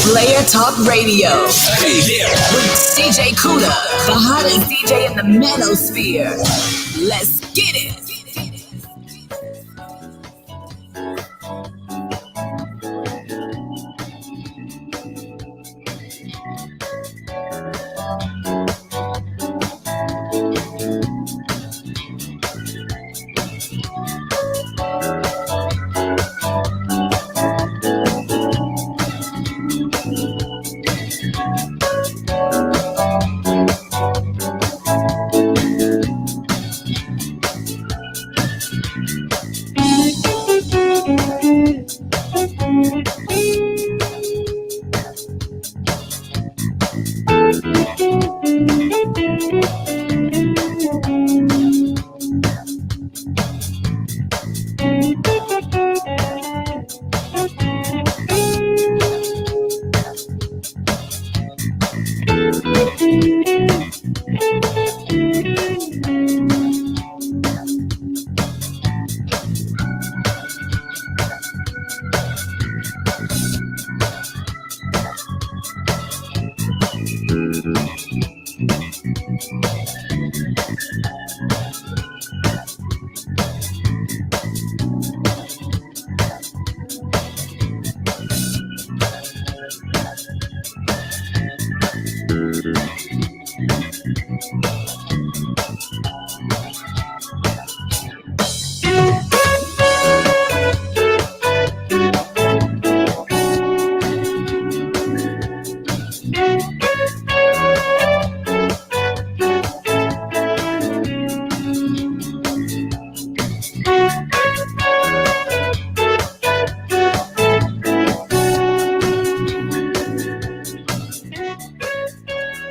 Playertalk Radio with DJ Kuda, the hottest DJ in the manosphere. Let's get it.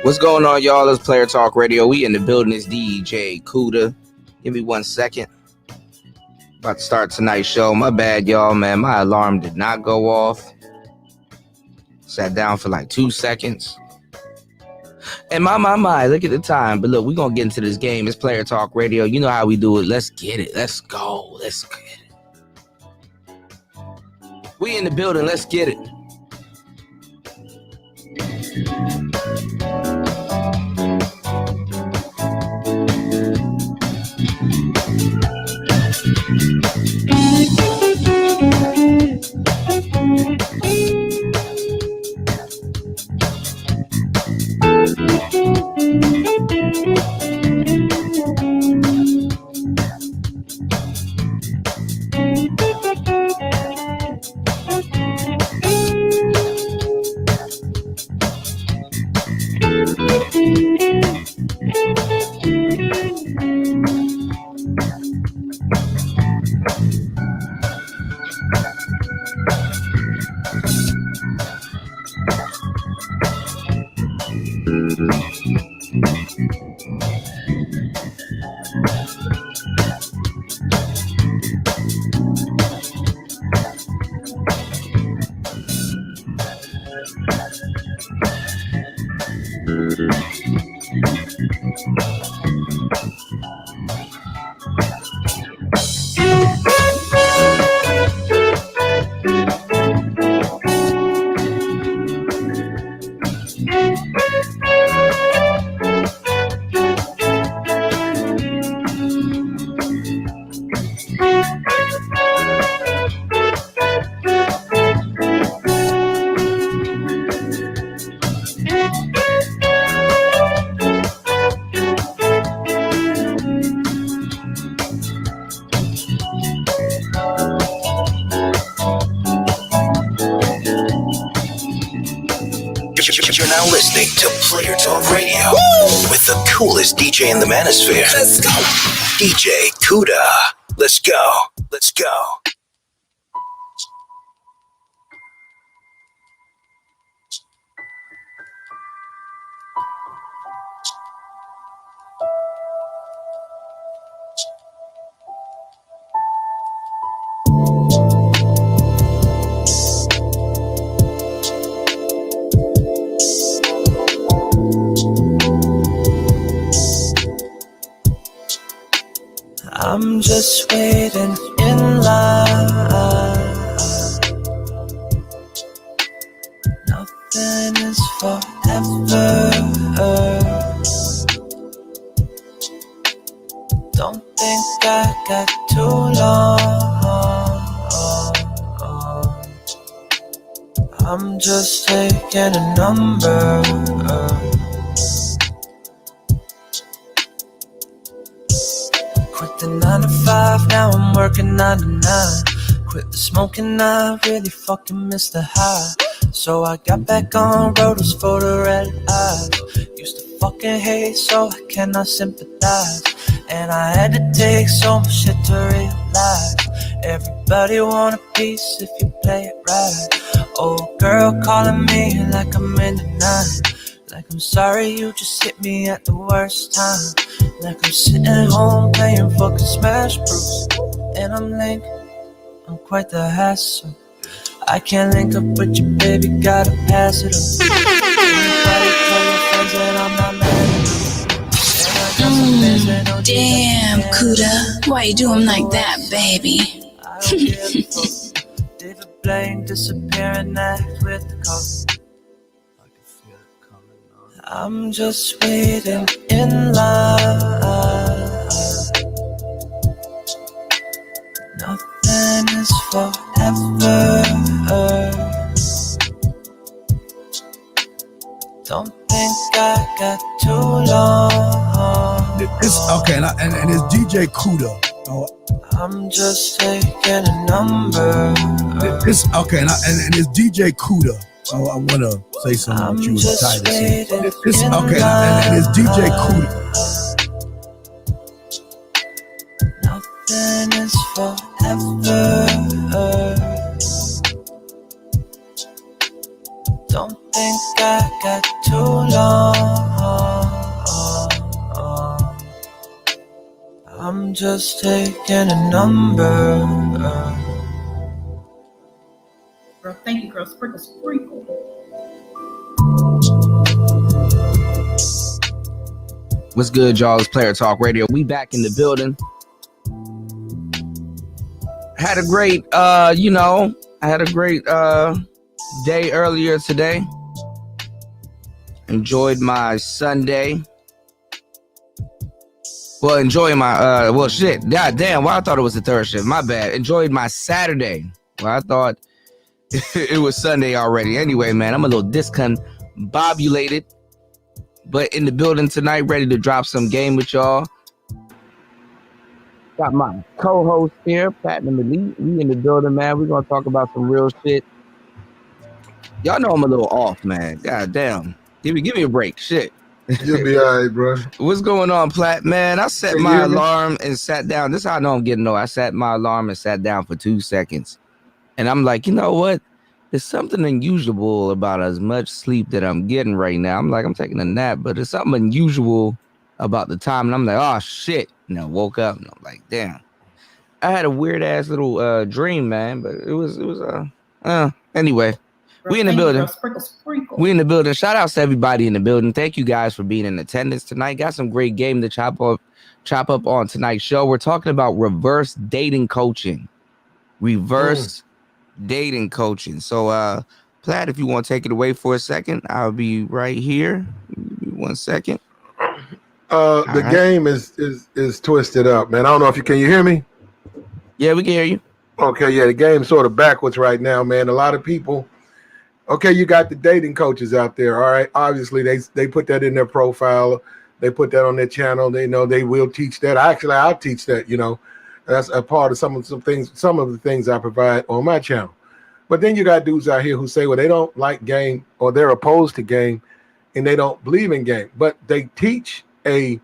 What's going on, y'all? It's Playertalk Radio. We in the building. It's DJ Kuda. Give me 1 second. About to start tonight's show. My bad, y'all, man. My alarm did not go off. Sat down for like 2 seconds. And my, look at the time. But look, we're going to get into this game. It's Playertalk Radio. You know how we do it. Let's get it. Let's go. Let's get it. We in the building. Let's get it. You're now listening to Playertalk Radio with the coolest DJ in the manosphere. Let's go. DJ Kuda. Let's go. Let's go. I'm just waiting in line. Nothing is forever. Don't think I got too long. I'm just taking a number. Quit the 9 to 5, now I'm working 9 to 9. Quit the smoking, I really fucking miss the high. So I got back on rollers for the red eyes. Used to fucking hate, so I cannot sympathize. And I had to take so much shit to realize everybody want a piece if you play it right. Old girl calling me like I'm in the night. Like I'm sorry you just hit me at the worst time. Like I'm sitting home playing fucking Smash Bros. And I'm late, I'm quite the hassle. I can't link up with you, baby, gotta pass it up. Anybody tell your friends that I'm not mad? Damn, Kuda. Why you do him like that, baby? I don't give a fuck. David Blaine disappearing act with the cost. I'm just waiting in line. Nothing is forever. Don't think I got too long. It's okay, and it's DJ Kuda. Oh, I'm just taking a number. It's okay, and it's DJ Kuda. Oh, I want to say something with you in the title. It's okay, and it's DJ Kuda. Nothing is forever. Don't think I got too long. I'm just taking a number. Girl, thank you, girl. Sprinkle, sprinkle. What's good, y'all? It's Playertalk Radio. We back in the building. Had a great, day earlier today. Enjoyed my Sunday. Well, enjoying my, God damn, well, I thought it was the third shift. My bad. Enjoyed my Saturday. Well, I thought it was Sunday already. Anyway, man, I'm a little discombobulated, but in the building tonight, ready to drop some game with y'all. Got my co-host here, Platinum Elite. We in the building, man. We're gonna talk about some real shit. Y'all know I'm a little off, man. God damn. Give me a break. Shit. You'll be all right, bro. What's going on, Plat? Man, I set my alarm and sat down. This is how I know I'm getting old. I set my alarm and sat down for 2 seconds. And I'm like, you know what? There's something unusual about as much sleep that I'm getting right now. I'm like, I'm taking a nap, but there's something unusual about the time. And I'm like, oh, shit. And I woke up and I'm like, damn. I had a weird ass little dream, man, but it was anyway. We in the building. We in the building. Shout out to everybody in the building. Thank you guys for being in attendance tonight. Got some great game to chop up on tonight's show. We're talking about reverse dating coaching. Dating coaching. So Platt, if you want to take it away for a second, I'll be right here. Give me 1 second. The game is twisted up, man. I don't know if can you hear me? Yeah, we can hear you. Okay, yeah, the game's sort of backwards right now, man. A lot of people. Okay, you got the dating coaches out there. All right, obviously they put that in their profile. They put that on their channel. They know they will teach that. I'll teach that. You know, that's a part of some of the things I provide on my channel. But then you got dudes out here who say, well, they don't like game or they're opposed to game and they don't believe in game, but they teach a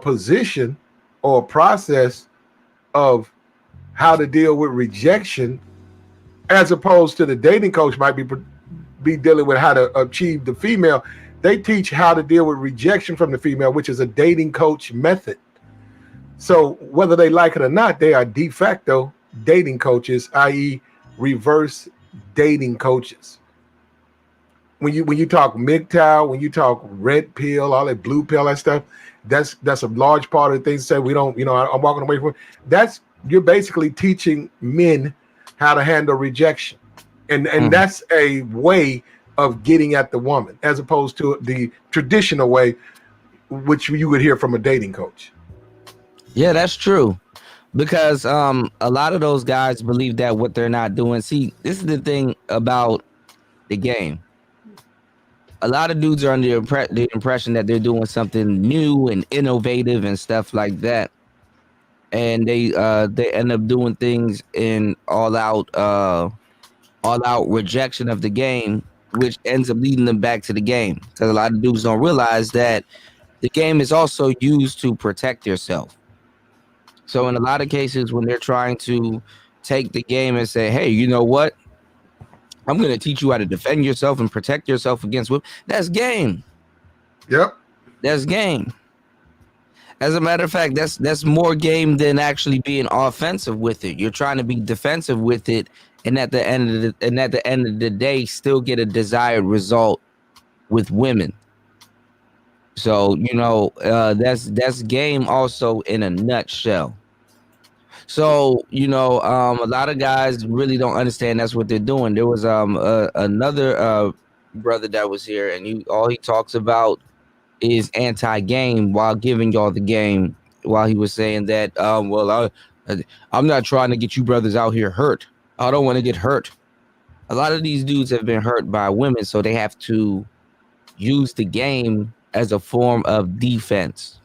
position or a process of how to deal with rejection, as opposed to the dating coach might be dealing with how to achieve the female. They teach how to deal with rejection from the female, which is a dating coach method. So whether they like it or not, they are de facto dating coaches, i.e. reverse dating coaches. When you talk MGTOW, when you talk red pill, all that blue pill, that stuff, that's a large part of the things say we don't, I'm walking away from it. That's, you're basically teaching men how to handle rejection. And that's a way of getting at the woman, as opposed to the traditional way, which you would hear from a dating coach. Yeah, that's true. Because a lot of those guys believe that what they're not doing. See, this is the thing about the game. A lot of dudes are under the impression that they're doing something new and innovative and stuff like that, and they end up doing things in all out rejection of the game, which ends up leading them back to the game. Because a lot of dudes don't realize that the game is also used to protect yourself. So in a lot of cases, when they're trying to take the game and say, hey, you know what? I'm going to teach you how to defend yourself and protect yourself against women. That's game. Yep. That's game. As a matter of fact, that's more game than actually being offensive with it. You're trying to be defensive with it, and at the end of the day, still get a desired result with women. So that's game also in a nutshell. So, a lot of guys really don't understand that's what they're doing. There was another brother that was here, and all he talks about is anti-game while giving y'all the game, while he was saying that, I'm not trying to get you brothers out here hurt. I don't want to get hurt. A lot of these dudes have been hurt by women, so they have to use the game as a form of defense.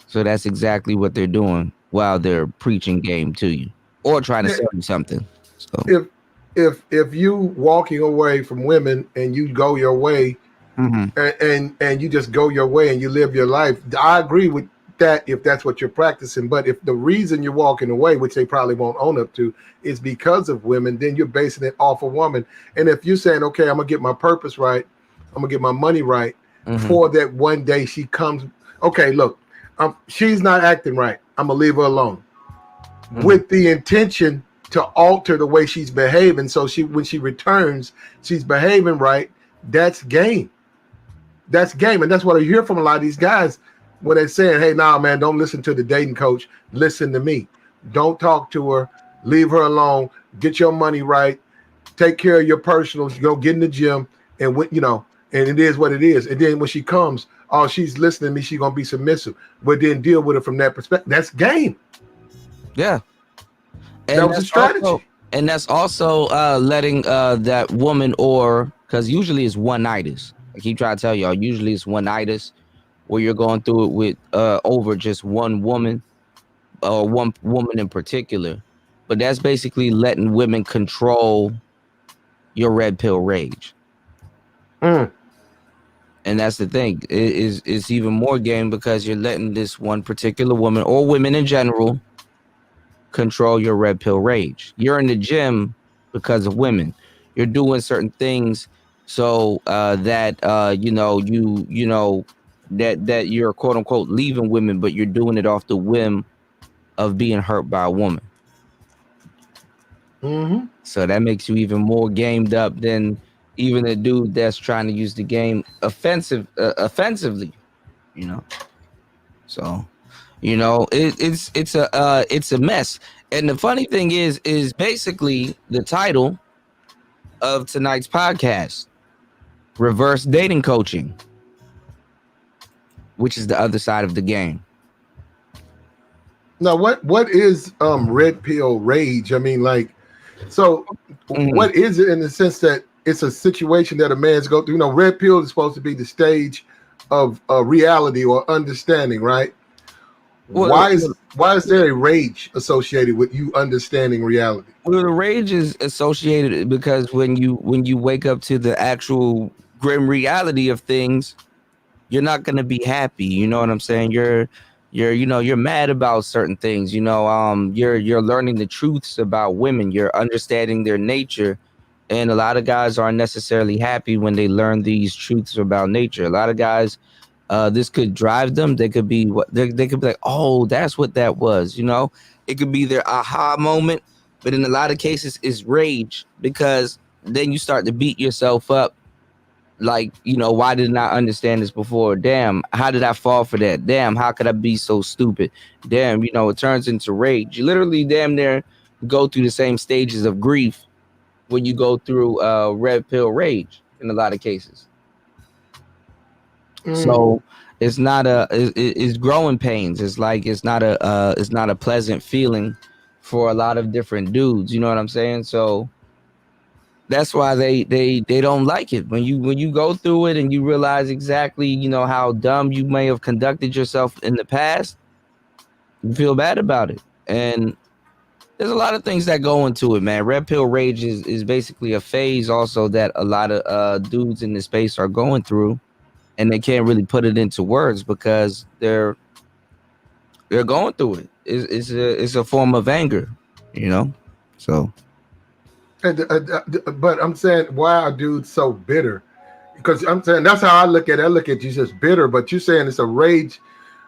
So that's exactly what they're doing while they're preaching game to you or trying to sell you something. So if you walking away from women and you go your way, and you just go your way and you live your life, I agree with that if that's what you're practicing. But if the reason you're walking away, which they probably won't own up to, is because of women, then you're basing it off a woman. And if you're saying, okay, I'm gonna get my purpose right, I'm gonna get my money right, for that one day she comes, okay, look, she's not acting right, I'm gonna leave her alone, with the intention to alter the way she's behaving, so when she returns, she's behaving right. That's game. That's game. And that's what I hear from a lot of these guys when they're saying, hey, nah, man, don't listen to the dating coach. Listen to me. Don't talk to her. Leave her alone. Get your money right. Take care of your personals. Go get in the gym. And, and it is what it is. And then when she comes, oh, she's listening to me. She's going to be submissive. But then deal with it from that perspective. That's game. Yeah. And that was a strategy. That's also letting that woman, or because usually it's one-nighters. I keep trying to tell y'all, usually it's one-nighters where you're going through it with over just one woman or one woman in particular. But that's basically letting women control your red pill rage. And that's the thing. It's even more game because you're letting this one particular woman or women in general control your red pill rage. You're in the gym because of women. You're doing certain things so that that you're quote unquote leaving women, but you're doing it off the whim of being hurt by a woman. So that makes you even more gamed up than even a dude that's trying to use the game offensively. So it's a mess. And the funny thing is basically the title of tonight's podcast, Reverse Dating Coaching, which is the other side of the game. Now, what is red pill rage? I mean, what is it in the sense that it's a situation that a man's go through? Red pill is supposed to be the stage of reality or understanding, right? Well, Why is Why is there a rage associated with you understanding reality? Well, the rage is associated because when you wake up to the actual grim reality of things, you're not gonna be happy. You know what I'm saying? You're mad about certain things. You're learning the truths about women. You're understanding their nature, and a lot of guys aren't necessarily happy when they learn these truths about nature. A lot of guys, this could drive them. They could be they could be like, oh, that's what that was. It could be their aha moment, but in a lot of cases, it's rage because then you start to beat yourself up. Like, why didn't I understand this before? Damn, how did I fall for that? Damn, how could I be so stupid? Damn, it turns into rage. You literally damn near go through the same stages of grief when you go through red pill rage in a lot of cases. So it's not it's growing pains. It's like it's not a pleasant feeling for a lot of different dudes. You know what I'm saying? So that's why they don't like it. When you go through it and you realize exactly, how dumb you may have conducted yourself in the past, you feel bad about it. And there's a lot of things that go into it, man. Red pill rage is basically a phase also that a lot of dudes in this space are going through, and they can't really put it into words because they're going through it. It's a form of anger, so. But I'm saying, why are dudes so bitter? Because I'm saying that's how I look at it. I look at you as bitter, but you're saying it's a rage.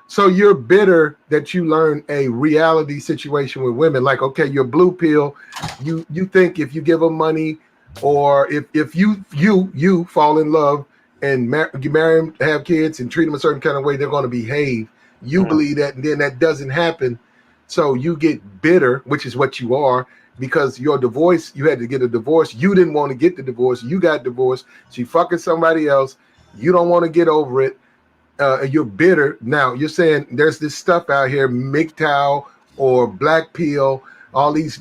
So you're bitter that you learn a reality situation with women. Like, okay, you're blue pill. You think if you give them money, or if you fall in love and you marry them, have kids, and treat them a certain kind of way, they're going to behave. You believe that, and then that doesn't happen. So you get bitter, which is what you are. Because your divorce, you had to get a divorce. You didn't want to get the divorce. You got divorced. She fucking somebody else. You don't want to get over it. You're bitter. Now you're saying there's this stuff out here, MGTOW or black pill, all these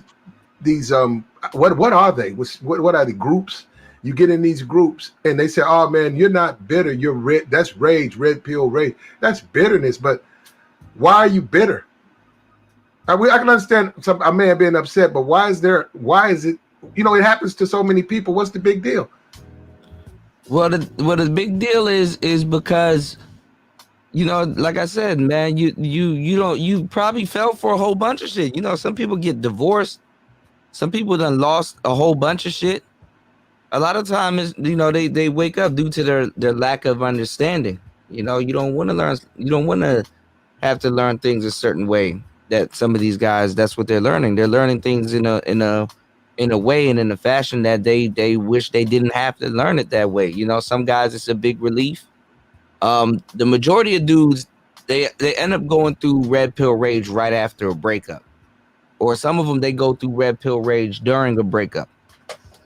what are they? What are the groups? You get in these groups and they say, oh man, you're not bitter. You're red. That's rage, red pill rage. That's bitterness. But why are you bitter? I can understand a man being upset, but why is it, it happens to so many people. What's the big deal? Well, the big deal is because, like I said, man, you probably fell for a whole bunch of shit. Some people get divorced. Some people done lost a whole bunch of shit. A lot of times, they wake up due to their lack of understanding. You don't want to learn. You don't want to have to learn things a certain way. That some of these guys, that's what they're learning. They're learning things in a way and in a fashion that they wish they didn't have to learn it that way. Some guys, it's a big relief. The majority of dudes, they end up going through red pill rage right after a breakup, or some of them they go through red pill rage during a breakup.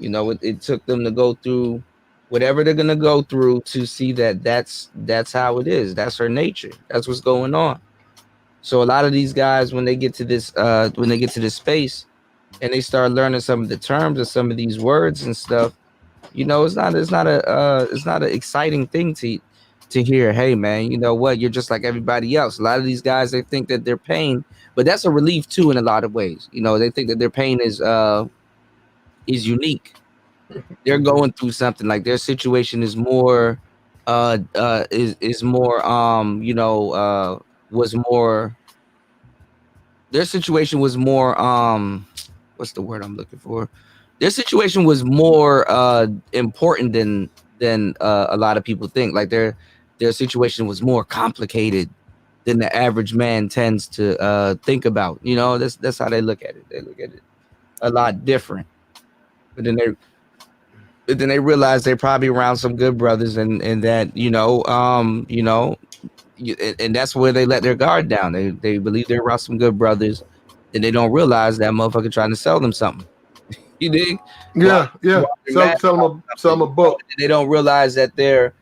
It took them to go through whatever they're gonna go through to see that's how it is. That's her nature. That's what's going on. So a lot of these guys, when they get to this space, and they start learning some of the terms of some of these words and stuff, it's not an exciting thing to hear. Hey man, you know what? You're just like everybody else. A lot of these guys, they think that their pain, but that's a relief too in a lot of ways. They think that their pain is unique. They're going through something, like their situation is more was more, their situation was more what's the word I'm looking for? Their situation was more important than a lot of people think. Like their situation was more complicated than the average man tends to think about. That's how they look at it. They look at it a lot different. But then they realize they're probably around some good brothers, and that and that's where they let their guard down. They believe they're around some good brothers, and they don't realize that motherfucker trying to sell them something. You dig? Yeah. Sell them a book. They don't realize that they're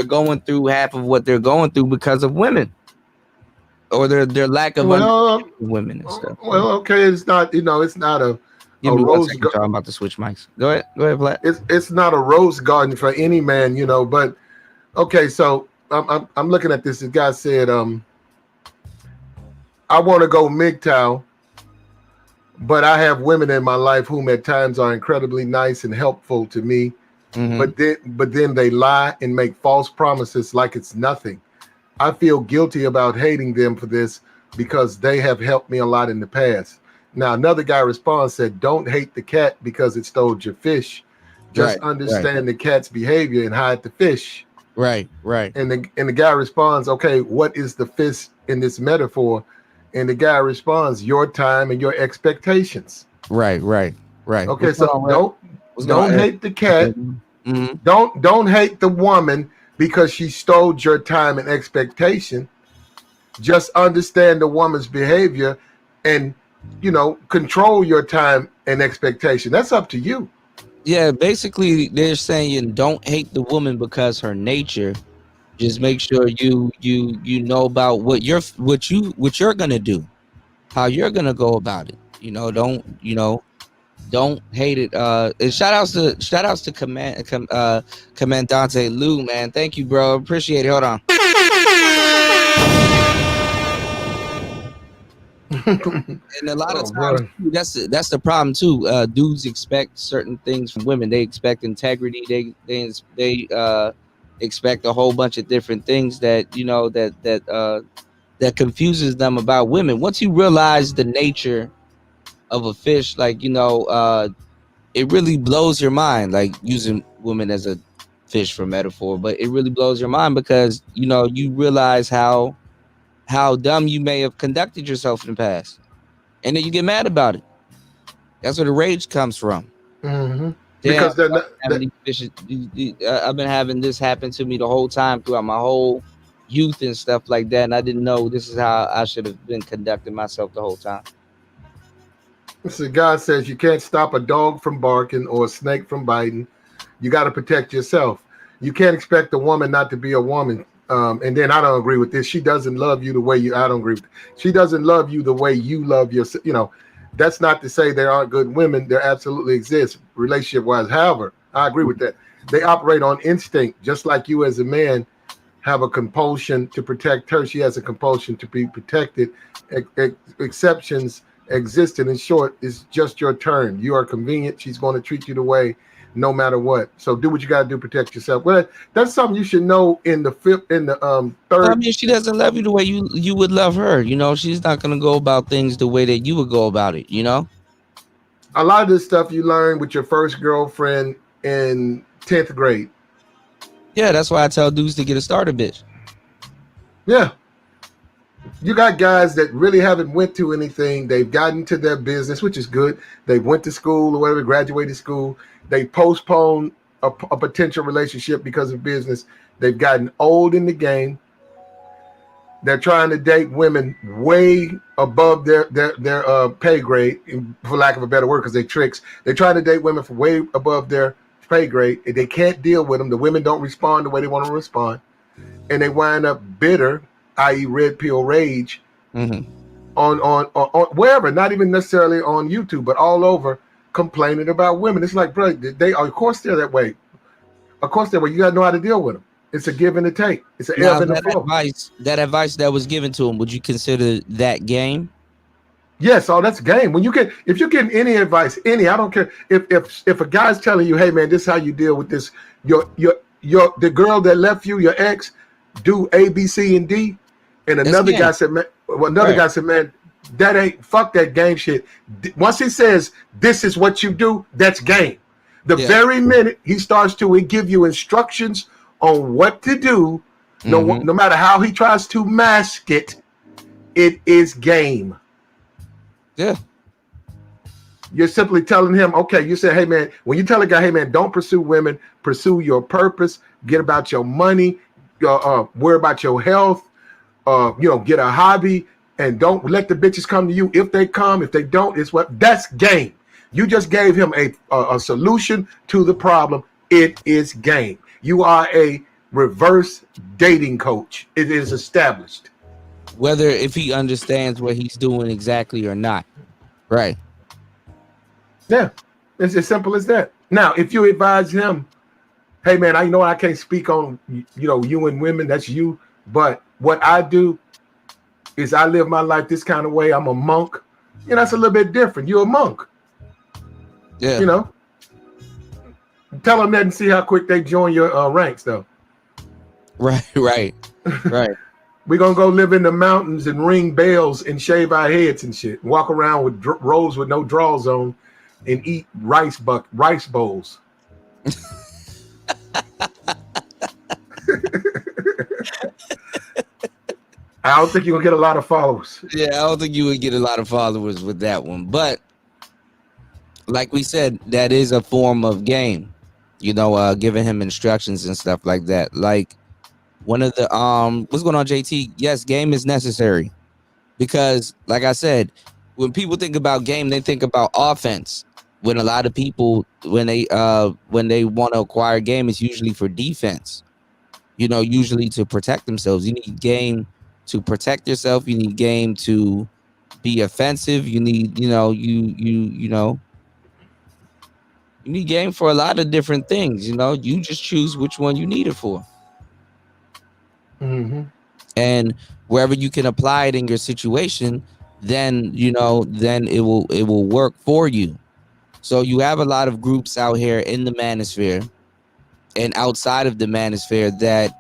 going through half of what they're going through because of women, or their lack of women and stuff. Well, okay, it's not it's not a. Give me 1 second. I'm about to switch mics. Go ahead, Black. It's not a rose garden for any man, But okay, so I'm looking at this. The guy said, I want to go MGTOW, but I have women in my life whom at times are incredibly nice and helpful to me. Mm-hmm. But then they lie and make false promises like it's nothing. I feel guilty about hating them for this because they have helped me a lot in the past. Now, another guy responds, said, don't hate the cat because it stole your fish. Just understand the cat's behavior and hide the fish. Right. And the guy responds, okay, what is the fish in this metaphor? And the guy responds, your time and your expectations. Right. Okay, What's so don't hate the cat. Mm-hmm. Don't hate the woman because she stole your time and expectation. Just understand the woman's behavior and, control your time and expectation. That's up to you. Yeah, basically they're saying don't hate the woman because her nature. Just make sure you know about what you're gonna do, how you're gonna go about it. Don't hate it. And shout outs to Commandante Lou, man. Thank you, bro. Appreciate it. Hold on. And a lot of times that's the problem too. Dudes expect certain things from women. They expect integrity. They expect a whole bunch of different things that that confuses them about women. Once you realize the nature of a fish, it really blows your mind. Like using women as a fish for metaphor, but it really blows your mind because you realize how dumb you may have conducted yourself in the past. And then you get mad about it. That's where the rage comes from. Mm-hmm. Damn, Because I've been having this happen to me the whole time throughout my whole youth and stuff like that, and I didn't know this is how I should have been conducting myself the whole time. So God says you can't stop a dog from barking or a snake from biting. You got to protect yourself. You can't expect a woman not to be a woman. And then I don't agree with this. She doesn't love you the way you. I don't agree with it. She doesn't love you the way you love yourself. That's not to say there aren't good women. There absolutely exist, relationship wise. However, I agree with that. They operate on instinct, just like you as a man have a compulsion to protect her. She has a compulsion to be protected. Exceptions exist, and in short, it's just your turn. You are convenient. She's going to treat you the way. No matter what. So do what you got to do, protect yourself. Well, that's something you should know in the third. I mean, she doesn't love you the way you would love her. She's not going to go about things the way that you would go about it. A lot of this stuff you learn with your first girlfriend in 10th grade. Yeah, that's why I tell dudes to get a starter bitch. Yeah. You got guys that really haven't went to anything. They've gotten to their business, which is good. They went to school or whatever, graduated school. They postponed a potential relationship because of business. They've gotten old in the game. They're trying to date women way above their pay grade, for lack of a better word, because they're tricks. They're trying to date women for way above their pay grade. They can't deal with them. The women don't respond the way they want to respond. And they wind up bitter, i.e. red pill rage, on wherever, not even necessarily on YouTube, but all over, complaining about women. It's like, bro, they are, of course they're that way. Of course they're way. You got to know how to deal with them. It's a give and a take. It's an ebb and a flow. That advice that was given to him, would you consider that game? Yes, that's game. When if you're getting any advice, I don't care if a guy's telling you, hey man, this is how you deal with this. The girl that left you, your ex, do A, B, C, and D, and another guy said, man, guy said, man, that ain't, fuck that game shit. Once he says this is what you do, that's game. The very minute he starts to give you instructions on what to do, no matter how he tries to mask it, it is game. Yeah. You're simply telling him, okay, you say, hey man, when you tell a guy, hey man, don't pursue women, pursue your purpose, get about your money, worry about your health, get a hobby, and don't let the bitches come to you. If they come, if they don't, that's game. You just gave him a solution to the problem. It is game. You are a reverse dating coach. It is established. Whether if he understands what he's doing exactly or not. Right. Yeah. It's as simple as that. Now, if you advise him, hey man, I know I can't speak on you and women, that's you, but what I do is I live my life this kind of way. I'm a monk. You know, that's a little bit different. You're a monk. Yeah. You know, tell them that and see how quick they join your ranks, though. Right. We're going to go live in the mountains and ring bells and shave our heads and shit. Walk around with robes with no drawers on and eat rice bowls. I don't think you're going to get a lot of followers. Yeah, I don't think you would get a lot of followers with that one. But like we said, that is a form of game. You know, giving him instructions and stuff like that. Like one of the what's going on, JT? Yes, game is necessary because, like I said, when people think about game, they think about offense. When a lot of people, when they want to acquire game, it's usually for defense. You know, usually to protect themselves. You need game to protect yourself. You need game to be offensive. You need, you know, you need game for a lot of different things. You know, you just choose which one you need it for. Mm-hmm. And wherever you can apply it in your situation, then, you know, then it will work for you. So you have a lot of groups out here in the manosphere and outside of the manosphere that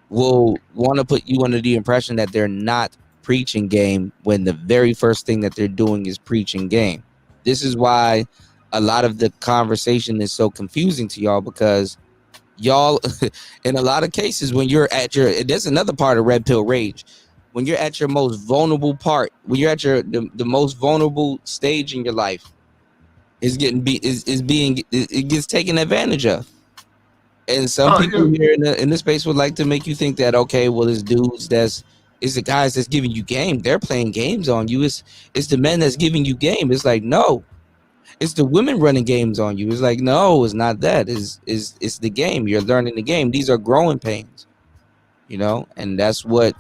will want to put you under the impression that they're not preaching game when the very first thing that they're doing is preaching game. This is why a lot of the conversation is so confusing to y'all, because y'all, in a lot of cases, when you're at your, there's another part of red pill rage. When you're at your most vulnerable part, when you're at your the most vulnerable stage in your life, it gets taken advantage of. And some people here in this space would like to make you think that, okay, well, it's the guys that's giving you game. They're playing games on you. It's the men that's giving you game. It's like, no, it's the women running games on you. It's like, no, it's not that. It's the game. You're learning the game. These are growing pains, you know, and that's what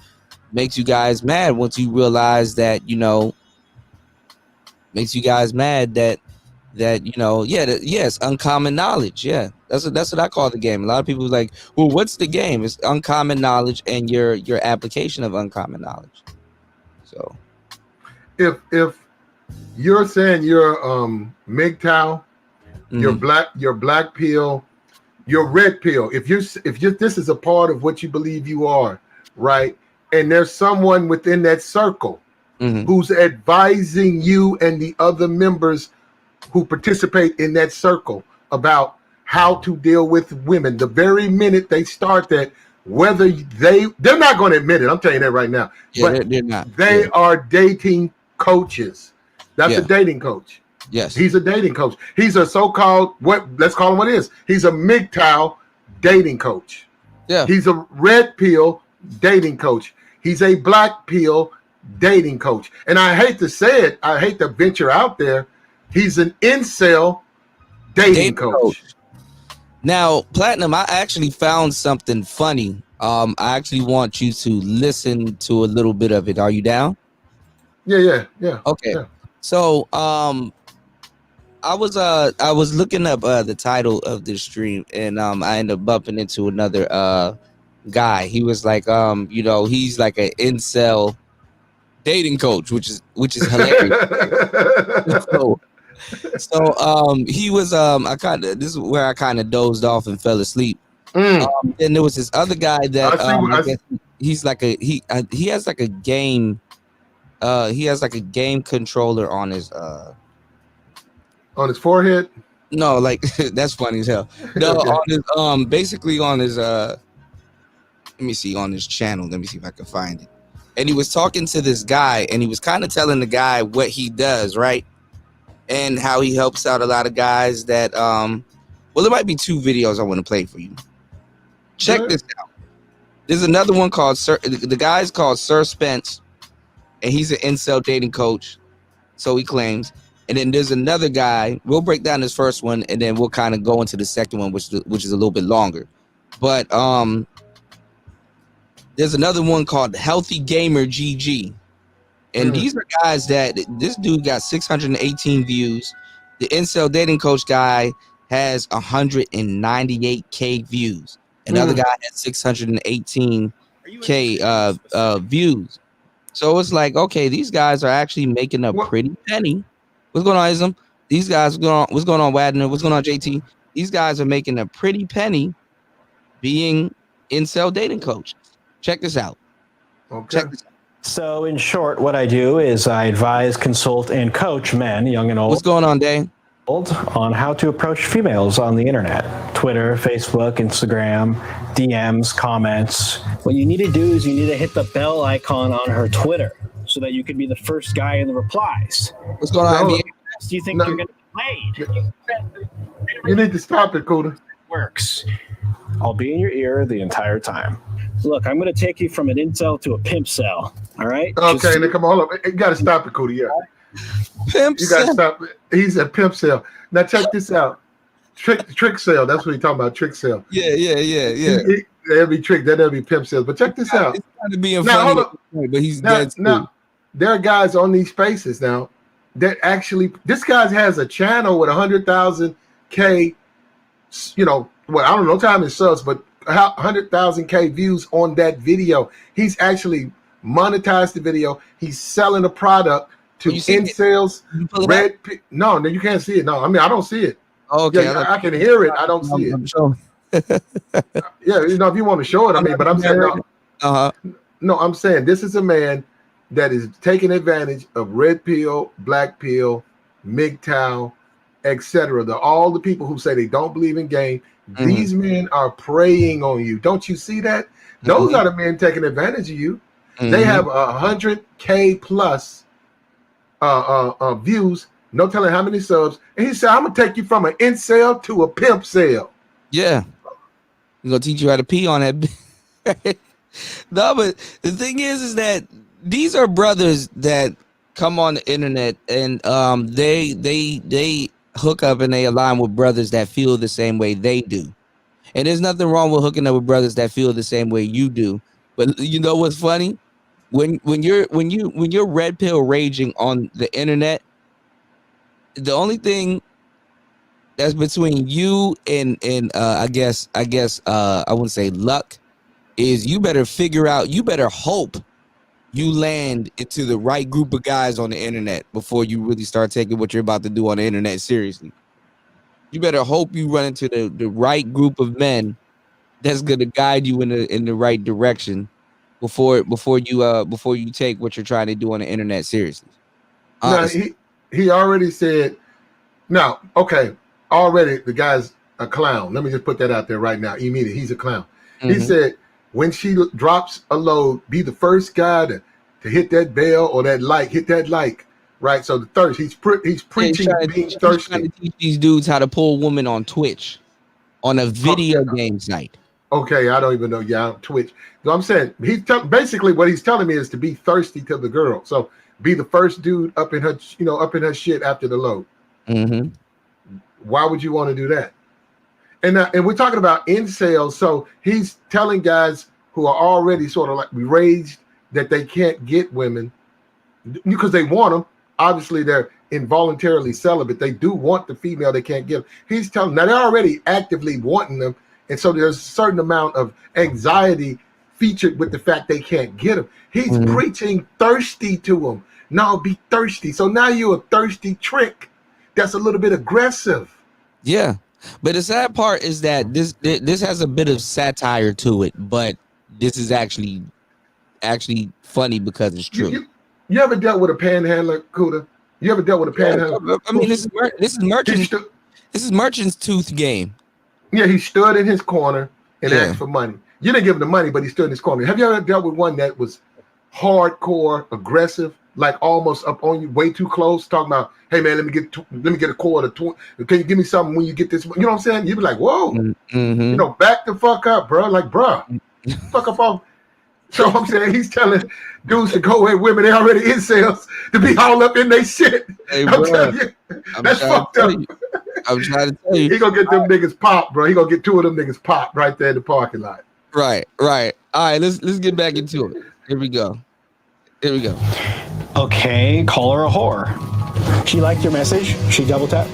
makes you guys mad once you realize that, you know, makes you guys mad that you know, yes, uncommon knowledge. Yeah, that's what I call the game. A lot of people are like, well, what's the game? It's uncommon knowledge and your application of uncommon knowledge. So if you're saying you're MGTOW, your black pill, your red pill, if this is a part of what you believe you are, right? And there's someone within that circle who's advising you and the other members who participate in that circle about how to deal with women, the very minute they start that, whether they're not going to admit it, I'm telling you that right now. Yeah, but they're not. They are dating coaches. That's a dating coach. Yes. He's a dating coach. He's a so-called, let's call him what it is. He's a MGTOW dating coach. Yeah. He's a red pill dating coach. He's a black pill dating coach. And I hate to say it, I hate to venture out there, he's an incel dating coach. Now, Platinum, I actually found something funny. I actually want you to listen to a little bit of it. Are you down? Yeah. Okay. Yeah. So, I was looking up the title of this stream, and I ended up bumping into another guy. He was like, you know, he's like an incel dating coach, which is hilarious. So he was this is where I kind of dozed off and fell asleep. And there was this other guy that he's like he has like a game controller on his forehead. No, like that's funny as hell. No, Okay. On his basically on his let me see, on his channel. Let me see if I can find it. And he was talking to this guy, and he was kind of telling the guy what he does, right? And how he helps out a lot of guys that well, there might be two videos I want to play for you. Check this out. There's another one called the guy's called Sir Spence, and he's an incel dating coach, so he claims. And then there's another guy. We'll break down this first one, and then we'll kind of go into the second one, which is a little bit longer. But there's another one called Healthy Gamer GG. And these are guys that this dude got 618 views. The incel dating coach guy has 198K views. Another guy has 618K views. So it's like, okay, these guys are actually making a pretty penny. What's going on, Ism? These guys, what's going on, Wadner? What's going on, JT? These guys are making a pretty penny being incel dating coaches. Check this out. Okay. Check this out. So in short, what I do is I advise, consult, and coach men, young and old. What's going on, Dane? On how to approach females on the internet. Twitter, Facebook, Instagram, DMs, comments. What you need to do is you need to hit the bell icon on her Twitter so that you can be the first guy in the replies. What's going on? Do you think you're going to be played? You need to stop it, Kuda. Works. I'll be in your ear the entire time. Look, I'm going to take you from an incel to a pimp cell. All right? Okay, then come on. Hold up. You got to stop it, Kuda. Yeah. Pimp you got to stop it. He's a pimp cell. Now, check this out. Trick cell. That's what he's talking about. Trick cell. Yeah. That'll be trick. That'll be pimp cells. But check this out. It's kind of being funny, but he's dead. Now, there are guys on these spaces now that actually, this guy has a channel with 100,000 K, I don't know time it subs, but 100,000 K views on that video. He's actually monetized the video. He's selling a product to incels. No, you can't see it. No, I mean, I don't see it. Okay. Yeah, I can hear it. I don't see it. Yeah, if you want to show it, I mean, but I'm saying no. No, I'm saying this is a man that is taking advantage of red pill, black pill, MGTOW, etc. All the people who say they don't believe in game. Mm-hmm. These men are preying on you. Don't you see that? Those are the men taking advantage of you. Mm-hmm. They have 100K plus views. No telling how many subs. And he said, I'm going to take you from an incel to a pimp cell. Yeah. He's going to teach you how to pee on that. No, but the thing is that these are brothers that come on the internet and they hook up and they align with brothers that feel the same way they do. And there's nothing wrong with hooking up with brothers that feel the same way you do. But you know what's funny? When you're red pill raging on the internet, the only thing that's between you and I guess I wouldn't say luck is you better hope you land into the right group of guys on the internet before you really start taking what you're about to do on the internet seriously. You better hope you run into the right group of men that's gonna guide you in the right direction before you take what you're trying to do on the internet seriously. No, he already said, no, okay, already the guy's a clown. Let me just put that out there right now. Immediately, he's a clown. Mm-hmm. He said, when she drops a load, be the first guy to hit that bell or that like, hit that like, right? So the thirst, he's preaching being thirsty. He's trying to teach these dudes how to pull women on Twitch, on a video game site. Okay, I don't even know. Yeah, Twitch. So I'm saying basically what he's telling me is to be thirsty to the girl. So be the first dude up in her shit after the load. Mm-hmm. Why would you want to do that? And we're talking about incels. So he's telling guys who are already sort of like raged that they can't get women because they want them. Obviously, they're involuntarily celibate. They do want the female they can't get. He's telling now they're already actively wanting them. And so there's a certain amount of anxiety featured with the fact they can't get them. He's preaching thirsty to them. No, be thirsty. So now you're a thirsty trick. That's a little bit aggressive. Yeah. But the sad part is that this has a bit of satire to it, but this is actually funny because it's true. You ever dealt with a panhandler, Kuda? You ever dealt with a panhandler? I mean, this is merchant's tooth game. Yeah, he stood in his corner and asked for money. You didn't give him the money, but he stood in his corner. Have you ever dealt with one that was hardcore, aggressive, like almost up on you, way too close, talking about, hey man, let me get a quarter. Can you give me something when you get this? You know what I'm saying? You'd be like, whoa, back the fuck up, bro. Like, bro, fuck up off. So I'm saying he's telling dudes to go with women they already incels to be all up in their shit. Hey, I'm telling you, that's fucked up. I'm trying to tell you. He gonna get them niggas popped, bro. He gonna get two of them niggas popped right there in the parking lot. Right. All right, let's get back into it. Here we go. Okay, call her a whore. She liked your message. She double tapped.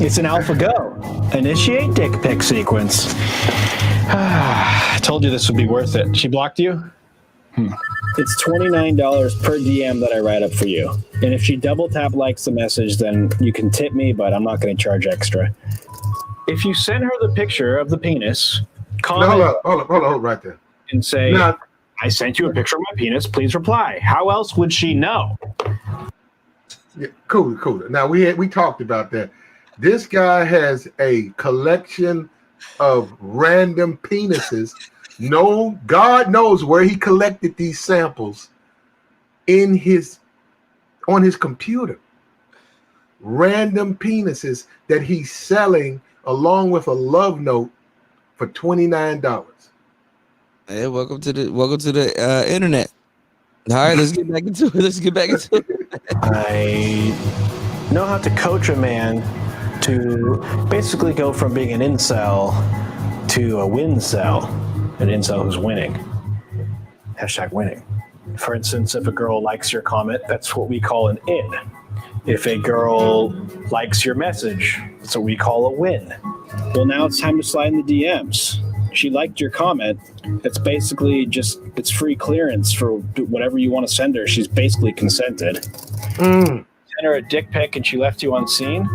It's an alpha go. Initiate dick pic sequence. I told you this would be worth it. She blocked you? It's $29 per DM that I write up for you. And if she double tap likes the message, then you can tip me, but I'm not going to charge extra. If you send her the picture of the penis, comment hold up right there. And say, I sent you a picture of my penis, please reply. How else would she know? Yeah, cool. Now we talked about that. This guy has a collection of random penises. No, God knows where he collected these samples on his computer. Random penises that he's selling along with a love note for $29. Hey, welcome to the internet. All right, let's get back into it. I know how to coach a man to basically go from being an incel to a win-cell. An incel who's winning. Hashtag winning. For instance, if a girl likes your comment, that's what we call an in. If a girl likes your message, that's what we call a win. Well, now it's time to slide in the DMs. She liked your comment. It's basically it's free clearance for whatever you want to send her. She's basically consented. Send her a dick pic and she left you unseen.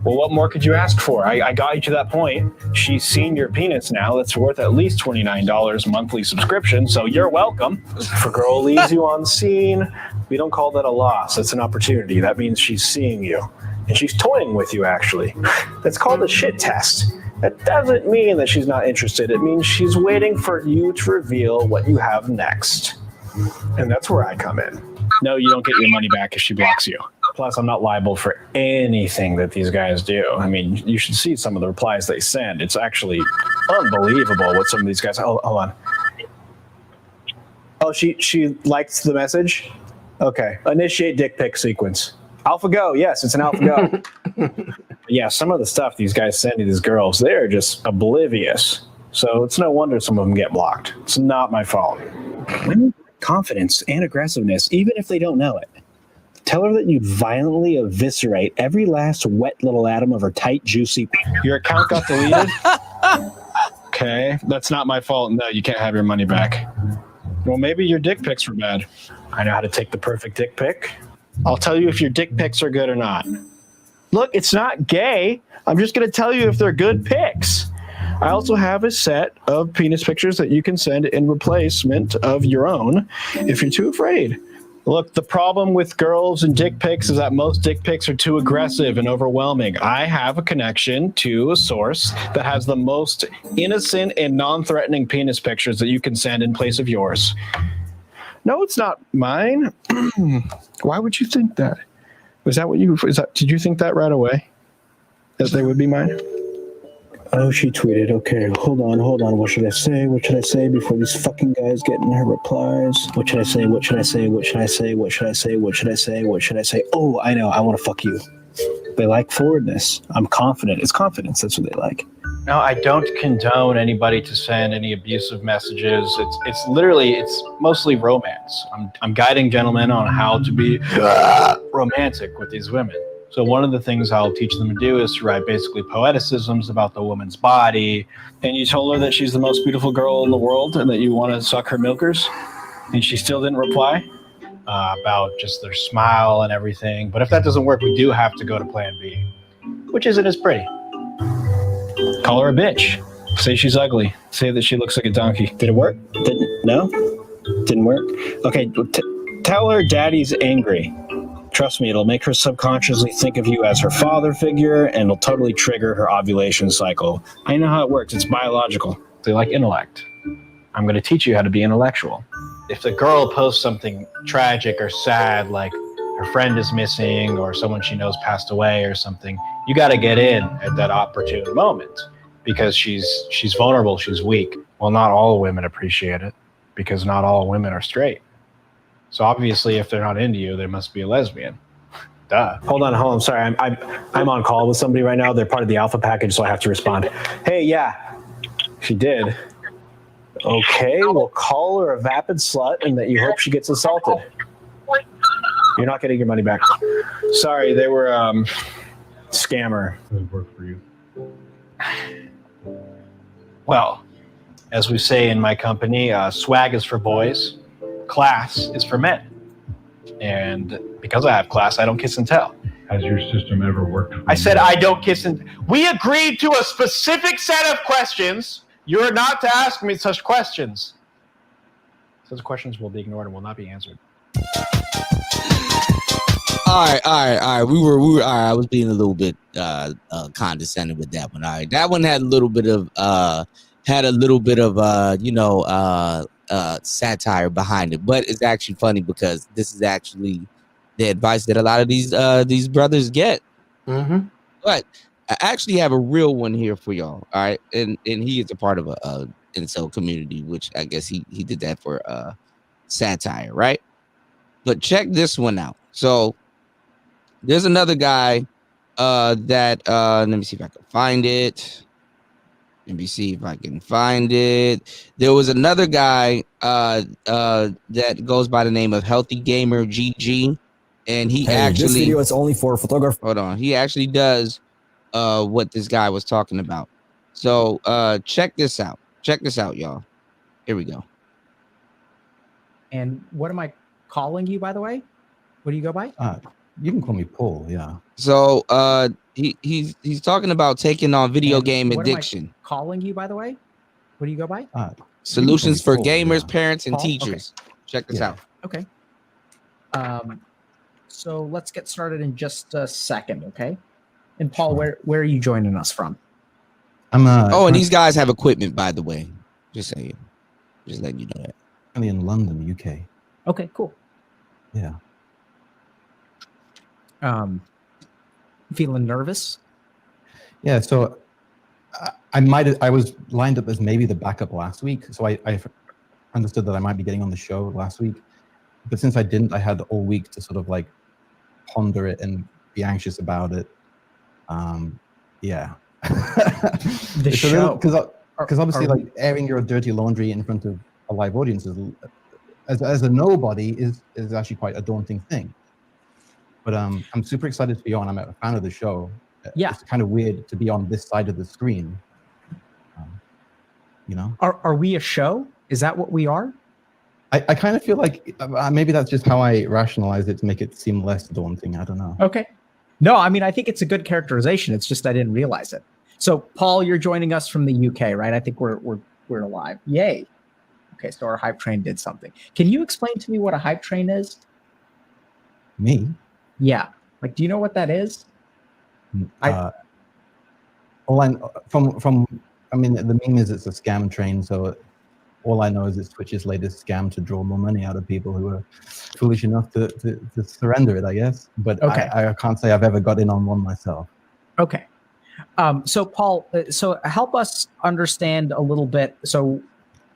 Well, what more could you ask for? I got you to that point. She's seen your penis now. That's worth at least $29 monthly subscription, so you're welcome. If a girl leaves you unseen, we don't call that a loss. That's an opportunity. That means she's seeing you. And she's toying with you, actually. That's called a shit test. That doesn't mean that she's not interested. It means she's waiting for you to reveal what you have next. And that's where I come in. No, you don't get your money back if she blocks you. Plus, I'm not liable for anything that these guys do. I mean, you should see some of the replies they send. It's actually unbelievable what some of these guys... Hold on. Oh, she liked the message? Okay. Initiate dick pic sequence. Alpha go. Yes, it's an alpha go. Yeah, some of the stuff these guys send to these girls, they're just oblivious. So it's no wonder some of them get blocked. It's not my fault. Women like confidence and aggressiveness, even if they don't know it. Tell her that you'd violently eviscerate every last wet little atom of her tight, juicy... Your account got deleted? Okay, that's not my fault. No, you can't have your money back. Well, maybe your dick pics were bad. I know how to take the perfect dick pic. I'll tell you if your dick pics are good or not. Look, it's not gay. I'm just going to tell you if they're good pics. I also have a set of penis pictures that you can send in replacement of your own if you're too afraid. Look, the problem with girls and dick pics is that most dick pics are too aggressive and overwhelming. I have a connection to a source that has the most innocent and non-threatening penis pictures that you can send in place of yours. No, it's not mine. Why would you think that? Did you think that right away? That they would be mine? Oh, she tweeted. Okay, hold on. What should I say before these fucking guys get in her replies? What should I say? Oh, I know. I want to fuck you. They like forwardness. I'm confident. It's confidence. That's what they like. No, I don't condone anybody to send any abusive messages. It's mostly romance. I'm guiding gentlemen on how to be romantic with these women. So one of the things I'll teach them to do is to write basically poeticisms about the woman's body. And you told her that she's the most beautiful girl in the world and that you want to suck her milkers. And she still didn't reply about just their smile and everything. But if that doesn't work, we do have to go to plan B, which isn't as pretty. Call her a bitch. Say she's ugly. Say that she looks like a donkey. Did it work? No? Didn't work? Okay, tell her daddy's angry. Trust me, it'll make her subconsciously think of you as her father figure, and it'll totally trigger her ovulation cycle. I know how it works. It's biological. They like intellect. I'm going to teach you how to be intellectual. If the girl posts something tragic or sad, like her friend is missing or someone she knows passed away or something, you got to get in at that opportune moment because she's vulnerable, she's weak. Well, not all women appreciate it because not all women are straight. So obviously, if they're not into you, they must be a lesbian. Duh. Hold on. Sorry, I'm on call with somebody right now. They're part of the alpha package, so I have to respond. Hey, yeah, she did. Okay, we'll call her a vapid slut and that you hope she gets assaulted. You're not getting your money back. Sorry, they were scammer. Doesn't work for you. Well, as we say in my company, swag is for boys, class is for men. And because I have class, I don't kiss and tell. Has your system ever worked? I said I don't kiss and... We agreed to a specific set of questions. You're not to ask me such questions. Such questions will be ignored and will not be answered. All right. We were all right. I was being a little bit condescending with that one. All right, that one had a little bit of satire behind it, but it's actually funny because this is actually the advice that a lot of these brothers get. Mm-hmm. But I actually have a real one here for y'all. All right, and he is a part of a incel community, which I guess he did that for satire, right? But check this one out. So there's another guy that let me see if I can find it. Let me see if I can find it. There was another guy that goes by the name of Healthy Gamer GG, and he actually this video is only for photographers. Hold on, he actually does what this guy was talking about. So check this out. Check this out, y'all. Here we go. And what am I calling you, by the way? What do you go by? You can call me Paul, yeah. So he's talking about taking on video game addiction. Am I calling you, by the way? What do you go by? Solutions for Paul, gamers, yeah. parents, and Paul? teachers. Okay. Check this out. Okay. So let's get started in just a second, okay? And Paul, where are you joining us from? I'm and these guys have equipment, by the way. Just saying. Just letting you know that. I'm in London, UK. Okay, cool. Yeah. Feeling nervous? Yeah, so I was lined up as maybe the backup last week, so I understood that I might be getting on the show last week. But since I didn't, I had all week to sort of like ponder it and be anxious about it. Yeah. The show. Because obviously, like airing your dirty laundry in front of a live audience as a nobody is actually quite a daunting thing. But I'm super excited to be on. I'm a fan of the show. Yeah. It's kind of weird to be on this side of the screen. You know? Are we a show? Is that what we are? I kind of feel like maybe that's just how I rationalize it to make it seem less daunting. I don't know. Okay. No, I mean, I think it's a good characterization. It's just I didn't realize it. So, Paul, you're joining us from the UK, right? I think we're alive. Yay. Okay, so our hype train did something. Can you explain to me what a hype train is? Me? Yeah. Like, do you know what that is? The meme is it's a scam train. So all I know is it's Twitch's latest scam to draw more money out of people who are foolish enough to surrender it, I guess. But okay. I can't say I've ever got in on one myself. Okay. So Paul, so help us understand a little bit. So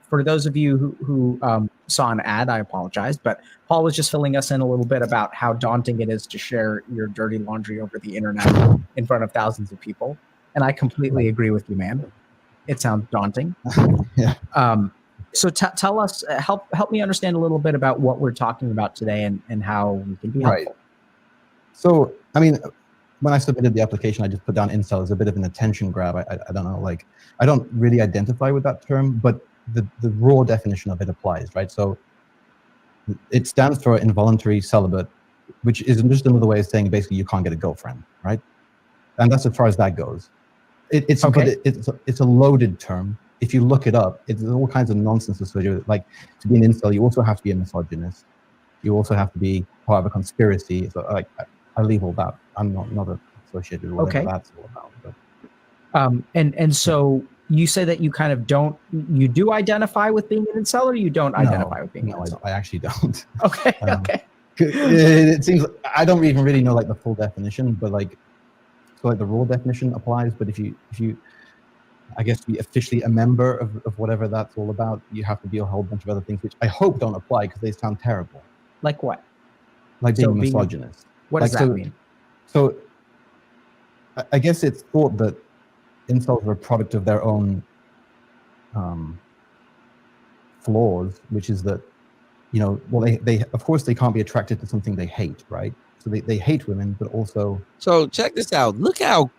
for those of you who saw an ad, I apologize, but Paul was just filling us in a little bit about how daunting it is to share your dirty laundry over the internet in front of thousands of people. And I completely agree with you, man. It sounds daunting. Yeah. So tell us, help me understand a little bit about what we're talking about today and how we can be helpful. Right. So, I mean, when I submitted the application, I just put down incel as a bit of an attention grab. I don't know, like, I don't really identify with that term, but the raw definition of it applies, right? So it stands for involuntary celibate, which is just another way of saying basically you can't get a girlfriend, right? And that's as far as that goes. It's a loaded term. If you look it up, it's all kinds of nonsense associated with it. Like, to be an incel, you also have to be a misogynist. You also have to be part of a conspiracy. So, like, I leave all that. I'm not associated with whatever that's all about. But. And so you say that you kind of you do identify with being an incel, or you don't identify with being an incel? No, I actually don't. Okay, okay. It seems I don't even really know like the full definition, but like, so like the raw definition applies. But if you I guess to be officially a member of whatever that's all about, you have to be a whole bunch of other things, which I hope don't apply because they sound terrible. Like what? Like being a misogynist. What does that mean? So I guess it's thought that incels are a product of their own flaws, which is that, you know, well, they of course they can't be attracted to something they hate, right? So they hate women, but also. So check this out. Look how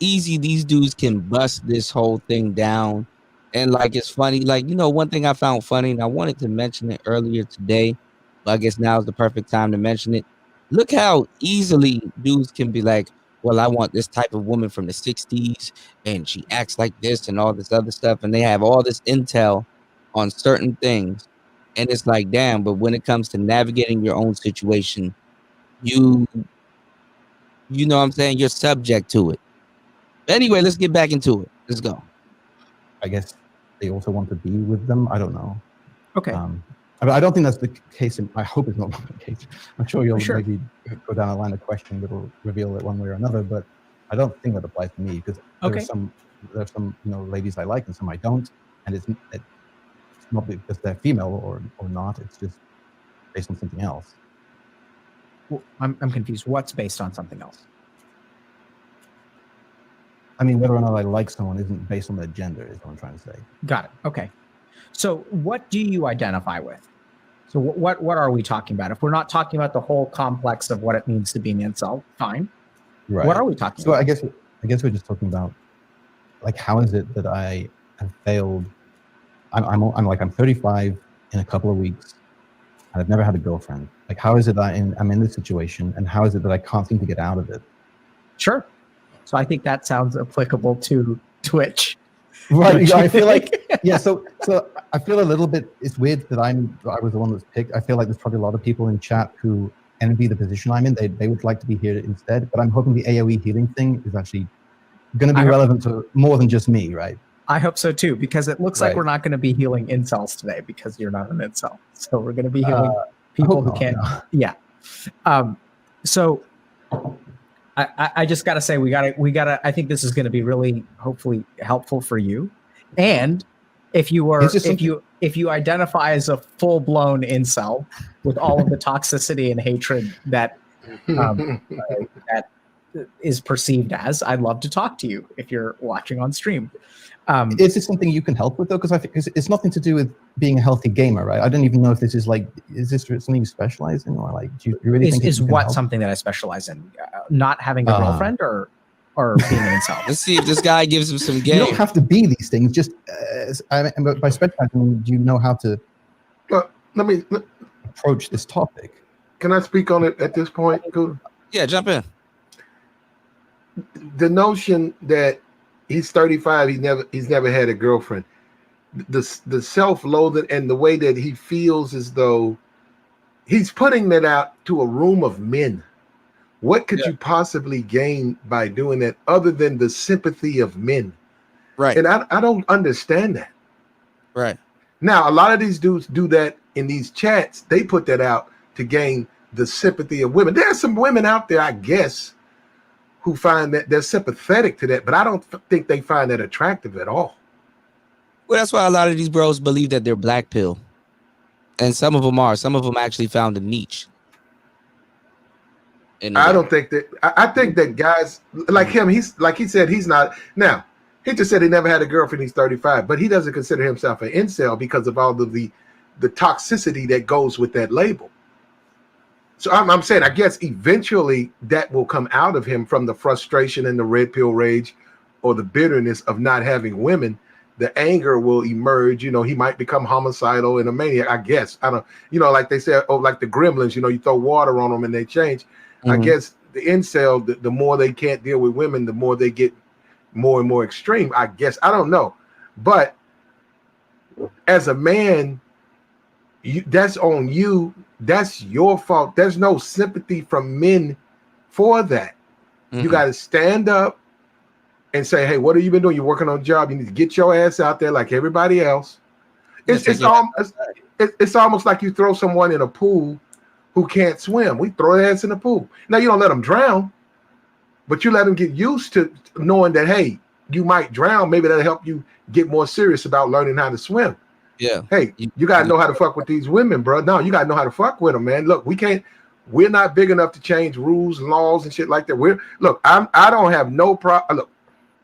easy these dudes can bust this whole thing down And like it's funny, like one thing I found funny, and I wanted to mention it earlier today, but I guess now is the perfect time to mention it. Look how easily dudes can be like, well, I want this type of woman from the 60s, and she acts like this and all this other stuff, and they have all this intel on certain things. And it's like, damn, but when it comes to navigating your own situation, you know what I'm saying? You're subject to it. Anyway, let's get back into it. Let's go. I guess they also want to be with them. I don't know. Okay. I don't think that's the case. I hope it's not the case. I'm sure you'll maybe go down a line of questioning that will reveal it one way or another, but I don't think that applies to me because there's some ladies I like and some I don't, and it's not because they're female or not. It's just based on something else. Well, I'm confused. What's based on something else? I mean, whether or not I like someone isn't based on their gender, is what I'm trying to say. Got it. Okay. So what do you identify with? So what are we talking about? If we're not talking about the whole complex of what it means to be an incel, fine. Right. What are we talking about? So I guess we're just talking about, like, how is it that I have failed? I'm 35 in a couple of weeks, and I've never had a girlfriend. Like, how is it that I'm in this situation, and how is it that I can't seem to get out of it? Sure. So I think that sounds applicable to Twitch. Right. I feel like, yeah. So I feel a little bit, it's weird that I was the one that's picked. I feel like there's probably a lot of people in chat who envy the position I'm in. They would like to be here instead, but I'm hoping the AOE healing thing is actually going to be relevant to more than just me, right? I hope so too, because it looks like we're not going to be healing incels today because you're not an incel. So we're going to be healing people who can't. No. Yeah. So I just got to say, we gotta, I think this is going to be really, hopefully helpful for you. And if you identify as a full blown incel with all of the toxicity and hatred that that is perceived as, I'd love to talk to you if you're watching on stream. Is this something you can help with though? Because it's nothing to do with being a healthy gamer, right? I don't even know if this is like, is this something you specialize in, or like, do you really think is what something that I specialize in? Not having a girlfriend or being an incel? Let's see if this guy gives him some game. You don't have to be these things. Just by specializing, do you know how to let me approach this topic? Can I speak on it at this point? Cool. Yeah, jump in. The notion that he's 35, he's never had a girlfriend. The self-loathing and the way that he feels as though he's putting that out to a room of men. What could you possibly gain by doing that other than the sympathy of men? Right. And I don't understand that. Right. Now, a lot of these dudes do that in these chats. They put that out to gain the sympathy of women. There are some women out there, I guess, who find that they're sympathetic to that, but I don't think they find that attractive at all. Well, that's why a lot of these bros believe that they're black pill. And some of them are. Some of them actually found a niche. I don't think that. I think that guys like him, he's like he said, he's not. Now, he just said he never had a girlfriend. He's 35, but he doesn't consider himself an incel because of all of the toxicity that goes with that label. So I'm saying, I guess eventually that will come out of him from the frustration and the red pill rage or the bitterness of not having women. The anger will emerge. You know, he might become homicidal and a maniac, I guess. I don't, like they said, like the gremlins, you throw water on them and they change. Mm-hmm. I guess the incel, the more they can't deal with women, the more they get more and more extreme, I guess. I don't know. But as a man, that's on you. That's your fault. There's no sympathy from men for that. Mm-hmm. You got to stand up and say, hey, what have you been doing? You're working on a job. You need to get your ass out there like everybody else. It's almost like you throw someone in a pool who can't swim. We throw their ass in the pool. Now, you don't let them drown, but you let them get used to knowing that, hey, you might drown. Maybe that'll help you get more serious about learning how to swim. Yeah. Hey, you got to know how to fuck with these women, bro. No, you got to know how to fuck with them, man. Look, we're not big enough to change rules, laws, and shit like that. I don't have no problem. Look,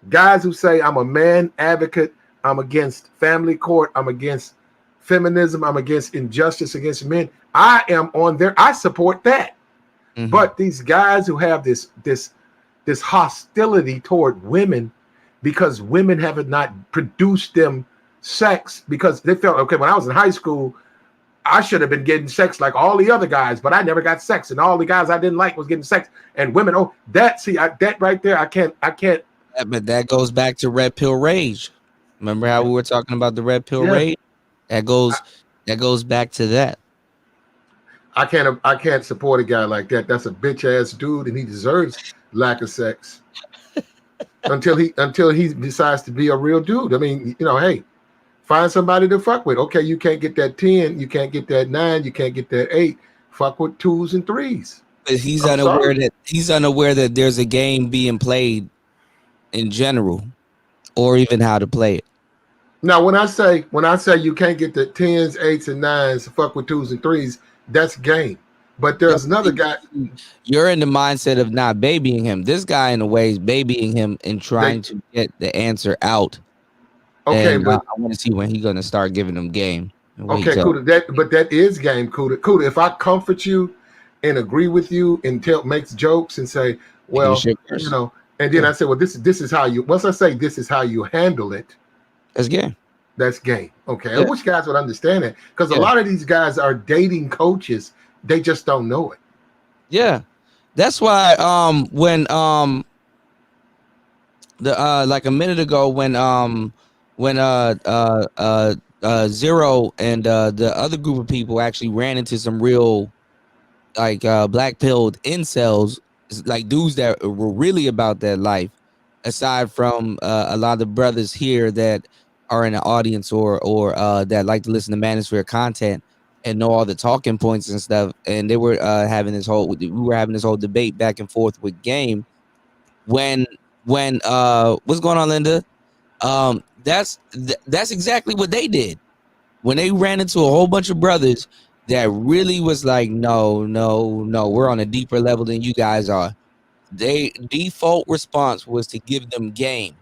guys who say I'm a man advocate, I'm against family court, I'm against feminism, I'm against injustice against men. I am on there. I support that. Mm-hmm. But these guys who have this hostility toward women because women have not produced them sex because they felt, okay, when I was in high school, I should have been getting sex like all the other guys, but I never got sex, and all the guys I didn't like was getting sex, and women. Oh, that right there, I can't. Yeah, but that goes back to red pill rage. Remember how we were talking about the red pill rage? That goes back to that. I can't support a guy like that. That's a bitch ass dude, and he deserves lack of sex until he decides to be a real dude. I mean, hey, find somebody to fuck with. Okay, you can't get that 10, you can't get that 9, you can't get that 8. Fuck with 2s and 3s. But he's unaware that there's a game being played in general, or even how to play it. Now, when I say you can't get the 10s, 8s, and 9s, fuck with 2s and 3s, that's game. But there's another guy. You're in the mindset of not babying him. This guy, in a way, is babying him and trying to get the answer out. Okay, and, but I want to see when he's gonna start giving them game. Okay, Kuda, that is game, Kuda. Kuda, if I comfort you and agree with you and makes jokes and say, well, and then I say, well, this is how you. Once I say this is how you handle it, that's game. That's game. Okay, I wish guys would understand it because a lot of these guys are dating coaches. They just don't know it. Yeah, that's why. When like a minute ago when Zero and the other group of people actually ran into some real like black pilled incels, like dudes that were really about that life, aside from a lot of the brothers here that are in the audience or that like to listen to Manosphere content and know all the talking points and stuff. And they were we were having this whole debate back and forth with Game when what's going on, Linda? That's exactly what they did when they ran into a whole bunch of brothers that really was like, no, we're on a deeper level than you guys are. Their default response was to give them game.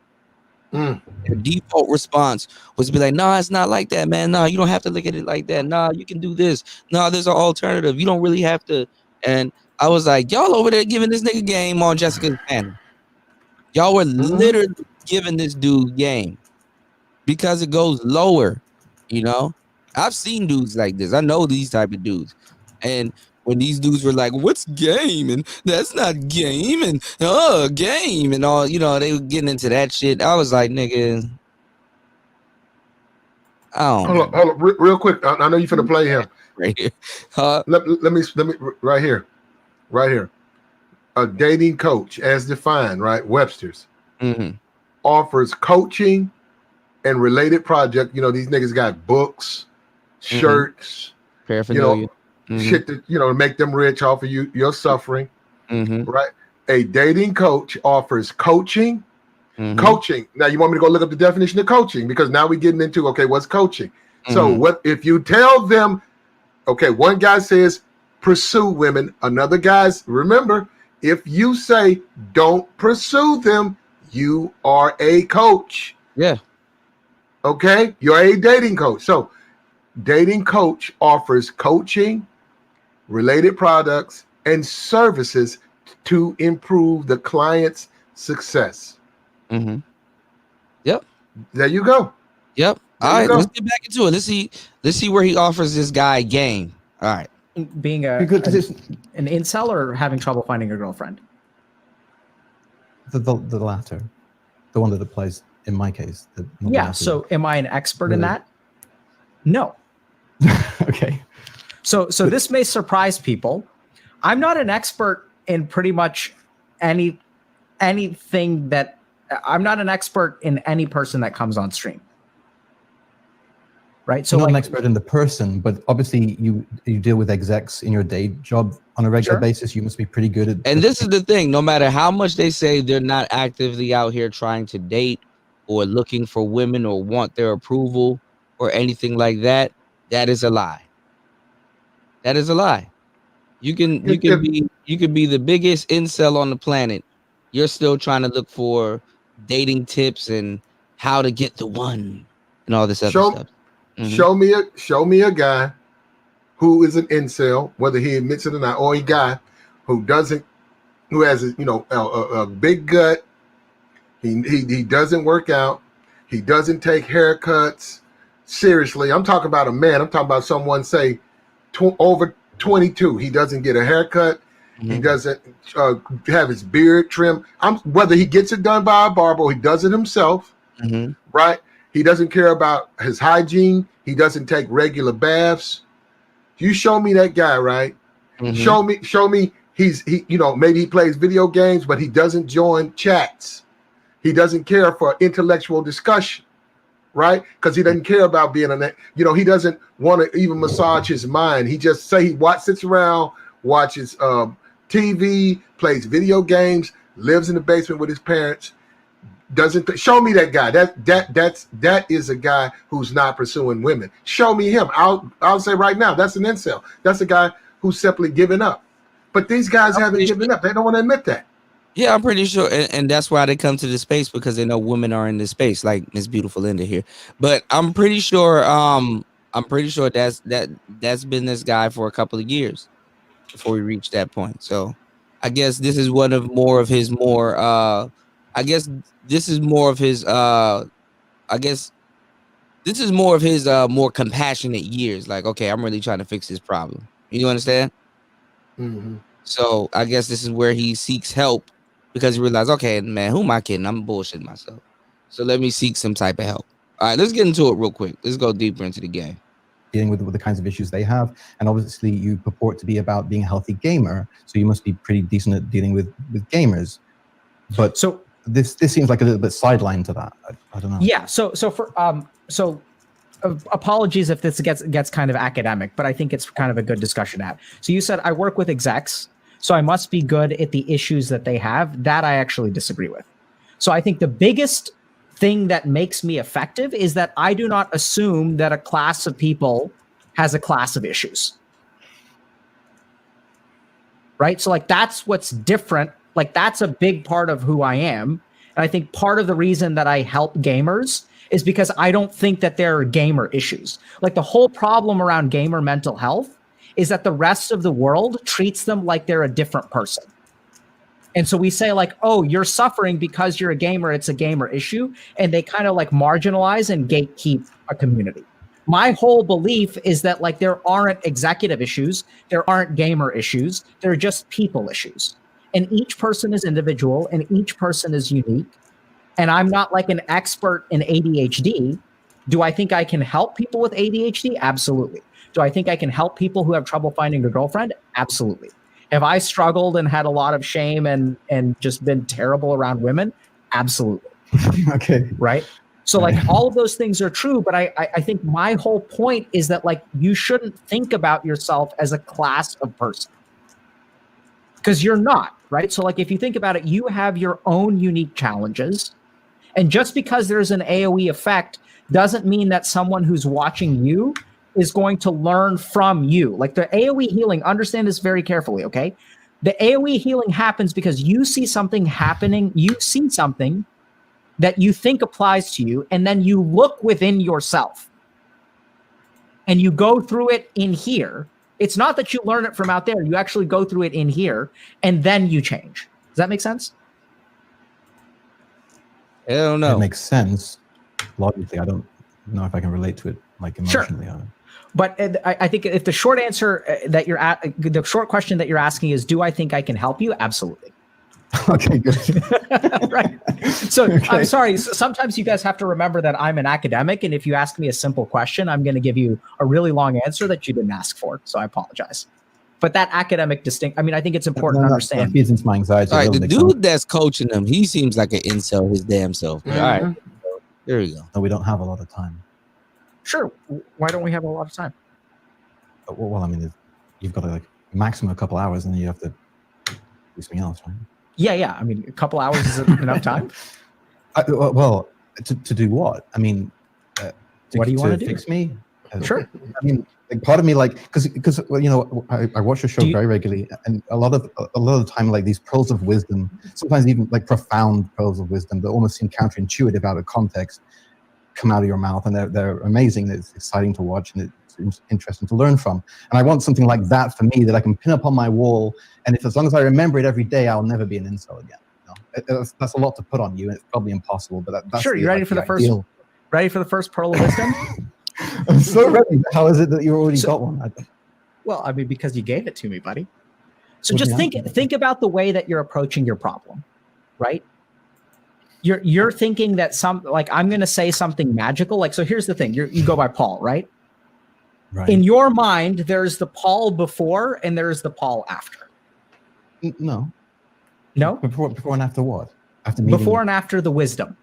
Their default response was to be like, nah, it's not like that, man. Nah, you don't have to look at it like that. Nah, you can do this. Nah, there's an alternative. You don't really have to. And I was like, y'all over there giving this nigga game on Jessica's panel. Y'all were literally giving this dude game because it goes lower. I've seen dudes like this. I know these type of dudes. And when these dudes were like, what's game? And that's not game. And game and all, they were getting into that shit. I was like, nigga. Hold on, real quick. I know you're finna play him. Right here. Let me right here. A dating coach, as defined, right? Webster's offers coaching and related project. These niggas got books, shirts, paraphernalia, shit that make them rich off of your suffering, right? A dating coach offers coaching. Coaching. Now you want me to go look up the definition of coaching because now we're getting into what's coaching. So what if you tell them? Okay, one guy says pursue women. Another guy's remember. If you say don't pursue them, you are a coach. Yeah. Okay, you're a dating coach. So, dating coach offers coaching, related products, and services to improve the client's success. Yep. There you go. Yep. All right, let's get back into it. Let's see where he offers this guy game. All right. Being an incel or having trouble finding a girlfriend? The latter, the one that applies in my case. So am I an expert in that? No. Okay. So this may surprise people. I'm not an expert in pretty much anything that I'm not an expert in any person that comes on stream. Right. So you're not an expert in the person, but obviously you deal with execs in your day job on a regular basis. You must be pretty good at. And this is the thing: no matter how much they say they're not actively out here trying to date or looking for women or want their approval or anything like that, that is a lie. That is a lie. You can be the biggest incel on the planet. You're still trying to look for dating tips and how to get the one and all this other stuff. Show me a guy who is an incel, whether he admits it or not, or a guy who has a big gut. He doesn't work out. He doesn't take haircuts. seriously, I'm talking about a man. I'm talking about someone, say, over 22. He doesn't get a haircut. He doesn't have his beard trimmed. Whether he gets it done by a barber or he does it himself, right? He doesn't care about his hygiene. He doesn't take regular baths. You show me that guy, right? Show me he maybe he plays video games, but he doesn't join chats. He doesn't care for intellectual discussion, right? Because he doesn't care about being he doesn't want to even massage his mind. He just sits around, watches TV, plays video games, lives in the basement with his parents. Doesn't show me that guy. That is a guy who's not pursuing women. Show me him. I'll say right now, that's an incel. That's a guy who's simply giving up. But these guys haven't given up. They don't want to admit that. Yeah, I'm pretty sure, and that's why they come to the space, because they know women are in this space, like Miss Beautiful Linda here. But I'm pretty sure that's been this guy for a couple of years before we reach that point. So I guess this is more of his more compassionate years. Like, okay, I'm really trying to fix this problem. You understand? So I guess this is where he seeks help, because he realized, okay, man, who am I kidding? I'm bullshitting myself. So let me seek some type of help. All right, let's get into it real quick. Let's go deeper into the game. Dealing with the kinds of issues they have, and obviously you purport to be about being a healthy gamer, so you must be pretty decent at dealing with gamers. But so this seems like a little bit sidelined to that. I don't know. Yeah. So apologies if this gets kind of academic, but I think it's kind of a good discussion to have. So you said I work with execs, so I must be good at the issues that they have. That I actually disagree with. So I think the biggest thing that makes me effective is that I do not assume that a class of people has a class of issues. Right? So like that's what's different. Like that's a big part of who I am. And I think part of the reason that I help gamers is because I don't think that there are gamer issues. Like the whole problem around gamer mental health is that the rest of the world treats them like they're a different person. And so we say like, oh, you're suffering because you're a gamer. It's a gamer issue. And they kind of like marginalize and gatekeep a community. My whole belief is that like there aren't executive issues. There aren't gamer issues. They're just people issues. And each person is individual and each person is unique. And I'm not like an expert in ADHD. Do I think I can help people with ADHD? Absolutely. Do I think I can help people who have trouble finding a girlfriend? Absolutely. Have I struggled and had a lot of shame and just been terrible around women? Absolutely. Okay. Right? So like all of those things are true, but I think my whole point is that like you shouldn't think about yourself as a class of person. Because you're not, right? So like if you think about it, you have your own unique challenges. And just because there's an AOE effect doesn't mean that someone who's watching you is going to learn from you. Like the AOE healing, understand this very carefully, okay? The AOE healing happens because you see something happening, you see something that you think applies to you, and then you look within yourself and you go through it in here. It's not that you learn it from out there, you actually go through it in here and then you change. Does that make sense? I don't know. It makes sense. Logically, I don't know if I can relate to it like emotionally. Sure. But I think if the short answer that you're at, the short question that you're asking is, do I think I can help you? Absolutely. Okay, good. Right. So okay. I'm sorry. Sometimes you guys have to remember that I'm an academic. And if you ask me a simple question, I'm going to give you a really long answer that you didn't ask for. So I apologize. But that academic distinct, I mean, I think it's important to understand. That feeds into my anxiety. All right, the dude that's coaching them, he seems like an incel his damn self. Mm-hmm. All right, there you go. No, we don't have a lot of time. Sure. Why don't we have a lot of time? Well, I mean, you've got like maximum a couple hours, and then you have to do something else, right? Yeah. I mean, a couple hours is enough time. Well, to do what? I mean, what do you want to do? Fix me? Sure. I mean, like part of me, like, because you know, I watch your show very regularly, and a lot of the time, like these pearls of wisdom, sometimes even like profound pearls of wisdom that almost seem counterintuitive out of context, come out of your mouth, and they're amazing. It's exciting to watch, and it's interesting to learn from. And I want something like that for me that I can pin up on my wall, and if as long as I remember it every day, I'll never be an incel again. You know? That's a lot to put on you, and it's probably impossible. But that's sure. You ready for the first? Ready for the first pearl of wisdom? I'm so ready. How is it that you already got one? Well, I mean, because you gave it to me, buddy. So just think about the way that you're approaching your problem, right? You're thinking that I'm going to say something magical. Like, so here's the thing. You go by Paul, right? Right. In your mind, there's the Paul before and there's the Paul after. No. No? Before and after what? Before and after the wisdom.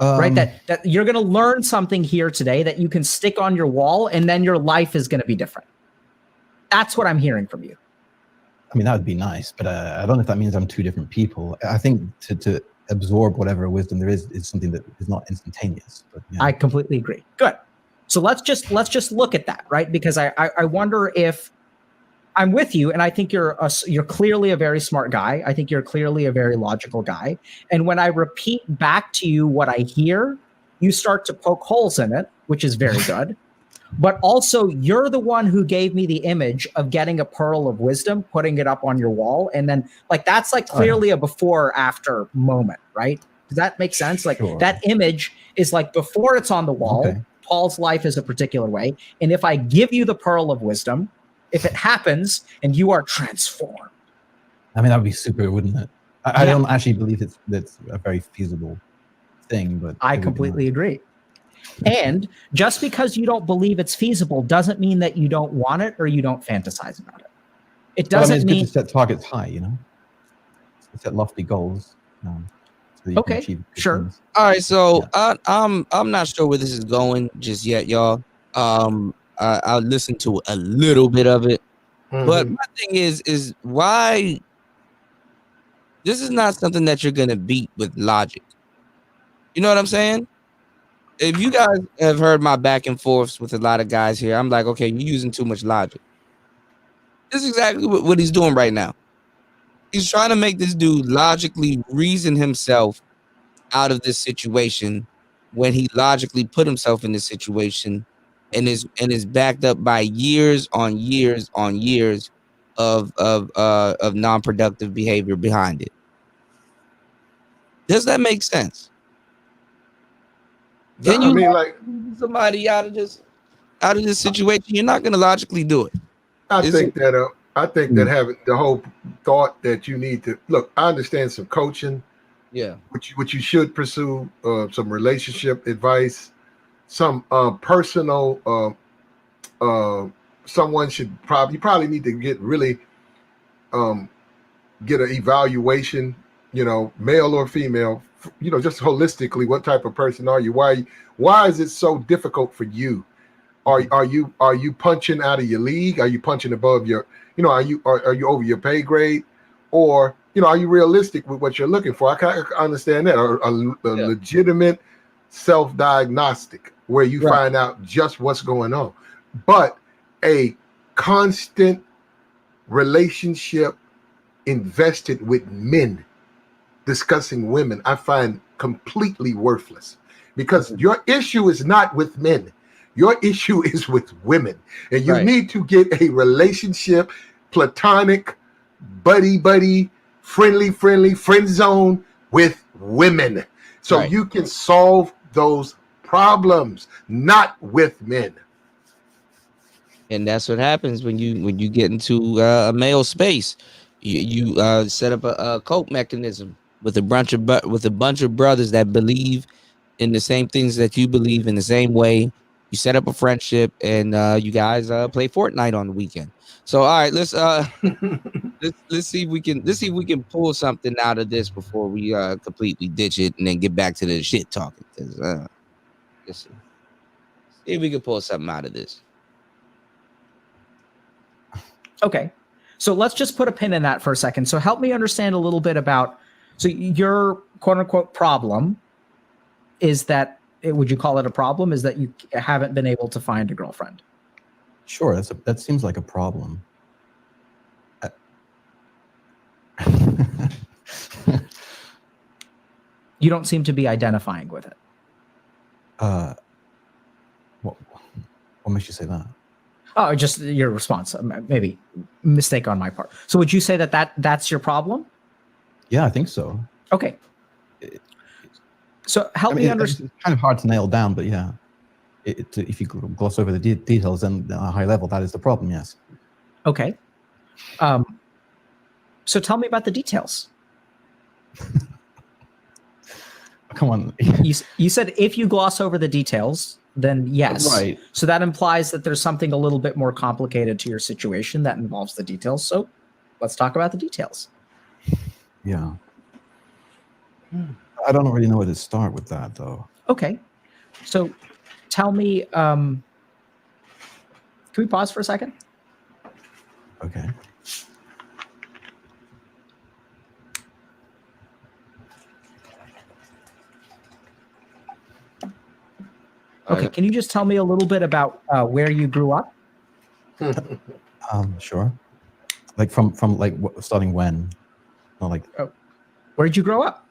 Right? That you're going to learn something here today that you can stick on your wall, and then your life is going to be different. That's what I'm hearing from you. I mean, that would be nice, but I don't know if that means I'm two different people. I think to absorb whatever wisdom there is something that is not instantaneous. But, yeah. I completely agree. Good. So let's just look at that, right? Because I wonder if I'm with you, and I think you're clearly a very smart guy. I think you're clearly a very logical guy. And when I repeat back to you what I hear, you start to poke holes in it, which is very good. But also, you're the one who gave me the image of getting a pearl of wisdom, putting it up on your wall, and then that's clearly a before after moment, right? Does that make sense? That image is before it's on the wall. Okay. Paul's life is a particular way, and if I give you the pearl of wisdom, if it happens and you are transformed, I mean, that would be super, wouldn't it? I don't actually believe that's a very feasible thing, but I completely agree. And just because you don't believe it's feasible doesn't mean that you don't want it or you don't fantasize about it. It doesn't mean it's good to set targets high, set lofty goals. So you can achieve sure. things. All right, so yeah. I'm not sure where this is going just yet, y'all. I'll listen to a little bit of it, but my thing is why this is not something that you're gonna beat with logic. You know what I'm saying? If you guys have heard my back and forths with a lot of guys here, I'm like, okay, you're using too much logic. This is exactly what he's doing right now. He's trying to make this dude logically reason himself out of this situation when he logically put himself in this situation and is backed up by years on years on years of non-productive behavior behind it. Does that make sense? Can you somebody out of this situation? You're not going to logically do it. I think that having the whole thought that you need to look. I understand some coaching, which you should pursue. Some relationship advice, some personal. Someone should probably need to get an evaluation. Male or female. Just holistically, what type of person are you? Why is it so difficult for you? Are you punching out of your league? Are you punching above your, are you over your pay grade? Or, are you realistic with what you're looking for? I can understand that. A legitimate self-diagnostic where you find out just what's going on. But a constant relationship invested with men discussing women, I find completely worthless, because your issue is not with men. Your issue is with women, and you need to get a relationship, platonic, buddy, friendly, friend zone with women, so you can solve those problems, not with men. And that's what happens when you get into a male space. You set up a cope mechanism with a bunch of brothers that believe in the same things that you believe in the same way. You set up a friendship, and you guys play Fortnite on the weekend. So all right, let's see if we can pull something out of this before we completely ditch it and then get back to the shit talking. Let's see if we can pull something out of this. Okay. So let's just put a pin in that for a second. So help me understand a little bit about, so your quote unquote problem is that, would you call it a problem? Is that you haven't been able to find a girlfriend? Sure. That seems like a problem. You don't seem to be identifying with it. What makes you say that? Oh, just your response. Maybe mistake on my part. So would you say that's your problem? Yeah, I think so. Okay. So help me understand. It's kind of hard to nail down, but yeah. if you gloss over the details, then at a high level, that is the problem. Yes. Okay. So tell me about the details. Come on. You said if you gloss over the details, then yes. Right. So that implies that there's something a little bit more complicated to your situation that involves the details. So let's talk about the details. Yeah. I don't really know where to start with that, though. Okay. So tell me, can we pause for a second? Okay. Okay, can you just tell me a little bit about where you grew up? Sure. Like from like starting when? Not like. Where did you grow up?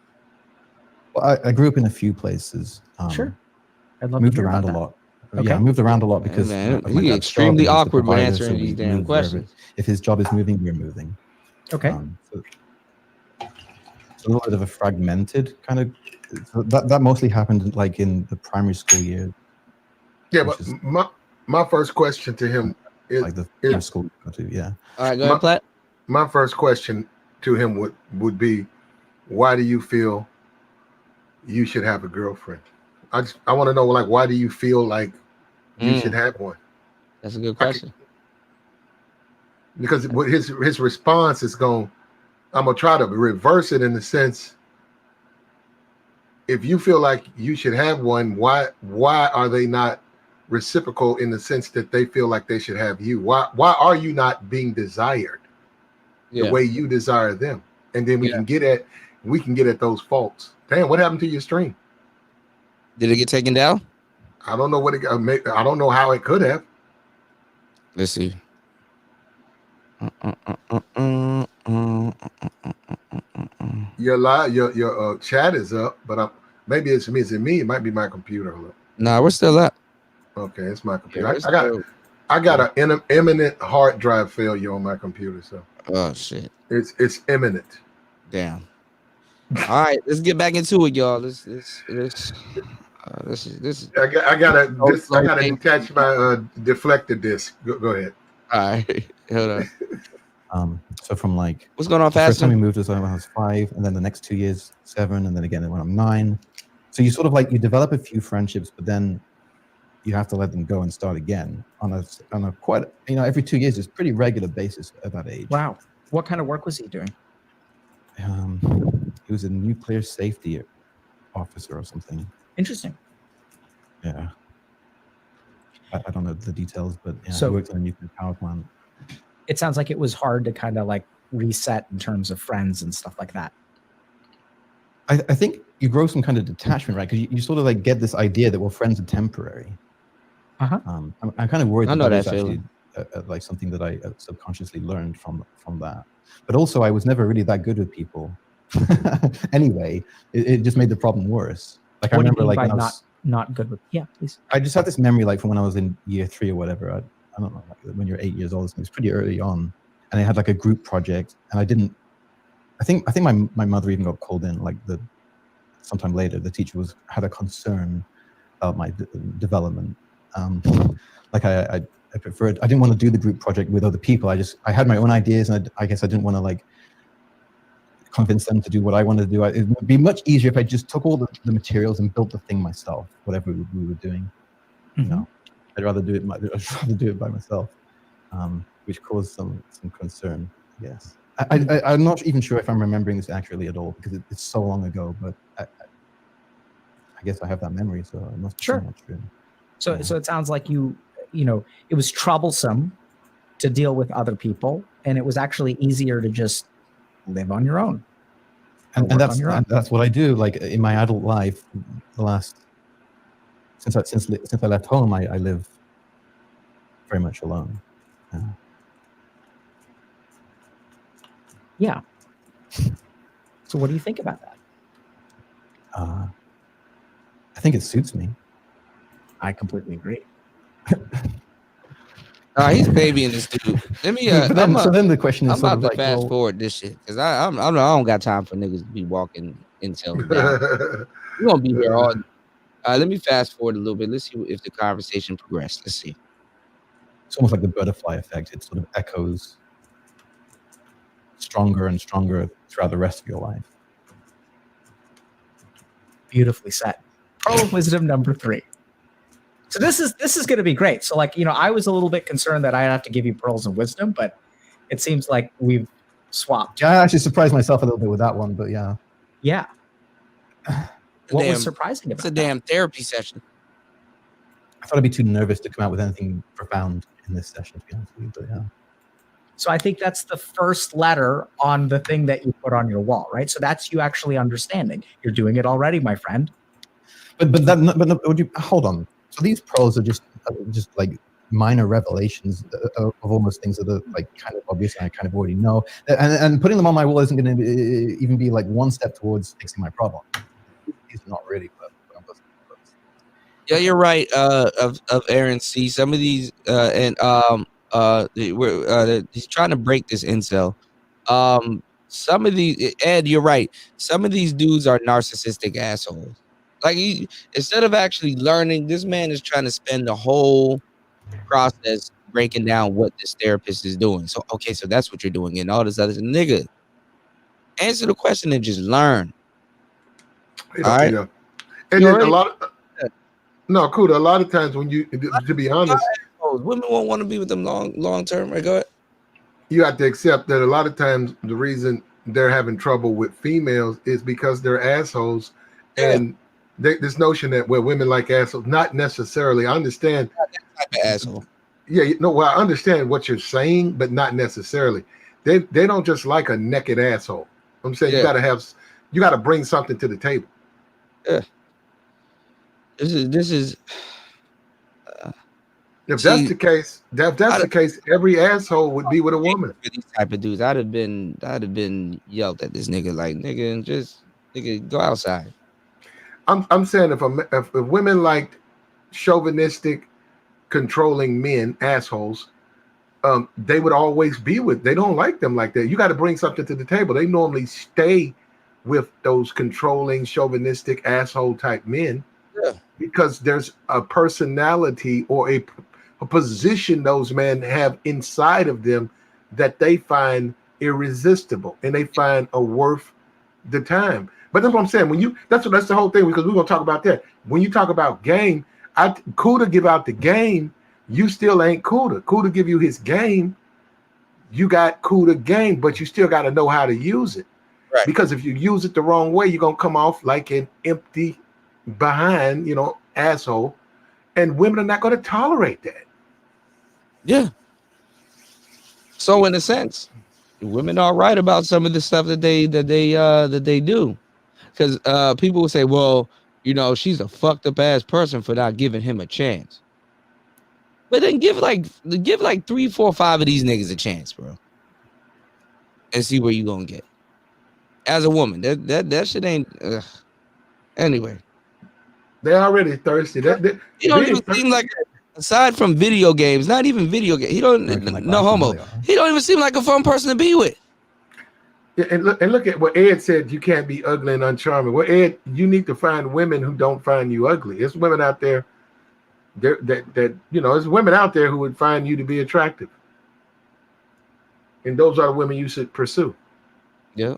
Well, I grew up in a few places. Sure. I'd love moved to hear around about a lot. Okay. Yeah, I moved around a lot because he's extremely awkward when answering these damn questions. If his job is moving, we're moving. Okay. So it's a little bit of a fragmented kind of. So that mostly happened like in the primary school year. Yeah, but my first question to him is like the first school. Yeah. All right, go ahead, Platt. My first question to him would be, why do you feel you should have a girlfriend? I want to know, like, why do you feel like you should have one? That's a good question. Because what his response is I'm gonna try to reverse it in the sense, if you feel like you should have one, why are they not reciprocal in the sense that they feel like they should have you? Why are you not being desired the way you desire them? And then we can get at those faults. Damn, what happened to your stream? Did it get taken down? I don't know I don't know how it could have. Let's see. Your chat is up, but maybe it's me. Is it me? It might be my computer. Nah, we're still up. Okay, it's my computer. I got an imminent hard drive failure on my computer. So. Oh shit. It's imminent. Damn. All right, let's get back into it, y'all. This is. I gotta detach my deflector disc. Go ahead. All right, hold on. So from like what's going on, the first Faster? time we moved was when I was 5, and then the next 2 years 7, and then again when I'm 9. So you sort of like you develop a few friendships, but then you have to let them go and start again on a quite every 2 years. It's pretty regular basis at that age. Wow, what kind of work was he doing? He was a nuclear safety officer or something. Interesting. Yeah. I don't know the details, but yeah, So- he worked on a nuclear power plant. It sounds like it was hard to kind of like reset in terms of friends and stuff like that. I think you grow some kind of detachment, right? Because you sort of like get this idea that, well, friends are temporary. Uh-huh. I'm kind of worried I know that is that actually like something that I subconsciously learned from that. But also, I was never really that good with people. Anyway, it just made the problem worse. Like What I do you remember, mean like by when I was, not good with? Yeah, please. I just had this memory, like from when I was in year 3 or whatever. I don't know, like when you're 8 years old, it was pretty early on, and I had like a group project, and I think my mother even got called in, like sometime later. The teacher had a concern about my development. Like I preferred, I didn't want to do the group project with other people. I had my own ideas, and I guess I didn't want to like convince them to do what I wanted to do. It would be much easier if I just took all the materials and built the thing myself, whatever we were doing. You know, I'd rather do it by myself, which caused some concern. Yes, I'm not even sure if I'm remembering this accurately at all because it's so long ago. But I guess I have that memory, so it must be somewhat true. So it sounds like you know it was troublesome to deal with other people, and it was actually easier to just live on your own. And that's what I do. Like in my adult life, the last since I left home, I live very much alone. Yeah. So what do you think about that? I think it suits me. I completely agree. He's babying this dude. Let me. So then the question is, I'm sort about of to like, fast well, forward this shit because I don't got time for niggas to be walking Incel down. We're gonna be here all. Let me fast forward a little bit. Let's see if the conversation progressed. Let's see. It's almost like the butterfly effect. It sort of echoes stronger and stronger throughout the rest of your life. Beautifully said. Pearl of wisdom number 3. So this is going to be great. So like, I was a little bit concerned that I'd have to give you pearls of wisdom, but it seems like we've swapped. Yeah, I actually surprised myself a little bit with that one, but yeah. Yeah. What was surprising about it's a damn therapy session. I thought I'd be too nervous to come out with anything profound in this session, to be honest with you, but yeah. So I think that's the first letter on the thing that you put on your wall, right? So that's you actually understanding. You're doing it already, my friend. But would you hold on? So these pearls are just like minor revelations of almost things that are like kind of obvious and I kind of already know. And putting them on my wall isn't going to even be like one step towards fixing my problem. These are not really. Yeah, you're right. Of Aaron C. Some of these he's trying to break this incel. Some of these, Ed, you're right. Some of these dudes are narcissistic assholes. Like instead of actually learning, this man is trying to spend the whole process breaking down what this therapist is doing. So okay, so that's what you're doing, and all this other nigga. Answer the question and just learn. All right. And then a lot of Kuda. A lot of times when you, to be honest, women won't want to be with them long term. Right? Go ahead. You have to accept that a lot of times the reason they're having trouble with females is because they're assholes, and this notion that women like assholes, not necessarily. I understand. Not that type of asshole. Yeah, I understand what you're saying, but not necessarily. They don't just like a naked asshole. I'm saying you got to bring something to the table. Yeah. This is. If that's the case, every asshole would be with a woman. For these type of dudes, I'd have been yelled at this nigga like nigga, just nigga go outside. I'm saying if women liked chauvinistic, controlling men, assholes, they would always be with. They don't like them like that. You got to bring something to the table. They normally stay with those controlling, chauvinistic, asshole type men because there's a personality or a position those men have inside of them that they find irresistible and they find a worth the time. But that's what I'm saying. That's the whole thing, because we're gonna talk about that. When you talk about game, Kuda give out the game, you still ain't Kuda. Kuda give you his game, you got Kuda game, but you still got to know how to use it. Right. Because if you use it the wrong way, you're gonna come off like an empty behind, asshole, and women are not gonna tolerate that. Yeah. So in a sense, women are right about some of the stuff that they do, because people will say, well, she's a fucked up ass person for not giving him a chance. But then give like 3, 4, 5 of these niggas a chance, bro, and see where you gonna get. As a woman, that shit ain't. Anyway, they're already thirsty. He don't even seem like. Aside from video games, not even video games. He don't no homo. He don't even seem like a fun person to be with. Yeah, and look at what Ed said. You can't be ugly and uncharming. Well, Ed, you need to find women who don't find you ugly. There's women out there there's women out there who would find you to be attractive, and those are the women you should pursue. Yeah.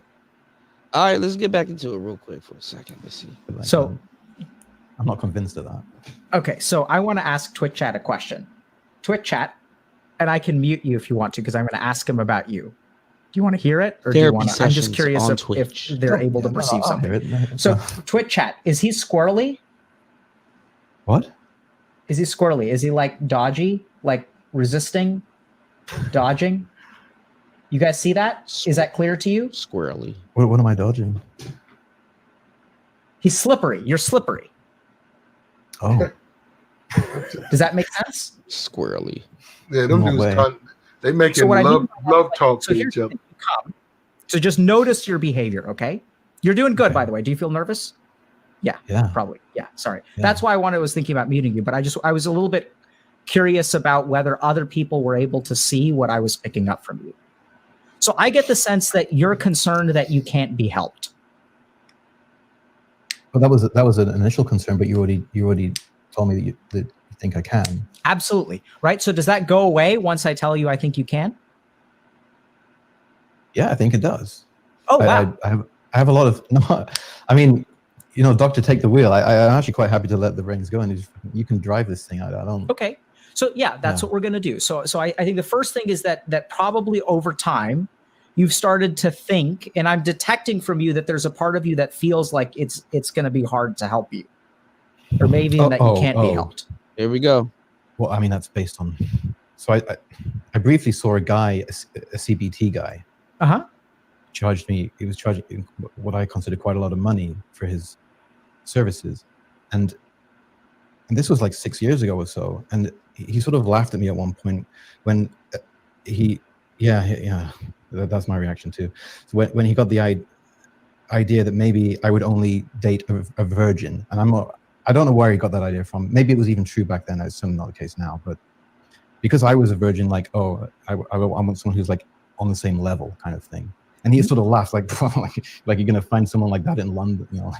All right, let's get back into it real quick for a second. Let's see. So. I'm not convinced of that. Okay, so I want to ask Twitch Chat a question. Twitch Chat, and I can mute you if you want to, because I'm going to ask him about you. Do you want to hear it, or do you want to? I'm just curious if they're able to perceive something. So, Twitch Chat, is he squirrely? What? Is he squirrely? Is he like dodgy, like resisting, dodging? You guys see that? Is that clear to you? Squirrely. What am I dodging? He's slippery. You're slippery. Oh. Does that make sense? Squirrely. Yeah, them dudes they make love talk to each other. So just notice your behavior, okay? You're doing good, by the way. Do you feel nervous? Yeah. Probably. Yeah, sorry. Yeah. That's why I was thinking about muting you, but I was a little bit curious about whether other people were able to see what I was picking up from you. So I get the sense that you're concerned that you can't be helped. Well, that was an initial concern, but you already told me that you think I can. Absolutely. Right. So does that go away once I tell you I think you can? Yeah, I think it does. Oh, wow. I have a lot of, no, I mean, you know, doctor, take the wheel. I'm actually quite happy to let the reins go, and you can drive this thing. I don't. Okay. So yeah, that's what we're going to do. So I think the first thing is that probably over time, you've started to think, and I'm detecting from you that there's a part of you that feels like it's going to be hard to help you, or maybe that you can't be helped. Here we go. Well, I mean, that's based on. So I briefly saw a guy, a CBT guy. Charged me. He was charging what I consider quite a lot of money for his services, and this was like 6 years ago or so. And he sort of laughed at me at one point when that's my reaction too. So when he got the idea that maybe I would only date a virgin, and I don't know where he got that idea from. Maybe it was even true back then. It's certainly not the case now, but because I was a virgin, like, oh, I want someone who's like on the same level kind of thing. And he sort of laughed like you're going to find someone like that in London, you know,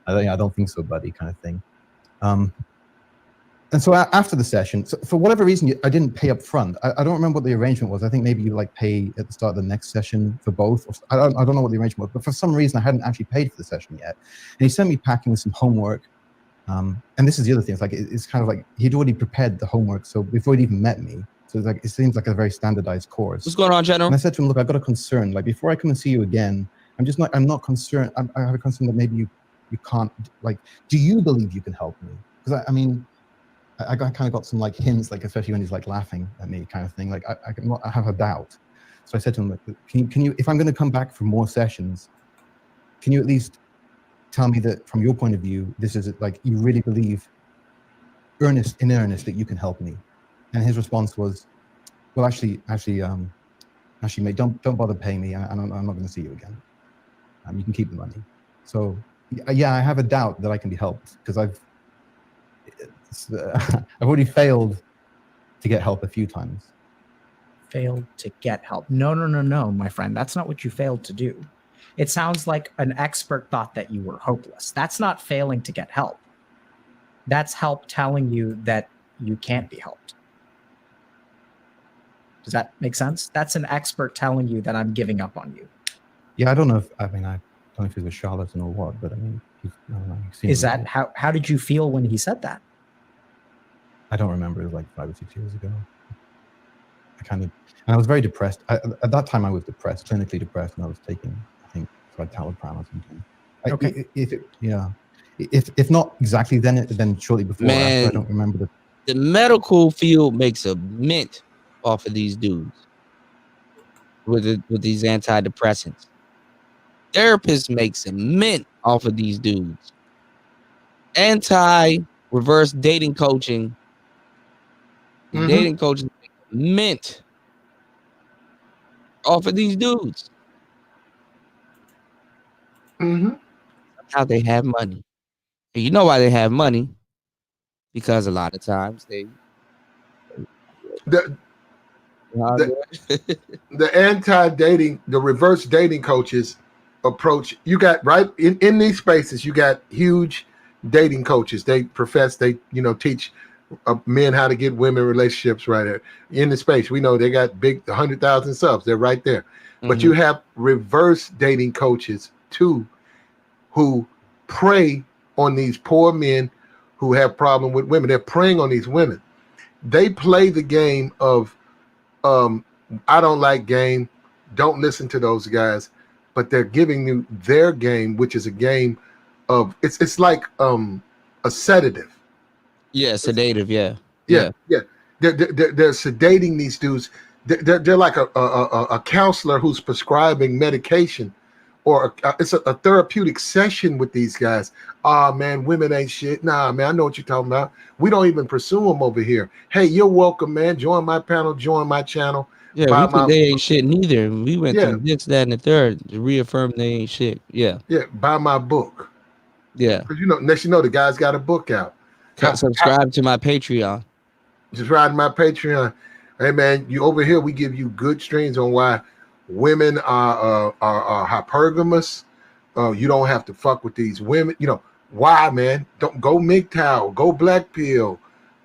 I don't think so, buddy, kind of thing. And so after the session, so for whatever reason, I didn't pay up front. I don't remember what the arrangement was. I think maybe you like pay at the start of the next session for both. I don't know what the arrangement was, but for some reason I hadn't actually paid for the session yet. And he sent me packing with some homework. And this is the other thing. It's like, it's kind of like he'd already prepared the homework. So before he'd even met me. So it's like, it seems like a very standardized course. What's going on, General? And I said to him, look, I've got a concern. Like, before I come and see you again, I'm not concerned. I have a concern that maybe you can't, like, do you believe you can help me? Because I kind of got some like hints, like, especially when he's like laughing at me kind of thing. Like, I have a doubt. So I said to him, like, can you, if I'm going to come back for more sessions, can you at least tell me that from your point of view, this is like, you really believe in earnest that you can help me? And his response was, well, actually, mate, don't bother paying me. I'm not going to see you again. You can keep the money. So yeah, I have a doubt that I can be helped because I've already failed to get help a few times. Failed to get help? No, my friend. That's not what you failed to do. It sounds like an expert thought that you were hopeless. That's not failing to get help. That's help telling you that you can't be helped. Does that make sense? That's an expert telling you that I'm giving up on you. Yeah, I don't know if he's a charlatan or what, but I mean, I don't know, is that like, how did you feel when he said that? I don't remember. It was like 5 or 6 years ago. I was very depressed. At that time, I was depressed, clinically depressed, and I was taking, I think, citalopram or something. Okay. If not exactly then shortly before. Man, after, I don't remember the medical field makes a mint off of these dudes with these antidepressants. Therapists makes a mint off of these dudes. Reverse dating coaching. Dating coaching make a mint off of these dudes. How they have money. And you know why they have money? Because a lot of times the anti-dating, the reverse dating coaches approach, you got right in these spaces, you got huge dating coaches. They teach men how to get women relationships right there in the space. We know they got big 100,000 subs. They're right there. But you have reverse dating coaches too, who prey on these poor men who have problem with women. They're preying on these women. They play the game of I don't like game, don't listen to those guys, but they're giving you their game, which is a game of it's like a sedative. Yeah, sedative. Yeah. They're sedating these dudes. They're like a counselor who's prescribing medication, or it's a therapeutic session with these guys. Man, women ain't shit. Nah, man, I know what you're talking about. We don't even pursue them over here. Hey, you're welcome, man. Join my panel, join my channel. Yeah, we think they ain't shit neither. We went through this, that, and the third to reaffirm they ain't shit. Yeah. Yeah, buy my book. Yeah. Because next the guy's got a book out. Subscribe to my Patreon. Subscribe to my Patreon. Hey man, you over here, we give you good streams on why women are hypergamous. You don't have to fuck with these women. Why, man? Don't go MGTOW, go black pill,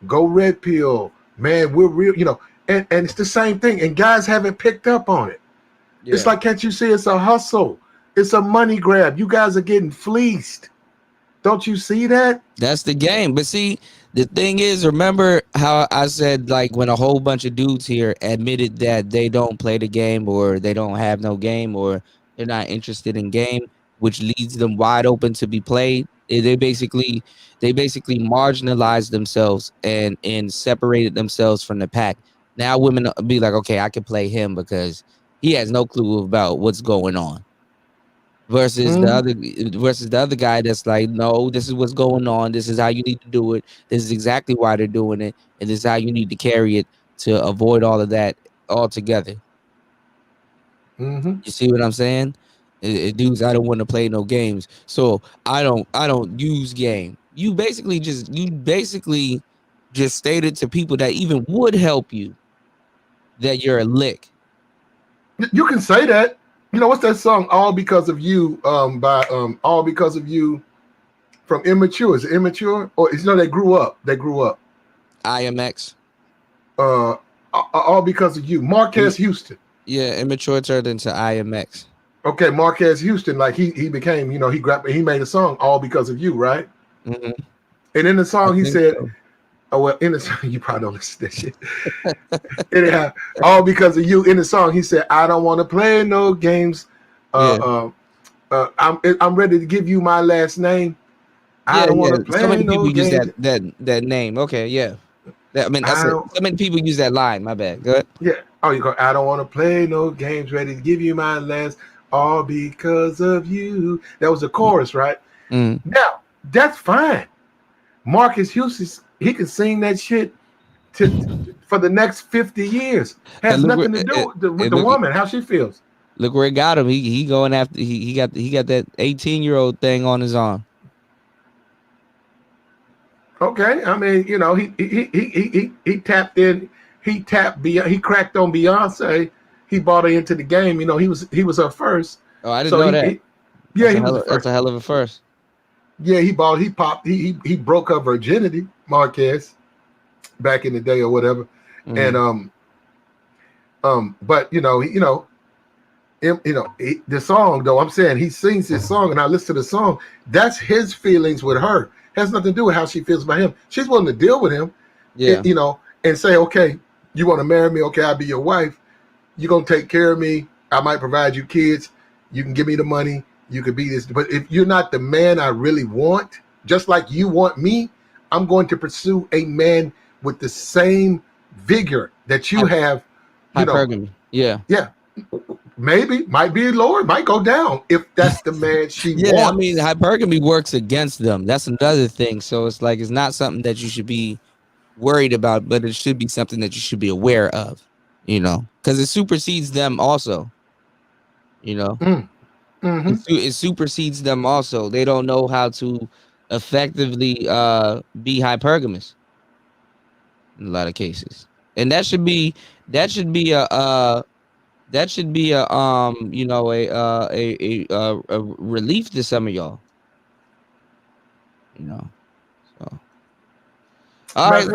go red pill. Man, we're real, and it's the same thing. And guys haven't picked up on it. Yeah. It's like, can't you see it's a hustle? It's a money grab. You guys are getting fleeced. Don't you see that? That's the game. But see, the thing is, remember how I said, like, when a whole bunch of dudes here admitted that they don't play the game, or they don't have no game, or they're not interested in game, which leads them wide open to be played. They basically marginalized themselves and separated themselves from the pack. Now women be like, okay, I can play him because he has no clue about what's going on. Versus the other guy that's like, no, this is what's going on. This is how you need to do it. This is exactly why they're doing it, and this is how you need to carry it to avoid all of that altogether. Mm-hmm. You see what I'm saying? Dudes, I don't want to play no games, so I don't use game. You basically just stated to people that even would help you that you're a lick. You can say that. What's that song? All Because of You, by All Because of You from Immature. Is it Immature? Or they grew up. IMX. All Because of You. Marquez Houston. Yeah, Immature turned into IMX. Okay, Marquez Houston, like he became, he made a song All Because of You, right? Mm-hmm. And in the song he said, oh well, in the song, you probably don't listen to that shit. Anyhow, All Because of You. In the song he said, I don't want to play no games. I'm ready to give you my last name. I don't want to play so many no people games. use that name. Okay, yeah. So many people use that line. My bad. Go ahead. Yeah. Oh, you go. I don't want to play no games. Ready to give you my last. All because of you. That was the chorus, right? Mm. Now that's fine. Marcus Houston, he can sing that shit for the next 50 years. Has nothing to do with the woman, how she feels. Look where it got him. He going after. He got that 18-year-old thing on his arm. Okay, I mean, he tapped in. He cracked on Beyonce. He brought her into the game. He was her first. Oh, I didn't know that. He was the first. That's a hell of a first. Yeah, he popped. He broke her virginity, Marquez, back in the day or whatever. Mm-hmm. And but the song though, I'm saying he sings this song, and I listen to the song. That's his feelings with her. Has nothing to do with how she feels about him. She's willing to deal with him. Yeah. And say, okay, you want to marry me? Okay, I'll be your wife. You're gonna take care of me. I might provide you kids. You can give me the money. You could be this. But if you're not the man I really want, just like you want me, I'm going to pursue a man with the same vigor that you have. Hypergamy. Yeah. Yeah. Maybe, might be lower, might go down if that's the man she wants. Yeah, I mean, hypergamy works against them. That's another thing. So it's like, it's not something that you should be worried about, but it should be something that you should be aware of, because it supersedes them also, Mm-hmm. It supersedes them also. They don't know how to effectively be hypergamous in a lot of cases, and that should be a relief to some of y'all, So, all right.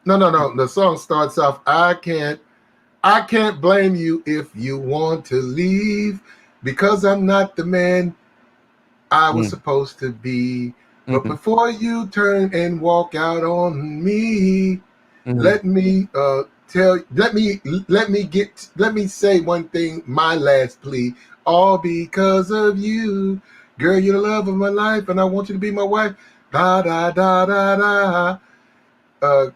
No. The song starts off, I can't blame you if you want to leave, because I'm not the man I was supposed to be. But before you turn and walk out on me, let me say one thing, my last plea. All because of you. Girl, you're the love of my life, and I want you to be my wife. Da da da da da.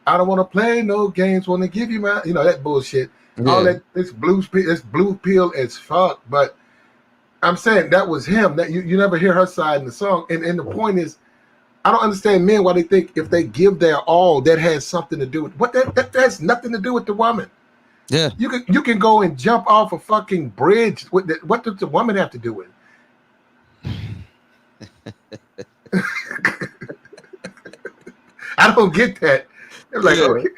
I don't want to play no games. Want to give you my, that bullshit. Yeah. All that, this blue pill as fuck. But I'm saying that was him. That you never hear her side in the song. And the point is, I don't understand men why they think if they give their all, that has something to do with what that has nothing to do with the woman. Yeah, you can go and jump off a fucking bridge. What does the woman have to do with it? I don't get that. It's like, okay.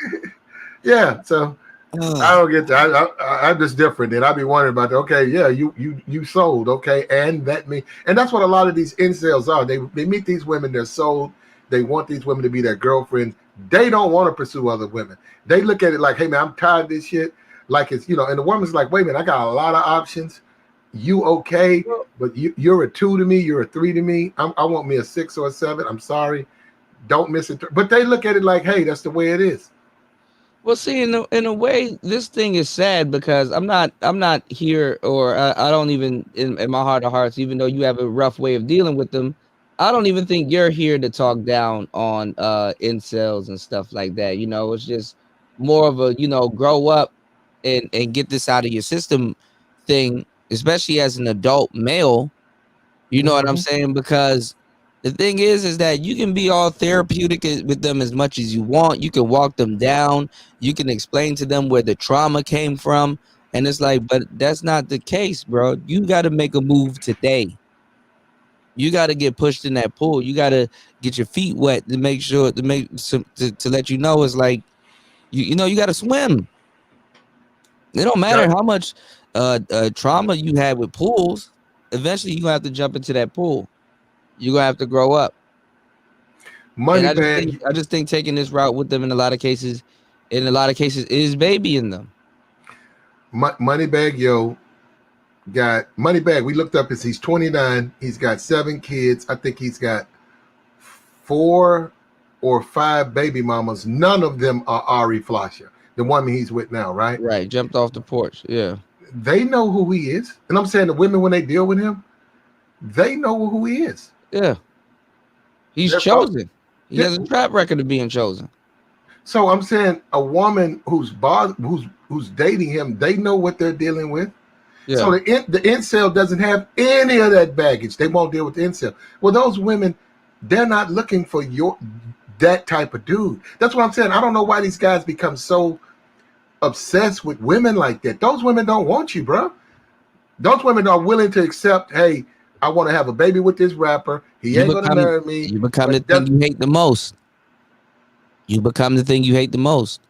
Yeah. So I don't get that. I'm just different. And I'd be wondering about that. Okay, yeah, you sold, okay, and that's what a lot of these incels are. They meet these women, they're sold. They want these women to be their girlfriends. They don't want to pursue other women. They look at it like, hey man, I'm tired of this shit. Like it's and the woman's like, wait a minute, I got a lot of options. You okay, but you're a 2 to me, you're a 3 to me. I want me a 6 or a 7. I'm sorry, don't miss it. But they look at it like, hey, that's the way it is. Well, see, in a way, this thing is sad because I'm not here, or I don't even in my heart of hearts, even though you have a rough way of dealing with them, I don't even think you're here to talk down on incels and stuff like that. It's just more of a grow up and get this out of your system thing, especially as an adult male. You know what I'm saying? Because the thing is that you can be all therapeutic with them as much as you want. You can walk them down. You can explain to them where the trauma came from. And it's like, but that's not the case, bro. You got to make a move today. You got to get pushed in that pool. You got to get your feet wet to make sure to let you know it's like, you got to swim. It don't matter how much trauma you had with pools. Eventually, you're going to have to jump into that pool. You're going to have to grow up. I just think taking this route with them in a lot of cases is babying them. Moneybag Yo got Moneybag. We looked up he's 29. He's got 7 kids. I think he's got 4 or 5 baby mamas. None of them are Ari Fleischer, the woman he's with now, right? Right. Jumped off the porch. Yeah. They know who he is. And I'm saying the women, when they deal with him, they know who he is. Yeah. He's chosen. He has a track record of being chosen. So I'm saying a woman who's dating him, they know what they're dealing with. Yeah. So the incel doesn't have any of that baggage. They won't deal with the incel. Well, those women, they're not looking for that type of dude. That's what I'm saying. I don't know why these guys become so obsessed with women like that. Those women don't want you, bro. Those women are willing to accept, hey, I want to have a baby with this rapper. He ain't going to marry me. You become the thing you hate the most. You become the thing you hate the most.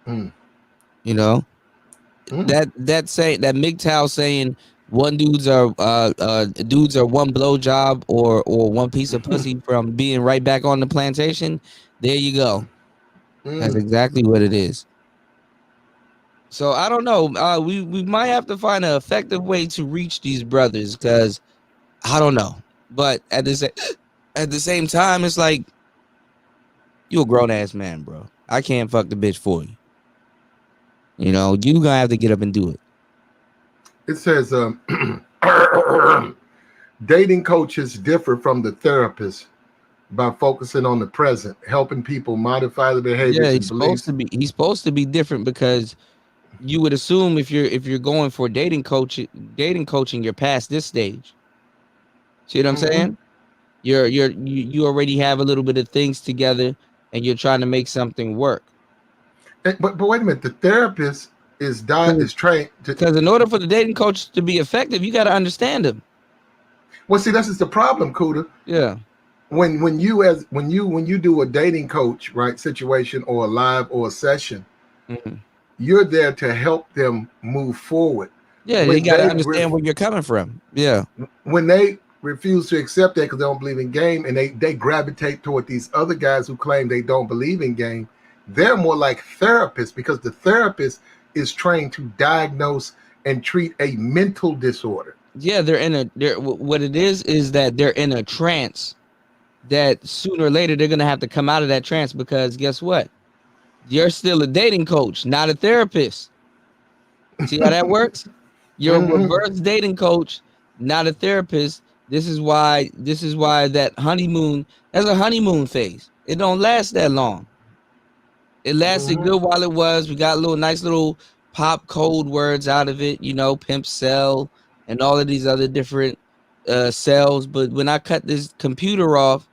That MGTOW saying dudes are one blowjob or one piece of pussy from being right back on the plantation. There you go. That's exactly what it is. So I don't know. We might have to find an effective way to reach these brothers because I don't know. But at the same time, it's like you a grown ass man, bro. I can't fuck the bitch for you. You gonna have to get up and do it. It says dating coaches differ from the therapist by focusing on the present, helping people modify the behaviors. Yeah, he's supposed to be different because you would assume if you're going for dating coaching, you're past this stage. See what I'm saying? You already have a little bit of things together, and you're trying to make something work. But wait a minute, the therapist is trained because in order for the dating coach to be effective, you got to understand them. Well, see, this is the problem, Kuda. Yeah. When you do a dating coach situation or a live or a session, you're there to help them move forward. Yeah, you got to understand where you're coming from. Yeah. When they refuse to accept that because they don't believe in game, and they gravitate toward these other guys who claim they don't believe in game, they're more like therapists because the therapist is trained to diagnose and treat a mental disorder. Yeah, what it is that they're in a trance that sooner or later they're going to have to come out of that trance because guess what? You're still a dating coach, not a therapist. See how that works? You're a reverse dating coach, not a therapist. This is why that honeymoon, that's a honeymoon phase. It don't last that long. It lasted good while it was. We got nice little pop code words out of it, pimp cell and all of these other different cells. But when I cut this computer off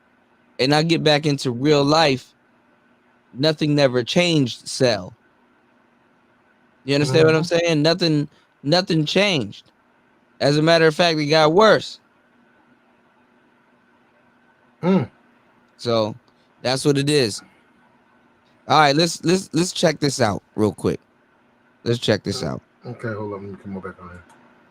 and I get back into real life, nothing never changed, cell. You understand what I'm saying? Nothing changed. As a matter of fact, it got worse. So that's what it is. All right, let's check this out real quick. Let's check this out. Okay, hold on. Let me come on back on here.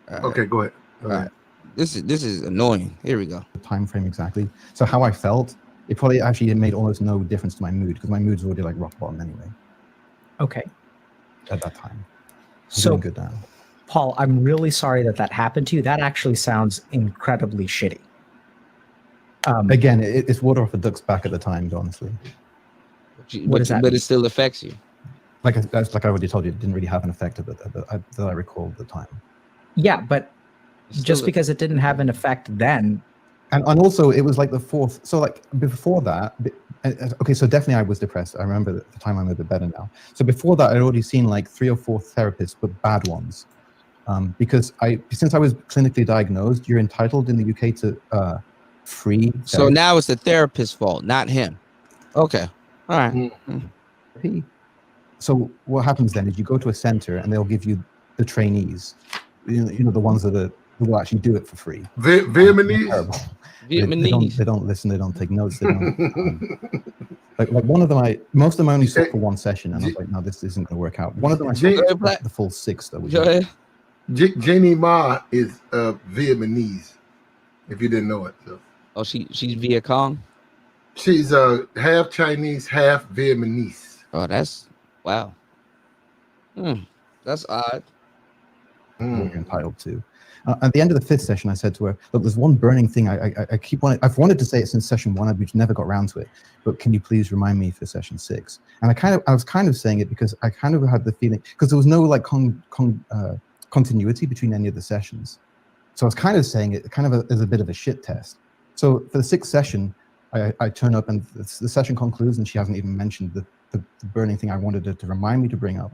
All right. Okay, go ahead. All right. This is annoying. Here we go. The time frame exactly. So how I felt, it probably actually made almost no difference to my mood because my mood's already like rock bottom anyway. Okay. At that time. So doing good now. Paul, I'm really sorry that happened to you. That actually sounds incredibly shitty. Again, it's water off a duck's back at the time, honestly. What does that mean? But it still affects you. Like I already told you, it didn't really have an effect that I recall at the time. Yeah, but just because it didn't have an effect then. And also, it was like the fourth. So like before that, okay, so definitely I was depressed. I remember at the time I'm a bit better now. So before that, I'd already seen like 3 or 4 therapists, but bad ones. Because since I was clinically diagnosed, you're entitled in the UK to free therapy. So now it's the therapist's fault, not him. Okay. All right. Mm-hmm. So what happens then is you go to a center and they'll give you the trainees, you know the ones who will actually do it for free. Vietnamese? They don't listen. They don't take notes. They don't. Like one of them, most of them I only saw for one session, and I was like, no, this isn't going to work out. One of them I saw the full 6 that was. Jenny Ma is Vietnamese, if you didn't know it. So. Oh, she's Viet Cong? She's half Chinese, half Vietnamese. Oh, that's wow. That's odd. You're entitled to. At the end of the 5th session, I said to her, look, there's one burning thing I've wanted to say it since session 1, I've never got around to it, but can you please remind me for session 6? And I was kind of saying it because I kind of had the feeling, because there was no like continuity between any of the sessions. So I was kind of saying it kind of as a bit of a shit test. So for the 6th session, I turn up and the session concludes and she hasn't even mentioned the burning thing I wanted her to remind me to bring up.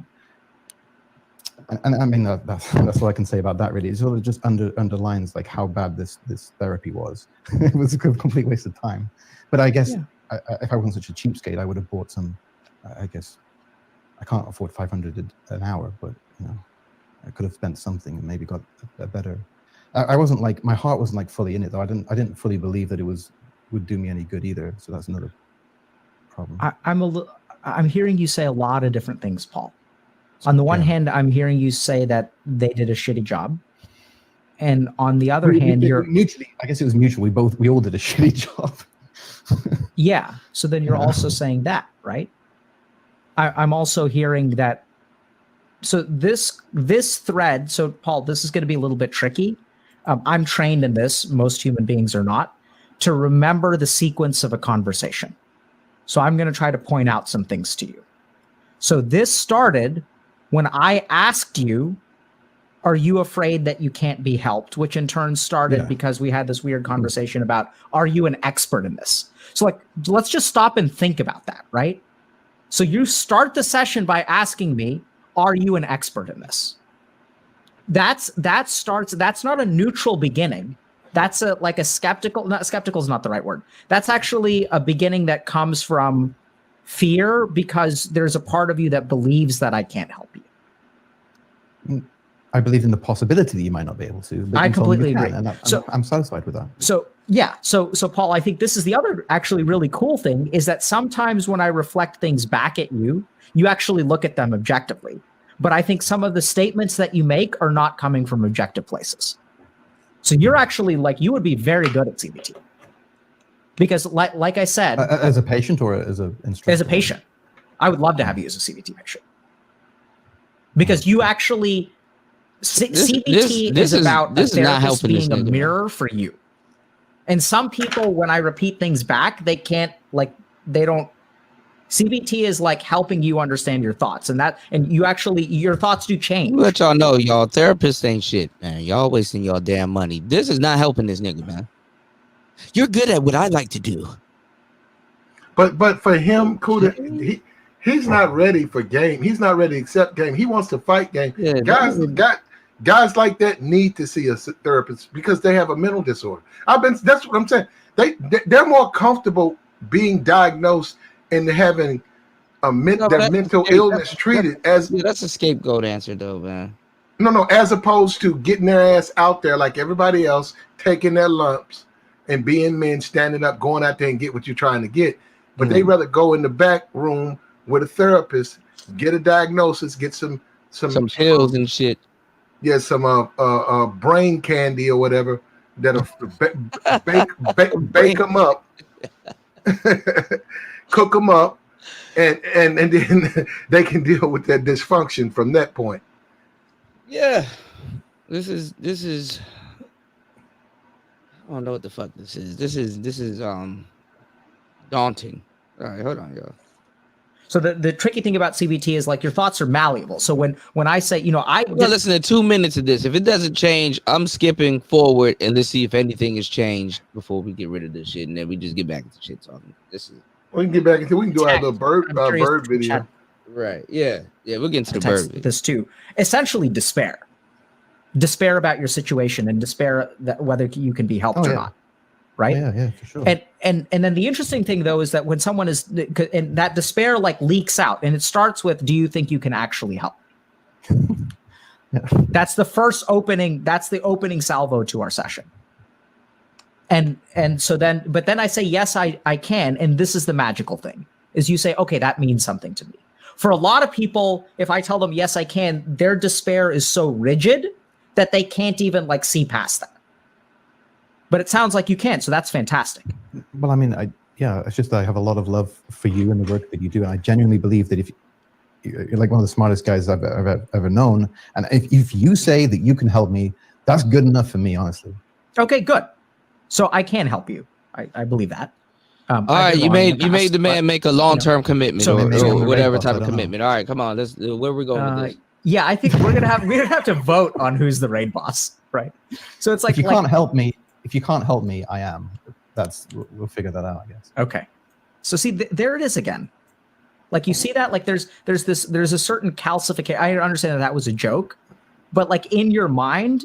And I mean, that's all I can say about that, really. It sort of just underlines like how bad this therapy was. It was a complete waste of time. But I guess if I wasn't such a cheapskate, I would have bought some, I guess, I can't afford 500 an hour, but, you know, I could have spent something and maybe got a better. I wasn't like, my heart wasn't like fully in it, though. I didn't fully believe that it would do me any good either. So that's another problem. I'm hearing you say a lot of different things, Paul. On the one hand, I'm hearing you say that they did a shitty job. And on the other hand, you're mutually, I guess it was mutual. We all did a shitty job. Yeah. So then you're also saying that, right? I'm also hearing that. So this thread, so Paul, this is going to be a little bit tricky. I'm trained in this. Most human beings are not, to remember the sequence of a conversation. So I'm going to try to point out some things to you. So this started when I asked you, are you afraid that you can't be helped? Which in turn started because we had this weird conversation about, are you an expert in this? So like, let's just stop and think about that, right? So you start the session by asking me, are you an expert in this? That's not a neutral beginning. That's like a skeptical, not skeptical is not the right word. That's actually a beginning that comes from fear because there's a part of you that believes that I can't help you. I believe in the possibility that you might not be able to. But I completely agree. And I'm satisfied with that. So yeah, so Paul, I think this is the other actually really cool thing is that sometimes when I reflect things back at you, you actually look at them objectively. But I think some of the statements that you make are not coming from objective places. So you're actually like, you would be very good at CBT. Because like I said, as a patient or as an instructor? As a patient, I would love to have you as a CBT patient. Because you actually, CBT is about a therapist being a mirror for you. And some people, when I repeat things back, they can't, like, they don't, CBT is like helping you understand your thoughts and you actually, your thoughts do change. Let y'all know, y'all therapists ain't shit, man. Y'all wasting y'all damn money. This is not helping this nigga, man. You're good at what I like to do. But for him, Kuda, he's not ready for game. He's not ready to accept game. He wants to fight game. Yeah, guys like that need to see a therapist because they have a mental disorder. That's what I'm saying. They're more comfortable being diagnosed and having their mental illness treated as that's a scapegoat answer though, man. No, as opposed to getting their ass out there like everybody else, taking their lumps and being men, standing up, going out there and get what you're trying to get. But they rather go in the back room with a therapist, get a diagnosis, get some pills and shit. Yeah, some brain candy or whatever that'll bake them up, cook them up, and then they can deal with that dysfunction from that point. Yeah, this is. I don't know what the fuck this is. This is daunting. All right, hold on, y'all. So the tricky thing about CBT is like your thoughts are malleable. So when I say, Well, listen to 2 minutes of this. If it doesn't change, I'm skipping forward and let's see if anything has changed before we get rid of this shit, and then we just get back to shit talking. We can get back into. We can do our little bird video. Right. Yeah. We'll get into the bird video. This too. Essentially, despair about your situation and despair that whether you can be helped or not. Right. Yeah, for sure. And then the interesting thing though is that when someone is, and that despair like leaks out, and it starts with, do you think you can actually help? That's the first opening. That's the opening salvo to our session. And so then, but then I say, yes, I can. And this is the magical thing is you say, okay, that means something to me. For a lot of people, if I tell them, yes, I can, their despair is so rigid that they can't even like see past that. But it sounds like you can, so that's fantastic. Well, I mean, it's just that I have a lot of love for you and the work that you do, and I genuinely believe that if you're like one of the smartest guys I've ever known, and if you say that you can help me, that's good enough for me, honestly. Okay, good. So I can help you. I believe that. All right, you made the man make a long-term commitment or whatever type of commitment. All right, come on, where are we going with this? Yeah, I think we're gonna have to vote on who's the raid boss, right? So it's like if you can't help me. If you can't help me, I am. We'll figure that out, I guess. Okay. So see, there it is again. Like you see that, like there's a certain calcification. I understand that was a joke, but like in your mind,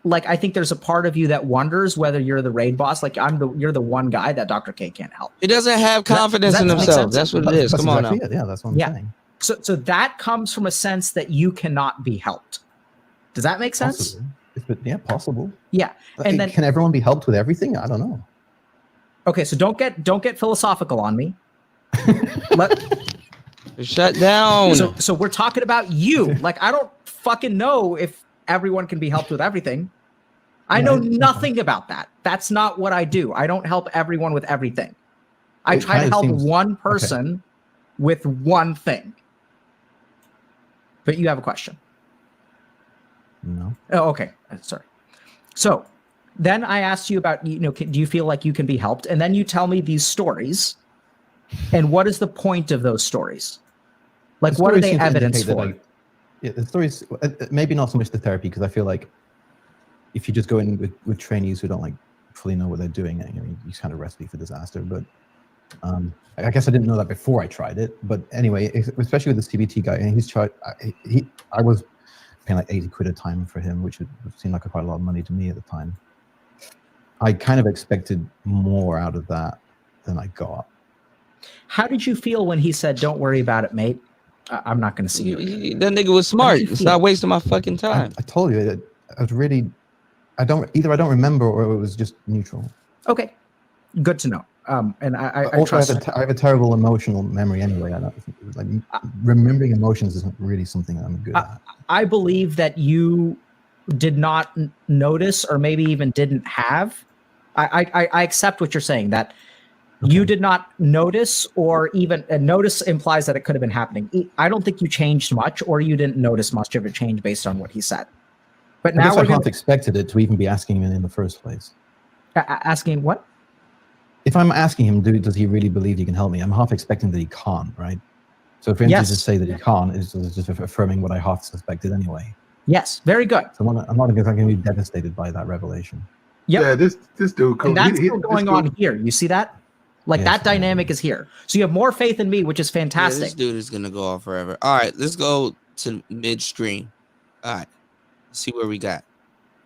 like I think there's a part of you that wonders whether you're the raid boss. Like you're the one guy that Dr. K can't help. He doesn't have confidence in himself. That's what it is. Come on now. Yeah, that's what I'm saying. So that comes from a sense that you cannot be helped. Does that make sense? Possibly. Yeah, possible. Yeah, and then can everyone be helped with everything? I don't know. Okay, so don't get philosophical on me. Shut down. So we're talking about you. Like I don't fucking know if everyone can be helped with everything. I know nothing about that. That's not what I do. I don't help everyone with everything. I try to help one person with one thing. But you have a question. No. Oh, okay. Sorry. So then I asked you about, do you feel like you can be helped? And then you tell me these stories. And what is the point of those stories? Like, what are they evidence for? The stories, maybe not so much the therapy, because I feel like if you just go in with trainees who don't like fully know what they're doing, I mean, you kind of recipe for disaster. But I guess I didn't know that before I tried it. But anyway, especially with the CBT guy, and he's tried, I was paying like 80 quid a time for him, which would seem like quite a lot of money to me at the time. I kind of expected more out of that than I got. How did you feel when he said, "Don't worry about it, mate. I'm not going to see you"? That nigga was smart. It's not wasting my fucking time. I told you that I was really, I don't remember, or it was just neutral. Okay, good to know. And I also I have a terrible emotional memory anyway. I don't, like remembering emotions isn't really something I'm good at. I believe that you did not notice, or maybe even didn't have. I accept what you're saying, that you did not notice, or even notice implies that it could have been happening. I don't think you changed much, or you didn't notice much of a change based on what he said. But now I half expected it to even be asking him in the first place. Asking what? If I'm asking him, does he really believe he can help me? I'm half expecting that he can't, right? So for instance, to say that he can't is just affirming what I half suspected anyway. Yes, very good. So I'm not going to be devastated by that revelation. Yep. Yeah, this dude. And that's still going on here. You see that? Like that dynamic is here. So you have more faith in me, which is fantastic. Yeah, this dude is gonna go on forever. All right, let's go to midstream. All right, let's see where we got.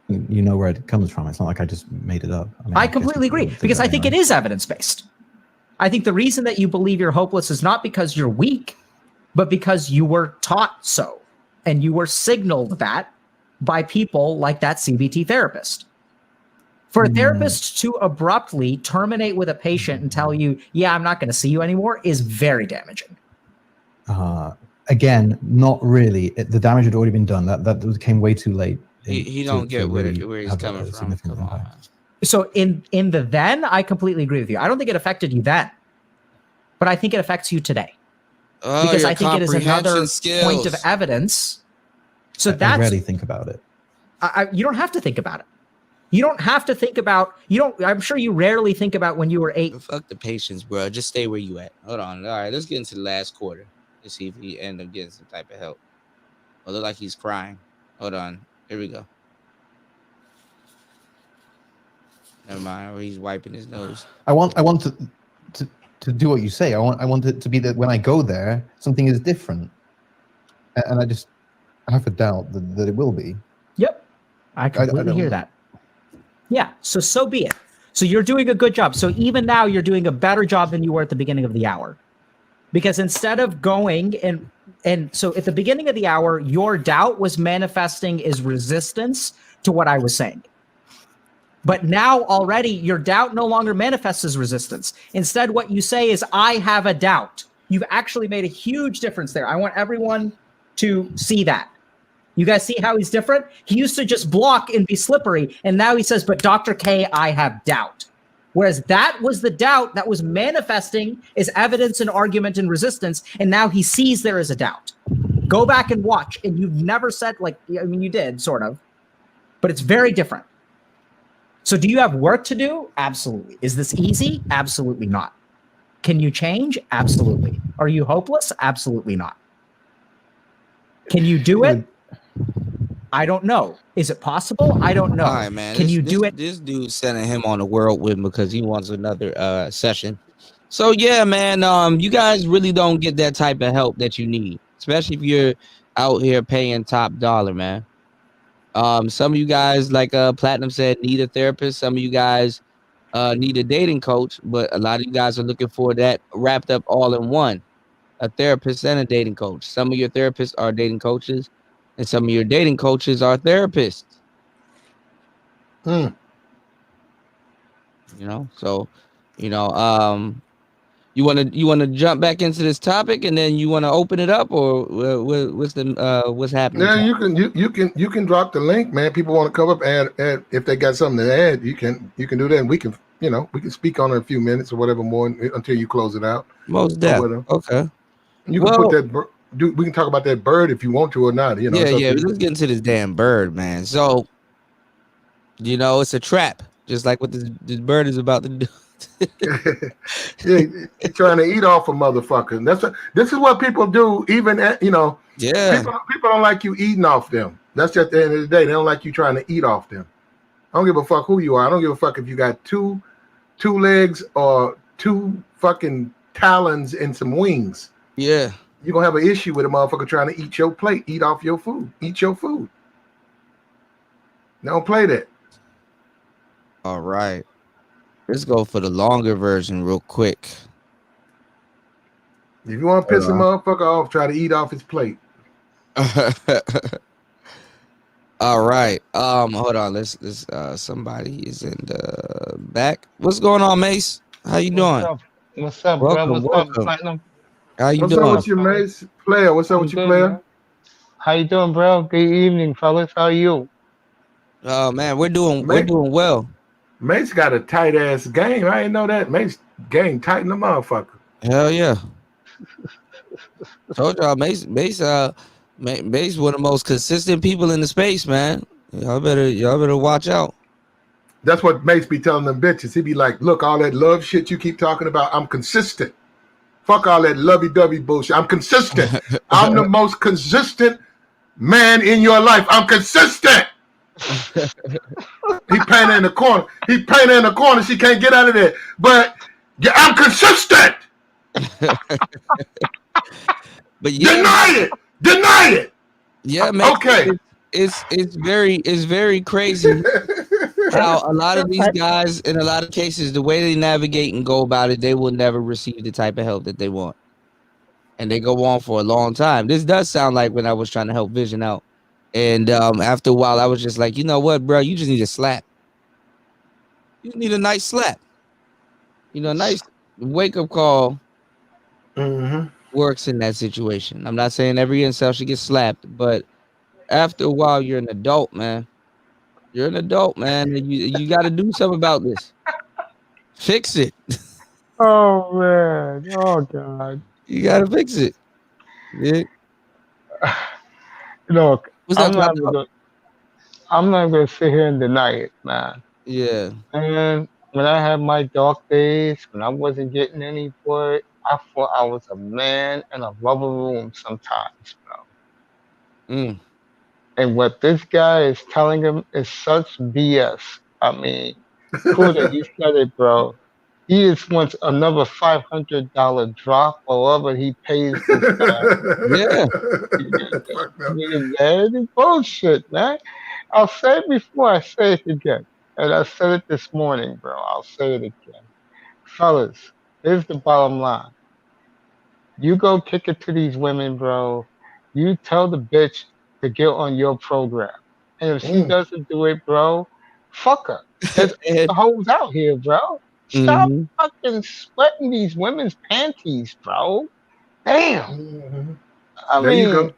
You know where it comes from. It's not like I just made it up. I completely agree, because I think it is evidence-based. I think the reason that you believe you're hopeless is not because you're weak, but because you were taught so, and you were signaled that by people like that CBT therapist. For a therapist to abruptly terminate with a patient and tell you, yeah, I'm not going to see you anymore, is very damaging. Again, not really. The damage had already been done. That came way too late. He don't get where he's coming from. Come on, man. So in the then, I completely agree with you. I don't think it affected you then, but I think it affects you today. Because I think it is another point of evidence. So I rarely think about it. You don't have to think about it. You don't have to think about. You don't. I'm sure you rarely think about when you were 8. Fuck the patience, bro. Just stay where you at. Hold on. All right, let's get into the last quarter. Let's see if he end up getting some type of help. Oh, look like he's crying. Hold on. Here we go. Never mind. Or he's wiping his nose. I want to do what you say. I want it to be that when I go there, something is different, and I have a doubt that it will be. Yep, I completely hear that. Yeah, so be it. So you're doing a good job. So even now, you're doing a better job than you were at the beginning of the hour, because instead of going and so at the beginning of the hour, your doubt was manifesting as resistance to what I was saying. But now already your doubt no longer manifests as resistance. Instead, what you say is, I have a doubt. You've actually made a huge difference there. I want everyone to see that. You guys see how he's different? He used to just block and be slippery. And now he says, but Dr. K, I have doubt. Whereas that was the doubt that was manifesting as evidence and argument and resistance. And now he sees there is a doubt. Go back and watch. And you've never said, you did, sort of. But it's very different. So do you have work to do? Absolutely. Is this easy? Absolutely not. Can you change? Absolutely. Are you hopeless? Absolutely not. Can you do it? I don't know. Is it possible? I don't know. All right, man. Can you do it? This dude's sending him on a whirlwind because he wants another session. So yeah, man. You guys really don't get that type of help that you need, especially if you're out here paying top dollar, man. Some of you guys, like Platinum said, need a therapist. Some of you guys need a dating coach, but a lot of you guys are looking for that wrapped up all in one, a therapist and a dating coach. Some of your therapists are dating coaches, and some of your dating coaches are therapists. You know, so you want to jump back into this topic, and then you want to open it up, or what's happening? Yeah, you can drop the link, man. People want to come up and add if they got something to add. You can do that, and we can speak on it in a few minutes or whatever more until you close it out. Most definitely. Okay. You can put that. We can talk about that bird if you want to or not. Yeah. Let's get into this damn bird, man. So, it's a trap, just like what this bird is about to do. Yeah, trying to eat off a motherfucker. This is what people do. Even people don't like you eating off them. That's at the end of the day. They don't like you trying to eat off them. I don't give a fuck who you are. I don't give a fuck if you got two legs or 2 fucking talons and some wings. Yeah, you're gonna have an issue with a motherfucker trying to eat your plate, eat off your food, eat your food. Don't play that. All right. Let's go for the longer version real quick. If you want to piss a motherfucker off, try to eat off his plate. All right. Hold on. Let's somebody is in the back. What's going on, Mace? How you doing? What's up, welcome, bro? What's up, Platinum? How you doing? What's up with you, Mace? Player, what's up with you, Player? Man. How you doing, bro? Good evening, fellas. How are you? Oh man, we're doing well. Mace got a tight ass game. I didn't know that. Mace game tight in the motherfucker. Hell yeah. Told y'all, Mace one of the most consistent people in the space, man. Y'all better watch out. That's what Mace be telling them bitches. He be like, look, all that love shit you keep talking about, I'm consistent. Fuck all that lovey-dovey bullshit. I'm consistent. I'm the most consistent man in your life. I'm consistent. He painted in the corner. She can't get out of there. But yeah, I'm consistent. But yeah, deny it. Yeah, man. Okay. It's very crazy how a lot of these guys, in a lot of cases, the way they navigate and go about it, they will never receive the type of help that they want, and they go on for a long time. This does sound like when I was trying to help Vision out. And after a while, I was just like, you know what, bro? You just need a slap. You need a nice slap. A nice wake-up call. Mm-hmm. works in that situation. I'm not saying every incel should get slapped, but after a while, you're an adult, man. You're an adult, man. And you got to do something about this. Fix it. Oh man. Oh god. You got to fix it. Yeah. Look, What's up, I'm Top not even Dog? gonna, I'm not gonna sit here and deny it, man. Yeah. And when I had my dark days, when I wasn't getting any boy, I thought I was a man in a rubber room sometimes, bro. Mm. And what this guy is telling him is such BS. I mean, cool that you said it, bro. He just wants another $500 drop or whatever he pays this guy. Yeah. Fuck no. Man, it's bullshit, man. I'll say it before I say it again. And I said it this morning, bro. I'll say it again. Fellas, here's the bottom line. You go kick it to these women, bro. You tell the bitch to get on your program. And if she doesn't do it, bro, fuck her. There's And, hoes out here, bro. Stop mhm. fucking sweating these women's panties, bro. Damn. I There you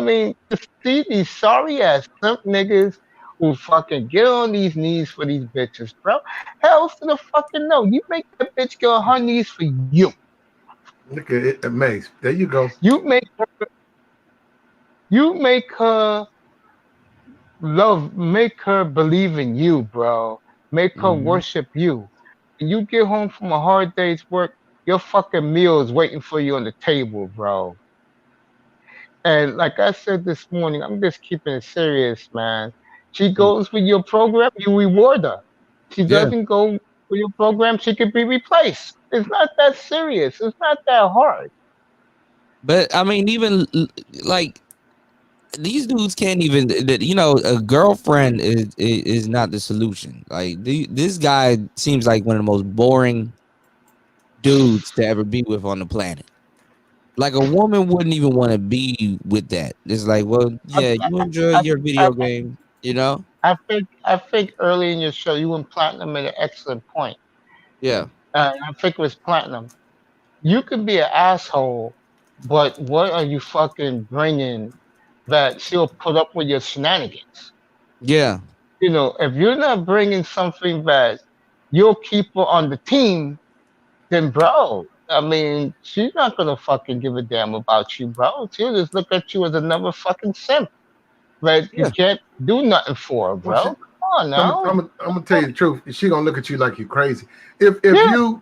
mean, go. to see these sorry ass simp niggas who fucking get on these knees for these bitches, bro. Hell to the fucking no. You make that bitch get on her knees for you. Look at it, Mace. There you go. You make her make her believe in you, bro. Make her Mhm. worship you. When you get home from a hard day's work, your fucking meal is waiting for you on the table, bro. And like I said this morning, I'm just keeping it serious, man. She goes with your program, you reward her. She Yeah. doesn't go with your program, she could be replaced. It's not that serious. It's not that hard. But I mean, even like these dudes can't even. A girlfriend is not the solution. Like this guy seems like one of the most boring dudes to ever be with on the planet. Like a woman wouldn't even want to be with that. It's like, well, I, yeah, you enjoy I, your I, video game, you know? I think early in your show you and Platinum made an excellent point. Yeah. I think it was Platinum. You could be an asshole, but what are you fucking bringing that she'll put up with your shenanigans? Yeah. If you're not bringing something that you'll keep her on the team, then bro, I mean, she's not gonna fucking give a damn about you, bro. She'll just look at you as another fucking simp that you Yeah. can't do nothing for, Well, bro. Come on now. I'm gonna tell you the truth. She gonna look at you like you crazy. If Yeah.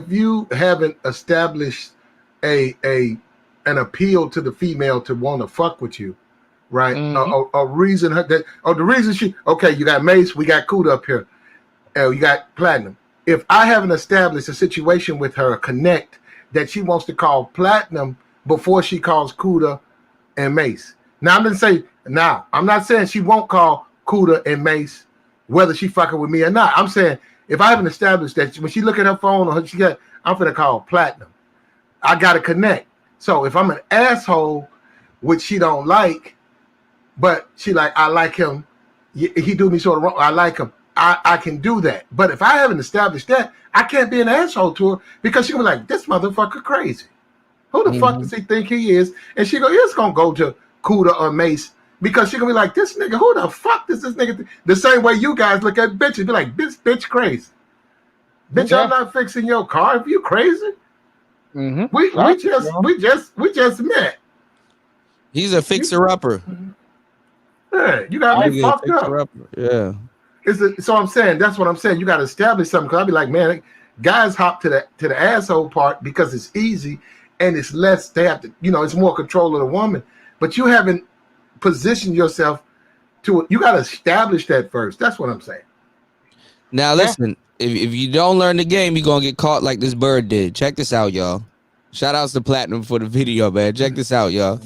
you haven't established an appeal to the female to want to fuck with you, right? Mhm. A reason the reason you got Mace, we got Kuda up here, you got Platinum. If I haven't established a situation with her, a connect that she wants to call Platinum before she calls Kuda and Mace. Now I'm not saying she won't call Kuda and Mace whether she fucking with me or not. I'm saying if I haven't established that when she look at her phone or I'm gonna call Platinum. I gotta connect. So if I'm an asshole, which she don't like, but she like, I like him. He do me sort of wrong. I like him. I can do that. But if I haven't established that, I can't be an asshole to her because she gonna be like, this motherfucker crazy. Who the fuck does he think he is? And she he's gonna go to Kuda or Mace because she gonna be like, this nigga, who the fuck does this nigga the same way you guys look at bitches, be like, this bitch crazy. Bitch, Yeah. I'm not fixing your car. If you crazy, Mm-hmm. we just met. He's a fixer upper. Yeah, you got me fucked up. Yeah. So I'm saying that's what I'm saying. You got to establish something. Because I'll be like, man, guys hop to the asshole part because it's easy and it's less. They have to, it's more control of the woman. But you haven't positioned yourself to it. You got to establish that first. That's what I'm saying. Now listen, if you don't learn the game, you're gonna get caught like this bird did. Check this out, y'all. Shout outs to Platinum for the video, man. Check this out, y'all.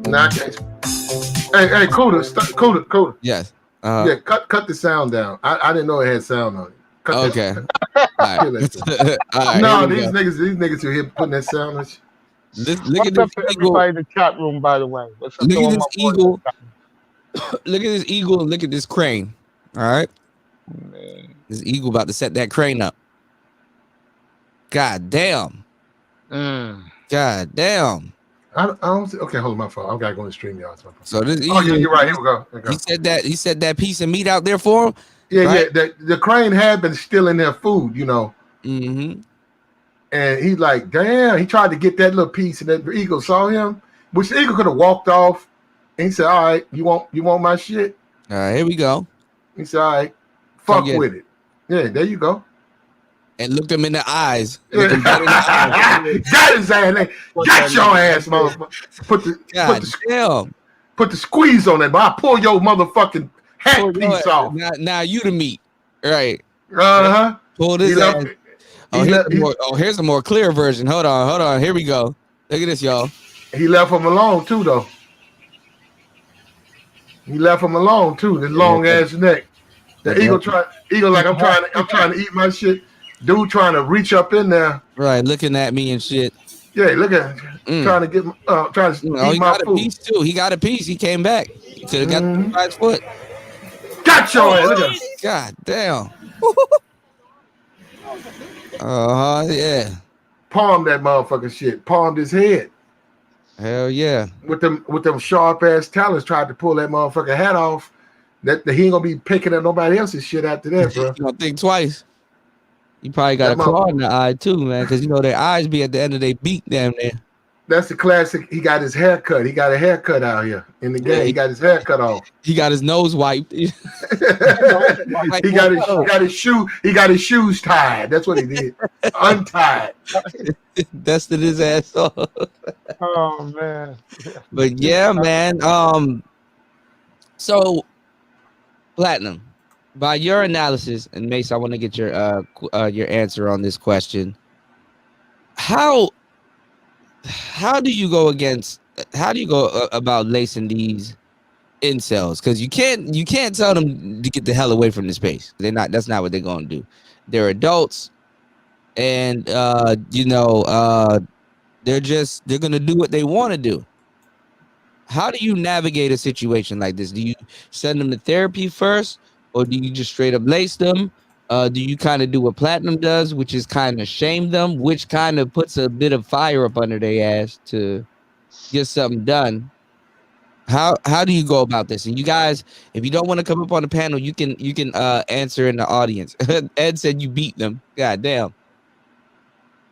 Nah, hey, Kuda. Yes. Yeah, cut the sound down. I didn't know it had sound on it. Okay. All right. All right. No, these niggas are here putting that sound on. Look at this eagle. Everybody in the chat room, by the way. Look at this eagle. Look at this eagle and look at this crane. All right. Man. This eagle about to set that crane up. God damn. God damn. I don't see, okay, hold on my phone. I gotta go and stream y'all. So this, oh yeah, you're right. Here we go. He said that piece of meat out there for him. Yeah, right? yeah. The crane had been stealing their food, you know. Mm-hmm. And he's like, damn, he tried to get that little piece, and then the eagle saw him, which the eagle could have walked off. And he said, all right, you want my shit? All right, here we go. He said, all right, fuck with it. Yeah, there you go. And looked him in the eyes. Got his ass. Got your ass, motherfucker. Put the squeeze on it, but I pull your motherfucking hat piece off. Now you the meat. Right. Uh-huh. Pull this ass. Here's a more clear version. Hold on. Here we go. Look at this, y'all. He left him alone too, though. He left him alone too. This long ass neck. The eagle like I'm trying to eat my shit. Dude trying to reach up in there. Right, looking at me and shit. Yeah, look at trying to get trying to eat my food. A piece too. He got a piece. He came back. He could have got the guy's foot. Got your ass. Look at him. God damn. Yeah. Palmed that motherfucking shit. Palmed his head. Hell yeah. With them sharp ass talons, tried to pull that motherfucking hat off. That he ain't gonna be picking up nobody else's shit after that, bro. You don't think twice. You probably got a claw in the eye too, man, because you know their eyes be at the end of their beak down there. That's the classic. He got his hair cut. He got a haircut out here in the game. Yeah, he got his hair cut off. He got his nose wiped. He got his shoes tied. That's what he did. Untied. Dusted his ass off. Oh man. But yeah, man. So Platinum, by your analysis, and Mace, I want to get your answer on this question. How do you go about lacing these incels? Because you can't tell them to get the hell away from the space. That's not what they're gonna do. They're adults, and they're gonna do what they want to do. How do you navigate a situation like this? Do you send them to therapy first, or do you just straight up lace them? Do you kind of do what Platinum does, which is kind of shame them, which kind of puts a bit of fire up under their ass to get something done? How do you go about this? And you guys, if you don't want to come up on the panel, you can answer in the audience. Ed said you beat them. God damn.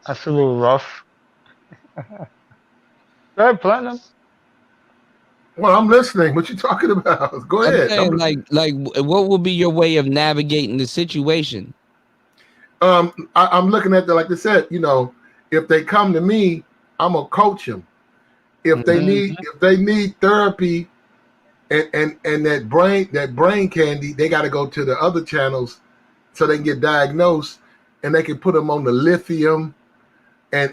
That's a little rough. Go ahead, Platinum. Well, I'm listening. What you talking about? Go ahead. Saying, like, what will be your way of navigating the situation? I'm looking at like I said, if they come to me, I'm gonna coach them. If they need therapy, and that brain candy, they got to go to the other channels so they can get diagnosed, and they can put them on the lithium, and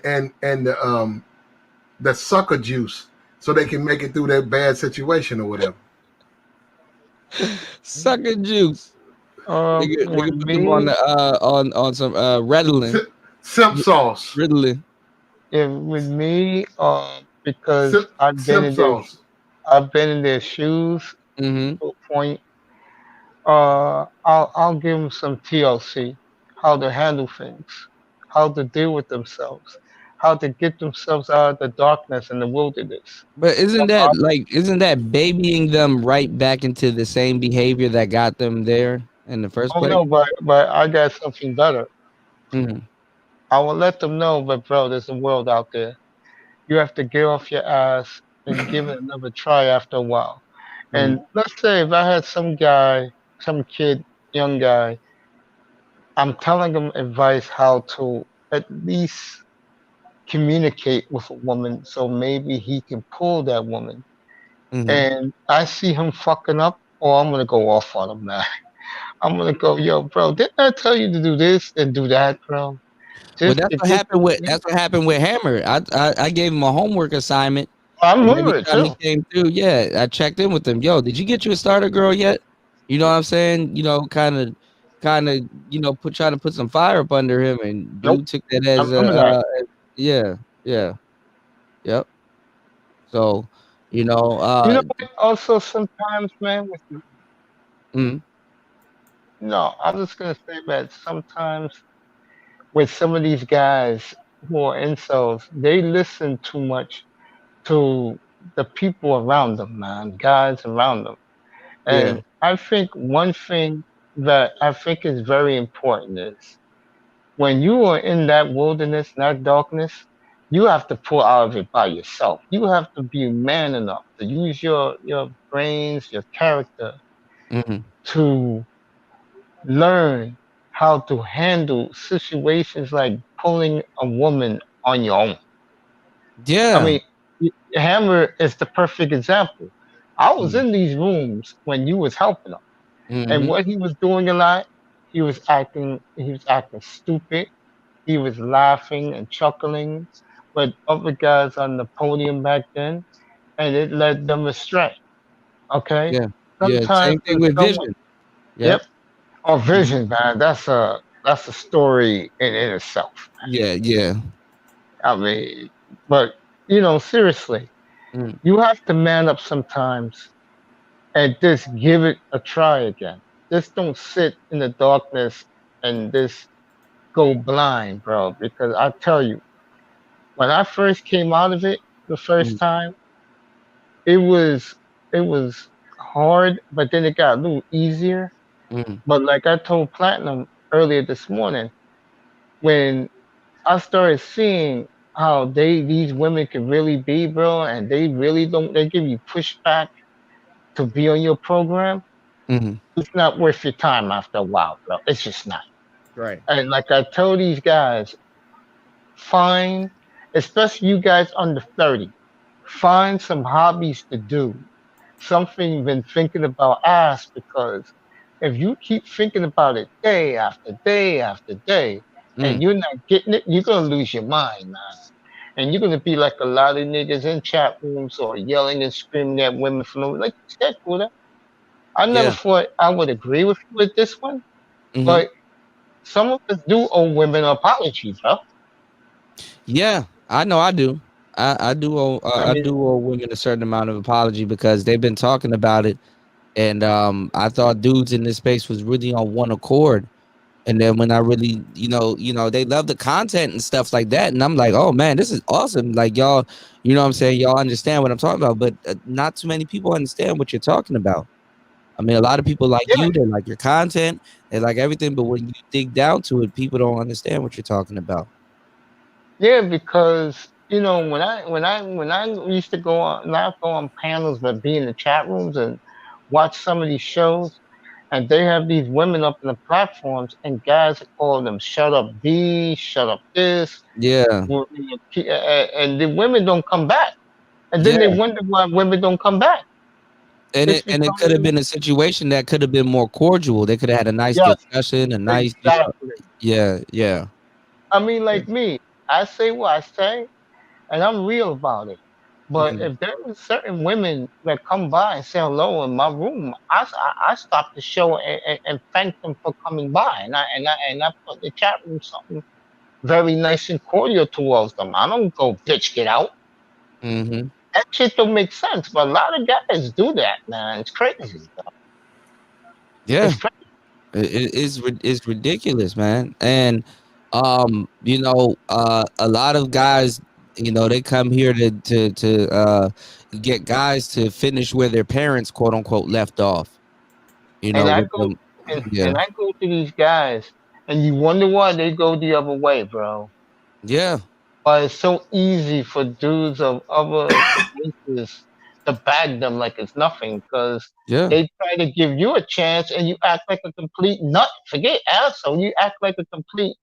the sucker juice, so they can make it through that bad situation or whatever. Sucker juice. They can put them on some Ritalin. Simp sauce. Ritalin. Yeah, with me, because I've been in their shoes to a point. I'll give them some TLC, how to handle things, how to deal with themselves, how to get themselves out of the darkness and the wilderness. But isn't that babying them right back into the same behavior that got them there in the first place? No, but I got something better. I will let them know, but bro, there's a world out there. You have to get off your ass and give it another try after a while. And let's say if I had some kid, young guy, I'm telling him advice how to at least communicate with a woman, so maybe he can pull that woman. And I see him fucking up, I'm gonna go off on him now. I'm gonna go, yo, bro, didn't I tell you to do this and do that, bro? That's what happened with Hammer. I gave him a homework assignment. I remember it too. He came through. Yeah, I checked in with him. Yo, did you get you a starter girl yet? You know what I'm saying? Kind of, trying to put some fire up under him, and dude took that as yep. So, also sometimes, man, no, I'm just gonna say that sometimes with some of these guys who are incels, they listen too much to the people around them, man, guys around them. Yeah. And I think one thing that I think is very important is when you are in that wilderness, that darkness, you have to pull out of it by yourself. You have to be man enough to use your brains, your character Mm-hmm. to learn how to handle situations like pulling a woman on your own. I Yeah. mean, Hammer is the perfect example. I was Mm-hmm. in these rooms when you was helping him, and Mm-hmm. what he was doing a lot, he was acting stupid. He was laughing and chuckling with other guys on the podium back then, and it led them astray. Okay, Yeah. Yeah. sometimes Same thing when with someone, Vision. yep, Yep. or Mhm. vision, man, that's a story in itself. Yeah. Yeah. I mean, but seriously, Mm. you have to man up sometimes and just give it a try again. Just don't sit in the darkness and just go blind, bro. Because I tell you, when I first came out of it the first Mm. time, it was hard, but then it got a little easier. Mm. But like I told Platinum earlier this morning, when I started seeing how these women can really be, bro, and they give you pushback to be on your program, Mm-hmm. it's not worth your time after a while, bro. It's just not. Right. And like I tell these guys, find, especially you guys under 30, find some hobbies to do. Something you've been thinking about, ask, because if you keep thinking about it day after day after day and Mm. you're not getting it, you're gonna lose your mind, man. And you're gonna be like a lot of niggas in chat rooms or yelling and screaming at women for no, like you said, Buddha. I never Yeah. thought I would agree with you with this one, Mm-hmm. but some of us do owe women apologies, bro. Yeah. I know. I do. I do owe I I mean, do owe women a certain amount of apology because they've been talking about it, and I thought dudes in this space was really on one accord. And then when I really, they love the content and stuff like that, and I'm like, oh man, this is awesome. Like y'all, you know what I'm saying? Y'all understand what I'm talking about, but not too many people understand what you're talking about. I mean, a lot of people like yeah, you, they like your content, they like everything, but when you dig down to it, people don't understand what you're talking about. yeah, because when I used to go on, not go on panels, but be in the chat rooms and watch some of these shows, and they have these women up in the platforms, and guys call them "shut up B," "shut up this," Yeah, and the women don't come back, and then they yeah, wonder why women don't come back. and It's it because could have been a situation that could have been more cordial. They could have had a nice yes, discussion, a nice, exactly. yeah, yeah, I mean, like me, I say what I say, and I'm real about it. But Mhm. if there are certain women that come by and say hello in my room, I stop the show and thank them for coming by, and I put in the chat room something very nice and cordial towards them. I don't go bitch get out. Mhm. That shit don't make sense, but a lot of guys do that, man. It's crazy. Yeah. It's crazy. It's ridiculous, man. And a lot of guys, they come here to get guys to finish where their parents, quote unquote, left off. And I With go them, and, yeah, and I go to these guys, and you wonder why they go the other way, bro. yeah, Why it's so easy for dudes of other races to bag them like it's nothing, because yeah, they try to give you a chance and you act like a complete nut. Forget asshole, you act like a complete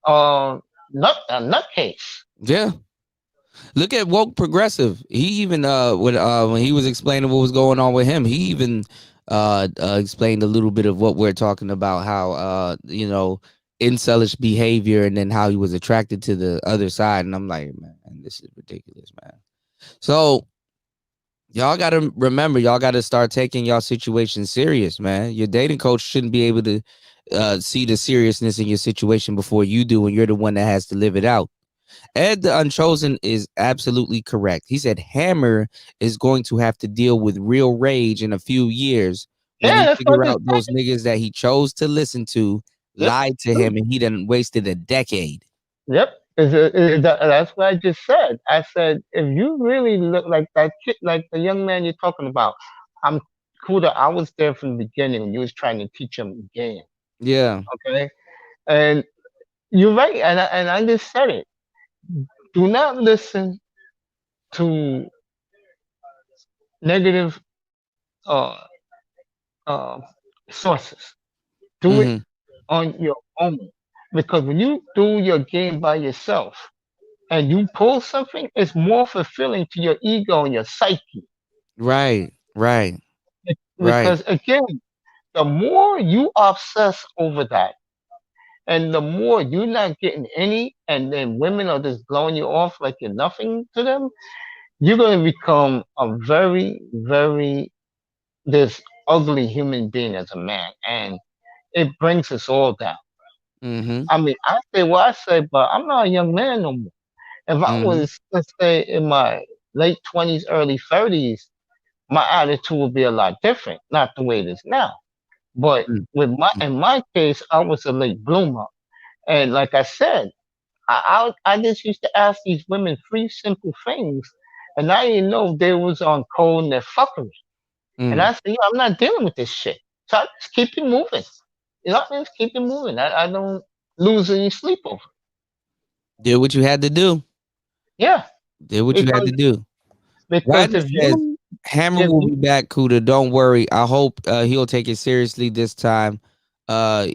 nutcase. yeah. Look at woke progressive. He even when he was explaining what was going on with him, he even explained a little bit of what we're talking about, how incelish behavior, and then how he was attracted to the other side. And I'm like, man, this is ridiculous, man. So y'all gotta remember, y'all gotta start taking y'all situation serious, man. Your dating coach shouldn't be able to see the seriousness in your situation before you do, and you're the one that has to live it out. Ed the Unchosen is absolutely correct. He said Hammer is going to have to deal with real rage in a few years when Yeah, he that's what figure I out just those niggas that he chose to listen to lied to him, and he done wasted a decade. Yep. That's what I just said. I said, if you really look like that kid, like the young man you're talking about, I'm Kuda. I was there from the beginning when you was trying to teach him the game. Yeah. Okay. And you're right. And I just said it. Do not listen to negative uh, uh, sources. Do it Mm-hmm. on your own. Because when you do your game by yourself and you pull something, it's more fulfilling to your ego and your psyche. Right. Right. Right. Because again, the more you obsess over that, and the more you're not getting any, and then women are just blowing you off like you're nothing to them, you're going to become a very, very this ugly human being as a man, and it brings us all down. Mm-hmm. I mean, I say what I say, but I'm not a young man no more. If I Mm-hmm. was, let's say, in my late 20s, early 30s, my attitude would be a lot different, not the way it is now. But in my case, I was a late bloomer, and like I said, I just used to ask these women three simple things, and I didn't know they was on cold and their fuckery. And Mm. I said, I'm not dealing with this shit. So I just keep it moving. I just keep it moving. I don't lose any sleep over it. Did what you had to do. Yeah. Did what you had to do. Because Radney if says you Hammer if will you be back, Kuda. Don't worry. I hope he'll take it seriously this time.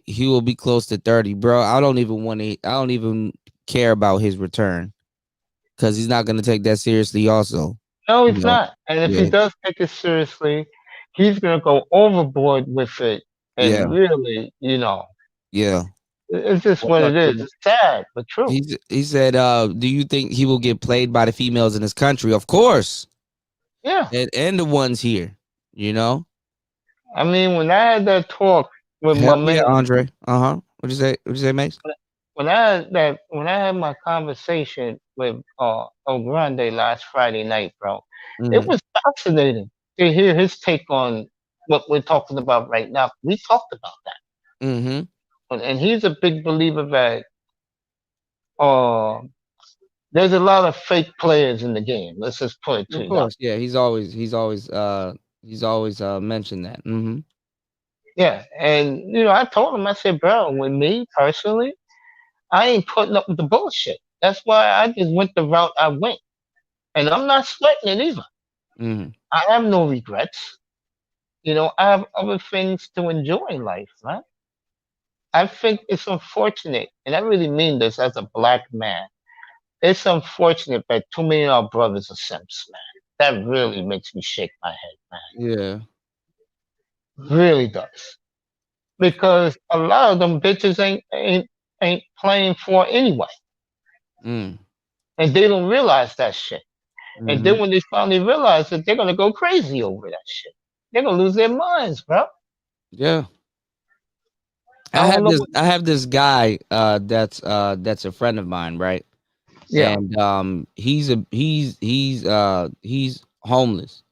He will be close to 30, bro. I don't even care about his return because he's not gonna take that seriously. Also, no, you he's know, not. And if he yeah, does take it seriously, he's gonna go overboard with it yeah, and really, yeah. it's just What's what up, it is. Kuda? It's sad, but true. He said, do you think he will get played by the females in his country? Of course, Yeah. and the ones here. You know, I mean, when I had that talk with my hell yeah, man, Andre. What'd you say? What'd you say, Mace? when I had my conversation with El Grande last Friday night, bro, it Mm-hmm. was fascinating to hear his take on what we're talking about right now. We talked about that, Mm-hmm. and he's a big believer that uh, there's a lot of fake players in the game. Let's just put it to Of you that. course, yeah. He's always mentioned that. Mm-hmm. Yeah, and I told him, I said, bro, with me personally, I ain't putting up with the bullshit. That's why I just went the route I went. And I'm not sweating it either. Mm-hmm. I have no regrets. I have other things to enjoy in life, man. I think it's unfortunate, and I really mean this as a black man. It's unfortunate that too many of our brothers are simps, man. That really makes me shake my head, man. Yeah. Really does. Because a lot of them bitches ain't playing for anyway. Mm. And they don't realize that shit. And Mm-hmm. then when they finally realize it, they're gonna go crazy over that shit. They're gonna lose their minds, bro. Yeah. I don't know what. I have this guy that's a friend of mine, right? Yeah, And he's homeless,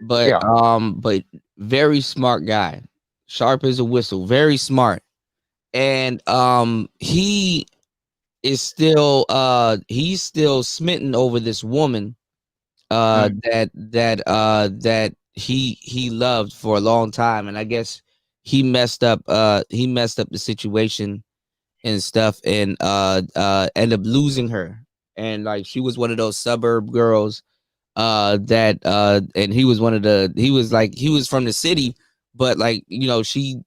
yeah. but very smart guy, sharp as a whistle, very smart. And he's still smitten over this woman Mm. that he loved for a long time, and I guess he messed up the situation and stuff, and end up losing her. And like, she was one of those suburb girls that and he was from the city, but like, she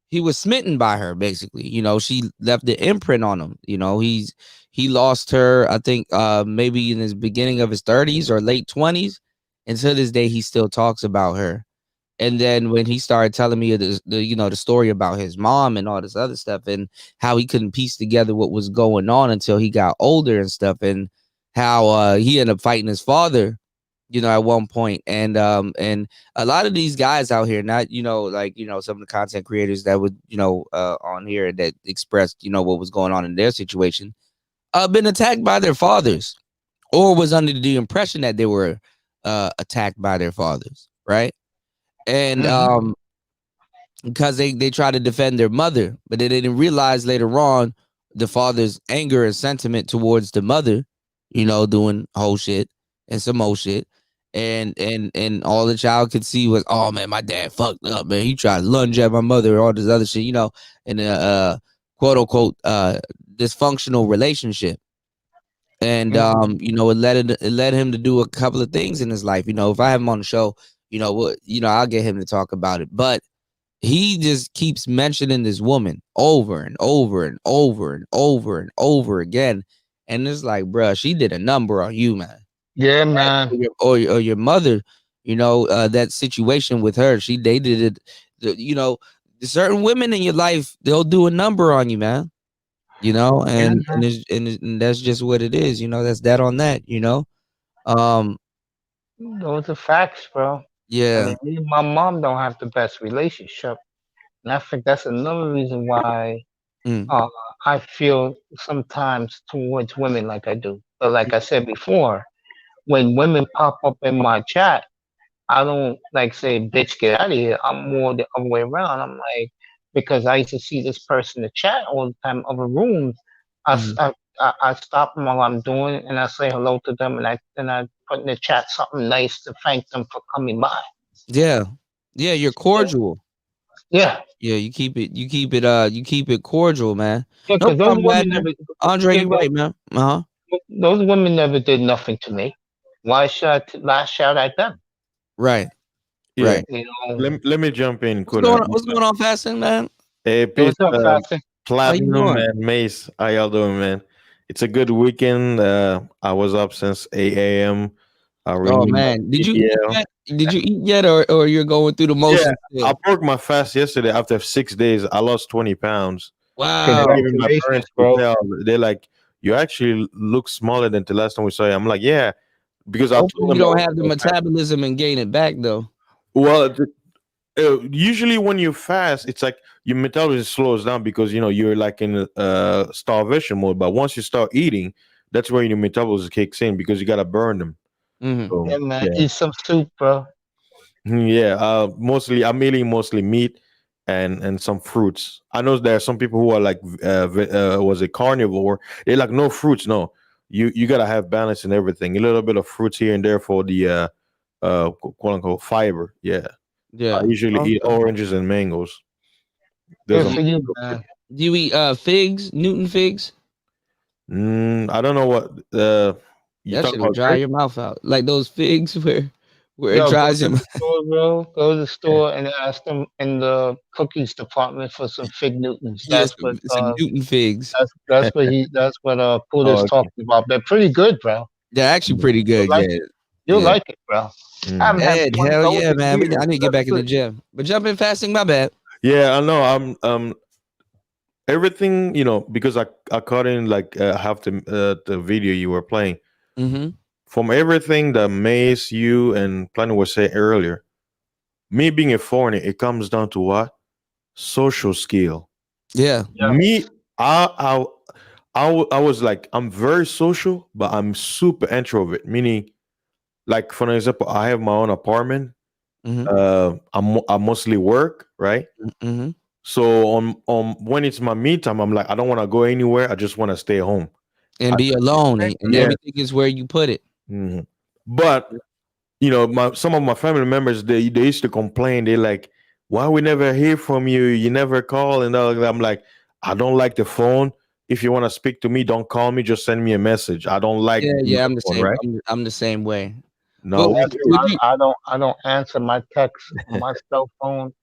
he was smitten by her, basically. She left the imprint on him. He lost her, I think, maybe in his beginning of his 30s or late 20s, and to this day he still talks about her. And then when he started telling me the story about his mom and all this other stuff, and how he couldn't piece together what was going on until he got older and stuff, and how he ended up fighting his father, at one point. And a lot of these guys out here, not some of the content creators that would on here that expressed what was going on in their situation, been attacked by their fathers, or was under the impression that they were attacked by their fathers, right? And Hmm. because they try to defend their mother, but they didn't realize later on the father's anger and sentiment towards the mother, doing whole shit and some old shit. And all the child could see was, oh man, my dad fucked up, man. He tried to lunge at my mother, all this other shit, in a quote unquote dysfunctional relationship. And it led him to do a couple of things in his life. If I have him on the show, I'll get him to talk about it. But he just keeps mentioning this woman over and over and over and over and over again. And it's like, bruh, she did a number on you, man. Yeah, man. Or your mother, that situation with her, they did it. Certain women in your life, they'll do a number on you, man. And that's just what it is. That's that on that. Those are facts, bro. Yeah. I mean, me and my mom don't have the best relationship, and I think that's another reason why I feel sometimes towards women like I do. But like I said before, when women pop up in my chat, I don't like say, "Bitch, get out of here." I'm more the other way around. I'm like, because I used to see this person in the chat all the time, other rooms. I stop them while I'm doing it, and I say hello to them, and I put in the chat something nice to thank them for coming by. Yeah, you're cordial. Yeah, you keep it cordial, man. Yeah, No because those problem, women Wagner. never. Andre, Yeah, you're right, man. those women never did nothing to me. Why should I lash out at them? Right. Yeah. Right. You know, Let me jump in. What's going on, Fasting, man? Hey, peace, what's up, Fasting? Platinum and Mace. How y'all doing, man? It's a good weekend. I was up since 8 a.m. Oh man, did you eat yet? Did you eat yet, or you're going through the motions? Yeah, I broke my fast yesterday. After 6 days, I lost 20 pounds. Wow! Even my parents could tell. They're like, "You actually look smaller than the last time we saw you." I'm like, "Yeah," because I told them you don't have the metabolism and gain it back though. Well, usually when you fast, it's like your metabolism slows down because you're like in starvation mode. But once you start eating, that's where your metabolism kicks in because you gotta burn them. So, Yeah, man. Eat some soup, bro. Yeah, mostly I'm eating mostly meat and some fruits. I know there are some people who are like was a carnivore. They're like no fruits. No, you gotta have balance in everything. A little bit of fruits here and there for the quote unquote fiber. Yeah. I usually eat oranges and mangoes. Good for you, man. Do you eat figs, Newton figs? I don't know what you that talk shit about. will dry your mouth out, like those figs where Yo, it dries go your to the store, bro. Go to the store and ask them in the cookies department for some fig Newtons. Yeah, That's what some Newton figs. that's what Puda's okay. talking about. They're pretty good, bro. They're actually pretty good. You'll Yeah. like it, bro. I haven't had one of Hell those yeah, in man. years. I need to get back in the gym. But jumping fasting, my bad. Yeah, I know. I'm everything, because I caught in like half the video you were playing. Mm-hmm. From everything that Mace, you, and Planet was saying earlier, me being a foreigner, it comes down to what? Social skill. Yeah. Me, I was like, I'm very social, but I'm super introvert. Meaning, like for example, I have my own apartment. I mostly work, right? Mm-hmm. So on when it's my me time, I'm like, I don't want to go anywhere. I just want to stay home and be alone, and everything is where you put it. Mm-hmm. But some of my family members, they used to complain. They're like, "Why we never hear from you? You never call." And all that. I'm like, I don't like the phone. If you want to speak to me, don't call me. Just send me a message. I don't like. I'm the phone, same. right? I'm the same way. No, I don't answer my texts on my cell phone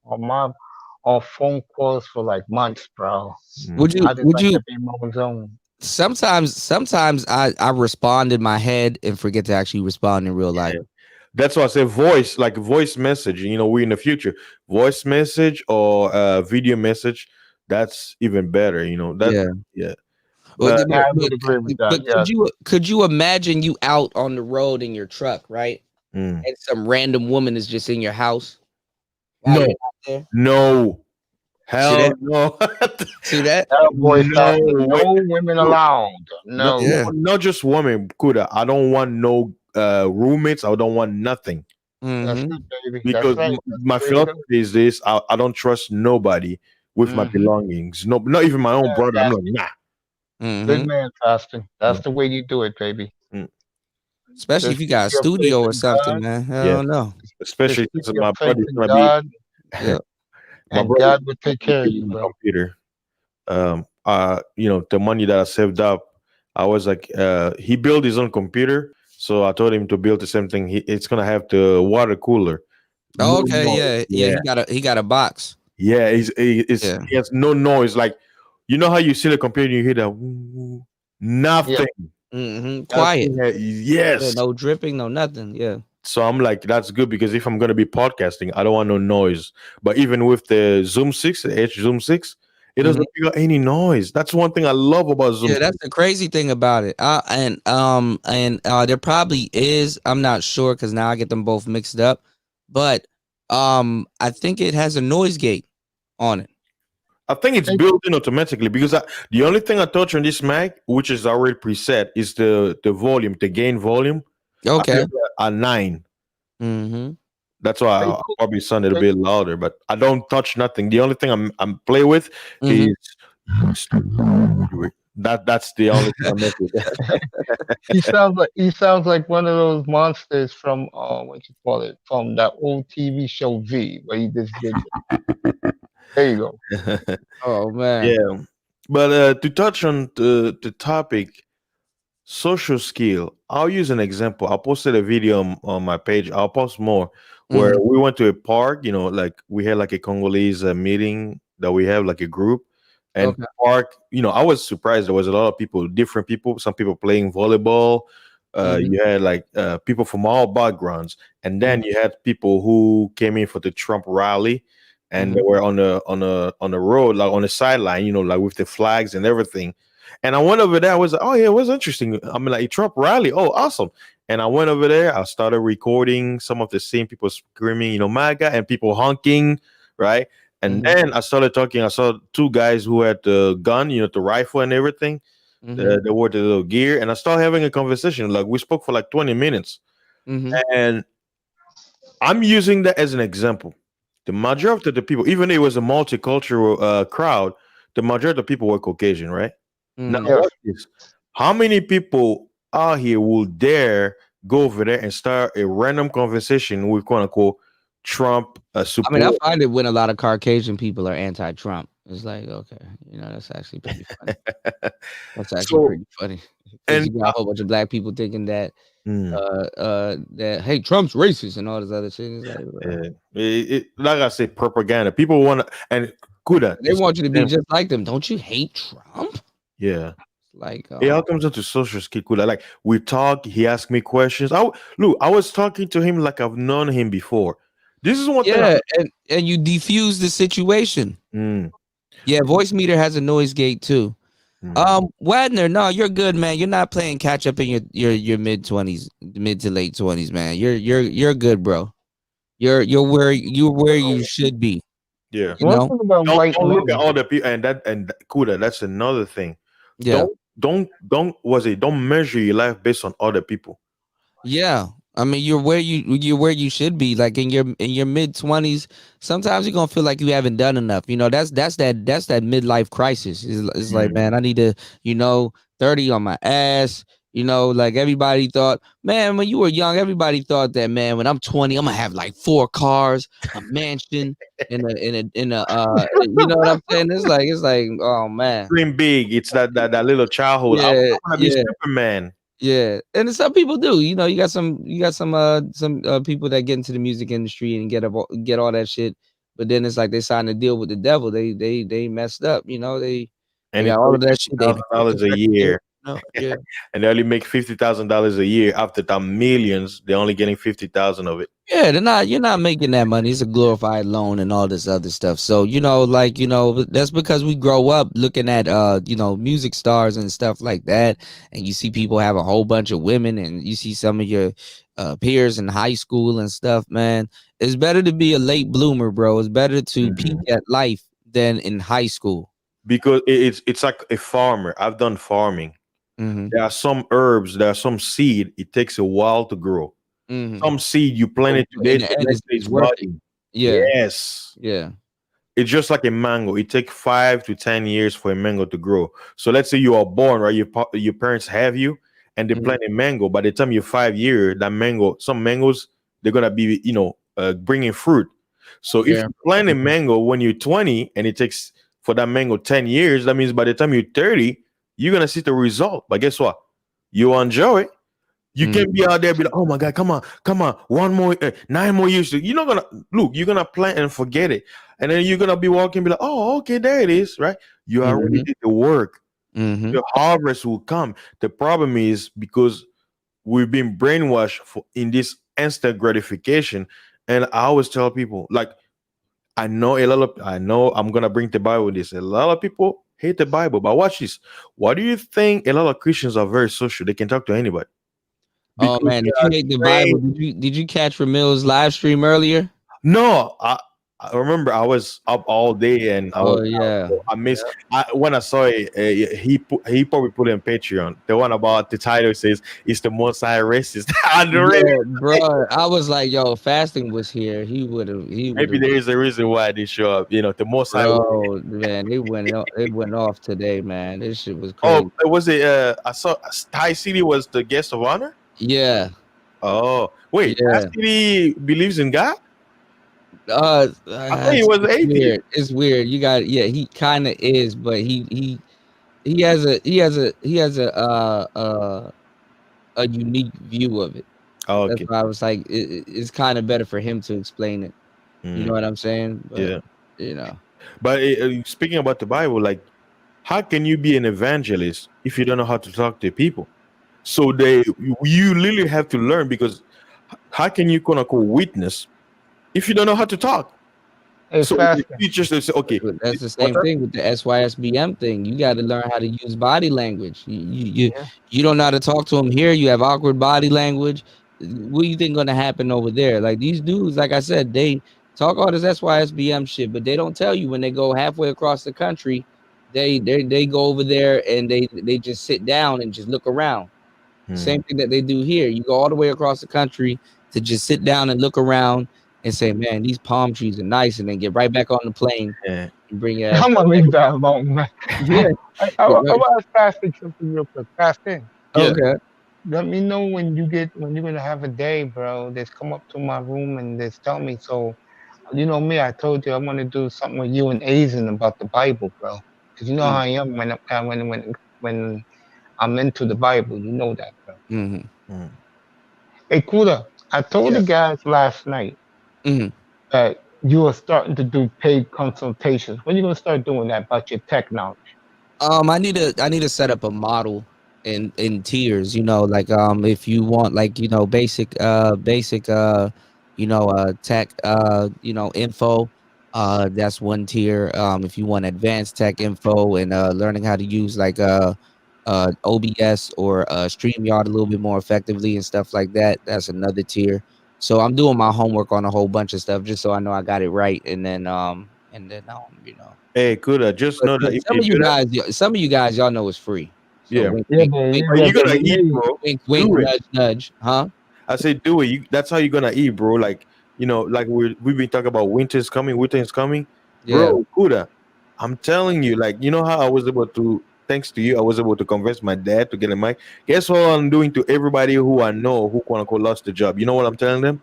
or phone calls for like months, bro. Would you? I just like to be in my own zone. Sometimes I respond in my head and forget to actually respond in real life. That's why I say voice, like voice message. We in the future, voice message or video message. That's even better. Yeah. But, I would agree with that. But could you imagine you out on the road in your truck, right? And some random woman is just in your house? No. Hell no. See that? No women allowed. No. Not just women. Kuda. I don't want no roommates. I don't want nothing. That's Mm-hmm. it, baby. That's Because right. That's my the way to go. philosophy is this: I don't trust nobody with my Mm-hmm. belongings. No, not even my own brother. I'm like, Fasting. nah. Good Mm-hmm. man, fasting. That's Mm, the way you do it, baby. mm. Especially if Just you keep got a your faith studio or in something, God. man. Yeah, Hell no. Just especially keep since your my faith brother's in gonna be God, Yeah. my and brother's God will gonna take be care of you, building a bro. computer. The money that I saved up, I was like, he built his own computer, so I told him to build the same thing. It's gonna have the water cooler, no Oh, okay. noise. Yeah. Yeah. Yeah, He got a box. yeah. Yeah. He has no noise. Like you know how you see the computer, and you hear that woo, woo, Yeah. nothing. Mm-hmm. That Quiet. thing had, Yeah. yes. No dripping. No nothing. Yeah. So I'm like, that's good because if I'm gonna be podcasting, I don't want no noise. But even with the Zoom 6, the H Zoom 6, it Mm-hmm. doesn't pick up any noise. That's one thing I love about Zoom Yeah, 6. that's the crazy thing about it. And there probably is. I'm not sure because now I get them both mixed up. But I think it has a noise gate on it. I think it's built in automatically because the only thing I touch on this Mac, which is already preset, is the volume, the gain volume. I Okay. have that at 9. Mm-hmm. That's why Hey, I cool. probably sound a Hey, bit louder, but I don't touch nothing. The only thing I'm play with Mm-hmm. is that's the only thing I mess with. he sounds like one of those monsters from what you call it, from that old TV show V, where he just did. There you go. Oh man. Yeah, but to touch on the topic, social skill. I'll use an example. I posted a video on my page. I'll post more where Mm-hmm. we went to a park. Like we had like a Congolese meeting that we have like a group, and Okay. park. I was surprised. There was a lot of people, different people. Some people playing volleyball. Mm-hmm. You had like people from all backgrounds, and then Mm-hmm. you had people who came in for the Trump rally, and they Mm-hmm. were on the road, like on the sideline. Like with the flags and everything. And I went over there. I was like, oh yeah, it was interesting. I mean, like Trump rally. Oh, awesome. And I went over there. I started recording some of the same people screaming, MAGA, and people honking, right? And Mm-hmm. then I started talking. I saw two guys who had the gun, the rifle and everything. Mm-hmm. They wore the little gear, and I started having a conversation. Like we spoke for like 20 minutes, Mm-hmm. and I'm using that as an example. The majority of the people, even though it was a multicultural crowd, the majority of the people were Caucasian, right? Now, Mm-hmm. Yes. watch this. How many people out here will dare go over there and start a random conversation with quote unquote Trump I mean, I support? find it when a lot of Caucasian people are anti-Trump. It's like, okay, that's actually pretty funny. That's actually So, pretty funny because and you got a whole bunch of black people thinking that mm, that hey, Trump's racist and all this other shit. It's like, like I said, propaganda. People want to, and Kuda, they it's want you to be them. just like them. Don't you hate Trump? Yeah. Like, It all comes into social skill. Kuda. Like we talk, he asked me questions. Look, I was talking to him like I've known him before. This is one thing. yeah, and you defuse the situation. Mm, Yeah, voice meter has a noise gate too. mm. Wadner, no, you're good, man. You're not playing catch up in your mid-20s, mid to late 20s, man. You're good, bro. You're where you should be. Yeah. You One know? thing about white Don't look at men. all the people and Kuda, that's another thing. Yeah. Don't measure your life based on other people. Yeah. I mean, you're where you should be. Like in your mid-20s, sometimes you're gonna feel like you haven't done enough. That's that midlife crisis. It's like, Mm. man, I need to, 30 on my ass. Like everybody thought, man, when you were young, everybody thought that, man, when I'm 20, I'm gonna have like 4 cars, a mansion, you know what I'm saying? It's like, oh man. Dream big. It's that little childhood. I Yeah, want to be yeah. Superman. Yeah, and some people do. You got some people that get into the music industry and get all that shit, but then it's like they signed a deal with the devil. They messed up. They And it's got all only of that fifty shit. They thousand dollars a yeah, year. yeah. And they only make $50,000 a year. After the millions, they're only getting 50,000 of it. Yeah, they're not. You're not making that money. It's a glorified loan and all this other stuff. So that's because we grow up looking at music stars and stuff like that, and you see people have a whole bunch of women, and you see some of your peers in high school and stuff. Man, it's better to be a late bloomer, bro. It's better to peak Mhm. at life than in high school. Because it's like a farmer. I've done farming. Mm-hmm. There are some herbs, there are some seed. It takes a while to grow. Some seed you planted today, in the the end, next day it's it's working. budding. Yeah. Yes. Yeah. It's just like a mango. It takes 5 to 10 years for a mango to grow. So let's say you are born, right? Your parents have you, and they plant a mango. By the time you're 5 years, that mango, some mangoes, they're gonna be, bringing fruit. So if Yeah. you plant a mango when you're 20, and it takes for that mango 10 years, that means by the time you're 30, you're gonna see the result. But guess what? You enjoy it. You can't be out there be like, oh my God, come on, 9 more years. You're not gonna look, you're gonna plant and forget it. And then you're gonna be walking, be like, oh, okay, there it is, right? You already did the work. The harvest will come. The problem is because we've been brainwashed in this instant gratification. And I always tell people, like, I know I'm gonna bring the Bible with this. A lot of people hate the Bible, but watch this. Why do you think a lot of Christians are very social? They can talk to anybody. Oh man, did you hate the Bible? Did you catch Ramil's live stream earlier? No, I remember I was up all day and I missed. When I saw it, he probably put it on Patreon. The one about the title says it's the most racist. Bro, I was like, yo, fasting was here. He would have. Maybe there is a reason why they show up. The most Bro, man, it went off today, man. This shit was crazy. Oh, was it? I saw Thai City was the guest of honor. Yeah. Oh, wait. Thai City believes in God. I thought he was atheist. Weird. It's weird. You got he kind of is, but he has a unique view of it. Oh, okay. That's why I was like, it's kind of better for him to explain it. You know what I'm saying? But, yeah. But speaking about the Bible, like, how can you be an evangelist if you don't know how to talk to people? So you literally have to learn, because how can you quote unquote witness if you don't know how to talk? So teachers, they say, okay, that's the same thing with the SYSBM thing. You got to learn how to use body language. You don't know how to talk to them here. You have awkward body language. What do you think going to happen over there? Like these dudes, like I said, they talk all this SYSBM shit, but they don't tell you when they go halfway across the country, they go over there and they just sit down and just look around. Same thing that they do here. You go all the way across the country to just sit down and look around and say, man, these palm trees are nice, and then get right back on the plane and bring your ass. I'm gonna leave that alone, man. I want to fasting something real quick. Fasting. Okay. Let me know when you're gonna have a day, bro. Just come up to my room and just tell me. So, you know me, I told you I want to do something with you and Asian about the Bible, bro. Because you know how I am when I'm into the Bible. You know that, bro. Hey, Kuda, I told the guys last night that you are starting to do paid consultations. When are you gonna start doing that about your tech knowledge? I need to set up a model in tiers. Like if you want basic tech info, that's one tier. If you want advanced tech info and learning how to use OBS or StreamYard a little bit more effectively and stuff like that, that's another tier. So I'm doing my homework on a whole bunch of stuff just so I know I got it right, and then Hey, Kuda, just know that some of you guys, y'all know it's free. So wink, you gotta eat, bro. Wink, wink, nudge, nudge, huh? I say do it. That's how you're gonna eat, bro. Like like we've been talking about winter is coming, bro. Kuda, I'm telling you, like how I was able to. Thanks to you, I was able to convince my dad to get a mic. Guess what I'm doing to everybody who I know who quote unquote lost the job? You know what I'm telling them?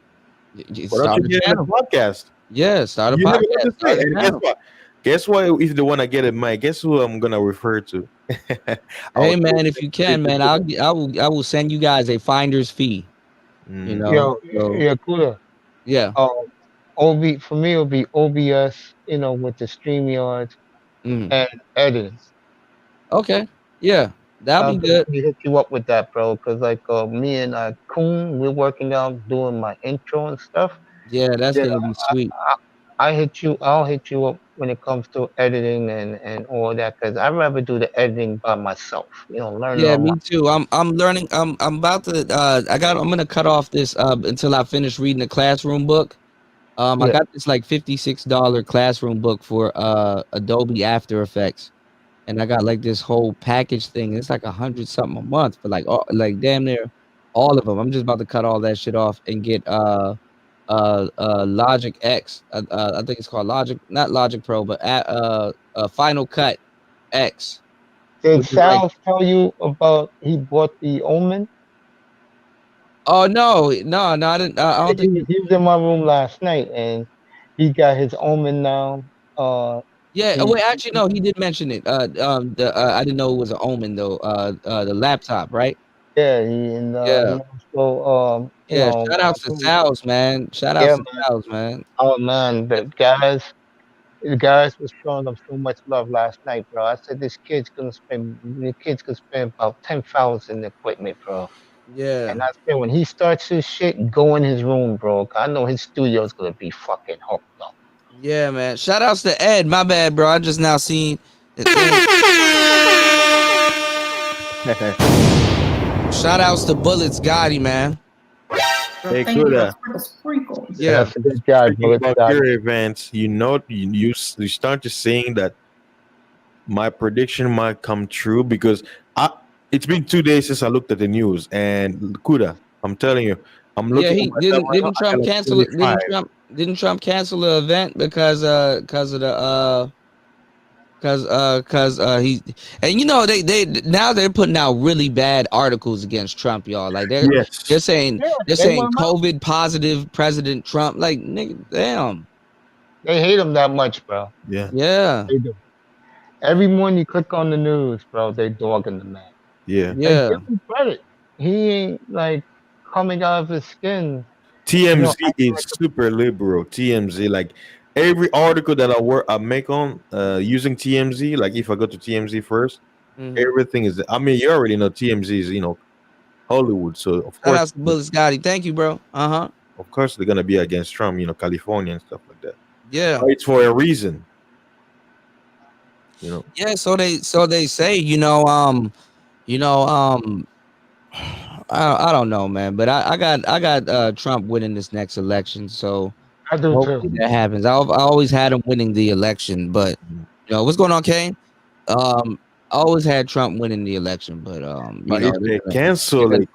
Why don't you get a podcast? Yeah, start a podcast. Guess what? If they want to get a mic, guess who I'm gonna refer to? Hey man, if you can, man, I will send you guys a finder's fee. Kuda. Yeah. OB for me, it'll be OBS. With the StreamYard and editing. Okay. Yeah, that'll be good. We hit you up with that, bro. Because me and Kun, we're working out doing my intro and stuff. Yeah, that's gonna be sweet. I'll hit you up when it comes to editing and all that. Because I'd rather do the editing by myself. Learn. Yeah, me too. I'm learning. I'm about to. I'm gonna cut off this until I finish reading the classroom book. I got this like $56 classroom book for Adobe After Effects. And I got like this whole package thing. It's like $100 something a month for like damn near all of them. I'm just about to cut all that shit off and get Logic X. I think it's called Logic, not Logic Pro, but Final Cut X. Did Which is like, Sal tell you about he bought the Omen? oh no, I didn't. I don't think. He was in my room last night and he got his Omen now. Yeah. He, Wait, actually, no, he did mention it. I didn't know it was an Omen though. The laptop, right? yeah, he and Yeah. so Yeah. Shout outs to Sal's, man. Shout outs yeah, to man. Sal's, man. Oh man, the guys was showing them so much love last night, bro. I said the kids gonna spend about 10,000 equipment, bro. Yeah. And I said when he starts his shit, go in his room, bro. 'Cause I know his studio's gonna be fucking hooked up. Yeah, man. Shout outs to Ed. My bad, bro. I just now seen it. Shout outs to Bullets Gotti, man. Hey, Thank you Kuda. for the sprinkles. Yeah. That's a good guy, Speaking bro. about your events, you start to saying that my prediction might come true because it's been 2 days since I looked at the news, and Kuda, I'm telling you, I'm Yeah, looking he at myself right now, didn't I got Trump like cancel it. 25. Didn't Trump cancel the event because of the because he, and you know, they now they're putting out really bad articles against Trump, y'all. Like they're Yes. saying Yeah, they're they saying want him out. COVID positive President Trump. Like, nigga, damn. They hate him that much, bro. Yeah. Yeah. They do. Every morning you click on the news, bro, they dogging the man. Yeah. And Yeah. give him credit. He ain't like coming out of his skin. TMZ acting is like super liberal. TMZ, like every article that I make on using TMZ, like if I go to TMZ first, Mhm. everything is. I mean, you already know TMZ is Hollywood, so of Shout course, out to Bullets Gotti. Thank you, bro. of course they're gonna be against Trump, California and stuff like that. Yeah. But it's for a reason, Yeah, so they say, I don't know, man, but I got Trump winning this next election, so I do too. hopefully that happens. I always had him winning the election, but what's going on, Kane? I always had Trump winning the election, but But if they cancel it,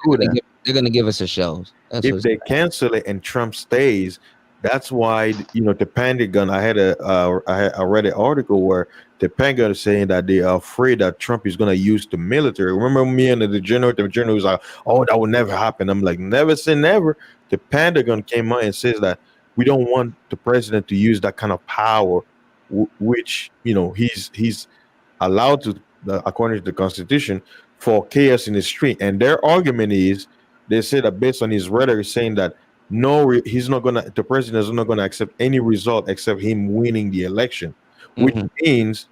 they're gonna give us a show. That's if what's they cancel it and Trump stays, that's why the Pentagon. I read an article where the Pentagon is saying that they are afraid that Trump is going to use the military. Remember me and the general? The general was like, "Oh, that will never happen." I'm like, "Never say never." The Pentagon came out and says that we don't want the president to use that kind of power, which he's allowed to, according to the Constitution, for chaos in the street. And their argument is, they say that based on his rhetoric, saying that the president is not gonna accept any result except him winning the election, which means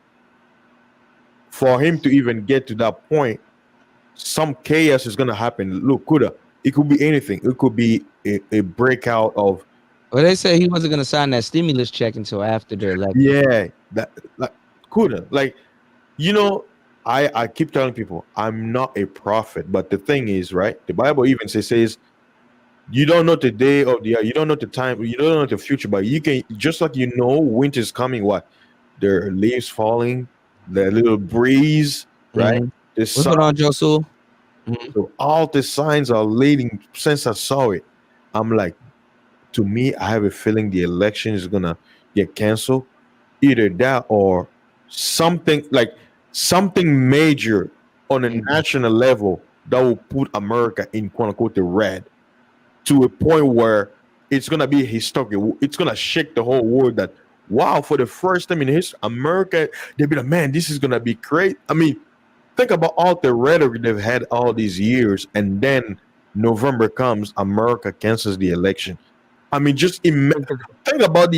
for him to even get to that point, some chaos is gonna happen. Look, it could be anything. It could be a breakout of. Well, they say he wasn't gonna sign that stimulus check until after the election. Yeah, that like I keep telling people I'm not a prophet, but the thing is, right? The Bible even says you don't know the day of the year, you don't know the time, you don't know the future, but you can, just like winter's coming. What? There are leaves falling, the little breeze, right? The What's going on, Josul? So all the signs are leading. Since I saw it, I'm like, to me, I have a feeling the election is gonna get canceled. Either that or something major on a national level that will put America in quote unquote the red, to a point where it's gonna be historic. It's gonna shake the whole world. That wow, for the first time in history, America, they'll be like, man, this is gonna be great. I mean, think about all the rhetoric they've had all these years, and then November comes, America cancels the election. I mean, just think about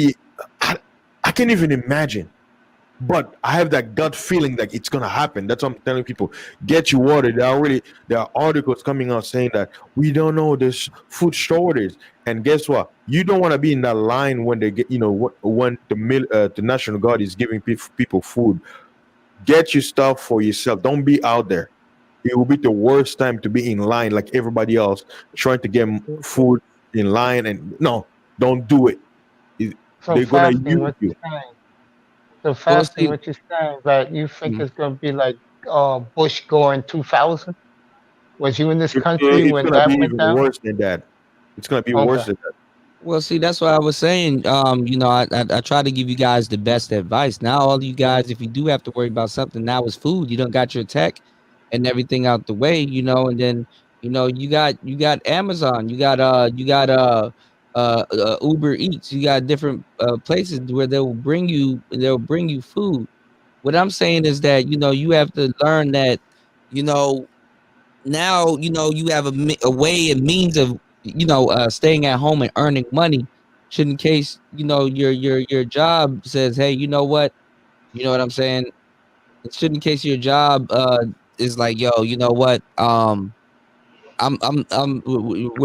I can't even imagine. But I have that gut feeling that it's gonna happen. That's what I'm telling people. Get your water. There are articles coming out saying that we don't know there's food shortage. And guess what? You don't want to be in that line when they get, when the National Guard is giving people food. Get your stuff for yourself. Don't be out there. It will be the worst time to be in line like everybody else trying to get food in line. And no, don't do it. They're gonna use you. So fasting, what you're saying, that you think it's gonna be like Bush Gore in 2000, Was you in this country It's when gonna be that went even down? worse than that. It's gonna be worse Okay. than that. Well, see, that's what I was saying. I try to give you guys the best advice. Now, all you guys, if you do have to worry about something, now it's food. You don't got your tech and everything out the way, and then you got Amazon, you got Uber Eats, you got different places where they'll bring you food. What I'm saying is that you have to learn that you know now you have a way and means of staying at home and earning money, should in case your job says, hey, you know what I'm saying, it should in case your job is like, yo, you know what, we're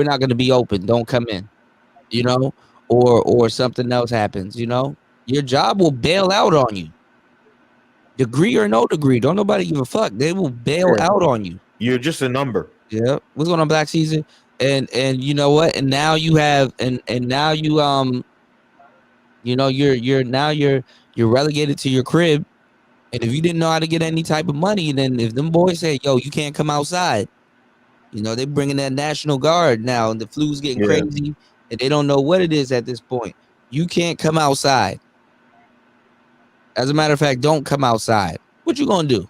not going to be open, don't come in, you know or something else happens, your job will bail out on you, degree or no degree, don't nobody give a fuck, they will bail Yeah. out on you. You're just a number. Yeah, what's going on, Black Season? And you know what? And now you have, and now you're relegated to your crib. And if you didn't know how to get any type of money, then if them boys say, "Yo, you can't come outside," they bringing that National Guard now, and the flu's getting Yeah. crazy, and they don't know what it is at this point. You can't come outside. As a matter of fact, don't come outside. What you gonna do?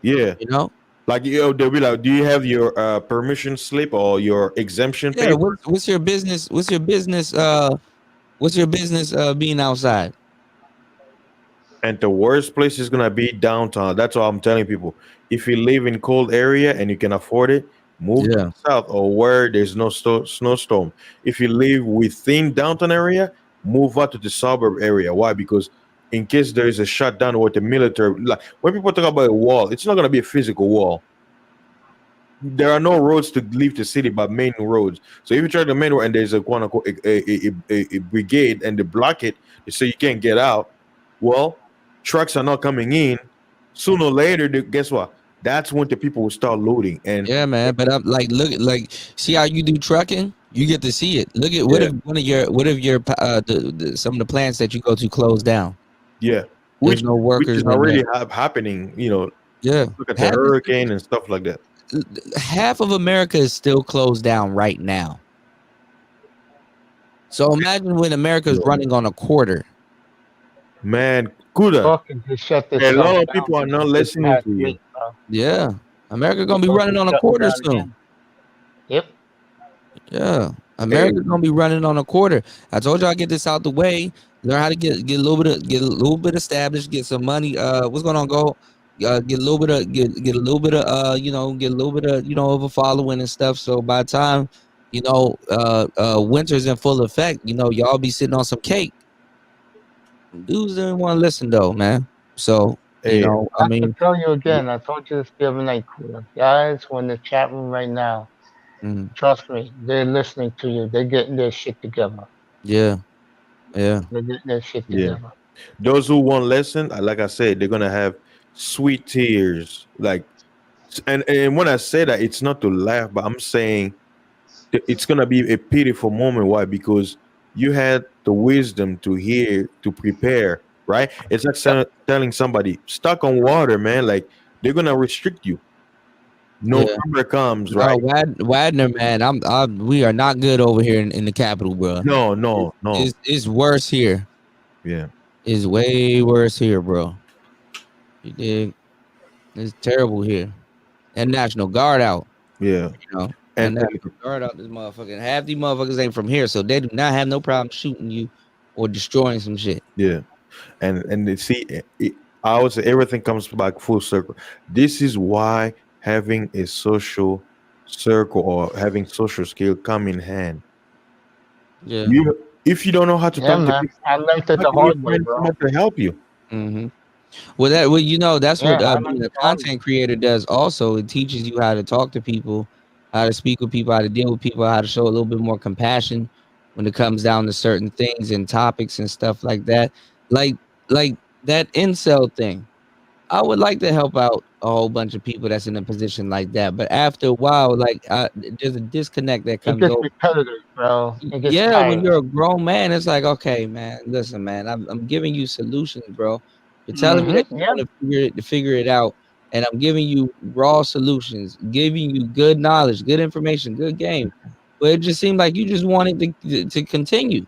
Yeah. Like, they'll be like, do you have your permission slip or your exemption Yeah. paper? What's your business? What's your business? What's your business being outside? And the worst place is gonna be downtown. That's what I'm telling people. If you live in cold area and you can afford it, move to the south or where there's no snowstorm. If you live within downtown area, move out to the suburb area. Why? Because in case there is a shutdown with the military, like when people talk about a wall, it's not gonna be a physical wall. There are no roads to leave the city but main roads. So if you try the main road and there's a quote unquote a brigade and they block it, they say you can't get out. Well, trucks are not coming in. Sooner or later, guess what? That's when the people will start loading. And yeah, man. But I'm like, see how you do trucking? You get to see it. Look at what if some of the plants that you go to close down? Yeah, There's no which workers is in there. already happening. Yeah, look at the hurricane and stuff like that. half of America is still closed down right now. So imagine when America is running on a quarter. Man, Kuda. Fucking to shut this A lot of down people are not this listening past to you. week, bro. Yeah, America gonna be running on a Shutting quarter down soon. again. Yep. Yeah, America's gonna be running on a quarter. I told you I get this out the way. Learn how to get a little bit established. Get some money. What's going on? Go. Get a little bit of get a little bit of get a little bit of of a following and stuff. So by the time winter's in full effect, y'all be sitting on some cake. Dudes didn't want to listen though, man. So I have to mean, tell you again. I told you this the other night, Kuda. Guys, when the chat room right now, trust me, they're listening to you. They're getting their shit together. yeah. They're getting their shit Yeah. together. Those who won't listen, like I said, they're gonna have sweet tears. Like, and when I say that, it's not to laugh, but I'm saying it's gonna be a pitiful moment. Why? Because you had the wisdom to hear, to prepare, right? It's like telling somebody stuck on water, man. Like, they're gonna restrict you. November comes, right? Wagner, man, we are not good over here in the capital, bro. No. It's worse here. Yeah, it's way worse here, bro. You dig? It's terrible here. And National Guard out. Yeah, and National Guard out this motherfucker. Half these motherfuckers ain't from here, so they do not have no problem shooting you or destroying some shit. Yeah, and they see, I would say everything comes back full circle. This is why having a social circle or having social skill come in hand. Yeah. If you don't know how to talk to people, I learned it the hard way, bro. Someone to help you. Mm-hmm. Well, that's what being a content creator does. Also, it teaches you how to talk to people, how to speak with people, how to deal with people, how to show a little bit more compassion when it comes down to certain things and topics and stuff like that. Like that incel thing. I would like to help out a whole bunch of people that's in a position like that, but after a while, there's a disconnect that comes. It gets repetitive, bro. It gets tired. When you're a grown man, it's like, okay, man, listen, man, I'm giving you solutions, bro. You're telling me that you want to figure it out, and I'm giving you raw solutions, giving you good knowledge, good information, good game. But it just seemed like you just wanted to continue.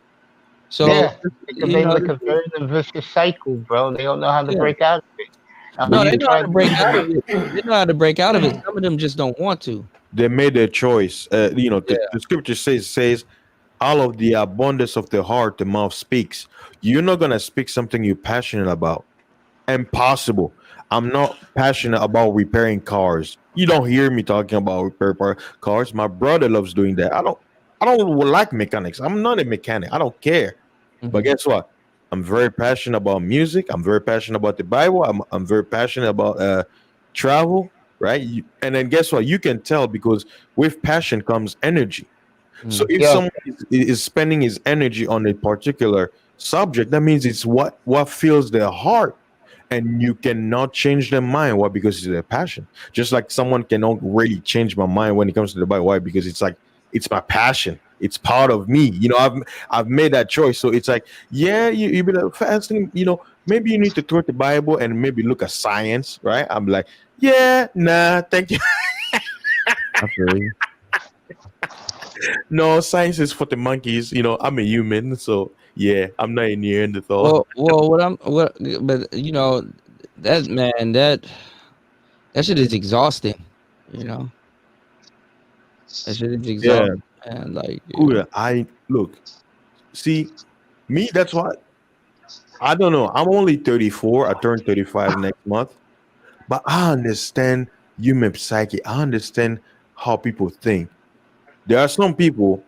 So Yeah, because they like a very vicious cycle, bro. They don't know how to yeah. break out of it. And No, when they you know how try to to break give out them, of it. They know how to break out of it. Some of them just don't want to. They made their choice. Yeah. The scripture says, "All of the abundance of the heart, the mouth speaks." You're not gonna speak something you're passionate about. Impossible. I'm not passionate about repairing cars. You don't hear me talking about cars. My brother loves doing that. I don't like mechanics. I'm not a mechanic. I don't care. But Mhm. guess what? I'm very passionate about music. I'm very passionate about the Bible. I'm very passionate about travel, right? And then guess what? You can tell because with passion comes energy. So Mm. if yeah, someone is spending his energy on a particular subject, that means it's what fills their heart, and you cannot change their mind. Why? Because it's their passion. Just like someone cannot really change my mind when it comes to the Bible. Why? Because it's like it's my passion. It's part of me. I've made that choice. So it's like, yeah, you be like fasting. Maybe you need to throw the Bible and maybe look at science, right? I'm like, yeah, nah, thank you. I feel you. No, science is for the monkeys. I'm a human, so yeah, I'm not a Neanderthal. But that man, that shit is exhausting. You know, that shit is Yeah, exhausting, man. Like, cool. I look, see, me. That's why I don't know. I'm only 34. I turn 35 next month, but I understand human psyche. I understand how people think. There are some people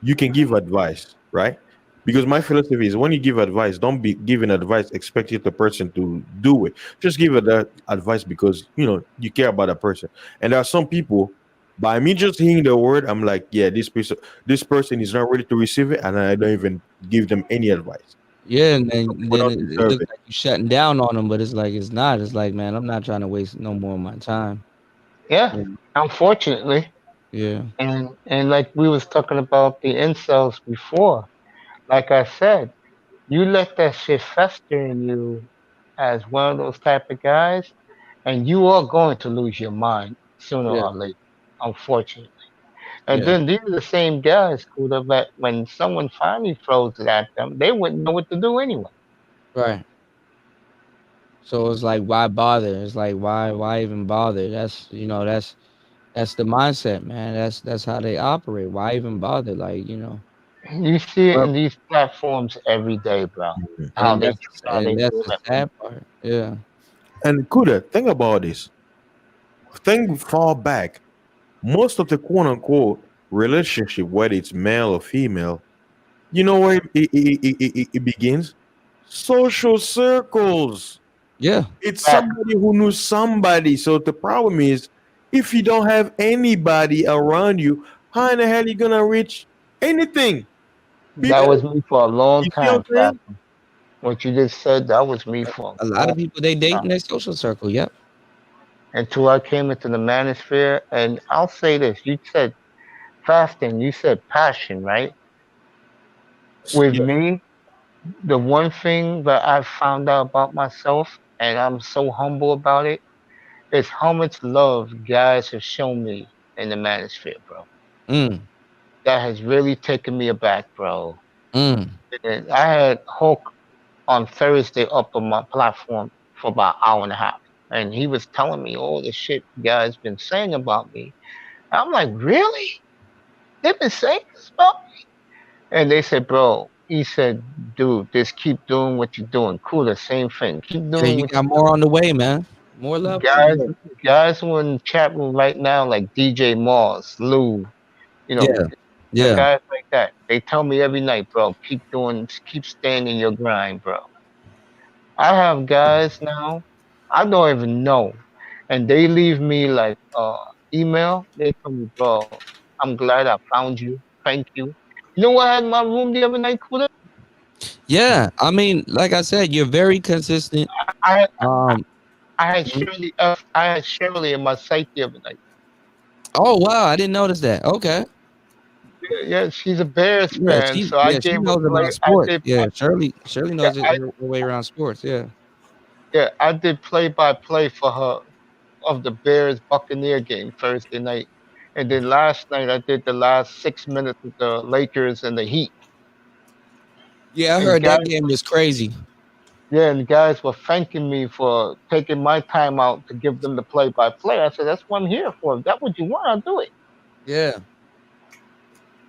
you can give advice, right? Because my philosophy is when you give advice, don't be giving advice expecting the person to do it. Just give it that advice because you care about that person. And there are some people, by me just hearing the word, I'm like, yeah, this person is not ready to receive it, and I don't even give them any advice. yeah, and People then don't it deserve looks it. like you shutting down on them, but it's like it's not. It's like, man, I'm not trying to waste no more of my time. yeah. Yeah, Unfortunately, yeah, and like we was talking about the incels before. Like I said, you let that shit fester in you as one of those type of guys, and you are going to lose your mind sooner yeah, or later. Unfortunately. And yeah. then these are the same guys who that when someone finally throws it at them, they wouldn't know what to do anyway. Right. So it's like, why bother? It's like, why even bother? That's the mindset, man. That's how they operate. Why even bother? Like, You see it Well, in these platforms every day, bro. How and they that's how and they that's do the it. sad part. Yeah, And Kuda, think about this. Think far back. Most of the quote unquote relationship, whether it's male or female, you know where it begins? Social circles. yeah, It's Back, somebody who knew somebody. So the problem is, if you don't have anybody around you, how in the hell you gonna reach anything? that People, was me for a long you see what time, I'm Fat. saying? What you just said, that was me for a a lot long of people they date time. in their social circle. Yep. Until I came into the manosphere, and I'll say this: you said fasting, you said passion, right? With Yeah. me, the one thing that I've found out about myself, and I'm so humble about it, is how much love guys have shown me in the manosphere, bro. Mm, That has really taken me aback, bro. mm. And I had Hulk on Thursday up on my platform for about an hour and a half. And he was telling me all the shit guys been saying about me. I'm like, really? They've been saying this about me? And they said, bro, he said, dude, just keep doing what you're doing. Cool, the same thing. Keep Yeah, doing you what got more on the way, man. More love on the guys way. guys who in the chat room right now, like DJ Moss, Lou, you know, Yeah, the yeah, guys like that. They tell me every night, bro, keep staying in your grind, bro. I have guys now, I don't even know. And they leave me like email. They tell me, bro, I'm glad I found you. Thank you. You know what I had in my room the other night, Kuda? yeah. I mean, like I said, you're very consistent. I Um. I had Mhm. Shirley in my site the other night. Oh wow, I didn't notice that. Okay. Yeah, yeah, she's a Bears Yeah, fan, so I she gave her knows play. about I sports. did, Yeah, Shirley yeah, knows her way around sports. Yeah. I did play by play for her of the Bears Buccaneer game Thursday night, and then last night I did the last 6 minutes with the Lakers and the Heat. Yeah, I And heard guys, that game was crazy. yeah, and guys were thanking me for taking my time out to give them the play-by-play. I said, "That's what I'm here for. If that's what you want, I'll do it." Yeah.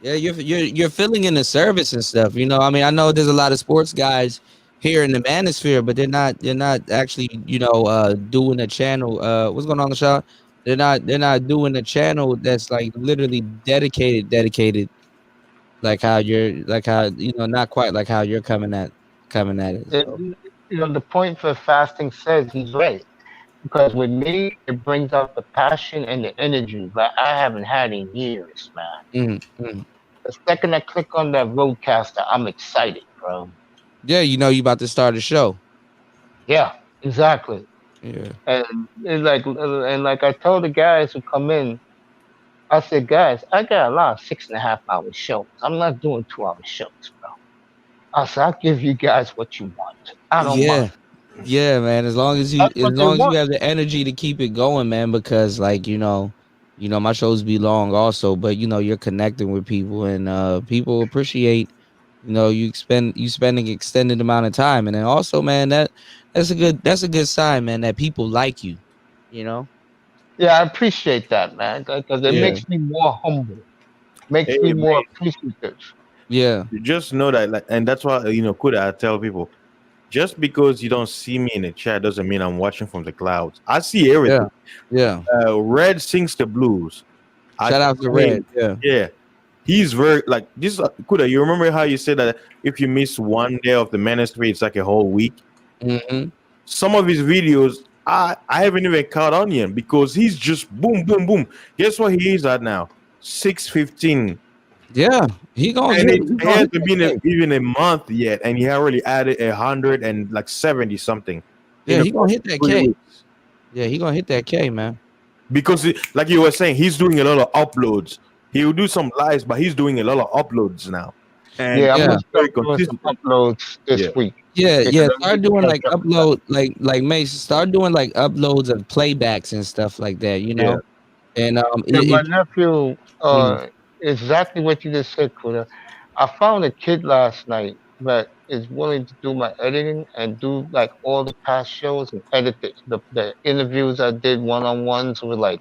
Yeah, you're filling in the service and stuff. You know, I mean, I know there's a lot of sports guys here in the manosphere, but they're not actually, doing a channel. What's going on, the show? They're not doing a channel that's like literally dedicated, not quite like how you're coming at it. It- So the point for fasting says he's right. Because with me, it brings out the passion and the energy that I haven't had in years, man. mm. The second I click on that roadcaster, I'm excited, bro. Yeah, you about to start a show. Yeah, exactly. Yeah. And like I told the guys who come in, I said, guys, I got a lot of 6.5 hour shows. I'm not doing 2 hour shows, bro. I said, I'll give you guys what you want. I don't Yeah. mind. Yeah, man. As long as That's what they you want. have the energy to keep it going, man, because like, my shows be long also, but you're connecting with people and people appreciate, you spending extended amount of time. And then also, man, that's a good sign, man, that people like you, you know? Yeah, I appreciate that, man, because it Yeah. makes me more humble, makes Hey, me man, more appreciative. Yeah. you just know that, like, and that's why could I tell people, just because you don't see me in the chat doesn't mean I'm watching from the clouds. I see everything. Yeah. Red sings the blues. Shout out to Red. Yeah. Yeah. He's very like this. Kuda, you remember how you said that if you miss one day of the ministry, it's like a whole week. Mm-hmm. Some of his videos, I haven't even caught on yet because he's just boom, boom, boom. Guess what he is at now? 6:15. Yeah, he gonna And hit. it hasn't been even a month yet, and he already added 170 something. Yeah, he gonna hit about that 3 K. weeks. Yeah, he gonna hit that K, man. Because like you were saying, he's doing a lot of uploads. He will do some lives, but he's doing a lot of uploads now. And Yeah, I'm gonna he's very start doing some consistent. uploads this Yeah. week. Yeah, because I start need to doing catch like up with that. upload, like Mace. Start doing like uploads of playbacks and stuff like that. Yeah. And Yeah, my it nephew, mm, exactly what you just said, Kuda. I found a kid last night that is willing to do my editing and do like all the past shows and edit the interviews I did one-on-ones with like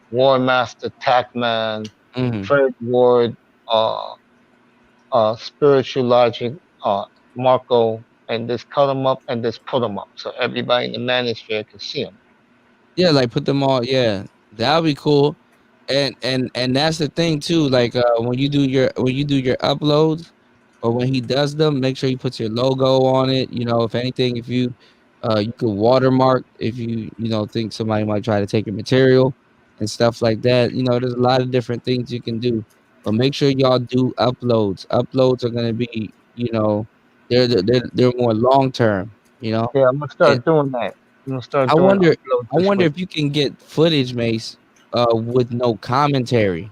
War Master, Tackman, mhm. Fred Ward, uh, Spiritual Logic, Marco, and just cut them up and just put them up so everybody in the manosphere can see them. Yeah, like put them all. Yeah, that would be cool. And that's the thing too. Like when you do your uploads, or when he does them, make sure he puts your logo on it. If anything, if you could watermark if you think somebody might try to take your material and stuff like that. There's a lot of different things you can do, but make sure y'all do uploads. Uploads are gonna be, they're more long term. Yeah, I'm gonna And start doing that. I'm gonna start I doing wonder, uploads this week. if you can get footage, Mace, with no commentary.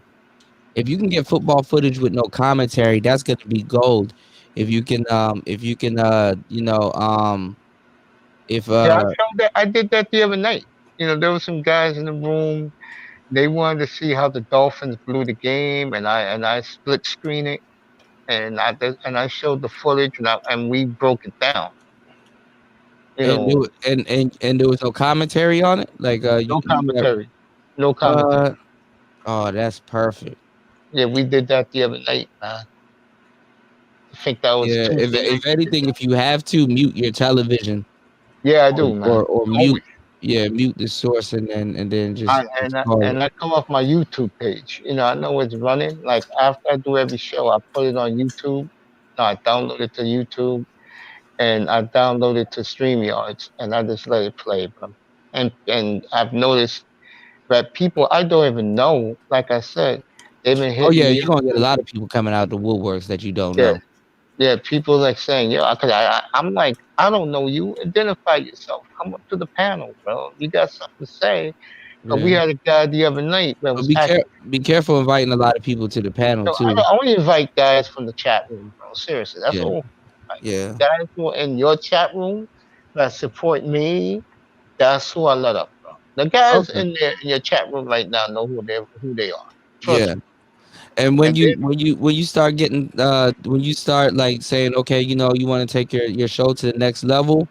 If you can get football footage with no commentary, that's gonna be gold. If you can, if Yeah, I showed that. I did that the other night. There were some guys in the room. They wanted to see how the Dolphins blew the game, and I split screen it, and I showed the footage, and we broke it down. and there was no commentary on it, like No commentary, no commentary. Oh, that's perfect. Yeah, we did that the other night, man. I think that was Yeah, Tuesday night. if anything, if you have to mute your television, Yeah, I do, man. or mute, mute the source and then just call it. And I come off my YouTube page. I know it's running. Like after I do every show, I put it on YouTube. No, I download it to YouTube, and I download it to StreamYards, and I just let it play, bro. And I've noticed that people I don't even know, like I said, they've been Oh hitting yeah, me you're up. gonna get a lot of people coming out the woodworks that you don't Yeah, know. yeah. People like saying, "Yo," because I'm like, I don't know you. Identify yourself. Come up to the panel, bro. You got something to say. We Yeah. had a guy the other night that But was acting. be careful inviting a lot of people to the panel So I, too. don't, I only invite guys from the chat room, bro. Seriously, that's Yeah, all. Like, yeah. guys who are in your chat room that support me, that's who I let up, bro. The guys Okay. in your chat room right now know who they are. Trust Yeah. me. And when And then you start getting when you start like saying, okay, you know, you want to take your show to the next level,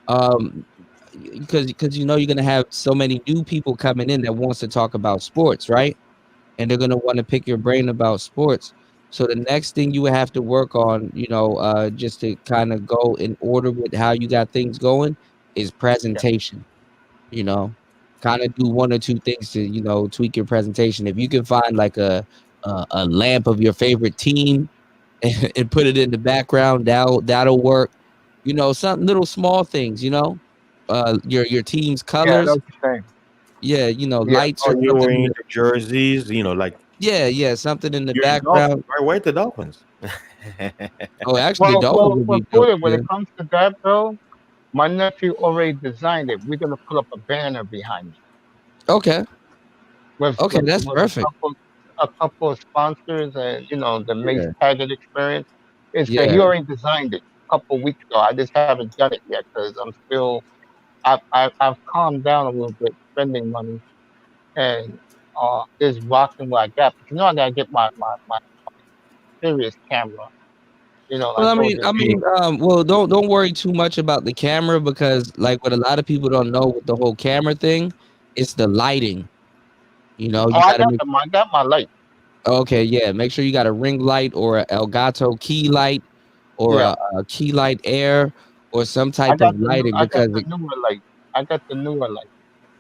um because you know you're gonna have so many new people coming in that wants to talk about sports, right? And they're gonna want to pick your brain about sports. So the next thing you would have to work on, you know, just to kind of go in order with how you got things going, is presentation. You know, kind of do one or two things to, you know, tweak your presentation. If you can find like a lamp of your favorite team and put it in the background, that'll work. You know, some little small things. You know, your team's yeah, I know colors. what you're saying. Yeah, you know, Yeah. lights Are or you something. wearing the jerseys? You know, like Yeah, something in the you're the Dolphins, background. right? Why the Dolphins? Oh, actually, the Dolphins would Well, be dope. Porter, when Yeah. it comes to that, bro, my nephew already designed it. We're gonna put up a banner behind it Okay. with Okay, that's with perfect. a couple of sponsors and the Mace Yeah. Taggart experience. He Yeah. already designed it a couple weeks ago. I just haven't done it yet because I'm still I've calmed down a little bit spending money and just rocking what I got. But I gotta get my serious camera. Well, Like those well, don't worry too much about the camera because, like, what a lot of people don't know with the whole camera thing, it's the lighting. You know, Oh, you got to make. I got my light. Okay, yeah, make sure you got a ring light or a Elgato key light or Yeah. a key light air or some type of lighting I got because the newer light. I got the newer light.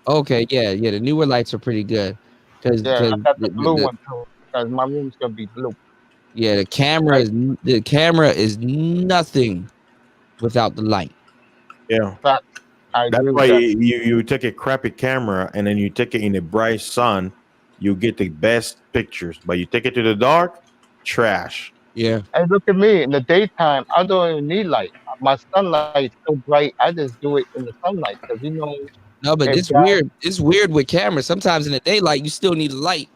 okay, yeah, the newer lights are pretty good because Yeah, I got the blue one too because my room's gonna be blue. yeah, Right? the camera is nothing without the light. Yeah. But I That's agree why with that. you take a crappy camera and then you take it in the bright sun, you get the best pictures. But you take it to the dark, trash. Yeah. And look at me in the daytime. I don't even need light. My sunlight's so bright. I just do it in the sunlight because No, but if it's God, weird. It's weird with cameras. Sometimes in the daylight, you still need a light.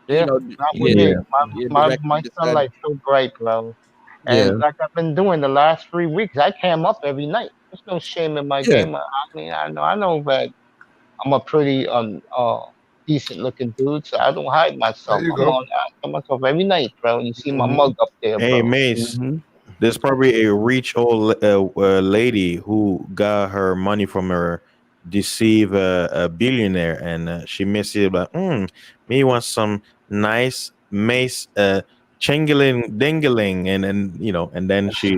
You yeah, know, not with yeah, me. directly My the sun. sunlight's so bright, bro. Yeah, And like I've been doing the last 3 weeks, I cam up every night. There's no shame in my yeah, game. I know that I'm a pretty decent looking dude, so I don't hide There myself. you go. I tell myself every night, bro. You see my hmm mug up there, Hey, bro. Mace, there's probably a rich old lady who got her money from her deceive a billionaire, and she missed it. But me want some nice Mace chingling dingling, and then she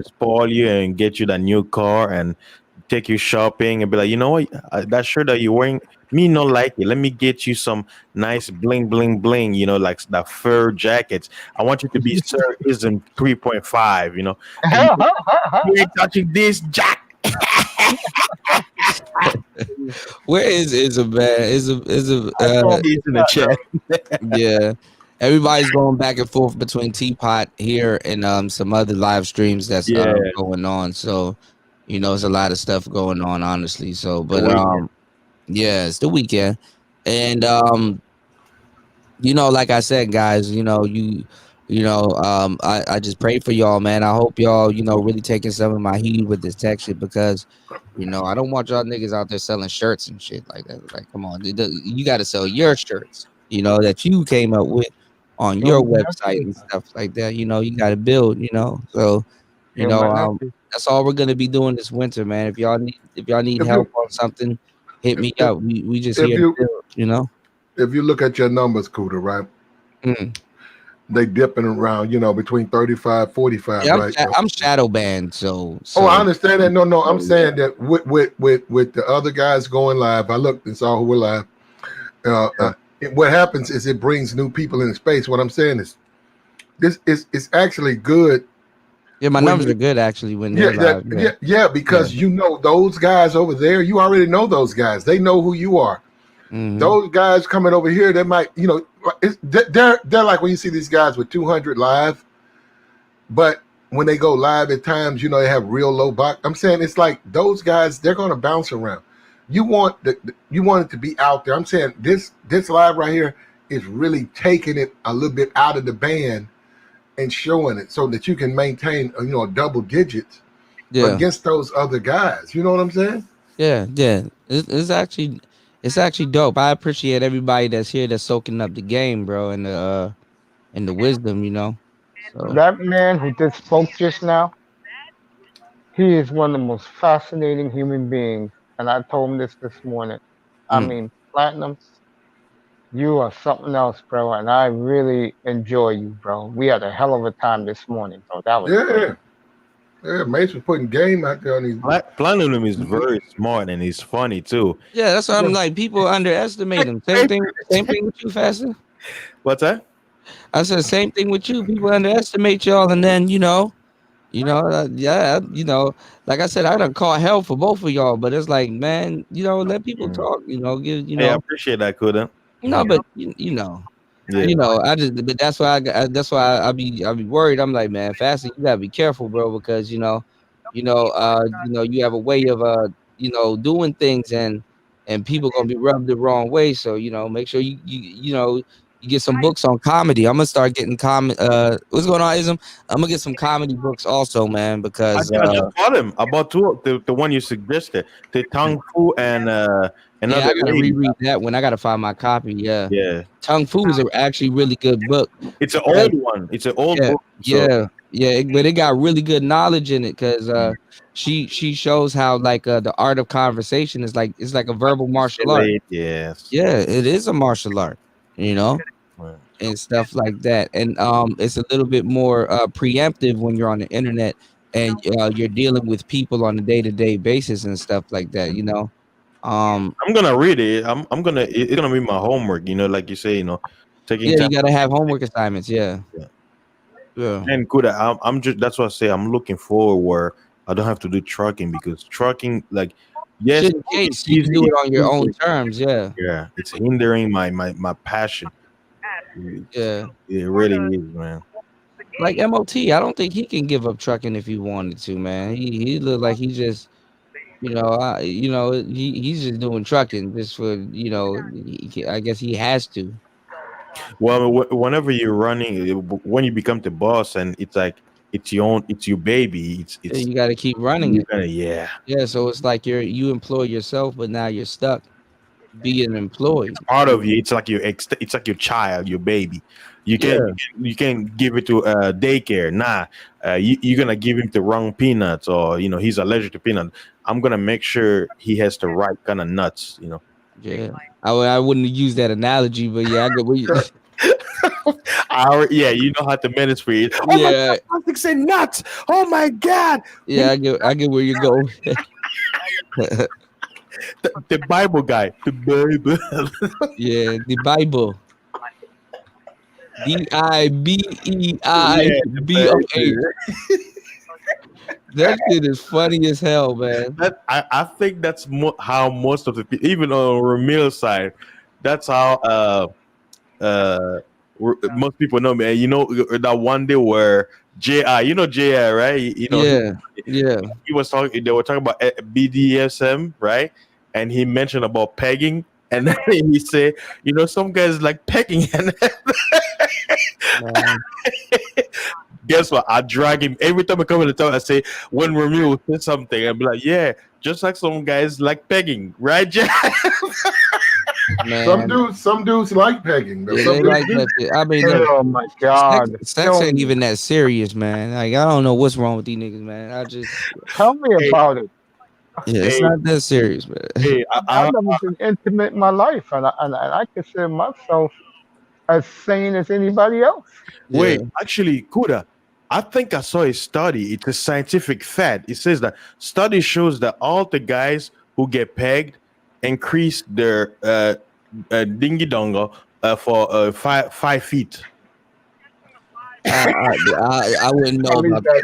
spoil you and get you that new car and take you shopping and be like, you know what, that shirt that you're wearing, me not like it. Let me get you some nice bling bling bling, like that fur jackets. I want you to be Sir Ism 3.5, and you ain't touching this jack. Where is a man? I saw him in He's the in the chat, chat. yeah. Everybody's going back and forth between Teapot here and some other live streams that's Yeah, going on. So, it's a lot of stuff going on, honestly. So, the but weekend. yeah, it's the weekend, and like I said, guys, I just pray for y'all, man. I hope y'all, really taking some of my heat with this tech shit because, I don't want y'all niggas out there selling shirts and shit like that. Like, come on, you got to sell your shirts, that you came up with on Yo, your my website nephew. and stuff like that. You got to build, So, Yo, my nephew. that's all we're gonna be doing this winter, man. If y'all need If help you on something, hit me if up. We just if here to you build. if you look at your numbers, Cooter, right? Mm. They dipping around, between 35, 45, Yeah, right? I'm shadow banned, Oh, I so understand that. No, I'm yeah. saying that with the other guys going live, I looked and saw who were live. What happens is it brings new people into space. What I'm saying is this is it's actually good. Yeah, my When numbers are good actually when yeah, they're live. because those guys over there, you already know those guys. They know who you are. Mm-hmm. Those guys coming over here, they might, they're like when you see these guys with 200 live, but when they go live at times, they have real low box. I'm saying it's like those guys, they're going to bounce around. You want you want it to be out there. I'm saying this live right here is really taking it a little bit out of the band and showing it so that you can maintain, double digits Yeah. against those other guys. You know what I'm saying? Yeah. It's actually It's actually dope. I appreciate everybody that's here that's soaking up the game, bro, and the wisdom, you know. So That man who just spoke just now, he is one of the most fascinating human beings. And I told him this morning. I mean, Platinum, you are something else, bro. And I really enjoy you, bro. We had a hell of a time this morning, bro. That was great. Yeah, Mace was putting game out there on these. Platinum is very smart and he's funny too. yeah, that's what I'm like. People underestimate him. Same thing with you, Faster. What's that? I said same thing with you. People underestimate y'all, and then like I said, I done call hell for both of y'all. But it's like, man, let people talk. Hey, I appreciate that, Kuda. No, but I just, but that's why I be worried. I'm like, man, Faster, you gotta be careful, bro, because you have a way of doing things, and people gonna be rubbed the wrong way. So make sure you get some books on comedy. I'm gonna start getting what's going on, Ism? I'm gonna get some comedy books also, man, because I just bought him. I bought two, the one you suggested, the Tang Fu and another. I gotta reread that one. I gotta find my copy. Yeah. Kung Fu is actually a really good book. It's an old one. It's an old book. So. But it got really good knowledge in it because she shows how the art of conversation is it's like a verbal martial art. Yes. Yeah, it is a martial art, and stuff like that. And it's a little bit more preemptive when you're on the internet and you're dealing with people on a day-to-day basis and stuff like that. I'm gonna read it. It's gonna be my homework. Like you say, taking. Yeah, you gotta have homework assignments. Yeah. And Kuda, I'm just, that's what I say. I'm looking forward where I don't have to do trucking, because trucking, yes, you can do it on your own terms. Yeah. Yeah, it's hindering my passion. Yeah, it really is, man. Like MOT, I don't think he can give up trucking if he wanted to, man. He look like he just, he's just doing trucking just for, I guess he has to. Well, whenever you're running, when you become the boss, and it's your baby. You got to keep running it. Yeah. So it's like you employ yourself, but now you're stuck being employed. Part of you, it's like your child, your baby. You can't give it to daycare. Nah, you're gonna give him the wrong peanuts, or he's allergic to peanut. I'm gonna make sure he has the right kind of nuts. Yeah, I wouldn't use that analogy, but yeah, I get what you. You know how to manage for it. Oh yeah, my God, say nuts. Oh my God. Yeah, I get where you're going. the Bible guy, the Bible. Yeah, the Bible. DIBEIBOA. That shit is funny as hell, man. I think that's how most of the people, even on Ramil's side, that's how most people know me. And that one day where JI, JI, right? Yeah. He was talking. They were talking about BDSM, right? And he mentioned about pegging, and then he said, some guys like pegging. And guess what? I drag him every time I come to the talk. I say, when Ramil will say something, I'll be like, yeah, just like some guys like pegging, right, Jack? Man. Some dudes like pegging. Yeah, they like that shit. I mean, oh my God, sex ain't even that serious, man. Like, I don't know what's wrong with these niggas, man. I just tell me about it. Yeah, it's not that serious, man. Hey, I've never been intimate in my life, and I consider myself as sane as anybody else. Wait, actually, Kuda, I think I saw a study. It's a scientific fact. It says that study shows that all the guys who get pegged increase their dingy dongle for 5 feet. I wouldn't know about that.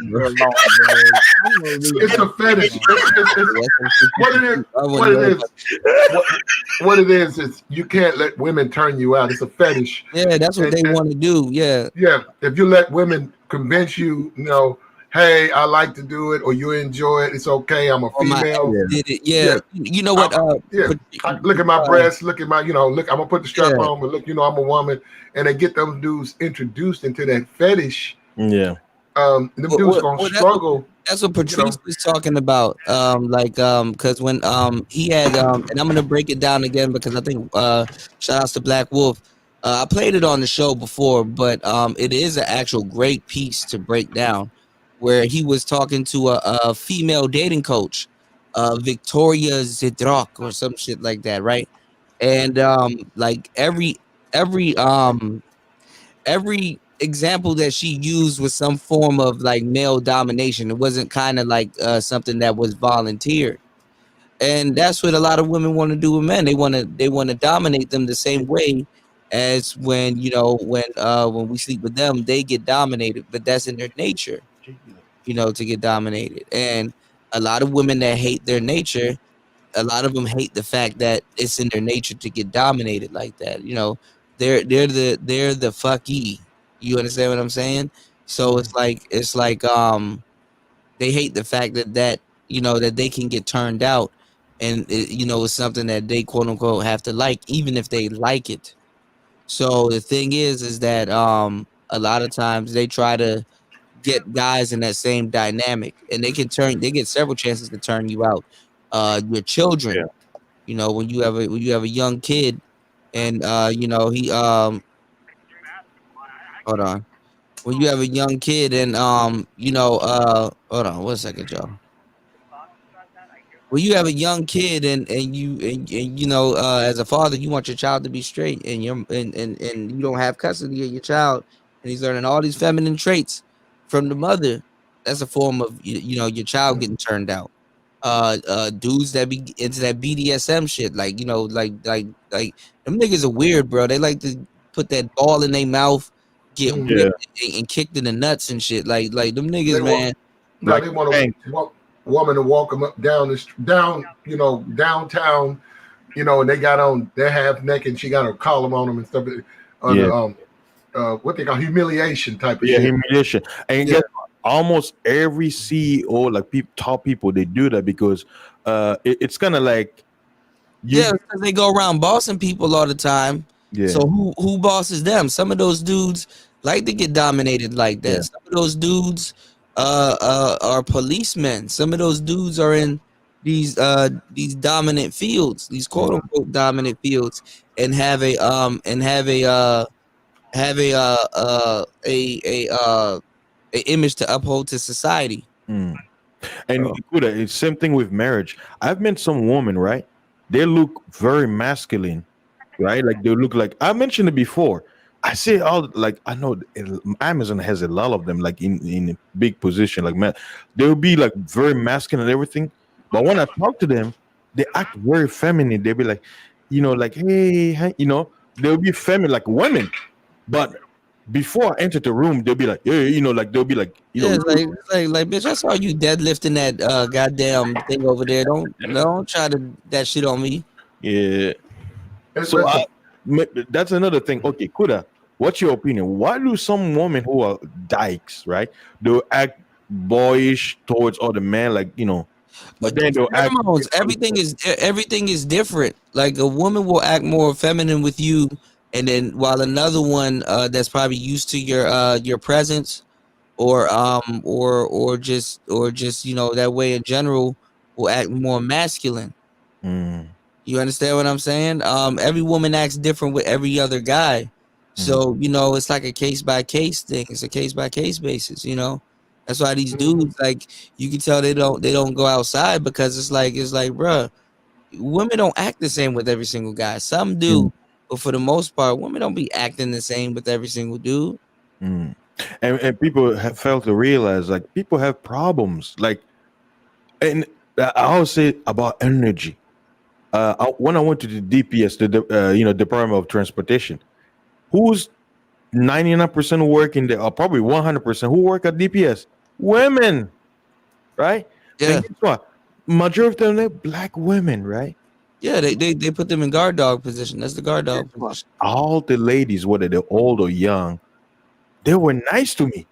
It's a fetish. What it is you can't let women turn you out. It's a fetish. Yeah, that's what they want to do. Yeah. Yeah. If you let women convince you, hey, I like to do it, or you enjoy it, it's okay. I'm a female. Yeah. You know what? Look at my breasts. Look at my, look, I'm gonna put the strap on, but look, I'm a woman. And they get those dudes introduced into that fetish. Yeah. Them dudes gonna struggle. That's what Patrice was talking about. Because when he had and I'm gonna break it down again because I think shout outs to Black Wolf. I played it on the show before, but it is an actual great piece to break down, where he was talking to a female dating coach, Victoria Zidrock or some shit like that, right? And like every example that she used was some form of like male domination. It wasn't kind of like something that was volunteered. And that's what a lot of women want to do with men. They want to dominate them the same way as when we sleep with them, they get dominated, but that's in their nature, to get dominated. And a lot of women that hate their nature, a lot of them hate the fact that it's in their nature to get dominated like that. They're the fucky. You understand what I'm saying? So it's like they hate the fact that they can get turned out, and it's something that they quote unquote have to like, even if they like it. So the thing is that a lot of times they try to get guys in that same dynamic, and they get several chances to turn you out. Your children, when you have a young kid, and he hold on, when you have a young kid, and hold on 1 second, y'all. When you have a young kid, and as a father, you want your child to be straight, and you don't have custody of your child, and he's learning all these feminine traits from the mother. That's a form of your child getting turned out. Dudes that be into that BDSM shit, like them niggas are weird, bro. They like to put that ball in their mouth, get whipped and kicked in the nuts and shit. Like them niggas, man. They want a woman to walk them up downtown, and they got on, they're half naked, and she got her collar on them and stuff. What they call humiliation type of shit. Humiliation. And guess what? Almost every CEO, like top people, they do that because it's kind of like because they go around bossing people all the time. Yeah. So who bosses them? Some of those dudes like to get dominated like that. Yeah. Some of those dudes are policemen. Some of those dudes are in these dominant fields, these quote unquote dominant fields, and have a image to uphold to society. And it's same thing with marriage. I've met some women, right? They look very masculine, right? Like they look like, I mentioned it before. I say all, like, I know Amazon has a lot of them, like in a big position, like, man, they'll be like very masculine and everything. But when I talk to them, they act very feminine. They'll be like, like, hey, they'll be feminine like women. But before I enter the room, they'll be like, like they'll be like, it's like, bitch, I saw you deadlifting that goddamn thing over there. Don't try to that shit on me. Yeah. So that's another thing. Okay, Kuda, what's your opinion? Why do some women who are dykes, right, they'll act boyish towards other men, like, but then they'll act everything is different. Like a woman will act more feminine with you, and then while another one that's probably used to your presence or just that way in general will act more masculine. You understand what I'm saying? Every woman acts different with every other guy. So, it's like a case by case thing. It's a case by case basis, That's why these dudes, like, you can tell they don't go outside, because it's like, bruh, women don't act the same with every single guy. Some do, but for the most part, women don't be acting the same with every single dude. And people have failed to realize, like, people have problems. Like, and I always say about energy. When I went to the DPS, the Department of Transportation, who's 99% working there, or probably 100% who work at DPS? Women, right? Yeah. And guess what? Majority of them, they're black women, right? Yeah, they put them in guard dog position. That's the guard dog position. All the ladies, whether they're old or young, they were nice to me.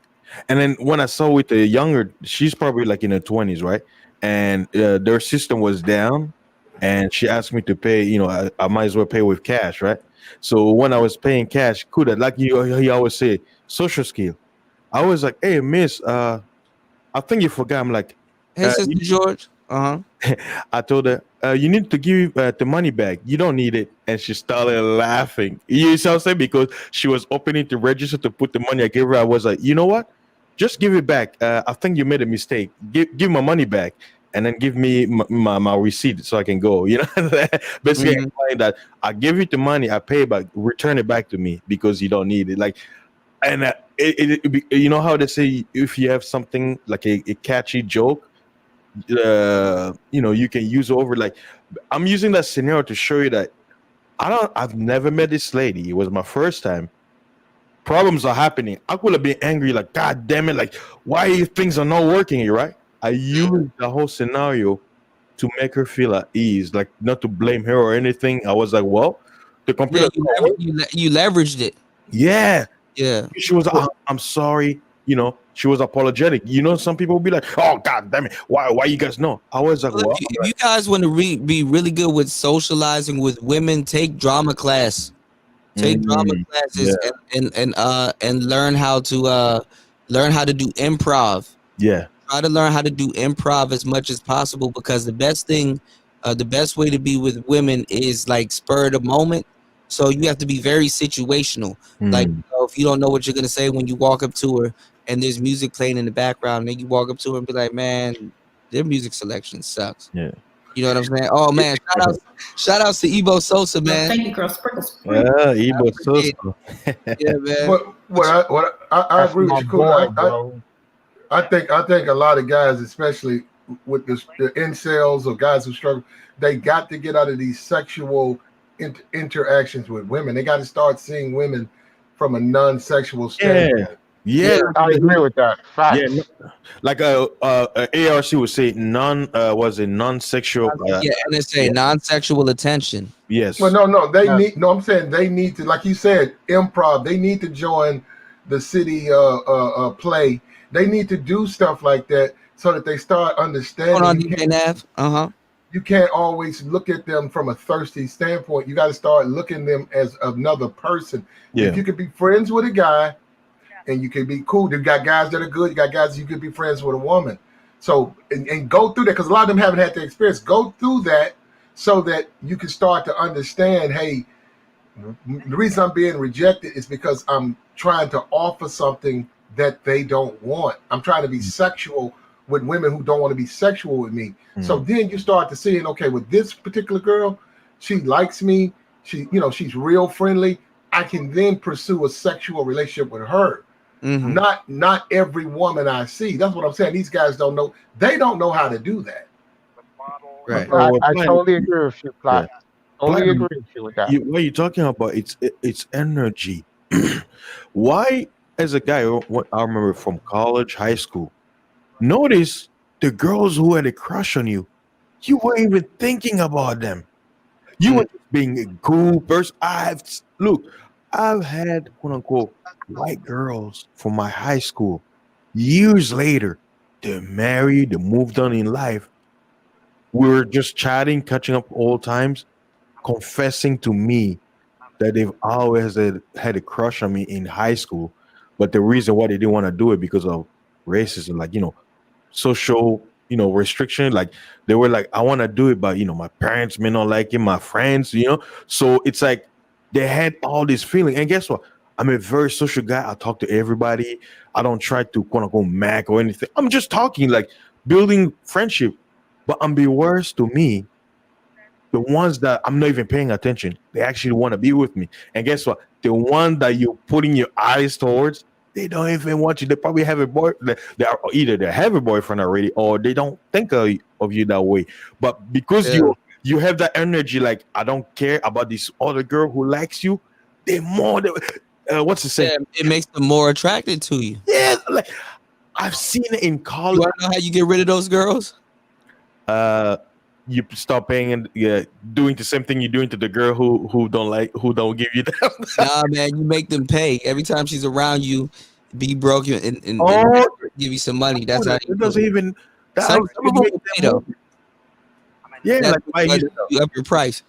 And then when I saw with the younger, she's probably like in her 20s, right? And their system was down, and she asked me to pay. I might as well pay with cash, right? So when I was paying cash, he always say social skill. I was like, hey, miss, I I think you forgot. I'm like, Hey, Sister George. I told her, you need to give the money back. You don't need it. And she started laughing. You see what I'm saying? Because she was opening the register to put the money I gave her. I was like, you know what? Just give it back. I think you made a mistake. Give my money back. And then give me my receipt so I can go. You know, basically implying that I give you the money, I pay, but return it back to me because you don't need it. Like, and you know how they say if you have something like a catchy joke, you know, you can use over. Like, I'm using that scenario to show you that I've never met this lady. It was my first time. Problems are happening. I could have been angry, like, God damn it, like, why things are not working here, right? I used the whole scenario to make her feel at ease, like not to blame her or anything. I was like, well, the computer. You leveraged it. Yeah. Yeah. She was like, I'm sorry. You know, she was apologetic. You know, some people will be like, oh, God damn it. Why you guys know? I was like, well, if you guys want to be really good with socializing with women, take drama class. Take drama classes and learn how to do improv. Yeah. Try to learn how to do improv as much as possible, because the best way to be with women is like spur of the moment. So you have to be very situational. Like, you know, if you don't know what you're gonna say when you walk up to her and there's music playing in the background, then you walk up to her and be like, man, their music selection sucks. Yeah. You know what I'm saying? Oh man, shout outs to Ebo Sosa, man. Thank you, girl. Sprinkle. Yeah, Ebo Sosa. Yeah, man. I agree with you, cool. I think a lot of guys, especially with the incels or guys who struggle, they got to get out of these sexual interactions with women. They got to start seeing women from a non-sexual standpoint. Yeah, I agree with that. Facts. Yeah, like ARC would say, non-sexual. NSA, non-sexual attention. Yes. Well, no, I'm saying they need to, like you said, improv. They need to join the city play. They need to do stuff like that so that they start understanding. You can't always look at them from a thirsty standpoint. You got to start looking at them as another person. Yeah. If you could be friends with a guy and you can be cool, you got guys that are good, you got guys you could be friends with a woman. So, and go through that, because a lot of them haven't had the experience. Go through that so that you can start to understand, hey, the reason I'm being rejected is because I'm trying to offer something that they don't want. I'm trying to be sexual with women who don't want to be sexual with me. So then you start to seeing, okay, with this particular girl, she likes me. She's real friendly. I can then pursue a sexual relationship with her. Not every woman I see. That's what I'm saying. These guys don't know. They don't know how to do that. Right. I totally agree with you, Platt. Totally agree with you with that. What you're talking about, it's energy. Why, as a guy, I remember from college, high school, notice the girls who had a crush on you, you weren't even thinking about them. You were just being a cool person. I've had quote unquote white girls from my high school. Years later, they're married, they moved on in life. We were just chatting, catching up old times, confessing to me that they've always had a crush on me in high school. But the reason why they didn't want to do it because of racism, like, social, restriction. Like, they were like, I want to do it, but, my parents may not like it, my friends, So it's like they had all this feeling. And guess what? I'm a very social guy. I talk to everybody. I don't try to quote unquote mac or anything. I'm just talking, like building friendship. But unbeknownst to me, the ones that I'm not even paying attention, they actually want to be with me. And guess what? The one that you're putting your eyes towards, they don't even want you. They probably have a boy. They have a boyfriend already, or they don't think of you that way. But because you have that energy, like, I don't care about this other girl who likes you, they're more. What's the saying? Yeah, it makes them more attracted to you. Yeah, like I've seen it in college. You want to know how you get rid of those girls? You stop paying and doing the same thing you're doing to the girl who don't give you that. Nah, man, you make them pay every time she's around you. Be broke and give you some money. That's how it doesn't even. Some people will pay though. Yeah, like you up your price.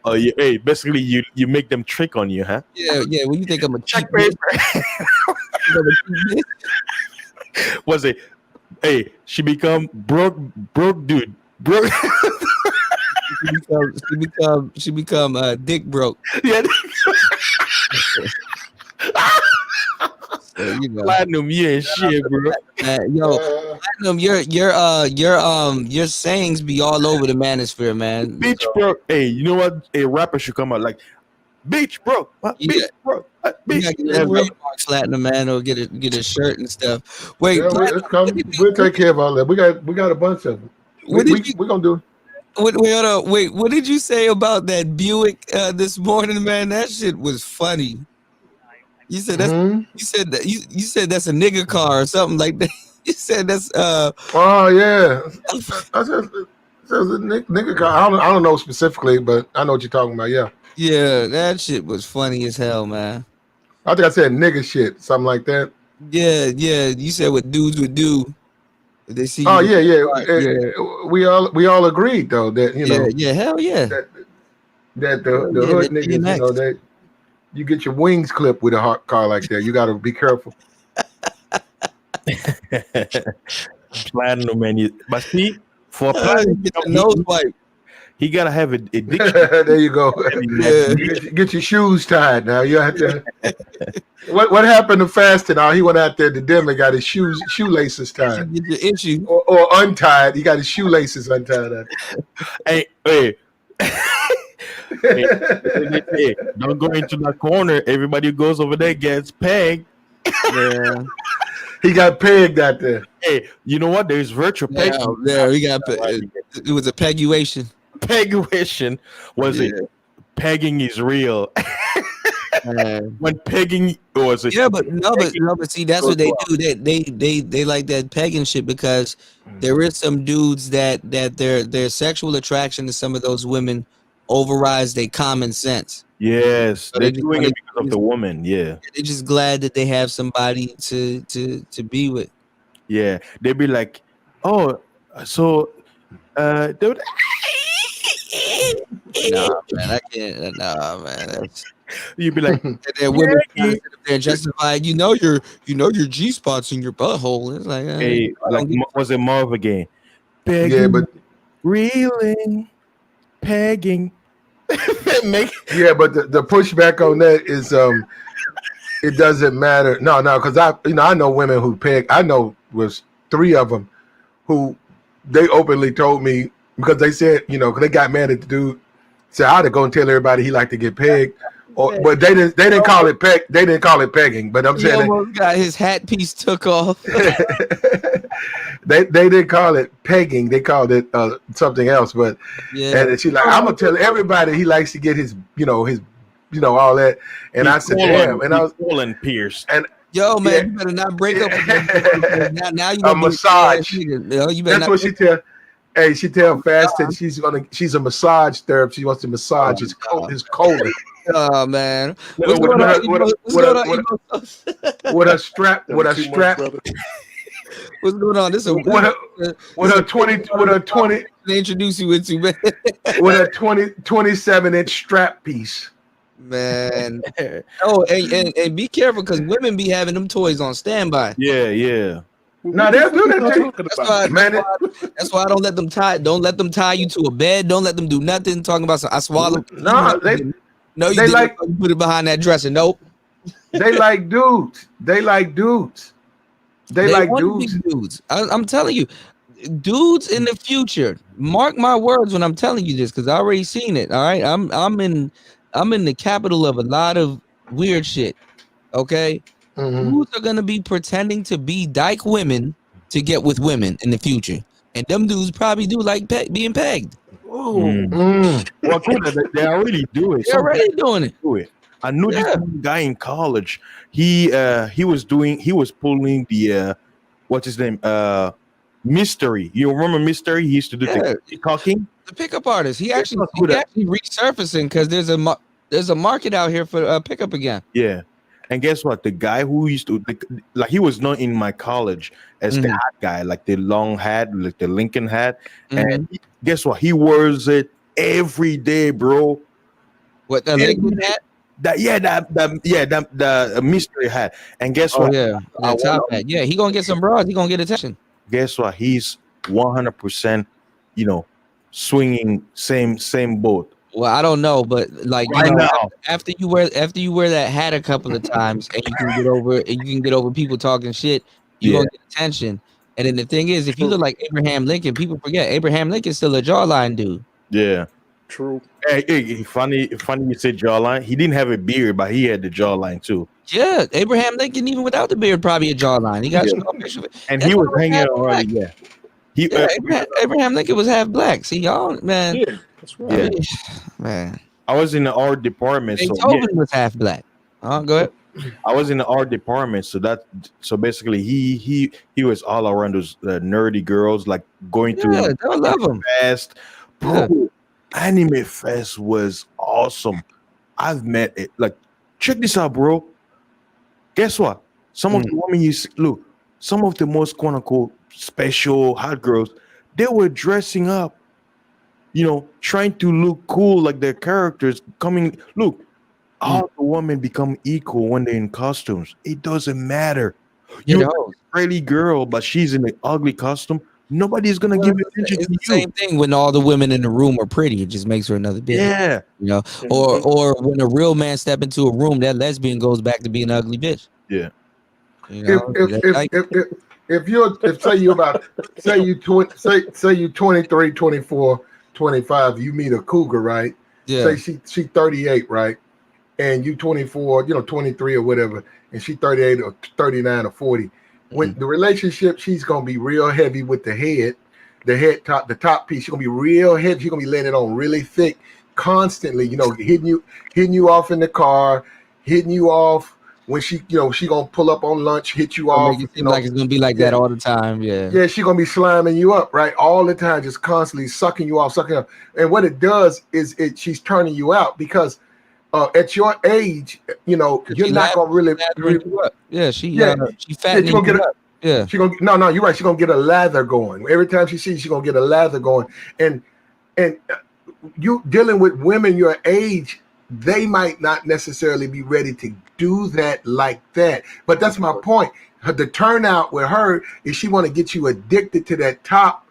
Oh, yeah. Hey, basically, you make them trick on you, huh? Yeah. When you think I'm a cheap paper. Was it? Hey, she become broke dude. Broke. she become dick broke. Yeah. So, you know. Platinum, yeah, shit, bro. Yo, Platinum, your sayings be all over the manosphere, man. Bitch, bro. Hey, you know what? A rapper should come out like, bitch, bro. Bitch, bro. You gotta get trademarks, Platinum, man, or get a shirt and stuff. Wait, yeah, we'll take care of all that. We got a bunch of them. We're gonna do it. Wait, what did you say about that Buick this morning, man? That shit was funny. You said that's you said that's a nigga car or something like that. You said that's oh yeah. I said it's a nigga car. I don't know specifically, but I know what you're talking about, yeah. Yeah, that shit was funny as hell, man. I think I said nigga shit, something like that. Yeah. You said what dudes would do. They see. Oh yeah. We all agreed though that hell yeah. That the hood niggas, you get your wings clipped with a hot car like that. You got to be careful. Platinum, man. But see, for Platinum, get the nose wipe. He gotta have a diction. There you go. Get your shoes tied. Now you have to. What happened to Fasting? Now he went out there to them and got his shoelaces tied. Get your issue or untied. He got his shoelaces untied. Hey. Hey, don't go into that corner. Everybody who goes over there gets pegged. Yeah. He got pegged out there. Hey, you know what? There's virtual pegging. There, we got it was a peguation. Peguation was it? Pegging is real. When pegging was it? Yeah, but see, that's what they do. They like that pegging shit because there is some dudes that their sexual attraction to some of those women overrides their common sense. Yes, so they're doing it because of the woman. Yeah, they're just glad that they have somebody to be with. Yeah, they'd be like, oh, so they would. Nah, man, I can't. Nah, man, you'd be like, they're women they're justified. You know your G spots in your butthole. It's like, hey, like was it Marv again? Pegging, yeah, but reeling, pegging. Yeah, but the pushback on that is it doesn't matter. No, because I know women who peg. I know was 3 of them who they openly told me because they said because they got mad at the dude. Said I'd go and tell everybody he liked to get pegged, but they didn't call it peg. They didn't call it pegging. But I'm saying he almost got his hat piece took off. They didn't call it pegging. They called it something else. But and she's like, I'm gonna tell everybody he likes to get his all that. And I said, damn. And I was colon pierced. And yo, man, you better not break up with them. Now you a massage. You better That's what she tell. Hey, she tell Fasted she's a massage therapist. She wants to massage his colon. Oh man, with a strap. What's going on? This is with a 20. They introduce you into, man. With a 27-inch strap piece. Man. Oh, and be careful because women be having them toys on standby. Yeah. No, they'll do that. That's why I don't let them tie. Don't let them tie you to a bed. Don't let them do nothing. Talking about I swallow. No, you didn't put it behind that dresser. Nope. They like dudes. They like dudes. I'm telling you, dudes in the future. Mark my words when I'm telling you this because I already seen it. All right, I'm in the capital of a lot of weird shit. Okay. Dudes are gonna be pretending to be dyke women to get with women in the future, and them dudes probably do like being pegged. Well, they already do it. They're already doing it. I knew this guy in college. He was pulling the what's his name? Mystery. You remember Mystery? He used to do the talking. The pickup artist. He actually resurfacing because there's a market out here for pickup again. Yeah. And guess what? The guy who used to he was not in my college as the hat guy, like the long hat, like the Lincoln hat. And guess what? He wears it every day, bro. What, the Lincoln hat? the mystery hat. And guess Oh what? yeah, that top hat. Yeah, he gonna get some bras. He gonna get attention. Guess what? He's 100%, swinging same boat. Well, I don't know, but like Right now. after you wear that hat a couple of times, and you can get over people talking shit, you gonna get attention. And then the thing is, if you look like Abraham Lincoln, people forget Abraham Lincoln's still a jawline dude. Yeah. True. Hey, funny you said jawline. He didn't have a beard, but he had the jawline too. Yeah, Abraham Lincoln, even without the beard, probably a jawline. He got some picture of it. And he was hanging already. Yeah. Abraham Lincoln was half black. See, y'all, man. Yeah, that's right. Man. I was in the art department. Beethoven was half black. Go ahead. I was in the art department, so basically he was all around those nerdy girls, like going to they'll love him. fest. Bro, Anime Fest was awesome. I've met it. Like, check this out, bro. Guess what? Some of the women you see, look, some of the most quote unquote special hot girls, they were dressing up, trying to look cool like their characters coming. Look, all the women become equal when they're in costumes. It doesn't matter. You're a pretty girl, but she's in an ugly costume. Nobody's gonna give attention to you. Same thing when all the women in the room are pretty. It just makes her another bitch. Yeah. Or when a real man step into a room, that lesbian goes back to being an ugly bitch. Yeah. Say you 23, 24, 25, you meet a cougar, right? Yeah. Say she 38, right? And you 24, 23 or whatever, and she 38 or 39 or 40. When the relationship, she's gonna be real heavy with the top piece. She's gonna be real heavy. She's gonna be letting it on really thick, constantly. Hitting you off in the car, hitting you off when she gonna pull up on lunch, hit you off. Make it seem like it's gonna be like that all the time. Yeah, she's gonna be slamming you up, right, all the time, just constantly sucking you off. And what it does is she's turning you out because at your age, you're not gonna really. She fattening you up. Yeah, she gonna you're right. She's gonna get a lather going. Every time she sees, she's gonna get a lather going. And you dealing with women your age, they might not necessarily be ready to do that like that. But that's my point. The turnout with her is she want to get you addicted to that top,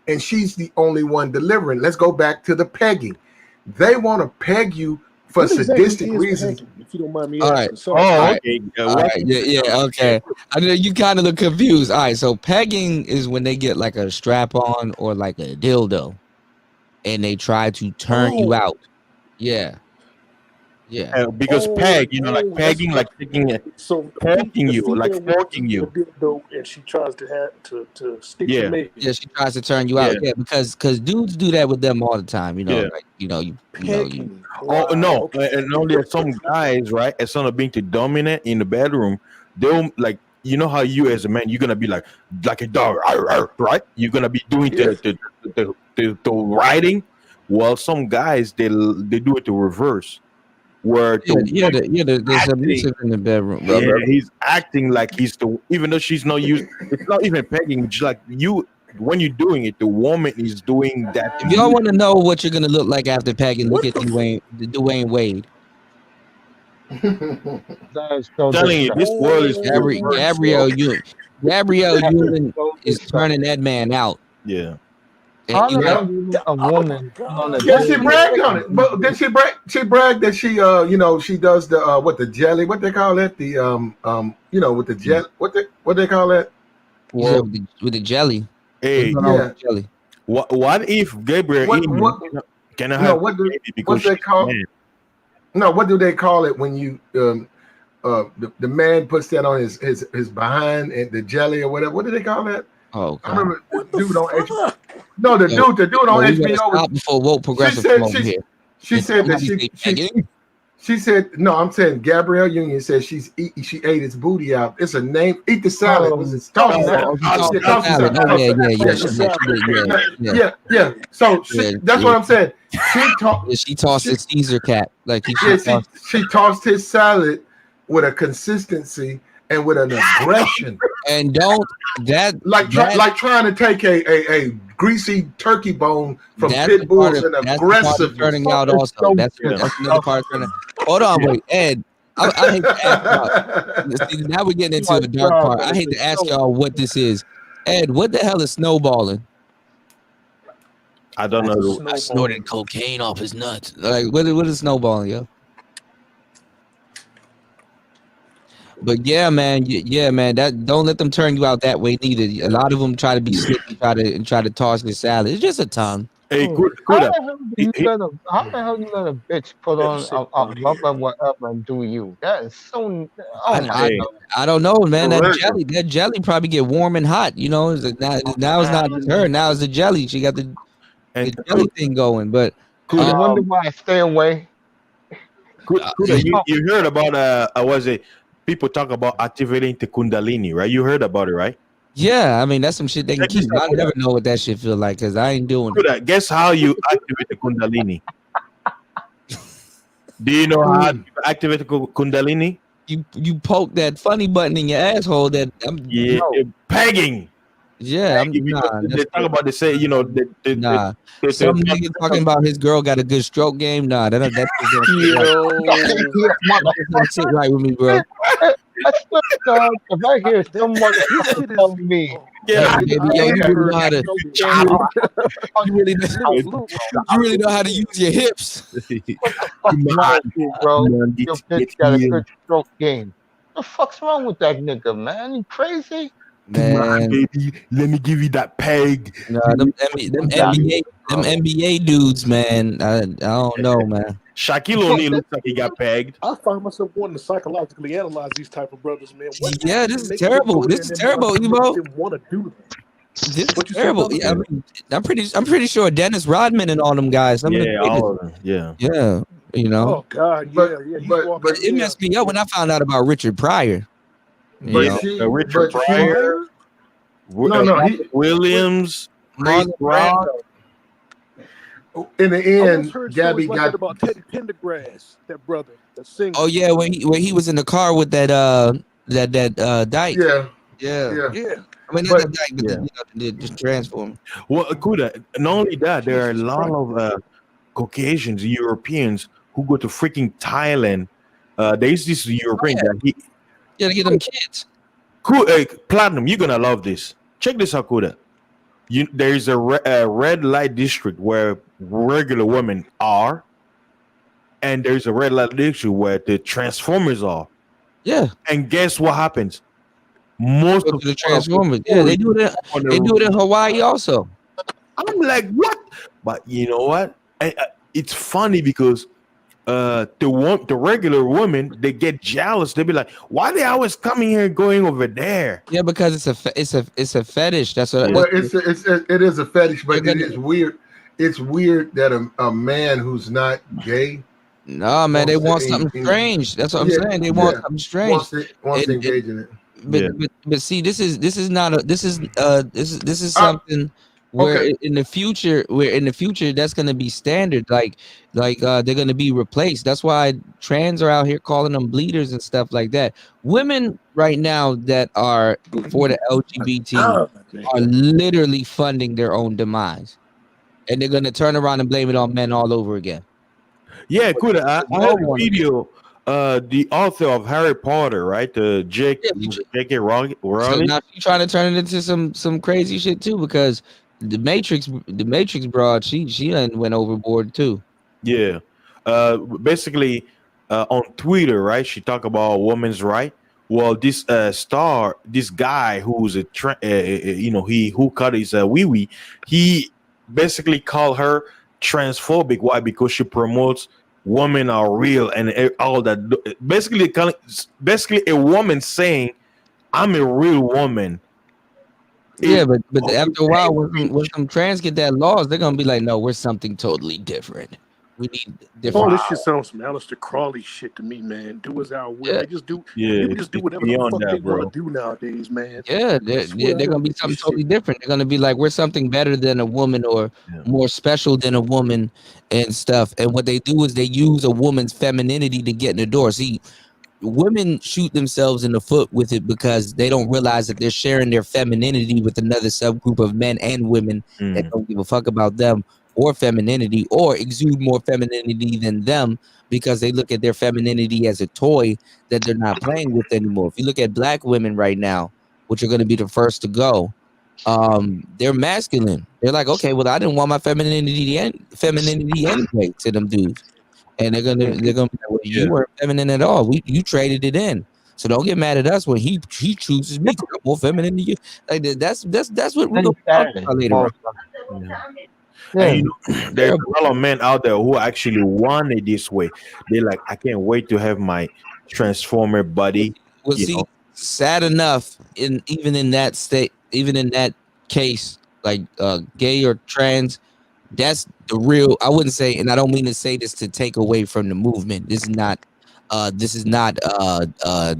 and she's the only one delivering. Let's go back to the pegging. They want to peg you for sadistic reasons. If you don't mind me asking. Okay. Okay. I know you kind of look confused. All right, so pegging is when they get like a strap on or like a dildo, and they try to turn you out. Yeah. Because peg, like pegging, like taking it, pegging you, like forking you. And she tries to stick to me. Yeah, she tries to turn you out. Yeah, because dudes do that with them all the time. Oh no, and only some guys, right? As son of being too dominant in the bedroom, they'll like. You know how you as a man, you're gonna be like a dog, right? You're gonna be doing the riding. Well, some guys they do it to reverse. Where there's abusive in the bedroom. Yeah, he's acting like he's even though she's not used. It's not even pegging. Just like you, when you're doing it, the woman is doing that. If y'all want to know what you're gonna look like after pegging, look at Dwayne Wade. Telling you, this world is Gabrielle Union is turning that man out. Yeah. A woman. Yeah, she bragged on it, but then she bragged that she she does the jelly, what they call it, with the jelly, what they call that? Well, with the jelly. Hey, jelly. What if Gabriel can I have what's they call? No, what do they call it when you the man puts that on his behind and the jelly or whatever? What do they call that? Oh, I remember the dude on HBO. No, the dude on HBO. Was, before woke progressive she said that she said no. I'm saying Gabrielle Union said she ate his booty out. It's a name. Eat the salad. Was it tossed salad? Yeah. So that's what I'm saying. She tossed his Caesar cap like she tossed his salad with a consistency and with an aggression. And trying to take a greasy turkey bone from pit bulls and aggressive turning out also. That's another part of turning. Hold on, wait, Ed. I hate to ask y'all. See, now we're getting into the dark part. I hate to ask y'all what this is. Ed, what the hell is snowballing? I don't know. I snorted cocaine off his nuts. Like, what is snowballing, yo? But yeah, man, that don't let them turn you out that way neither. A lot of them try to be slick and try to toss the salad. It's just a tongue. Hey, good. How the hell you let a bitch put on a rubber whatever and do you? That is so. I don't know, man. That jelly probably get warm and hot. You know, now it's not just her. Now it's the jelly. She got the jelly thing going. But you wonder why I stay away. You heard about was it? People talk about activating the Kundalini, right? You heard about it, right? Yeah, I mean that's some shit they can keep. I never know what that shit feel like because I ain't doing it. Guess how you activate the Kundalini? Do you know how to activate the Kundalini? You poke that funny button in your asshole. Pegging. Yeah, they talk about they say some nigga talking about his girl got a good stroke game. Nah, that's sit right with me, bro. I swear to God, if I hear someone telling me, baby, you really know how to use your hips. Bro, your bitch got a good stroke game. What the fuck's wrong with that nigga, man? You crazy? Man, baby, let me give you that peg. Them NBA dudes, man. I don't know, man. Shaquille O'Neal looks like he got pegged. I find myself wanting to psychologically analyze these type of brothers, man. This is terrible. This is terrible, Evo. Want to do that? This is terrible. Yeah, I'm pretty sure Dennis Rodman and all them guys. All of them. Yeah. Yeah. You know. Oh God. Yeah. But it messed me up when I found out about Richard Pryor. Richard Pryor. Williams. Marlon Brando. In the end, Gabby got about Teddy Pendergrass, that brother, that singer. Oh yeah, when he was in the car with that dyke. Yeah. I mean, not the dyke, but the transform. Well, Kuda, not only that, there are a lot of Caucasians, Europeans who go to freaking Thailand. There's this European guy. To get them kids. Cool, Platinum, you're gonna love this. Check this out, Kuda. There is a red light district where regular women are, and there's a red light district where the Transformers are. Yeah. And guess what happens? Most of the Transformers. Yeah, they do it. They do it in Hawaii also. I'm like, what? But you know what? It's funny because the regular women, they get jealous. They be like, why they always coming here and going over there? Yeah, because it's a fetish. That's what. Well, it is a fetish, but it is weird. It's weird that a man who's not gay. No, man, they want something strange. That's what I'm saying. They want something strange. Wants to engage in it. But see, this is something where in the future that's going to be standard. Like they're going to be replaced. That's why trans are out here calling them bleeders and stuff like that. Women right now that are for the LGBT are literally funding their own demise, and they're going to turn around and blame it on men all over again. Yeah, good. I had a video. The author of Harry Potter, right? J.K. Rowling. So now she's trying to turn it into some crazy shit too, because the Matrix broad, she went overboard too. Yeah. Basically, on Twitter, right? She talked about women's right. Well, this this guy who's who cut his wee-wee, he basically called her transphobic. Why? Because she promotes women are real and all that. Basically a woman saying, I'm a real woman. Yeah, but after a while, when some trans get that laws, they're gonna be like, no, we're something totally different. We need different. Oh, this shit sounds some Aleister Crowley shit to me, man. Do as our will. They just do. People just do whatever the fuck they want to do nowadays, man. Yeah, they're gonna be something totally different. They're gonna be like, we're something better than a woman or more special than a woman and stuff. And what they do is they use a woman's femininity to get in the door. See, women shoot themselves in the foot with it because they don't realize that they're sharing their femininity with another subgroup of men and women that don't give a fuck about them or femininity or exude more femininity than them because they look at their femininity as a toy that they're not playing with anymore. If you look at black women right now, which are going to be the first to go, they're masculine. They're like, okay, well, I didn't want my femininity anyway to them dudes. And they're gonna be like, well, you weren't feminine at all. You traded it in. So don't get mad at us when he chooses me because I'm more feminine than you. Like that's what we're gonna talk about later on. And you know, there's a lot of men out there who actually want it this way. They're like, I can't wait to have my transformer body. Well, see, sad enough, even in that state, even in that case, like gay or trans, that's the real. I wouldn't say, and I don't mean to say this to take away from the movement. This is not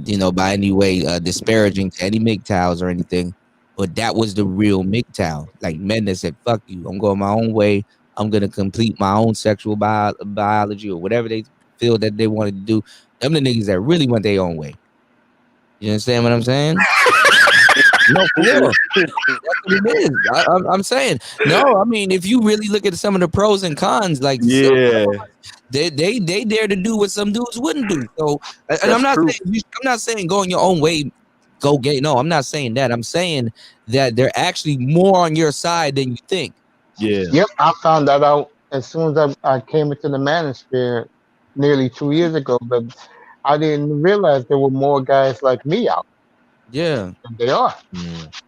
you know, by any way disparaging to any MGTOWs or anything. But that was the real MGTOW, like men that said, "Fuck you, I'm going my own way. I'm gonna complete my own sexual biology or whatever they feel that they wanted to do." Them the niggas that really went their own way. You understand what I'm saying? No, for real. That's what it is. I'm saying. No, I mean, if you really look at some of the pros and cons, like they dare to do what some dudes wouldn't do. So, and I'm not saying go on your own way, go gay. No, I'm not saying that. I'm saying that they're actually more on your side than you think. Yeah. Yep, I found that out as soon as I came into the manosphere nearly 2 years ago, but I didn't realize there were more guys like me out. Yeah. And they are.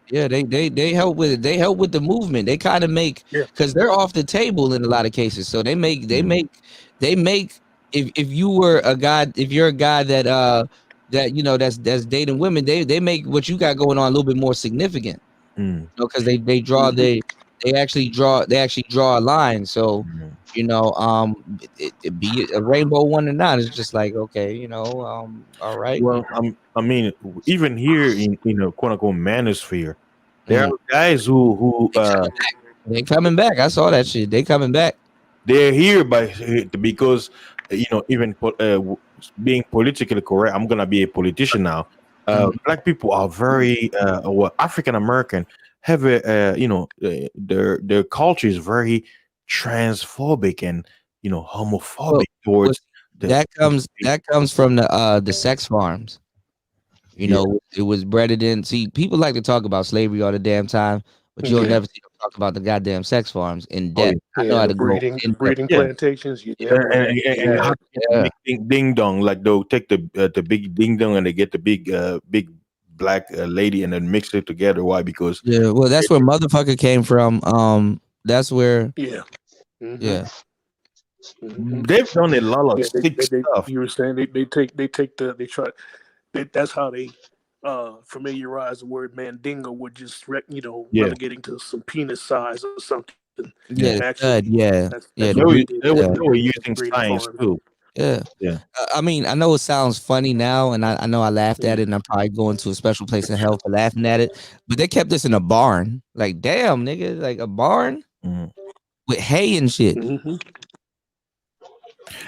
Yeah, they help with it. They help with the movement. They kind of make, because they're off the table in a lot of cases. So they make if you were a guy, if you're a guy that that you know that's dating women, they make what you got going on a little bit more significant. You know, because they actually draw a line. So you know, it be it a rainbow one or not, it's just like, okay, you know, all right. Well, I mean, even here in a quote unquote manosphere, there are guys who they coming back. I saw that shit. They coming back. They're here because you know, even being politically correct, I'm gonna be a politician now. Black people are very African American have a you know, their culture is very transphobic and, you know, homophobic towards that comes from the sex farms. You know, it was bred in. See, people like to talk about slavery all the damn time, but you'll never see them talk about the goddamn sex farms in depth. I know how to breeding plantations. And ding dong, like they'll take the big ding dong and they get the big black lady and then mix it together. Why? Because well, that's where motherfucker came from. That's where they've done a lot of sick stuff. You were saying that's how they familiarize the word mandingo with just relegating to some penis size or something. They were using science too. Yeah. I mean, I know it sounds funny now, and I know I laughed at it, and I'm probably going to a special place in hell for laughing at it. But they kept this in a barn. Like, damn, nigga, like a barn with hay and shit.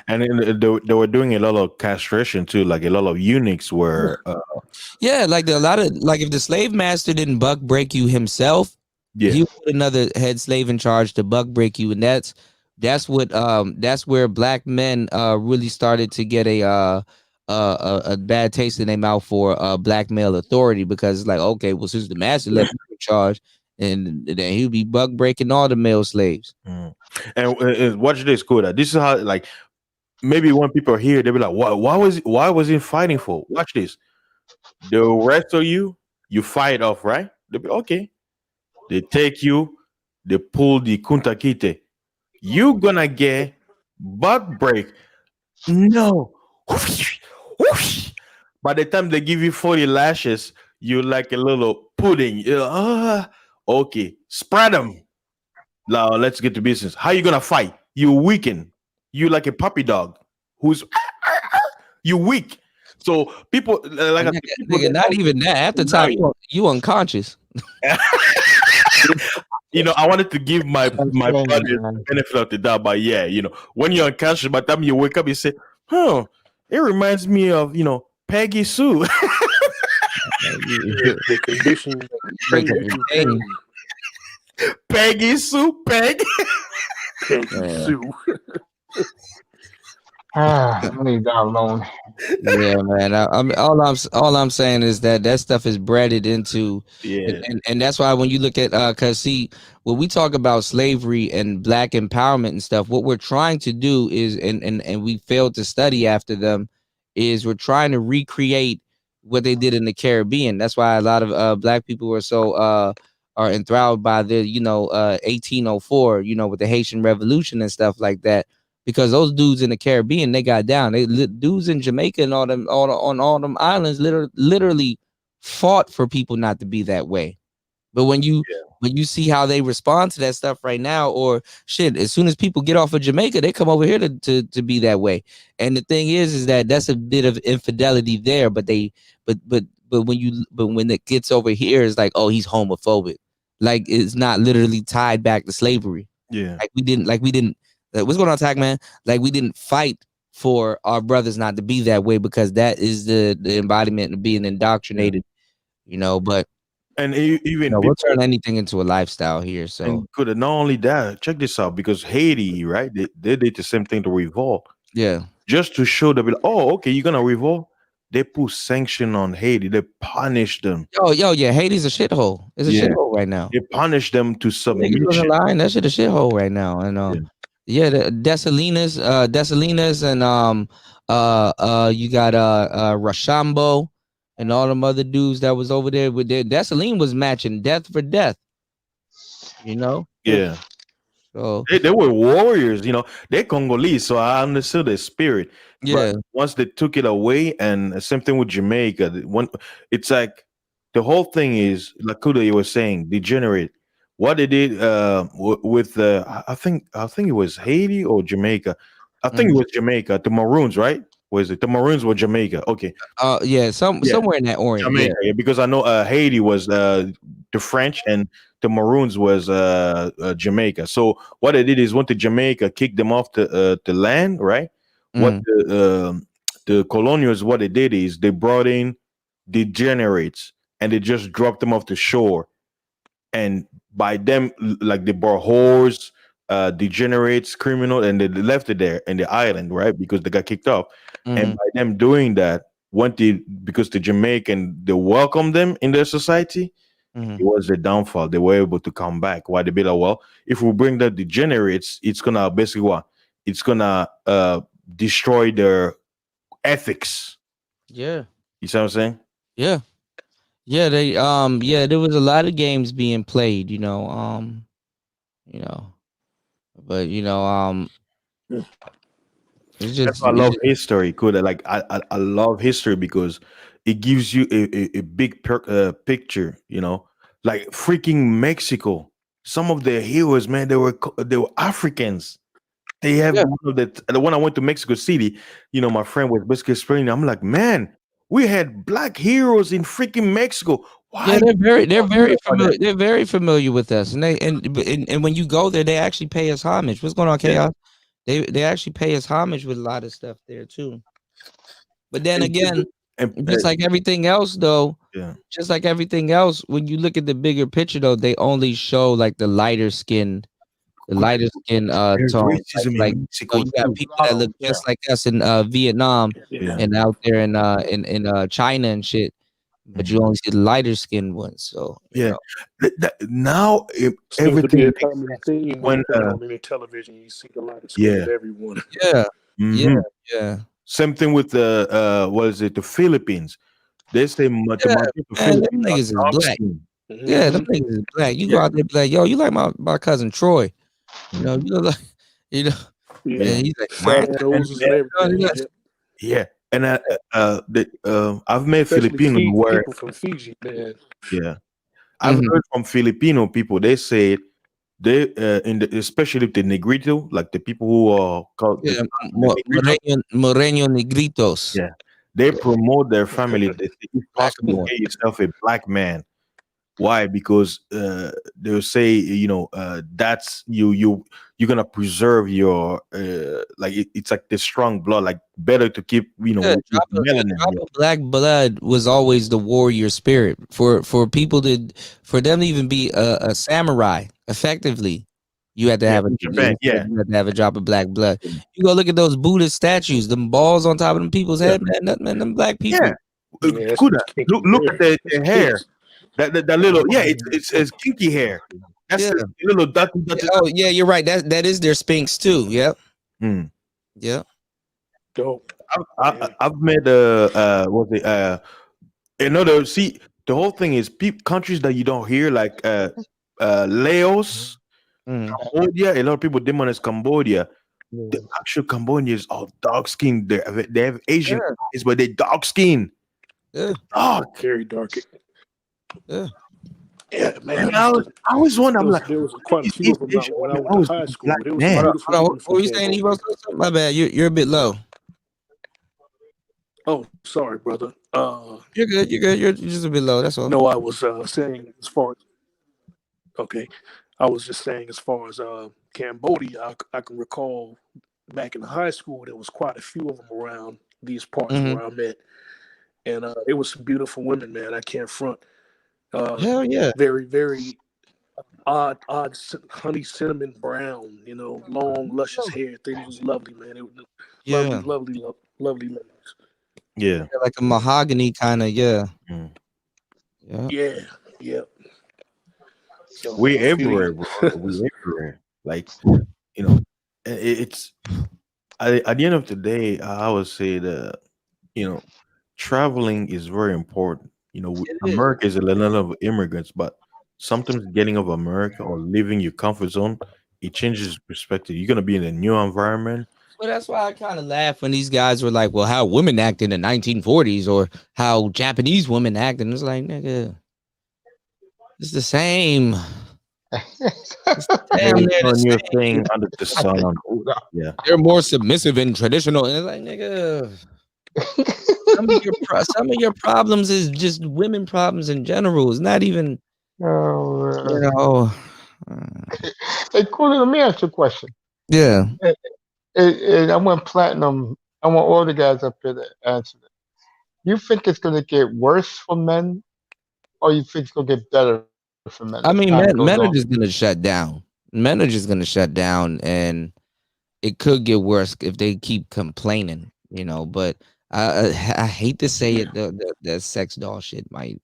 And then they were doing a lot of castration too. Like a lot of eunuchs were. Like a lot of if the slave master didn't buck break you himself, he would put another head slave in charge to buck break you, and that's where black men really started to get a bad taste in their mouth for black male authority, because it's like, okay, well, since the master left him in charge, and then he'd be buck breaking all the male slaves. And watch this, Koda. This is how, like, maybe when people are here, they'll be like, why was he fighting for? Watch this. They'll wrestle you fight off, right? They'll be okay. They take you, they pull the kuntakite. You gonna get butt break. No. By the time they give you 40 lashes, you like a little pudding. Okay, spread them. Now let's get to business. How you gonna fight? You weaken. You like a puppy dog who's you weak. So people like nigga, not even that. At the time, you unconscious. You know, I wanted to give my brother the benefit of the doubt, but yeah, you know, when you're unconscious, by the time you wake up, you say, it reminds me of, you know, Peggy Sue. The condition. Peggy Sue, Peg. Can't you sue? Leave that alone. Yeah, man. All I'm saying is that stuff is breaded into, Yeah. and that's why when you look at cause see, when we talk about slavery and black empowerment and stuff, what we're trying to do is, and we failed to study after them, is we're trying to recreate what they did in the Caribbean. That's why a lot of black people are so are enthralled by the 1804, with the Haitian Revolution and stuff like that, because those dudes in the Caribbean, they got down. Dudes in Jamaica and all them, on all them islands, literally fought for people not to be that way. But when you see how they respond to that stuff right now, or shit, as soon as people get off of Jamaica, they come over here to be that way. And the thing is that that's a bit of infidelity there. But when it gets over here, it's like, oh, he's homophobic. Like, it's not literally tied back to slavery. Yeah. Like we didn't. What's going on, Tag Man? Like, we didn't fight for our brothers not to be that way, because that is the embodiment of being indoctrinated, but and even we'll turn anything into a lifestyle here. So, and good. Not only that, check this out, because Haiti, right? They did the same thing to revolt. Yeah. Just to show them, oh, okay, you're gonna revolt. They put sanction on Haiti. They punish them. Yeah. Haiti's a shithole. It's a shithole right now. They punish them to submission. That shit a shithole right now. And the Desalinas, and you got Rochambeau and all them other dudes that was over there with their Dessalines was matching death for death. Yeah. So they were warriors, they're Congolese, so I understood their spirit. Yeah. But once they took it away, and same thing with Jamaica, it's like the whole thing is, like Kuda, you were saying, degenerate. What they did with I think it was Haiti or Jamaica. I think it was Jamaica. The Maroons, right? Was it the Maroons were Jamaica? Okay. Somewhere in that Orient. Jamaica, because I know Haiti was the French and the Maroons was Jamaica. So what they did is went to Jamaica, kicked them off the land, right? What the colonials, what they did is they brought in degenerates and they just dropped them off the shore. And by them, like, they brought whores, degenerates, criminal, and they left it there in the island, right? Because they got kicked off. And by them doing that, because the Jamaican, they welcomed them in their society, it was their downfall. They were able to come back. Why? They be like, well, if we bring the degenerates, it's gonna basically what? It's gonna destroy their ethics. Yeah. You see what I'm saying? Yeah. Yeah, there was a lot of games being played, but it's just, that's why I love history. Like I love history because it gives you a big picture. Like freaking Mexico. Some of their heroes, man, they were Africans. They have one of the one I went to Mexico City. My friend was basically explaining. I'm like, man, we had black heroes in freaking Mexico. Why? Yeah, they're very familiar. They're very familiar with us, and and when you go there, they actually pay us homage. What's going on, Chaos? They actually pay us homage with a lot of stuff there too. But then again, just like everything else, though, just like everything else, when you look at the bigger picture, though, they only show like the lighter skin tone. Like you got people that look just like us in Vietnam and out there in China and shit. But you only see the lighter skinned ones. So now everything when on the television, you see the lighter skinned everyone. Yeah. Same thing with the what is it? The Philippines. They say them niggas is black. Yeah, them niggas is black. You go out there and be like, yo, you like my cousin Troy. You look like, and he's like, yeah. And I've met Filipino where from Fiji, man. Yeah, I've heard from Filipino people. They say they especially the Negrito, like the people who are called Moreno Negritos. Yeah, they promote their family. They say, if possible, get yourself a black man. Why? Because they'll say, that's you're gonna preserve your it's like the strong blood, like better to keep melanin. Black blood was always the warrior spirit for people for them to even be a samurai effectively. You had to have in Japan, you had to have a drop of black blood. You go look at those Buddhist statues, them balls on top of them people's head, man. Them black people. Yeah, Kuda, look at the hair. That little, it's kinky hair. That's the little ducky. Oh yeah, you're right. That is their Sphinx too. Yep. Yeah. Dope. I've met see, the whole thing is countries that you don't hear, like Laos, Cambodia. A lot of people demonize Cambodia. The actual Cambodians are dark skinned. They have Asian eyes, but they dark skinned. Dark. Very dark. Yeah, man. I always wonder. I'm like, there was quite a few of them when I went to high school. What were you saying, Evo? My bad. You're a bit low. Oh, sorry, brother. You're good. You're just a bit low. That's all. No, I was saying as far as I was just saying as far as Cambodia, I can recall back in high school there was quite a few of them around these parts where I'm at, and it was some beautiful women, man. I can't front. Hell yeah. Very, very odd, honey cinnamon brown. Long, luscious hair. Things was lovely, man. It was lovely ladies. Yeah, like a mahogany kind of. Yeah. So, we everywhere, bro. We everywhere. Like, it's at the end of the day, I would say that traveling is very important. America is a land of immigrants, but sometimes getting of America or leaving your comfort zone, it changes perspective. You're gonna be in a new environment. Well, that's why I kind of laugh when these guys were like, well, how women act in the 1940s or how Japanese women act. And it's like, nigga, it's the same. New thing under the sun. Yeah. They're more submissive and traditional. And it's like, nigga, some of your problems is just women problems in general. It's not even, Hey, Cooley, let me ask you a question. Yeah. And I want Platinum. I want all the guys up here to answer it. You think it's going to get worse for men, or you think it's going to get better for men? I mean, men are just going to shut down. Men are just going to shut down, and it could get worse if they keep complaining, But I hate to say it, the sex doll shit might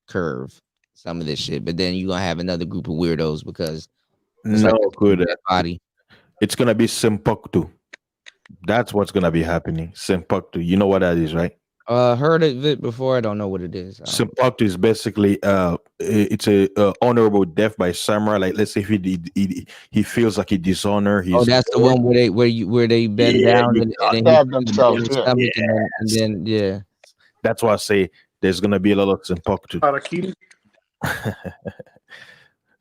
curve some of this shit, but then you're going to have another group of weirdos because it's body. It's gonna be Simpoktu. That's what's gonna be happening. Simpoktu. You know what that is, right? Heard of it before. I don't know what it is. Simpoktu is basically it's a honorable death by samurai. Like, let's say if he feels like he dishonor. That's the one where they bend down and stab themselves. And then That's why I say there's gonna be a lot of Simpoktu. Harakiri.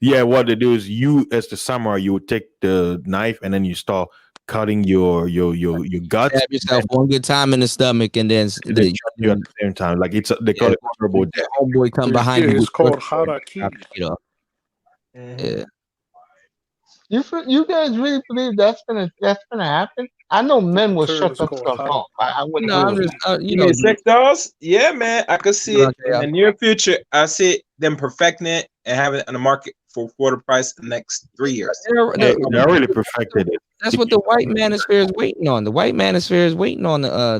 Yeah, what they do is you, as the samurai, you would take the knife and then you start cutting your guts. Stab yourself one good time in the stomach, and then they cut you at the same time. Like they call it honorable death. Homeboy come behind you. It's called harakiri. Yeah. You guys really believe that's gonna happen? I know men will shut that stuff off. I wouldn't. No, I'm just, sex dolls. Yeah, man, I could see it in the near future. I see them perfecting it and having it on the market for the price in the next 3 years. They're really perfected it. That's what the white manosphere is waiting on. The white manosphere is waiting on the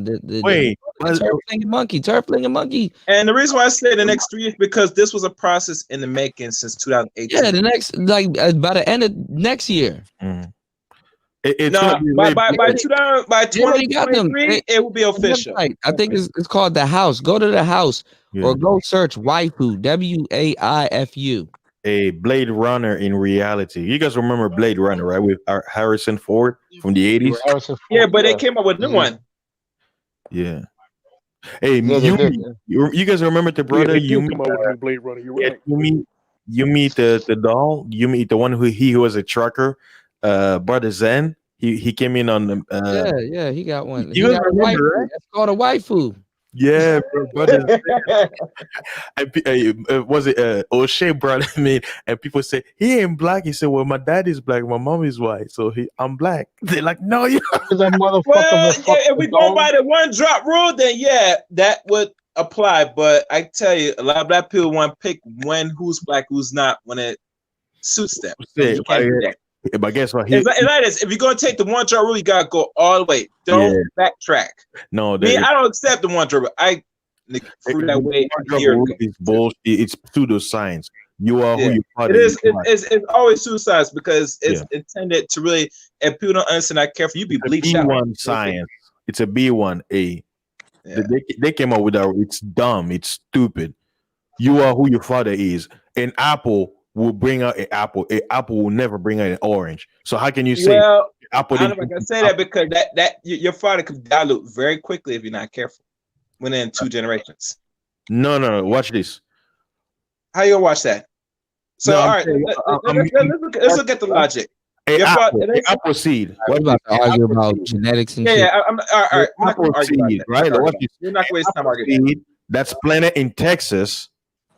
turf-flinging monkey. And the reason why I say the next 3 years because this was a process in the making since 2018. Yeah, the next by the end of next year. By 2023, it will be official. I think it's called The House. Go to The House or go search waifu, WAIFU. A Blade Runner in reality. You guys remember Blade Runner, right? With Harrison Ford from the 80s. Yeah, but they came up with a new one. Yeah. Hey, you guys remember the brother? You meet Blade Runner. You're right. You meet the doll. You meet the one who was a trucker. Brother Zen. He came in on the. He got one. You guys remember? Right? That's called a waifu. Yeah, brother. Was it O'Shea brought him in, and people say he ain't black. He said, "Well, my dad is black, my mom is white, so I'm black." They're like, "No, you." If we go by the one drop rule, then yeah, that would apply. But I tell you, a lot of black people want to pick who's black, who's not, when it suits them. But guess what? It's like this. If you're gonna take the one drop rule, you gotta go all the way. Don't backtrack. No, I don't accept the one drop rule. I threw that way a year ago. It's bullshit. It's pseudoscience. You are who you are. It is. It's always suicide because it's intended to really. If people don't understand that carefully, you be bleached out. B1 science. It's a B1A. Yeah. They came up with that. It's dumb. It's stupid. You are who your father is. An apple will bring out an apple. An apple will never bring out an orange. So how can you say apple? I don't know if I can say that because that your father could dilute very quickly if you're not careful. Within 2 generations. No. Watch this. How you gonna watch that? So all right, let's look at the logic. Apple seed. What about to argue about genetics and shit? I'm all right. Apple seed, right? You're not gonna waste time arguing. Seed that's planted in Texas.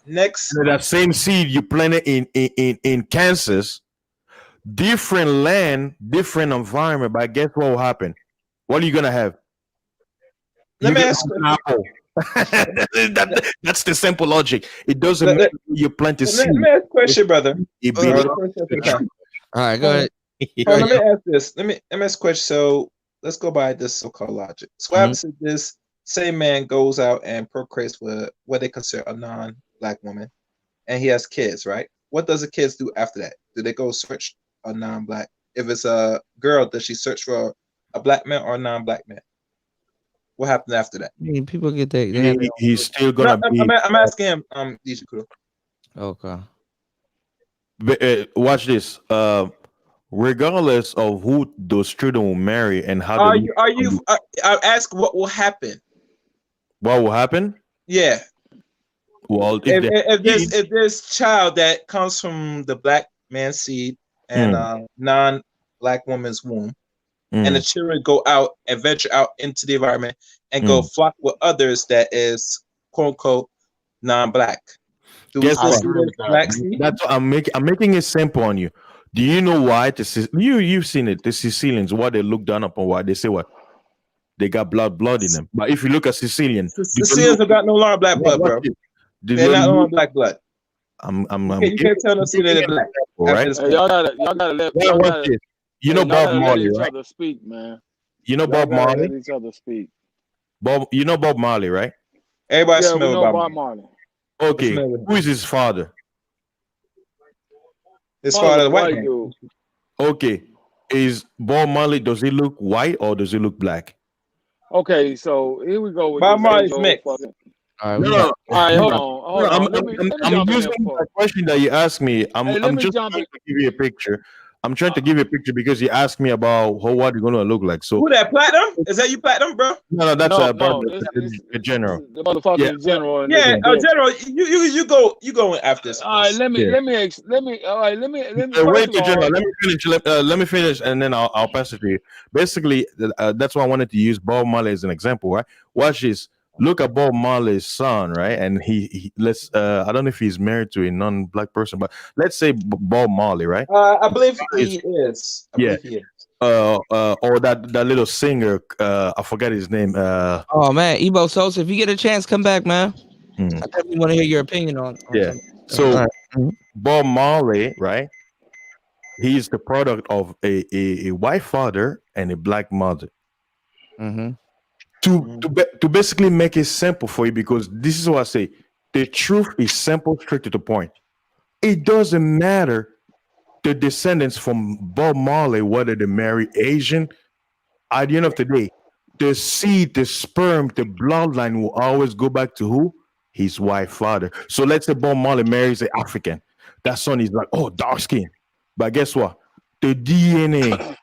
Next, that same seed you planted in Kansas. Different land, different environment. But guess what will happen? What are you gonna have? Let me ask an apple. That's the simple logic. It doesn't matter you plant a seed. Let me ask a question, brother. All right, go ahead. Let me ask this. Let me ask a question. So let's go by this so-called logic. So what happens if this same man goes out and procreates with what they consider a non-black woman, and he has kids, right? What does the kids do after that? Do they go search a non-black? If it's a girl, does she search for a black man or a non-black man? What happened after that? I mean, people get he's still gonna be. I'm asking him, DJ Kudo. Okay. But, watch this. Regardless of who those children will marry and how I ask what will happen. What will happen? Yeah. Well, if this child that comes from the black man's seed and non-black woman's womb, and the children go out and venture out into the environment and go flock with others that is quote unquote non-black. Guess what? That's what I'm making it simple on you. Do you know why you've seen it? The Sicilians, why they look down upon, why they say what? They got blood in them. But if you look at Sicilians have got no longer black blood, bro. They're not on black blood. You can't tell us they're black. Right? Hey, y'all gotta let you know Bob Marley, each right? other speak, man. You know Bob Marley? Let each other speak. You know Bob Marley, right? Everybody we know Bob Marley. Okay, who is his father? His father, the white man. Dude. Okay, is Bob Marley, does he look white or does he look black? Okay, so here we go with Bob Marley's mixed. All right, hold on. I'm using the question that you asked me. I'm just trying to give you a picture. I'm trying to give you a picture because you asked me about what you're gonna look like. So who that platinum? Is that you platinum, bro? No, that's the general. The motherfucking general. Yeah, general. You go in after this. All right, let me. Wait, general. Let me finish, and then I'll pass it to you. Basically, that's why I wanted to use Bob Marley as an example, right? Watch this. Look at Bob Marley's son, right? And he let's I don't know if he's married to a non-black person, but let's say Bob Marley, right? I believe he is. Or that little singer, I forget his name. Oh man, Ebo Sosa, if you get a chance, come back, man. I definitely want to hear your opinion on So Bob Marley, right? He's the product of a white father and a black mother. To basically make it simple for you, because this is what I say, the truth is simple, straight to the point. It doesn't matter the descendants from Bob Marley, whether they marry Asian. At the end of the day, the seed, the sperm, the bloodline will always go back to who? His white father. So let's say Bob Marley marries an African. That son is like, oh, dark skin. But guess what? The DNA,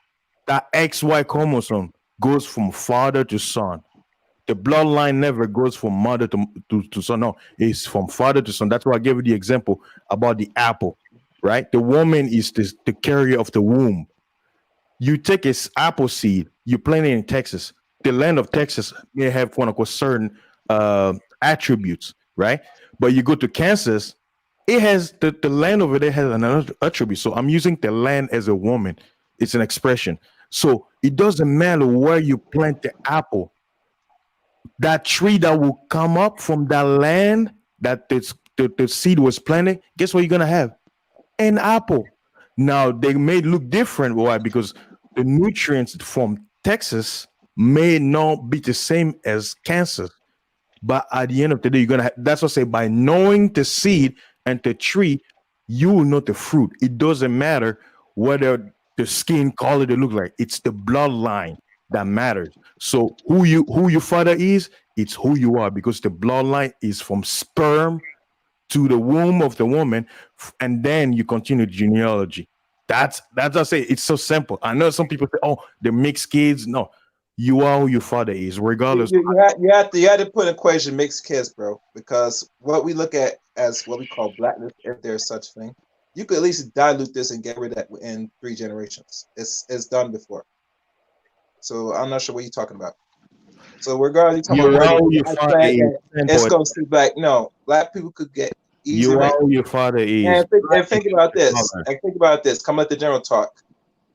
that XY chromosome, goes from father to son. The bloodline never goes from mother to son. No, it's from father to son. That's why I gave you the example about the apple, right? The woman is the carrier of the womb. You take an apple seed, you plant it in Texas. The land of Texas may have certain attributes, right? But you go to Kansas, it has the land over there has another attribute. So I'm using the land as a woman. It's an expression. So it doesn't matter where you plant the apple. That tree that will come up from that land that the seed was planted, guess what you're gonna have? An apple. Now they may look different. Why? Because the nutrients from Texas may not be the same as Kansas. But at the end of the day, you're gonna. That's what I say. By knowing the seed and the tree, you will know the fruit. It doesn't matter whether the skin color they look like. It's the bloodline that matters. So who your father is, it's who you are, because the bloodline is from sperm to the womb of the woman, and then you continue the genealogy. That's I say. It's so simple. I know some people say, "Oh, the mixed kids." No, you are who your father is, regardless. You have to put in equation mixed kids, bro, because what we look at as what we call blackness, if there's such thing, you could at least dilute this and get rid of that in 3 generations. It's done before. So I'm not sure what you're talking about. So regardless, it's going to see black. No, black people could get easy. You are who your father is. And think about this. Come let the general talk.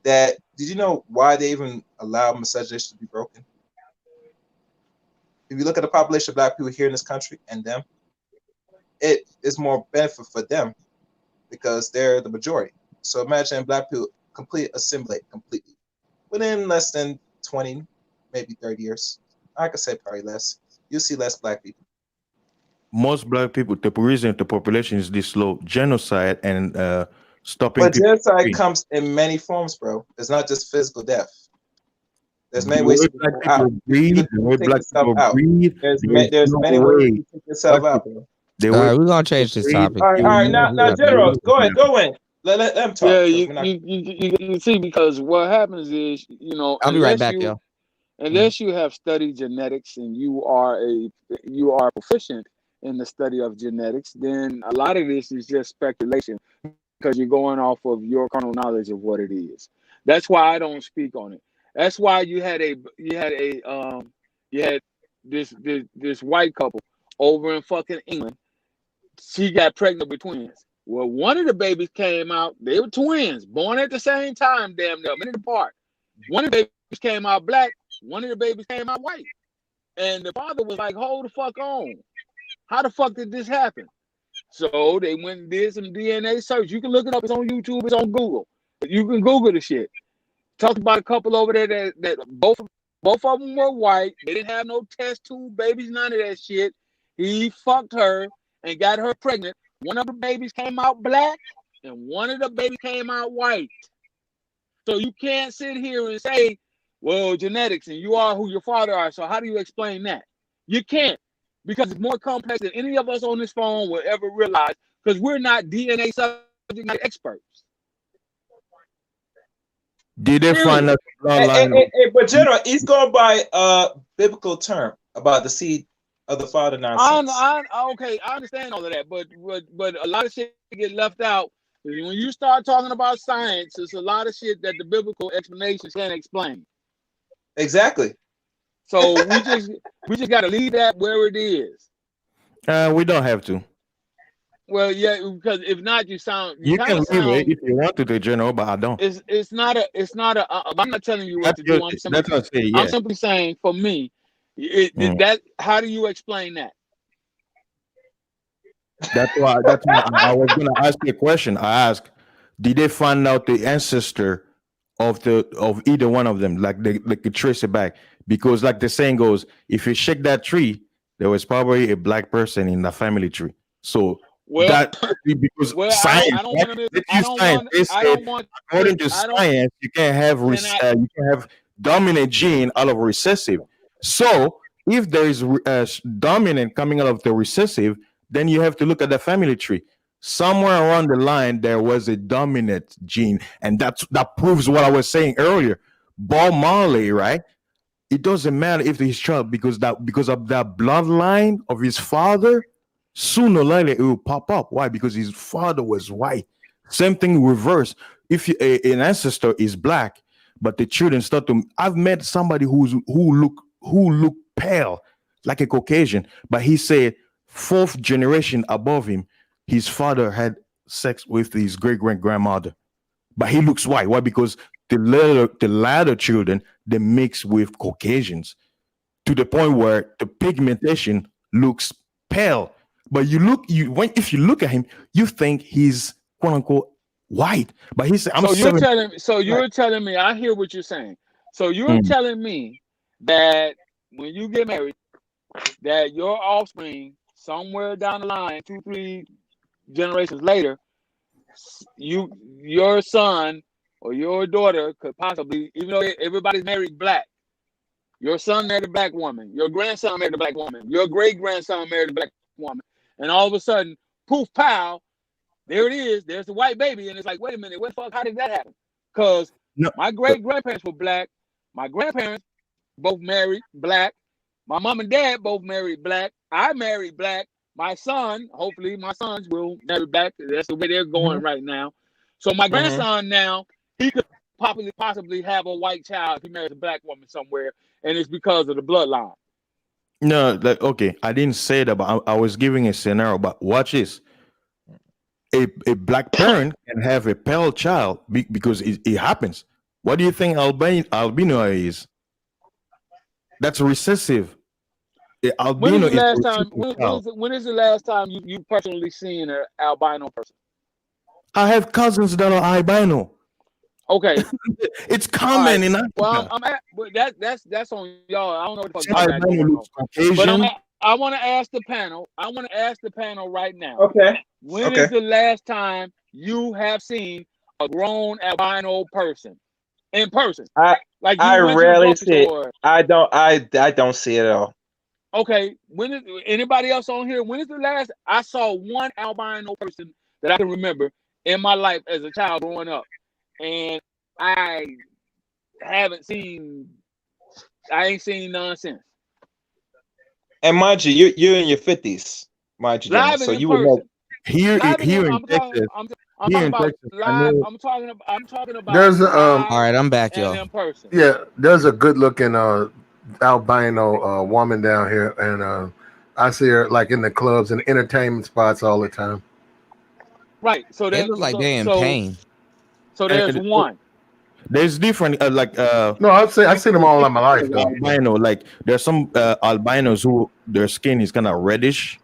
That did you know why they even allow miscegenation to be broken? If you look at the population of black people here in this country and them, it is more benefit for them because they're the majority. So imagine black people assimilate completely within less than 20, maybe 30 years. I could say probably less. You'll see less black people. Most black people, the reason the population is this low, genocide and stopping. But genocide comes in many forms, bro. It's not just physical death. There's many ways to take yourself out. There's many ways to take yourself out, bro. All right, we're gonna change this topic. All right. Now, General, go in. Let them talk. Yeah, you see, because what happens is, I'll be right back, yo. Unless you have studied genetics and you are proficient in the study of genetics, then a lot of this is just speculation because you're going off of your carnal knowledge of what it is. That's why I don't speak on it. That's why you had this white couple over in fucking England. She got pregnant with twins. Well, one of the babies came out. They were twins, born at the same time, damn near, a minute apart. One of the babies came out black. One of the babies came out white. And the father was like, hold the fuck on. How the fuck did this happen? So they went and did some DNA search. You can look it up. It's on YouTube. It's on Google. You can Google the shit. Talked about a couple over there that both of them were white. They didn't have no test tube babies, none of that shit. He fucked her and got her pregnant. One of the babies came out black and one of the babies came out white. So you can't sit here and say, well, genetics and you are who your father are. So how do you explain that? You can't, because it's more complex than any of us on this phone will ever realize, because we're not DNA subject matter experts. Did they find out the bloodline? But General, he's going by a biblical term about the seed of the father nonsense. Okay, I understand all of that, but a lot of shit get left out. When you start talking about science, there's a lot of shit that the biblical explanations can't explain. Exactly. So we just got to leave that where it is. We don't have to. Well, yeah, because if not, you can leave it if you want to, the General, but I don't. It's not a. I'm not telling you what to do. I'm simply saying, for me, that. How do you explain that? That's why I was going to ask you a question. I asked, did they find out the ancestor of either one of them? Like they could trace it back, because like the saying goes, if you shake that tree, there was probably a black person in the family tree. So. Because science, according to science, you can't have dominant gene out of recessive. So if there is dominant coming out of the recessive, then you have to look at the family tree. Somewhere around the line, there was a dominant gene, and that proves what I was saying earlier. Bob Marley, right? It doesn't matter if his child, because of that bloodline of his father. Sooner or later, it will pop up. Why? Because his father was white. Same thing reverse. If an ancestor is black, but the children start to. I've met somebody who look pale, like a Caucasian, but he said 4th generation above him, his father had sex with his great-grandmother, but he looks white. Why? Because the latter children, they mix with Caucasians to the point where the pigmentation looks pale. But if you look at him, you think he's quote unquote white, but he said I'm So you're 70. telling me, I hear what you're saying. So you're telling me that when you get married, that your offspring somewhere down the line, 2-3 generations later, your son or your daughter could possibly, even though everybody's married black, your son married a black woman, your grandson married a black woman, your great grandson married a black woman, and all of a sudden, poof, pow, there it is. There's the white baby, and it's like, wait a minute, what the fuck? How did that happen? Because my great grandparents were black, my grandparents both married black, my mom and dad both married black, I married black. My son, hopefully my sons will marry black. That's the way they're going right now. So my grandson now, he could possibly have a white child if he marries a black woman somewhere, and it's because of the bloodline. No, like okay, I didn't say that, but I was giving a scenario. But watch this: a black parent can have a pale child because it happens. What do you think albino is? That's recessive. When Albino is the is last a time? recessive child. When is the last time you personally seen an albino person? I have cousins that are albino. Okay, it's common in Africa. Well, but that's on y'all. I don't know what the fuck Some y'all got albino going on. looks Caucasian. But I want to ask the panel. I want to ask the panel right now. Okay. When is the last time you have seen a grown albino person in person? I rarely see it. Store. I don't see it at all. Okay. When is anybody else on here? When is the last I saw one albino person that I can remember in my life as a child growing up? And I ain't seen none since. And mind you, you're in your 50s, mind you, John, so you would know. Here in Texas. I'm talking about There's all right, I'm back, y'all. in person. Yeah, there's a good looking albino woman down here, and I see her like in the clubs and entertainment spots all the time. Right. So they look like they're in pain. So there's one. There's different no, I've seen them all in my life though. Albino, like there's some albinos who their skin is kind of reddish,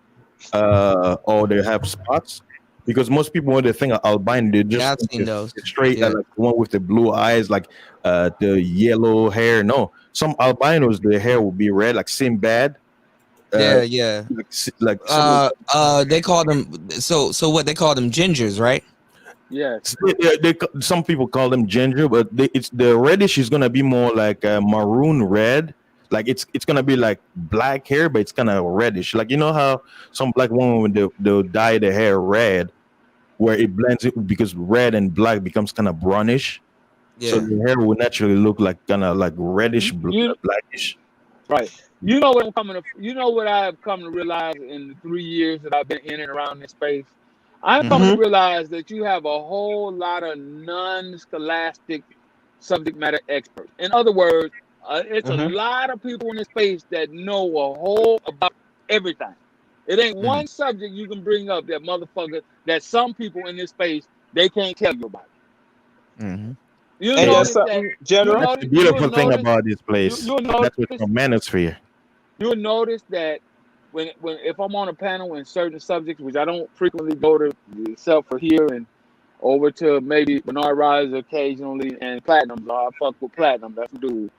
or they have spots. Because most people when they think of albino, they just think straight like the one with the blue eyes, like the yellow hair. No, some albinos their hair will be red, like Sinbad. They call them what they call them gingers, right? Yes. Some people call them ginger, but it's the reddish is gonna be more like maroon red. Like it's gonna be like black hair, but it's kind of reddish. Like you know how some black women they'll dye their hair red, where it blends it because red and black becomes kind of brownish. Yeah. So the hair will naturally look like kind of like reddish, blackish. Right. You know what I've come to realize in the 3 years that I've been in and around this space. I've come to realize that you have a whole lot of non-scholastic subject matter experts. In other words, it's a lot of people in this space that know a whole about everything. It ain't one subject you can bring up that some people in this space they can't tell you about. You notice that, general. That's the beautiful thing about this place. That's what's from manosphere. You'll notice that when if I'm on a panel in certain subjects, which I don't frequently go to, except for here and over to maybe Bernard Rise occasionally and Platinum. So I fuck with Platinum. That's the dude.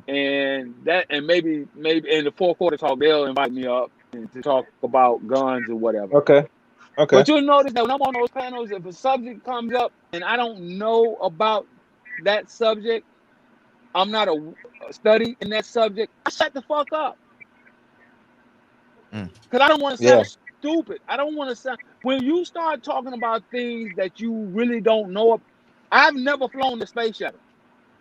And maybe in the fourth quarter talk, they'll invite me up to talk about guns or whatever. Okay. But you'll notice that when I'm on those panels, if a subject comes up and I don't know about that subject, I'm not a study in that subject, I shut the fuck up. Because I don't want to sound stupid. I don't want to sound... When you start talking about things that you really don't know, I've never flown the space shuttle.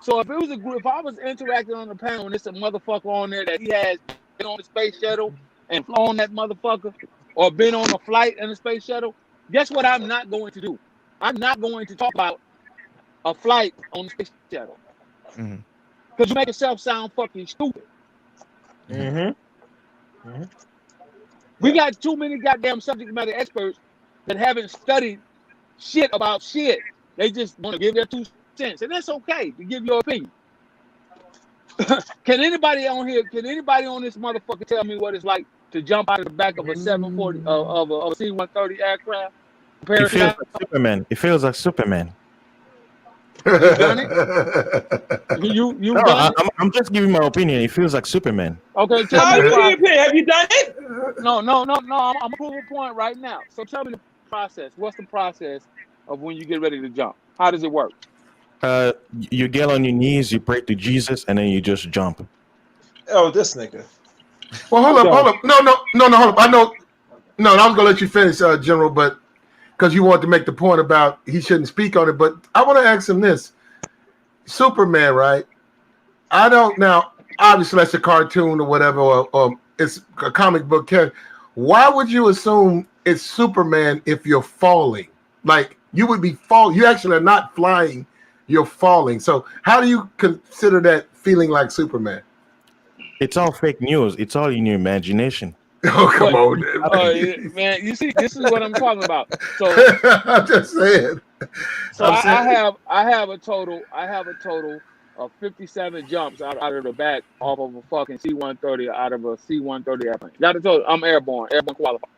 So if it was a group, if I was interacting on the panel and there's a motherfucker on there that he has been on the space shuttle and flown that motherfucker, or been on a flight in a space shuttle, guess what I'm not going to do? I'm not going to talk about a flight on the space shuttle. Because you make yourself sound fucking stupid. We got too many goddamn subject matter experts that haven't studied shit about shit. They just want to give their 2 cents. And that's okay to give your opinion. Can anybody on this motherfucker tell me what it's like to jump out of the back of a 740 of a C-130 aircraft It feels like Superman. It feels like Superman. You done it? You've No, done it? I'm just giving my opinion. It feels like Superman. Okay, tell me How the you process. have you done it? No. I'm proving a point right now. So tell me the process. What's the process of when you get ready to jump? How does it work? You get on your knees, you pray to Jesus, and then you just jump. Oh, this nigga. Well, hold up. No, hold up. I know. No, I was gonna let you finish, General, but because you wanted to make the point about he shouldn't speak on it. But I want to ask him this: Superman, right? I don't now. Obviously, that's a cartoon or whatever, or it's a comic book character. Why would you assume it's Superman if you're falling? Like you would be falling. You actually are not flying. You're falling. So how do you consider that feeling like Superman? It's all fake news. It's all in your imagination. Oh, come on, man. You see, this is what I'm talking about. So I'm just saying. So I have a total of 57 jumps out of the back off of a fucking C-130 out of a C-130 airplane. Got a total. I'm airborne qualified.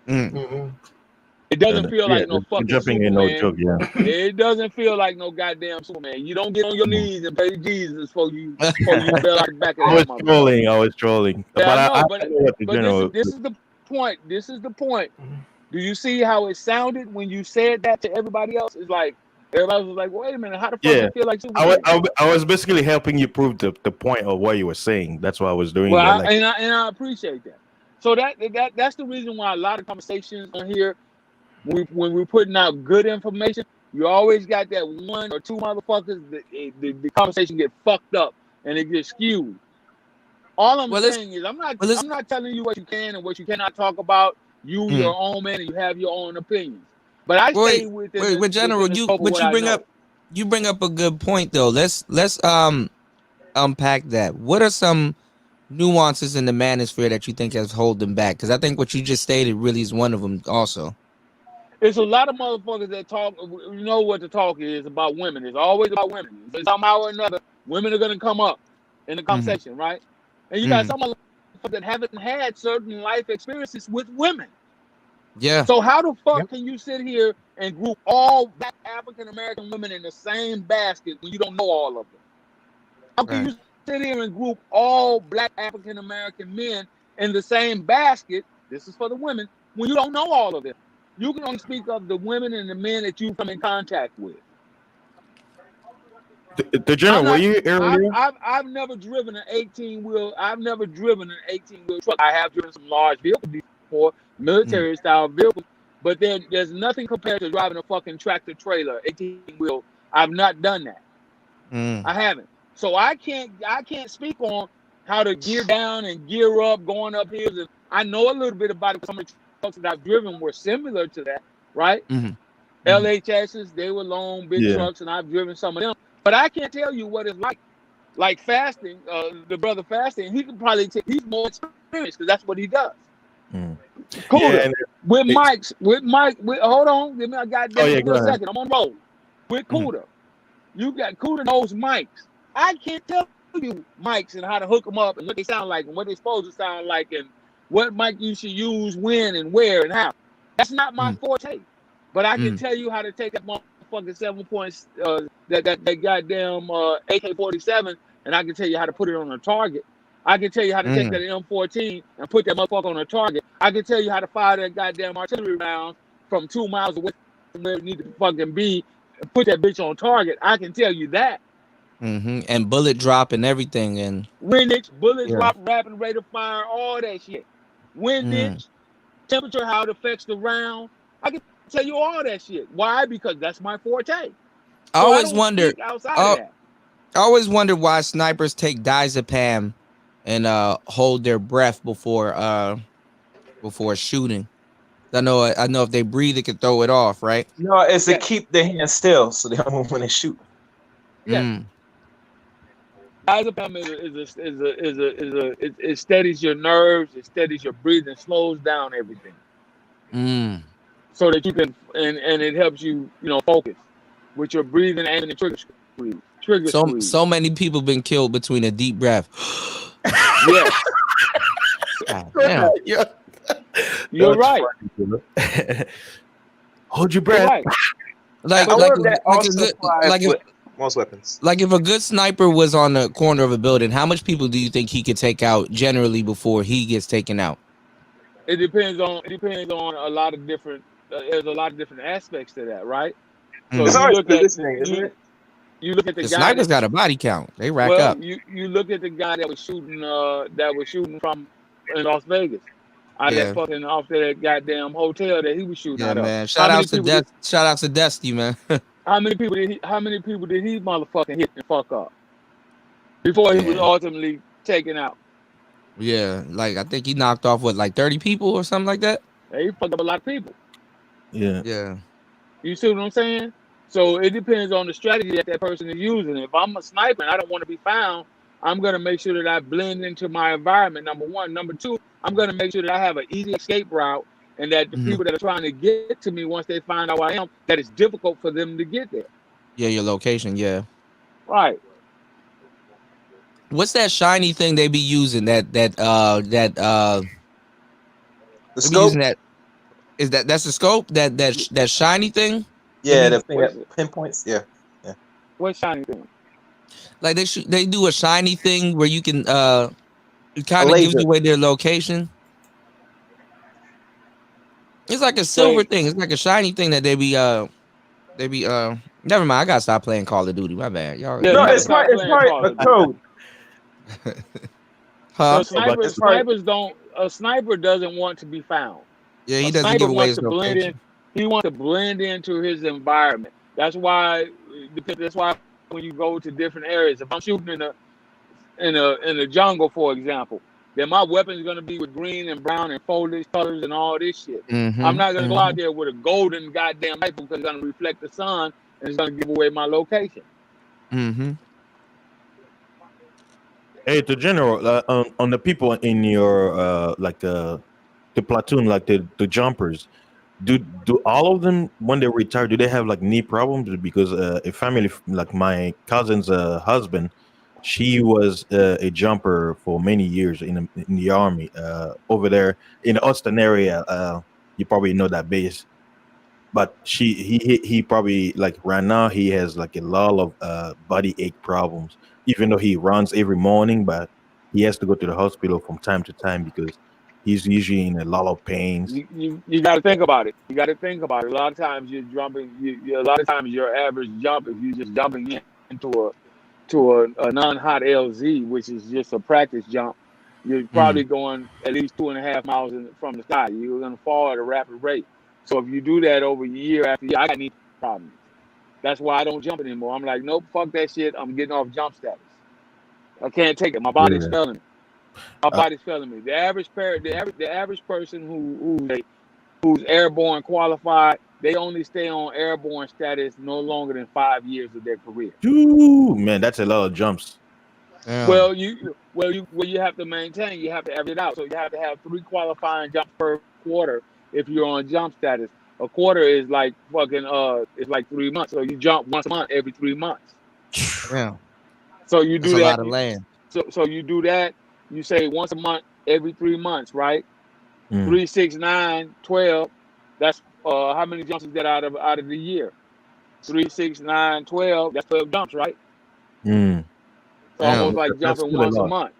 Mm-hmm. It doesn't feel like no fucking jumping Superman. in no joke, yeah. It doesn't feel like no goddamn Superman. You don't get on your knees and pray to Jesus before you feel like back of I was trolling. Yeah, But I know what the general. this is the point. This is the point. Do you see how it sounded when you said that to everybody else? It's like everybody was like, "Wait a minute, how the fuck do you feel like Superman?" I was basically helping you prove the point of what you were saying. That's what I was doing. Well, there, I appreciate that. So that's the reason why a lot of conversations on here, when we're putting out good information, you always got that one or two motherfuckers. The conversation get fucked up and it gets skewed. All I'm saying is, I'm not telling you what you can and what you cannot talk about. You, your own man, and you have your own opinions. But I say wait, General, you bring up a good point though. Let's unpack that. What are some nuances in the manosphere that you think has held them back? Because I think what you just stated really is one of them also. It's a lot of motherfuckers that talk. You know what the talk is about women. It's always about women. Somehow or another, women are going to come up in the conversation, right? And you got some motherfuckers that haven't had certain life experiences with women. Yeah. So how the fuck can you sit here and group all black African American women in the same basket when you don't know all of them? How can you sit here and group all black African American men in the same basket? This is for the women when you don't know all of them. You can only speak of the women and the men that you come in contact with. The general, were you earlier? I've never driven an 18-wheel. I've never driven an 18-wheel truck. I have driven some large vehicles before, military-style vehicles, but there's nothing compared to driving a fucking tractor trailer, 18-wheel. I've not done that. I haven't. So I can't speak on how to gear down and gear up, going up hills. And I know a little bit about it. Some of the trucks that I've driven were similar to that, right? LHSs, they were long, big trucks, and I've driven some of them. But I can't tell you what it's like. Like fasting, the brother fasting, he can probably he's more experienced because that's what he does. Cool. With Mike, hold on, give me a goddamn second. I'm on roll. With Cuda, you got Cuda knows mics. I can't tell you mics and how to hook them up and what they sound like and what they're supposed to sound like and what mic you should use, when and where and how. That's not my forte. But I can tell you how to take that motherfucking 7 points, that goddamn AK-47, and I can tell you how to put it on a target. I can tell you how to take that M14 and put that motherfucker on a target. I can tell you how to fire that goddamn artillery round from 2 miles away from where it needs to fucking be and put that bitch on target. I can tell you that. And bullet drop and everything, and windage, bullet drop, rapid rate of fire, all that shit. Windage, temperature, how it affects the round. I can tell you all that shit. Why? Because that's my forte. I always wondered. I always wondered why snipers take diazepam and hold their breath before shooting. I know if they breathe, it can throw it off, right? No, it's to keep their hands still so they don't move when they shoot. Yeah. Diazepam it steadies your nerves, it steadies your breathing, slows down everything. So that you can and it helps you, focus with your breathing and trigger squeeze. So many people been killed between a deep breath. You're right. Hold your breath. Right. Like I like wonder if that like a also good applies like if with most weapons. like if a good sniper was on the corner of a building, how much people do you think he could take out generally before he gets taken out? It depends on a lot of different. There's a lot of different aspects to that, right? So It's you always look at positioning, isn't it? you look at the The guy snipers that got a body count. They rack well up. you look at the guy that was shooting from in Las Vegas out of that Yeah. fucking off that goddamn hotel that he was shooting Yeah, out of. man. How Shout many outs to people did Death. Shout outs to Dusty, man. how many people did he motherfucking hit and fuck up before he was Yeah. ultimately taken out? Yeah, like I think he knocked off what, like 30 people or something like that. He fucked up a lot of people. Yeah. Yeah. You see what I'm saying? So it depends on the strategy that person is using. If I'm a sniper and I don't want to be found, I'm going to make sure that I blend into my environment, number one. Number two, I'm going to make sure that I have an easy escape route and that the people that are trying to get to me once they find out who I am, that it's difficult for them to get there. Yeah, your location. Yeah. Right. What's that shiny thing they be using? That The they be scope? using that. That's the scope? That shiny thing? Yeah, the thing that pinpoints. Yeah. Yeah. What shiny thing? Like they do a shiny thing where you can it kind of gives laser. away their location. It's like a silver thing. It's like a shiny thing that they be never mind. I gotta stop playing Call of Duty. My bad. Y'all. No, it's probably a code. Huh? A sniper doesn't want to be found. Yeah, he A doesn't sniper give away wants his to blend in. location. He wants to blend into his environment. That's why when you go to different areas, if I'm shooting in a jungle, for example, then my weapon is gonna be with green and brown and foliage colors and all this shit. I'm not gonna go out there with a golden goddamn rifle because it's gonna reflect the sun and it's gonna give away my location. Mm-hmm. Hey, to general, on the people in your the platoon, like the jumpers, do all of them when they retire, do they have like knee problems? Because a family like my cousin's husband, she was a jumper for many years in the army over there in the Austin area. You probably know that base. But he probably like right now he has like a lot of body ache problems, even though he runs every morning, but he has to go to the hospital from time to time because he's usually in a lot of pains. You got to think about it. You got to think about it. A lot of times you're jumping. A lot of times your average jump, if you're just jumping into a non-hot LZ, which is just a practice jump, you're probably going at least 2.5 miles from the sky. You're going to fall at a rapid rate. So if you do that over year after year, I got knee problems. That's why I don't jump anymore. I'm like, nope, fuck that shit. I'm getting off jump status. I can't take it. My body's failing me. My body's failing me. The average person who's airborne qualified, they only stay on airborne status no longer than 5 years of their career. Ooh, man, that's a lot of jumps. Yeah. Well, you have to maintain. You have to average it out. So you have to have 3 qualifying jumps per quarter if you're on jump status. A quarter is like fucking it's like 3 months. So you jump once a month every 3 months. Yeah. So you do That's that. a lot of land. So you do that. You say once a month every 3 months, right? 3, 6, 9, 12. That's how many jumps is that out of the year? 3, 6, 9, 12. That's 12 jumps, right? So almost like jumping once a month.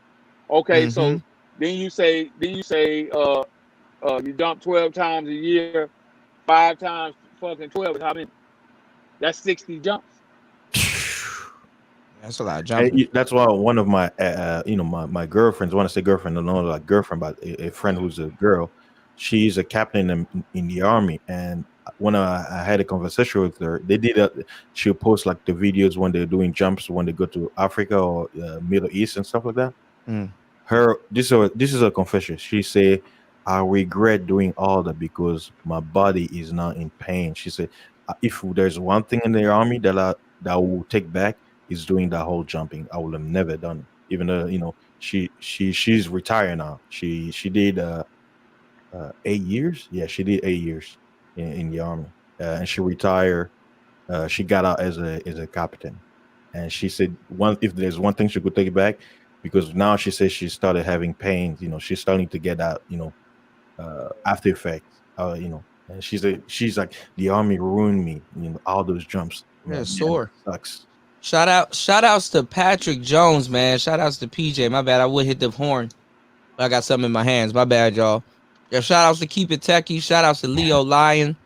Okay, so then you say you jump 12 times a year, 5 times fucking 12 is how many? That's 60 jumps. That's a lot of jumping. And that's why one of my my girlfriends, I want to say girlfriend, I don't know like girlfriend, but a friend who's a girl, she's a captain in the army. And when I had a conversation with her, she'll post like the videos when they're doing jumps when they go to Africa or Middle East and stuff like that. This is a confession. She said, I regret doing all that because my body is not in pain. She said, if there's one thing in the army that I will take back is doing that whole jumping. I would have never done it. Even though she's retired now. She did 8 years. Yeah, she did 8 years in the army, and she retired. She got out as a captain, and she said if there's one thing she could take it back, because now she says she started having pains. She's starting to get that after effects. And she's like, the army ruined me. You know, all those jumps. Yeah, Man, sore. Sucks. Shout outs to Patrick Jones, man. Shout outs to PJ. My bad. I would hit the horn. But I got something in my hands. My bad, y'all. Yeah, shout outs to Keep It Techie. Shout outs to Leo Lion.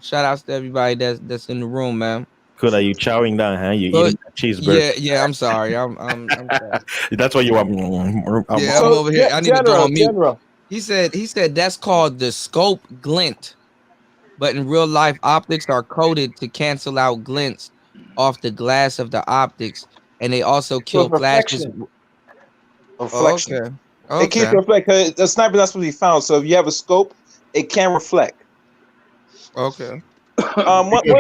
Shout outs to everybody that's in the room, man. Good, are you chowing down, huh? You eating that cheeseburger? Yeah. I'm sorry. I'm sorry. That's why you are. Yeah, I'm over here. I need to go on mute. He said that's called the scope glint. But in real life, optics are coded to cancel out glints off the glass of the optics, and they also kill flashes. Reflection. Okay. It keeps reflecting. The sniper not supposed to be found. So if you have a scope, it can reflect. Okay. One thing I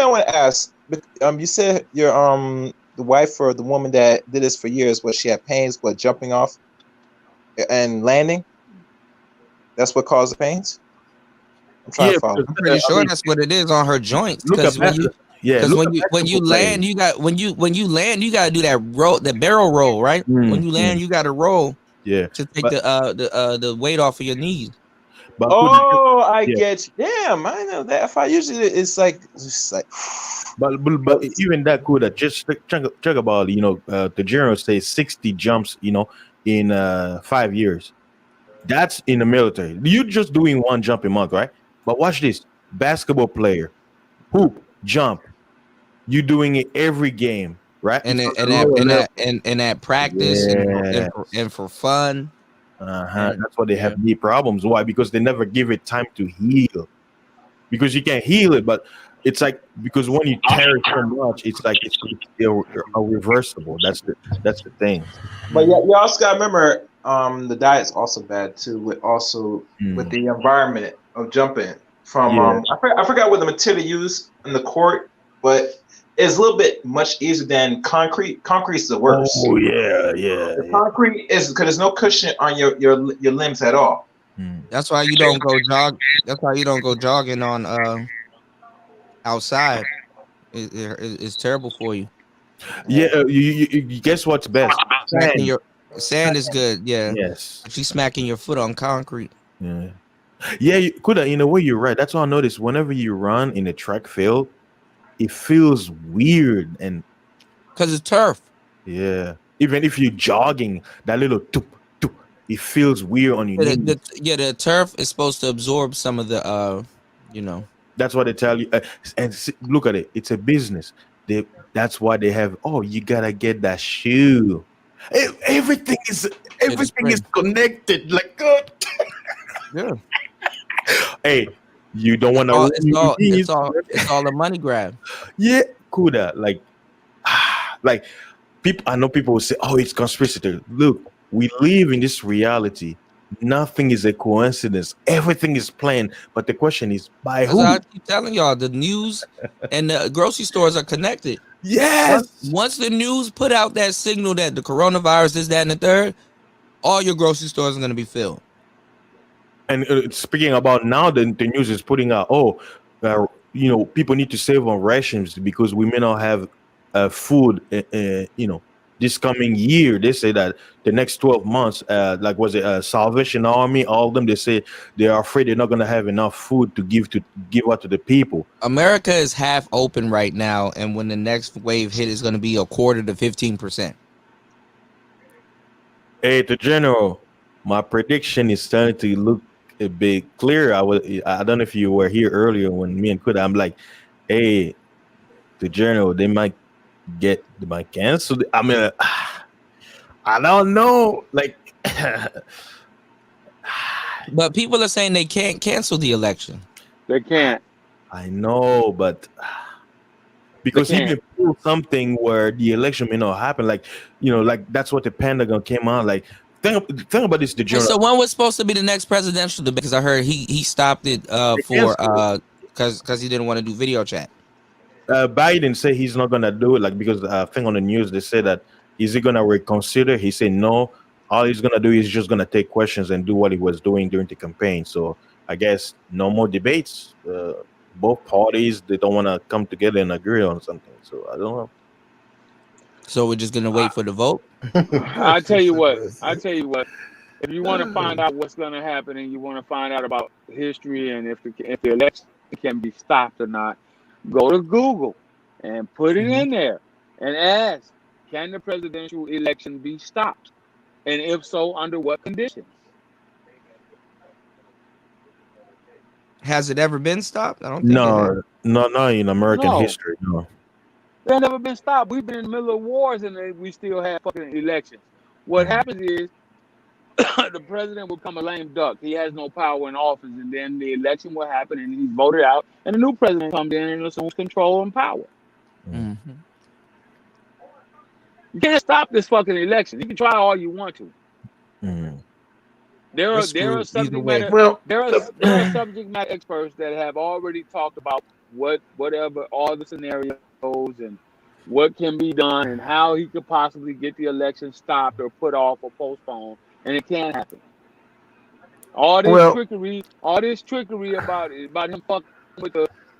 want to ask. You said your the wife or the woman that did this for years, she had pains, jumping off and landing. That's what caused the pains. I'm trying to follow. I'm pretty sure that's what it is on her joints. Because when you land, you got when you land, you got to do that roll, the barrel roll, right? When you land, you got to roll. Yeah. To take the weight off of your knees. But I get you. Damn, I know that. If I usually it's like. But even that could just check about the general says 60 jumps in 5 years. That's in the military. You just doing one jump a month, right? But watch this: basketball player, hoop, jump. You doing it every game, right? And that practice and for fun. That's why they have knee problems. Why? Because they never give it time to heal. Because you can heal it, but it's like because when you tear it so much, it's like it's irreversible. That's the thing. But you also gotta remember, the diet's also bad too. With the environment of jumping from I forgot what the material used in the court, but it's a little bit much easier than concrete. Concrete's the worst. Oh yeah. The concrete is because there's no cushion on your limbs at all. That's why you don't go jog. That's why you don't go jogging on outside. It's terrible for you. Yeah, you guess what's best? Sand is good. Yeah. Yes. She's smacking your foot on concrete. Yeah. Yeah, you could. In a way, you're right. That's what I noticed. Whenever you run in a track field, it feels weird and because it's turf. Yeah. Even if you're jogging, that little toop, it feels weird on your knees. The turf is supposed to absorb some of the That's what they tell you. And look at it. It's a business. That's why they have. Oh, you gotta get that shoe. Everything is connected. Like God. Yeah. Hey, you don't want to. It's all a money grab. Yeah, Kuda. Like people. I know people will say, "Oh, it's conspiracy theory." Look, we live in this reality. Nothing is a coincidence. Everything is planned. But the question is, by who? I keep telling y'all, the news and the grocery stores are connected. Yes. Once the news put out that signal that the coronavirus is that and the third, all your grocery stores are going to be filled. And speaking about now, the news is putting out, people need to save on rations because we may not have food, this coming year. They say that the next 12 months, Salvation Army, all of them, they say they are afraid they're not going to have enough food to give out to the people. America is half open right now, and when the next wave hit, is going to be a quarter to 15%. Hey, the general, my prediction is starting to look a bit clearer. I don't know if you were here earlier when me and Kuda, I'm like, hey, the general, they might cancel. I mean, I don't know. But people are saying they can't cancel the election. They can't. I know, but because he can pull something where the election may not happen. That's what the Pentagon came out. Think about this. The general. So when was supposed to be the next presidential debate? Because I heard he stopped it because he didn't want to do video chat. Biden said he's not gonna do it, because I think on the news they said that is he gonna reconsider? He said no. All he's gonna do is just gonna take questions and do what he was doing during the campaign. So I guess no more debates. Both parties, they don't want to come together and agree on something. So I don't know. So we're just gonna wait for the vote. I tell you what. If you want to find out what's going to happen and you want to find out about history and if the election can be stopped or not, go to Google and put it in there and ask, can the presidential election be stopped? And if so, under what conditions? Has it ever been stopped? I don't think it has. No, in American No. history, no. They've never been stopped. We've been in the middle of wars and we still have fucking elections. What happens is the president will become a lame duck. He has no power in office, and then the election will happen, and he's voted out, and the new president comes in and assumes control and power. Mm-hmm. You can't stop this fucking election. You can try all you want to. There are subject matter experts that have already talked about whatever all the scenarios and what can be done and how he could possibly get the election stopped or put off or postponed, and it can't happen. All this trickery about him fucking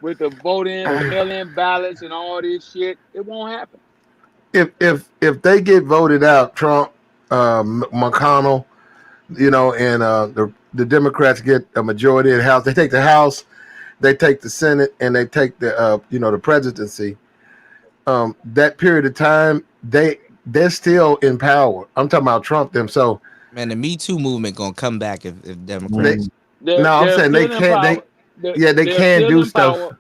with the voting, the mail-in ballots, and all this shit, it won't happen. If they get voted out, Trump, McConnell, and the Democrats get a majority of the House, they take the House, they take the Senate, and they take the the presidency. That period of time, they're still in power. I'm talking about Trump them. So man, the Me Too movement gonna come back if Democrats. I'm saying they can't. They can do stuff.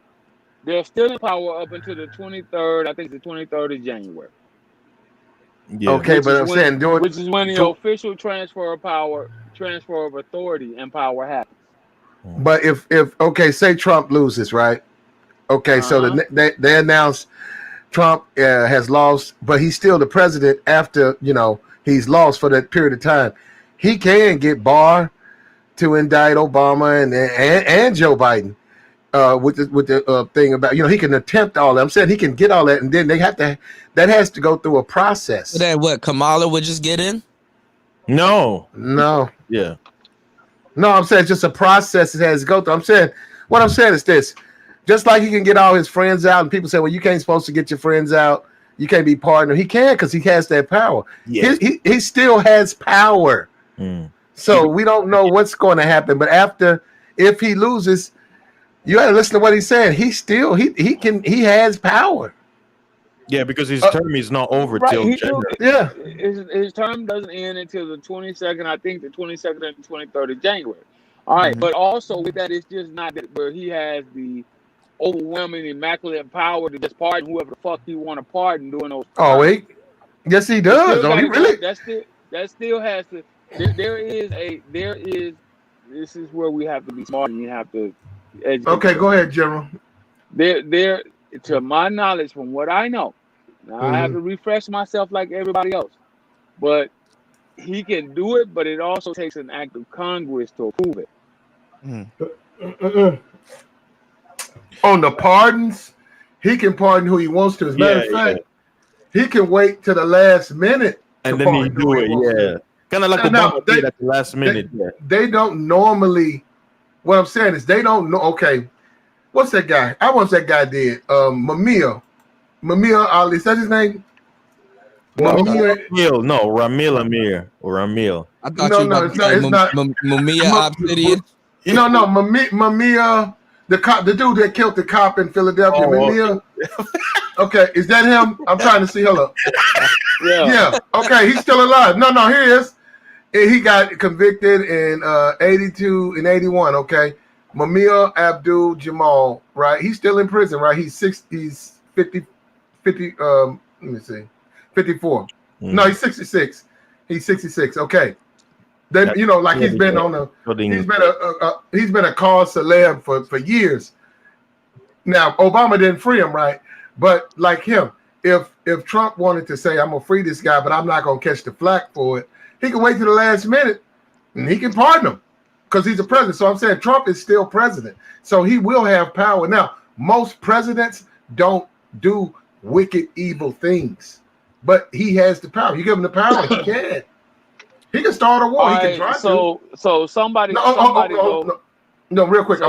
They're still in power up until the 23rd. I think the 23rd of January. Yeah. Okay, but I'm saying which is when the official transfer of authority and power happens. But if say Trump loses, right? Okay, so they announce Trump has lost, but he's still the president after he's lost for that period of time. He can get Barr to indict Obama and Joe Biden with the thing about he can attempt all that. I'm saying he can get all that, and then that has to go through a process. So then what? Kamala would just get in? No. Yeah. No, I'm saying it's just a process it has to go through. What I'm saying is this. Just like he can get all his friends out, and people say, well, you can't supposed to get your friends out. You can't be partner. He can because he has that power. Yeah. He still has power. So we don't know what's going to happen. But if he loses, you got to listen to what he's saying. He has power. Yeah, because his term is not over till January. His term doesn't end until the 22nd. I think the 22nd and the 23rd of January. All right, but also with that, it's just not that where he has the overwhelming, immaculate power to just pardon whoever the fuck he want to pardon during those. Oh wait, yes he does. Don't he really? That still has to. There is. This is where we have to be smart, and you have to. Okay, go ahead, General. There. To my knowledge, from what I know, now I have to refresh myself like everybody else, but he can do it. But it also takes an act of Congress to approve it. On the pardons, he can pardon who he wants to. As a matter of fact, he can wait to the last minute and then he do it. Yeah, kind of like Obama did at the last minute. They don't normally. What I'm saying is they don't know. Okay, what's that guy? I want that guy did. Mamia Ali. Is that his name? Ramil Amir or Ramil. I thought it's not Mamia Obsidian. No, Mamia, the cop, the dude that killed the cop in Philadelphia. Mamia. Okay, is that him? I'm trying to see. Hold up. Yeah. Okay, he's still alive. No, here he is. He got convicted in 82 and 81. Okay, Mamia Abdul Jamal. Right, he's still in prison. Right, he's 50. Let me see. 54. No, he's 66. He's 66. Okay. Then he's been on he's been a cause celeb for years. Now Obama didn't free him, right? But like him, if Trump wanted to say I'm gonna free this guy, but I'm not gonna catch the flack for it, he can wait to the last minute and he can pardon him because he's a president. So I'm saying Trump is still president, so he will have power. Now most presidents don't do wicked, evil things, but he has the power. You give him the power, he can. He can start a war. He can try to. So somebody. No, real quick.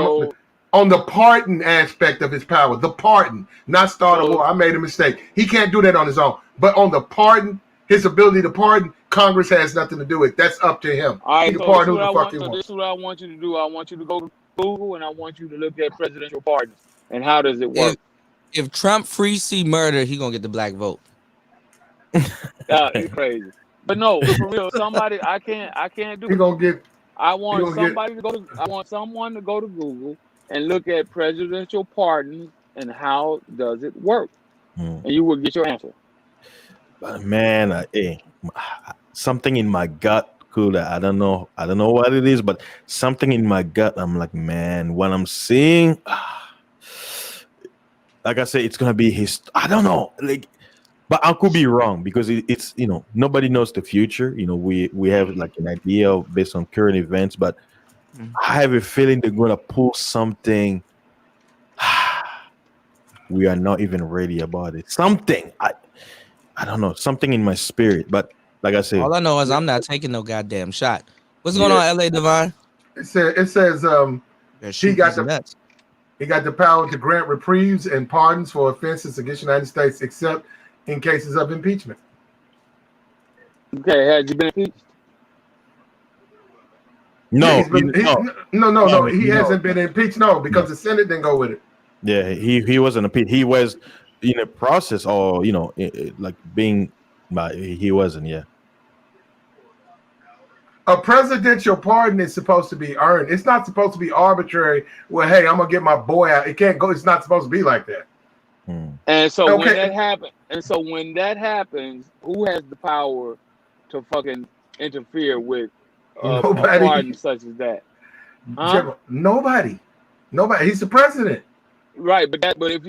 On the pardon aspect of his power, the pardon, not start a war. I made a mistake. He can't do that on his own. But on the pardon, his ability to pardon, Congress has nothing to do with it. That's up to him. All right, He can so pardon who the fuck he this wants. is what I want you to do. I want you to go to Google and I want you to look at presidential pardons and how does it work. If Trump free see murder, he gonna get the black vote. It's crazy. But no, for real, somebody I can't do He it. gonna get. I want somebody to go to. I want someone to go to Google and look at presidential pardons and how does it work, and you will get your answer. But man, something in my gut, cool. I don't know what it is, but something in my gut, I'm like, man, what I'm seeing, like I say, it's gonna be I don't know, like, but I could be wrong because it's nobody knows the future. We have like an idea based on current events, but I have a feeling they're gonna pull something. We are not even ready about it. Something I don't know, something in my spirit, but like I said, all I know is I'm not taking no goddamn shot. What's going on, LA Divine? It says he got the power to grant reprieves and pardons for offenses against the United States, except in cases of impeachment. Okay, had you been impeached? No, no. He hasn't been impeached. No, because the Senate didn't go with it. Yeah, he wasn't impeached. He was in a process, or like being, but he wasn't. Yeah. A presidential pardon is supposed to be earned. It's not supposed to be arbitrary. Well, hey, I'm gonna get my boy out. It can't go. It's not supposed to be like that. And so when that happens, who has the power to fucking interfere with a pardon such as that? Huh? Nobody. He's the president. Right, but if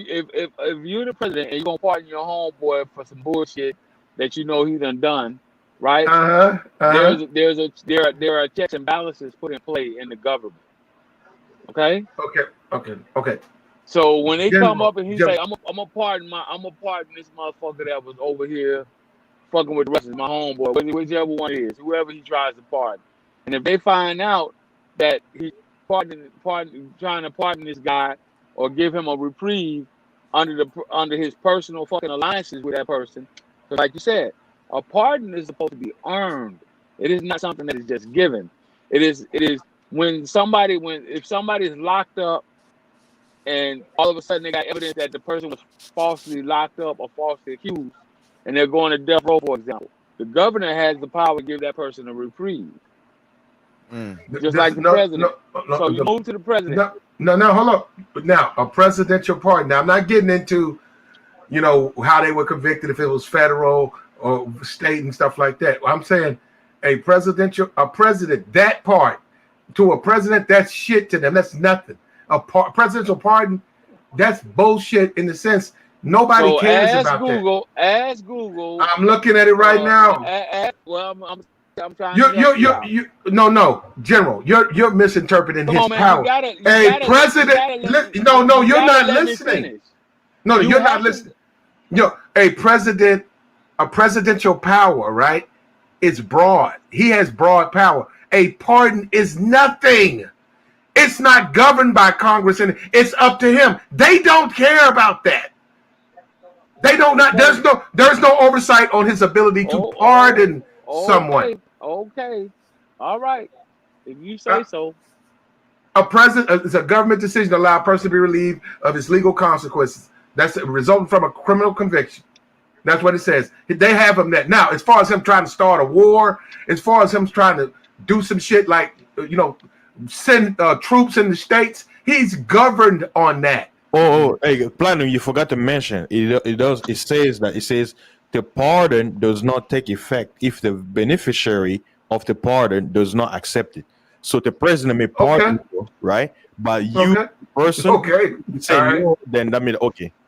you're the president and you're gonna pardon your homeboy for some bullshit that he done, right? There are checks and balances put in play in the government. Okay. Okay. So when they come up and he say, I'm gonna pardon this motherfucker that was over here fucking with the rest of my homeboy, whichever one it is, whoever he tries to pardon, and if they find out that he's trying to pardon this guy or give him a reprieve under his personal fucking alliances with that person, because like you said, a pardon is supposed to be earned. It is not something that is just given. It is if somebody is locked up and all of a sudden they got evidence that the person was falsely locked up or falsely accused and they're going to death row, for example, the governor has the power to give that person a reprieve. Just like the president. So you move to the president. No, hold up. Now, a presidential pardon. Now, I'm not getting into, how they were convicted, if it was federal or state and stuff like that. I'm saying a president, that part to a president, that's shit to them. That's nothing. A presidential pardon, that's bullshit in the sense nobody cares about that. Ask Google. I'm looking at it right now. I'm trying. No, General, you're misinterpreting his power. President. No, you're not listening. No, you're not listening. A presidential power, right? It's broad. He has broad power. A pardon is nothing. It's not governed by Congress, and it's up to him. They don't care about that. They don't. There's no oversight on his ability to pardon someone. Okay. All right. If you say so. It's a government decision to allow a person to be relieved of his legal consequences. That's resulting from a criminal conviction. That's what it says. They have him that. Now, as far as him trying to start a war, as far as him trying to do some shit like, send troops in the states, he's governed on that. Hey, Platinum, you forgot to mention it says the pardon does not take effect if the beneficiary of the pardon does not accept it. So the president may pardon you, right? But you person say no, then that means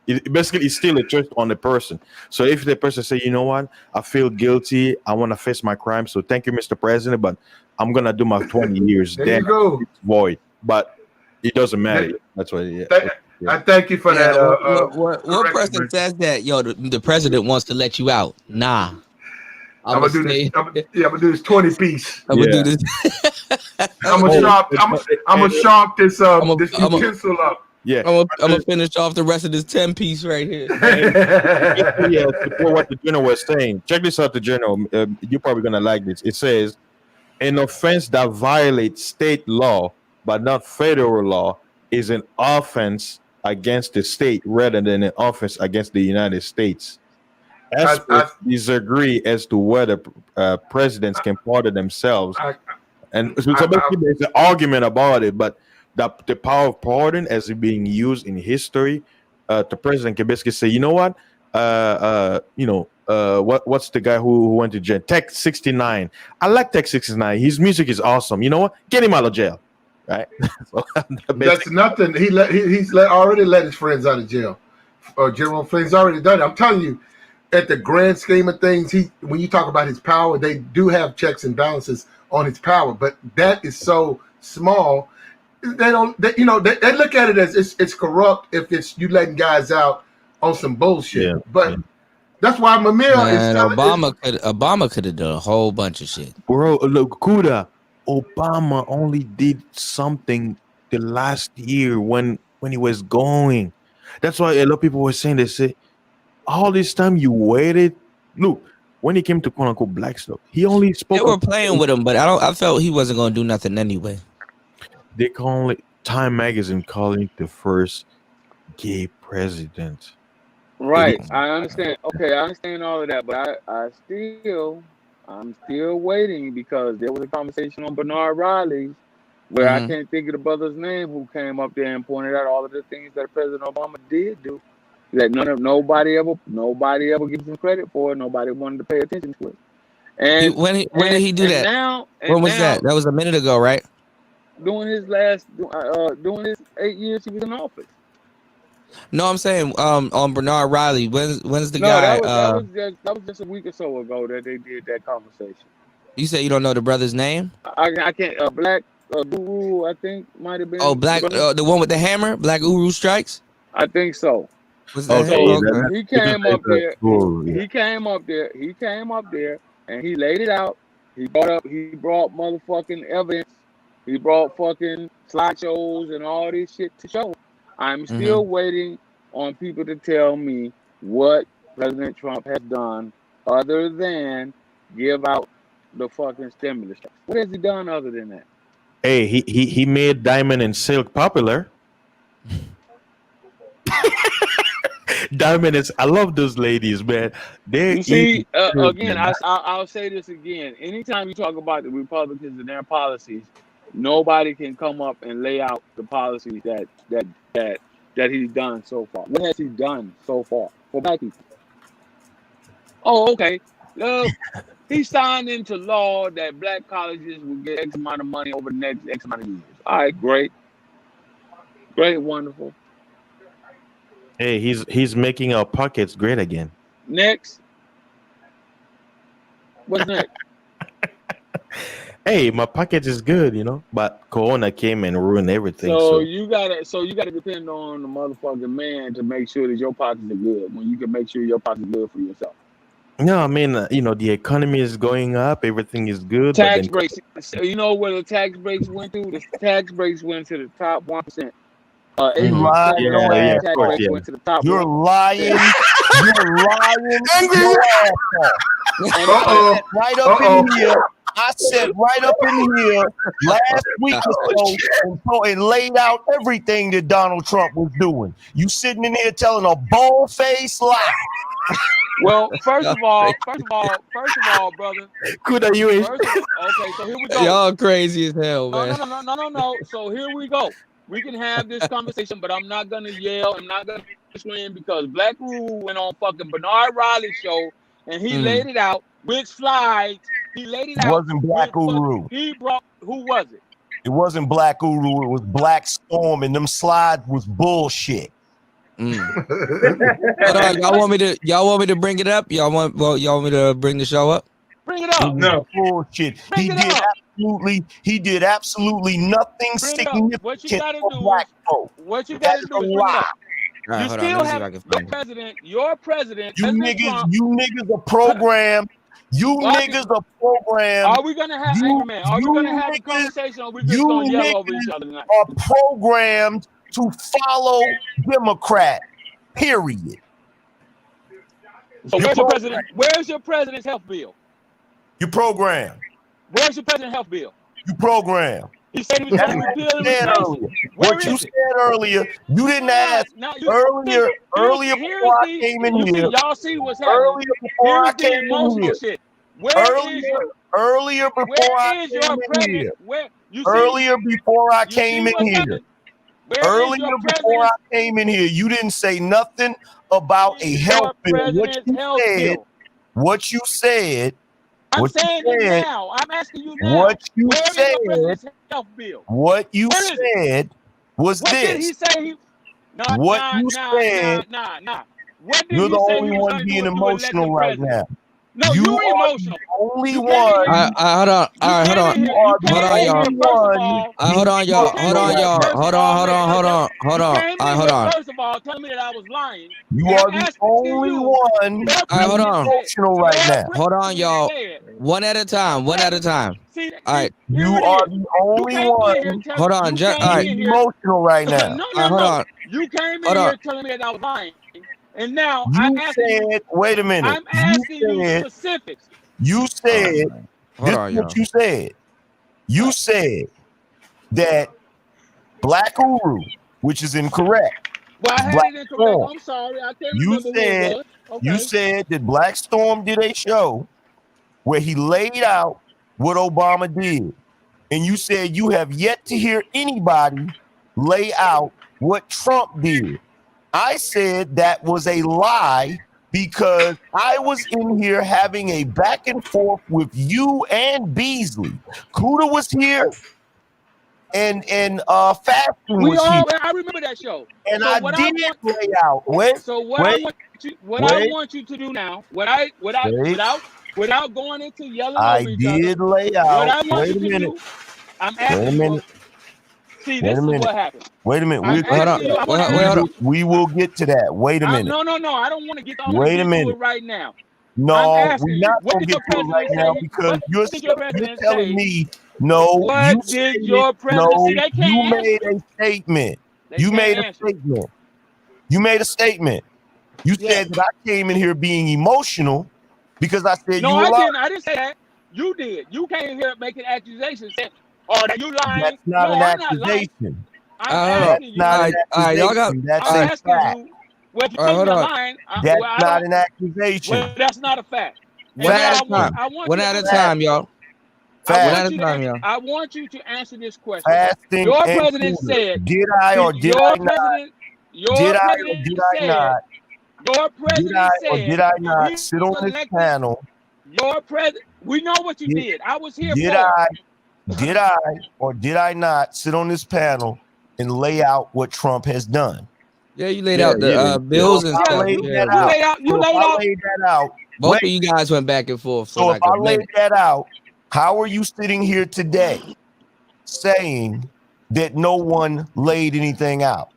It basically is still a choice on the person. So if the person say, you know what, I feel guilty, I want to face my crime, so thank you, Mr. President, but I'm gonna do my 20 years. There you go. It's void, but it doesn't matter. That's what. I thank you for that. What person says that? The president wants to let you out. Nah. I'm gonna do this 20 piece. I'm gonna do this. I'm gonna sharp this utensil up. Yeah, I'm gonna finish off the rest of this 10-piece right here. Yeah, support what the general was saying. Check this out, the general. You're probably gonna like this. It says an offense that violates state law but not federal law is an offense against the state rather than an offense against the United States. Experts disagree as to whether presidents can pardon themselves. And so basically, there's an argument about it, but the power of pardon as it being used in history, the president can basically say, you know what, what's the guy who went to jail? Tech 69. I like Tech 69. His music is awesome. You know what? Get him out of jail, right? So, that's nothing. He's already let his friends out of jail. General Flynn's already done it. I'm telling you, at the grand scheme of things, when you talk about his power, they do have checks and balances on his power, but that is so small. They look at it as it's corrupt if it's you letting guys out on some bullshit. But that's why Mamir is Obama could have done a whole bunch of shit. Bro, look, Kuda, Obama only did something the last year when he was going. That's why a lot of people were saying, they say, all this time you waited. Look, when he came to quote unquote black stuff, he only spoke. They were playing with him, but I felt he wasn't gonna do nothing anyway. They call it Time Magazine calling it the first gay president. Right, I understand. Okay, I understand all of that, but I'm still waiting because there was a conversation on Bernard Riley's where I can't think of the brother's name who came up there and pointed out all of the things that President Obama did do that nobody ever gives him credit for. Nobody wanted to pay attention to it. And when did he do that? When was that? That was a minute ago, right? During his 8 years he was in office. No, I'm saying on Bernard Riley. When's the guy? That was just a week or so ago that they did that conversation. You say you don't know the brother's name? I can't. Black Guru, I think might have been. Oh, Black, the one with the hammer, Black Uru Strikes. I think so. He came up there. He came up there, and he laid it out. He brought motherfucking evidence. He brought fucking slideshows and all this shit to show. I'm still waiting on people to tell me what President Trump has done other than give out the fucking stimulus checks. What has he done other than that? Hey, he made Diamond and Silk popular. Diamond is, I love those ladies, man. You see, again, I'll say this again. Anytime you talk about the Republicans and their policies, nobody can come up and lay out the policies that he's done so far. What has he done so far for black people? Oh, okay. He signed into law that black colleges will get X amount of money over the next X amount of years. All right, great. Great, wonderful. Hey, he's making our pockets great again. Next. What's next? Hey, my pocket is good, but Corona came and ruined everything. So you gotta depend on the motherfucking man to make sure that your pockets are good when you can make sure your pockets are good for yourself. No, I mean, the economy is going up, everything is good. Tax breaks. So you know where the tax breaks went to? The tax breaks went to the top 1%. You're lying. You're lying. Right up in here. I said right up in here last week or so and laid out everything that Donald Trump was doing. You sitting in here telling a bold-faced lie. Well, first of all, brother. Kuda, you ain't. Okay, so here we go. Y'all crazy as hell, man. No. So here we go. We can have this conversation, but I'm not gonna yell. I'm not gonna swing because Black Rule went on fucking Bernard Riley's show and he laid it out with slides. He laid it out. It wasn't Black Uru. He brought. Who was it? It wasn't Black Uru. It was Black Storm, and them slides was bullshit. Y'all want me to bring it up? Y'all want me to bring the show up? Bring it up. No bullshit. He did absolutely nothing significant what you gotta for do black folk. What you gotta do is bring it up. Right, you still have your president. You niggas are programmed. You niggas are programmed. Are we gonna have Are we gonna have a conversation or we just gonna yell over each other tonight? Are programmed to follow Democrat, period. So where's your president? Where's your president's health bill? You program. Where's your president's health bill? You program. He said he was going to repeal and replace it. What you said earlier, you didn't ask earlier before I came in here. Y'all see what's happening. Earlier before I came in here. Shit. Earlier before I came in here. Earlier before I came in here. Earlier before I came in here, you didn't say nothing about a health bill. What you said. I'm saying it now. I'm asking you now. What you said. Health bill? What you said was what this. Did he say? What you said. What did You're the say only one being emotional right now. No, you're emotional. Only one. Hold on. All right, hold on. Hold on, y'all. Hold on, y'all. Hold on, y'all. Hold on. All right, hold on. First of all, tell me that I was lying. You are the only one. All right, hold on. Emotional right now. Hold on, y'all. One at a time. All right. You are the only one. Hold on, all right. Emotional right now. No. Hold on. You came in here telling me that I was lying. And now you said, wait a minute. I'm asking you specifics. You said, hold on, what you said. You said that Black Uru, which is incorrect. Well, I had it incorrect. I'm sorry. I can't remember who it was. Okay. You said that Black Storm did a show where he laid out what Obama did. And you said you have yet to hear anybody lay out what Trump did. I said that was a lie because I was in here having a back and forth with you and Beasley. Kuda was here and Fasting was here. I remember that show. And so I did lay out. I want you to do now, without going into yelling over each other. I did lay out. What I want you to do, I'm asking you. See, this is what happened. Wait a minute. We will get to that. Wait a minute. No. I don't want to get to it right now. No, we're not going to get to it right now because you're telling me, no. What did your president say? You made a statement. You made a statement. You said that I came in here being emotional because I said you were lying. I didn't say that. You did. You came in here making accusations. Oh, you lying? That's not an accusation. I'm asking you. Y'all got. That's a fact. Well, you hold on. Lying, that's not an accusation. Well, that's not a fact. One at a time. One at a time, y'all. I want you to answer this question. Fasting your president said. Did I or did I not? Did I or did I not? Your president said. Did I not sit on this panel? Your president. We know what you did. I was here. Did I or did I not sit on this panel and lay out what Trump has done? Yeah, you laid out the bills and stuff. You laid that out. Both of you guys went back and forth. So if I laid that out, how are you sitting here today saying that no one laid anything out?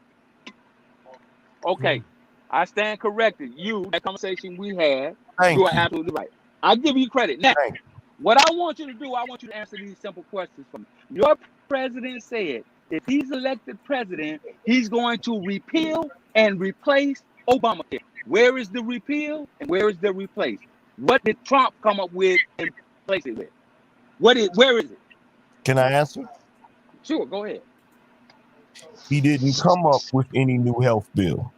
Okay, I stand corrected. That conversation we had, you are absolutely right. I give you credit. Now, what I want you to do, I want you to answer these simple questions for me. Your president said if he's elected president, he's going to repeal and replace Obamacare. Where is the repeal and where is the replace? What did Trump come up with and replace it with? Where is it? Can I answer? Sure, go ahead. He didn't come up with any new health bill.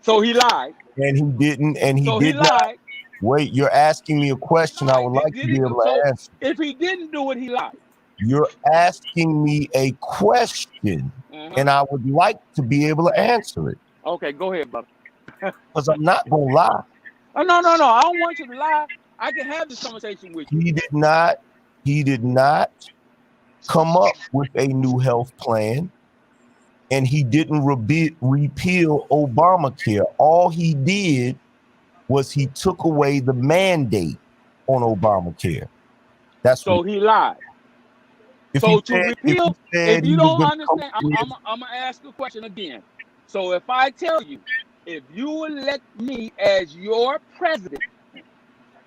So he lied. And he didn't, and he did not. Wait, you're asking me a question I would like to be able to answer. If he didn't do it, he lied. You're asking me a question, and I would like to be able to answer it. Okay, go ahead, brother. Because I'm not going to lie. Oh, no. I don't want you to lie. I can have this conversation with you. He did not come up with a new health plan, and he didn't repeal Obamacare. All he did was he took away the mandate on Obamacare. That's so he lied. If you don't understand, I'm gonna ask a question again. So if I tell you, if you elect me as your president,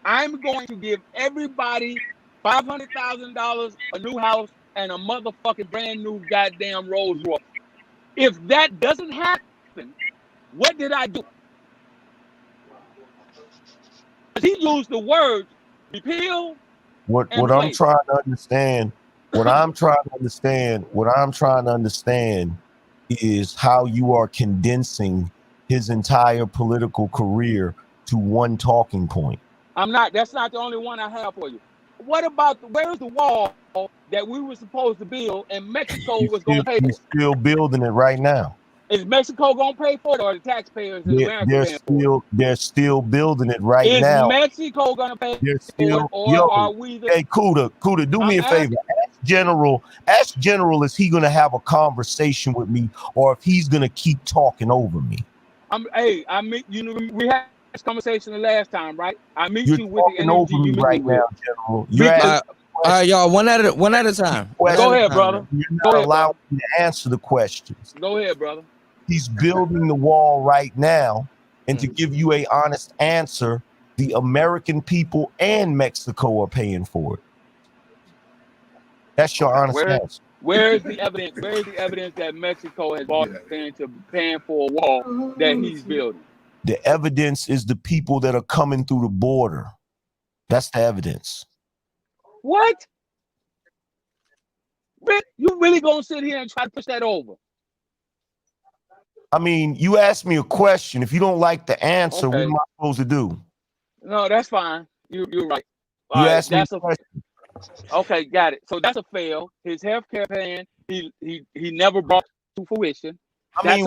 I'm going to give everybody $500,000, a new house, and a motherfucking brand new goddamn Rolls Royce. If that doesn't happen, what did I do? He used the words repeal What and I'm place. trying to understand, what I'm trying to understand is how you are condensing his entire political career to one talking point. I'm not. That's not the only one I have for you. What about where's the wall that we were supposed to build and Mexico was going to pay for? You're still building it right now. Is Mexico going to pay for it, or the taxpayers in America paying for it? They're still building it right now. Is Mexico going to pay They're for still, it, or are we? Hey, Kuda, do me a favor. Ask General, is he going to have a conversation with me, or if he's going to keep talking over me? I mean, we had this conversation the last time, right? I meet You're you with the talking energy over me you meet right me now, with. General. All right, y'all, one at a time. Go ahead, brother. You're not allowing me to answer the questions. Go ahead, brother. He's building the wall right now, and to give you a honest answer, the American people and Mexico are paying for it. That's your honest answer. Where is the evidence? Where is the evidence that Mexico has bought paying for a wall that he's building? The evidence is the people that are coming through the border. That's the evidence. What? You really gonna sit here and try to push that over? I mean, you asked me a question. If you don't like the answer, what am I supposed to do? No, that's fine. You're right. You asked me a question. Okay, got it. So that's a fail. His healthcare plan, he never brought to fruition. I tell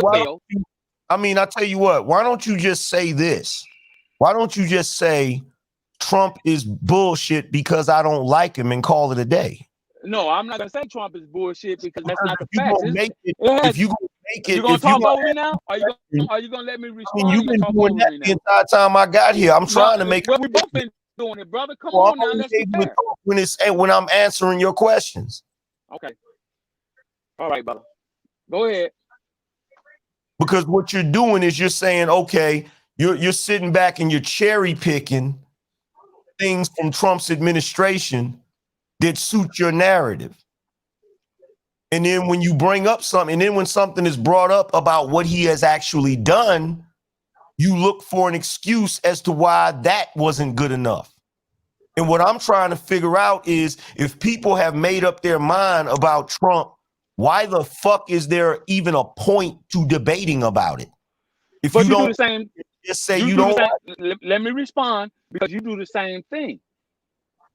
you what, why don't you just say this? Why don't you just say Trump is bullshit because I don't like him and call it a day? No, I'm not gonna say Trump is bullshit because that's not the If you gonna talk over me now? Are you gonna let me respond? You've been doing that the entire time I got here. I'm trying to make. Well, we both been doing it, brother. Come on now, let's be fair. When I'm answering your questions. Okay. All right, brother. Go ahead. Because what you're doing is you're saying, okay, you're sitting back and you're cherry picking things from Trump's administration that suit your narrative. And then when you bring up something, and then when something is brought up about what he has actually done, you look for an excuse as to why that wasn't good enough. And what I'm trying to figure out is if people have made up their mind about Trump, why the fuck is there even a point to debating about it? If but you don't do the same, just say you don't. Let me respond, because you do the same thing.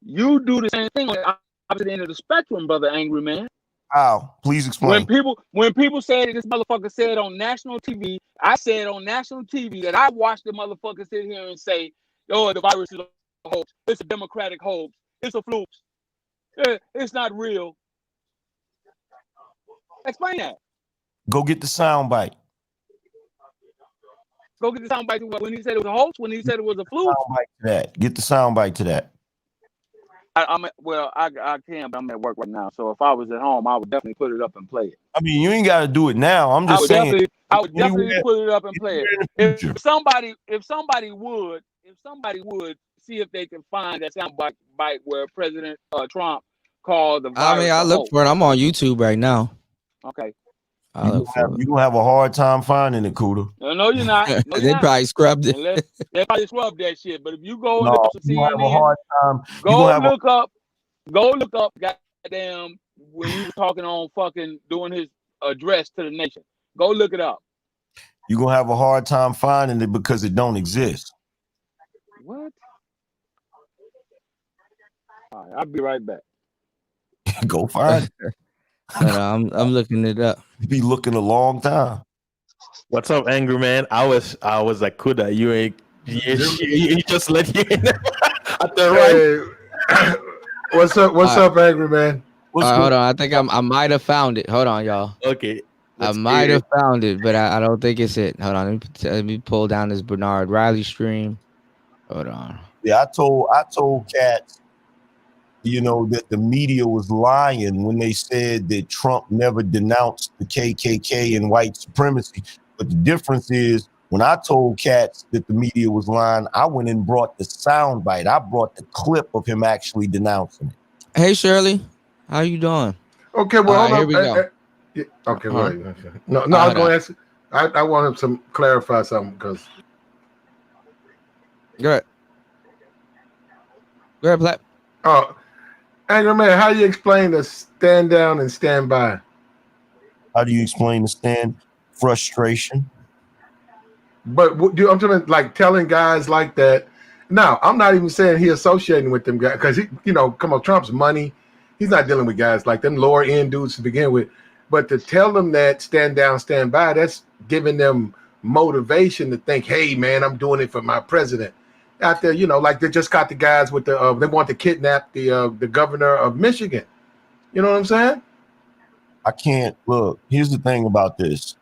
You do the same thing on the opposite end of the spectrum, brother Angry Man. How? Please explain. When people say that this motherfucker said on national TV, I said on national TV that I watched the motherfucker sit here and say, "Oh, the virus is a hoax. It's a Democratic hoax. It's a fluke. It's not real." Explain that. Go get the soundbite. Go get the soundbite when he said it was a hoax. When he said it was a fluke. Get the soundbite to that. I can, but I'm at work right now. So if I was at home, I would definitely put it up and play it. I mean, you ain't got to do it now. I'm just saying. I would definitely put it up and play it. If somebody would see if they can find that soundbite where President Trump called the virus. I look for it. I'm on YouTube right now. Okay. You're gonna have a hard time finding it, Kuda. No, you're not. No, they probably scrubbed it. They probably scrubbed that shit. But if you go look up CNN, go look up goddamn when he was talking on fucking doing his address to the nation. Go look it up. You're gonna have a hard time finding it because it don't exist. What? All right, I'll be right back. Go find it. I'm looking it up. You be looking a long time. What's up, Angry Man? I was like, Kuda, you ain't. He just let you in at the right. What's up, Angry Man? Hold on. I think I might have found it. Hold on, y'all. Okay. I might have found it, but I don't think it's it. Hold on. Let me pull down this Bernard Riley stream. Hold on. Yeah, I told Cats, that the media was lying when they said that Trump never denounced the KKK and white supremacy. But the difference is, when I told Cats that the media was lying, I went and brought the soundbite. I brought the clip of him actually denouncing it. Hey, Shirley. How you doing? Okay, well, hold on. Here we go. Yeah, okay, wait. No, I was going to ask. I wanted to clarify something because. Go ahead. Go ahead, Black. Oh, Angry Man, how do you explain the stand down and stand by? How do you explain the stand? Frustration. But I'm talking like telling guys like that. Now, I'm not even saying he associating with them guys because come on, Trump's money. He's not dealing with guys like them lower end dudes to begin with. But to tell them that stand down, stand by, that's giving them motivation to think, hey, man, I'm doing it for my president. Out there, like they just got the guys with the they want to kidnap the governor of Michigan. You know what I'm saying? I can't look. Here's the thing about this.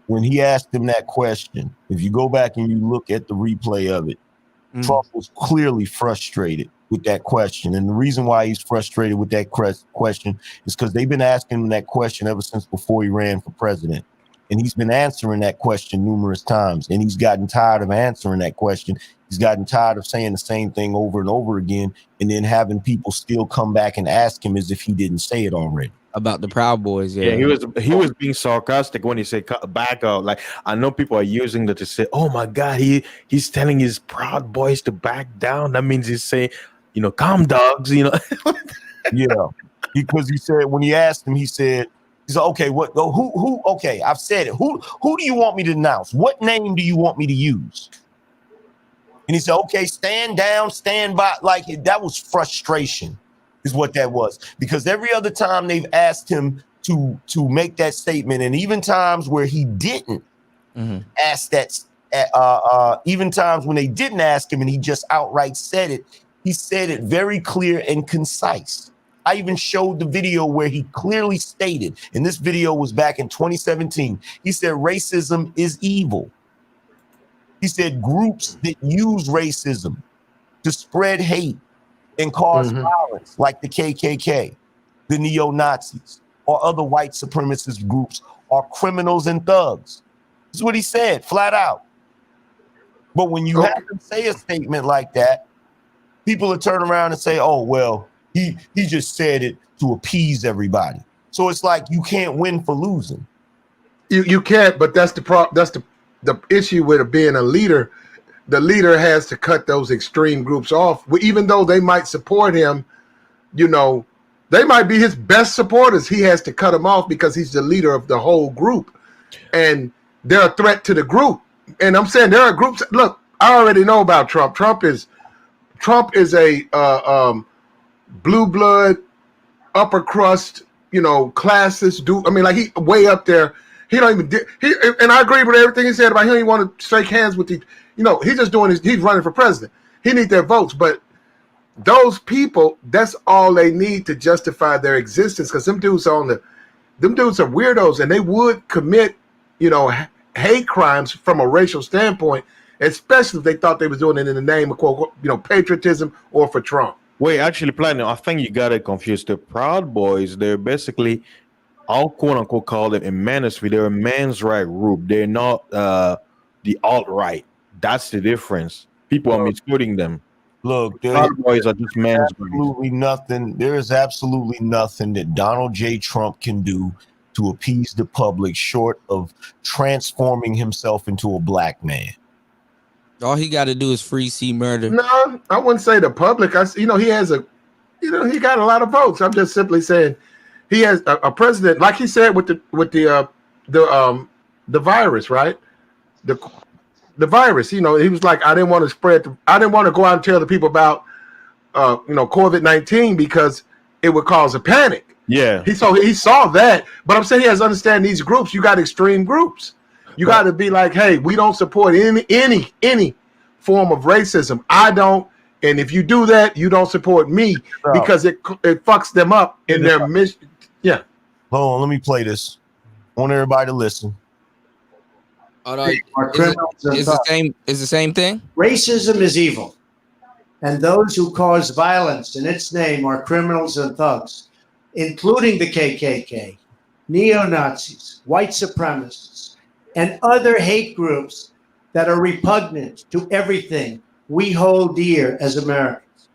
When he asked him that question, if you go back and you look at the replay of it, Trump was clearly frustrated with that question. And the reason why he's frustrated with that question is because they've been asking him that question ever since before he ran for president. And he's been answering that question numerous times. And he's gotten tired of answering that question. He's gotten tired of saying the same thing over and over again and then having people still come back and ask him as if he didn't say it already. About the Proud Boys, yeah, he was being sarcastic when he said back out. Like I know people are using that to say, "Oh my God, he's telling his Proud Boys to back down." That means he's saying, "Calm dogs," Yeah, because he said when he asked him, he said, "Okay, who? Okay, I've said it. Who do you want me to announce? What name do you want me to use?" And he said, "Okay, stand down, stand by." Like that was frustration. Is what that was, because every other time they've asked him to make that statement, and even times where he didn't ask that, even times when they didn't ask him and he just outright said it, he said it very clear and concise. I even showed the video where he clearly stated, and this video was back in 2017. He said racism is evil. He said groups that use racism to spread hate and cause violence, like the KKK, the neo-Nazis, or other white supremacist groups, are criminals and thugs. This is what he said, flat out. But when you have to say a statement like that, people will turn around and say, "Oh, well, he just said it to appease everybody." So it's like you can't win for losing. You can't, but that's the issue with being a leader. The leader has to cut those extreme groups off. Even though they might support him, they might be his best supporters. He has to cut them off because he's the leader of the whole group. And they're a threat to the group. And I'm saying there are groups. Look, I already know about Trump. Trump is a blue blood, upper crust, classist dude. I mean, like he way up there. He don't even and I agree with everything he said about him. He don't even want to shake hands with the. He's just doing he's running for president. He needs their votes, but those people, that's all they need to justify their existence. Because them dudes are weirdos, and they would commit, hate crimes from a racial standpoint, especially if they thought they was doing it in the name of quote, patriotism or for Trump. Wait, actually, Platinum, I think you got it confused. The Proud Boys, they're basically, I'll quote unquote call them a manosphere. They're a man's right group. They're not the alt-right. That's the difference. People are misquoting them. Look, Proud Boys are just men's absolutely nothing. There is absolutely nothing that Donald J. Trump can do to appease the public short of transforming himself into a black man. All he got to do is free C murder. No, I wouldn't say the public. He has he got a lot of votes. I'm just simply saying he has a president, like he said with the virus, right? The virus, he was like, I didn't want to go out and tell the people about, COVID-19 because it would cause a panic. Yeah. He saw that, but I'm saying he has to understand these groups. You got extreme groups. You got to be like, hey, we don't support any form of racism. I don't, and if you do that, you don't support me because it fucks them up in their mission. Yeah. Hold on, let me play this. I want everybody to listen. It's the same thing. Racism is evil, and those who cause violence in its name are criminals and thugs, including the KKK, neo-Nazis, white supremacists, and other hate groups that are repugnant to everything we hold dear as Americans.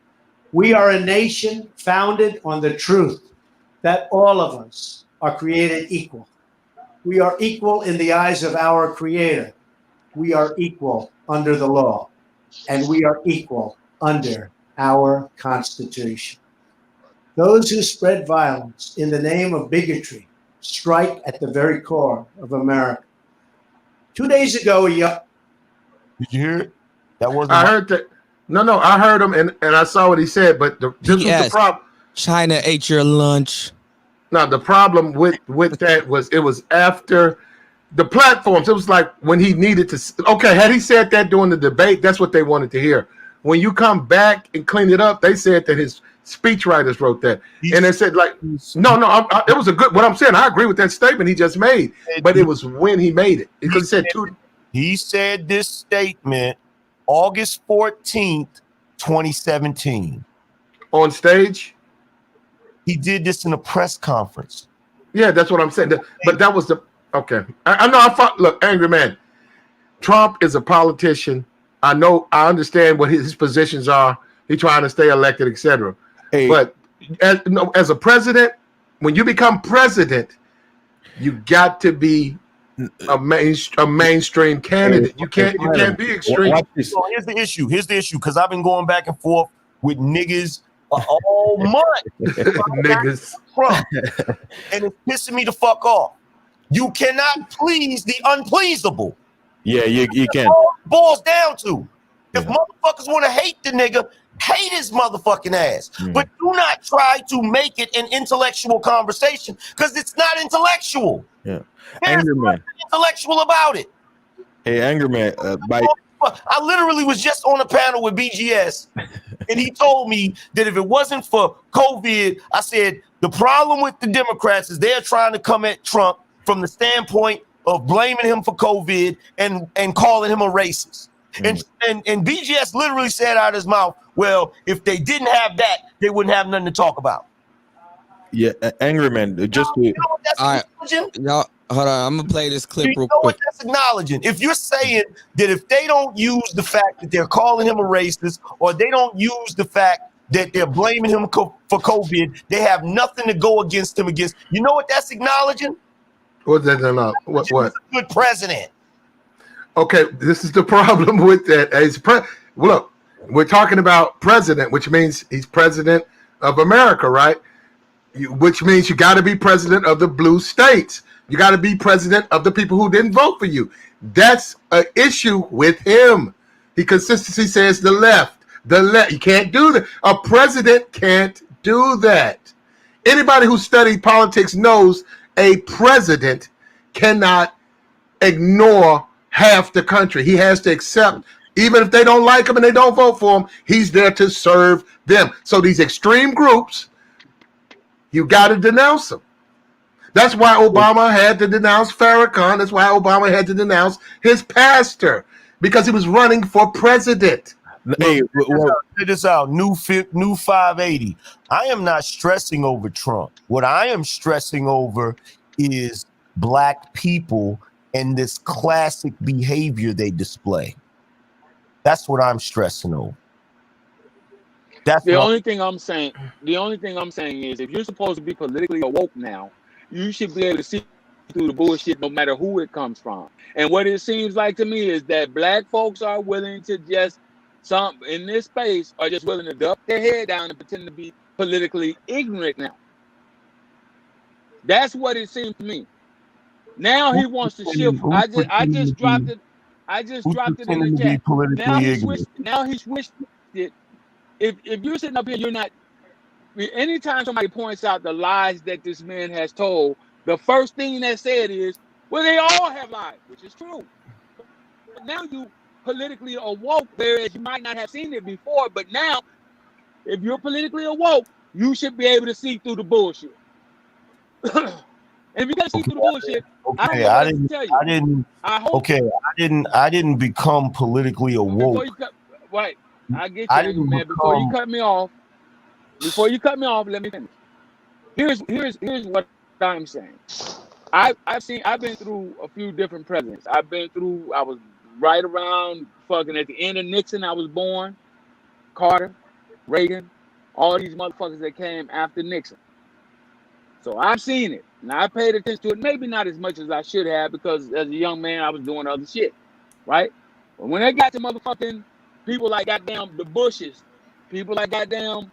We are a nation founded on the truth that all of us are created equal. We are equal in the eyes of our Creator. We are equal under the law, and we are equal under our Constitution. Those who spread violence in the name of bigotry strike at the very core of America. 2 days ago, Did you hear it? That wasn't. I heard that. No, I heard him and I saw what he said. But this was the problem. China ate your lunch. Now the problem with that was it was after the platforms. It was like when he needed to. Okay, had he said that during the debate, that's what they wanted to hear. When you come back and clean it up, they said that his speechwriters wrote that, and they said like, no, it was a good. What I'm saying, I agree with that statement he just made, but it was when he made it because he said two. He said this statement August 14th, 2017. On stage? He did this in a press conference. Yeah, that's what I'm saying. But that was the okay. I know. Look, angry man. Trump is a politician. I know. I understand what his positions are. He's trying to stay elected, etc. Hey. But as a president, when you become president, you got to be a mainstream candidate. You can't be extreme. So here's the issue. Because I've been going back and forth with niggas all month. Niggas. And it's pissing me the fuck off. You cannot please the unpleasable. Yeah, you can. All it boils down to. If motherfuckers want to hate the nigga, hate his motherfucking ass. But do not try to make it an intellectual conversation because it's not intellectual. Yeah. There's nothing intellectual about it. Hey, Anger Man, I literally was just on a panel with BGS, and he told me that if it wasn't for COVID, I said the problem with the Democrats is they're trying to come at Trump from the standpoint of blaming him for COVID and calling him a racist. And BGS literally said out of his mouth, well, if they didn't have that, they wouldn't have nothing to talk about. Yeah, Angry Man, just to... Hold on, I'm gonna play this clip real quick. What that's acknowledging? If you're saying that if they don't use the fact that they're calling him a racist, or they don't use the fact that they're blaming him for COVID, they have nothing to go against him against. You know what that's acknowledging? What's that not? What? He's a good president. Okay, this is the problem with that. Look, we're talking about president, which means he's president of America, right? Which means you got to be president of the blue states. You got to be president of the people who didn't vote for you. That's an issue with him. He consistently says the left. You can't do that. A president can't do that. Anybody who studied politics knows a president cannot ignore half the country. He has to accept, even if they don't like him and they don't vote for him, he's there to serve them. So these extreme groups, you got to denounce them. That's why Obama had to denounce Farrakhan. That's why Obama had to denounce his pastor, because he was running for president. Hey, check this out. New 580. I am not stressing over Trump. What I am stressing over is black people and this classic behavior they display. That's what I'm stressing over. That's the only thing I'm saying. The only thing I'm saying is, if you're supposed to be politically awoke now, you should be able to see through the bullshit no matter who it comes from. And what it seems like to me is that black folks are willing to just, some in this space are just willing to duck their head down and pretend to be politically ignorant now. That's what it seems to me. Now he wants to shift. I just dropped it. I just dropped it in the chat. Now he switched it. If you're sitting up here, you're not. Anytime somebody points out the lies that this man has told, the first thing that's said is, well, they all have lied, which is true. But now you politically awoke, whereas you might not have seen it before. But now, if you're politically awoke, you should be able to see through the bullshit. And if you can't see through the bullshit, I didn't become politically awoke. Right. I get you, man. Before you cut me off, let me finish. Here's what I'm saying. I've been through a few different presidents. I was right around fucking at the end of Nixon. I was born. Carter, Reagan, all these motherfuckers that came after Nixon. So I've seen it. Now I paid attention to it, maybe not as much as I should have, because as a young man I was doing other shit, right? But when they got to motherfucking people like goddamn the Bushes, people like goddamn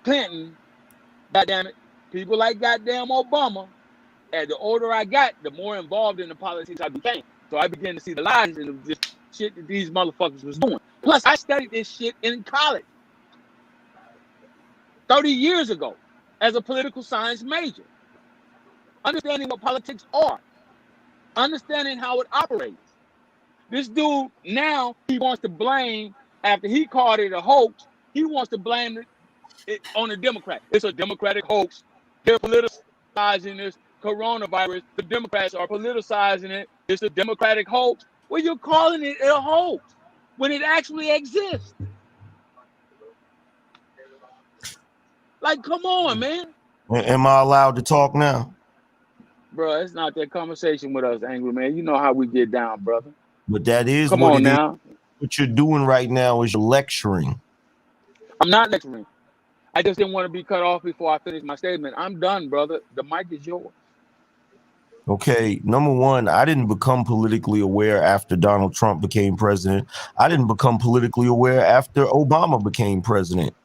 Clinton, goddamn it, people like goddamn Obama, as the older I got, the more involved in the politics I became. So I began to see the lies and the shit that these motherfuckers was doing. Plus, I studied this shit in college 30 years ago as a political science major. Understanding what politics are, understanding how it operates. This dude now, he wants to blame, after he called it a hoax, he wants to blame it on the Democrat. It's a Democratic hoax. They're politicizing this coronavirus. The Democrats are politicizing it. It's a Democratic hoax. Well, you're calling it a hoax when it actually exists. Like, come on, man. Am I allowed to talk now? Bro, it's not that conversation with us, Angry Man. You know how we get down, brother. But that is Come what on it now. is. What you're doing right now is you're lecturing. I'm not lecturing. I just didn't want to be cut off before I finish my statement. I'm done, brother. The mic is yours. Okay, number one, I didn't become politically aware after Donald Trump became president. I didn't become politically aware after Obama became president.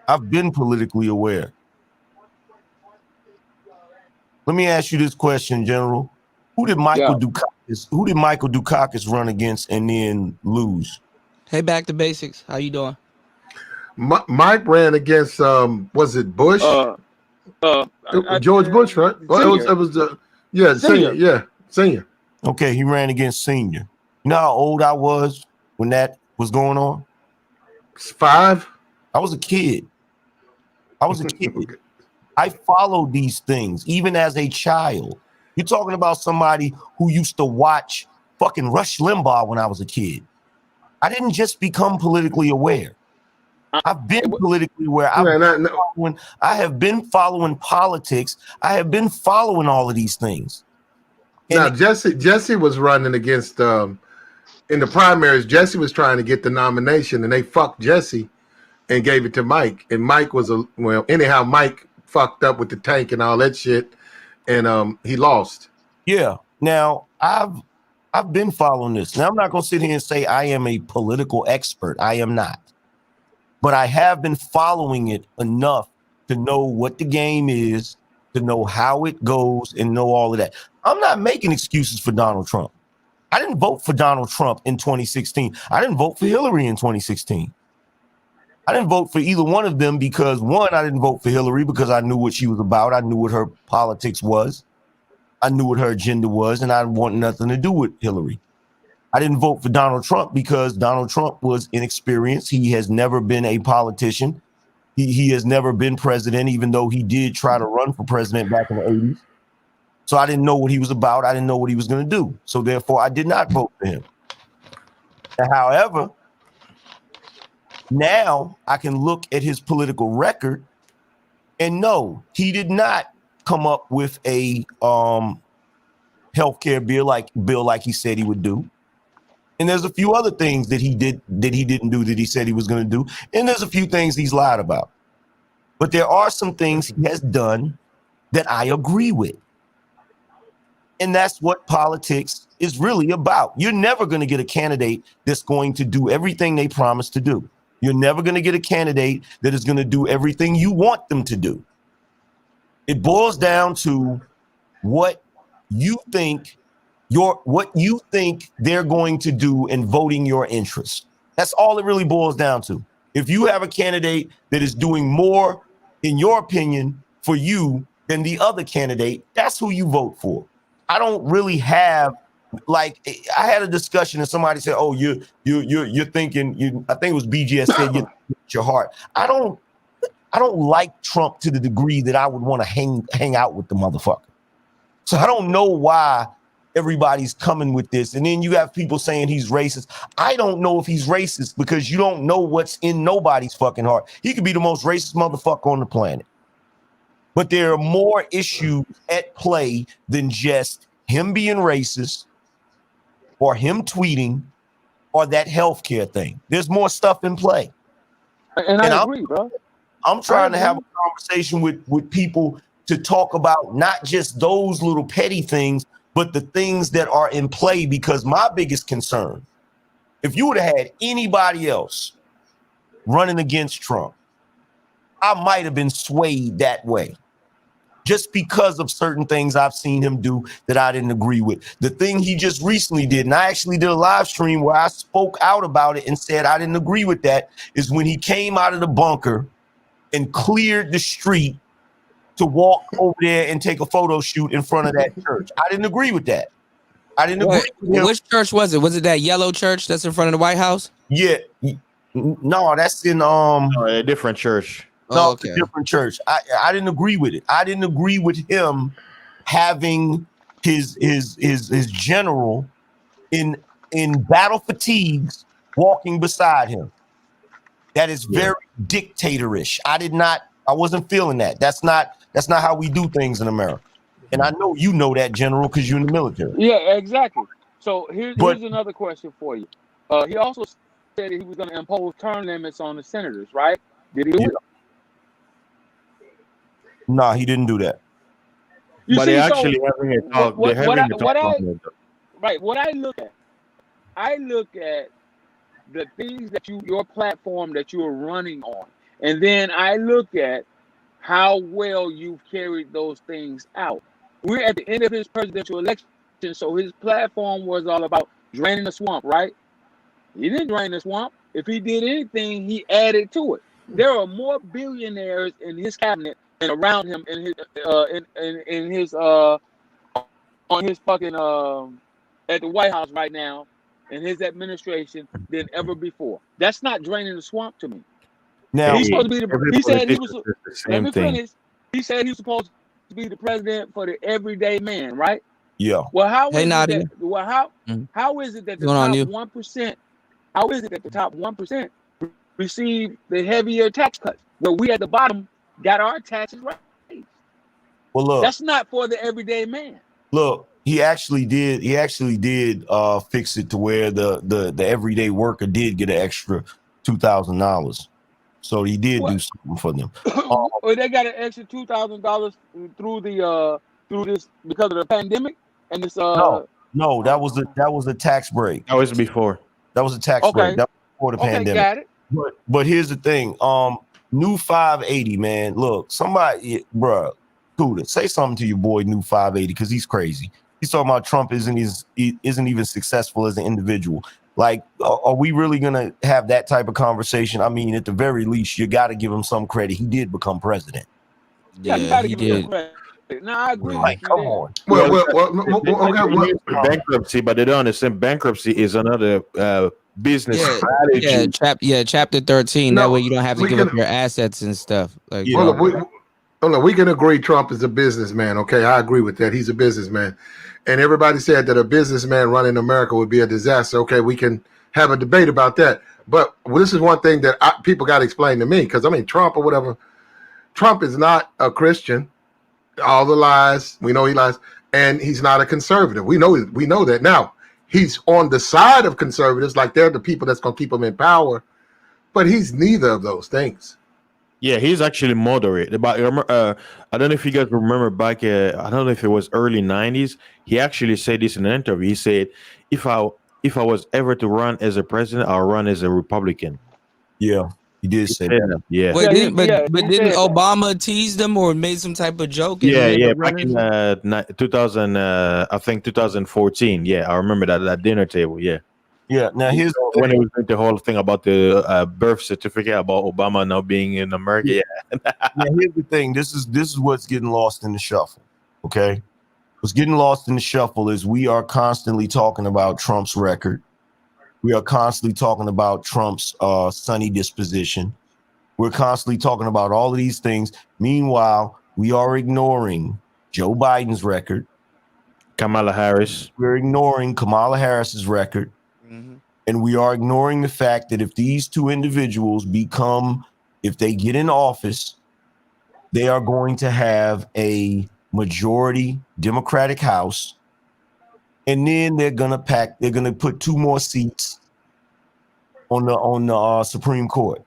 I've been politically aware. Let me ask you this question, General. Who did Michael Dukakis run against and then lose? Hey, back to basics. How you doing? Mike ran against was it Bush? George Bush, right? Well, it was Senior. Okay, he ran against Senior. You know how old I was when that was going on? 5. I was a kid. I followed these things even as a child. You're talking about somebody who used to watch fucking Rush Limbaugh when I was a kid. I didn't just become politically aware. I've been politically aware. I have been following politics. I have been following all of these things. Now, Jesse was running against in the primaries. Jesse was trying to get the nomination, and they fucked Jesse and gave it to Mike. And Mike was anyhow, Mike fucked up with the tank and all that shit, and he lost. Yeah. Now I've been following this. Now I'm not gonna sit here and say I am a political expert. I am not. But I have been following it enough to know what the game is, to know how it goes, and know all of that. I'm not making excuses for Donald Trump. I didn't vote for Donald Trump in 2016. I didn't vote for Hillary in 2016. I didn't vote for either one of them because, one, I didn't vote for Hillary because I knew what she was about. I knew what her politics was. I knew what her agenda was, and I wanted nothing to do with Hillary. I didn't vote for Donald Trump because Donald Trump was inexperienced. He has never been a politician. He has never been president, even though he did try to run for president back in the 80s. So I didn't know what he was about. I didn't know what he was going to do. So therefore, I did not vote for him. However, now I can look at his political record and know he did not come up with a healthcare bill like he said he would do. And there's a few other things that he didn't do that he said he was going to do. And there's a few things he's lied about. But there are some things he has done that I agree with. And that's what politics is really about. You're never going to get a candidate that's going to do everything they promise to do. You're never going to get a candidate that is going to do everything you want them to do. It boils down to what you think they're going to do in voting your interest. That's all it really boils down to. If you have a candidate that is doing more, in your opinion, for you than the other candidate, that's who you vote for. I don't really have, like, I had a discussion and somebody said, "Oh, you're thinking." I think it was BGS said you your heart. I don't like Trump to the degree that I would want to hang out with the motherfucker. So I don't know why everybody's coming with this. And then you have people saying he's racist. I don't know if he's racist because you don't know what's in nobody's fucking heart. He could be the most racist motherfucker on the planet. But there are more issues at play than just him being racist or him tweeting or that healthcare thing. There's more stuff in play. And I agree, bro. I'm trying to have a conversation with people to talk about not just those little petty things, but the things that are in play. Because my biggest concern, if you would have had anybody else running against Trump, I might have been swayed that way. Just because of certain things I've seen him do that I didn't agree with. The thing he just recently did, and I actually did a live stream where I spoke out about it and said I didn't agree with that, is when he came out of the bunker and cleared the street to walk over there and take a photo shoot in front of that church. I didn't agree with that. I didn't agree with him. Which church was it? Was it that yellow church that's in front of the White House? Yeah. No, that's in a different church. No, it's a different church. I didn't agree with it. I didn't agree with him having his general in battle fatigues walking beside him. That is very dictatorish. I wasn't feeling that. That's not how we do things in America. And I know you know that, General, because you're in the military. Yeah, exactly. So here's another question for you. He also said that he was going to impose term limits on the senators, right? Did he do it? No, he didn't do that. But they're actually having a talk. They're having a talk on it. Right. What I look at the things that your platform that you are running on, and then I look at how well you've carried those things out. We're at the end of his presidential election, so his platform was all about draining the swamp, right? He didn't drain the swamp. If he did anything, he added to it. There are more billionaires in his cabinet and around him in his on his fucking at the White House right now in his administration than ever before. That's not draining the swamp to me. Now he's supposed to be he said he was let me finish. He said he was supposed to be the president for the everyday man, right? Yeah. Well, how is it that the top 1%? How is it that the top 1% receive the heavier tax cuts, where we at the bottom got our taxes raised? Well, look, that's not for the everyday man. Look, he actually did fix it to where the everyday worker did get an extra $2,000. So he did do something for them. Or they got an extra $2,000 through this because of the pandemic and this. No, that was a tax break. That was before. That was a tax break. That was before the pandemic. Got it. But here's the thing. New 580, man. Look, somebody, bruh, Cuda, say something to your boy New 580 because he's crazy. He's talking about Trump isn't even successful as an individual. Like, are we really gonna have that type of conversation? I mean, at the very least, you got to give him some credit. He did become president. Yeah, you got to give him some credit. No, I agree. Like, come on. Bankruptcy, but they don't understand. Bankruptcy is another business strategy. Chapter 13. That way you don't have to give up your assets and stuff. Like, we can agree Trump is a businessman. Okay, I agree with that. He's a businessman. And everybody said that a businessman running America would be a disaster. Okay, we can have a debate about that. But this is one thing that people got to explain to me, because, I mean, Trump or whatever, Trump is not a Christian. All the lies, we know he lies. And he's not a conservative. We know that. Now, he's on the side of conservatives, like they're the people that's going to keep him in power. But he's neither of those things. Yeah, he's actually moderate. But I don't know if you guys remember back, I don't know if it was early 90s. He actually said this in an interview. He said, if I was ever to run as a president, I'll run as a Republican. Yeah, he did say that. Yeah. But didn't Obama tease them or made some type of joke? Yeah. Back in 2000, I think 2014. Yeah, I remember that at that dinner table. Yeah. Yeah. Now here's when it was like the whole thing about the birth certificate about Obama now being in America. Yeah. Now here's the thing. This is what's getting lost in the shuffle. Okay. What's getting lost in the shuffle is we are constantly talking about Trump's record. We are constantly talking about Trump's sunny disposition. We're constantly talking about all of these things. Meanwhile, we are ignoring Joe Biden's record. Kamala Harris. We're ignoring Kamala Harris's record. And we are ignoring the fact that if these two individuals if they get in office, they are going to have a majority Democratic House. And then they're going to put 2 more seats on the Supreme Court.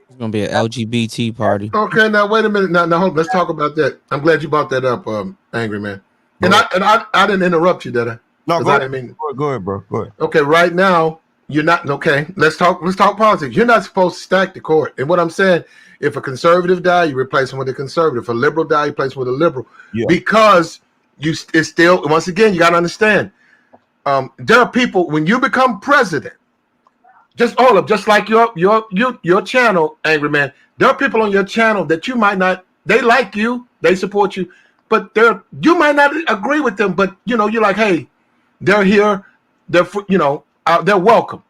It's gonna be an LGBT party. Okay, now wait a minute. Now hold on, let's talk about that. I'm glad you brought that up, Angry Man. I didn't interrupt you, did I? No, go I ahead. didn't mean. Go ahead, bro. Go ahead. Okay, right now you're not okay. Let's talk politics. You're not supposed to stack the court. And what I'm saying, if a conservative die, you replace him with a conservative. If a liberal die, you replace him with a liberal. Yeah. Because it's still, once again, you got to understand. There are people, when you become president, just like your channel, Angry Man. There are people on your channel that you might not. They like you, they support you, but you might not agree with them. But you're like, hey, they're here, they're welcome.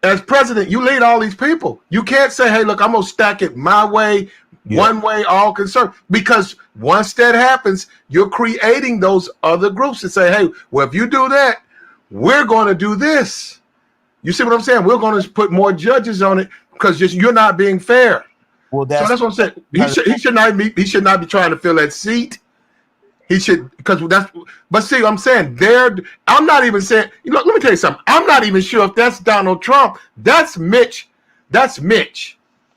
As president, you lead all these people. You can't say, hey, look, I'm gonna stack it my way, one way, all concerned. Because once that happens, you're creating those other groups to say, hey, well, if you do that, we're going to do this. You see what I'm saying? We're going to put more judges on it because you're not being fair. Well, so that's what I'm saying. He should not be trying to fill that seat. He should, but see, I'm saying I'm not even saying, let me tell you something. I'm not even sure if that's Donald Trump. That's Mitch.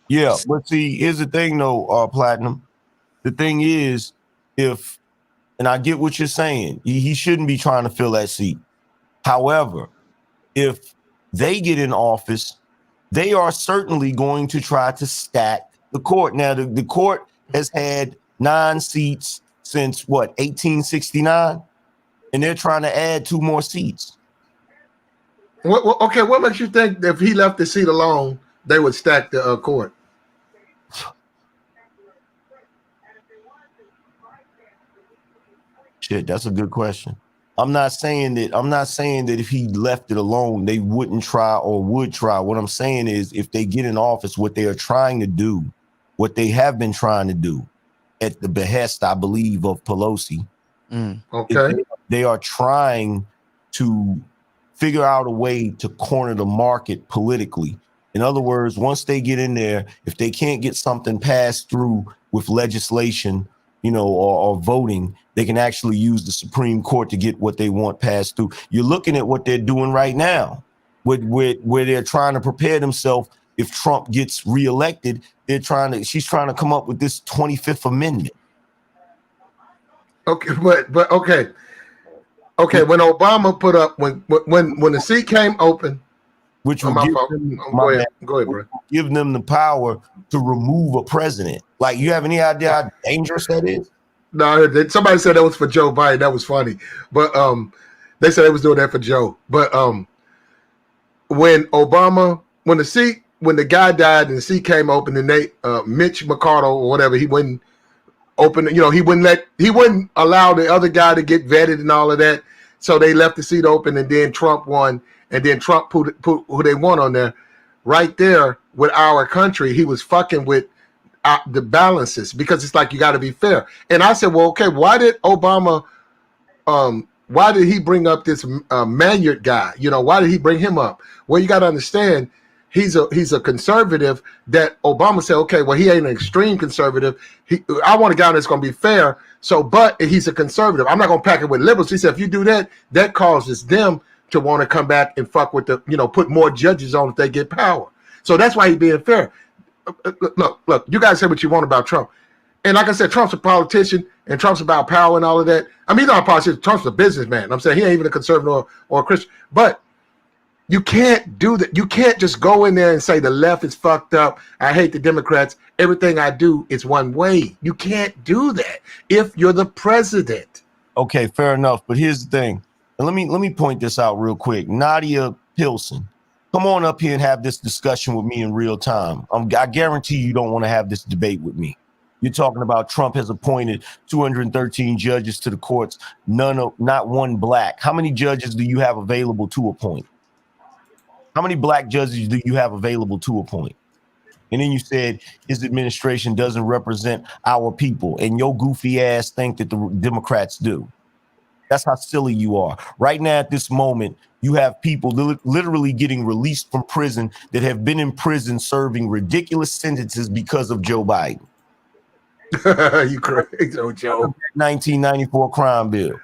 Yeah, but see, here's the thing though, Platinum. The thing is, and I get what you're saying, he shouldn't be trying to fill that seat. However, if they get in office, they are certainly going to try to stack the court. Now, the court has had 9 seats since 1869, and they're trying to add 2 more seats. Okay, what makes you think that if he left the seat alone, they would stack the court? Shit, that's a good question. I'm not saying that if he left it alone, they wouldn't try or would try. What I'm saying is if they get in office, what they are trying to do, what they have been trying to do at the behest, I believe, of Pelosi. Okay. They are trying to figure out a way to corner the market politically. In other words, once they get in there, if they can't get something passed through with legislation, or voting, they can actually use the Supreme Court to get what they want passed through. You're looking at what they're doing right now, where they're trying to prepare themselves. If Trump gets reelected, she's trying to come up with this 25th Amendment. Okay, but okay. When Obama put up when the seat came open, which will go ahead, bro. Give them the power to remove a president. Like, you have any idea how dangerous that is? No, somebody said that was for Joe Biden. That was funny, but they said they was doing that for Joe. But when the guy died and the seat came open, and Mitch McConnell or whatever, he wouldn't open. He wouldn't allow the other guy to get vetted and all of that. So they left the seat open, and then Trump won, and then Trump put who they want on there. Right there with our country, he was fucking with the balances, because it's like you got to be fair. And I said, well, okay, why did Obama? Why did he bring up this Maynard guy? Why did he bring him up? Well, you got to understand, he's a conservative that Obama said, okay, well, he ain't an extreme conservative. I want a guy that's going to be fair. So, but he's a conservative. I'm not going to pack it with liberals. He said, if you do that, that causes them to want to come back and fuck with put more judges on if they get power. So that's why he's being fair. Look, you guys say what you want about Trump. And like I said, Trump's a politician, and Trump's about power and all of that. I mean, he's not a politician. Trump's a businessman. I'm saying he ain't even a conservative or a Christian. But you can't do that. You can't just go in there and say the left is fucked up. I hate the Democrats. Everything I do is one way. You can't do that if you're the president. Okay, fair enough. But here's the thing. And let me point this out real quick. Nadia Pilson, come on up here and have this discussion with me in real time. I guarantee you don't want to have this debate with me. You're talking about Trump has appointed 213 judges to the courts, not one black. How many judges do you have available to appoint? How many black judges do you have available to appoint? And then you said his administration doesn't represent our people, and your goofy ass think that the Democrats do. That's how silly you are. Right now, at this moment, you have people literally getting released from prison that have been in prison serving ridiculous sentences because of Joe Biden. You crazy, Joe. 1994 crime bill.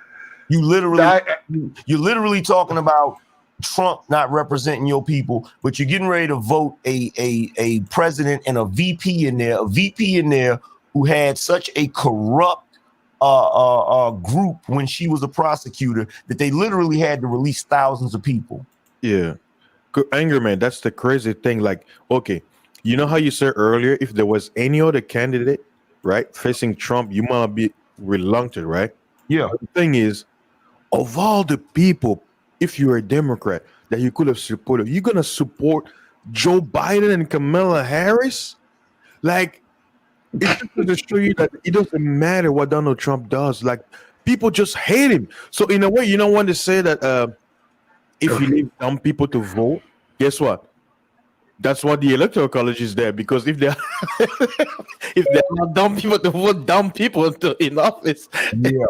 You're literally talking about Trump not representing your people, but you're getting ready to vote a president and a VP in there who had such a corrupt group when she was a prosecutor that they literally had to release thousands of people. Yeah. Anger, man, that's the crazy thing. Like, okay, you know how you said earlier, if there was any other candidate, right, facing Trump, you might be reluctant, right? Yeah. But the thing is, of all the people, if you're a Democrat that you could have supported, you're gonna support Joe Biden and Kamala Harris? Like, it's just to show you that it doesn't matter what Donald Trump does. Like, people just hate him. So in a way, you don't want to say that if you leave dumb people to vote, guess what? That's what the Electoral College is there, because if they're if they're not dumb people to vote dumb people in office. Yeah.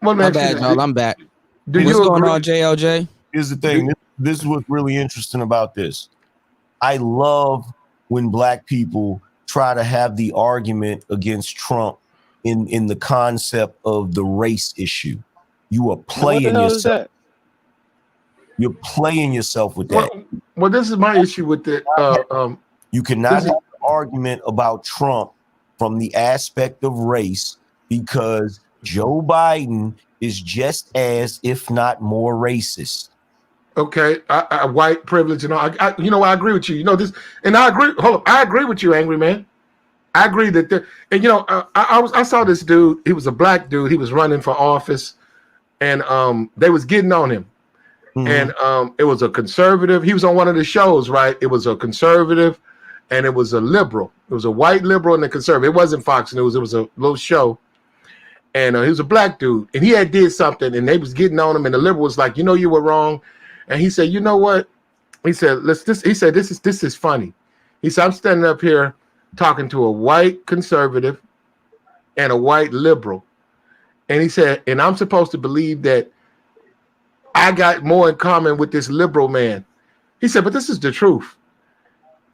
My bad, y'all. I'm back. What's going on, JLJ? Here's the thing. This is what's really interesting about this. I love when black people try to have the argument against Trump in the concept of the race issue. You are playing yourself. You're playing yourself with that. Well, this is my issue with it. You cannot have an argument about Trump from the aspect of race, because Joe Biden is just as, if not more, racist. Okay, I white privilege and all. I agree with you. You know this, and I agree. Hold up, I agree with you, Angry Man. I agree that, I saw this dude. He was a black dude. He was running for office, and they was getting on him, and it was a conservative. He was on one of the shows, right? It was a conservative, and it was a liberal. It was a white liberal and a conservative. It wasn't Fox News. It was a little show. And he was a black dude, and he had did something, and they was getting on him, and the liberal was like, you were wrong. And he said, you know what? He said, this is funny. He said, I'm standing up here talking to a white conservative and a white liberal. And he said, and I'm supposed to believe that I got more in common with this liberal man. He said, but this is the truth.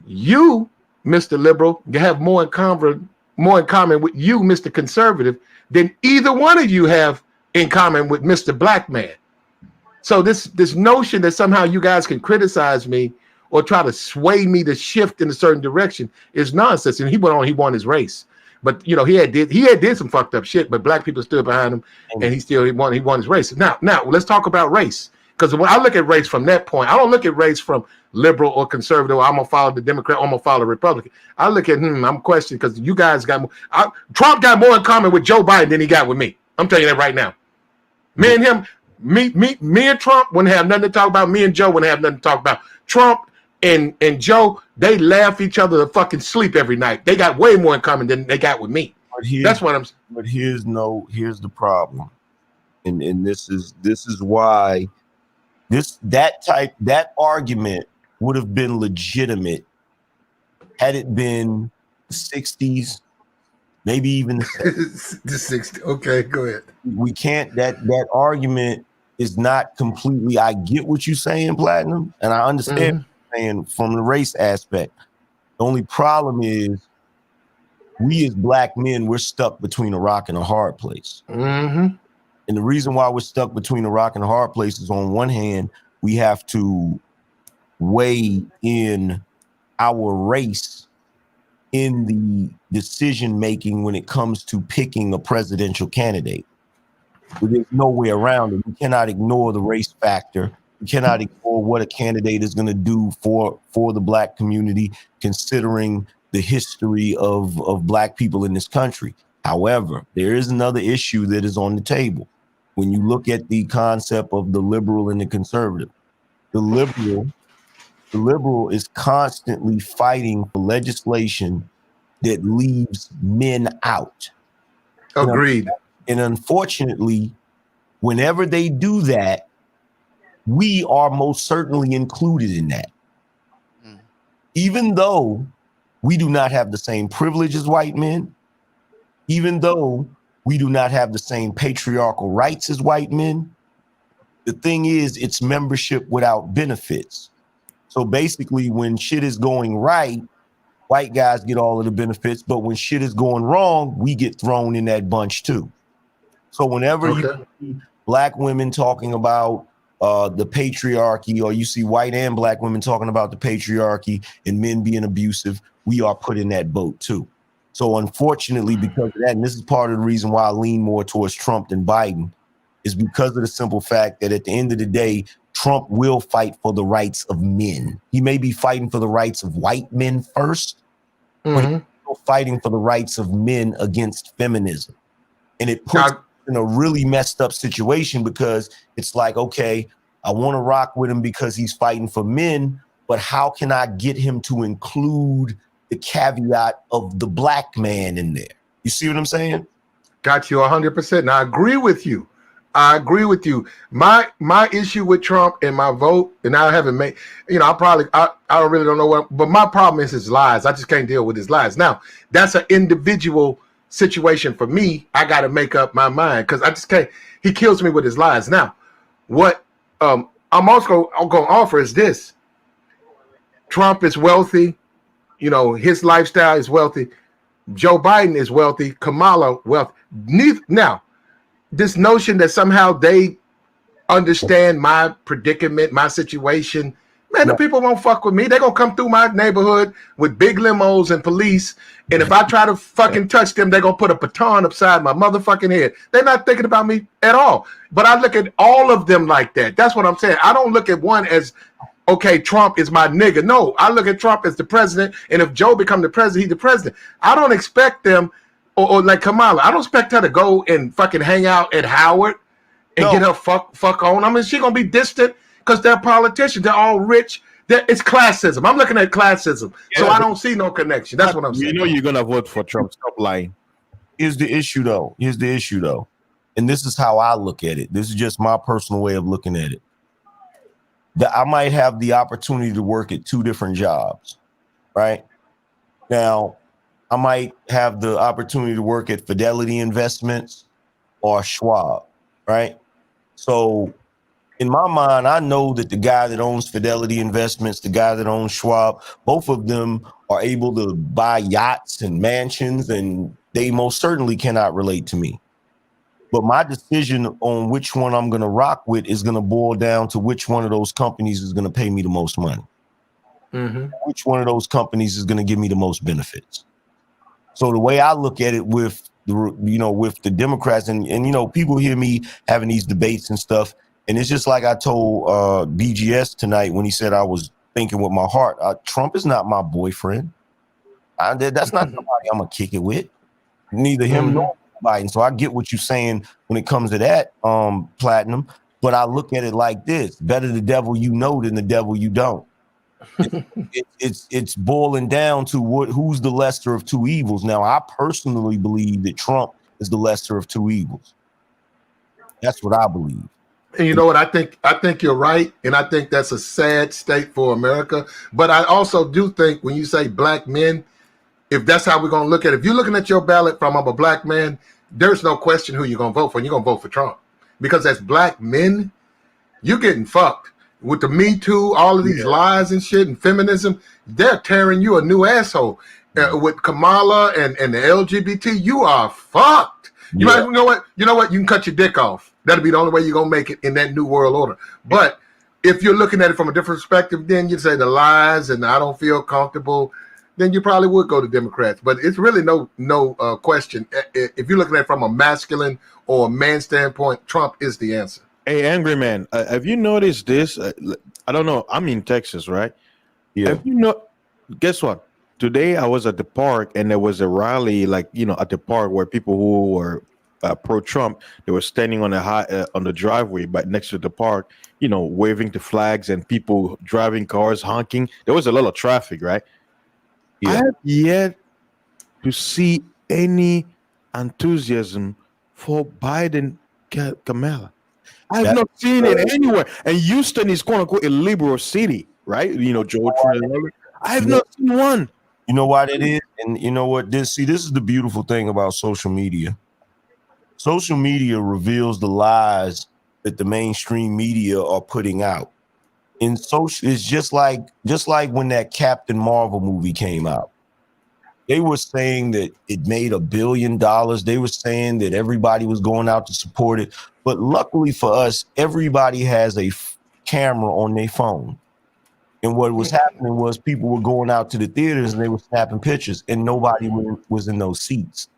You, Mr. Liberal, you have more in common with you, Mr. Conservative, than either one of you have in common with Mr. Black Man. So this notion that somehow you guys can criticize me or try to sway me to shift in a certain direction is nonsense. And he went on, he won his race. But he had did some fucked up shit, but black people stood behind him, and he won his race. Now let's talk about race. Because when I look at race from that point, I don't look at race from liberal or conservative, or I'm gonna follow the Democrat, or I'm gonna follow the Republican. I look at I'm questioning, because you guys got more. Trump got more in common with Joe Biden than he got with me. I'm telling you that right now. Me and him. Me and Trump wouldn't have nothing to talk about. Me and Joe wouldn't have nothing to talk about. Trump and Joe, they laugh each other to fucking sleep every night. They got way more in common than they got with me. That's what I'm saying. But here's the problem. And this is why that argument would have been legitimate had it been the 60s, maybe even the 60s. Okay, go ahead. We can't, that argument is not completely, I get what you're saying, Platinum, and I understand what you're saying from the race aspect. The only problem is we as black men, we're stuck between a rock and a hard place. And the reason why we're stuck between a rock and a hard place is, on one hand, we have to weigh in our race in the decision making when it comes to picking a presidential candidate. But there's no way around it. We cannot ignore the race factor. We cannot ignore what a candidate is going to do for the black community, considering the history of black people in this country. However, there is another issue that is on the table. When you look at the concept of the liberal and the conservative, the liberal is constantly fighting for legislation that leaves men out. Agreed. And unfortunately, whenever they do that, we are most certainly included in that. Even though we do not have the same privilege as white men, even though we do not have the same patriarchal rights as white men, the thing is, it's membership without benefits. So basically, when shit is going right, white guys get all of the benefits, but when shit is going wrong, we get thrown in that bunch too. So whenever you see black women talking about the patriarchy, or you see white and black women talking about the patriarchy and men being abusive, we are put in that boat too. So unfortunately, because of that, and this is part of the reason why I lean more towards Trump than Biden, is because of the simple fact that at the end of the day, Trump will fight for the rights of men. He may be fighting for the rights of white men first, but he's still fighting for the rights of men against feminism. And it puts us in a really messed up situation, because it's like, okay, I want to rock with him because he's fighting for men, but how can I get him to include the caveat of the black man in there? You see what I'm saying? Got you 100%. And I agree with you. I agree with you. My issue with Trump and my vote, and I haven't made, I don't really know what, but my problem is his lies. I just can't deal with his lies. Now, that's an individual situation for me. I got to make up my mind, because I just can't. He kills me with his lies. Now, what I'm also going to offer is this. Trump is wealthy. His lifestyle is wealthy. Joe Biden is wealthy. Kamala wealthy. Now, this notion that somehow they understand my predicament, my situation, man, the people won't fuck with me. They're going to come through my neighborhood with big limos and police. And if I try to fucking touch them, they're going to put a baton upside my motherfucking head. They're not thinking about me at all. But I look at all of them like that. That's what I'm saying. I don't look at one as, okay, Trump is my nigga. No, I look at Trump as the president. And if Joe become the president, he's the president. I don't expect them, or like Kamala, I don't expect her to go and fucking hang out at Howard and get her fuck on. I mean, she's going to be distant because they're politicians. They're all rich. It's classism. I'm looking at classism. Yeah, so I don't see no connection. That's what I'm saying. You're going to vote for Trump. Stop lying. Here's the issue, though. And this is how I look at it. This is just my personal way of looking at it. That I might have the opportunity to work at two different jobs, right? Now, I might have the opportunity to work at Fidelity Investments or Schwab, right? So in my mind, I know that the guy that owns Fidelity Investments, the guy that owns Schwab, both of them are able to buy yachts and mansions, and they most certainly cannot relate to me. But my decision on which one I'm going to rock with is going to boil down to which one of those companies is going to pay me the most money. Which one of those companies is going to give me the most benefits. So the way I look at it with the Democrats, and people hear me having these debates and stuff, and it's just like I told BGS tonight when he said I was thinking with my heart. Trump is not my boyfriend. That's not somebody I'm gonna kick it with. Neither him nor Biden. So I get what you're saying when it comes to that, Platinum. But I look at it like this: better the devil you know than the devil you don't. It's boiling down to who's the lesser of two evils. Now, I personally believe that Trump is the lesser of two evils. That's what I believe. And you know what? I think you're right, and I think that's a sad state for America. But I also do think when you say black men, if that's how we're going to look at it, if you're looking at your ballot from I'm a black man, there's no question who you're going to vote for. And you're going to vote for Trump. Because as black men, you're getting fucked. With the Me Too, all of these lies and shit and feminism, they're tearing you a new asshole. With Kamala and the LGBT, you are fucked. You know what? You can cut your dick off. That'll be the only way you're going to make it in that new world order. But if you're looking at it from a different perspective, then you say the lies and I don't feel comfortable, then you probably would go to Democrats. But it's really no question. If you're looking at it from a masculine or a man standpoint, Trump is the answer. Hey, Angry Man, have you noticed this? I don't know. I'm in Texas, right? Yeah. Guess what? Today I was at the park and there was a rally, at the park where people who were pro-Trump, they were standing on the driveway, but next to the park, waving the flags and people driving cars, honking. There was a lot of traffic, right? Yeah. I have yet to see any enthusiasm for Biden, Kamala. I have not seen it anywhere. And Houston is quote unquote a liberal city, right? Joe Trump. I have not seen one. You know why that is? And you know what? This is the beautiful thing about social media. Social media reveals the lies that the mainstream media are putting out. It's just like when that Captain Marvel movie came out. They were saying that it made $1 billion. They were saying that everybody was going out to support it. But luckily for us, everybody has a camera on their phone. And what was happening was people were going out to the theaters and they were snapping pictures, and nobody was in those seats.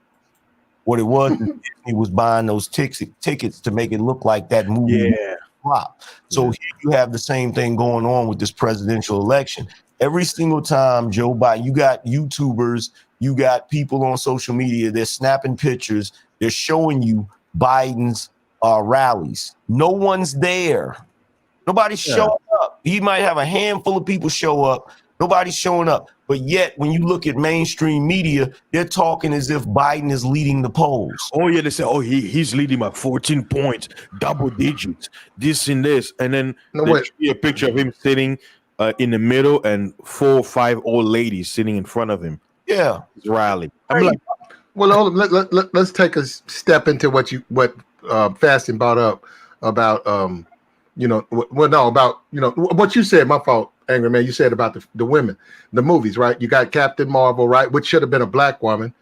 What it was, is Disney was buying those tickets to make it look like that movie flop. So here you have the same thing going on with this presidential election. Every single time Joe Biden, you got YouTubers, you got people on social media, they're snapping pictures, they're showing you Biden's rallies. No one's there. Nobody's showing up. He might have a handful of people show up. Nobody's showing up. But yet, when you look at mainstream media, they're talking as if Biden is leading the polls. Oh, yeah, they say, oh, he's leading by 14 points, double digits, this and this. And then they see a picture of him sitting in the middle and 4 or 5 old ladies sitting in front of him. Yeah. His rally. I'm like, well, let's take a step into what Fasting brought up about, what you said, my fault. Angry Man, you said about the women, the movies, right? You got Captain Marvel, right? Which should have been a black woman,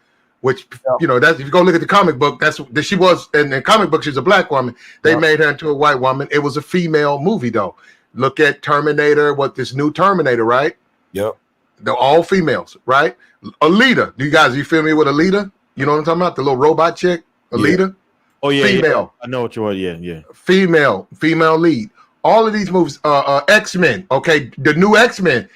which, that's, if you go look at the comic book, she was, in the comic book, she's a black woman. They made her into a white woman. It was a female movie, though. Look at Terminator, this new Terminator, right? Yep. They're all females, right? Alita, you feel me with Alita? You know what I'm talking about? The little robot chick, Alita? Yeah. Oh, yeah. Female. Yeah. I know what you want, yeah. Female lead. All of these movies, X-Men, okay, the new X-Men,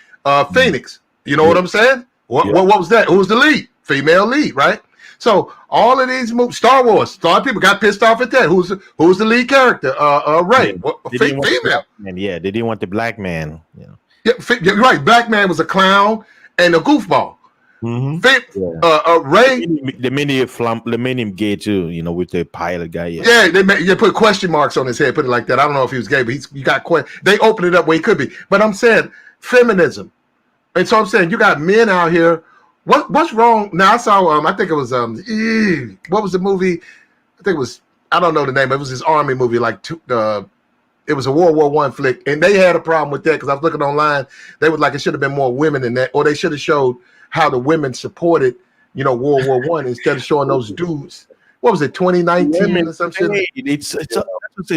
Phoenix. You know what I'm saying? What was that? Who was the lead? Female lead, right? So all of these movies, Star Wars, a lot of people got pissed off at that. Who's the lead character? Rey, female. Yeah, they didn't want the black man. Yeah, right. Black man was a clown and a goofball. Rey, they made him gay too, with the pilot guy. Yeah, they put question marks on his head, put it like that. I don't know if he was gay, but you got they opened it up where he could be. But I'm saying feminism, and so I'm saying you got men out here. What's wrong now? I saw I think it was what was the movie? I think it was, I don't know the name. It was this army movie, it was a World War I flick, and they had a problem with that because I was looking online. They was like, it should have been more women in that, or they should have showed how the women supported, World War I instead of showing those dudes. What was it, 2019 or some shit?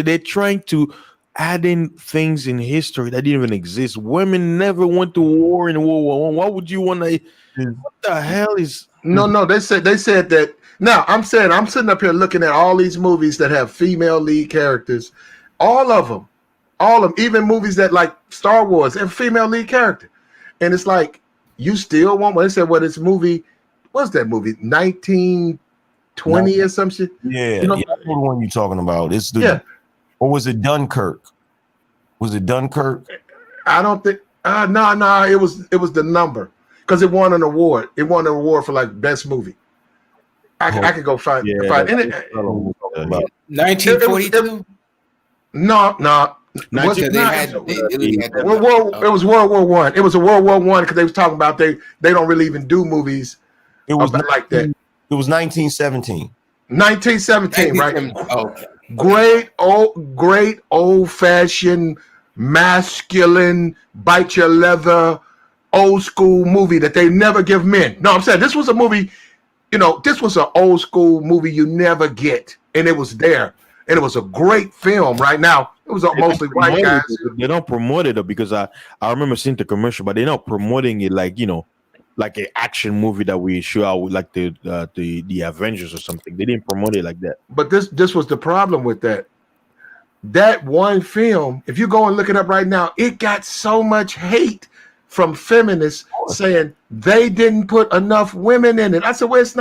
They're trying to add in things in history that didn't even exist. Women never went to war in World War I. Why would you want to? What the hell is? No. They said that. Now I'm sitting up here looking at all these movies that have female lead characters. All of them, even movies that like Star Wars and female lead character, and it's like. You still want? Well, they said, this movie, what's that movie? 1920 or some shit? Yeah, I know the one you're talking about. It's or was it Dunkirk? Was it Dunkirk? I don't think. No. It was the number because it won an award. It won an award for like best movie. I could go find. Yeah, find it. 1942. No. It was World War I. It was a World War I because they was talking about they don't really even do movies. It was like that. It was 1917. 1917, right? Okay. Great old fashioned, masculine, bite your leather, old school movie that they never give men. No, I'm saying this was a movie. This was an old school movie you never get, and it was there. And it was a great film. Right now, it was mostly white guys. They don't promote it though, because I remember seeing the commercial, but they're not promoting it like like an action movie that we show out with like the Avengers or something. They didn't promote it like that. But this was the problem with that. That one film, if you go and look it up right now, it got so much hate from feminists saying they didn't put enough women in it. I said, well, it's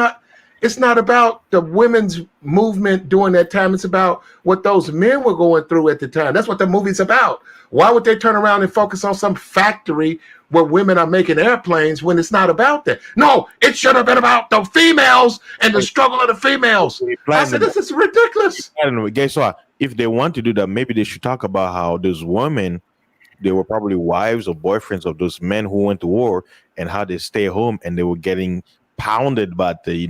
not about the women's movement during that time. It's about what those men were going through at the time. That's what the movie's about. Why would they turn around and focus on some factory where women are making airplanes when it's not about that? No, it should have been about the females and the struggle of the females. I said, this is ridiculous. I don't know. Guess what? If they want to do that, maybe they should talk about how those women, they were probably wives or boyfriends of those men who went to war, and how they stay home and they were getting pounded by the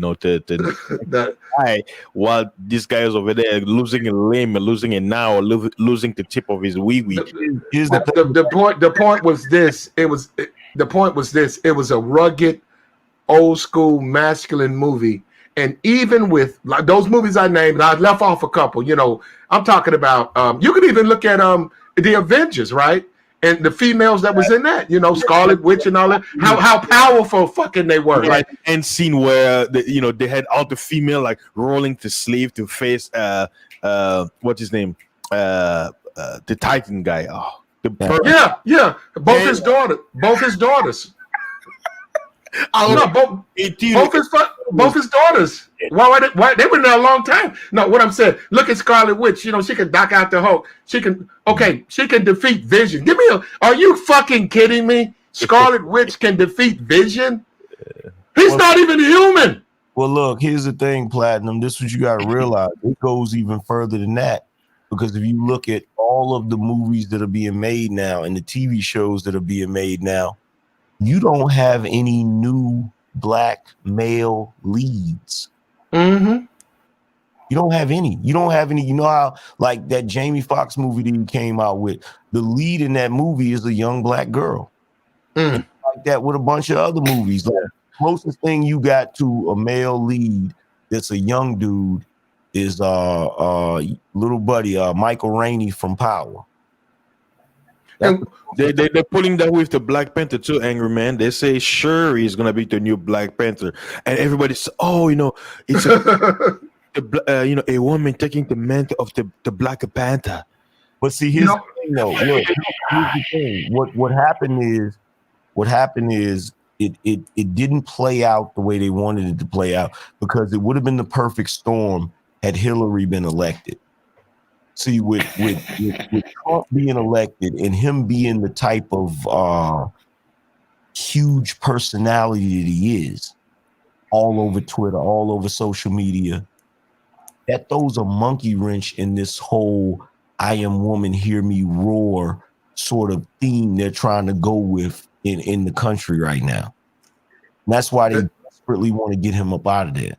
guy, while this guy is over there losing a limb, losing a now, losing the tip of his wee-wee. The point was this. It was a rugged old school masculine movie. And even with like those movies I named, I left off a couple. You know, I'm talking about. You could even look at the Avengers, right? And the females that was in that, you know, Scarlet Witch and all that. How powerful fucking they were. Yeah, Like, and scene where they had all the female like rolling to sleeve to face what's his name, the Titan guy. Oh, yeah. Both his daughters. Both his daughters. Why they were there a long time. No, what I'm saying, look at Scarlet Witch. You know, she can knock out the Hulk. She can defeat Vision. Are you fucking kidding me? Scarlet Witch can defeat Vision? He's not even human. Well, look, here's the thing, Platinum. This is what you got to realize. It goes even further than that. Because if you look at all of the movies that are being made now and the TV shows that are being made now, you don't have any new black male leads. Mm-hmm. You don't have any. You know how like that Jamie Foxx movie that he came out with, the lead in that movie is a young black girl. Like that with a bunch of other movies. Like, closest thing you got to a male lead that's a young dude is little buddy Michael Rainey from Power. They're pulling that with the Black Panther too, Angry Man. They say Shuri is gonna be the new Black Panther, and everybody's it's a woman taking the mantle of the Black Panther. But see, here's the thing, though. Look, here's the thing. What happened is it didn't play out the way they wanted it to play out, because it would have been the perfect storm had Hillary been elected. See, with Trump being elected and him being the type of huge personality that he is, all over Twitter, all over social media, that throws a monkey wrench in this whole "I am woman, hear me roar" sort of theme they're trying to go with in the country right now. And that's why they desperately want to get him up out of there.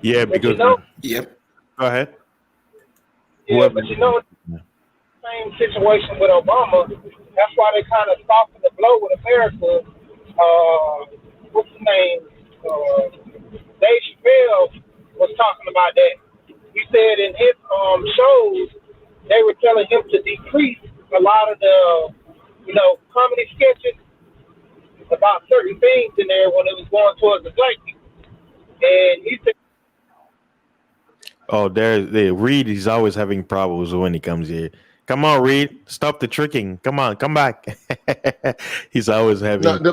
Yeah, because yep. Go ahead. Yeah, but same situation with Obama. That's why they kind of softened the blow with America. What's his name? Dave Chappelle was talking about that. He said in his shows, they were telling him to decrease a lot of the, comedy sketches about certain things in there when it was going towards the black people. And he said, oh, Reed is always having problems when he comes here. Come on, Reed, stop the tricking. Come on, come back. He's always having.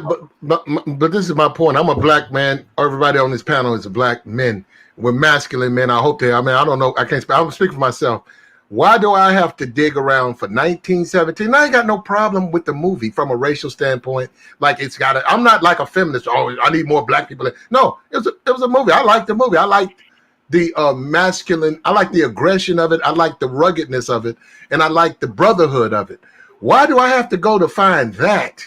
But this is my point. I'm a black man. Everybody on this panel is a black men. We're masculine men. I hope they. I don't know. I can't speak. I'm speaking for myself. Why do I have to dig around for 1917? I ain't got no problem with the movie from a racial standpoint. Like it's got. I'm not like a feminist. Oh, I need more black people. No, it was a movie. I liked the movie. I liked the masculine. I like the aggression of it. I like the ruggedness of it, and I like the brotherhood of it. Why do I have to go to find that?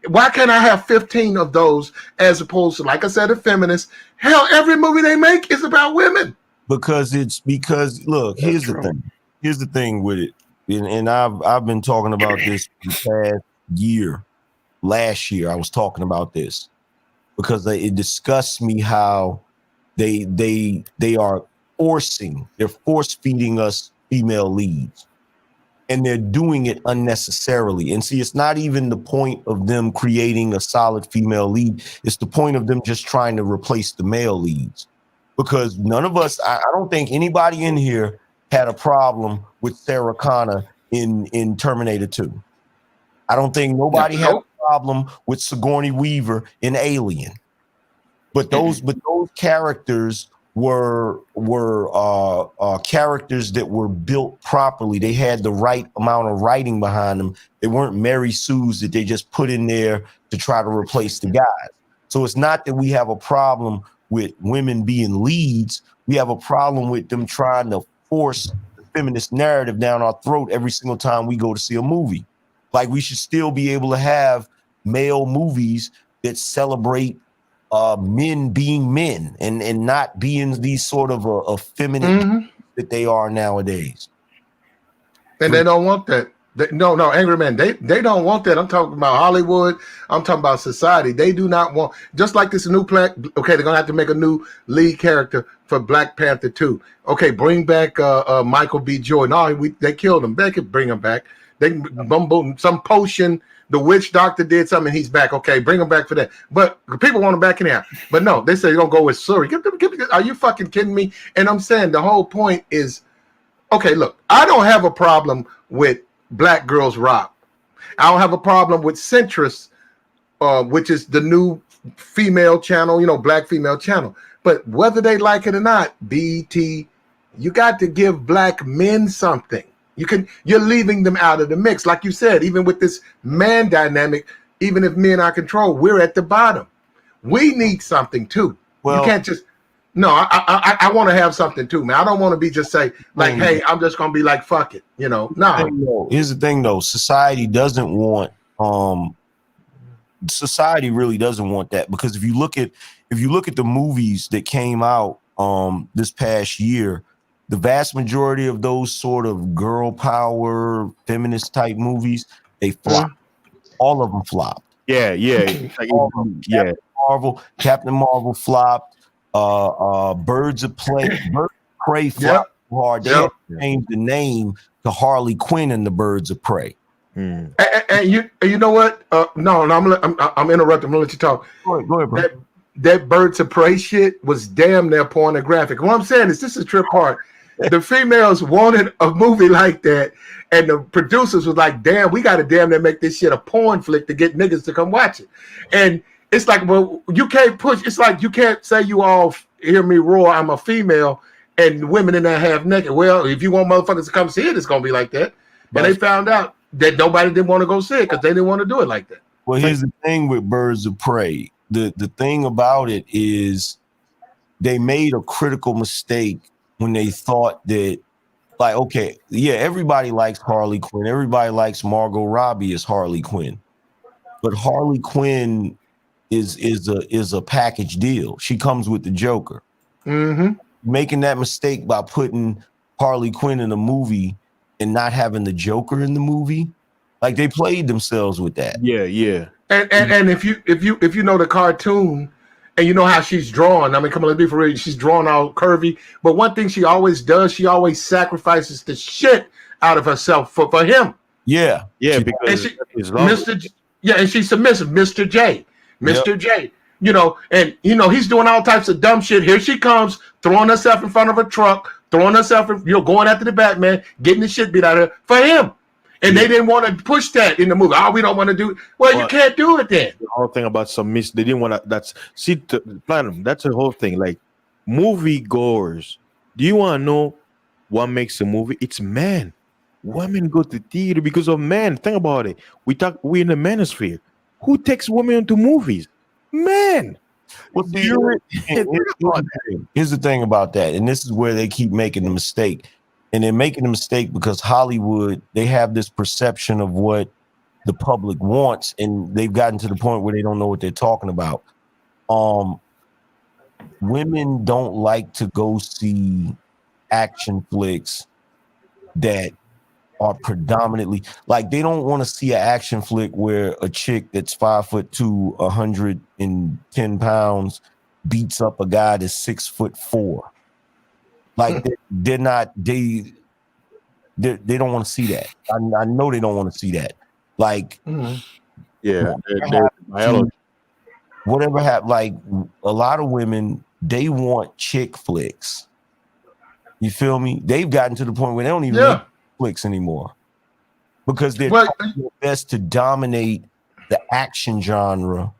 Why can't I have 15 of those as opposed to, like I said, a feminist? Hell, every movie they make is about women. Because look, here's the thing with it, and I've been talking about this for the past year. Last year, I was talking about this because it disgusts me how they are force feeding us female leads, and they're doing it unnecessarily. And see, it's not even the point of them creating a solid female lead. It's the point of them just trying to replace the male leads. Because none of us, I don't think anybody in here had a problem with Sarah Connor in Terminator 2. I don't think nobody had a problem with Sigourney Weaver in Alien. But those characters were characters that were built properly. They had the right amount of writing behind them. They weren't Mary Sue's that they just put in there to try to replace the guys. So it's not that we have a problem with women being leads. We have a problem with them trying to force the feminist narrative down our throat every single time we go to see a movie. Like, we should still be able to have male movies that celebrate men being men and not being these sort of effeminate that they are nowadays. And they don't want that. No, Angry Man. They don't want that. I'm talking about Hollywood. I'm talking about society. They do not want, just like this new plan. Okay, they're gonna have to make a new lead character for Black Panther 2. Okay, bring back Michael B. Jordan. No, they killed him. They could bring him back. They can some potion. The witch doctor did something. He's back. Okay, bring him back for that. But people want him back in there. But no, they say they're gonna go with Suri. Are you fucking kidding me? And I'm saying the whole point is, okay, look, I don't have a problem with Black Girls Rock. I don't have a problem with Centrist, which is the new female channel, Black female channel. But whether they like it or not, BT, you got to give Black men something. You're leaving them out of the mix. Like you said, even with this man dynamic, even if men are control, we're at the bottom. We need something too. Well, you can't just, no, I want to have something too, man. I don't want to be just say like, hey, I'm just going to be like, fuck it. No. Here's the thing though. Society doesn't want, society really doesn't want that, because if you look at the movies that came out this past year, the vast majority of those sort of girl power feminist type movies, they flopped. All of them flopped. Yeah. Captain Marvel flopped. Birds of Prey flopped hard. They changed the name to Harley Quinn and the Birds of Prey. And you know what? No, I'm interrupting. I'm gonna let you talk. Go ahead, bro. That Birds of Prey shit was damn near pornographic. What I'm saying is, this is the trip part. The females wanted a movie like that, and the producers was like, damn, we got to damn near make this shit a porn flick to get niggas to come watch it. And it's like, well, you can't push. It's like you can't say you all hear me roar, I'm a female, and women in there half naked. Well, if you want motherfuckers to come see it, it's going to be like that. And they found out that nobody didn't want to go see it because they didn't want to do it like that. Well, here's the thing with Birds of Prey. The thing about it is they made a critical mistake when they thought that, like, okay, yeah, everybody likes Harley Quinn. Everybody likes Margot Robbie as Harley Quinn. But Harley Quinn is a package deal. She comes with the Joker. Mm-hmm. Making that mistake by putting Harley Quinn in a movie and not having the Joker in the movie, like, they played themselves with that. Yeah. And if you know the cartoon, and you know how she's drawn. I mean, come on, let's be for real. She's drawn all curvy. But one thing she always does, she always sacrifices the shit out of herself for him. Yeah. Because and she's submissive, Mr. J. J. And he's doing all types of dumb shit. Here she comes, throwing herself in front of a truck, throwing herself, going after the Batman, getting the shit beat out of her for him. And they didn't want to push that in the movie. Oh, we don't want to do it. Well, you can't do it then. The whole thing about submiss, they didn't want to. Platinum. That's the whole thing. Like, movie goers, do you want to know what makes a movie? It's men. Women go to theater because of men. Think about it. We're in the manosphere. Who takes women into movies? Men. Here's the thing about that, and this is where they keep making the mistake. And they're making a mistake because Hollywood, they have this perception of what the public wants, and they've gotten to the point where they don't know what they're talking about. Women don't like to go see action flicks that are predominantly, like, they don't want to see an action flick where a chick that's 5'2", 110 pounds beats up a guy that's 6'4". Like, they don't want to see that. I know they don't want to see that. Like, whatever happened. Like, a lot of women, they want chick flicks. You feel me? They've gotten to the point where they don't even make flicks anymore because they're trying their best to dominate the action genre,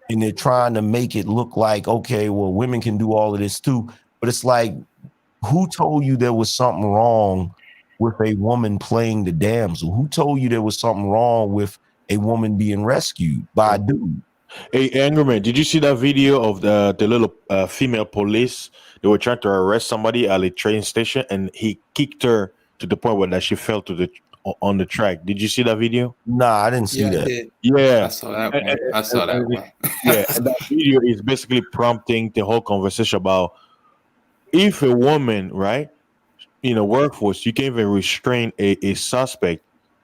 and they're trying to make it look like, okay, well, women can do all of this too. But it's like, who told you there was something wrong with a woman playing the damsel? Who told you there was something wrong with a woman being rescued by a dude? Hey, Angerman, did you see that video of the little female police? They were trying to arrest somebody at a train station, and he kicked her to the point where that she fell on the track. Did you see that video? Nah, I didn't see that. Yeah, I saw that one. I saw that one. Yeah, and that video is basically prompting the whole conversation about if a woman, right, in a workforce, you can't even restrain a suspect.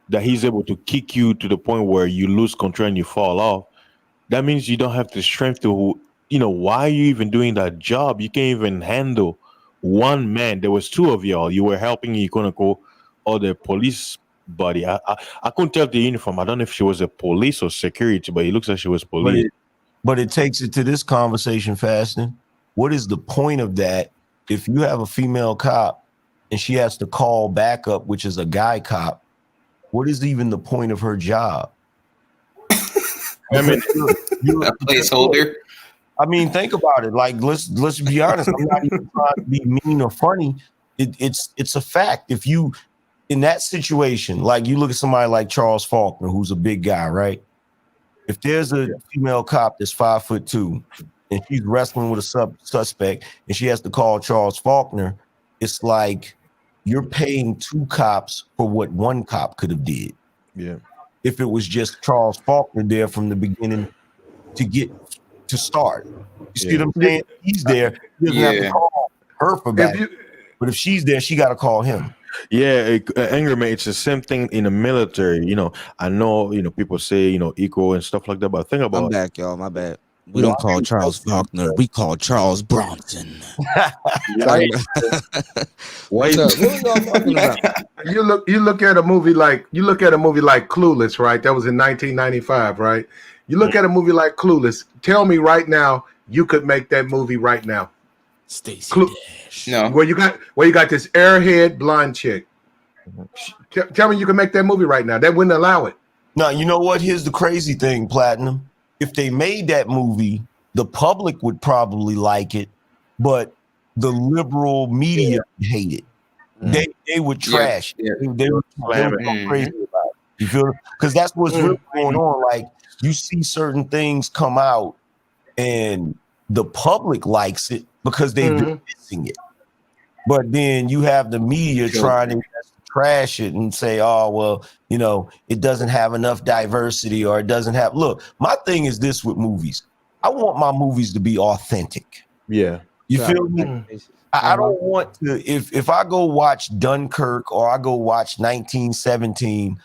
that he's able to kick you to the point where you lose control and you fall off, that means you don't have the strength to, why are you even doing that job? You can't even handle one man. There was two of y'all. You were helping Ikonoko or the police buddy. I couldn't tell the uniform. I don't know if she was a police or security, but it looks like she was police. But it takes it to this conversation, Fasting. What is the point of that if you have a female cop and she has to call backup, which is a guy cop? What is even the point of her job? I mean, you're a placeholder. I mean, think about it. Like, let's be honest. I'm not even trying to be mean or funny. It's a fact. If you in that situation, like you look at somebody like Charles Faulkner, who's a big guy, right? If there's a female cop that's 5'2" and she's wrestling with a suspect and she has to call Charles Faulkner, it's like you're paying two cops for what one cop could have did. Yeah. If it was just Charles Faulkner there from the beginning to start. You see what I'm saying? He's there. He doesn't have to call her for backup. But if she's there, she got to call him. Yeah, anger, man. It's the same thing in the military. I know, people say, equal and stuff like that, but think about I'm back, y'all. My bad. We don't call Charles Faulkner. We call Charles Bronson. What's up? What y'all talking about? You look at a movie like Clueless, right? That was in 1995, right? You look at a movie like Clueless. Tell me right now, you could make that movie right now. Stacey Dash. No. Where you got this airhead blonde chick. Tell me you can make that movie right now. That wouldn't allow it. No, you know what? Here's the crazy thing, Platinum. If they made that movie, the public would probably like it, but the liberal media would hate it. They would trash it. They would go crazy about it. You feel? Because that's what's really going on. Like, you see certain things come out and the public likes it because they've been missing it. But then you have the media trying to trash it and say, oh, well, it doesn't have enough diversity or it doesn't have. Look, my thing is this with movies. I want my movies to be authentic. Yeah. You feel me? I don't want to, if I go watch Dunkirk or I go watch 1917,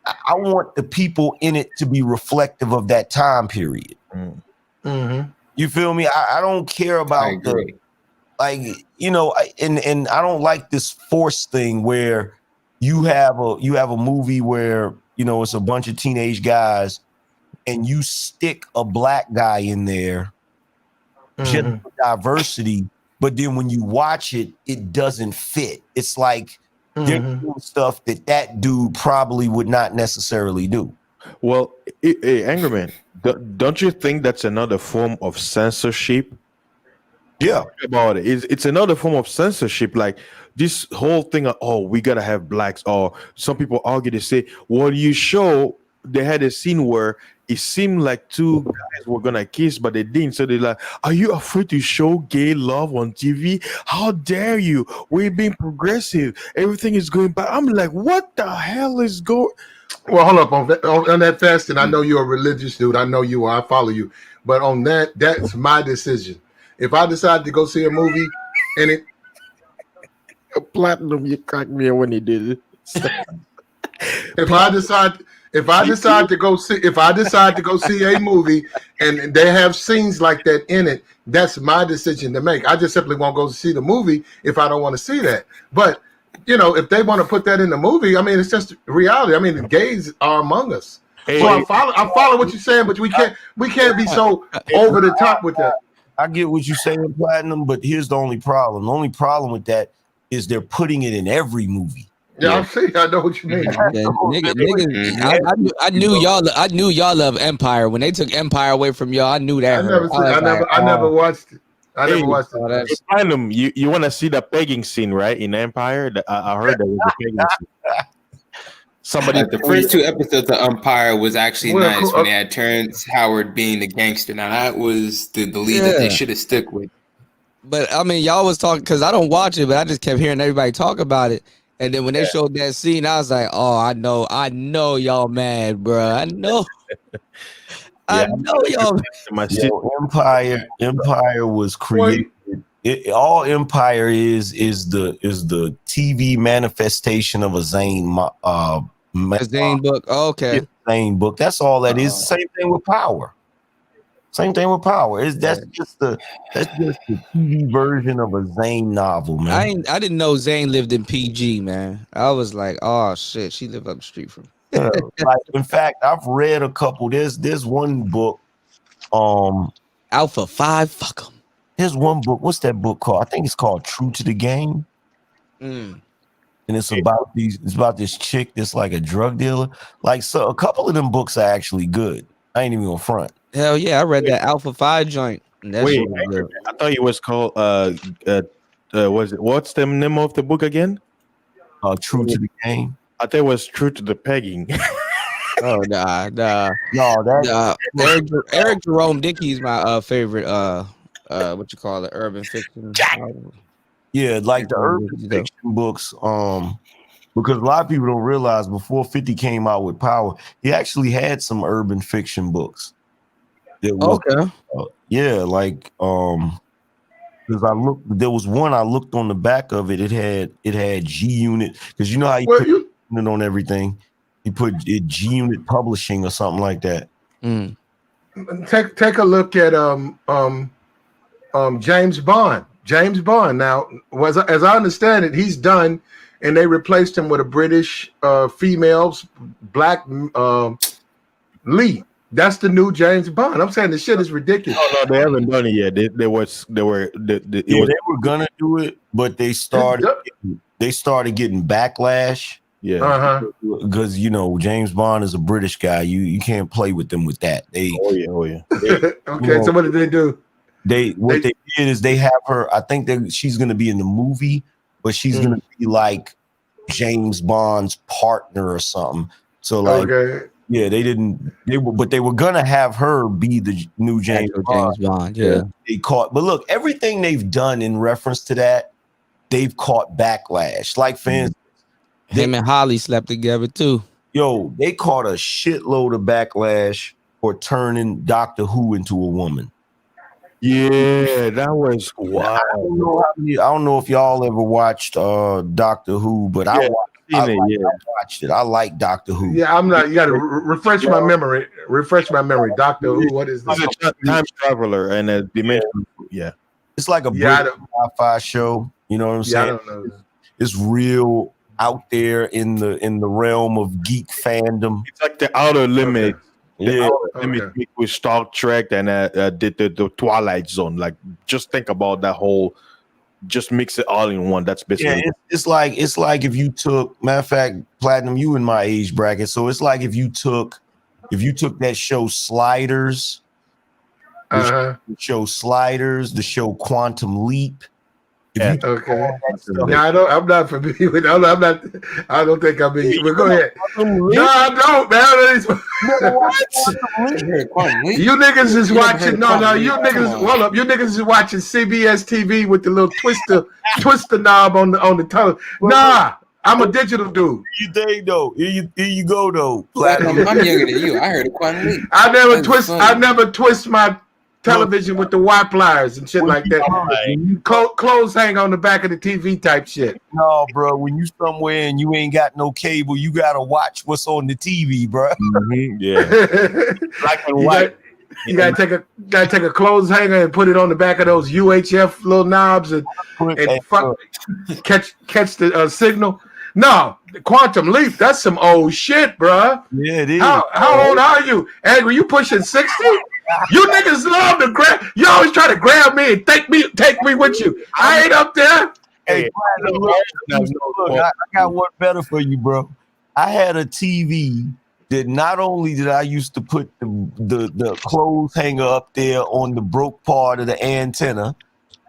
I want the people in it to be reflective of that time period. You feel me? I don't care about and I don't like this force thing where you have a movie where it's a bunch of teenage guys and you stick a black guy in there just for diversity, but then when you watch it, it doesn't fit. It's like they're doing stuff that dude probably would not necessarily do. Well, hey, Angerman, don't you think that's another form of censorship? Yeah. Think about it. It's another form of censorship. Like this whole thing of, we gotta have blacks. Or some people argue, they say, well, you show they had a scene where it seemed like two guys were gonna kiss, but they didn't. So they're like, are you afraid to show gay love on TV? How dare you? We're being progressive. Everything is going back. I'm like, what the hell is going? Well, hold up on that Fasting. I know you're a religious dude. I know you are. I follow you. But on that's my decision. If I decide to go see a movie and it Platinum, you cracked me when he did it. if I decide to go see a movie and they have scenes like that in it, that's my decision to make. I just simply won't go see the movie if I don't want to see that. But if they want to put that in the movie, I mean, it's just reality. I mean, the gays are among us. So I follow what you're saying, but we can't be so over the top with that. I get what you're saying, Platinum, but here's the only problem. The only problem with that is they're putting it in every movie. Yeah, I know what you mean. I knew y'all love Empire. When they took Empire away from y'all, I knew that. I never watched it. I never watched it. Platinum, you want to see the pegging scene, right? In Empire, I heard there was a pegging scene. The first two episodes of Empire was actually nice when they had Terrence Howard being the gangster. Now that was the lead that they should have stuck with. But I mean, y'all was talking because I don't watch it, but I just kept hearing everybody talk about it. And then when they showed that scene, I was like, "Oh, I know y'all mad, bro. I know, I know y'all." Empire was created. All Empire is the TV manifestation of a Zane A Zane book. Oh, okay. Zane book. That's all that is. Same thing with Power. Same thing with Power. That's just the TV version of a Zane novel, man. I didn't know Zane lived in PG, man. I was like, oh shit, she lived up the street from. Yeah, like in fact, I've read a couple. There's one book, Alpha 5. Fuck them. There's one book. What's that book called? I think it's called True to the Game. Mm. And it's about this chick that's like a drug dealer. Like, so a couple of them books are actually good. I ain't even gonna front. Hell yeah, I read that Alpha 5 joint. Wait, I thought it was called what's the name of the book again? True to the Game. I thought it was True to the Pegging. Oh nah. No, Eric Jerome Dickey's my favorite what you call it, urban fiction. Yeah, like the urban fiction books, because a lot of people don't realize before 50 came out with Power, he actually had some urban fiction books. Okay. Yeah, like because there was one I looked on the back of it. It had G Unit, because you know how you put unit on everything. You put it G Unit Publishing or something like that. Mm. Take a look at James Bond. James Bond. Now, as I understand it, he's done, and they replaced him with a British female's black lead. That's the new James Bond. I'm saying the shit is ridiculous. No, they haven't done it yet. They were gonna do it, but they started getting backlash. Yeah, because James Bond is a British guy. You can't play with them with that. Oh yeah. Okay, so what did they do? They did is they have her. I think that she's gonna be in the movie, but she's gonna be like James Bond's partner or something. So like, yeah, they were gonna have her be the new James Bond. Yeah, they caught. But look, everything they've done in reference to that, they've caught backlash. Like fans, him and Holly slept together too. Yo, they caught a shitload of backlash for turning Doctor Who into a woman. Yeah, that was wild. I don't know if y'all ever watched Doctor Who, but I watched it. I like Doctor Who. Yeah, I'm not. You got to refresh my memory. Refresh my memory. Doctor Who. What is this? Time traveler and a dimension. Yeah, it's like a sci-fi show. You know what I'm saying? I don't know. It's real out there in the realm of geek fandom. It's like the outer limit. Yeah, with Star Trek and did the Twilight Zone. Like, just think about that whole. Just mix it all in one. That's basically. Yeah, it's like if you took, matter of fact, Platinum, you in my age bracket, so it's like if you took that show Sliders, the show Quantum Leap. Okay. No, I'm not familiar with. I don't think I'm in. But go ahead. No, I don't, man. What? You niggas is watching. No. You niggas. Hold up. You niggas is watching CBS TV with the little twister knob on the tongue. Nah, I'm a digital dude. You think though? Here you go though. I'm younger than you. I heard of Quantum Leap. I never twist my television with the Y pliers and shit like that. Clothes hang on the back of the TV type shit. No, bro. When you somewhere and you ain't got no cable, you gotta watch what's on the TV, bro. Mm-hmm. Yeah, black and white. You gotta take a clothes hanger and put it on the back of those UHF little knobs and catch the signal. No, Quantum Leap. That's some old shit, bro. Yeah, it is. How old are you, Angry? You pushing 60? You niggas love to grab. You always try to grab me and take me with you. I ain't up there. Hey, look, I got one better for you, bro. I had a TV that not only did I used to put the clothes hanger up there on the broke part of the antenna,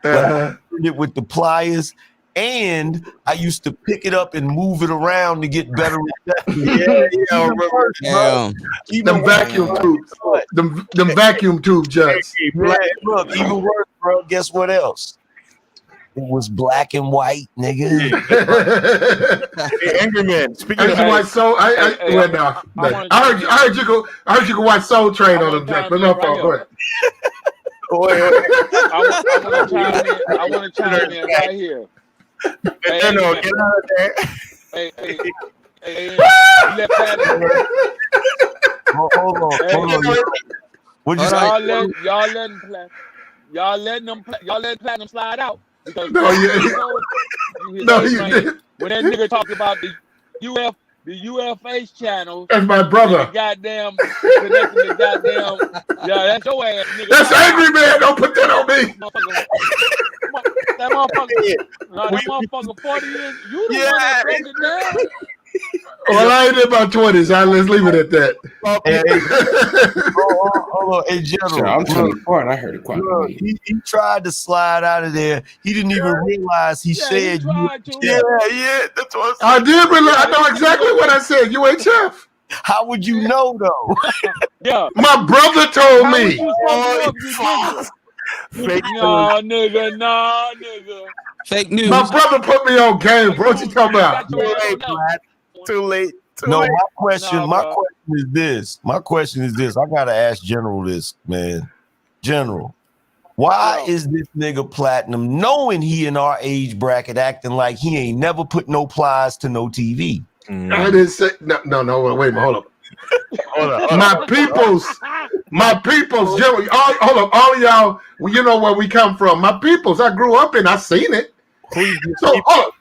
but I did it with the pliers. And I used to pick it up and move it around to get better reception. I remember. Them vacuum tubes. Them vacuum tube juts. Look, even worse, bro. Guess what else? It was black and white, nigga. Hey, Angry Man. Speaking of watch Soul, I heard you go watch Soul Train on them jets. But no problem. Go ahead. I want to chime in right here. Hey, Hey, you let Platinum. Hold on. What'd you say? Y'all letting Platinum slide out because No, you didn't. when that nigga talked about the UFH channel. That's my brother. The goddamn connecting the goddamn. Yeah, that's your ass, nigga. That's angry man. Don't put that on me. That motherfucker 40 years. You the one that broke it down. Well, I ain't in my 20s. Let's leave it at that. Hold on. Hey, General. Sure, I'm 24 and I heard it quite well. He tried to slide out of there. He didn't even realize he said. Yeah. That's what I did realize. I know exactly what I said. UHF. How would you know, though? Yeah. My brother told me. Fake nigga. Fake news. My brother put me on game, bro. What you talking about? Too late. My question is this. I gotta ask General this, man. General, why is this nigga Platinum, knowing he in our age bracket, acting like he ain't never put no plies to no TV? I didn't say no. Wait a minute. Hold up. My peoples, General. Hold up, all of y'all. You know where we come from. My peoples. I grew up in. I seen it. So hold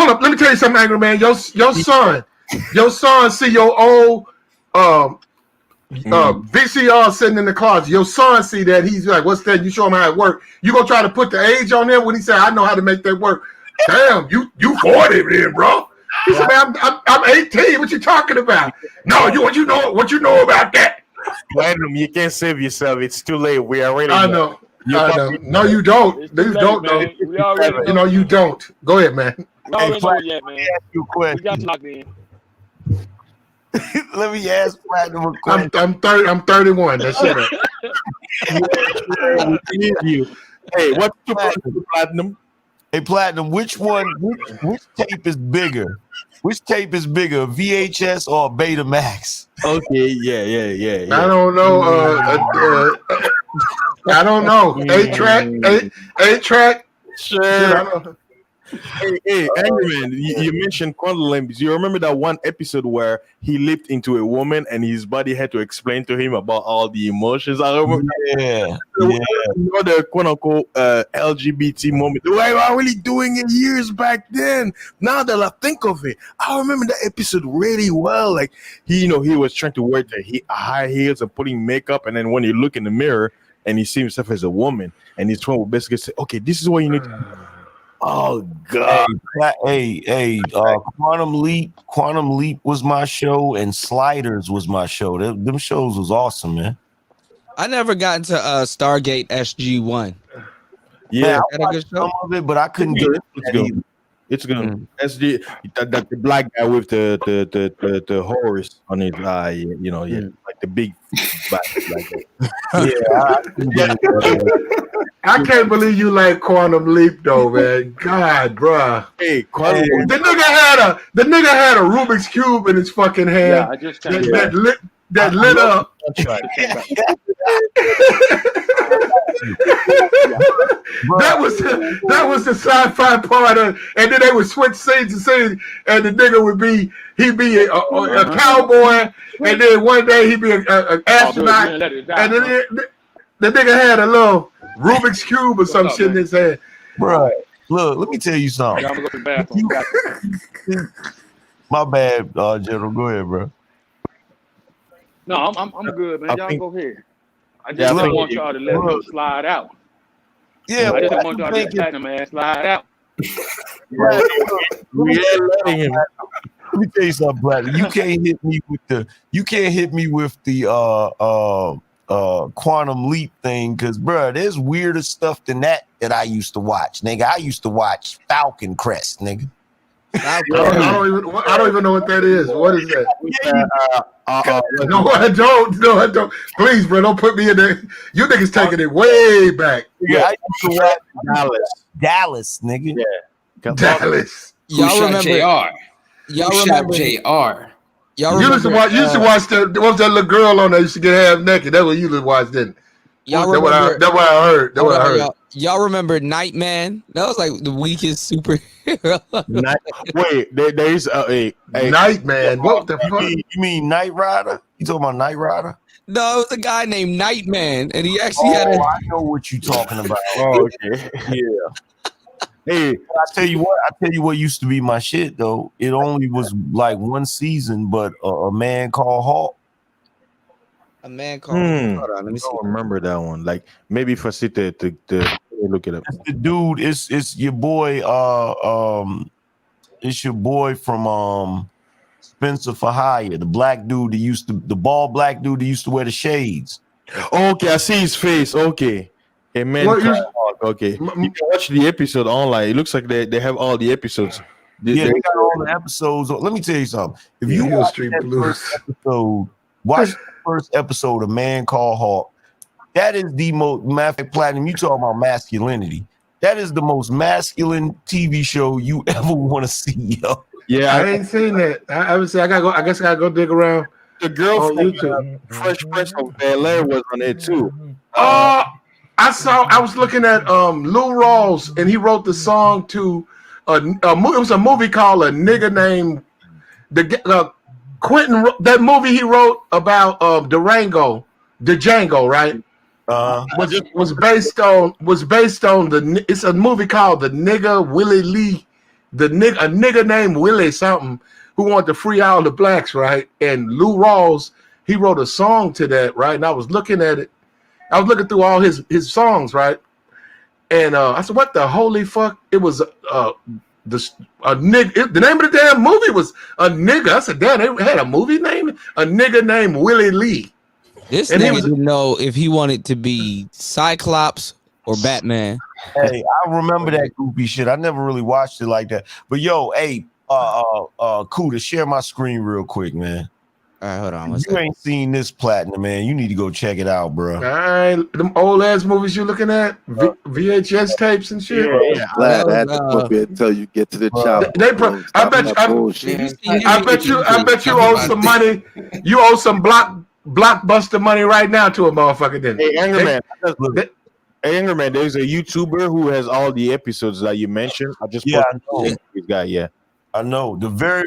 up. Let me tell you something, angry man. Your son see your old VCR sitting in the closet. Your son see that. He's like, "What's that?" You show him how it works. You gonna try to put the age on there when he said, "I know how to make that work." Damn, you 40 then, bro. He said, "Man, I'm 18. What you talking about?" No, what you know about that? Platinum, you can't save yourself. It's too late. We already. I know. No, you don't. You don't know. You know you don't. Go ahead, man. Hey, Platinum, let me ask you a question. We got locked in. Let me ask Platinum a question. I'm 31. That's it. Hey, what's Platinum? Hey, Platinum, which tape is bigger? Which tape is bigger, VHS or Betamax? Okay, yeah. I don't know. I don't know. 8-track. Sure. Hey, Angry Man, you mentioned Condolence. You remember that one episode where he leaped into a woman and his body had to explain to him about all the emotions? I remember. Yeah. You know, the quote-unquote LGBT moment. They were really doing it years back then. Now that I think of it, I remember that episode really well. Like, he was trying to wear the high heels and putting makeup, and then when you look in the mirror and he sees himself as a woman, and his friend will basically say, "Okay, this is what you need to do." Oh God! Hey, Quantum Leap was my show, and Sliders was my show. Them shows was awesome, man. I never got into Stargate SG-1. Yeah, I watched some of it, but I couldn't get it. It's good. SG, that the black guy with the horse on his eye, like the big back like that. I can't believe you like Quantum Leap though, man. God, bruh. Hey, the nigga had a Rubik's Cube in his fucking hand. Yeah, I just that lit up. That was the sci-fi part of, and then they would switch scenes to scene, and the nigga he'd be a cowboy, and then one day he'd be an astronaut, and then the nigga had a little Rubik's Cube or some shit in his hand. Bro, look, let me tell you something. I'm gonna go to the bathroom. My bad, General. Go ahead, bro. No, I'm good, man. Y'all go ahead. I just don't want y'all to let him slide out. Yeah, I just want y'all to let Platinum man slide out. Let me tell you something, Platinum. You can't hit me with the Quantum Leap thing, because bro, there's weirder stuff than that I used to watch, nigga. I used to watch Falcon Crest, nigga. I don't even know what that is. What is that? No, I don't. Please, bro, don't put me in there. You niggas taking it way back. Yeah, I used to watch Dallas, nigga. Yeah, Dallas. Y'all remember JR? Y'all remember JR? Y'all used to watch that. What was that little girl on there? Used to get half naked. That's what you used to watch, didn't? Y'all remember? That's what I heard. That's what I heard. Y'all remember Nightman? That was like the weakest superhero. Wait, there is a Nightman. What the fuck? You mean Knight Rider? You talking about Knight Rider? No, it was a guy named Nightman, and he actually had I a. know what you're talking about. Oh, okay. Yeah. Hey, I tell you what used to be my shit though. It only was like one season, but a man called Hawk. A man called. Hold on, let me see. I don't remember that one. Like maybe for Sita to look it up. The dude, it's your boy. It's your boy from Spencer for Hire, the black dude the bald black dude that used to wear the shades. Okay, I see his face. Okay. A man called Hawk. Okay. You can watch the episode online. It looks like they have all the episodes. They got all the episodes. Let me tell you something. If you watch that first episode, watch the first episode of Man Called Hawk. That is the most, matter of fact, Platinum, you talking about masculinity. That is the most masculine TV show you ever want to see, yo. Yeah, I ain't seen that. I would say I guess I gotta go dig around. The girl on from YouTube. Fresh Prince of Bel-Air was on it too. I was looking at Lou Rawls, and he wrote the song to it was a movie called A Nigga Named Quentin. That movie he wrote about Django, right? Was based on it's a movie called The Nigga Willie Lee, a nigga named Willie something who wanted to free all the blacks, right? And Lou Rawls, he wrote a song to that, right? And I was looking at it. I was looking through all his songs, right? And I said, "What the holy fuck?" It was a nigga. The name of the damn movie was A Nigga. I said, "Damn, they had a movie name, A Nigga Named Willie Lee." This nigga didn't know if he wanted to be Cyclops or Batman. Hey, I remember that goofy shit. I never really watched it like that. But yo, hey, Kuda, share my screen real quick, man. All right, hold on. If you ain't seen this, Platinum, man, you need to go check it out, bro. All right, them old ass movies you looking at, VHS tapes and shit. Yeah, glad I had to come here until you get to the chopper. I bet you owe some money. You owe some blockbuster money right now to a motherfucker. Then Hey, Angerman, there's a YouTuber who has all the episodes that you mentioned. I just Yeah, posted this guy. Yeah, I know. The very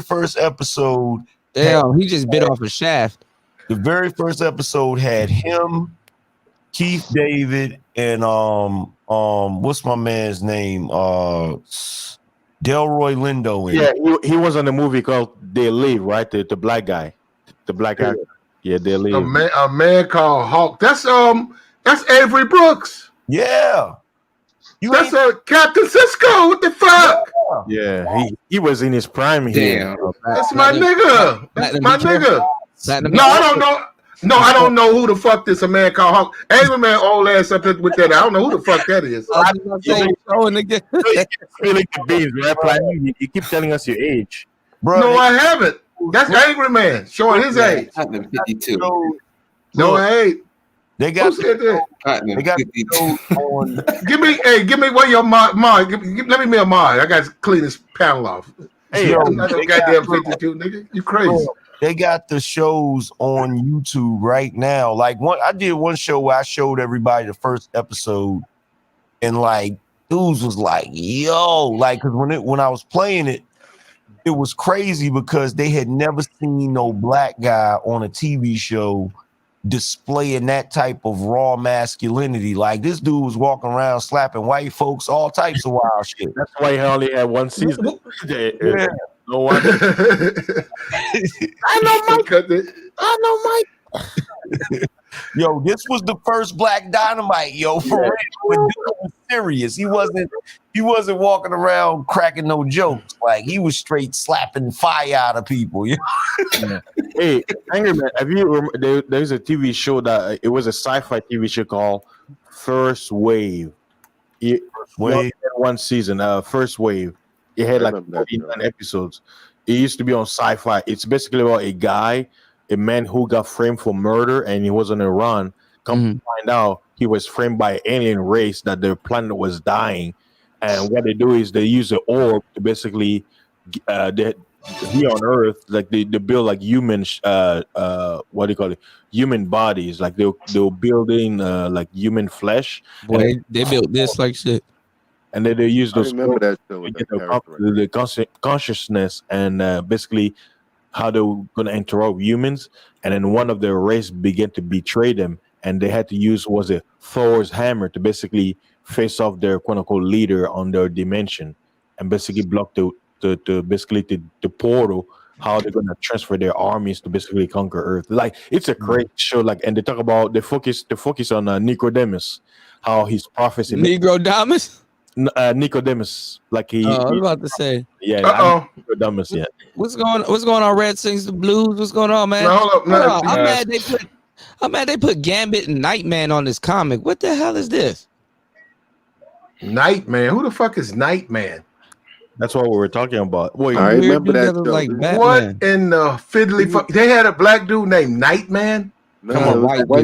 first episode. Damn, he just bit off a shaft. The very first episode had him, Keith David, and what's my man's name? Delroy Lindo in it. yeah. He was on the movie called They Live, right? The black guy, the black actor. Yeah, They Live. A man called Hawk. That's Avery Brooks. Yeah. That's Captain Cisco. What the fuck? Yeah, he was in his prime here. That's my nigga. That's my nigga. No, I don't know. No, I don't know who the fuck this A Man Called Hawk. Avery man old ass up there with that. I don't know who the fuck that is. You keep telling us your age, bro. No, I haven't. That's Angry Man showing his age. 52. No, I ain't. They got Who said that? They got on. Give me one of your mod. Let me a mod. I got to clean this panel off. Hey, I'm not no goddamn 52, nigga. You crazy? They got the shows on YouTube right now. Like I did one show where I showed everybody the first episode, and like dudes was like, "Yo," like because when I was playing it, it was crazy because they had never seen no black guy on a TV show displaying that type of raw masculinity. Like this dude was walking around slapping white folks, all types of wild shit. That's why he only had one season. Yeah. No wonder. I know Mike. Yo, this was the first Black Dynamite, yo, for real. When dude was serious. He wasn't walking around cracking no jokes. Like he was straight slapping fire out of people. You know? Hey, Angerman, have you? There's a TV show that it was a sci-fi TV show called First Wave. One season, First Wave. It had like 49 episodes. It used to be on Sci-Fi. It's basically about a man who got framed for murder, and he was on a run. Come to find out, he was framed by an alien race that their planet was dying. And what they do is they use the orb to basically here on Earth, like they build like human, what do you call it? Human bodies. Like they'll building like human flesh. Boy, they built this like shit. And then they use I those remember that show to with get that character. the consciousness and basically how they were going to interact with humans. And then one of their race began to betray them, and they had to use Thor's hammer to basically face off their quote unquote leader on their dimension, and basically block the portal. How they're going to transfer their armies to basically conquer Earth. Like it's a great show. Like, and they talk about the focus on Nicodemus, how his prophecy. Nicodemus. Nicodemus, like he. I was about to say. Yeah. Nicodemus. Yeah. What's going on? Red Sings the Blues. What's going on, man? No, hold up. I'm mad they put Gambit and Nightman on this comic. What the hell is this? Nightman? Who the fuck is Nightman? That's what we were talking about. Wait, I remember that show. Like what in the fiddly fuck? They had a black dude named Nightman. No, come on, white boy.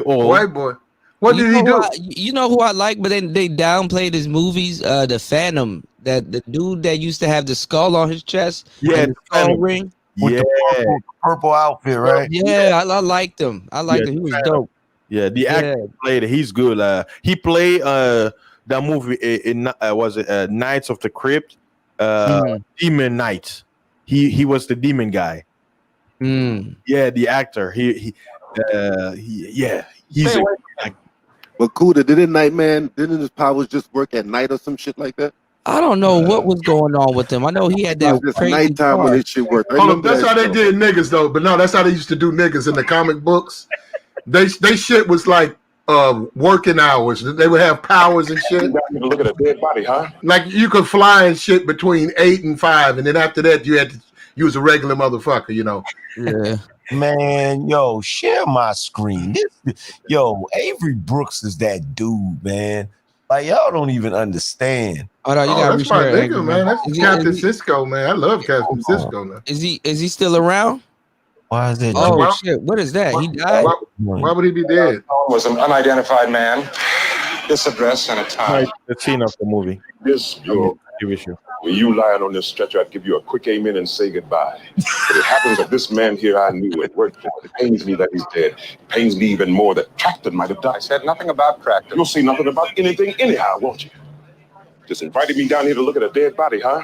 White boy. What did he do? You know who I like, but then they downplayed his movies. The Phantom, that the dude that used to have the skull on his chest. Yeah, the skull ring. With the purple outfit, right? Yeah, I liked him. I liked him. He was dope. Yeah, the actor played it. He's good. He played that movie in was it Knights of the Crypt, Demon Knight. He was the demon guy. Yeah, the actor. He's But Kuda, didn't his powers just work at night or some shit like that? I don't know what was going on with him. I know he had that crazy nighttime when it shit worked. Hold up, that's how they did niggas though. But no, that's how they used to do niggas in the comic books. They shit was like working hours. They would have powers and shit. Look at a dead body, huh? Like you could fly and shit between 8 and 5, and then after that you had to use a regular motherfucker, you know. Yeah. Man, yo, share my screen. Avery Brooks is that dude, man. Like y'all don't even understand. Oh, that's my nigga, man. That's Captain Cisco, man. I love Captain Cisco now. Is he still around? Why is that? Oh shit! What is that? He died. Why would he be dead? Was an unidentified man. This address and a time. The scene of the movie. This when you lying on this stretcher, I'd give you a quick amen and say goodbye. But it happens that this man here I knew and worked for. It pains me that he's dead. It pains me even more that Tracton might have died. I said nothing about Tracton. You'll say nothing about anything anyhow, won't you? Just invited me down here to look at a dead body, huh?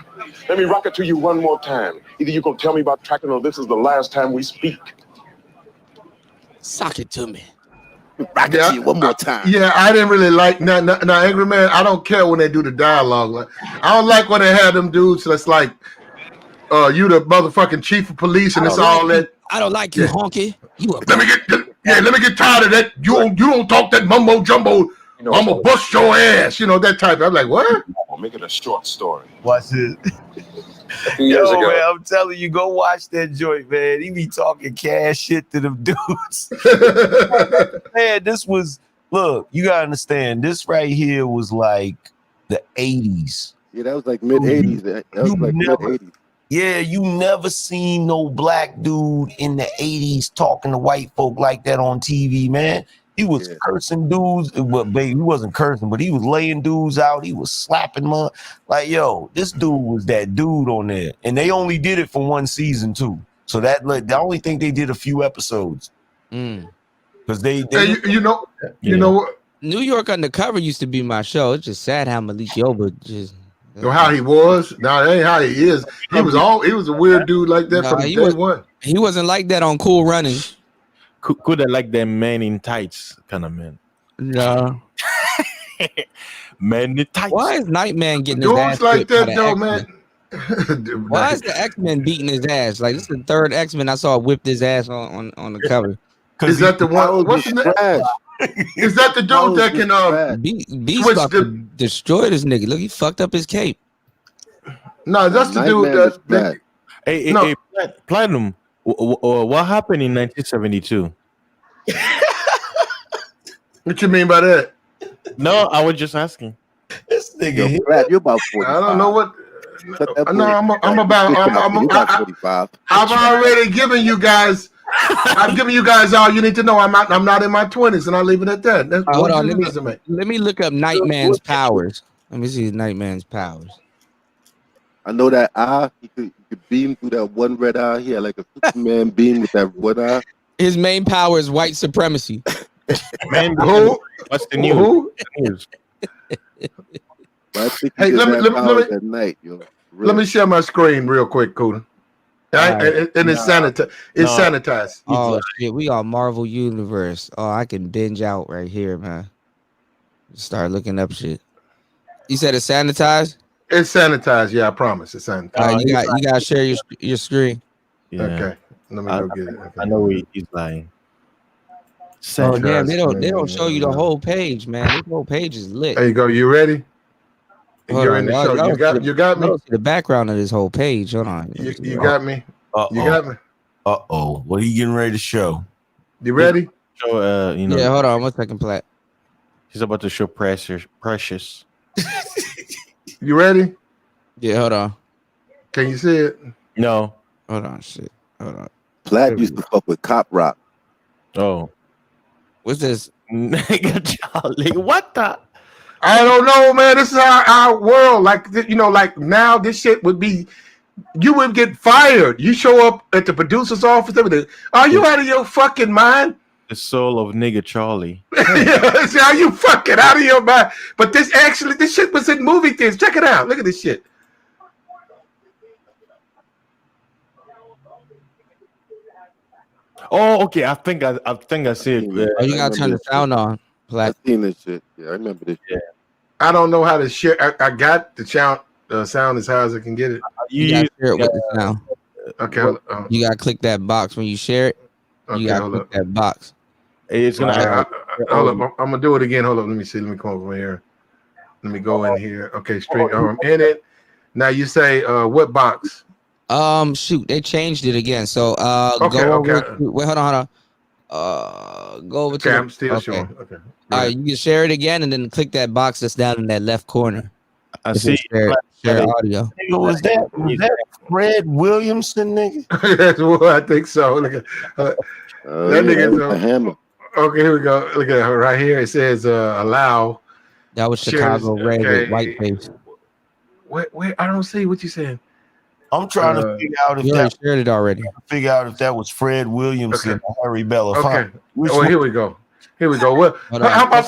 Let me rock it to you one more time. Either you're going to tell me about Tracton or this is the last time we speak. Sock it to me. Rock it to you one more time. Yeah, I didn't really like now Angry Man. I don't care when they do the dialogue. Like, I don't like when they have them dudes that's like you the motherfucking chief of police and it's all that. I don't like you, honky. Let me get tired of that. You don't talk that mumbo jumbo. I'm gonna bust your ass. You know that type. I'm like, what? I'll make it a short story. Watch it. Years ago. Man, I'm telling you, go watch that joint, man. He be talking cash shit to them dudes. Man, look, you gotta understand, this right here was like the 80s. Yeah, that was like mid-80s. That was like mid-80s. Yeah, you never seen no black dude in the 80s talking to white folk like that on TV, man. He was cursing dudes, but baby, he wasn't cursing, but he was laying dudes out. He was slapping them. Like, yo, this dude was that dude on there, and they only did it for one season too. So that I only think they did a few episodes because they you know what? New York Undercover used to be my show. It's just sad how Malik Yoba just. How he was? No, that ain't how he is. He was a weird dude like that from day one. He wasn't like that on Cool Runnings. Could have like them man in tights kind of man. No. Man in tights. Why is Nightman getting his dudes ass like that though, X-Men? man? Why is the X-Men beating his ass? Like this is the third X-Men I saw whipped his ass on the cover. Is that the one? What's the name? Is that the dude that can Beast about to destroy this nigga? Look, he fucked up his cape. No, that's the dude that. Hey, Platinum. What happened in 1972? What you mean by that? No, I was just asking. This nigga, you're about 45. I don't know what. No, I'm about 45. I've already given you guys. I've given you guys all you need to know. I'm not in my 20s, and I'll leave it at that. Hold on, let me look up Nightman's powers. Let me see Nightman's powers. I know that eye. He could beam through that one red eye. He had like a Superman beam with that one eye. His main power is white supremacy. Man, Who? what's the news? Who? But I think Hey, he let me- gets let that me- powers let me- at night, yo. Let me share my screen real quick, Kuda. And it's sanitized. It's sanitized. Oh shit, we got Marvel Universe. Oh, I can binge out right here, man. Start looking up shit. You said it's sanitized? It's sanitized. Yeah, I promise. It's sanitized. All right, you got to share your screen. Yeah. Okay, let me go get it. Okay. I know he's lying. Oh damn, they don't show you the whole page, man. This whole page is lit. There you go. You ready? Hold You're on, in the y'all- show. y'all You got see you got y'all me. see the background of this whole page. Hold on. You got me. You got me. What are you getting ready to show? You ready? Show Yeah, hold on 1 second, Plat. He's about to show Precious. You ready? Yeah, hold on. Can you see it? No. Hold on, shit. Hold on. Platt used to fuck with Cop Rock. Oh. What's this? Nigga Charlie, what the? I don't know, man. This is our world. Like, like now this shit would be, you would get fired. You show up at the producer's office, everything. Are you out of your fucking mind? The soul of nigga Charlie. Are you fucking out of your mind? But this shit was in movie theaters. Check it out. Look at this shit. Oh, okay. I think I see it. Oh, you gotta turn the sound on. I seen this shit. Yeah, I remember this shit. I don't know how to share. I got the sound as high as I can get it. You gotta share it with the sound. Okay, hold on. You gotta click that box when you share it. Okay, You gotta hold click up. that box. It's gonna. Hold up. I'm gonna do it again. Hold up. Let me see. Let me come over here. Let me go in here. Okay, straight. I'm in it. Now you say what box? Shoot, they changed it again. So Okay, go over. okay. Wait, hold on. Go over to. Okay, the- I'm still okay. showing. Okay. All right, you can share it again and then click that box that's down in that left corner. I It see. says Share audio. Nigga, was that Fred Williamson, nigga? That's what I think so. Look at that nigga's a hammer. Okay, here we go. Look at her right here. It says allow. That was Chicago Red with whiteface. Wait, I don't see what you saying. I'm trying to figure out if You already shared it already. Figure out if that was Fred Williamson or Harry Belafonte. Okay. Which Well, one? here we go. Here we go. Well, Hold on. how about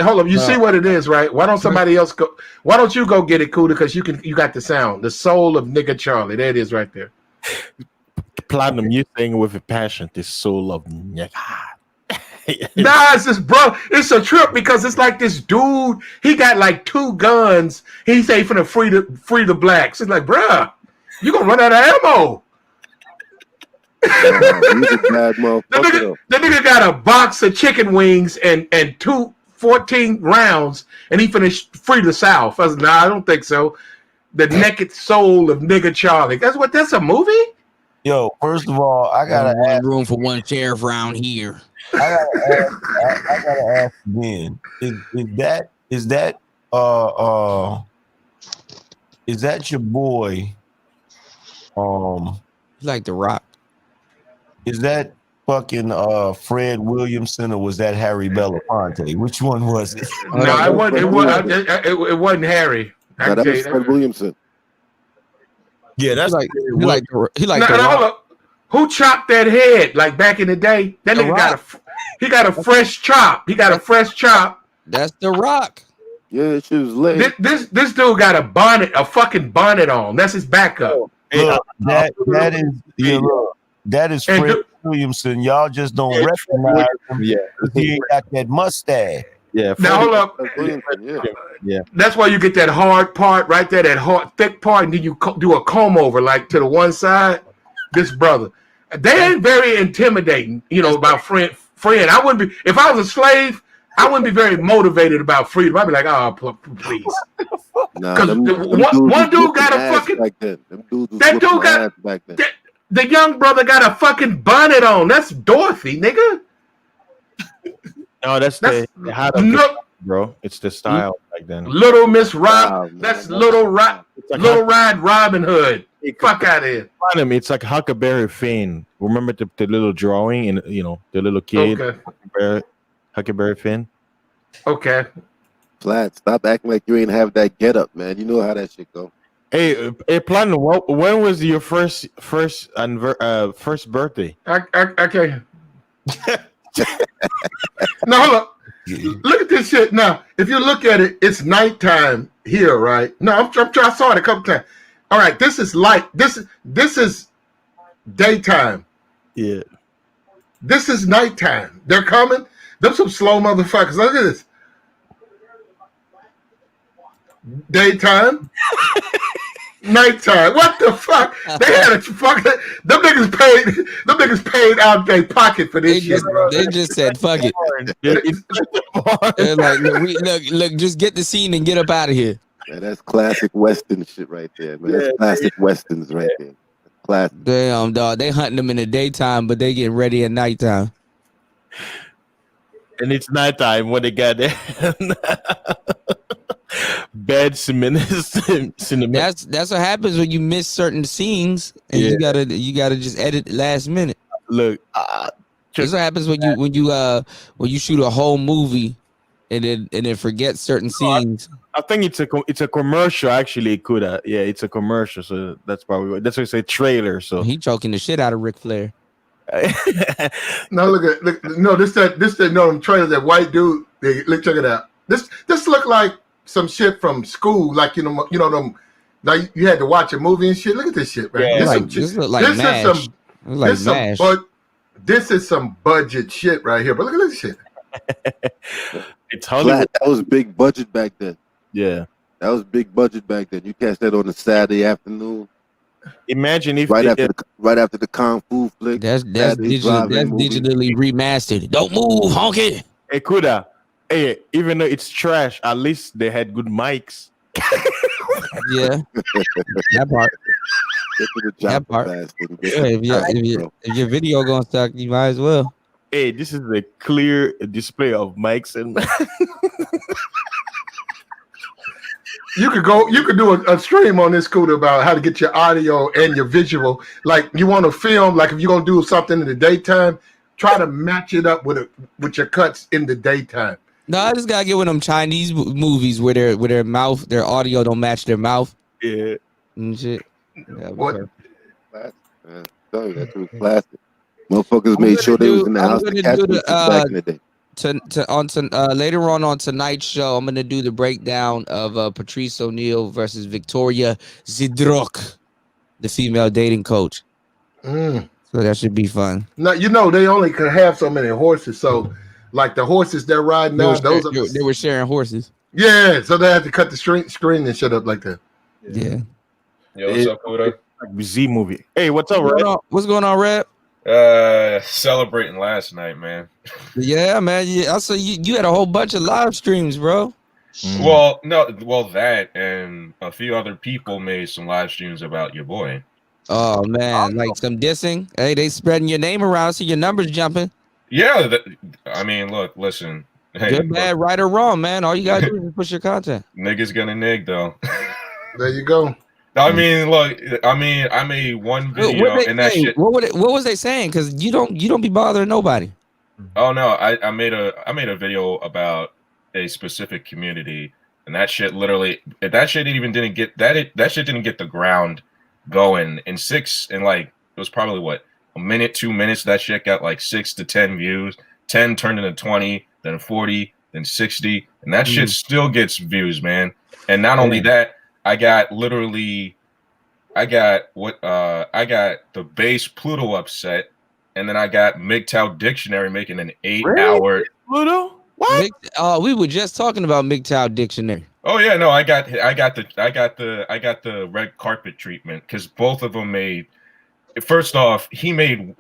hold up? You Hold see on. what it is, right? Why don't somebody else go? Why don't you go get it, Kuda? Because you got the sound, the soul of nigga Charlie. There it is, right there. Platinum, you saying with a passion, the soul of nigga. Nah, it's just bro. It's a trip because it's like this dude. He got like 2 guns. He say finna free the blacks. It's like, bruh, you gonna run out of ammo. He's a bad motherfucker. The nigga got a box of chicken wings and 14 rounds, and he finished free the South. I was like, nah, I don't think so. The naked soul of nigga Charlie. That's a movie? Yo, first of all, I gotta ask. Room for one sheriff round here. I gotta ask again. Is that your boy? Like The Rock. Is that fucking Fred Williamson or was that Harry Belafonte? Which one was it? No, it wasn't Harry. No, that was Fred Williamson. Yeah, that's he like No, hold up. Who chopped that head like back in the day? That nigga got a fresh chop. He got a fresh chop. That's The Rock. Yeah, she was late. This dude got a fucking bonnet on. That's his backup. Look, that is Fred Williamson. Y'all just don't recognize him. Yeah, he ain't got that mustache. Yeah. Now hold up. Yeah. That's why you get that hard part right there, that hard thick part, and then you do a comb over like to the one side. This brother, they ain't very intimidating. About friend. I wouldn't be if I was a slave. I wouldn't be very motivated about freedom. I'd be like, oh, please. Nah, one dude got a fucking. Back then. Them dudes was That dude whooping got ass back then. the young brother got a fucking bonnet on. That's Dorothy, nigga. No, that's how to bro. It's the style back then. Little Miss Rob. That's Little Ride Robin Hood. Fuck out of here. It's like Huckleberry Finn. Remember the little drawing and the little kid. Okay. Huckleberry Finn. Okay. Flat, stop acting like you ain't have that get up, man. You know how that shit go. Hey, Plan. When was your first birthday? I can't. No, hold up. Look at this shit. Now, if you look at it, it's nighttime here, right? No, I saw it a couple times. All right, this is light. This is daytime. Yeah. This is nighttime. They're coming. Them some slow motherfuckers. Look at this. Daytime. Nighttime. What the fuck? They had a fuck. Them niggas paid out their pocket for this shit, bro. They just said, fuck it. They're like, look, just get the scene and get up out of here. Yeah, that's classic Western shit right there, man. That's classic Westerns right there. Classic. Damn, dog. They hunting them in the daytime, but they getting ready at nighttime. And it's nighttime when they got there. Bad cinema. That's what happens when you miss certain scenes, and you gotta just edit last minute. Look, that's what happens when you shoot a whole movie and then forget certain scenes. I think it's a commercial actually. It could it's a commercial, so that's probably what. That's why I say trailer. So he choking the shit out of Ric Flair. No, look, no, this them trailers, that white dude. Check it out. This look like some shit from school, like you know them. Like you had to watch a movie and shit. Look at this shit, man. Yeah, this look like MASH. This is some budget shit right here. But look at this shit. It's Hollywood. That was big budget back then. Yeah, that was big budget back then. You catch that on a Saturday afternoon. Imagine if right after the Kung Fu flick. That's digitally remastered. Don't move, honky. Hey, Kuda. Hey, even though it's trash, at least they had good mics. Yeah, that part. That part. If your video gonna suck, you might as well. Hey, this is a clear display of mics and. You could do a stream on this, Kuda, about how to get your audio and your visual. Like you want to film, like if you're gonna do something in the daytime, try to match it up with your cuts in the daytime. No, I just gotta get one of them Chinese movies where their mouth, their audio don't match their mouth. Yeah. And shit. Yeah, what? That's classic. Motherfuckers made sure they was in the house to catch them back in the day. Later on tonight's show, I'm gonna do the breakdown of Patrice O'Neal versus Victoria Zidrock, the female dating coach. So that should be fun. Now they only could have so many horses. So, like the horses they're riding now, they were sharing horses. Yeah, so they had to cut the screen and shut up like that. Yeah. Yo, what's up, Kuda? Like Z movie. Hey, what's up, Red? What's going on, Red? Celebrating last night, man. Yeah, man. Yeah, I saw you had a whole bunch of live streams, bro. Well, that and a few other people made some live streams about your boy. Oh man, like some dissing. Hey, they spreading your name around, so your numbers jumping. Yeah, look, listen. Hey, good, bad, right or wrong, man. All you gotta do is push your content. Niggas gonna nig though. There you go. I mean, look. I made one video and that shit. What was they saying? Because you don't be bothering nobody. Oh no, I made a video about a specific community, and that shit didn't get the ground going in like it was probably what, a minute, 2 minutes. That shit got like 6 to 10 views. 10 turned into 20, then 40, then 60, and that shit still gets views, man. And not only that, I got the base Pluto upset, and then I got MGTOW Dictionary making an 8-hour Pluto. What? We were just talking about MGTOW Dictionary. Oh yeah, no, I got the red carpet treatment because both of them made. First off, he made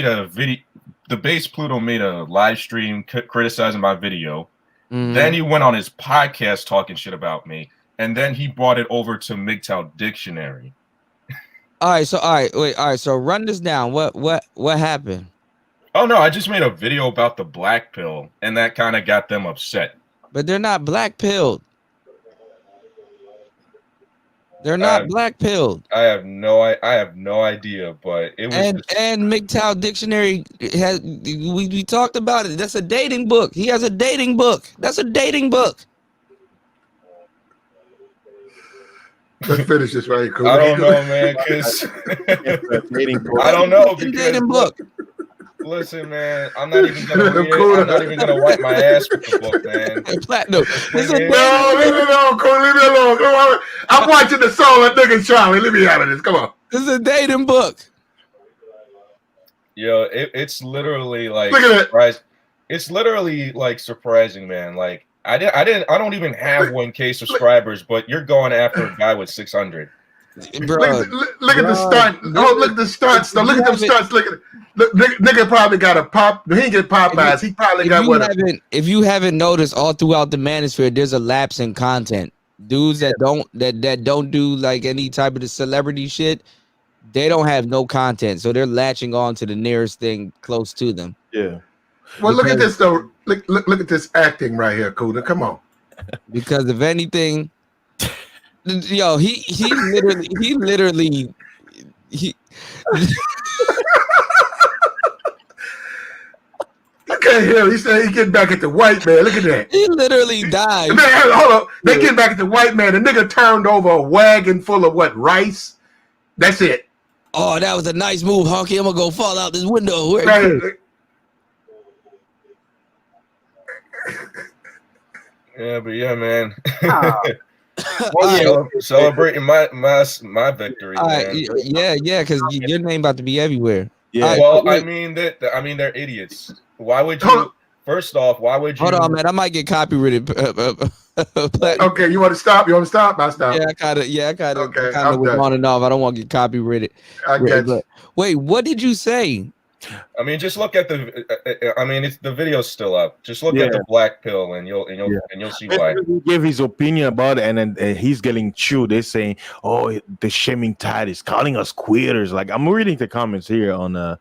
a video. The base Pluto made a live stream criticizing my video. Then he went on his podcast talking shit about me. And then he brought it over to MGTOW Dictionary. All right, so run this down. What happened? Oh no, I just made a video about the black pill, and that kind of got them upset. But they're not black pilled. They're not black pilled. I have no idea, but it was. And MGTOW Dictionary has. We talked about it. That's a dating book. He has a dating book. That's a dating book. Let's finish this right, cool. I don't know, man, because I don't know because look, listen, man, I'm not even gonna read it. I'm not even gonna wipe my ass with the book, man. Platinum. No, leave it alone, cool. Leave it alone. Come on. I'm watching the song of nigga Charlie. Let me out of this. Come on. This is a dating book. Yo, it's literally like Look at surprise. It's literally like surprising, man. Like I don't even have 1K subscribers, but you're going after a guy with 600. Bro, look at the stunt. Oh, look at the stunts. Now look at them stunts. Look at it. Look, nigga probably got a pop. He ain't get Popeyes. He probably got what? If you haven't noticed, all throughout the manosphere, there's a lapse in content. Dudes that don't do like any type of the celebrity shit, they don't have no content, so they're latching on to the nearest thing close to them. Yeah. Well, look at this though. Look at this acting right here, Kuda. Come on. Because if anything, yo, he literally. I can't hear. He said he getting back at the white man. Look at that. He literally died. Man, hold up. They getting back at the white man. The nigga turned over a wagon full of what? Rice. That's it. Oh, that was a nice move, Honky. I'm gonna go fall out this window. Yeah, but yeah, man. Well, celebrating my victory. All right, Man. yeah, because your name about to be everywhere. Yeah. Right, Well, wait. I mean, they're idiots. Why would you? First off, why would you? Hold on, man. I might get copyrighted. Okay, you want to stop? You want to stop? I'll stop. Yeah, I kind of Okay, was I'm done. on and off. I don't want to get copyrighted. I get you. Wait, what did you say? I mean, just look at the. I mean, the video's still up. Just look at the black pill, and you'll see why. He gave his opinion about it, and then he's getting chewed. They're saying, "Oh, the shaming tide is calling us queers." Like I'm reading the comments here on the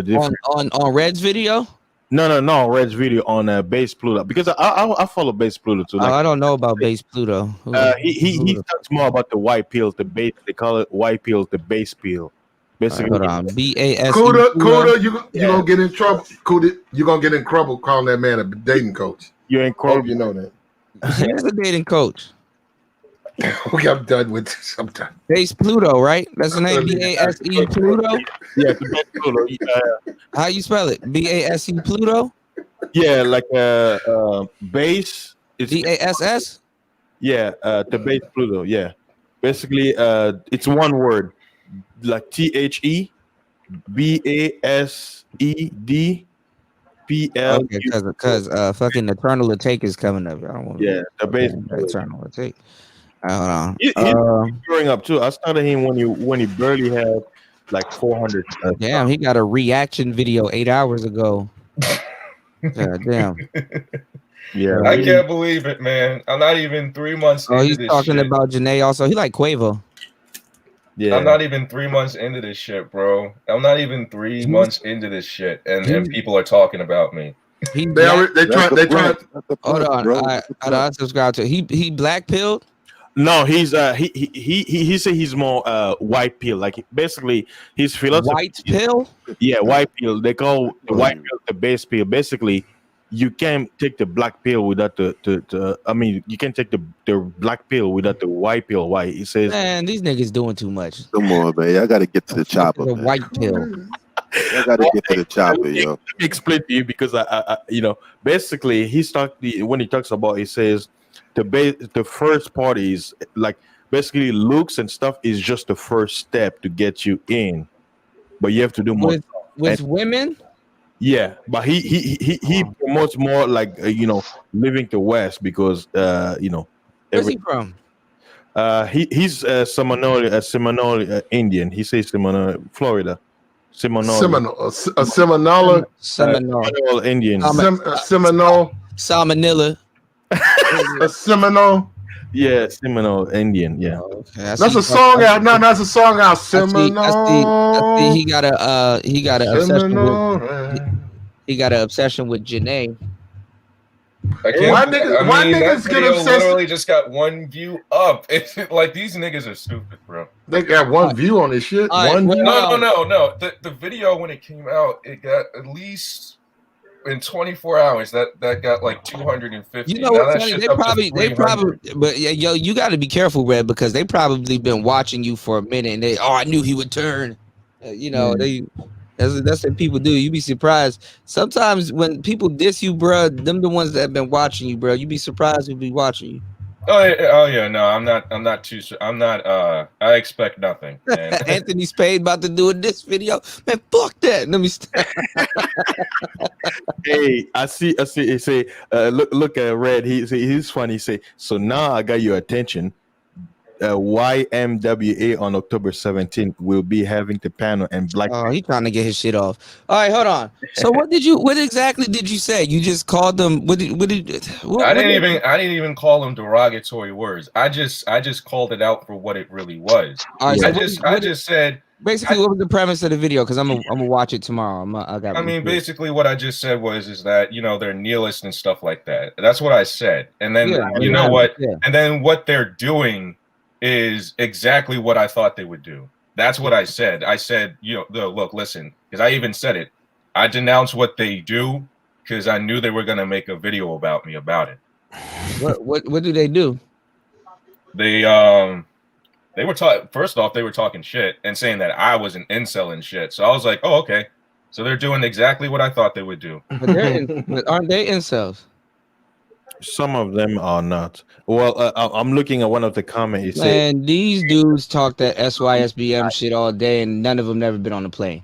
different on Red's video. No, Red's video on Base Pluto because I follow Base Pluto too. Like, I don't know about Base Pluto. He talks more about the white pills, the base. They call it white pills, the base pill. Basically, hold on. BAS. Kuda, you gonna get in trouble. Kuda, you gonna get in trouble calling that man a dating coach. You're in trouble. You know that. He's a dating coach. Okay, I'm done with this. I'm done. Base Pluto, right? That's the name. BASE Pluto. Yeah, the base Pluto. How you spell it? BASE Pluto. Yeah, like base. It's BASS. Yeah, the base Pluto. Yeah, basically, it's one word, like THE BASED PL. Okay, because fucking Eternal Take is coming up. I don't want. Yeah, the base Eternal Take. Hold on. He's growing up too. I started him when he barely had like 400. Damn, he got a reaction video 8 hours ago. God damn. Yeah, I can't believe it, man. I'm not even 3 months. Oh, into he's this talking shit. about Janae also. He like Quavo. Yeah, I'm not even 3 months into this shit, bro. I'm not even 3 months into this shit, and people are talking about me. They tried. Hold on, I subscribe to. He black pilled. No, he's he said he's more white pill. Like basically his philosophy. White pill? Yeah, white pill. They call the white pill the base pill. Basically, you can't take the black pill without the I mean, you can't take the black pill without the white pill. Why? He says, man, these niggas doing too much. Come on, man. I gotta get to the chopper. The man. white pill. I gotta get to the chopper, yo. Let me explain to you because I basically when he talks about, he says the first part is like basically looks and stuff is just the first step to get you in, but you have to do more with women. Yeah, but he promotes more like living the West because Where's he from? He's Seminole Indian. He says Seminole, Florida. Seminole Indian. Seminole. Salmonella. A Seminole. Yeah, Seminole Indian. Yeah, that's a song out. No, that's a song out. Seminole. I see he got an obsession with Janae. I can't, Why niggas that get video obsessed? literally just got 1 view up. It's like these niggas are stupid, bro. They got one view on this shit. No. The video when it came out, it got at least in 24 hours, that got like 250. You know Now what's that funny? shit's They up to probably, 300. but yeah, yo, you got to be careful, Red, because they probably been watching you for a minute, and I knew he would turn. You know, that's what people do. You be surprised sometimes when people diss you, bro. Them the ones that have been watching you, bro. You be surprised who be watching you. Oh yeah, no, I'm not too. I'm not. I expect nothing. And Anthony Spade about to do this video, man. Fuck that. Let me stop. Hey, I see. He say, look at Red. He's funny. He say, so now I got your attention. YMWA on October 17th will be having the panel and black. Oh, he trying to get his shit off. All right, hold on. So what exactly did you say? You just called them. I didn't even call them derogatory words. I just called it out for what it really was. All right, I just said basically what was the premise of the video? Because I'm gonna watch it tomorrow. Basically what I just said is that they're nihilists and stuff like that. That's what I said. And then and then what they're doing is exactly what I thought they would do. That's what I said. I said, look, listen, because I even said it. I denounced what they do because I knew they were gonna make a video about me about it. What do they do? They were talking. First off, they were talking shit and saying that I was an incel and shit. So I was like, oh, okay. So they're doing exactly what I thought they would do. But aren't they incels? Some of them are not. Well, I'm looking at one of the comments. Man, these dudes talk that SYSBM shit all day, and none of them never been on a plane.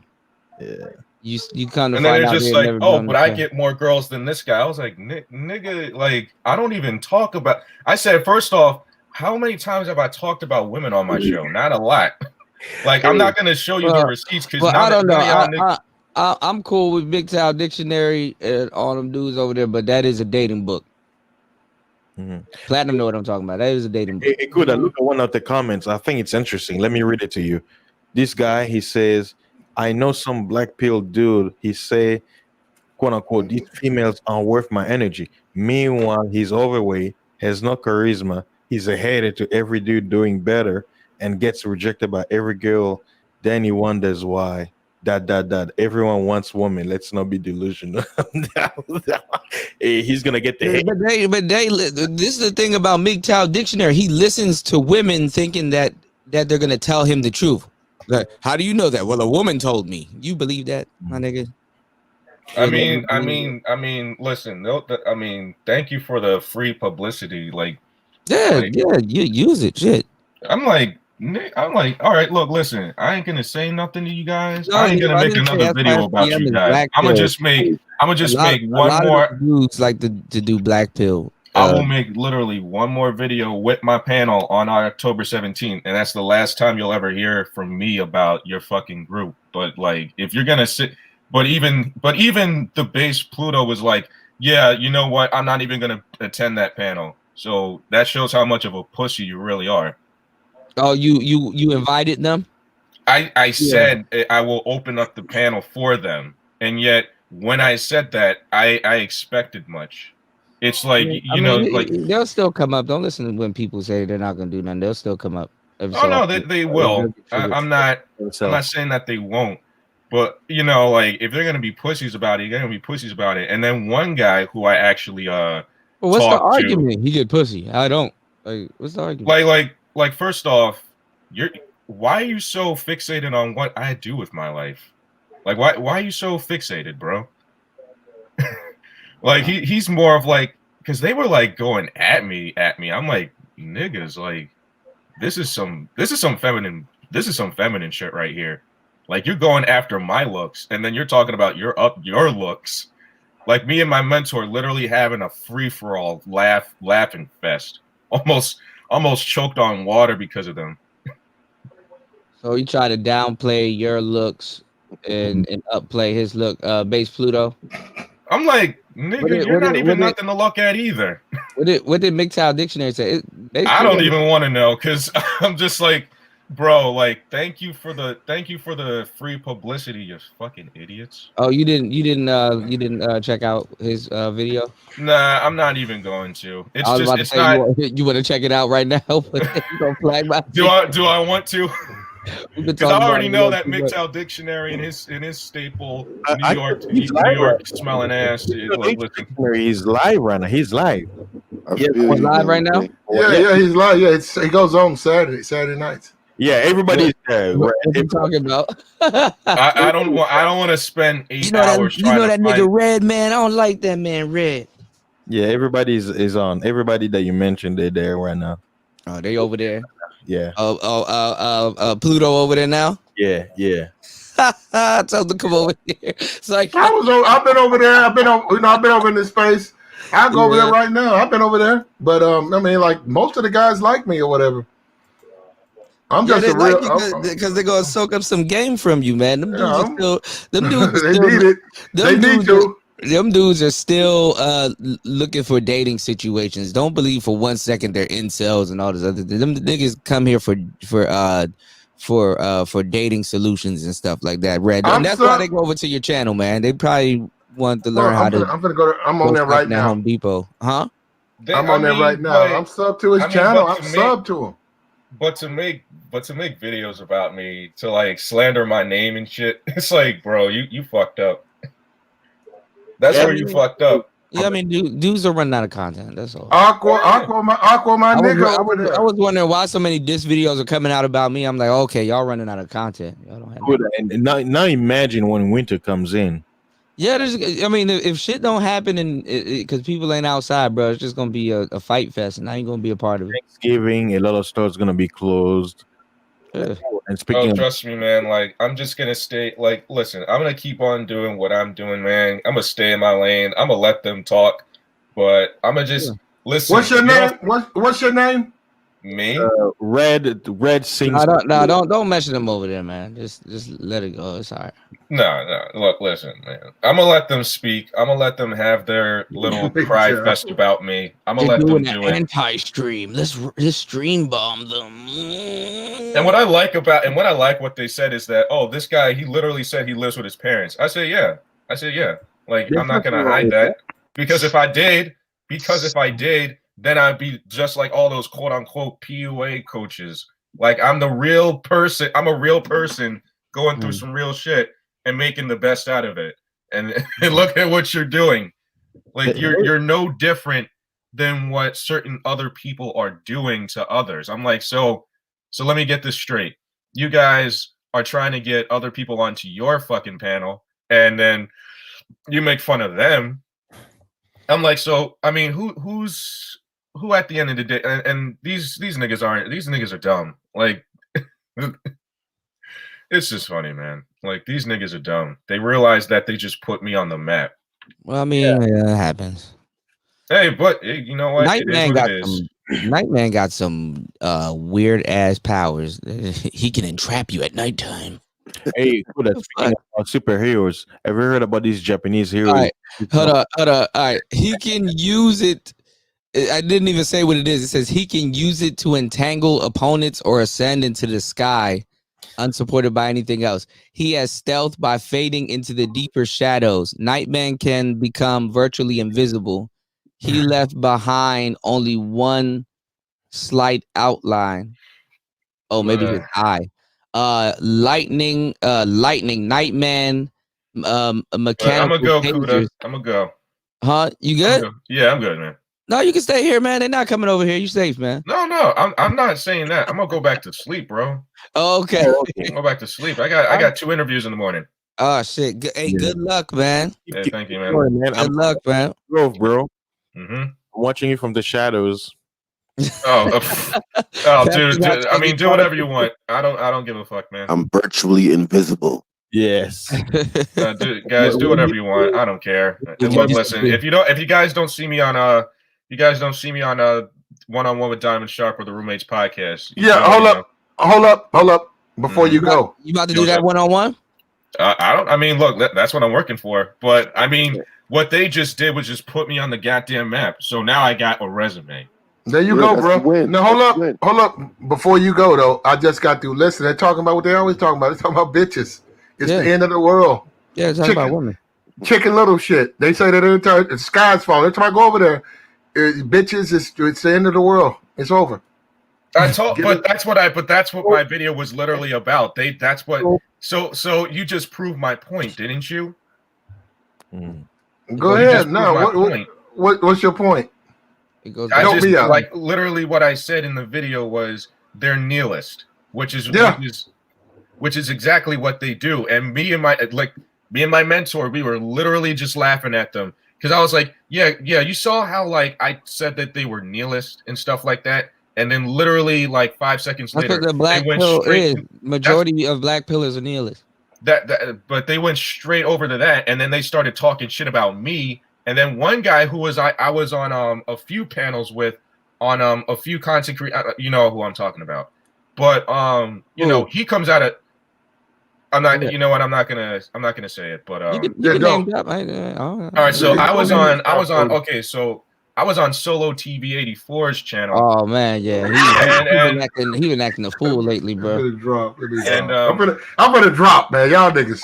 Yeah. You kind of and find then out it's just they've like, never been oh, on but a I plane. get more girls than this guy. I was like, nigga, like I don't even talk about. I said, first off, how many times have I talked about women on my show? Not a lot. Like I'm not gonna show you the receipts because I don't know. I'm cool with Big Town Dictionary and all them dudes over there, but that is a dating book. Platinum know what I'm talking about. That is a dating book. Hey, good. I look at one of the comments. I think it's interesting. Let me read it to you. This guy, he says, I know some black pill dude. He say, quote unquote, these females aren't worth my energy. Meanwhile, he's overweight, has no charisma. He's a hater to every dude doing better and gets rejected by every girl. Then he wonders why. Everyone wants women. Let's not be delusional. He's gonna get the hate. But this is the thing about MGTOW Dictionary. He listens to women thinking that they're gonna tell him the truth. Like, how do you know that? Well, a woman told me. You believe that, my nigga? I mean, listen. I mean, thank you for the free publicity. Like, you use it. Shit. I'm like, all right, look, listen, I ain't gonna say nothing to you guys. I ain't gonna make another video about you guys. I'm gonna just make one more. Dudes like to do black pill. I will make literally one more video with my panel on October 17th, and that's the last time you'll ever hear from me about your fucking group. But like, if you're gonna sit, but even the base Pluto was like, yeah, you know what? I'm not even gonna attend that panel. So that shows how much of a pussy you really are. Oh, you invited them? I said I will open up the panel for them, and yet when I said that, I expected much. It's like like they'll still come up. Don't listen to when people say they're not gonna do nothing. They'll still come up. Oh no, they will. I'm not saying that they won't, but like if they're gonna be pussies about it, they're gonna be pussies about it. And then one guy who I actually well, what's the argument? He get pussy. I don't. Like, what's the argument? Like first off, why are you so fixated on what I do with my life? Like why are you so fixated, bro? Like he's more of like, because they were like going at me. I'm like, niggas, like this is some feminine shit right here. Like you're going after my looks, and then you're talking about your looks. Like me and my mentor literally having a free-for-all laughing fest. Almost choked on water because of them. So you try to downplay your looks and upplay his look, base Pluto. I'm like, nigga, you're not even nothing to look at either. What did MGTOW Dictionary say? I don't even want to know, because I'm just like, bro, like thank you for the free publicity, you fucking idiots. Oh, you didn't check out his video? Nah, I'm not even going to. You want to check it out right now? You gonna flag my do I want to? Because I already know that MGTOW dictionary in his staple New York smelling ass. Listen. He's live right now. He's live. He's live right now. Yeah, he's live. Yeah, he goes on Saturday nights. Yeah, everybody's What you talking about? I don't want to spend 8 hours. You know that nigga Red, man. I don't like that man Red. Yeah, everybody's is on. Everybody that you mentioned, they're there right now. Oh, they over there. Yeah. Pluto over there now. Yeah. Tell them to come over here. It's like I've been over there. I've been over in this space. I go over there right now. I've been over there, but I mean, like most of the guys like me or whatever. I'm just a real because they're gonna soak up some game from you, man. Them dudes are still. Them dudes. They need it. They need to. Them dudes are still looking for dating situations. Don't believe for 1 second they're incels and all this other. Them niggas come here for dating solutions and stuff like that. Red, and that's why they go over to your channel, man. They probably want to learn how to. I'm gonna go. I'm on there right now. Home Depot, huh? I'm on there right now. I'm sub to his channel. I'm sub to him. But to make videos about me, to like slander my name and shit, it's like, bro, you fucked up. That's where you fucked up. Yeah, I mean, dudes are running out of content. That's all. Aqua, my nigga over there. I was wondering why so many diss videos are coming out about me. I'm like, okay, y'all running out of content. Y'all don't have. And now imagine when winter comes in. Yeah, I mean, if shit don't happen and because people ain't outside, bro, it's just gonna be a fight fest, and I ain't gonna be a part of it. Thanksgiving, a lot of stores gonna be closed. Yeah. And speaking, trust me, man. Like, I'm just gonna stay. Like, listen, I'm gonna keep on doing what I'm doing, man. I'm gonna stay in my lane. I'm gonna let them talk, but I'm gonna just listen. What's your name? What's your name? Me? Red sings. Don't mention them over there, man. Just let it go. It's all right. No. Look, listen, man. I'm gonna let them speak. I'm gonna let them have their little cry fest about me. I'm gonna let them do it. Anti-stream. Let's stream bomb them. And what I like what they said is that, oh, this guy, he literally said he lives with his parents. I say yeah. Like, I'm not gonna hide that because if I did, then I'd be just like all those quote unquote PUA coaches. Like, I'm the real person. I'm a real person going through some real shit and making the best out of it. And look at what you're doing. Like, you're no different than what certain other people are doing to others. I'm like, so let me get this straight. You guys are trying to get other people onto your fucking panel, and then you make fun of them. I'm like, so I mean, who at the end of the day, and these niggas are dumb. Like, it's just funny, man. Like, these niggas are dumb. They realize that they just put me on the map. Well, I mean, it happens. Hey, but you know what? Nightman got some weird ass powers. He can entrap you at nighttime. Hey, speaking about superheroes, have you heard about these Japanese heroes? All right, hold up. All right, he can use it. I didn't even say what it is. It says he can use it to entangle opponents or ascend into the sky, unsupported by anything else. He has stealth by fading into the deeper shadows. Nightman can become virtually invisible. He left behind only one slight outline. Oh, maybe his eye. Lightning, Nightman, mechanical. I'm gonna go, Kuda. I'm gonna go. Huh? You good? Yeah, I'm good, man. No, you can stay here, man. They're not coming over here. You safe, man. No, I'm not saying that. I'm gonna go back to sleep, bro. Okay. Go back to sleep. I got 2 interviews in the morning. Oh shit. Good luck, man. Yeah, thank you, man. Good luck, man. Bro. Mm-hmm. I'm watching you from the shadows. Oh, dude. I mean, do whatever you want. I don't give a fuck, man. I'm virtually invisible. Yes. Dude, guys, do whatever you want. I don't care. Look, listen, if you guys don't see me on one-on-one with Diamond Sharp or the Roommates podcast. Hold up. Before you go, you about to do that one-on-one? I mean, look, that's what I'm working for. But I mean, what they just did was just put me on the goddamn map. So now I got a resume. There you go, bro. Now hold up. Before you go though, I just got to listen. They're talking about what they always talking about. They're talking about bitches. It's the end of the world. Yeah, it's talking about women. Chicken Little shit. They say that the sky's falling. Every time I go over there, bitches, it's the end of the world. It's over. I told, but that's what my video was literally about. That's what. So you just proved my point, didn't you? Go ahead. No, what's your point? I just like literally what I said in the video was they're nihilist, which is exactly what they do. And me and my mentor, we were literally just laughing at them because I was like, yeah, you saw how like I said that they were nihilist and stuff like that, and then literally like 5 seconds later, that's what the black pill is. Majority of black pillars are nihilists. But they went straight over to that, and then they started talking shit about me. And then one guy who was I was on a few panels with on a few content you know who I'm talking about. But you know, he comes out of I'm not you know what I'm not gonna say it, but all right, so I was on okay, so I was on Solo TV 84's channel. Oh man, yeah, he been acting a fool lately, bro. I'm gonna drop, man. Y'all niggas.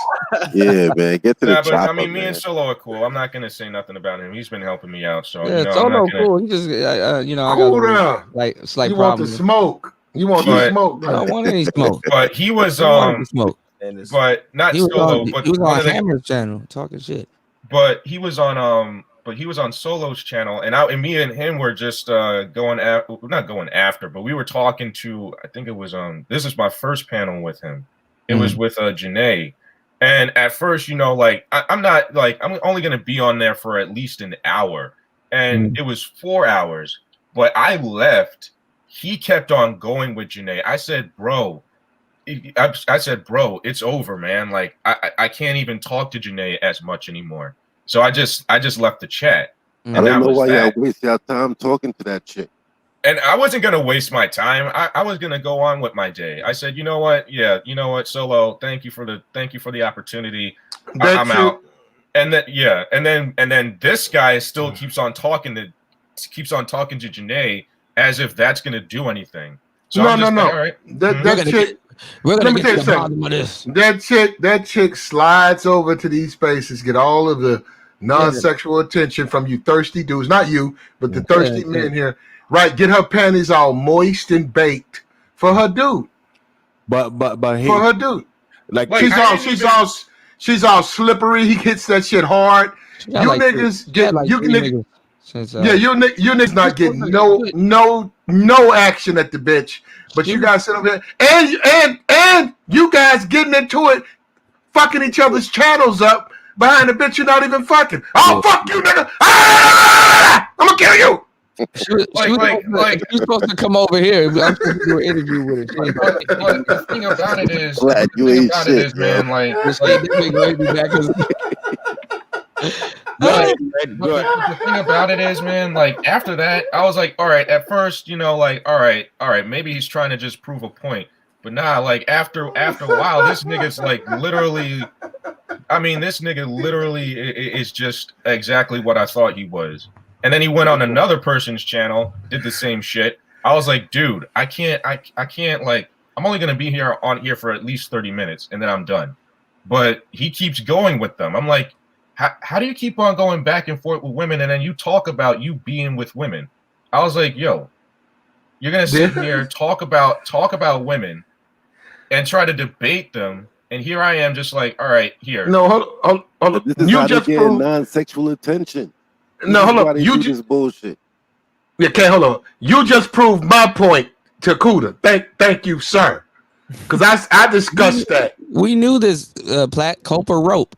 Yeah, man, get to the but chopper, I mean, me man. and Solo are cool. I'm not gonna say nothing about him. He's been helping me out, so Yeah, you know, Solo cool. He just you know, cool I down. got like slight You problem. want the smoke? You want the smoke? I don't want any smoke. But he was smoke. But not Solo. But he was one on of the Hammer's channel talking shit. But he was on Solo's channel, and me and him were just not going after, but we were talking to, I think it was this is my first panel with him. It was with Janae. And at first, you know, like I'm not like I'm only gonna be on there for at least an hour. And it was 4 hours, but I left. He kept on going with Janae. I said, bro, it's over, man. Like I can't even talk to Janae as much anymore. So I just left the chat. I don't know why y'all waste your time talking to that chick. And I wasn't gonna waste my time. I was gonna go on with my day. I said, you know what? Yeah, you know what, Solo, thank you for the opportunity. I'm out. And then this guy still keeps on talking to Janae as if that's gonna do anything. So No. Like, all right. That chick. Let me tell you something. That chick slides over to these spaces, get all of the non-sexual attention from you thirsty dudes. Not you, but the thirsty men here. Right, get her panties all moist and baked for her dude. But for her dude. Like she's all slippery. He hits that shit hard. You niggas get you niggas not getting no action at the bitch. But you guys sit over there and you guys getting into it, fucking each other's channels up behind the bitch you're not even fucking. Oh fuck you, nigga! Ah! I'm gonna kill you. She was supposed to come over here. I'm supposed to do an interview with her. The thing about it is, man, like the thing about it is, man, like after that, I was like, all right. At first, you know, like, all right, maybe he's trying to just prove a point. But nah, like after a while, this nigga's like literally. I mean, this nigga literally is just exactly what I thought he was. And then he went on another person's channel, did the same shit. I was like, dude, I can't like, I'm only gonna be here for at least 30 minutes and then I'm done. But he keeps going with them. I'm like, how do you keep on going back and forth with women and then you talk about you being with women? I was like, yo, you're gonna sit here, talk about women and try to debate them. And here I am just like, all right, here. No, hold on. This is how they get non-sexual attention. No, hold on. You just bullshit. Okay, hold on. You just proved my point to Kuda. Thank you, sir. Because I discussed that. We knew this Copa rope.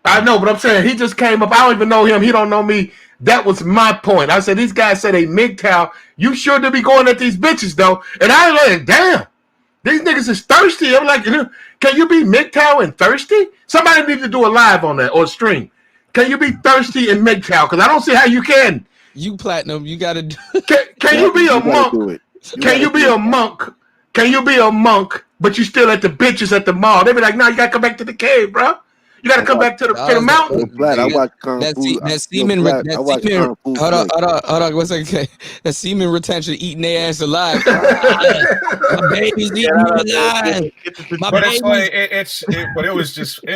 I know, but I'm saying he just came up. I don't even know him. He don't know me. That was my point. I said these guys said they MGTOW. You sure to be going at these bitches though? And I like, damn, these niggas is thirsty. I'm like, can you be MGTOW and thirsty? Somebody need to do a live on that or stream. Can you be thirsty and MGTOW? Because I don't see how you can. You platinum, you gotta do. Can you be a monk? Can you be a monk? Can you be a monk? But you still at the bitches at the mall? They be like, no, you gotta come back to the cave, bro. You gotta come back to the mountain. I watch Kung Fu. That semen. Hold on. What's that? That semen retention eating their ass alive. My baby's eating me alive. But it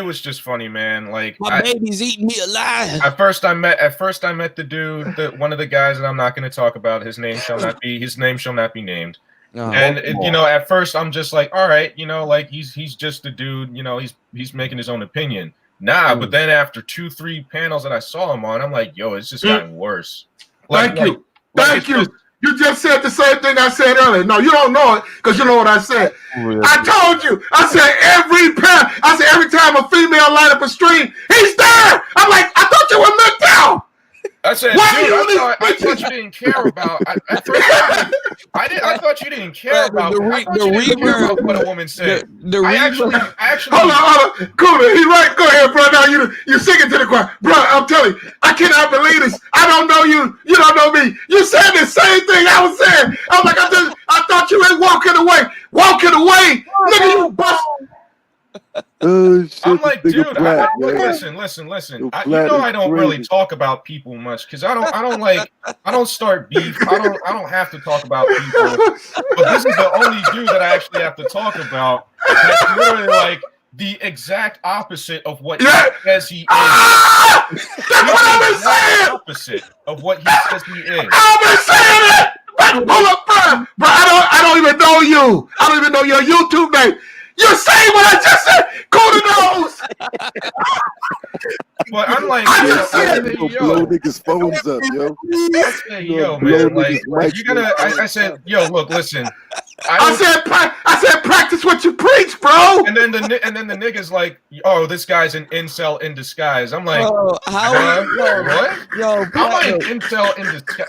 was just funny, man. Like my baby's eating me alive. At first I met the dude, one of the guys that I'm not going to talk about. His name shall not be named. And you know, at first I'm just like, all right, you know, like he's just a dude, you know, he's making his own opinion. Nah, but then after 2-3 panels that I saw him on, I'm like, yo, it's just gotten worse. Thank you. You just said the same thing I said earlier. No, you don't know it because you know what I said. I told you. I said every time a female light up a stream, he's there. I'm like, I thought you were meant down. I said, dude, I thought you didn't care about. I thought you didn't care about. What a woman said. I actually. Hold on, Kuda, he's right. Go ahead, bro. Now you're singing to the choir, bro. I'm telling you, I cannot believe this. I don't know you. You don't know me. You said the same thing I was saying. I was like, I thought you were walking away, nigga. You bust. I'm like, dude, listen. You know I don't really talk about people much because I don't start beef. I don't have to talk about people. But this is the only dude that I actually have to talk about. That's literally like the exact opposite of what he says he is. That's what I've been saying. Opposite of what he says he is. I've been saying it. Hold up, bro. I don't even know you. I don't even know your YouTube name. You're saying what I just said. Kuda knows. But I'm like, blow niggas' phones up, yo. Yo, man, like you gotta. I said, yo, look, listen. I said, practice what you preach, bro. And then the niggas like, oh, this guy's an incel in disguise. I'm like, what? Yo, I'm like incel in disguise.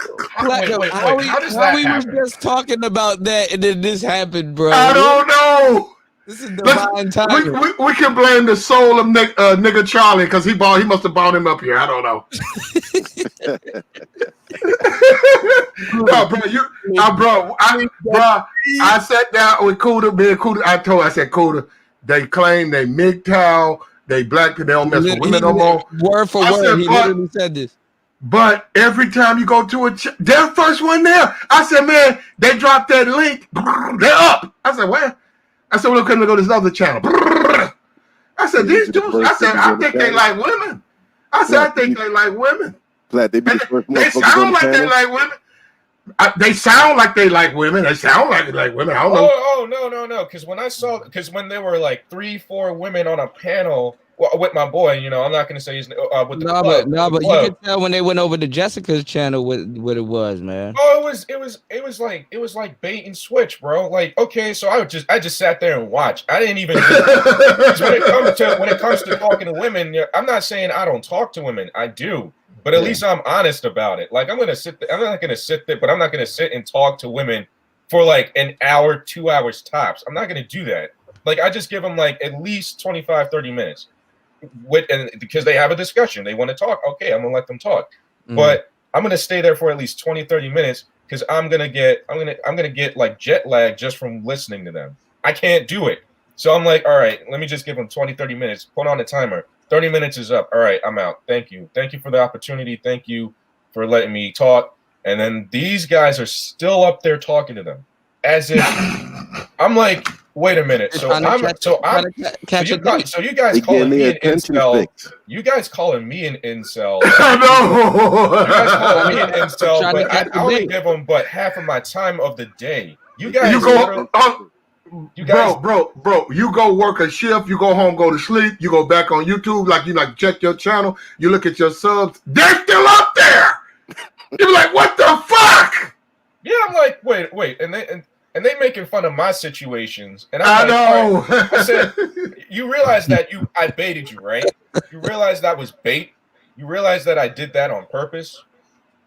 Wait, how does that happen? We were just talking about that, and then this happened, bro. I don't know. This is divine timing. We can blame the soul of nigga Charlie because he must have bought him up here. I don't know. No, I sat down with Kuda. Me and Kuda, I said, Kuda, they claim they MGTOW, they black people, they don't mess with women no more. Word for word, he literally said this. But every time you go to they're first one there. I said, man, they dropped that link. They're up. I said, where? I said, well, couldn't go to this other channel. I said, these dudes, I think they like women. I think they like women. They sound like they like women. They sound like they like women. They sound like they like women. I don't know. Oh, no. Because when there were like 3-4 women on a panel with my boy, you know, I'm not gonna say his name. With the club, but you can tell when they went over to Jessica's channel what it was, man. Oh, it was like bait and switch, bro. Like, okay, so I just sat there and watched. I didn't even. when it comes to talking to women, I'm not saying I don't talk to women. I do. But at least I'm honest about it. Like I'm not gonna sit there, but I'm not gonna sit and talk to women for like an hour, 2 hours tops. I'm not gonna do that. Like I just give them like at least 25-30 minutes. Because they have a discussion, they want to talk. Okay, I'm gonna let them talk. But I'm gonna stay there for at least 20-30 minutes because I'm gonna get like jet lag just from listening to them. I can't do it. So I'm like, all right, let me just give them 20-30 minutes. Put on the timer. 30 minutes is up. All right, I'm out. Thank you for the opportunity. Thank you for letting me talk. And then these guys are still up there talking to them as if I'm like, wait a minute. So you guys calling me an incel. You guys calling me an incel. You guys calling me an incel, but I only give them but half of my time of the day. You guys Bro, you go work a shift, you go home, go to sleep, you go back on YouTube, like you check your channel, you look at your subs, they're still up there. You're like, what the fuck? Yeah, I'm like, wait, and they making fun of my situations, and I know. Right. I said, you realize that I baited you, right? You realize that was bait. You realize that I did that on purpose.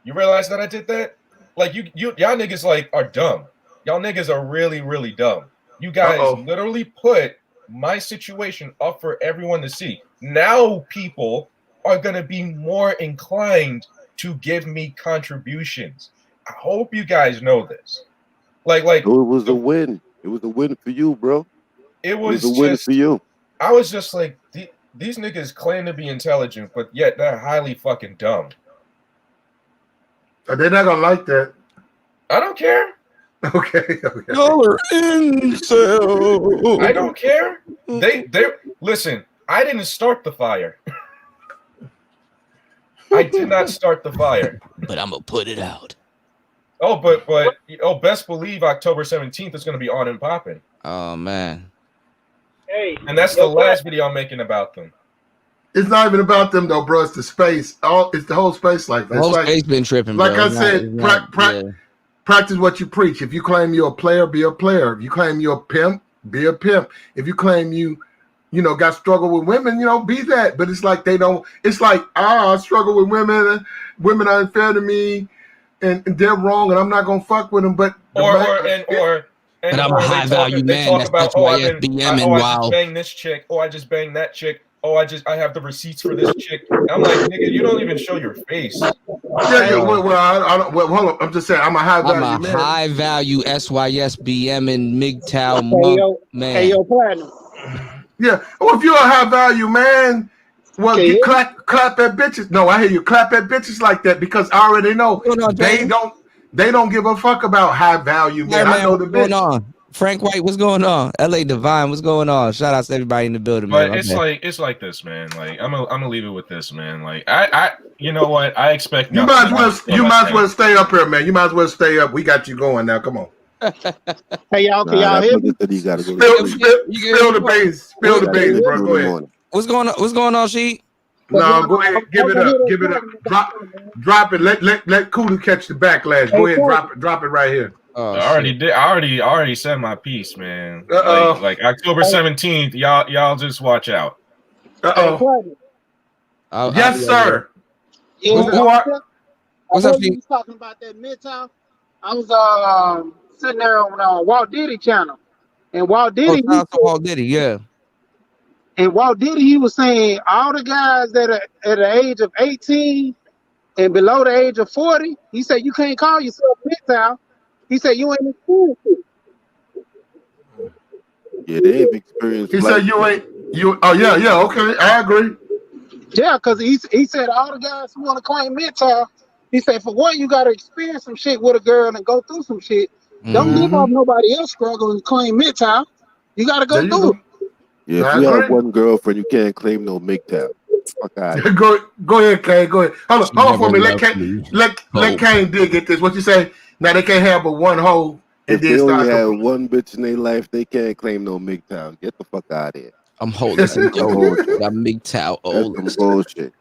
You realize that I did that. Like y'all niggas like are dumb. Y'all niggas are really, really dumb. You guys literally put my situation up for everyone to see. Now people are gonna be more inclined to give me contributions. I hope you guys know this. Like it was a win. It was a win for you, bro. It was a win for you. I was just like, these niggas claim to be intelligent, but yet they're highly fucking dumb. They're not gonna like that. I don't care. Okay. Y'all are incel. I don't care. They listen. I didn't start the fire. I did not start the fire. But I'm gonna put it out. best believe October 17th is going to be on and popping. Oh man. Hey, And that's the last video I'm making about them. It's not even about them though, bro. It's the space. It's the whole space like that. The whole like, space been tripping, like bro. I said, practice what you preach. If you claim you're a player, be a player. If you claim you're a pimp, be a pimp. If you claim you got struggle with women, be that. But it's like they don't. It's like I struggle with women. Women are unfair to me, and they're wrong, and I'm not gonna fuck with them. But But I'm a high value man. That's why I just bang this chick. Oh, I just bang that chick. Oh, I have the receipts for this chick. I'm like, nigga, you don't even show your face. Well, hold on. I'm just saying, I'm a high value man. I'm a high value SYS BM and MGTOW man. Hey, yo, Platinum. Yeah. Well, if you're a high value man, well, you clap at bitches. No, I hear you. Clap at bitches like that because I already know they don't give a fuck about high value man. I know the bitch. Going on? Frank White, what's going on? LA Divine, what's going on? Shout out to everybody in the building, but man. It's like this, man. Like I'm gonna leave it with this, man. Like I you know what? I expect you might as well stay up here, man. You might as well stay up. We got you going now. Come on. Hey, y'all, can y'all hear me? Spill the beans. Spill the beans, bro. Go ahead. What's going on? What's going on, Sheet? No, go ahead. Give it up. Give it up. Drop it. Let Kuda catch the backlash. Go ahead. Drop it right here. Oh, I already said my piece, man. Like October 17th, y'all just watch out. Yes, sir. Yeah, what's up, you was talking about that Midtown. I was sitting there on Walt Diddy channel, and Walt Diddy. Walt Diddy, yeah. And Walt Diddy, he was saying all the guys that are at the age of 18 and below the age of 40, he said you can't call yourself Midtown. He said you ain't experienced it. Yeah, they have experienced. He said you. Oh yeah. Okay, I agree. Yeah, because he said all the guys who want to claim Midtown, he said for one you got to experience some shit with a girl and go through some shit. Don't live off nobody else struggle and claim Midtown. You got to go through it. Yeah, if you have one girlfriend, you can't claim no MGTOW. Fuck out. Go ahead, Kane. Go ahead. Hold on for me. Let Kane dig at this. What you say? Now they can't have but one hoe. If they only have one bitch in their life, they can't claim no MGTOW. Get the fuck out of here. I'm holding some gold. Got MGTOW. That's some bullshit.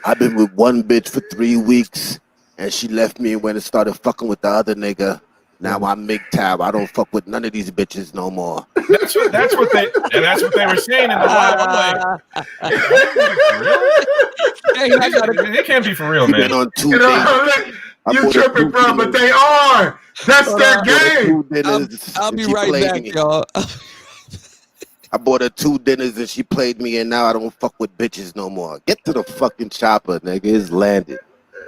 I've been with one bitch for 3 weeks, and she left me and went and started fucking with the other nigga. Now I'm MGTOW. I don't fuck with none of these bitches no more. That's what they were saying in the live. I'm like, it can't be for real, man. On 2 days. You tripping, bro? But they are. That's their game. I'll be right back, y'all. I bought her 2 dinners and she played me, and now I don't fuck with bitches no more. Get to the fucking chopper, nigga. It's landed.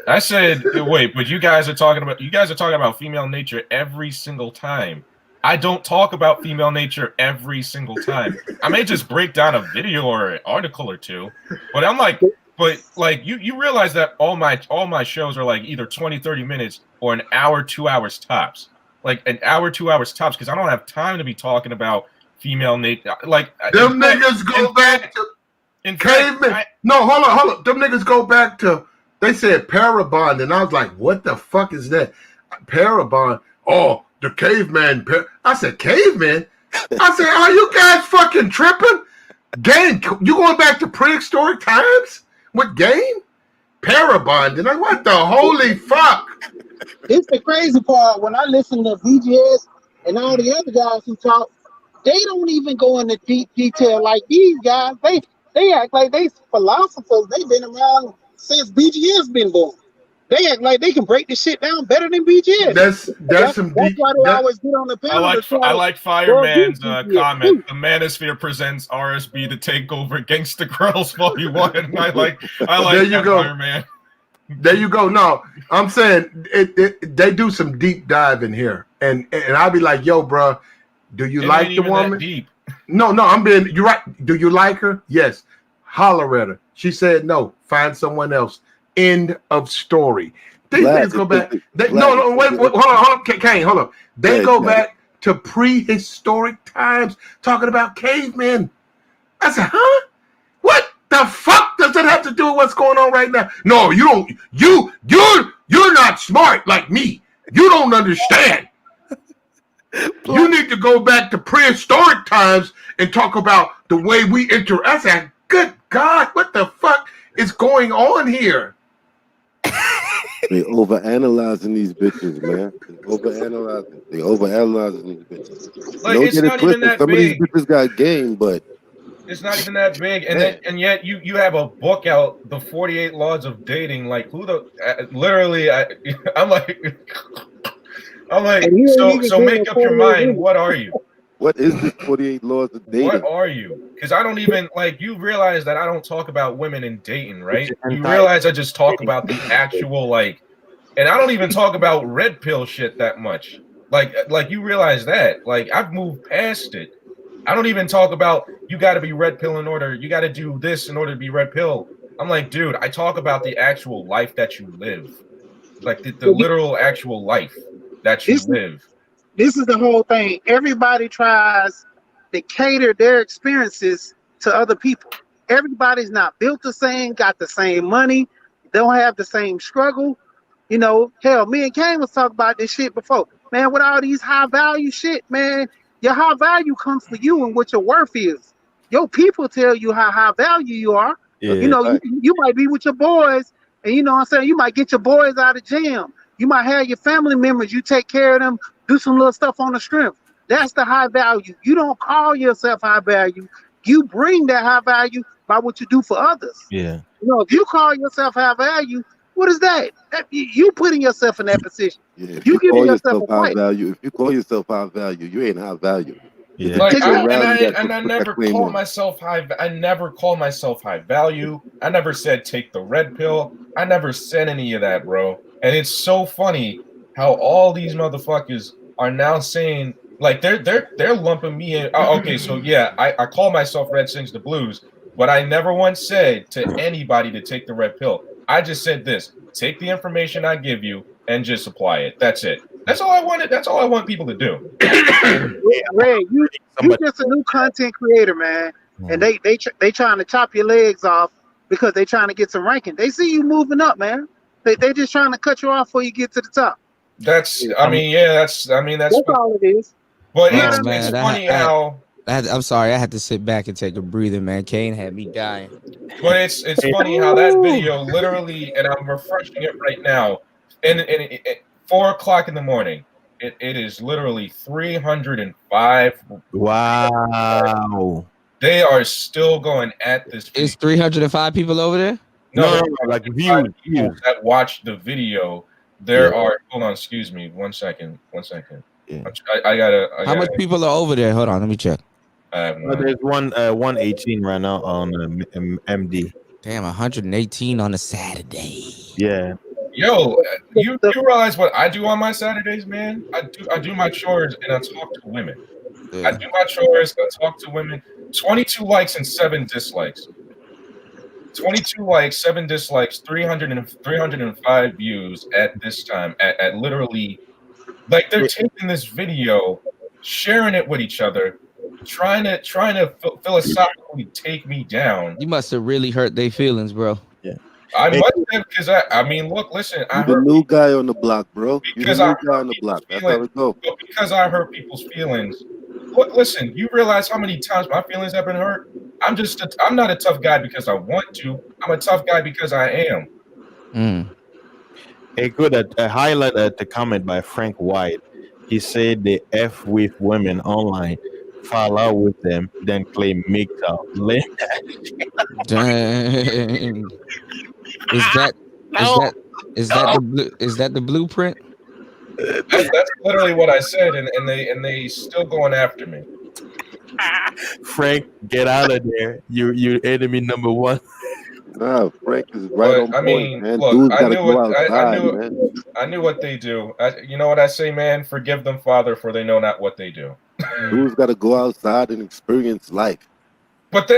I said, wait, but you guys are talking about female nature every single time. I don't talk about female nature every single time. I may just break down a video or an article or two, but I'm like, you realize that all my shows are like either 20, 30 minutes or an hour, 2 hours tops. Like an hour, 2 hours tops, because I don't have time to be talking about female nature. Like them niggas go back to cavemen. No, hold on. Them niggas go back to. They said parabond, and I was like, what the fuck is that? Parabond. Oh, the caveman. I said, caveman? I said, are you guys fucking tripping? Game? You going back to prehistoric times with game? Parabond. And what the holy fuck? It's the crazy part. When I listen to BGS and all the other guys who talk, they don't even go into deep detail like these guys. They act like they philosophers. They've been around since BGS been born. They act like they can break this shit down better than BGS. That's why they always get on the panel. I like Fireman's comment. The Manosphere presents RSB to take over Gangsta Girls Volume 1. I like there you go. Fireman. There you go. No, I'm saying they do some deep dive in here, and I'll be like, yo, bro, do you like the woman? Deep. No, you're right. Do you like her? Yes. Holler at her. She said no. Find someone else. End of story. These things go back. Wait, hold on, Kane, hold on. They go back to prehistoric times, talking about cavemen. I said, huh? What the fuck does that have to do with what's going on right now? No, you don't. You're not smart like me. You don't understand. You need to go back to prehistoric times and talk about the way we interact. I said, good God, what the fuck is going on here? They overanalyzing these bitches, man. They overanalyzing these bitches. Like, Don't it's get it not even twisted. that Some of these big. bitches got game, but It's not even that big, and yet you have a book out, the 48 Laws of Dating. Like, who the literally? I'm like, And you ain't even so been make to up your 48 mind. minutes. What are you? what is this 48 laws of dating? What are you? Because I don't even like. You realize that I don't talk about women in dating, right? It's You entire- realize I just talk about the actual like, and I don't even talk about red pill shit that much. Like you realize that? Like, I've moved past it. I don't even talk about you got to be red pill in order. You got to do this in order to be red pill. I'm like, dude, I talk about the actual life that you live, like the literal actual life that you live. This is the whole thing. Everybody tries to cater their experiences to other people. Everybody's not built the same, got the same money, don't have the same struggle. You know, hell, me and Kane was talking about this shit before. Man, with all these high value shit, man, your high value comes for you and what your worth is. Your people tell you how high value you are. You know, you might be with your boys, and you know what I'm saying, you might get your boys out of jam. You might have your family members, you take care of them, do some little stuff on the strength. That's the high value. You don't call yourself high value. You bring that high value by what you do for others. Yeah. You know, if you call yourself high value, what is that? You putting yourself in that position. Yeah, if You you giving call yourself yourself a high fight. value, if you call yourself high value, you ain't high value. Yeah. Like, People around you that I put never that claim call on. myself high. I never call myself high value. I never said take the red pill. I never said any of that, bro. And it's so funny how all these motherfuckers are now saying, like, they're lumping me in. Oh, okay, so yeah, I call myself Red Sings the Blues, but I never once said to anybody to take the red pill. I just said this: take the information I give you and just apply it. That's it. That's all I wanted. That's all I want people to do. Ray, you just a new content creator, man, and they trying to chop your legs off because they trying to get some ranking. They see you moving up, man. They just trying to cut you off before you get to the top. That's that's all it is. But You know it's, what I mean? it's funny how. I'm sorry, I had to sit back and take a breather, man. Kane had me dying. But it's funny how that video literally, and I'm refreshing it right now, and 4:00 in the morning. It is literally 305. Wow. They are still going at this. Is 305 people over there? No, like views that watched the video. There are. Hold on, excuse me. 1 second. 1 second. Yeah. I gotta. How much people are over there? Hold on, let me check. There's 118 right now on MD. Damn, 118 on a Saturday. Yeah. Yo, you realize what I do on my Saturdays, man? I do my chores and I talk to women. I do my chores, I talk to women. 22 likes and 7 dislikes. 22 likes, 7 dislikes, 305 views at this time. At literally, like, they're taking this video, sharing it with each other, trying to philosophically take me down. You must have really hurt their feelings, bro. Yeah. I must have, because I mean, look, listen, I You the heard new guy on the block, bro. You the because new I guy on the block. That's how it go. but because I hurt people's feelings. Look, listen, you realize how many times my feelings have been hurt? I'm not a tough guy because I want to. I'm a tough guy because I am. Hey, good. I highlight the comment by Frank White. He said they F with women online, fall out with them, then claim MGTOW. Dang. Is that the blueprint? That's literally what I said, and they still going after me. Frank, get out of there. You're enemy number one. Nah, Frank is right on I point, mean, man. look, Dudes I gotta knew go what outside, man. I knew what they do. You know what I say, man? Forgive them, Father, for they know not what they do. Dudes gotta go outside and experience life. But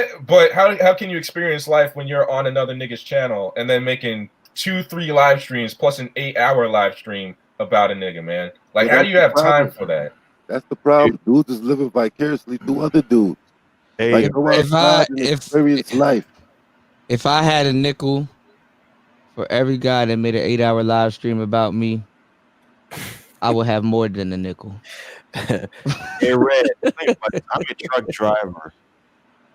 how can you experience life when you're on another nigga's channel and then making 2-3 live streams plus an 8-hour live stream about a nigga, man? Like, Well, how do you have time for that? That's the problem. Dudes is living vicariously through other dudes. Hey, like, go outside and experience life. If I had a nickel For every guy that made an 8-hour live stream about me, I will have more than a nickel. Hey, Red, think about it. I'm a truck driver.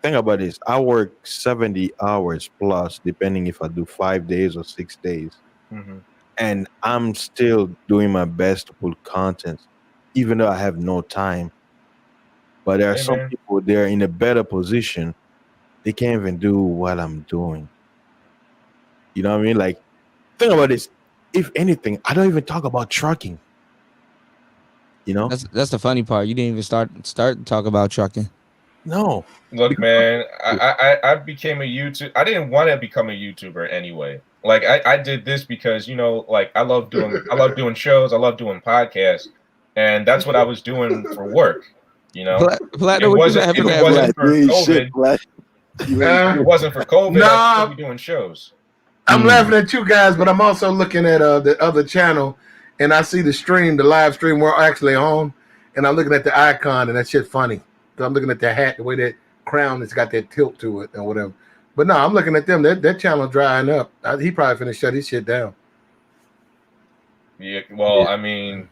Think about this. I work 70 hours plus, depending if I do 5 days or 6 days. Mm-hmm. And I'm still doing my best to put content, even though I have no time. But there are Hey, some man. people, they're in a better position. They can't even do what I'm doing. You know what I mean? Like, think about this. If anything, I don't even talk about trucking. You know? That's the funny part. You didn't even start to talk about trucking. No. Look, man, I became a YouTube. I didn't want to become a YouTuber anyway. Like I did this because, you know, like I love doing shows, I love doing podcasts, and that's what I was doing for work. You know, Platinum, it what you wasn't laughing if it at, wasn't Black? for You ain't COVID. shit, Black. If it wasn't for COVID, I'd still be doing shows. I'm laughing at you guys, but I'm also looking at the other channel, and I see the live stream we're actually on, and I'm looking at the icon, and that shit funny. So I'm looking at the hat, the way that crown has got that tilt to it, and whatever. But no, I'm looking at them. That channel drying up. He probably finna shut his shit down. Yeah, well, I mean,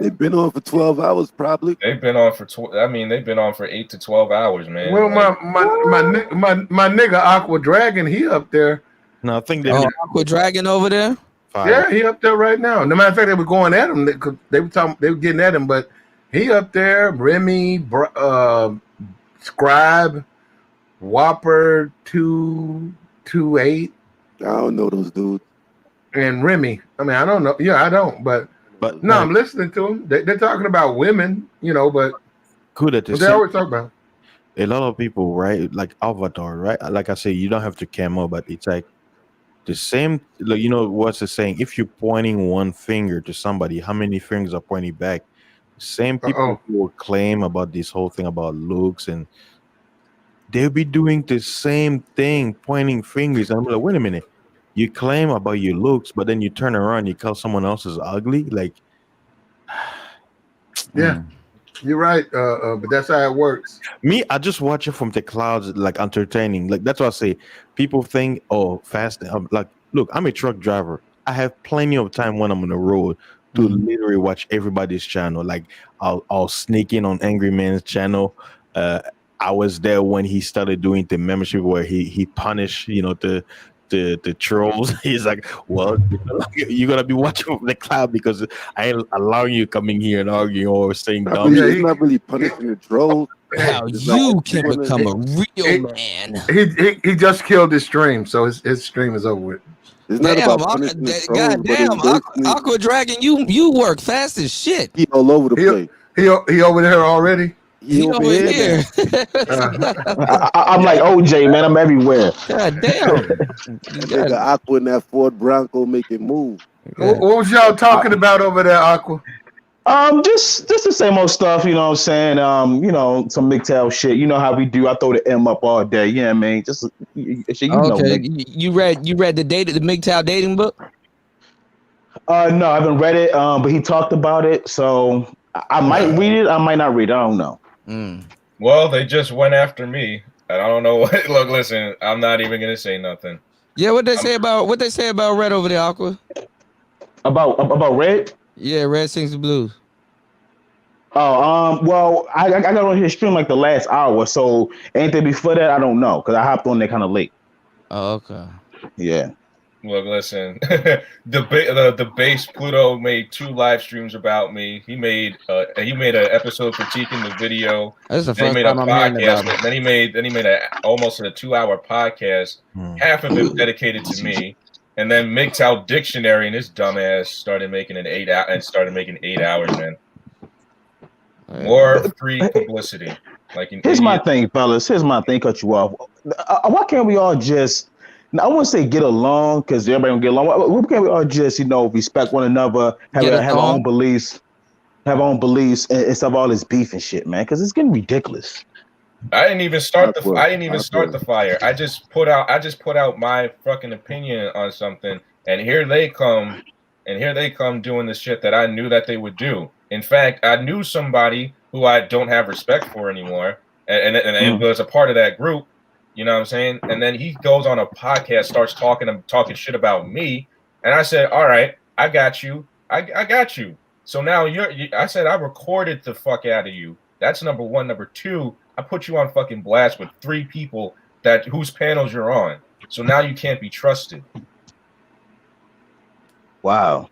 they've been on for 12 hours, probably. They've been on for they've been on for 8 to 12 hours, man. Well, Like, my nigga Aqua Dragon, he up there. No, I think Oh, Aqua Dragon over there. Yeah, he up there right now. No matter of fact, they were going at him. They were getting at him, but he up there. Remy, Scribe, Whopper 228. I don't know those dudes. And Remy. I mean, I don't know. Yeah, I don't. But no, I'm listening to them. They're talking about women, you know. But good at what they always talk about. A lot of people, right? Like Avatar, right? Like I say, you don't have to camo, but it's like the same. Like, you know what's the saying? If you're pointing one finger to somebody, how many fingers are pointing back? Same people who will claim about this whole thing about looks, and they'll be doing the same thing, pointing fingers. And I'm like, wait a minute. You claim about your looks, but then you turn around, you call someone else is ugly. Like, yeah, you're right. But that's how it works. Me, I just watch it from the clouds, like entertaining. Like that's what I say. People think, oh, fast. I'm like, look, I'm a truck driver. I have plenty of time when I'm on the road to literally watch everybody's channel. Like, I'll sneak in on Angry Man's channel. I was there when he started doing the membership where he punished, you know, the trolls. He's like, well, you're gonna be watching from the cloud because I ain't allowing you coming here and arguing or saying dumb shit. He's not really punishing the trolls. How you can become a real man. He just killed his stream, so his stream is over with. It's not Damn, about punishing the trolls, but goddamn, it's Aqua Dragon, you work fast as shit. He all over the place. He over there already. He over here. I'm like OJ, man. I'm everywhere. God damn. Nigga Aqua in that Ford Bronco making move. What was y'all talking about over there, Aqua? Just the same old stuff, you know what I'm saying? You know, some MGTOW shit. You know how we do. I throw the M up all day. Yeah, man. Just you know. Okay, you read the MGTOW dating book? No, I haven't read it. But he talked about it, so I might read it. I might not read it. I don't know. well, they just went after me, and I don't know what. Look, listen, I'm not even gonna say nothing. Yeah, what they say about Red over there, Aqua? About Red? Yeah, Red sings the blues. Oh, well, I got on his stream like the last hour, so anything before that, I don't know, because I hopped on there kind of late. Oh, okay. Yeah. Look, listen, the base Pluto made 2 live streams about me. He made an episode critiquing the video. That's the Then first he made a time I'm hearing podcast. about it. Then he made almost a 2-hour podcast. Half of it dedicated to me. And then MGTOW Dictionary and his dumbass started making 8 hours, man. More free publicity. Here's my thing, fellas. Here's my thing. Cut you off. Why can't we all just? I wouldn't say get along because everybody don't get along. Why can't we all just, you know, respect one another, have our own beliefs, instead of all this beef and shit, man? Because it's getting ridiculous. I didn't even start the fire. I just put out my fucking opinion on something, and here they come doing the shit that I knew that they would do. In fact, I knew somebody who I don't have respect for anymore, and was a part of that group, You know what I'm saying? And then he goes on a podcast, starts talking shit about me, and I said, "All right, I got you. I got you." So now I said I recorded the fuck out of you. That's number one. Number two, I put you on fucking blast with 3 people whose panels you're on. So now you can't be trusted. Wow.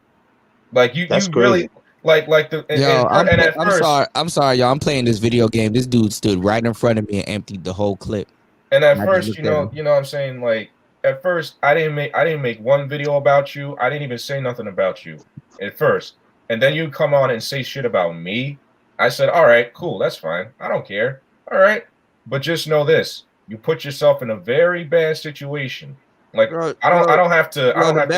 Like you That's really crazy. like the Yo, and sorry. I'm sorry, y'all. I'm playing this video game. This dude stood right in front of me and emptied the whole clip. And at I just first, looked you at know him. what I'm saying? Like at first I didn't make one video about you. I didn't even say nothing about you at first. And then you come on and say shit about me. I said, "All right, cool, that's fine. I don't care." All right. But just know this. You put yourself in a very bad situation. Like I don't have to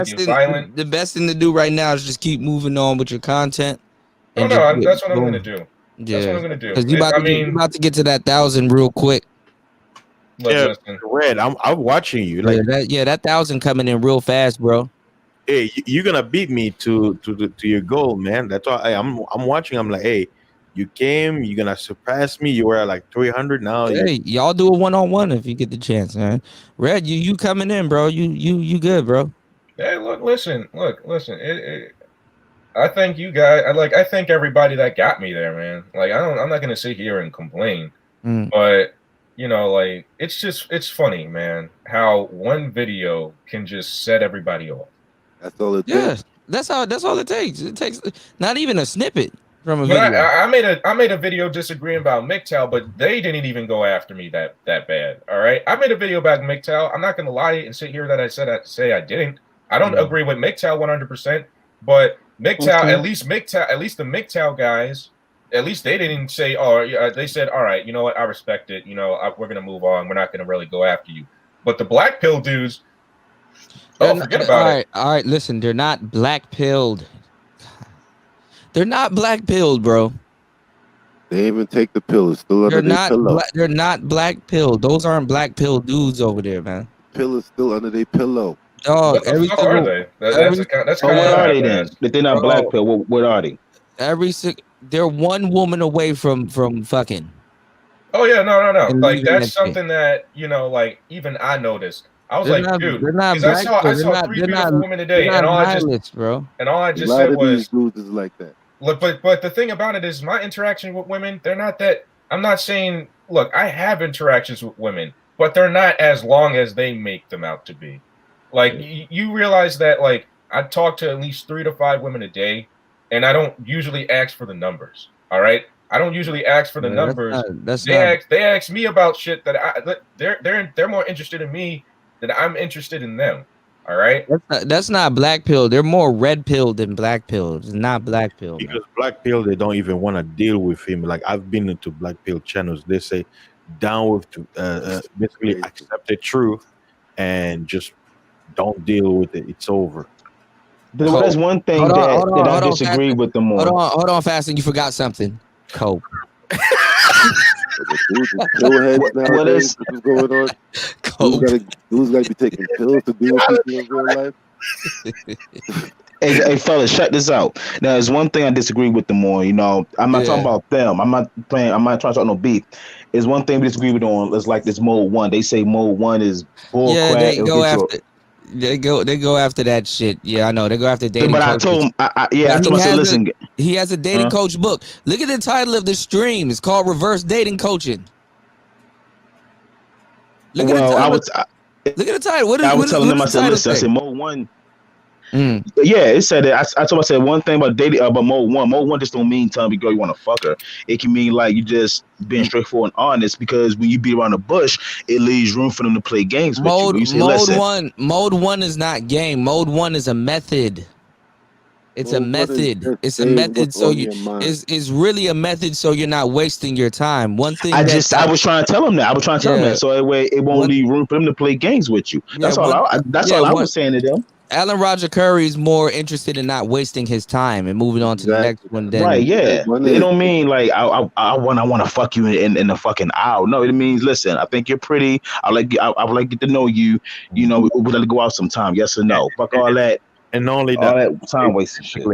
get violent. The best thing to do right now is just keep moving on with your content. No, that's what I'm gonna do. That's what I'm gonna do. Because you about to get to that 1,000 real quick. Yeah, Red, I'm watching you. Like that 1,000 coming in real fast, bro. Hey, you're gonna beat me to your goal, man. That's why I'm watching. I'm like, hey, you came, you're gonna surpass me. You were at like 300 now. Hey, y'all do a 1-on-1 if you get the chance, man. Red, you coming in, bro. You good, bro. Hey, listen. I thank you guys. I thank everybody that got me there, man. Like I'm not gonna sit here and complain, but you know, like it's funny, man, how one video can just set everybody off. That's all it takes. That's all it takes. It takes not even a snippet from a But video. I made a video disagreeing about MGTOW, but they didn't even go after me that bad. All right, I made a video about MGTOW. I'm not gonna lie and sit here that I say I didn't. I don't agree with MGTOW 100%, but MGTOW, at least the MGTOW guys, at least they didn't say, oh, they said, all right, you know what, I respect it. You know, we're gonna move on. We're not gonna really go after you. But the black pill dudes, forget about it. All right, listen, they're not black pilled. They're not black pilled, bro. They even take the pill. It's still under their pillow. They're not black pilled. Those aren't black pilled dudes over there, man. Pill is still under their pillow. Dog, What the fuck are they? That's kind what of are they then? If they're not black pill, what are they? They're one woman away from fucking. Oh yeah, no. And Like leaving that's that shit. something that like even I noticed. I was They're like, not- dude, they're not because black, I they're saw not- 3 they're beautiful not- women today, they're and not all nihilists, bro. I A just lot said of was, these dudes is like that. look, but the thing about it is, my interaction with women, they're not that. I'm not saying, look, I have interactions with women, but they're not as long as they make them out to be. Like you realize that, like I talk to at least 3 to 5 women a day, and I don't usually ask for the numbers. All right, I don't usually ask for the Yeah, numbers. that's They not- ask me about shit that they're more interested in me than I'm interested in them. All right. That's not black pill. They're more red pill than black pill. It's not black pill. Man. Because black pill, they don't even want to deal with him. Like I've been into black pill channels. They say down with basically accept the truth and just don't deal with it. It's over. There's one thing that I disagree with them on. Hold on, Fasting. You forgot something. Coke. What is going on? Dudes gotta be taking pills to deal with people in real life. Hey, fellas, check this out. Now, there's one thing I disagree with them on. You know, I'm not talking about them. I'm not trying to talk no beef. It's one thing we disagree with on. It's like this mode 1. They say mode 1 is bull crap. They go after that shit. Yeah, I know. They go after dating. But coaches. I told him, I told him, I said, listen. He has a dating coach book. Look at the title of the stream. It's called Reverse Dating Coaching. Look at the title. I was telling them, I said, listen, I said, mode 1. Yeah, it said that. I told him, I said one thing about dating about mode 1. Mode 1 just don't mean telling me, girl, you want to fuck her. It can mean like you just being straightforward and honest, because when you beat around the bush, it leaves room for them to play games with you. You say, Mode 1 is not game. Mode 1 is a method. It's a method. It's a method. So it's really a method. So you're not wasting your time. One thing I was trying to tell him that. I was trying to tell him that. So that way it won't leave room for them to play games with you. That's all. I was saying to them. Alan Roger Curry is more interested in not wasting his time and moving on to the next one. Then right, yeah. It don't mean like I want to fuck you in the fucking hour. No, it means listen. I think you're pretty. I would like to get to know you. You know, we'd like to go out sometime. Yes or no? Fuck all that. And not only all that time wasting shit.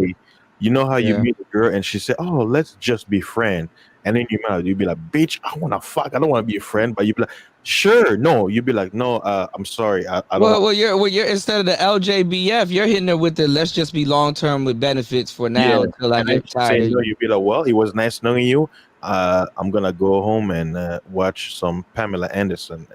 You know how you meet a girl and she said, "Oh, let's just be friends," And then you'd be like, bitch, I want to fuck. I don't want to be a friend. But you'd be like, sure, no. You'd be like, no, I'm sorry. I don't. Well, you're instead of the LJBF, you're hitting her with the let's just be long term with benefits for now until I get tired of you. You'd be like, well, it was nice knowing you. I'm gonna go home and watch some Pamela Anderson.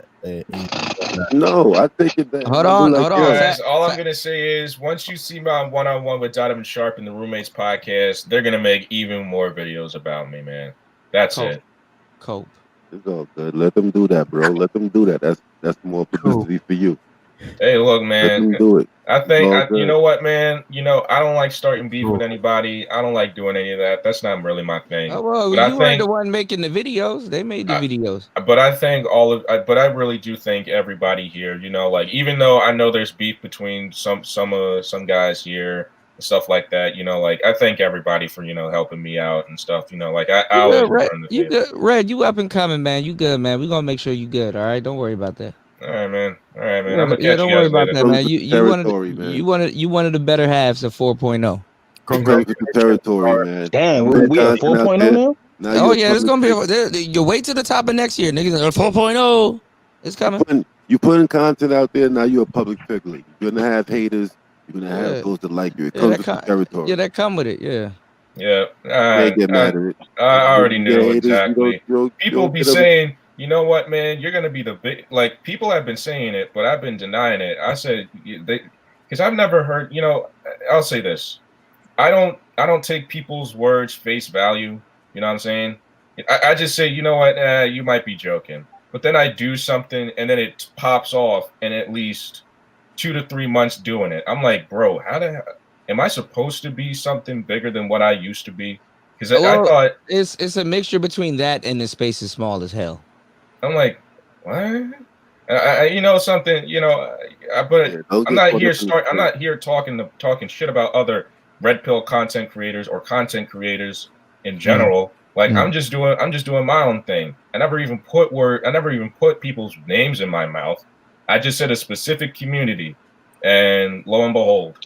No, I think it. Hold on. Guys, all I'm gonna say is, once you see my one-on-one with Donovan Sharp in the Roommates podcast, they're gonna make even more videos about me, man. That's it. Cope. It's all good. Let them do that, bro. Let them do that. That's more publicity for you. Hey, look, man. Let them do it. I think you know what, man. I don't like starting beef with anybody. I don't like doing any of that. That's not really my thing. Oh, well, but you weren't the one making the videos. They made the videos. But I think but I really do think everybody here, like, even though I know there's beef between some guys here and stuff like that, like, I thank everybody for, helping me out and stuff, like, I always return the favor. You good, Red, you up and coming, man. You good, man. We're gonna make sure you good, all right? Don't worry about that. All right, man. I'm gonna don't worry about that, man. You one of the better halves of 4.0. Congrats to the territory, man. Damn, we at 4.0 now? Oh yeah, it's gonna be. You wait to the top of next year, niggas. 4.0, it's coming. You putting content out there now. You're a public figure. You're gonna have haters. You're gonna have those that like you. It comes with the territory. Yeah, that come with it. Yeah. Yeah. Get mad at it. I already knew haters, exactly. you People be saying, you know what, man, you're gonna be the big. Like, people have been saying it, but I've been denying it. I said because I've never heard. I'll say this. I don't take people's words face value. You know what I'm saying? I just say, you know what, you might be joking. But then I do something and then it pops off in at least 2 to 3 months doing it. I'm like, bro, am I supposed to be something bigger than what I used to be? Because I thought it's a mixture between that and the space is small as hell. I'm like, what? Something. I'm not here talking shit about other red pill content creators or content creators in general. Like, I'm just doing my own thing. I never even put people's names in my mouth. I just said a specific community, and lo and behold.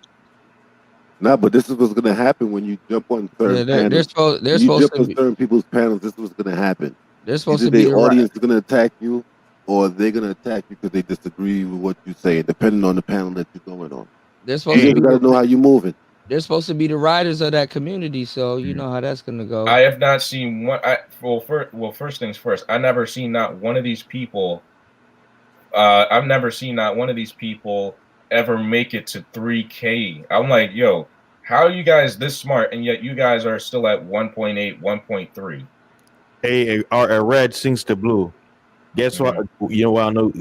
No, but this is what's gonna happen when you jump on certain panels. They're supposed to be certain people's panels. This is what's gonna happen. They're supposed Either to be the audience is gonna attack you, or they're gonna attack you because they disagree with what you say, depending on the panel that you're going on. They're supposed you gotta know how you're moving. They're supposed to be the riders of that community, so you know how that's gonna go. I have not seen one. First things first. I never seen not one of these people. I've never seen not one of these people ever make it to 3K. I'm like, yo, how are you guys this smart and yet you guys are still at 1.8, 1.3? Hey, Red sings the blue. Guess what? You know what I know?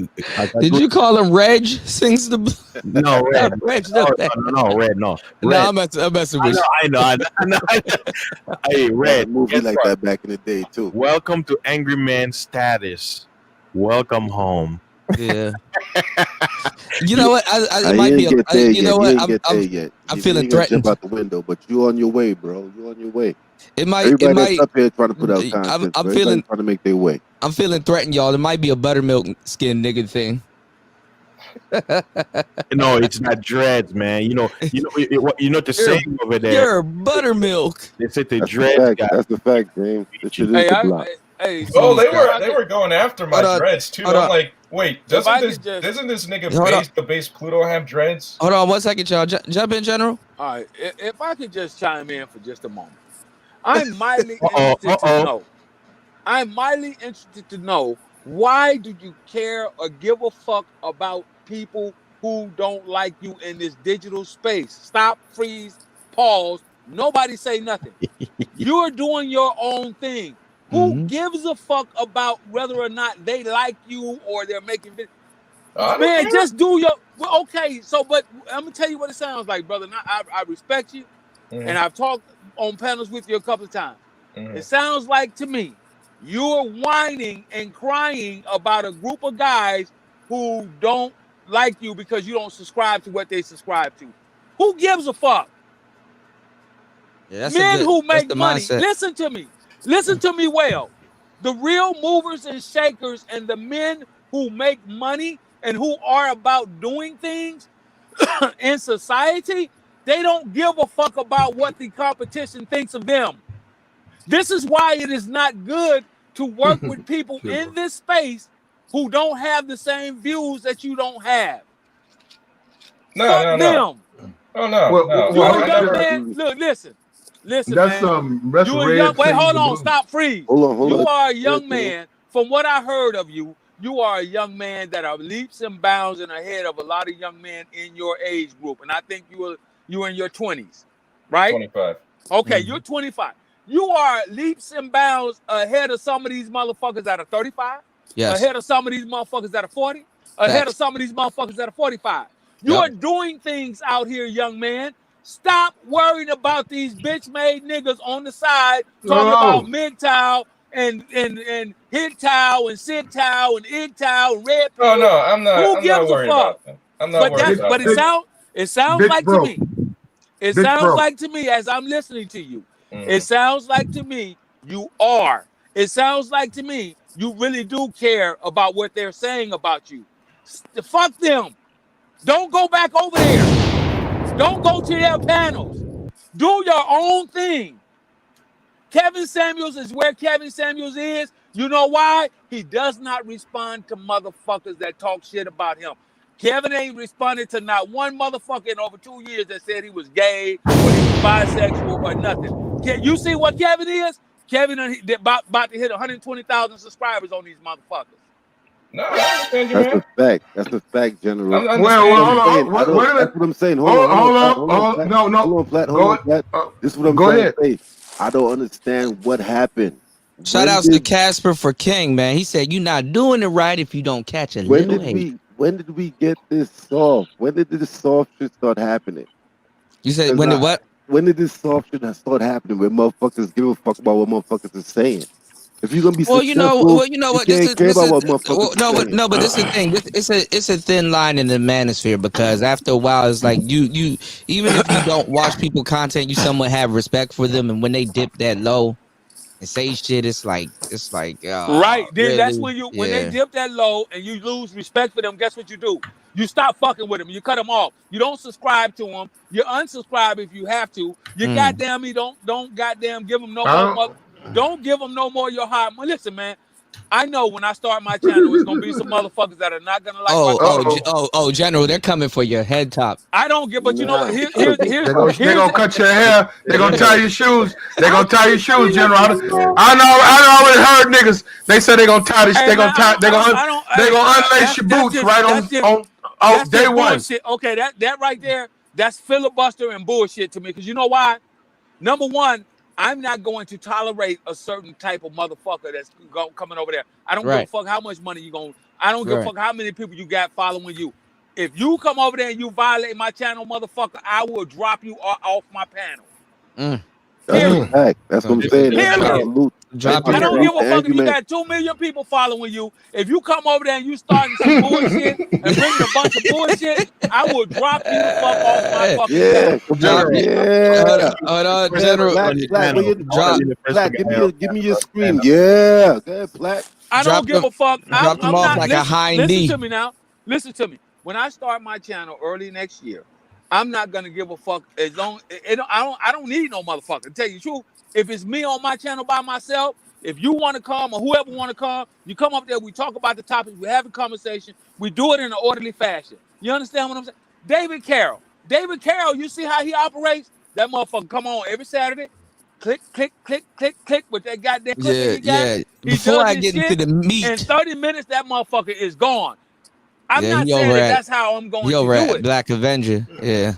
Did you call him Reg sings the blue? No, Red. Reg, no, Red, no. No, I'm messing with you. I know. Hey, Red. Movie like that back in the day too. Welcome to Angry Man status. Welcome home. Yeah. You know what? I might be. You know what? I'm feeling threatened. Jump out the window, but you're on your way, bro. You're on your way. Everybody that's up here trying to put out content. I'm feeling trying to make their way. I'm feeling threatened, y'all. It might be a buttermilk skin nigga thing. No, it's not dreads, man. You know the saying over there. You're buttermilk. They said the dreads guy. That's the fact, James. This is Hey, the block. They were going after my dreads too. I'm like, wait, doesn't this nigga the base Pluto have dreads? Hold on 1 second, y'all. Jump in, General. All right, if I could just chime in for just a moment, I'm mildly interested to know. I'm mildly interested to know, why do you care or give a fuck about people who don't like you in this digital space? Stop, freeze, pause. Nobody say nothing. You're doing your own thing. Who gives a fuck about whether or not they like you or they're making videos? Man, just do your... Well, okay, but I'm going to tell you what it sounds like, brother. Now, I respect you, and I've talked on panels with you a couple of times. It sounds like to me, you're whining and crying about a group of guys who don't like you because you don't subscribe to what they subscribe to. Who gives a fuck? Yeah, Men who make money. Mindset. Listen to me. Listen to me well. The real movers and shakers and the men who make money and who are about doing things in society, they don't give a fuck about what the competition thinks of them. This is why it is not good to work with people in this space who don't have the same views that you don't have. Fuck them. Oh no, Well, You well, a young man. Look, listen, that's man. that's You a red. young. Wait, Sage hold and on. blue. Stop. Freeze. Hold You on. are a young man. From what I heard of you, you are a young man that are leaps and bounds and ahead of a lot of young men in your age group. And I think you are in your 20s, right? 25. Okay, you're 25. You are leaps and bounds ahead of some of these motherfuckers that are 35. Yes. Ahead of some of these motherfuckers that are 40. Ahead of some of these motherfuckers that are 45. You are doing things out here, young man. Stop worrying about these bitch-made niggas on the side talking about MGTOW and HITOW and SITOW and IGTOW and red pill. Oh no, I'm not. Who I'm gives not worried a fuck? about them. I'm not worried about them. It sounds Big like bro. to me. It Big sounds bro. like to me as I'm listening to you. Mhm. It sounds like to me you are. It sounds like to me you really do care about what they're saying about you. Fuck them. Don't go back over there. Don't go to their panels. Do your own thing. Kevin Samuels is where Kevin Samuels is. You know why? He does not respond to motherfuckers that talk shit about him. Kevin ain't responded to not one motherfucker in over 2 years that said he was gay or he was bisexual or nothing. You see what Kevin is? Kevin about to hit 120,000 subscribers on these motherfuckers. No, I understand you, That's man. a fact. That's a fact, General. Well, hold on. That's what I'm saying. Hold on. No. Hold on, this is what I'm go trying ahead. to say. I don't understand what happened. Shout outs to Casper for King, man. He said you're not doing it right if you don't catch a little hate. When did we get this soft? When did this soft shit start happening? You said when did what? When did this soft shit start happening? Where motherfuckers give a fuck about what motherfuckers are saying? If you're gonna be successful, you know what? you can't care about what motherfuckers are saying. But this is the thing. It's a thin line in the manosphere because after a while, it's like you even if you don't watch people content, you somewhat have respect for them, and when they dip that low and say shit, it's like Right. Then really? that's when they Yeah. dip that low and you lose respect for them. Guess what you do? You stop fucking with them. You cut them off. You don't subscribe to them. You unsubscribe if you have to. You goddamn me don't goddamn give them no more. Don't give them no more your heart. Listen, man. I know when I start my channel, it's gonna be some motherfuckers that are not gonna like. General, they're coming for your head top. I don't get, but you know what? Here's They're gonna cut your hair. They're gonna tie your shoes. They're gonna tie your shoes, General. I already heard niggas. They said they're gonna tie this. They're gonna unlace your boots right on day one. Bullshit. Okay, that right there, that's filibuster and bullshit to me. Because you know why? Number one, I'm not going to tolerate a certain type of motherfucker that's coming over there. I don't give a fuck how much money you going. I don't give a fuck how many people you got following you. If you come over there and you violate my channel, motherfucker, I will drop you off my panel. That's a fact. That's what I'm saying. I don't give a fuck if you got 2 million people following you. If you come over there and you starting some bullshit and bringing a bunch of bullshit, I will drop you the fuck off my fucking General. Hold on, General. Black, give me your screen. Yeah. Go ahead, Black. I don't give a fuck. Drop them off like a high knee. Listen to me now. Listen to me. When I start my channel early next year, I'm not gonna give a fuck as long. I don't need no motherfucker. To tell you the truth, if it's me on my channel by myself, if you want to come or whoever want to come, you come up there. We talk about the topics. We have a conversation. We do it in an orderly fashion. You understand what I'm saying? David Carroll. You see how he operates? That motherfucker come on every Saturday. Click with that goddamn clip that he got. Yeah. Before I get into the meat, in 30 minutes, that motherfucker is gone. I'm not he saying over that at- that's how I'm going he to over do at it. Black Avenger. Yeah.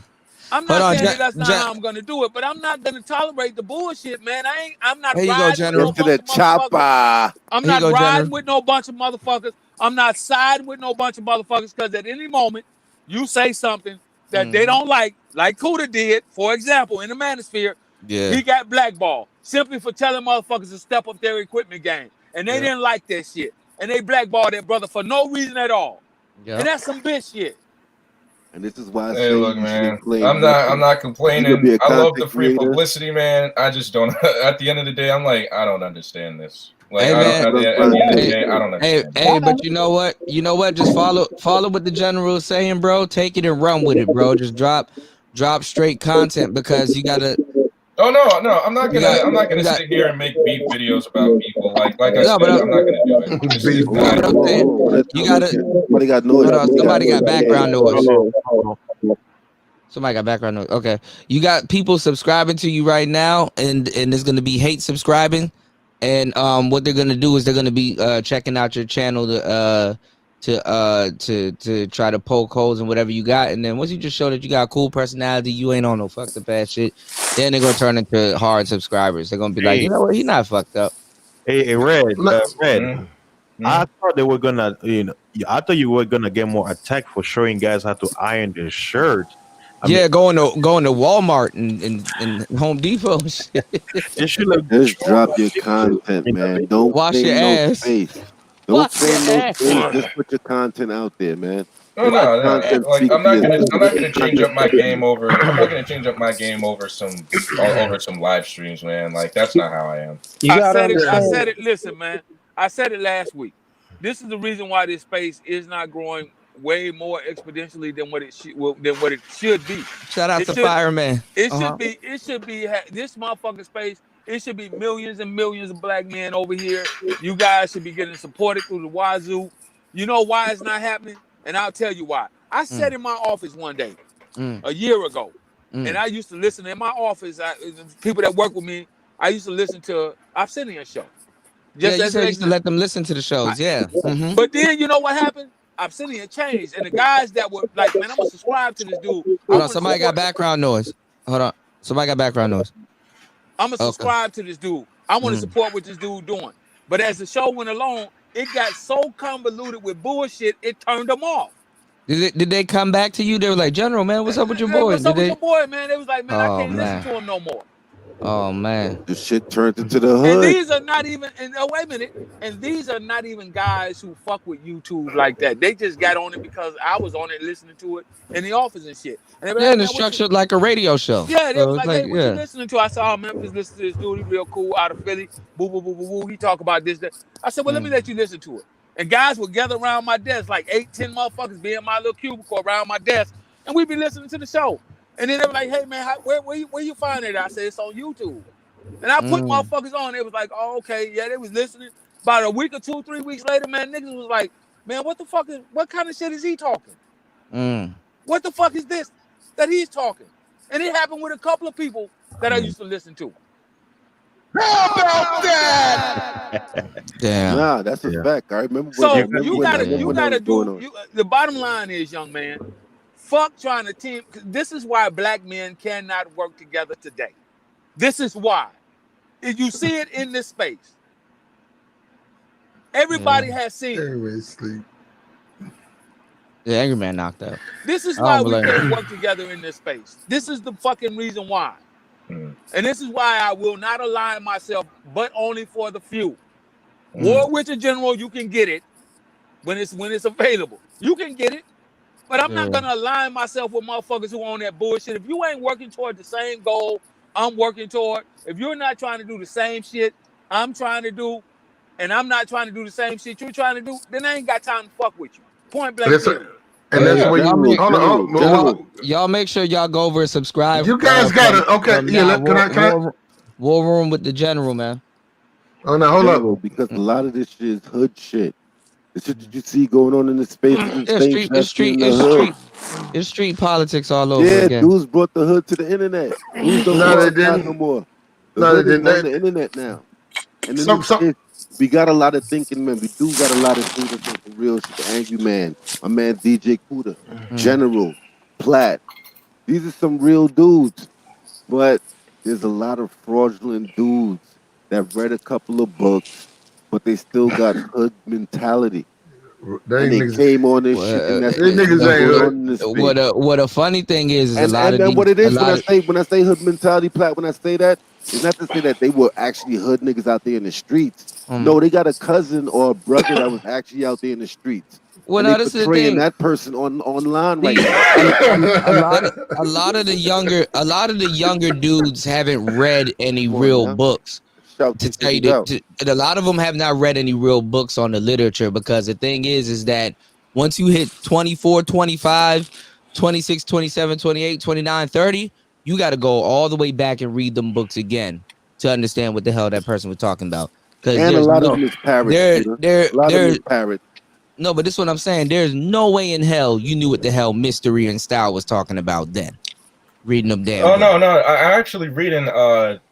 I'm not saying that that's not how I'm going to do it, but I'm not going to tolerate the bullshit, man. I'm not Here you go, riding General. with no bunch of motherfuckers. I'm Here you not go, riding General. with no bunch of motherfuckers. I'm not siding with no bunch of motherfuckers because at any moment you say something that they don't like Kuda did, for example, in the manosphere. Yeah. He got blackballed simply for telling motherfuckers to step up their equipment game. And they didn't like that shit. And they blackballed that brother for no reason at all. And that's some bitch shit. And this is why I Hey, say look, you man. should claim I'm nothing. not You complaining. could be a I love the content free creator. publicity, man. I just don't. At the end of the day, I'm like, I don't understand this. Like, Hey, I man. don't, at the end of the day, I don't understand. Hey, but you know what? Just follow what the general is saying, bro. Take it and run with it, bro. Just drop straight content because you gotta. Oh no, I'm not gonna sit here and make beef videos about people. Like I said, I'm not gonna do it. This is You gotta. Somebody got noise. Somebody got background noise. Somebody got background noise. Okay, you got people subscribing to you right now, and there's gonna be hate subscribing, and what they're gonna do is they're gonna be checking out your channel to try to poke holes in whatever you got, and then once you just show that you got a cool personality, you ain't on no fucked up ass shit, then they're gonna turn into hard subscribers. They're gonna be like, you know what, he's not fucked up. Hey, Red. I thought they were gonna, I thought you were gonna get more attack for showing guys how to iron their shirt. Going to Walmart and Home Depot. They should just drop your content, man. Don't wash play your no ass. face. Don't play no face. Just put your content out there, man. No. Like I'm not gonna change up my game over. I'm not gonna change up my game over some live streams, man. Like that's not how I am. I said it. Listen, man. I said it last week. This is the reason why this space is not growing way more exponentially than what it should be. Shout out to Fireman. It should be this motherfucking space. It should be millions and millions of black men over here. You guys should be getting supported through the wazoo. You know why it's not happening? And I'll tell you why. I sat in my office one day a year ago, and I used to listen in my office. People that work with me, I used to listen to Obsidian's show. You said you used to let them listen to the shows. But then you know what happened? Obsidian changed, and the guys that were like, man, I'm gonna subscribe to this dude. Hold on, somebody got background noise. Hold on, somebody got background noise. I'm gonna subscribe to this dude. I want to support what this dude doing. But as the show went along, it got so convoluted with bullshit, it turned them off. Did they come back to you? They were like, General, man, what's up with your boy? What's up with your boy, man? They was like, man, I can't listen to him no more. Oh man, the shit turned into the hood. And these are not even. And wait a minute. And these are not even guys who fuck with YouTube like that. They just got on it because I was on it listening to it in the office and shit. And and it's structured like a radio show. Yeah, they was like, hey, what you listening to? I said, oh, Memphis, listen to this dude. He's real cool out of Philly. Boo, boo, boo, boo, boo. He talk about this, that. I said, well, let me let you listen to it. And guys would gather around my desk, like 8-10 motherfuckers be in my little cubicle around my desk, and we'd be listening to the show. And then they were like, hey man, where you find it? I said, it's on YouTube. And I put motherfuckers on. It was like, oh, okay, yeah, they was listening. About a week or 2-3 weeks later, man, niggas was like, man, what kind of shit is he talking? What the fuck is this that he's talking? And it happened with a couple of people that I used to listen to. How about that? Damn. Nah, that's a fact. I remember. So you gotta do. The bottom line is, young man, fuck trying to team. This is why black men cannot work together today. This is why. If you see it in this space, everybody has seen it. Yeah, Angry Man knocked out. This is why we can't work together in this space. This is the fucking reason why. And this is why I will not align myself, but only for the few. War with the general, you can get it when it's available. You can get it, but I'm not gonna align myself with motherfuckers who own that bullshit. If you ain't working toward the same goal I'm working toward, if you're not trying to do the same shit I'm trying to do, and I'm not trying to do the same shit you're trying to do, then I ain't got time to fuck with you. Point blank. And that's where you y'all make sure y'all go over and subscribe. You guys got it. Okay. Can I? War Room with the General, man. Oh no, hold up. Because a lot of this shit is hood shit. The shit that you see going on in the space. It's street politics all over again. Yeah, dudes brought the hood to the internet. Dudes don't they didn't. No more. No, they didn't. On the internet now. And then we got a lot of thinking men. We do got a lot of thinking for real shit. The Angry Man, my man DJ Kuda, General, Platt. These are some real dudes. But there's a lot of fraudulent dudes that read a couple of books, but they still got hood mentality. They came on this shit, and that's what a funny thing is and what it is when I say hood mentality, Platt, when I say that, it's not to say that they were actually hood niggas out there in the streets. No, they got a cousin or a brother that was actually out there in the streets. Well, no, this is the thing. That person online right now. a lot of the younger dudes haven't read any real books. To tell you a lot of them have not read any real books on the literature, because the thing is that once you hit 24, 25, 26, 27, 28, 29, 30, you got to go all the way back and read them books again to understand what the hell that person was talking about. Because And a there's lot no of them is parrots. there A lot of them is parrots. no, but this is what I'm saying. There's no way in hell you knew what the hell Mystery and Style was talking about then. Reading them damn. Oh no, I actually reading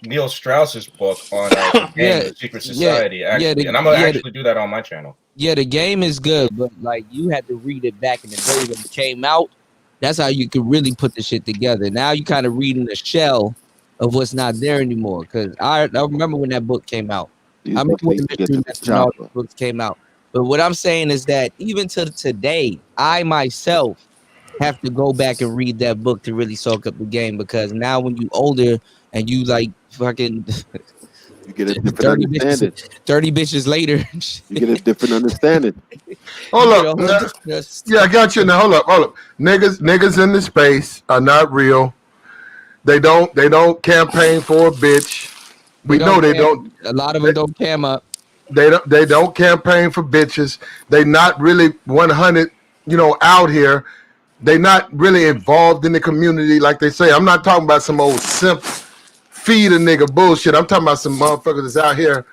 Neil Strauss's book on the game, The Secret Society, and I'm gonna actually do that on my channel. Yeah, the game is good, but like you had to read it back in the day when it came out. That's how you could really put the shit together. Now you kind of reading the shell of what's not there anymore. Because I remember when that book came out. I remember when the Mystery Mess and all those books came out. But what I'm saying is that even to today, I myself have to go back and read that book to really soak up the game, because now when you older and you like fucking you get a different understanding. 30 bitches later, you get a different understanding. Hold up. Yeah, I got you now. Hold up. Niggas in the space are not real. They don't campaign for a bitch. We know they don't. A lot of them don't cam up. They don't campaign for bitches. They not really 100, out here. They not really involved in the community like they say. I'm not talking about some old simp feed a nigga bullshit. I'm talking about some motherfuckers that's out here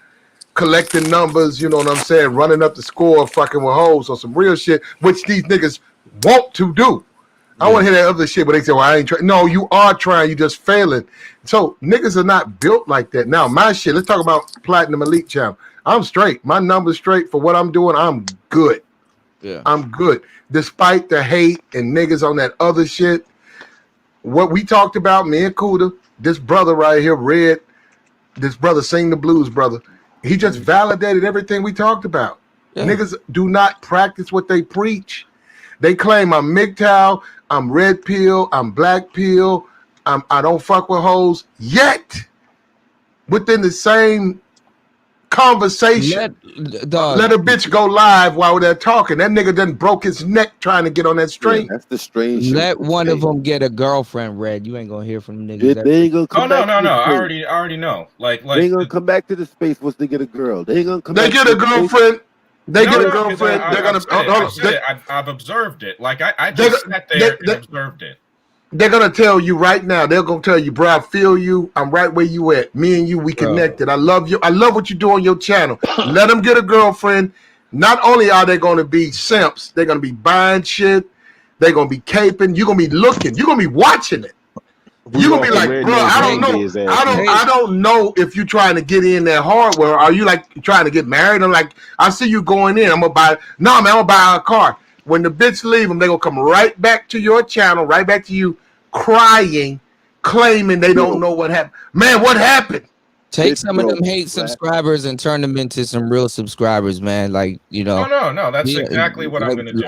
collecting numbers, you know what I'm saying, running up the score, fucking with hoes or some real shit, which these niggas want to do. I want to hear that other shit, but they say, well, I ain't trying. No, you are trying. You just failing. So niggas are not built like that. Now, my shit, let's talk about Platinum Elite Channel. I'm straight. My number's straight for what I'm doing. I'm good. Yeah, I'm good. Despite the hate and niggas on that other shit, what we talked about, me and Kuda, this brother right here, Red, this brother Sing the Blues brother, he just validated everything we talked about. Yeah. Niggas do not practice what they preach. They claim I'm MGTOW, I'm red pill, I'm black pill, I don't fuck with hoes. Yet, within the same conversation, let a bitch go live while they're talking. That nigga done broke his neck trying to get on that string. Yeah, that's the strange shit. Let one of them get a girlfriend, Red. You ain't gonna hear from them niggas. They ain't gonna come no. I already know. Like they ain't gonna come back to the space once they get a girl. They ain't gonna come. They get a girlfriend. They get a girlfriend. I've observed it. Like I just sat there and observed it. They're gonna tell you right now. They're gonna tell you, bro, I feel you. I'm right where you at. Me and you, we connected. I love you. I love what you do on your channel. Let them get a girlfriend. Not only are they gonna be simps, they're gonna be buying shit. They're gonna be caping. You're gonna be looking. You're gonna be watching it. You're gonna be like, bro, I don't know. I don't know if you're trying to get in that hardware. Are you like trying to get married? I'm like, I see you going in. I'm gonna buy. No, man, I'm gonna buy a car. When the bitch leave them, they're gonna come right back to your channel, right back to you, crying, claiming they don't know what happened. Man, what happened? Take some of them hate subscribers and turn them into some real subscribers, man. Like, No. That's exactly what I'm gonna do.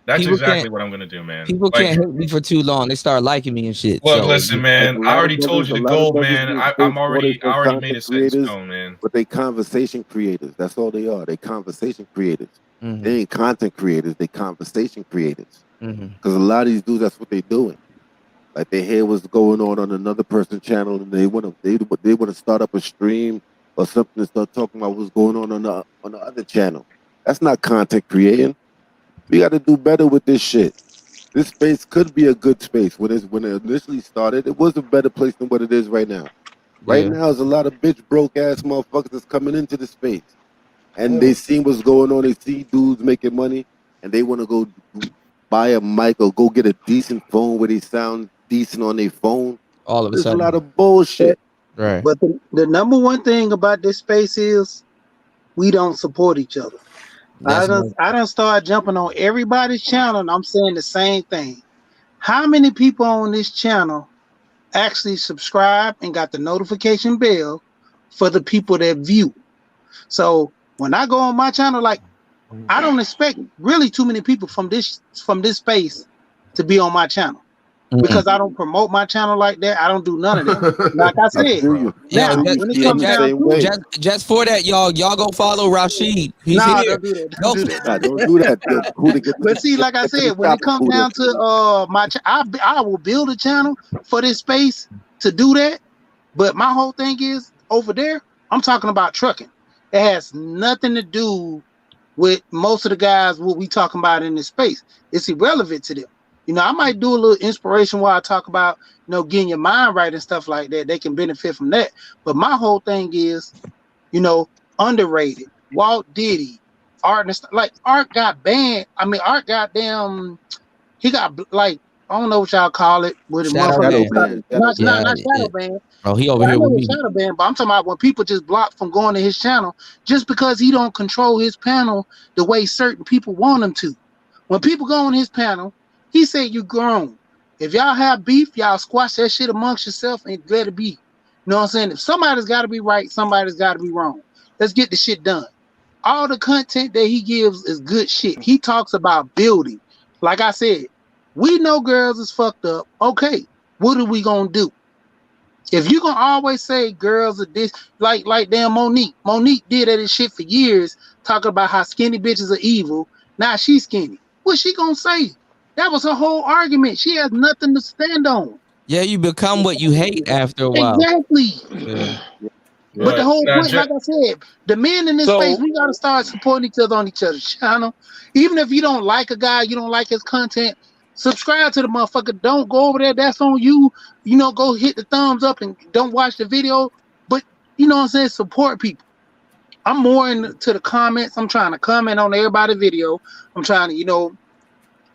That's exactly what I'm gonna do, man. People can't hate me for too long. They start liking me and shit. Well, listen, man. I already told you the goal, man. I already made it set in stone, man. But they conversation creators. That's all they are. They conversation creators. Mm-hmm. They ain't content creators. They conversation creators. Mm-hmm. Because a lot of these dudes, that's what they're doing. Like they hear what's going on another person's channel, and they want to start up a stream or something and start talking about what's going on the other channel. That's not content creating. We got to do better with this shit. This space could be a good space. When it initially started, it was a better place than what it is right now. Right now, there's a lot of bitch broke ass motherfuckers that's coming into the space, and they see what's going on. They see dudes making money, and they want to go buy a mic or go get a decent phone where they sound decent on their phone. All of a sudden, there's a lot of bullshit. Right. But the number one thing about this space is we don't support each other. I done start jumping on everybody's channel, and I'm saying the same thing. How many people on this channel actually subscribe and got the notification bell for the people that view? So when I go on my channel, like I don't expect really too many people from this space to be on my channel. Because I don't promote my channel like that. I don't do none of that. Like I said, now, when it comes down to just for that, y'all go follow Rashid. He's here. Don't do that. Don't do that. But see, like I said, when it comes down to I will build a channel for this space to do that. But my whole thing is over there, I'm talking about trucking. It has nothing to do with most of the guys what we talking about in this space. It's irrelevant to them. You know, I might do a little inspiration while I talk about, you know, getting your mind right and stuff like that. They can benefit from that. But my whole thing is, you know, underrated. Walt Diddy, Art and stuff. Like Art got banned. I mean, Art got damn. He got like, I don't know what y'all call it, with a motherfucker. Not shadow ban. Oh, he over I here know with it's me. shadow ban, but I'm talking about when people just block from going to his channel just because he don't control his panel the way certain people want him to. When people go on his panel, he said you grown. If y'all have beef, y'all squash that shit amongst yourself and let it be. You know what I'm saying? If somebody's got to be right, somebody's got to be wrong. Let's get the shit done. All the content that he gives is good shit. He talks about building. Like I said, we know girls is fucked up. Okay, what are we gonna do? If you gonna always say girls are this, like damn Monique. Monique did that shit for years, talking about how skinny bitches are evil. Now she's skinny. What's she gonna say? That was her whole argument. She has nothing to stand on. Yeah, you become what you hate after a while. Exactly. Yeah. But the whole Now, point, like I said, the men in this space, we gotta start supporting each other on each other's channel. Even if you don't like a guy, you don't like his content, subscribe to the motherfucker. Don't go over there. That's on you. You know, go hit the thumbs up and don't watch the video. But you know what I'm saying? Support people. I'm more into the comments. I'm trying to comment on everybody's video. I'm trying to, you know,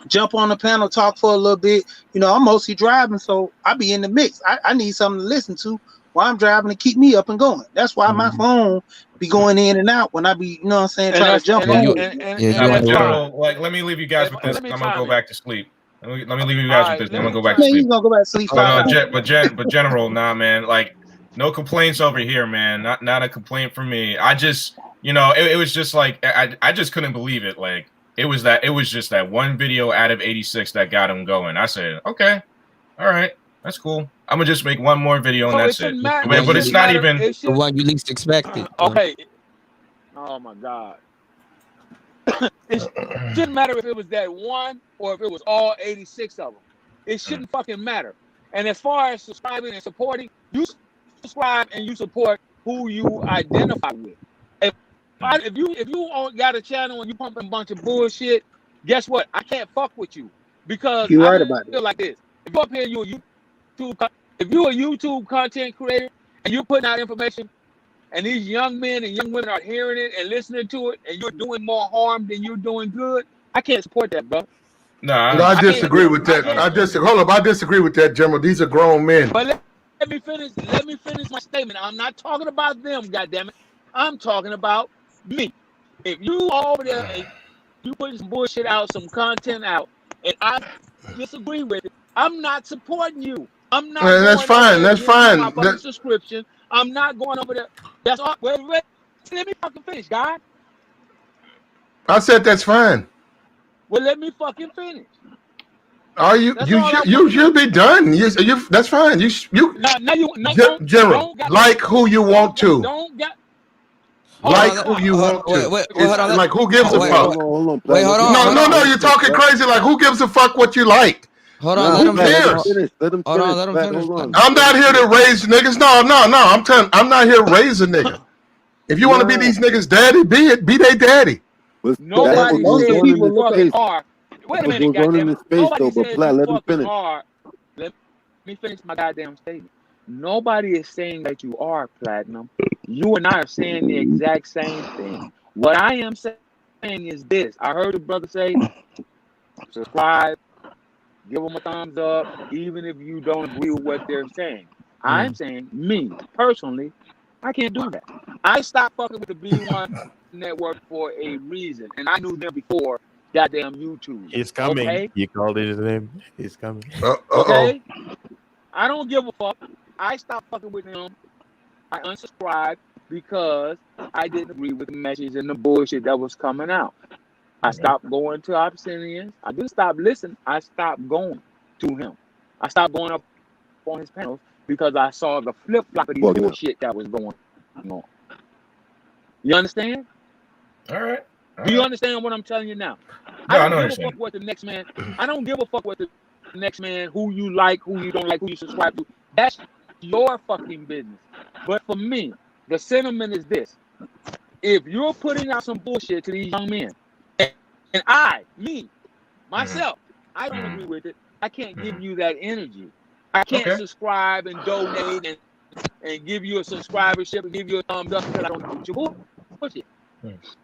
jump on the panel, talk for a little bit. You know, I'm mostly driving, so I be in the mix. I need something to listen to while I'm driving to keep me up and going. That's why my phone be going in and out when I be, you know what I'm saying, trying to jump on. Now, in general, like, let me leave you guys with this. I'm gonna go back to sleep. Let me leave you guys with this. I'm gonna go back to Man, sleep. he's gonna go back to sleep. But general, nah, man. Like, no complaints over here, man. Not a complaint from me. I just, you know, it was just like I just couldn't believe it. Like, it was just that one video out of 86 that got him going. I said, okay, all right, that's cool. I'm gonna just make one more video and that's it. But it's not even the one you least expected. Okay. Oh my God. It shouldn't matter if it was that one or if it was all 86 of them. It shouldn't fucking matter. And as far as subscribing and supporting, you subscribe and you support who you identify with. If you got a channel and you pumping a bunch of bullshit, guess what? I can't fuck with you because You're right I about feel like this. If you're up here, if you're a YouTube content creator and you're putting out information, and these young men and young women are hearing it and listening to it, and you're doing more harm than you're doing good, I can't support that, bro. No, I disagree with that. Hold up, I disagree with that, General. These are grown men. But let me finish my statement. I'm not talking about them, goddammit. I'm talking about me. If you over there and you putting some bullshit out, some content out, and I disagree with it, I'm not supporting you. I'm not. Man, that's fine. That's fine. My fucking subscription. I'm not going over there. That's all. Wait, let me fucking finish, guys. I said that's fine. Well, let me fucking finish. Are you? You should be done. You. That's fine. General, like who you want to. Like who you want to. Like who gives a fuck? Wait, hold on. No. You're talking crazy. Like who gives a fuck what you like? Hold on. Who cares? Let him finish. I'm not here to raise niggas. No. I'm not here to raise a nigga. If you want to be these niggas' daddy, be their daddy. Nobody said you fucking are. Wait a minute, goddamn. Nobody said you fucking are. Let me finish my goddamn statement. Nobody is saying that you are platinum. You and I are saying the exact same thing. What I am saying is this. I heard a brother say, subscribe, give them a thumbs up, even if you don't agree with what they're saying. I'm saying, me, personally, I can't do that. I stopped fucking with the B1 network for a reason, and I knew them before goddamn YouTube. He's coming. Okay? You called his name. He's coming. Okay? I don't give a fuck. I stopped fucking with them. I unsubscribed because I didn't agree with the message and the bullshit that was coming out. I stopped going to Obsidian. I didn't stop listening. I stopped going to him. I stopped going up on his panels because I saw the flip-flop of these bullshit that was going on. You understand? All right. Do you understand what I'm telling you now? No, I don't give a fuck what the next man. I don't give a fuck what the next man, who you like, who you don't like, who you subscribe to. That's your fucking business. But for me, the sentiment is this: if you're putting out some bullshit to these young men, and myself, I don't agree with it. I can't give you that energy. I can't subscribe and donate and give you a subscribership and give you a thumbs up because I don't agree with your bullshit.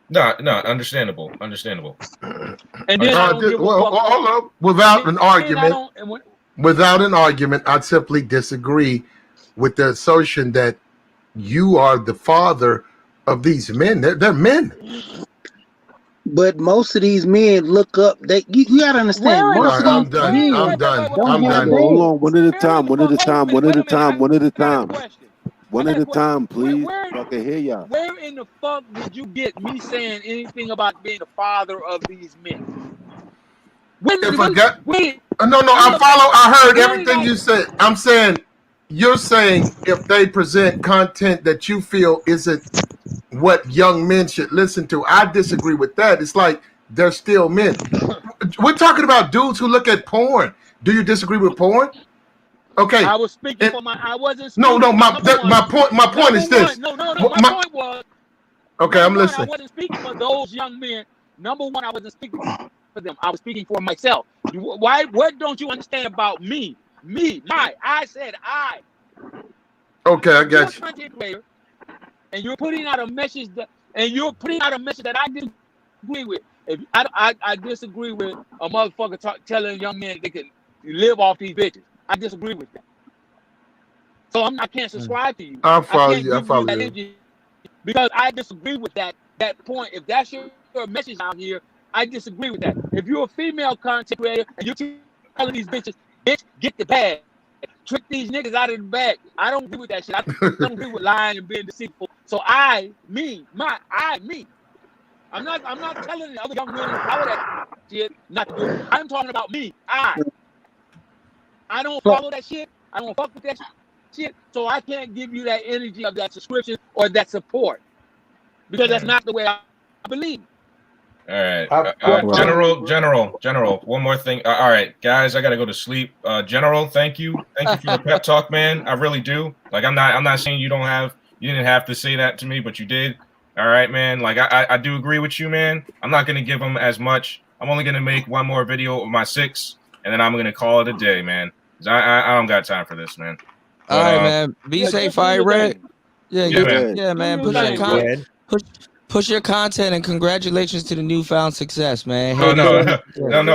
No, understandable. And then I don't give a fuck. Hold up. Without an argument, I simply disagree with the assertion that you are the father of these men. They're men. But most of these men look up. You gotta understand. Most of these men I'm done. Hold on, one at a time. One at a time, please. I can hear y'all. Where in the fuck did you get me saying anything about being the father of these men? I heard everything you said. I'm saying, you're saying if they present content that you feel isn't what young men should listen to. I disagree with that. It's like they're still men. We're talking about dudes who look at porn. Do you disagree with porn? Okay. I was speaking for my. I wasn't. My point is this. My point was. Okay, I'm listening. I wasn't speaking for those young men. Number one, I wasn't speaking for them. I was speaking for myself. Why? What don't you understand about me? I said I. Okay, I got you. Creator, and you're putting out a message that I disagree with. If I disagree with a motherfucker telling young men they can live off these bitches. I disagree with that. So I can't subscribe to you. I follow you. Because I disagree with that point. If that's your message out here, I disagree with that. If you're a female content creator and you're telling these bitches, bitch, get the bag. Trick these niggas out of the bag. I don't agree with that shit. I don't agree with lying and being deceitful. So me. I'm not telling the other young men follow that shit not to do it. I'm talking about me. I don't follow that shit. I don't fuck with that shit. So I can't give you that energy of that subscription or that support. Because that's not the way I believe. All right. General, one more thing. All right, guys, I gotta go to sleep. General, thank you. Thank you for the pep talk, man. I really do. Like I'm not saying you didn't have to say that to me, but you did. All right, man. Like I do agree with you, man. I'm not gonna give him as much. I'm only gonna make one more video of my 6, and then I'm gonna call it a day, man. I don't got time for this, man. But, all right, man. Be safe, Fire Red. Yeah, man. Push your content and congratulations to the newfound success, man. No.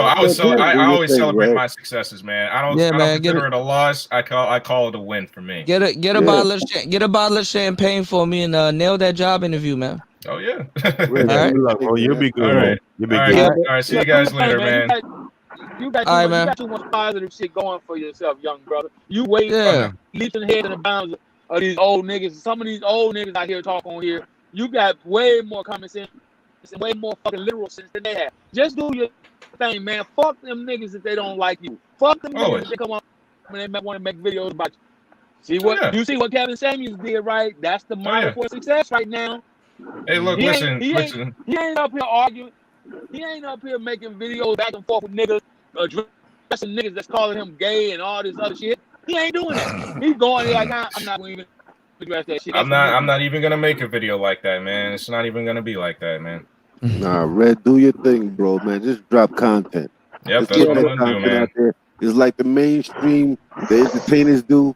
I always celebrate my successes, man. I don't consider it a loss. I call it a win for me. Get a bottle of champagne for me and nail that job interview, man. Oh yeah. All right. You'll be good. All right. You'll be good. All right. See you guys later, man. You got too much positive shit going for yourself, young brother. You wait leaping ahead in the bounds of these old niggas. Some of these old niggas out here talking on here. You got way more common sense and way more fucking literal sense than they have. Just do your thing, man. Fuck them niggas if they don't like you. Fuck them niggas if they come on when they want to make videos about you. See what you see what Kevin Samuels did, right? That's the model for success right now. Hey, look, listen. He ain't up here arguing. He ain't up here making videos back and forth with niggas, addressing niggas that's calling him gay and all this other shit. He ain't doing that. He's going there like, I'm not going to even address that shit. I'm not even gonna make a video like that, man. It's not even gonna be like that, man. Nah, Red, do your thing, bro, man. Just drop content. Yep, that's what I'm gonna do, man. It's like the mainstream, the entertainers do.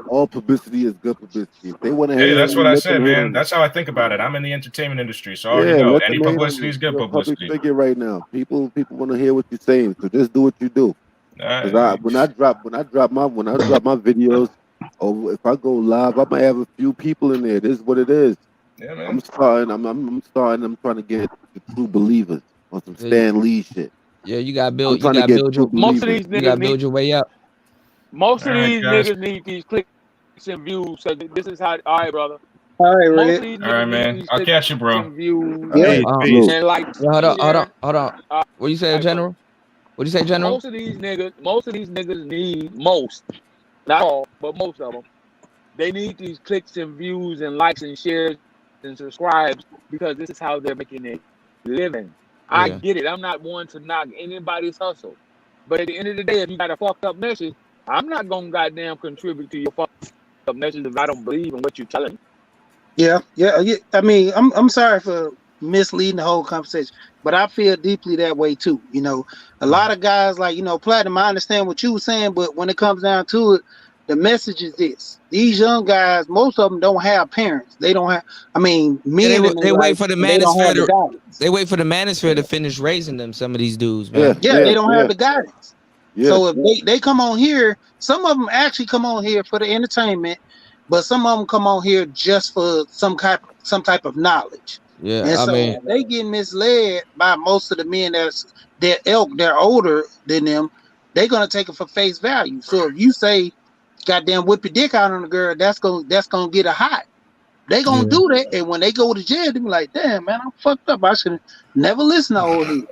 All publicity is good publicity. If they want to, hey, that's what I said, man. That's how I think about it. I'm in the entertainment industry, so I already know any publicity is good publicity. Figure right now, people want to hear what you're saying, so just do what you do. When I drop my videos, or if I go live, I might have a few people in there. This is what it is. Yeah, man. I'm starting. I'm trying to get the true believers on some Stan Lee shit. Yeah, you gotta build. You gotta build your. Most of these niggas you gotta build your way up. Most of these niggas need these clicks and views. So this is how. All right, brother. All right, Red. All right, man. I'll catch you, bro. Yeah. Hold on. What you say, General? What do you say, General? Most of these niggas need not all, but most of them. They need these clicks and views and likes and shares and subscribes because this is how they're making their living. Yeah. I get it. I'm not one to knock anybody's hustle. But at the end of the day, if you got a fucked up message, I'm not gonna goddamn contribute to your fucked up message if I don't believe in what you're telling me. Yeah. I mean, I'm sorry for misleading the whole conversation. But I feel deeply that way too. You know, a lot of guys like, you know, Platinum, I understand what you were saying, but when it comes down to it, the message is this. These young guys, most of them don't have parents. They don't have, I mean, men in they their wait life, for the they don't have manosphere the to guidance. they wait for the manosphere to finish raising them. Some of these dudes, man. Yeah, they don't have the guidance. Yeah. So if they come on here, some of them actually come on here for the entertainment, but some of them come on here just for some type of knowledge. Yeah, And I so mean, they get misled by most of the men they're older than them. They're gonna take it for face value. So if you say, "Goddamn, whip your dick out on a girl," that's gonna get a hot. They gonna do that, and when they go to jail, they be like, "Damn, man, I'm fucked up. I should never listen to old head."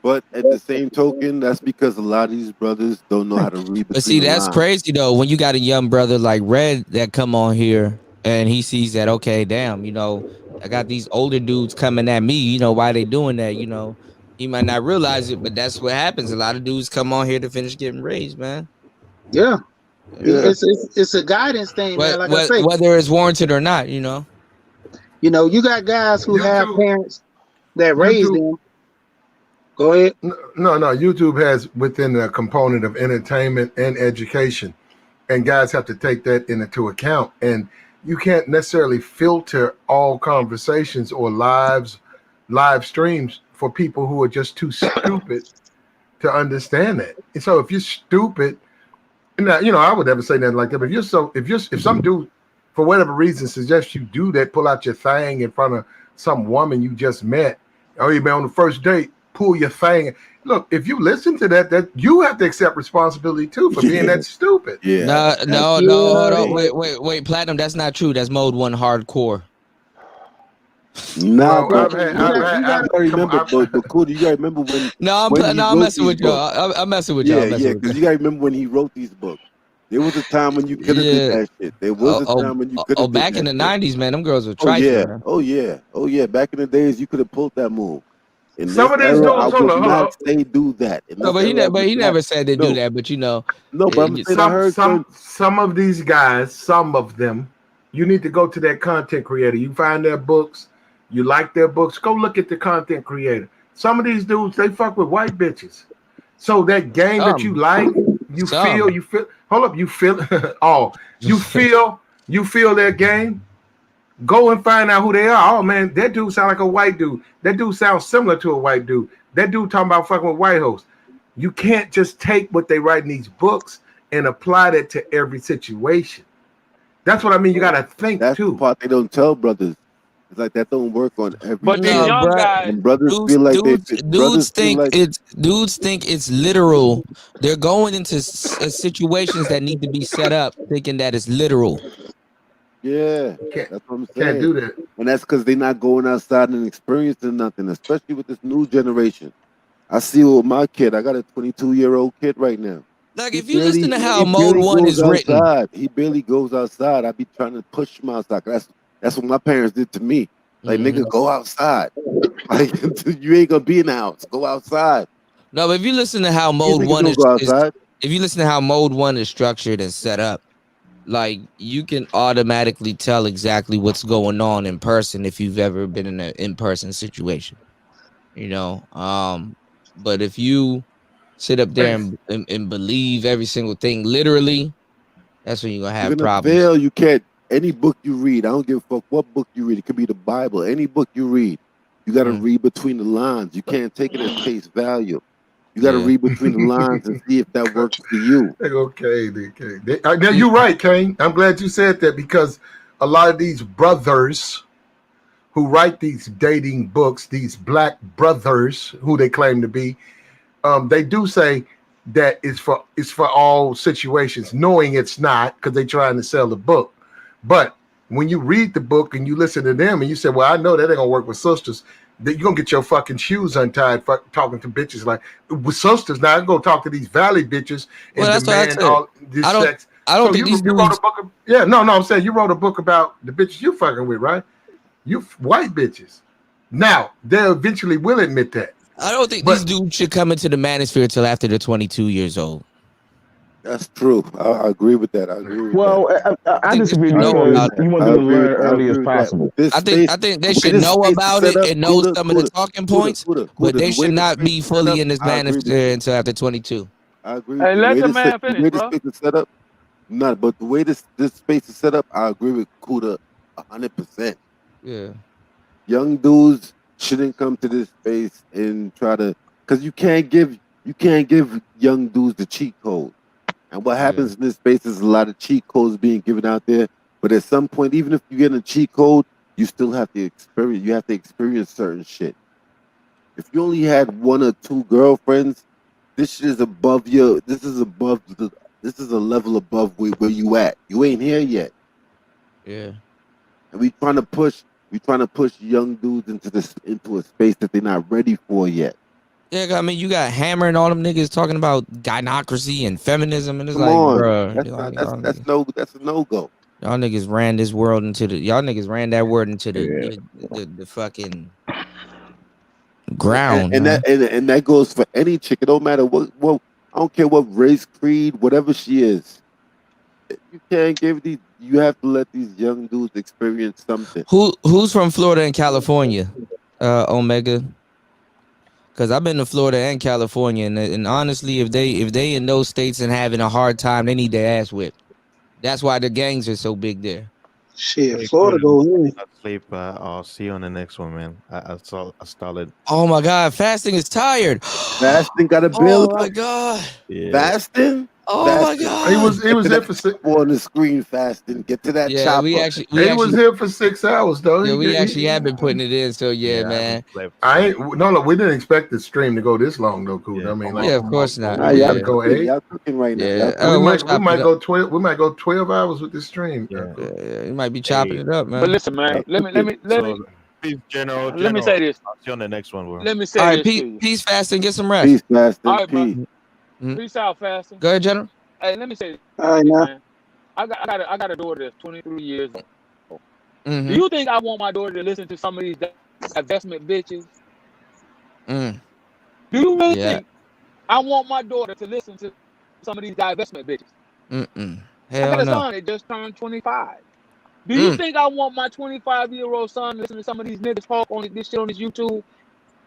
But at the same token, that's because a lot of these brothers don't know how to read but see, between the that's lines. crazy though. When you got a young brother like Red that come on here and he sees that, okay, damn, you know, I got these older dudes coming at me. You know, why they doing that? You know, he might not realize it, but that's what happens. A lot of dudes come on here to finish getting raised, man. Yeah. It's a guidance thing, man. Like I say, Whether it's warranted or not, you know. You know, you got guys who have parents that raised them. Go ahead. No, YouTube has within a component of entertainment and education, and guys have to take that into account. And you can't necessarily filter all conversations or live streams for people who are just too stupid to understand that. And so if you're stupid, now, you know, I would never say nothing like that. But if some dude for whatever reason suggests you do that, pull out your thing in front of some woman you just met, or you've been on the first date, pull your thing. Look, if you listen to that you have to accept responsibility too for being that stupid. No, hold on. Wait, Platinum, that's not true. That's mode 1 hardcore. Nah, Well, but you gotta remember when. I'm messing with y'all. I'm messing with y'all. Yeah, because you gotta remember when he wrote these books. There was a time when you could have did that shit. There was a time when you could have. Back in the '90s, man, them girls were trifling. Man. Oh yeah. Back in the days, you could have pulled that move. In Some of this these era, dudes, I would not say do that. No, but he never said to do that. But you know, no, but I'm saying I heard some of these guys, some of them, you need to go to that content creator. You find their books, you like their books, go look at the content creator. Some of these dudes, they fuck with white bitches. So that game that you like, you feel. Hold up, you feel you feel their game. Go and find out who they are. Oh man, that dude sound like a white dude. That dude sounds similar to a white dude. That dude talking about fucking with white hoes. You can't just take what they write in these books and apply that to every situation. That's what I mean. You gotta think That's too. The part they don't tell brothers. It's like that don't work on every. But these young guys, and brothers feel like dudes think it's literal. They're going into situations that need to be set up, thinking that it's literal. Yeah, that's what I'm saying. Can't do that. And that's because they're not going outside and experiencing nothing, especially with this new generation. I see with my kid. I got a 22-year-old kid right now. Like, if you listen to how mode 1 is written, he barely goes outside. I be trying to push him outside. That's what my parents did to me. Like, nigga, go outside. Like, you ain't gonna be in the house. Go outside. No, but if you listen to how mode 1 is structured and set up, like, you can automatically tell exactly what's going on in person if you've ever been in an in-person situation, you know. But if you sit up there and believe every single thing literally, that's when you're gonna have problems. Fail. You can't. Any book you read, I don't give a fuck what book you read. It could be the Bible. Any book you read, you got to read between the lines. You can't take it as face value. You got to read between the lines and see if that works for you. Okay. Now you're right, Kane. I'm glad you said that, because a lot of these brothers who write these dating books, these black brothers who they claim to be, they do say that it's for all situations, knowing it's not, because they're trying to sell the book. But when you read the book and you listen to them and you say, well, I know that ain't gonna work with sisters, that you're gonna get your fucking shoes untied talking to bitches like with sisters. Now I go talk to these valley bitches and demand all this sex. I don't think these dudes... wrote a book I'm saying you wrote a book about the bitches you fucking with, right? You white bitches. Now they eventually will admit that. I don't think these dudes should come into the manosphere till after they're 22 years old. That's true. I agree with that. I agree with Well, I disagree because you want them to learn early as possible. I think they should know about it and know some of the talking points, but they should not be fully in this manosphere until after 22. I agree Hey, with you. let the man finish, The way bro. this space is set up, not. But the way this space is set up, I agree with Kuda 100%. Yeah. Young dudes shouldn't come to this space and try to, because you can't give young dudes the cheat code. And what happens in this space is a lot of cheat codes being given out there. But at some point, even if you get a cheat code, you still have to experience. You have to experience certain shit. If you only had one or two girlfriends, this shit is above your. This is above the. This is a level above where you at. You ain't here yet. Yeah. And we trying to push. We trying to push young dudes into a space that they're not ready for yet. Yeah, I mean, you got Hammer and all them niggas talking about gynocracy and feminism, and it's Come like, on, bro, that's a no go. Y'all niggas ran this world into the. Y'all niggas ran that word into the fucking ground, and man. that goes for any chick. It don't matter what I don't care what race, creed, whatever she is. You can't give these. You have to let these young dudes experience something. Who's from Florida and California? Omega. Because I've been to Florida and California, and honestly, if they in those states and having a hard time, they need their ass whipped. That's why the gangs are so big there. Shit, Florida go in. Sleep. I'll see you on the next one, man. I started. Oh my God, fasting is tired. Fasting got a bill. Oh my God. Yeah. Fasting. Oh my Fasting. God. He was here for 6 on the screen fasting. Get to that chopper. We was here for 6 hours though. Yeah, we He have been putting it in. So yeah, man. I ain't no. We didn't expect the stream to go this long though, Kuda. I mean, like, of course not. Y'all cooking right now. Yeah, We might go 12. We might go 12 hours with this stream. Yeah, you might be chopping it up, man. But listen, man. Let me. Peace, General. Let me say this. I'll see you on the next one, bro. Let me say All right, this to you. peace, fasting, get some rest. Peace, fasting. All right, bro. Mm-hmm. Peace out, fasting. Go ahead, General. Hey, let me say this, All right, now. man. I got a daughter that's 23 years old. Mm-hmm. Do you think I want my daughter to listen to some of these divestment bitches? Do you really think I want my daughter to listen to some of these divestment bitches? Hell I got a no. son that just turned 25. Do you think I want my 25-year-old son to listen to some of these niggas talk on this shit on this YouTube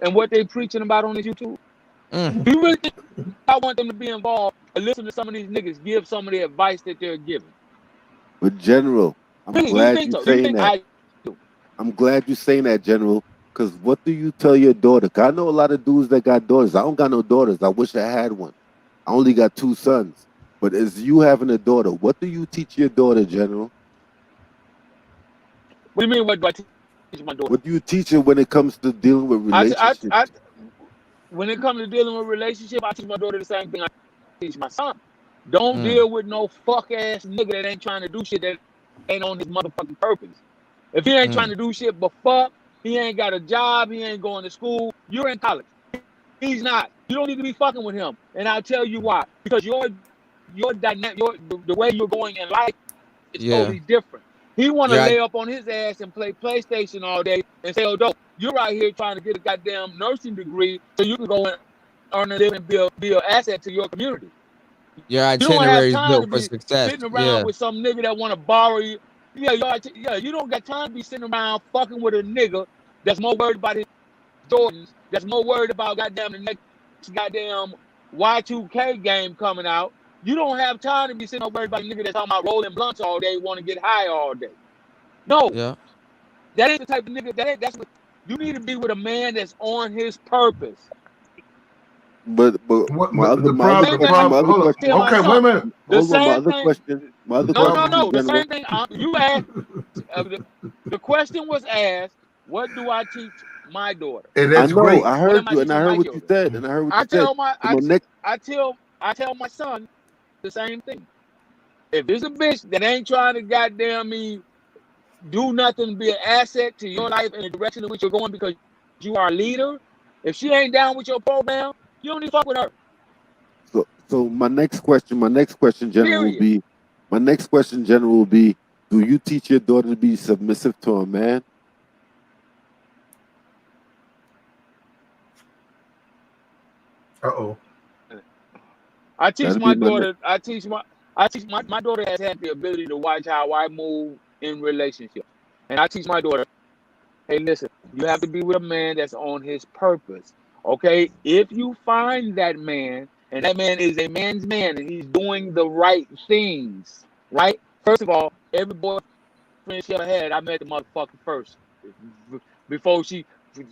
and what they preaching about on this YouTube? Do you really think I want them to be involved and listen to some of these niggas give some of the advice that they're giving? But General, I'm glad you're saying that. I'm glad you're saying that, General. Because what do you tell your daughter? 'Cause I know a lot of dudes that got daughters. I don't got no daughters. I wish I had one. I only got 2 sons. But as you having a daughter, what do you teach your daughter, General? What do you mean? What do I teach my daughter? What do you teach her when it comes to dealing with relationships? When it comes to dealing with relationships, I teach my daughter the same thing I teach my son. Don't deal with no fuck ass nigga that ain't trying to do shit that ain't on his motherfucking purpose. If he ain't trying to do shit but fuck, he ain't got a job, he ain't going to school, you're in college. He's not. You don't need to be fucking with him. And I'll tell you why. Because your dynamic, the way you're going in life is totally different. He want to lay up on his ass and play PlayStation all day and say, oh, dope, you're out here trying to get a goddamn nursing degree so you can go and earn a living and be an asset to your community. Your You don't have itinerary is time built to for be success. sitting around with some nigga that want to borrow you. You don't got time to be sitting around fucking with a nigga that's more worried about his Jordans, that's more worried about goddamn the next goddamn Y2K game coming out. You don't have time to be sitting worried about a nigga that's talking about rolling blunts all day, want to get high all day. No. Yeah. That ain't the type of nigga. That's what you need to be with a man that's on his purpose. But my other question. Okay, wait a minute. My other question. No. The same thing you asked. The question was asked. What do I teach my daughter? And that's great. I heard you, and I heard what you said, and I heard what you said. I tell my son the same thing. If there's a bitch that ain't trying to goddamn me do nothing, be an asset to your life in the direction in which you're going because you are a leader, if she ain't down with your program, you don't need to fuck with her. So my next question, General, will be, do you teach your daughter to be submissive to a man? I teach That'll my be my daughter. I teach my daughter has had the ability to watch how I move in relationships, and I teach my daughter, hey, listen, you have to be with a man that's on his purpose. Okay, if you find that man, and that man is a man's man, and he's doing the right things, right? First of all, every boyfriend she ever had, I met the motherfucker first. Before she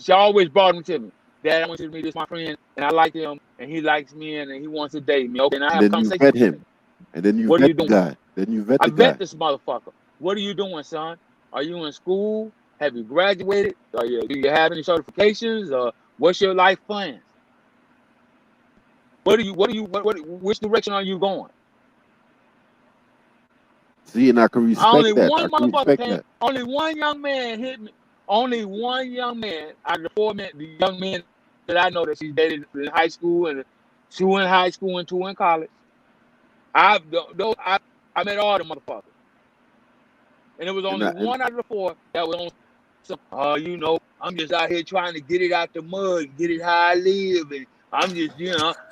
always brought him to me. Dad, I want you to meet this my friend, and I like him, and he likes me, and he wants to date me. Okay, and I have a then you conversation vet with him. him. And then you What are vet you the doing? guy. Then you vet I the vet guy. this motherfucker. What are you doing, son? Are you in school? Have you graduated? Do you have any certifications? What's your life plans? Which direction are you going? See, and I can respect that. I can respect that. Only one young man hit me. Only one young man out of the four men, the young men that I know that she's dated in high school, and 2 in high school and 2 in college. I met all the motherfuckers, and it was only one out of the 4 that was on some. I'm just out here trying to get it out the mud, get it how I live, and I'm just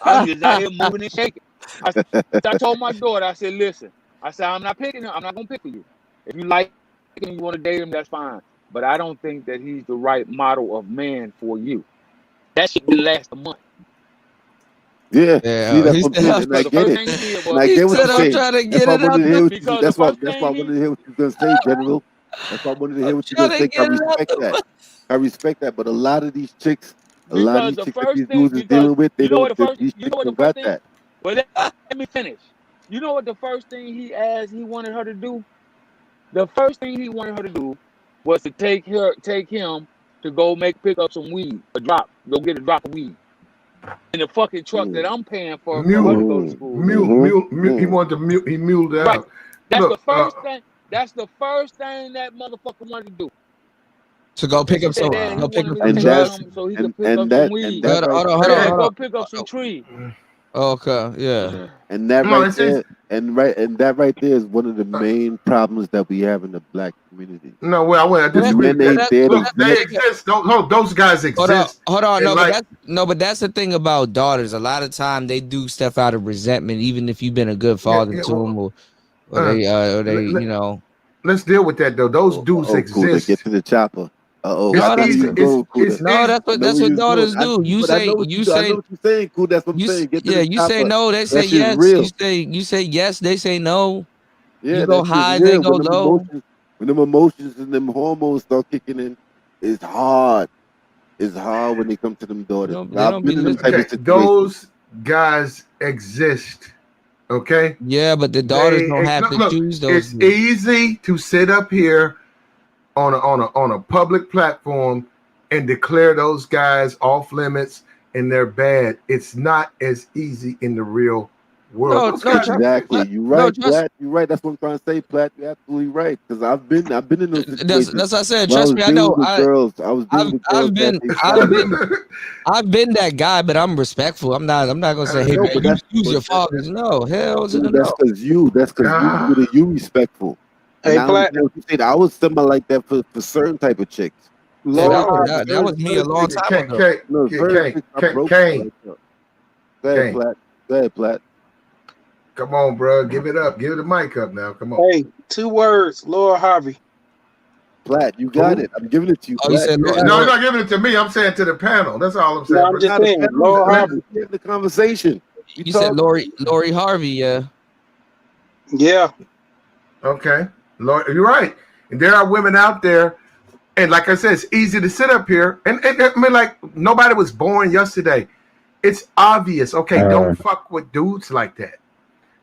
out here moving and shaking. I told my daughter, I said, listen, I said, I'm not picking him. I'm not gonna pick for you. If you like him, you want to date him, that's fine. But I don't think that he's the right model of man for you. That shit will last a month. Yeah. See, that's what I'm saying, and I get it. And I get what you're saying. That's why I wanted to hear what you. That's why I wanted to hear what you were gonna say, General. That's why I wanted to hear what you were gonna say. I respect that. I respect that. But a lot of these chicks, that these dudes is dealing with, these chicks don't got that. Well, let me finish. You know what the first thing he wanted her to do? The first thing he wanted her to do was to take him to go pick up some weed, go get a drop of weed in the fucking truck that I'm paying for her to go to school. He wanted to he muled it out. That's the first thing. That's the first thing that motherfucker wanted to do. To go pick up some, drugs. So he could pick up some weed. Hold on. Go pick up some trees. Okay, yeah. And that right there is one of the main problems that we have in the black community. No, I disagree. They exist. Those guys exist. Hold on. But that's the thing about daughters. A lot of time they do stuff out of resentment, even if you've been a good father to them, or they you know. Let's deal with that though. Those dudes exist. Cool, they get to the chopper. That's what daughters do. You say I know what you're saying, cool. That's what I'm saying. Get to the you chopper. say no, they say yes. Real. You say yes, they say no. Yeah, you go high, they go low. When them emotions and them hormones start kicking in, it's hard. It's hard when they come to them daughters. Those guys exist. Okay. Yeah, but the daughters don't have to choose those. It's easy to sit up here on a public platform and declare those guys off limits and they're bad. It's not as easy in the real world. Exactly. You're right, Platt. You're right. That's what I'm trying to say, Platt. You're absolutely right. Because I've been in those situations. That's what I said. Trust me, I know. I've been that guy, but I'm respectful. I'm not gonna say, hey, man, use your fathers. No, hell to the no. That's because you respectful. Hey, Platt. I was similar like that for certain type of chicks. That was me a long time ago. Go ahead, Platt. Come on, bro. Give it up. Give the mic up now. Come on. Hey, 2 words. Lord Harvey. Platt, you got it. I'm giving it to you. No, you're not giving it to me. I'm saying to the panel. That's all I'm saying. No, I'm just saying. Lord Harvey. The conversation. You said Lori Harvey, yeah. Yeah. Okay. Lord, you're right. And there are women out there, and like I said, it's easy to sit up here. And I mean, like, nobody was born yesterday. It's obvious. Okay, don't fuck with dudes like that.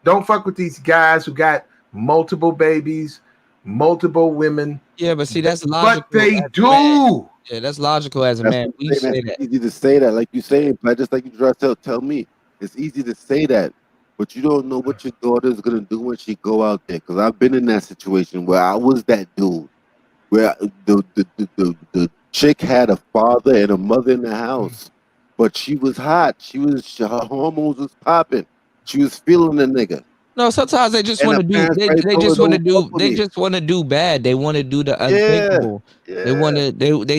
Don't fuck with these guys who got multiple babies, multiple women. Yeah, but see, that's logical. But they do. Yeah, that's logical as a man. We say that. It's easy to say that, like you saying, but just like you try to tell me, it's easy to say that, but you don't know what your daughter is gonna do when she go out there. Because I've been in that situation where I was that dude, where the chick had a father and a mother in the house, but she was hot. Her hormones was popping. She was feeling the nigga. No, sometimes they just want to do. They just want to do. They just want to do bad. They want to do the unthinkable. Yeah. They want to.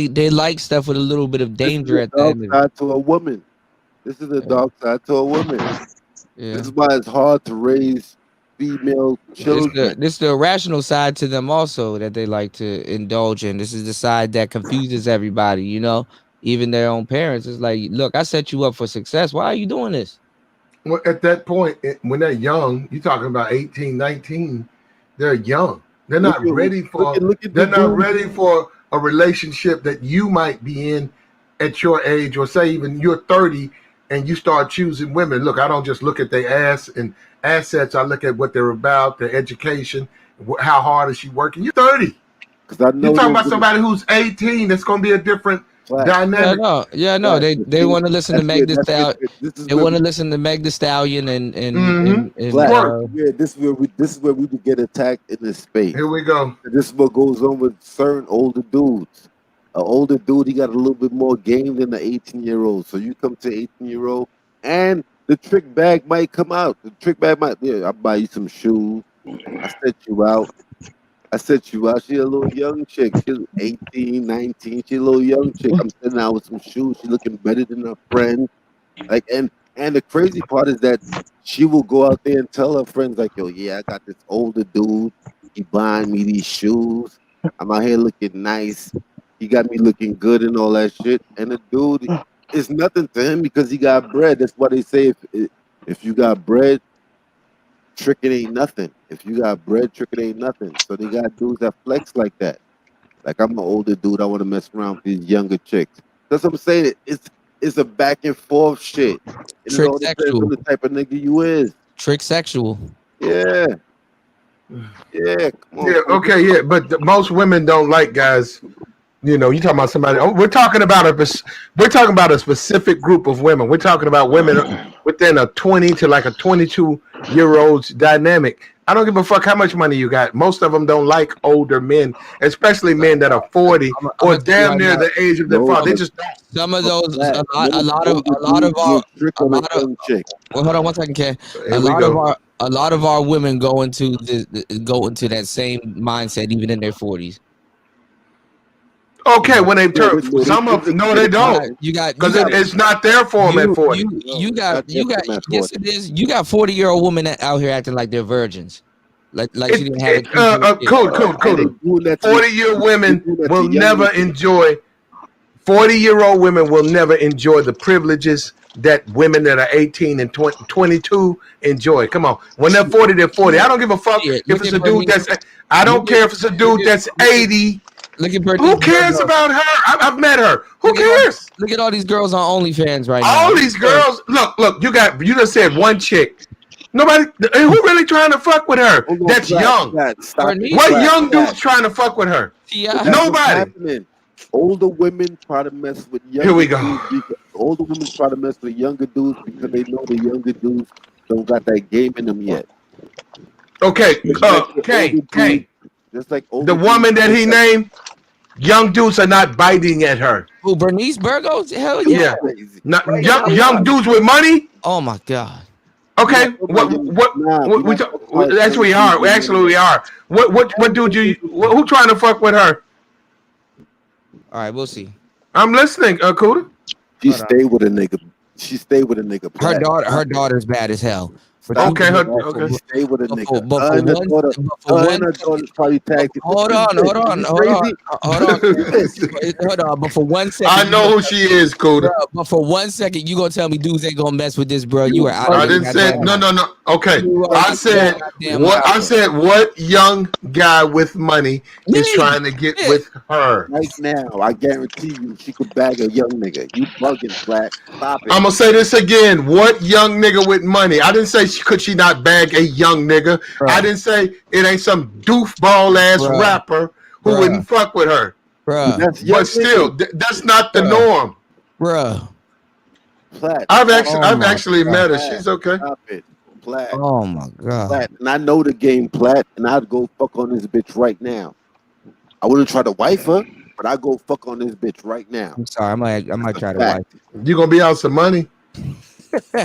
They like stuff with a little bit of danger at the end of it. To a woman. This is a dark side to a woman. This is why it's hard to raise female children. This is the irrational side to them also that they like to indulge in. This is the side that confuses everybody, you know, even their own parents. It's like, look, I set you up for success. Why are you doing this? Well, at that point, when they're young, you're talking about 18, 19, they're young. They're not ready for a relationship that you might be in at your age, or say even you're 30 and you start choosing women. Look, I don't just look at their ass and assets. I look at what they're about, their education, how hard is she working. You're 30. You're talking about somebody who's 18. That's going to be a different dynamic. They want to listen to Meg Thee Stallion. They want to listen to Meg Thee Stallion and this is where we would get attacked in this space. Here we go. This is what goes on with certain older dudes. An older dude, he got a little bit more game than the 18-year-old. So you come to 18-year-old, and the trick bag might come out. The trick bag might, I'll buy you some shoes. I set you out. She a little young chick. She's 18, 19. She a little young chick. I'm sitting out with some shoes. She looking better than her friend. Like, and the crazy part is that she will go out there and tell her friends, like, yo, yeah, I got this older dude. He buying me these shoes. I'm out here looking nice. He got me looking good and all that shit. And the dude is nothing to him because he got bread. That's why they say if you got bread, tricking ain't nothing. If you got bread, tricking ain't nothing. So they got dudes that flex like that. Like, I'm an older dude. I want to mess around with these younger chicks. That's what I'm saying. It's a back and forth shit. It all depends on the type of nigga you is. Trick sexual. Yeah. Yeah. Come on. Yeah. Okay. Yeah. But most women don't like guys. You know, you talking about somebody. We're talking about a specific group of women. We're talking about women within a 20 to like a 22-year-old's dynamic. I don't give a fuck how much money you got. Most of them don't like older men, especially men that are 40 or damn near the age of their father. They just some of those. A lot of our. Well, hold on one second, Ken. A lot of our women go into that same mindset even in their 40s. Okay, when they turn, some of no, they don't. Because it's not there for them at 40. You got. Yes, it is. You got 40-year-old women out here acting like they're virgins, like she didn't have it. Cool. 40-year women will never enjoy. 40-year-old women will never enjoy the privileges that women that are 18 and 22 enjoy. Come on, when they're 40, they're 40. I don't give a fuck if it's a dude that's. I don't care if it's a dude that's 80. Look at who cares about her? I've met her. Who cares? Look at all these girls on OnlyFans right now. All these girls. Look. You just said one chick. Nobody. Who really trying to fuck with her? That's young. What young dude's trying to fuck with her? Nobody. Older women try to mess with younger. Here we go. Older women try to mess with younger dudes because they know the younger dudes don't got that game in them yet. Okay. K. Just like the woman that he named. Young dudes are not biting at her. Who, Bernice Burgos? Hell yeah. Not, young dudes with money? Oh my God. Okay. That's we are. Actually, we are. What dude who trying to fuck with her? All right, we'll see. I'm listening, Kuda. She stayed with a nigga. Her daughter's bad as hell. Okay. Stay with a nigga. Her daughter's probably tagged. Hold on. But for 1 second, I know who she is, Kuda. But for 1 second, you gonna tell me dudes ain't gonna mess with this, bro? You were out. I didn't say no. Okay, I said what? I said what young guy with money is trying to get with her right now? I guarantee you, she could bag a young nigga. You bugging, Flat. Stop it. I'm gonna say this again. What young nigga with money? I didn't say could she not bag a young nigga. Bruh. I didn't say it ain't some doofball ass rapper who wouldn't fuck with her. But still, that's not the norm. Platt. I've actually met her. She's okay. Stop it. Platt. Oh my God. Platt. And I know the game, Platt, and I'd go fuck on this bitch right now. I wouldn't try to wife her, but I'd go fuck on this bitch right now. I'm sorry, I might try to wife. You gonna be out some money?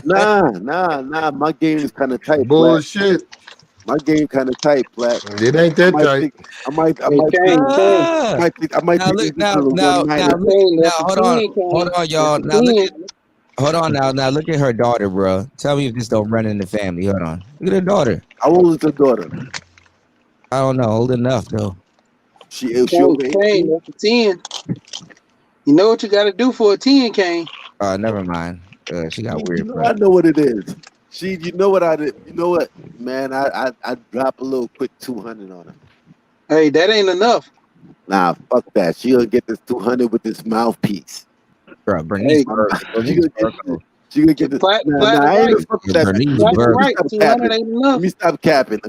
Nah. My game is kind of tight. Bullshit. Platt. My game kind of tight, Platt. It ain't that tight. I might. Now, hold on, y'all. Now Hold on now. Now look at her daughter, bro. Tell me if this don't run in the family. Hold on. Look at her daughter. How old is the daughter? I don't know. Old enough though. She Kane, over 18? that's a 10. You know what you got to do for a 10, Kane. Never mind. She got weird. I know what it is. You know what I did? You know what, man? I drop a little quick 200 on her. Hey, that ain't enough. Nah, fuck that. She gonna get this 200 with this mouthpiece. Bro, Bernice. She gonna get this. Nah, I ain't gonna fuck with that. Let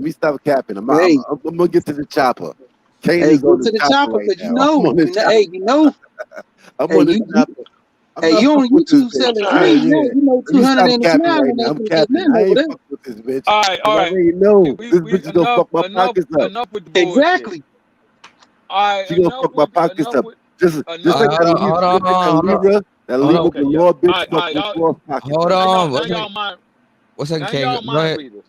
me stop capping. I'm gonna get to the chopper. Hey, go to the chopper because you know. Hey, you know. I'm on the chopper. Hey, you on YouTube selling free? You know 200 in the smile. Right now. I'm capping. I ain't fuck with this bitch. All right. I already know this bitch is gonna fuck my pockets up. Exactly. All right. She gonna fuck my pockets up. Just like that Libra with the law bitch fuck this law pocket. Hold on. Now y'all mind. What's that? Now y'all mind readers.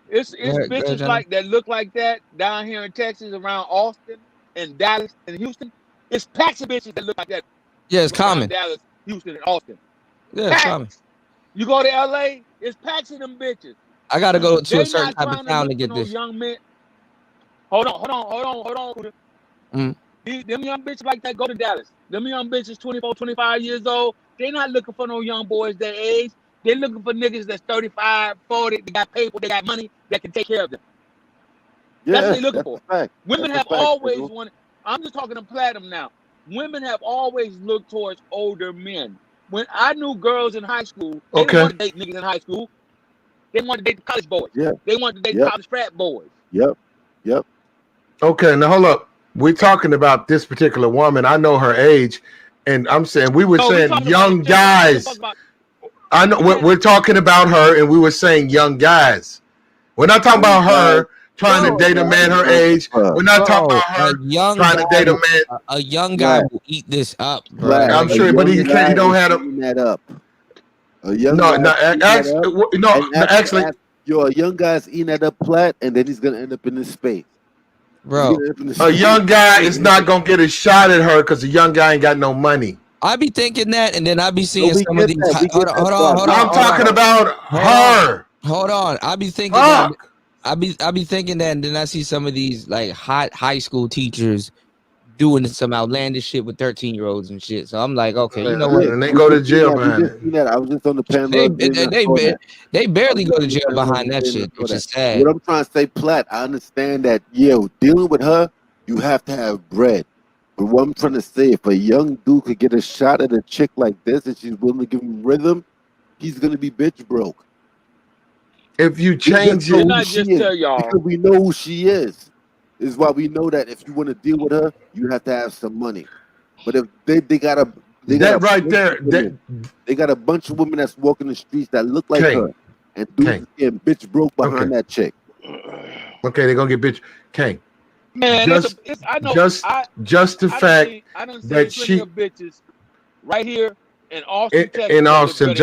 It's bitches like that look like that down here in Texas, around Austin and Dallas and Houston. It's packs of bitches that look like that. Yeah, it's common. Dallas, Houston, and Austin. Yeah, it's common. You go to LA, it's packs of them bitches. I gotta go to a certain type of town to get this. Young men. Hold on. Them young bitches like that go to Dallas. Them young bitches 24, 25 years old. They not looking for no young boys their age. They looking for niggas that's 35, 40, they got paper, they got money, that can take care of them. That's what they looking for. Women have always wanted, I'm just talking to platinum now. Women have always looked towards older men. When I knew girls in high school, they didn't want to date niggas in high school. They wanted to date college boys. Yeah. They wanted to date college frat boys. Yep. Okay, now hold up. We're talking about this particular woman. I know her age, and I'm saying we were saying young guys. I know we're talking about her, and we were saying young guys. We're not talking about her trying to date a man her age. We're not talking about her trying to date a man. A young guy will eat this up, bro. I'm sure, but he can't. He don't have that up. A young actually, a young guy's eating that up flat, and then he's gonna end up in this space. Bro, a young guy is not gonna get a shot at her because the young guy ain't got no money. I be thinking that, and then I be seeing some of these. Hold on. I'm talking about her. Hold on. I be thinking that. I be thinking that, and then I see some of these like hot high school teachers doing some outlandish shit with 13-year-olds and shit. So I'm like, okay, you know what? And they go to jail behind it. I was just on the panel. They barely go to jail behind that shit, which is sad. What I'm trying to say, Platt, I understand that, dealing with her, you have to have bread. But what I'm trying to say, if a young dude could get a shot at a chick like this and she's willing to give him rhythm, he's going to be bitch broke. If you change it, because we know who she is. Is why we know that if you want to deal with her, you have to have some money. But if they got a they got a bunch of women that's walking the streets that look like her, and dudes getting bitch broke behind that chick. Okay, they're gonna get bitch. Okay, man, just the fact that she bitches right here in Austin, Texas, in Austin,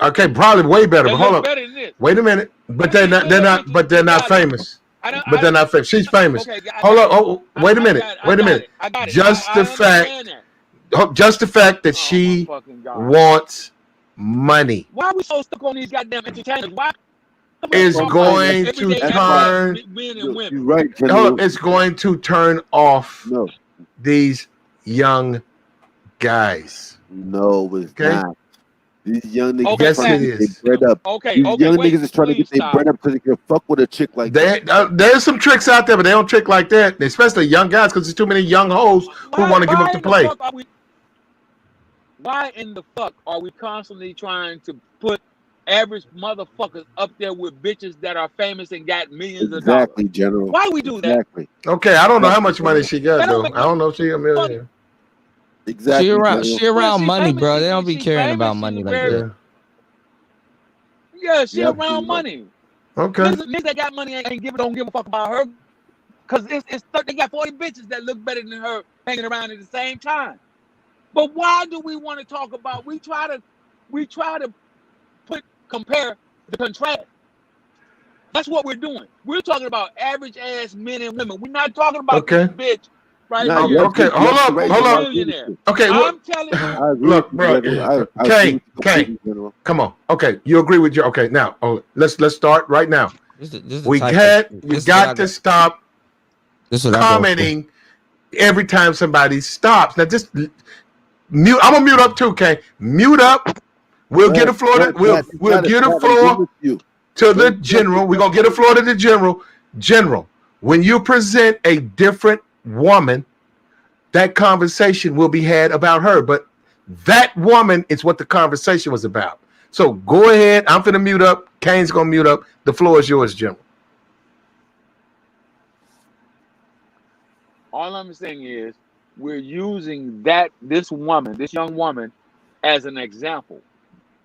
okay, probably way better. But hold on, wait a minute. But they're not famous. But they're not famous. She's famous. Okay, hold on. Oh, wait a minute. Just the fact that she wants money. Why are we so stuck on these goddamn entertainers? Why is going to turn? You're right. Hold on, it's going to turn off these young guys. No, it's not. These young niggas yes, trying it to is. get their bread up. These young niggas is trying to get their bread up so they can fuck with a chick like that. There's some tricks out there, but they don't trick like that, especially young guys, because there's too many young hoes who want to give up the play. Why in the fuck are we constantly trying to put average motherfuckers up there with bitches that are famous and got millions of dollars? Exactly, General. Why do we do that? Exactly. Okay, I don't know how much money she got, though. I don't know if she's a millionaire. Exactly. She around money, bro. They don't be caring about money like that. Yeah, she around money. Okay. Niggas that got money don't give a fuck about her. Cause they got 40 bitches that look better than her hanging around at the same time. But why do we want to talk about? We try to compare the contrast. That's what we're doing. We're talking about average ass men and women. We're not talking about this bitch right Nah, here. Okay, you're hold up, right, hold though. I up. agree with Millionaire. you. Okay, I'm telling you. I agree look, with you, bro. General. I agree Kane, with you Kane, completely, General. come on. Okay, you agree with your. Okay, now let's start right now. This is the We type of. This is what got I to got. stop This is what I go for. commenting every time somebody stops. Now just mute. I'm gonna mute up too, Kane. Mute up. We'll get the floor. We'll get the floor to the general. We're gonna get the floor to the general. General, when you present a different woman, that conversation will be had about her. But that woman is what the conversation was about. So go ahead. I'm gonna mute up. Kane's gonna mute up. The floor is yours, General. All I'm saying is we're using this young woman, as an example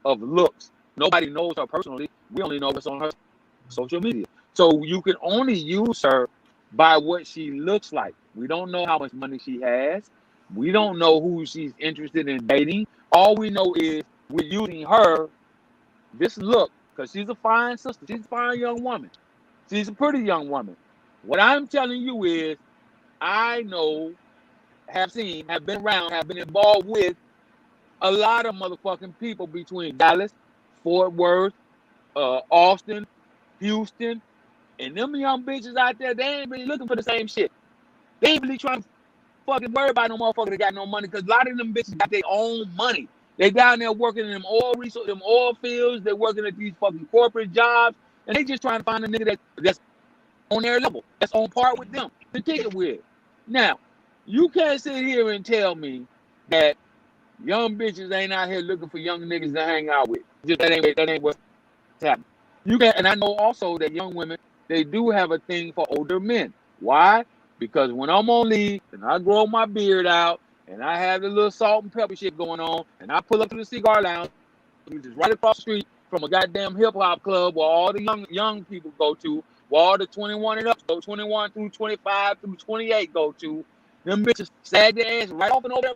of looks. Nobody knows her personally. We only know what's on her social media. So you can only use her by what she looks like. We don't know how much money she has. We don't know who she's interested in dating. All we know is we're using her, this look, because she's a fine sister. She's a fine young woman. She's a pretty young woman. What I'm telling you is I know, have seen, have been around, have been involved with a lot of motherfucking people between Dallas, Fort Worth, Austin, Houston, and them young bitches out there, they ain't really looking for the same shit. They ain't really trying to fucking worry about no motherfucker that got no money, because a lot of them bitches got their own money. They down there working in them oil fields, they're working at these fucking corporate jobs, and they just trying to find a nigga that's on their level, that's on par with them to kick it with. Now, you can't sit here and tell me that young bitches ain't out here looking for young niggas to hang out with. Just that ain't what's happening. You can, and I know also that young women, they do have a thing for older men. Why? Because when I'm on leave and I grow my beard out and I have the little salt and pepper shit going on, and I pull up to the cigar lounge, which is right across the street from a goddamn hip hop club where all the young people go to, where all the 21 and up, so 21 through 25 through 28 go to. Them bitches sag their ass right off and over there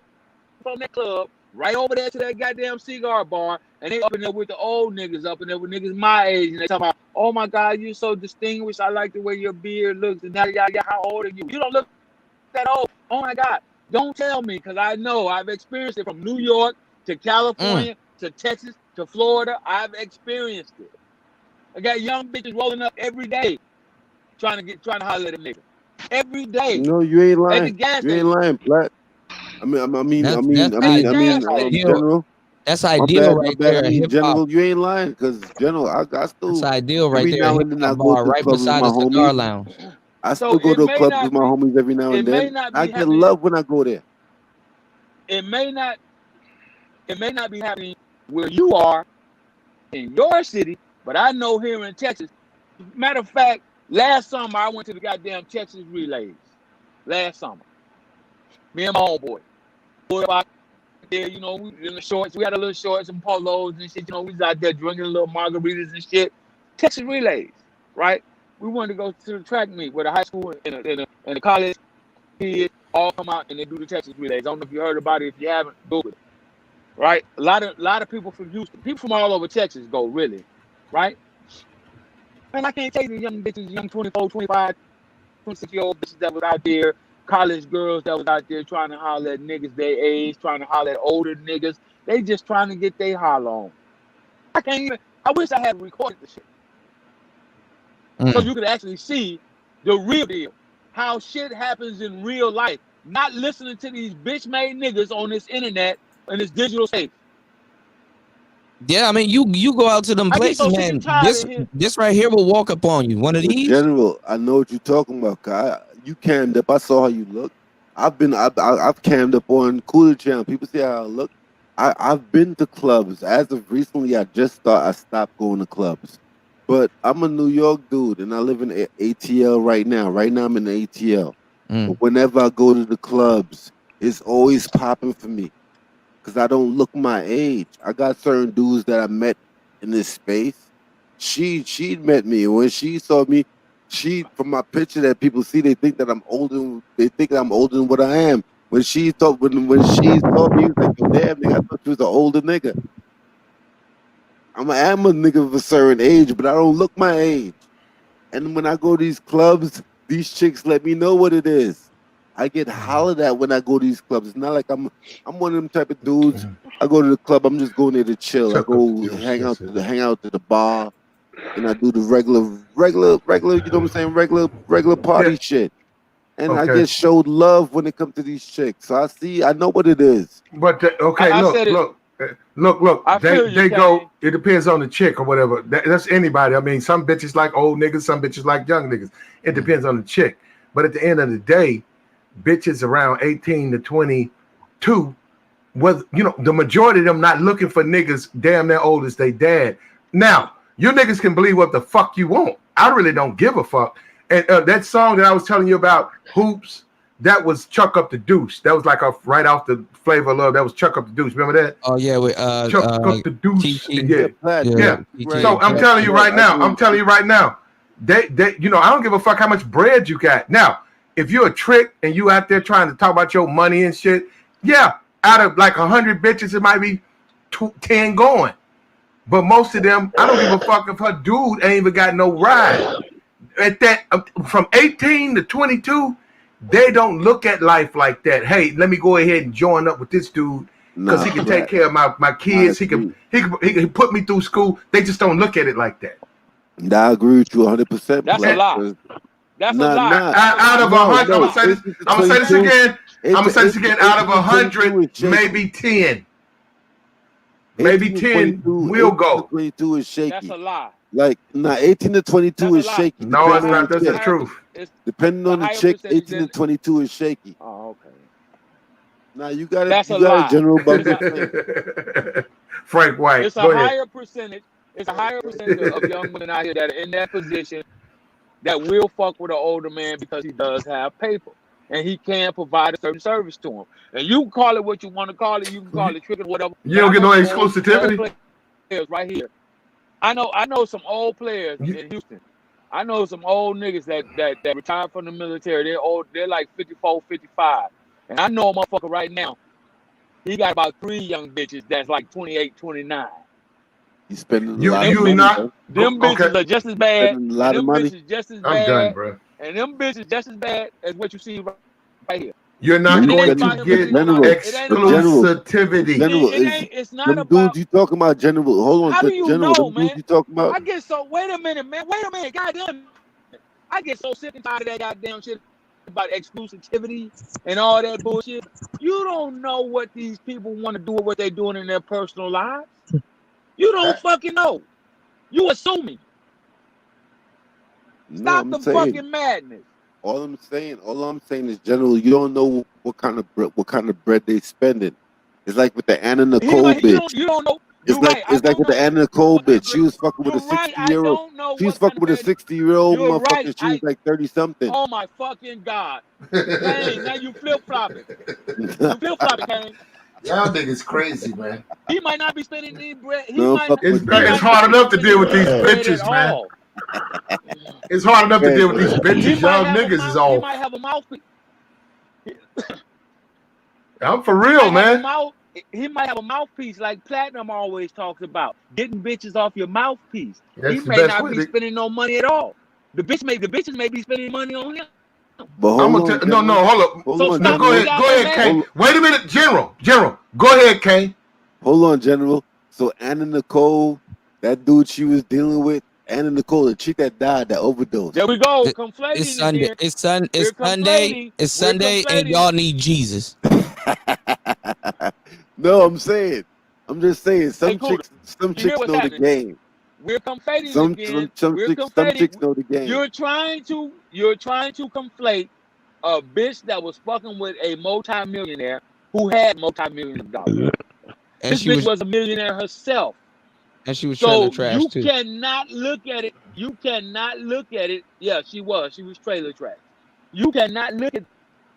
from that club, right over there to that goddamn cigar bar, and they up in there with the old niggas, up in there with niggas my age, and they talking about, oh my God, you're so distinguished. I like the way your beard looks, and how old are you? You don't look that old. Oh my God. Don't tell me, because I know I've experienced it from New York to California to Texas to Florida. I've experienced it. I got young bitches rolling up every day trying to holler at a nigga. Every day. No, you ain't lying. At the gas You ain't station. lying, Black. General. That's ideal right there. Hip hop. General, you ain't lying, because General, I still. That's ideal right every there. now Hip and then I hop go bar to right clubs with beside my the cigar homies. lounge. I still go to clubs with my homies every now and then. I get love when I go there. It may not be happening where you are in your city, but I know here in Texas. Matter of fact, last summer I went to the goddamn Texas relays. Last summer, me and my homeboy pulled up out there. You know, we in the shorts. We had a little shorts and polos and shit. You know, we was out there drinking a little margaritas and shit. Texas relays, right? We wanted to go to the track meet where the high school and the college kids all come out and they do the Texas relays. I don't know if you heard about it. If you haven't, Google it. Right? A lot of people from Houston, people from all over Texas go, really, right? And I can't tell you the young bitches, young 24, 25, 26-year-old bitches that was out there, college girls that was out there trying to holler at niggas their age, trying to holler at older niggas. They just trying to get their holler on. I wish I had recorded the shit. So you could actually see the real deal. How shit happens in real life. Not listening to these bitch-made niggas on this internet and this digital space. Yeah, I mean, you go out to them places, man. This right here will walk up on you. One of these. General, I know what you're talking about. You cammed up. I saw how you look. I've cammed up on Cooler Channel. People see how I look. I've been to clubs. As of recently, I stopped going to clubs. But I'm a New York dude, and I live in ATL right now. Right now, I'm in the ATL. But whenever I go to the clubs, it's always popping for me, because I don't look my age. I got certain dudes that I met in this space. She'd met me. When she saw me, from my picture that people see, they think that I'm older. They think that I'm older than what I am. When she saw me, it was like, oh, damn, nigga, I thought you was an older nigga. I am a nigga of a certain age, but I don't look my age. And when I go to these clubs, these chicks let me know what it is. I get hollered at when I go to these clubs. It's not like I'm one of them type of dudes. I go to the club, I'm just going there to chill. I go hang out to the bar, and I do the regular, you know what I'm saying, regular party shit. And I get showed love when it comes to these chicks. So I know what it is. But look. They go. It depends on the chick or whatever. That's anybody. I mean, some bitches like old niggas, some bitches like young niggas. It depends on the chick. But at the end of the day, bitches around 18 to 22, the majority of them not looking for niggas damn near old as they dad. Now, you niggas can believe what the fuck you want. I really don't give a fuck. And that song that I was telling you about, Hoops, that was Chuck Up the Deuce. That was like right off the Flavor of Love. That was Chuck Up the Deuce. Remember that? Oh yeah, with Chuck Up the Deuce. Yeah. So I'm telling you right now. They I don't give a fuck how much bread you got. Now, if you're a trick and you out there trying to talk about your money and shit, yeah, out of like 100 bitches, it might be 10 going. But most of them, I don't give a fuck if her dude ain't even got no ride. At that, from 18 to 22, they don't look at life like that. Hey, let me go ahead and join up with this dude because he can take care of my kids. He can put me through school. They just don't look at it like that. I agree with you 100%. That's a lie. That's a lie. Out of 100, I'm gonna say this again. Out of 100, maybe 10. Maybe 10 will go. 22 is shaky. That's a lie. Like 18 to 22 is shaky. No, it's not. That's the truth. Depending on the chick, 18 to 22 is shaky. Oh, okay. Now you got it. That's you a got lie. a general about Frank White. It's a higher percentage. It's a higher percentage of young women out here that are in that position that will fuck with an older man because he does have paper and he can provide a certain service to him. And you can call it what you want to call it. You can call it tricking, whatever. You don't get no exclusivity. Right here. I know some old players in Houston. I know some old niggas that retired from the military. They're old. They're like 54, 55. And I know a motherfucker right now. He got about 3 young bitches that's like 28, 29. He's spending a lot of money. Them bitches are just as bad. Spending a lot of money. Just as I'm bad. done, bro. And them bitches just as bad as what you see right here. You're not going to get exclusivity. It's not about. Dudes you talking about, General? Hold on, How do you General. know, man? Dudes you talking about? I get so. Wait a minute, man. Wait a minute, goddamn. I get so sick and tired of that goddamn shit about exclusivity and all that bullshit. You don't know what these people want to do or what they're doing in their personal lives. You don't fucking know. You assuming. Stop the fucking madness. All I'm saying is, General, you don't know what kind of bread they spending. It's like with the Anna Nicole bitch. You don't know. It's like with the Anna Nicole bitch. She was fucking with a 60-year-old. She was fucking with a 60-year-old motherfucker. She was like 30-something. Oh my fucking God. Dang, now you flip-flopping. You flip-flopping, Kane. Y'all niggas crazy, man. He might not be spending any bread. It's hard enough to deal with these bitches, man. It's hard enough to deal with these bitches. Y'all niggas is all. He might have a mouthpiece. I'm for real, man. He might have a mouthpiece like Platinum always talks about. Getting bitches off your mouthpiece. He may not be spending no money at all. The bitches may be spending money on him. But hold up. Go ahead, Kane. Wait a minute, General. Go ahead, Kane. Hold on, General. So Anna Nicole, that dude she was dealing with, Anna Nicole, the chick that died, that overdose. There we go. Conflating. It's Sunday. It's Sunday, and y'all need Jesus. No, I'm just saying. Some chicks know the game. We're conflating again. Some chicks know the game. You're trying to conflate a bitch that was fucking with a multi-millionaire who had multi-millions of dollars. And this bitch was a millionaire herself. And she was trailer trash too. You cannot look at it. Yeah, she was trailer trash. You cannot look at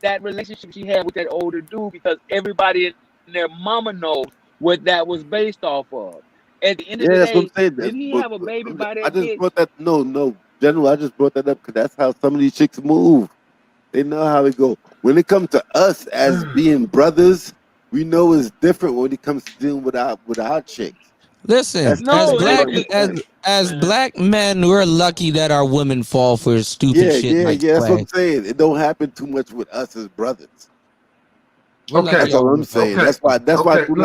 that relationship she had with that older dude because everybody in their mama knows what that was based off of. At the end of the day, didn't he have a baby by that bitch? Brought that. No, General. I just brought that up because that's how some of these chicks move. They know how it go. When it comes to us as being brothers, we know it's different when it comes to dealing with our chicks. Listen, as black men, we're lucky that our women fall for stupid shit like That's what swag. I'm saying. It don't happen too much with us as brothers. Okay, that's all I'm saying. Okay. That's why I threw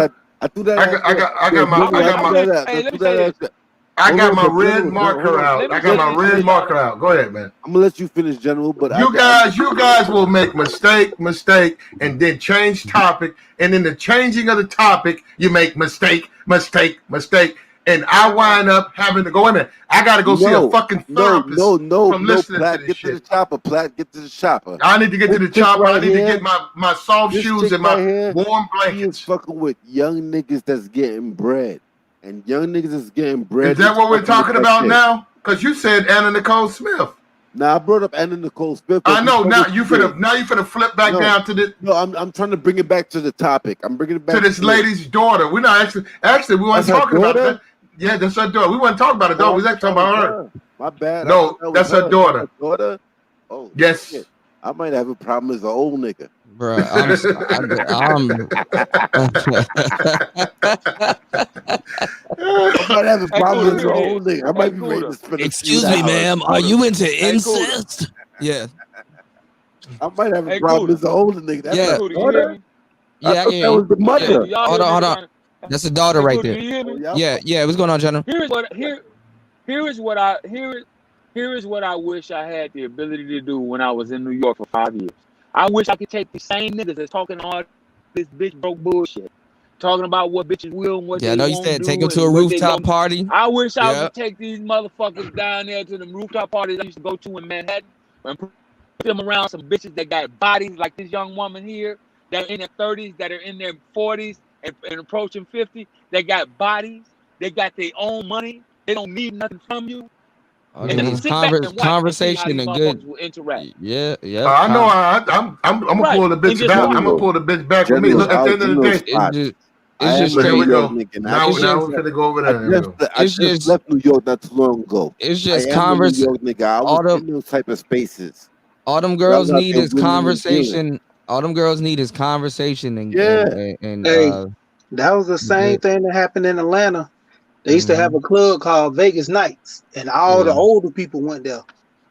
that. I got my red marker out. I got my red marker out. Go ahead, man. I'm gonna let you finish, General. But you guys will make mistake, and then change topic, and in the changing of the topic, you make mistake, and I wind up having to go. Wait a minute, I gotta go see a fucking therapist. From listening Platt, to this get shit. to the chopper, Platt. Get to the chopper. I need to get to the chopper. Right I need here, to get my soft shoes and my warm blankets. He is fucking with young niggas that's getting bread. And young niggas is getting bread. Is that what we're talking about now? Because you said Anna Nicole Smith. Now I brought up Anna Nicole Smith. I know. Now you finna flip back down to the. No, I'm trying to bring it back to the topic. I'm bringing it back to this lady's daughter. We're not actually we weren't talking about that. Yeah, that's her daughter. We weren't talking about her daughter. We was actually talking about her. My bad. No, that's her daughter. Daughter. Oh yes. Shit. I might have a problem as an old nigga. Bro, I might have a problem as an old nigga. I might be ready to spend. Excuse me, ma'am. Are you into incest? Yeah. I might have a problem as an older nigga. That's yeah. daughter? Yeah, I thought that was the mother. Yeah. Hold on. That's the daughter right there. Yeah. What's going on, General? Here is what I wish I had the ability to do when I was in New York for 5 years. I wish I could take the same niggas that's talking all this bitch broke bullshit, talking about what bitches will and what they I know you won't said do take them and to a what they rooftop don't- party. I wish I could take these motherfuckers down there to the rooftop parties I used to go to in Manhattan and put them around some bitches that got bodies like this young woman here that are in their 30s, that are in their 40s and approaching 50. They got bodies. They got their own money. They don't need nothing from you. And then sit back and watch conversation and see and how these good. motherfuckers will interact. Yeah. I know. I'm gonna pull the bitch back. I'm gonna pull the bitch back with me. Look, at the end of the day, it's just here we straight. go. Now we're gonna go over there. I just left New York not too long ago. It's just conversation. Nigga, I was in those type of spaces. All them girls need is conversation. All them girls need is conversation and that was the same thing that happened in Atlanta. They used to have a club called Vegas Nights, and all the older people went there.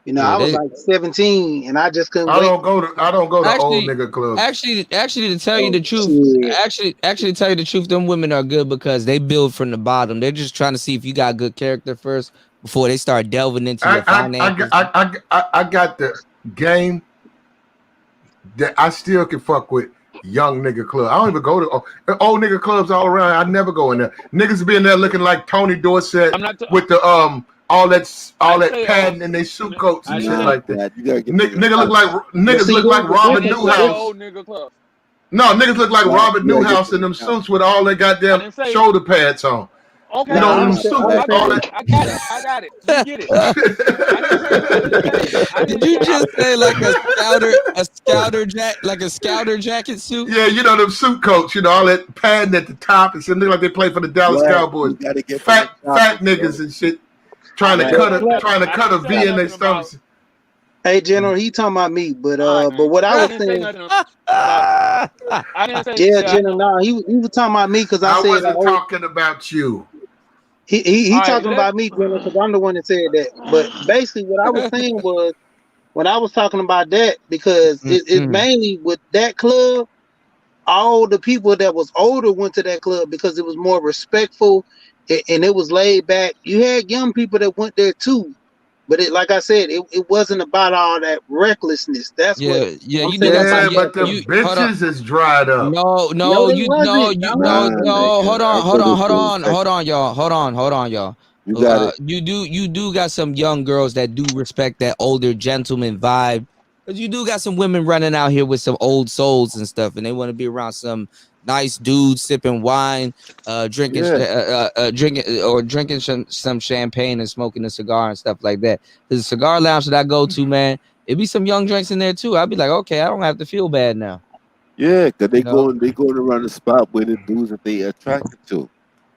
You know, I was like 17, and I just couldn't. I don't go to old nigga clubs. Actually, to tell you the truth, actually to tell you the truth, them women are good because they build from the bottom. They're just trying to see if you got good character first before they start delving into your finances. I got the game that I still can fuck with. Young nigga club. I don't even go to old nigga clubs all around. I never go in there. Niggas be in there looking like Tony Dorsett with the all that padding and they suit coats and shit like that. Niggas look like Robert Newhouse. No, niggas look like Robert Newhouse in them suits with all their goddamn shoulder pads on. Okay, you know, them suits, all that. I got it. You get it. Did you just say like a scouter jacket suit? Yeah, you know them suit coats. You know all that padding at the top and shit. Look like they play for the Dallas Cowboys. Fat niggas and shit, trying to cut a V in their stomachs. Hey, General, he talking about me, but what I was saying, General, no, he was talking about me because I said wasn't talking about you. He talking about me, General, because I'm the one that said that. But basically, what I was saying was when I was talking about that, because it's mainly with that club, all the people that was older went to that club because it was more respectful and it was laid back. You had young people that went there too. But like I said, it wasn't about all that recklessness. That's but the bitches is dried up. No, hold on, y'all. You do got some young girls that do respect that older gentleman vibe. Because you do got some women running out here with some old souls and stuff, and they want to be around some nice dudes sipping wine, drinking some champagne and smoking a cigar and stuff like that. There's a cigar lounge that I go to, man. It be some young drinks in there too. I'd be like, okay, I don't have to feel bad now. Yeah, because they going around the spot where the dudes that they attracted to.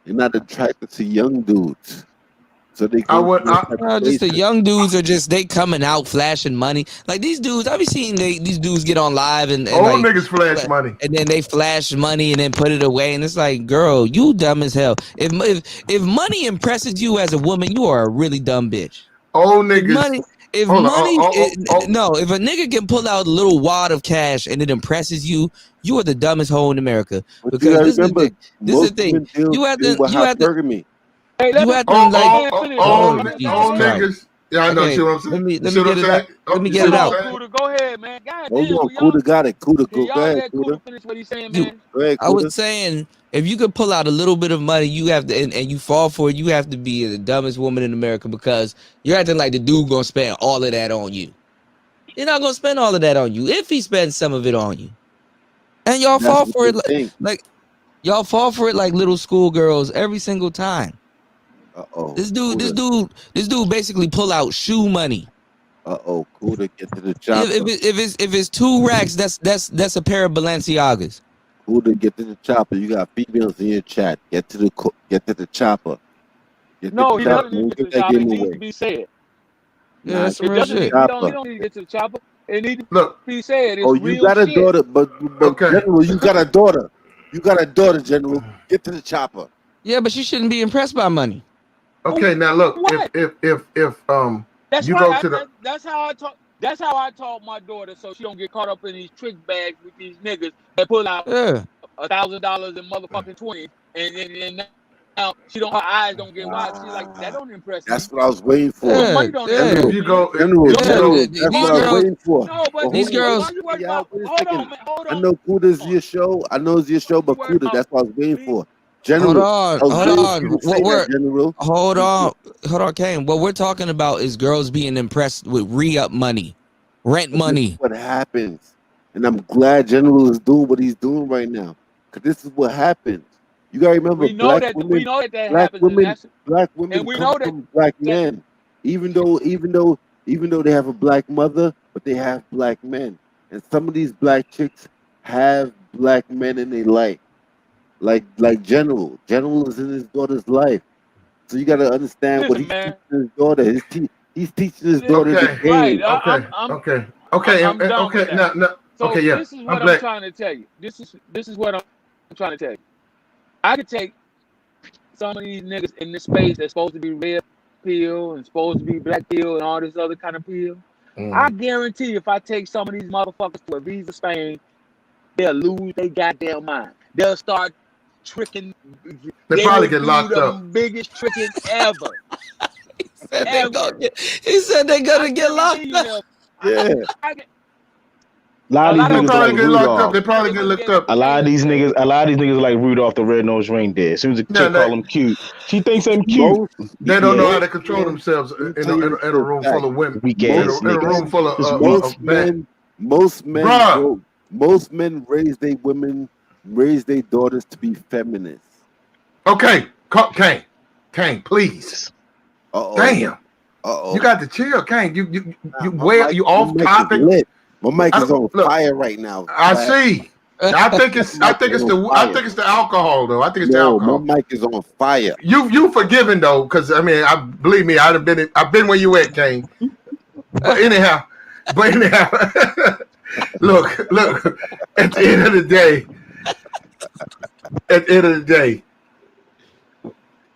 They're not attracted to young dudes. So they just the young dudes are just they coming out flashing money. Like these dudes, I've been seeing these dudes get on live and old like, niggas flash money, and then they flash money and then put it away, and it's like, girl, you dumb as hell. If money impresses you as a woman, you are a really dumb bitch. Old niggas. If a nigga can pull out a little wad of cash and it impresses you, you are the dumbest hoe in America. But because you gotta this remember, is the thing. You have to hypergamy. Hey, you have to like old niggas. Yeah, I know. Okay, See what I'm saying? let me get it out. Let me get it out. Kuda, go ahead, man. God Hold damn, on, Kuda got it. Kuda, go ahead, Kuda. finish what he's saying, man. Go ahead, I was saying, if you could pull out a little bit of money, you have to, and you fall for it, you have to be the dumbest woman in America, because you're acting like the dude gonna spend all of that on you. You're not gonna spend all of that on you if he spends some of it on you. And y'all fall for it like y'all fall for it like little schoolgirls every single time. This dude basically pull out shoe money. Kuda, get to the chopper. If it's 2 racks, that's a pair of Balenciagas. Kuda, get to the chopper. You got females in your chat. Get to the chopper. No, he doesn't need to get to the chopper. It needs to be said. Yeah, that's some real shit. He don't need to get to the chopper. It needs to be said. It's you got a daughter, but General, you got a daughter. You got a daughter, General. Get to the chopper. Yeah, but she shouldn't be impressed by money. Okay, now look, if that's you why go to the that's how I taught my daughter, so she don't get caught up in these trick bags with these niggas that pull out $1,000 in motherfucking 20, and now her eyes don't get wide. She's like, that don't impress me. That's what I was waiting for. Money don't impress if you go, General, that's what I was waiting for. No, but these girls. Hold on, man. Hold on. I know Kuda's your show. I know it's your show, but Kuda, that's what I was waiting for. General, Hold on, Kane. What we're talking about is girls being impressed with re-up money, rent money. This is what happens, and I'm glad General is doing what he's doing right now, because this is what happens. You gotta remember, black women come from black men, even though they have a black mother, but they have black men, and some of these black chicks have black men in their life. Like General is in his daughter's life, so you got to understand what he's teaching his daughter. He's teaching his daughter the game. This is what I'm trying to tell you. This is what I'm trying to tell you. I could take some of these niggas in this space that's supposed to be red pill and supposed to be black pill and all this other kind of pill. I guarantee if I take some of these motherfuckers to a visa Spain, they'll lose their goddamn mind. They'll start tricking. They probably get locked up. Biggest tricking ever. He said they're gonna get locked up. Yeah. A lot of these niggas like Rudolph. They probably get looked up. A lot of these niggas like Rudolph the Red-Nosed Reindeer. As soon as a chick call him cute, she thinks I'm cute. They don't know how to control themselves in a room full of women. In a room full of men. Most men raise their daughters to be feminists. Okay, Kane, please. Damn. You got to chill, Kane. You off topic. My mic is on fire right now. I see. I think it's the alcohol though. I think it's the alcohol. My mic is on fire. You forgiven though, because I mean, believe me, I've been where you at, Kane. But anyhow, look. At the end of the day,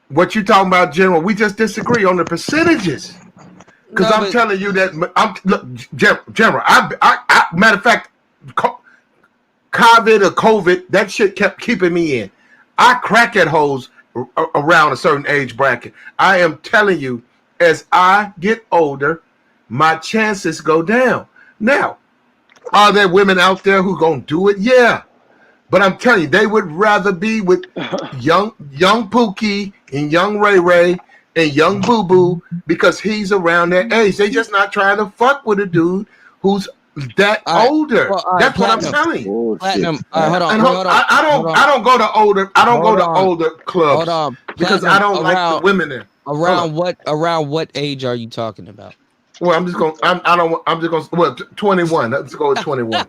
what you talking about, General? We just disagree on the percentages. Because I'm telling you that General. I matter of fact, COVID, that shit kept keeping me in. I crack at hoes around a certain age bracket. I am telling you, as I get older, my chances go down. Now, are there women out there who gonna do it? Yeah. But I'm telling you, they would rather be with young Pookie and young Ray Ray and young Boo Boo because he's around that age. They just not trying to fuck with a dude who's that older. That's what I'm telling you. Platinum. Hold on. I don't go to older. I don't go to older clubs. Hold on. Because I don't like the women there. Around what age are you talking about? Well, I'm just gonna 21. Let's go with 21.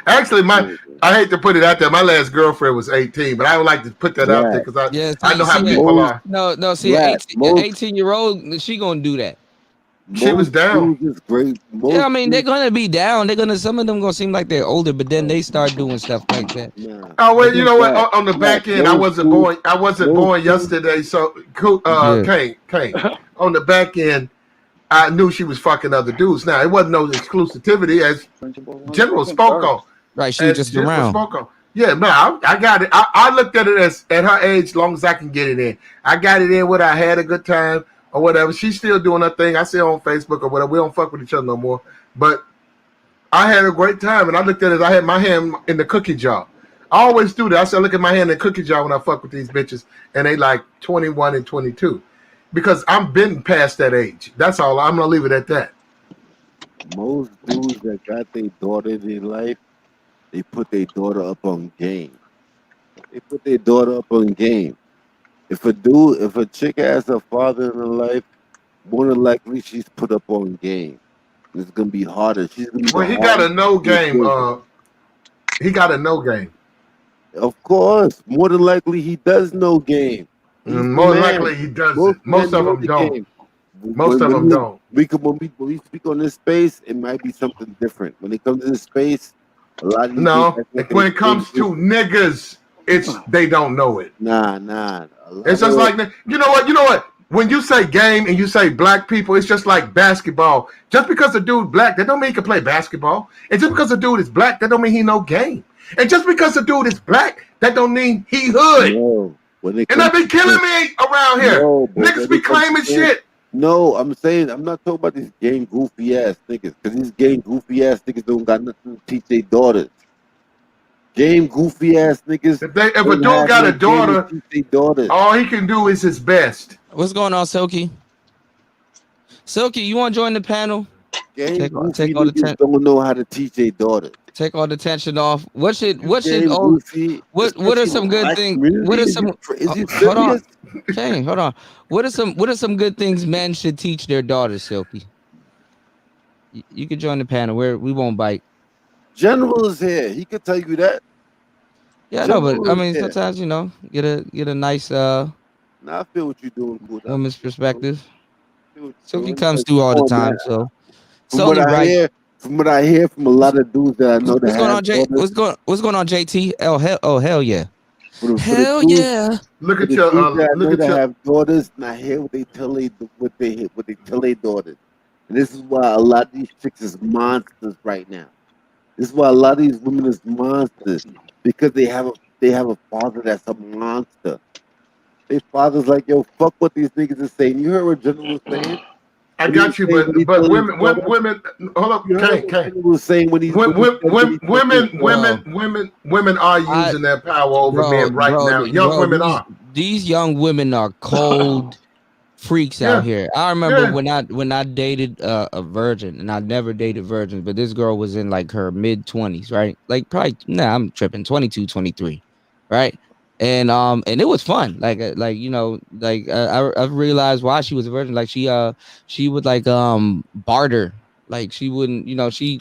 Actually, I hate to put it out there. My last girlfriend was 18, but I would like to put that out there because I know how people are. No, see, 18-year-old, she gonna do that. She was down. Is great. Yeah, I mean, they're gonna be down. Some of them gonna seem like they're older, but then they start doing stuff like that. Oh well, you know what? On the back end, I wasn't born yesterday. So, Kane. On the back end, I knew she was fucking other dudes. Now it wasn't no exclusivity, as General spoke on. Right, she was just around. Yeah, no, I got it. I looked at it as at her age, long as I can get it in. I got it in with her. I had a good time or whatever. She's still doing her thing. I see her on Facebook or whatever. We don't fuck with each other no more. But I had a great time, and I looked at it as I had my hand in the cookie jar. I always do that. I said, look at my hand in the cookie jar when I fuck with these bitches, and they like 21 and 22. Because I'm been past that age. That's all. I'm going to leave it at that. Most dudes that got their daughter in their life, they put their daughter up on game. If a chick has her father in her life, more than likely she's put up on game. It's gonna be harder. He got a no game. He got a no game. Of course, more than likely he does no game. More than likely he doesn't. Most of them don't. Most of them don't. When we speak on this space, it might be something different. When it comes to this space, a lot of when it comes to niggas, they don't know it. Nah. It's just like you know what? When you say game and you say black people, it's just like basketball. Just because a dude black, that don't mean he can play basketball. And just because a dude is black, that don't mean he no game. And just because a dude is black, that don't mean he hood. No. And they be killing me around here. Niggas be claiming shit. No, I'm saying I'm not talking about these game goofy ass niggas, because these game goofy ass niggas don't got nothing to teach their daughters. Game goofy ass niggas. If a dude got a daughter, all he can do is his best. What's going on, Silky? Silky, you want to join the panel? Take all the tension. Don't know how to teach their daughters. Take all the tension off. What are some good things? What are some? Hold on. Kane, hold on. What are some good things men should teach their daughters, Silky? You can join the panel. We won't bite. General is here. He could tell you that. Yeah, no, but I mean, sometimes get a nice I feel what you're doing, cool. Woman's perspective. Silky comes through all the time, so. From what I hear from a lot of dudes that I know What's going on, What's going on, JT? Hell yeah. Hell yeah. Look at your have daughters, and I hear what they tell their daughters. And this is why a lot of these chicks is monsters right now. This is why a lot of these women is monsters, because they have a father that's a monster. Their father's like, yo, fuck what these niggas are saying. You heard what General was saying? I got you, but women. Hold up, Kane. Was saying when women are using their power over men right now. Young women are. These young women are cold freaks out here. I remember when I dated a virgin, and I never dated virgins, but this girl was in like her mid-20s, right? Like probably I'm tripping, 22, 23, right? And it was fun. I've realized why she was a virgin. Like she would like barter. Like she wouldn't, she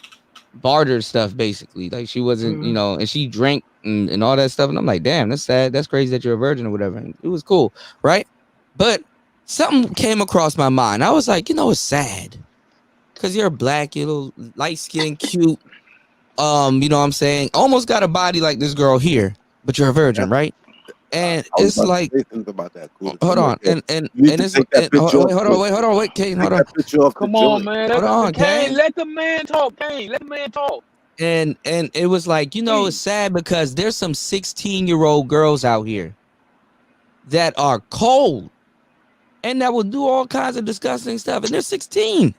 bartered stuff basically. Like she wasn't, and she drank and all that stuff. And I'm like, damn, that's sad. That's crazy that you're a virgin or whatever. And it was cool, right? But something came across my mind. I was like, it's sad. Cause you're black, you're a little light skinned, cute. You know what I'm saying? Almost got a body like this girl here, but you're a virgin, right? And it's like, about that. Cool. Hold on, and it's hold on, wait, Kane, hold on. Come on, man. Hold on, Kane. Let the man talk, Kane. Let the man talk. And it was like, it's sad because there's some 16-year-old girls out here that are cold and that will do all kinds of disgusting stuff, and they're 16.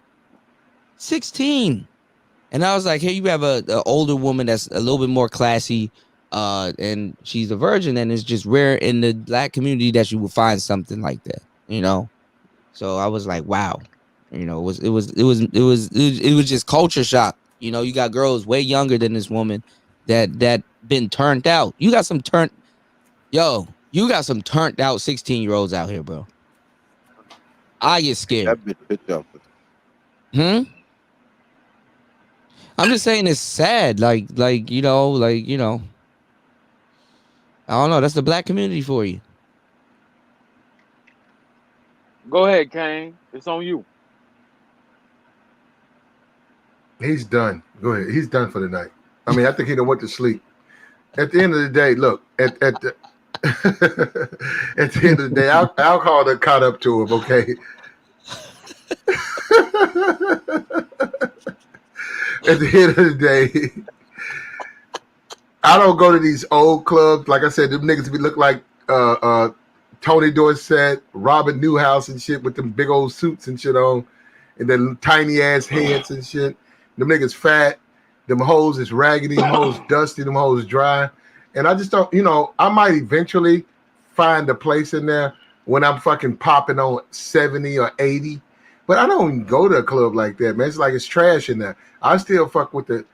And I was like, hey, you have a older woman that's a little bit more classy. And she's a virgin, and it's just rare in the black community that you will find something like that, So I was like, wow, it was just culture shock. You got girls way younger than this woman that been turned out. You got some turned out 16-year-olds out here, bro. I get scared. I'm just saying it's sad. Like you know, I don't know. That's the black community for you. Go ahead, Kane. It's on you. He's done. Go ahead. He's done for the night. I mean, I think he done went to sleep. At the end of the day, look, at the at the end of the day, alcohol that caught up to him, okay? At the end of the day, I don't go to these old clubs. Like I said, them niggas look like Tony Dorsett, Robert Newhouse and shit with them big old suits and shit on, and then tiny ass heads and shit. Them niggas fat. Them hoes is raggedy. Them hoes dusty. Them hoes dry. And I just don't, I might eventually find a place in there when I'm fucking popping on 70 or 80. But I don't even go to a club like that, man. It's like it's trash in there. I still fuck with the,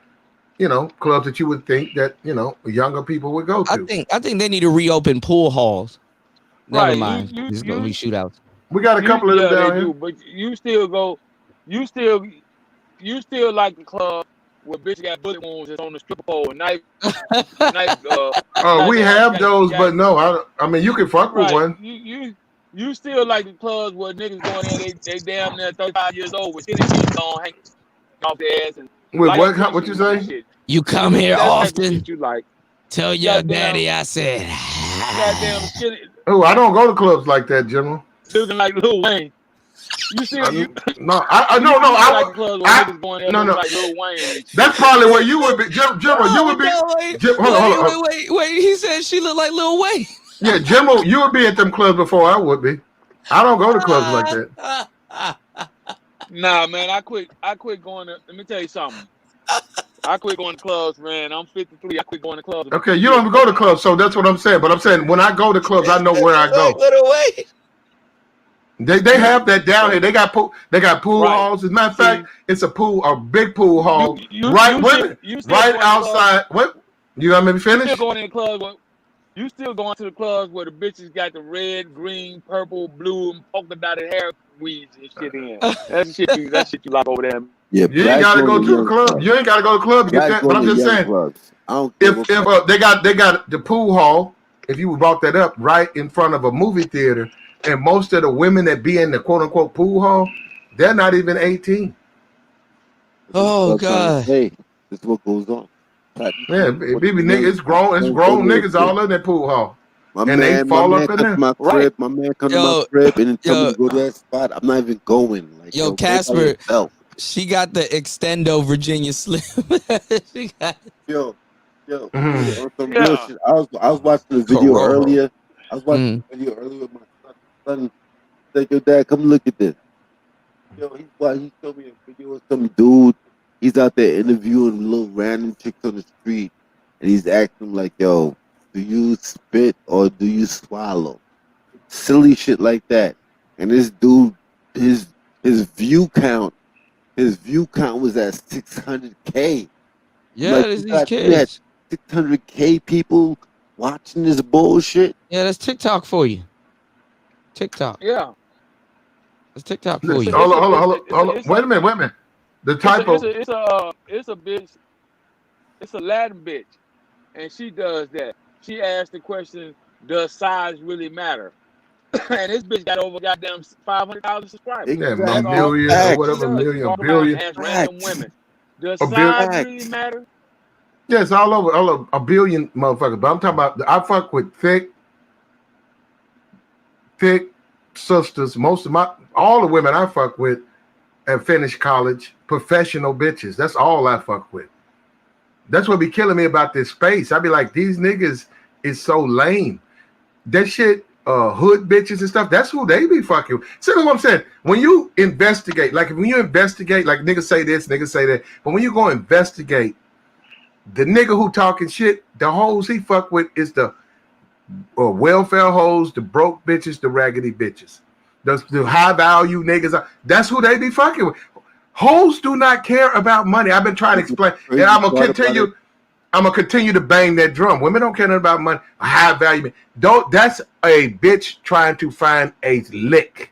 clubs that you would think that, younger people would go to. I think they need to reopen pool halls. Never Right, mind. It's going to be shootouts. We got a couple of them down here. But you still go, you still like the club where bitch got bullet wounds that's on the stripper pole and knife. We have those, but no, I mean, you can fuck with one. You still like the clubs where niggas going in, they damn near 35 years old with skinny jeans on, hanging off their ass. And With what you say? You come here often. You like. Tell your daddy I said. Goddamn skinny. Oh, I don't go to clubs like that, General. Looking like Lil Wayne. You see? No. That's probably where you would be, General. You would be. Hold on. Wait. He said she looked like Lil Wayne. Yeah, General, you would be at them clubs before I would be. I don't go to clubs like that. Nah, man, I quit going to. Let me tell you something. I quit going to clubs, man. I'm 53. I quit going to clubs. Okay, you don't even go to clubs, so that's what I'm saying. But I'm saying when I go to clubs, I know where I go. They have that down here. They got pool halls. As a matter of fact, it's a big pool hall right outside. What? You got me finish? You still going to the clubs where the bitches got the red, green, purple, blue, and polka dotted hair weaves and shit in. That shit you like over there. Yeah, you ain't gotta go to the club. You ain't gotta go to the club to get that. But I'm just saying, if they got the pool hall, if you brought that up right in front of a movie theater, and most of the women that be in the quote unquote pool hall, they're not even 18. Oh God! Hey, this is what goes on. Yeah, baby, nigga, it's grown niggas all in that pool hall. They fall up in there. My man come to my crib and tell me to go to that spot. I'm not even going. Like, yo, Casper, she got the extendo Virginia Slim. She got on some real shit. I was watching the video earlier. I was watching the video earlier with my son. Like, yo, Dad, come look at this. Yo, he showed me a video of some dude. He's out there interviewing little random chicks on the street, and he's asking them like, "Yo, do you spit or do you swallow?" Silly shit like that. And this dude, his view count was at 600K. Yeah, like, there's these kids. 600K people watching this bullshit. Yeah, that's TikTok for you. TikTok. Yeah. That's TikTok for you. Hold on. Wait a minute. The type of it's a bitch. It's a Latin bitch, and she does that. She asked the question, "Does size really matter?" And this bitch got over goddamn 500,000 subscribers. Yeah, a million or whatever, million, billion. Ask random women, "Does size really matter?" Yeah, it's all over a billion motherfuckers. But I'm talking about I fuck with thick sisters. All the women I fuck with have finished college, professional bitches. That's all I fuck with. That's what be killing me about this space. I be like, these niggas is so lame. That shit, hood bitches and stuff, that's who they be fucking with. See what I'm saying? When you investigate, like niggas say this, niggas say that, but when you go investigate, the nigga who talking shit, the hoes he fuck with is the welfare hoes, the broke bitches, the raggedy bitches. The high value niggas, that's who they be fucking with. Hoes do not care about money. I've been trying to explain, and I'm gonna continue to bang that drum. Women don't care about money. High value, that's a bitch trying to find a lick,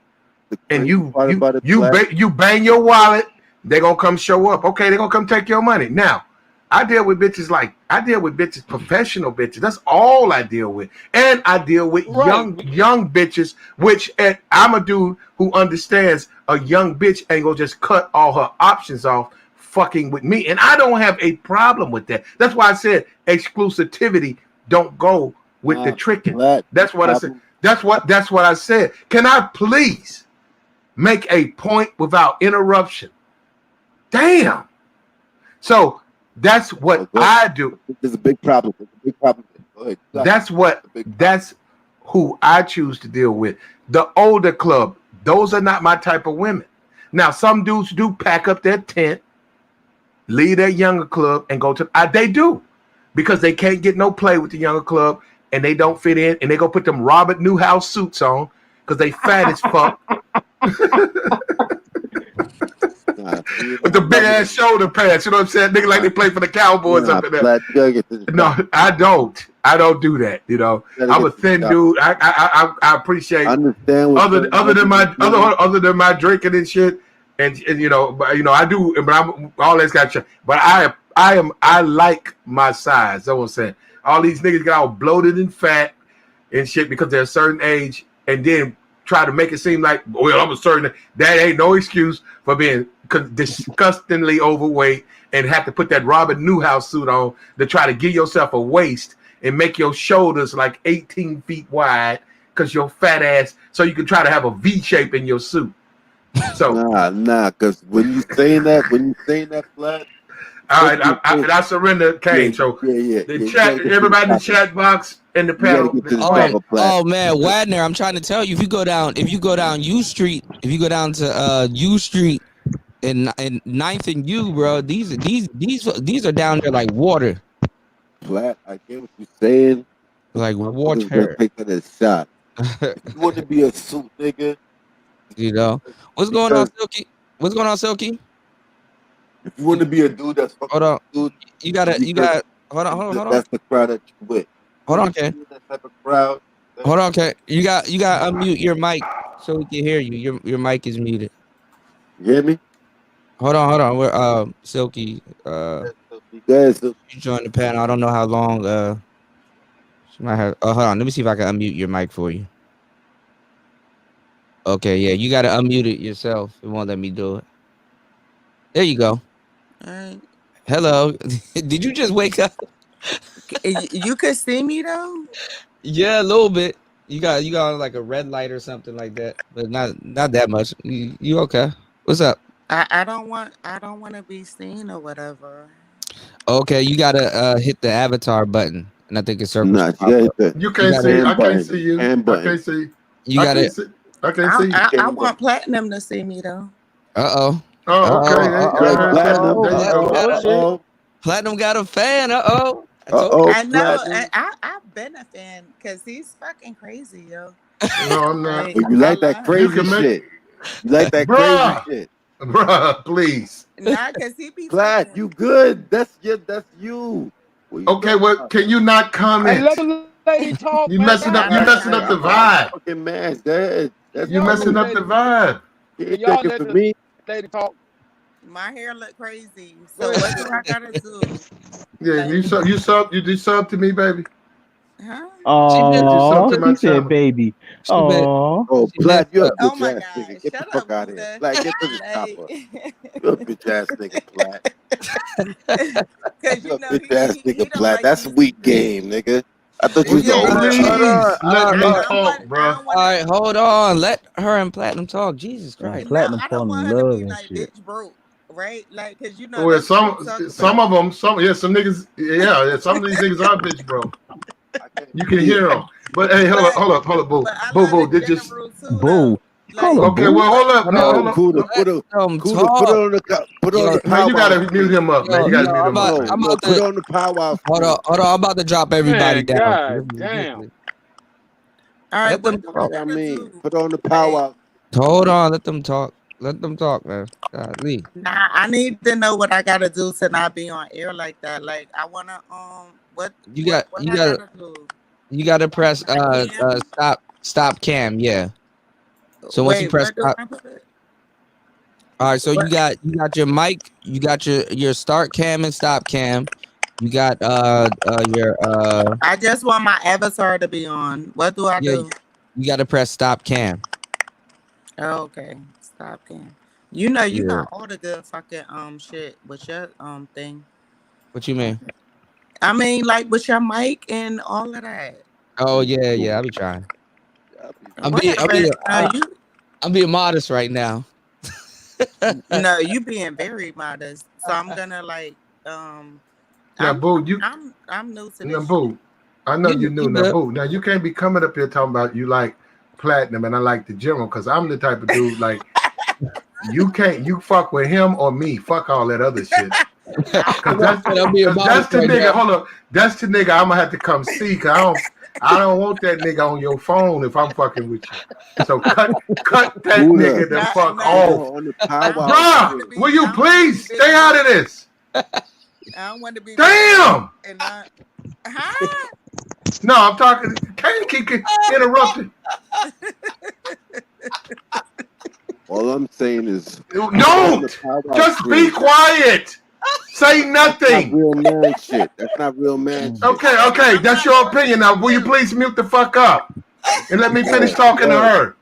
and you bang your wallet They're gonna come show up. Okay, they're gonna come take your money. Now, I deal with bitches professional bitches. That's all I deal with. And I deal with young bitches, which I'm a dude who understands a young bitch ain't gonna just cut all her options off fucking with me. And I don't have a problem with that. That's why I said exclusivity don't go with the tricking. That's what I said. That's what I said. Can I please make a point without interruption? Damn. So that's what I do. There's a big problem. Go ahead. That's who I choose to deal with. The older club, those are not my type of women. Now, some dudes do pack up their tent, leave their younger club, and go to. They do, because they can't get no play with the younger club, and they don't fit in, and they go put them Robert Newhouse suits on because they fat as fuck. With the big ass shoulder pads, you know what I'm saying? Nigga, like they play for the Cowboys up in there. No, I don't. I don't do that. You know, I'm a thin dude. I appreciate. Other than my drinking and shit, and you know, I do. But I'm all that's got you. But I like my size. That's what I'm saying. All these niggas get all bloated and fat and shit because they're a certain age, and then try to make it seem like, well, I'm a certain. That ain't no excuse for being disgustingly overweight and have to put that Robert Newhouse suit on to try to give yourself a waist and make your shoulders like 18 feet wide because you're fat ass, so you can try to have a V shape in your suit. So nah, because when you saying that, Flat. All right, I surrender, Kane. So the chat, everybody in the chat box and the panel. Oh man, Wadner, I'm trying to tell you, if you go down U Street, if you go down to U Street and 9th and U, bro, these are down there like water. Flat, I get what you're saying. Like water. Take that as shot. If you want to be a suit nigga, you know what's going on, Silky? What's going on, Silky? If you want to be a dude that's fucking hold on, dude, you got hold on. That's the crowd that you with. Hold on, Ken. That type of crowd. Hold on, Ken. You got unmute your mic so we can hear you. Your mic is muted. You hear me? Hold on. We're Silky. You joined the panel. I don't know how long. She might have. Hold on. Let me see if I can unmute your mic for you. Okay, yeah, you got to unmute it yourself. It won't let me do it. There you go. All right. Hello. Did you just wake up? You could see me though? Yeah, a little bit. You got like a red light or something like that, but not that much. You okay? What's up? I don't want to be seen or whatever. Okay, you gotta hit the avatar button, and I think it circles. Nah, you can't see. I can't see you. I can't see. You got it. I can't see. I want Platinum to see me though. Oh, okay. Platinum got a fan. I know. I've been a fan because he's fucking crazy, yo. No, I'm not. You like that crazy shit. You like that crazy shit. Bruh, please. Nah, because he be Glad you good. That's you. Okay, well, can you not comment? Hey, let the lady talk. You messing up the vibe. Fucking man, good. You messing up the vibe. Y'all let the lady talk. My hair look crazy. So what do I gotta do? Yeah, you do sub to me, baby. Huh? Oh, he said baby. Oh, Black, you're a bitch ass God. nigga. Get Shut the fuck out of here. Black, get to the chopper. You're a bitch ass nigga, Black. You're a bitch ass nigga, Black. Like that's a weak game, nigga. I thought you was the only let me talk, bro. All right, hold on. Let her and Platinum talk. Jesus Christ. Platinum I don't want her to be like bitch broke, right? Like, cause you know. Well, some of them, some niggas, some of these niggas are bitch broke. You can hear them, but hey, hold up, boo, did you? Boo. Okay, well, hold up. Put it on the power. You gotta mute him up, man. You gotta mute him up. Put it on the power. Hold on. I'm about to drop everybody down. God damn. All right, put it on the power. Hold on, let them talk. Man. Golly. Nah, I need to know what I gotta do to not be on air like that. Like, I wanna what you gotta press stop cam, yeah. So once you press stop, All right, so you got your mic, you got your start cam and stop cam. You got your I just want my avatar to be on. What do I do? You got to press stop cam. Oh, okay, stop cam. You know you Yeah. got all the good fucking shit with your thing. What you mean? I mean, like with your mic and all of that. Oh yeah, I'll be trying. I'm being modest right now. No, you being very modest. So I'm gonna like Now, Boo, I'm new to now, this. Boo, I know you knew. Now, Boo, now you can't be coming up here talking about you like platinum and I like the general, because I'm the type of dude like you fuck with him or me. Fuck all that other shit. Because that's the nigga. Hold up, that's the nigga I'm gonna have to come see. Cause I don't want that nigga on your phone if I'm fucking with you. So cut that nigga the fuck off. Bruh, will you please stay out of this? I don't want to be. Damn. Huh? No, I'm talking. Can't keep interrupting. All I'm saying is, no, just be quiet. Say nothing. That's not real man shit. That's not real man shit. Okay, that's your opinion. Now, will you please mute the fuck up and let me finish talking to her?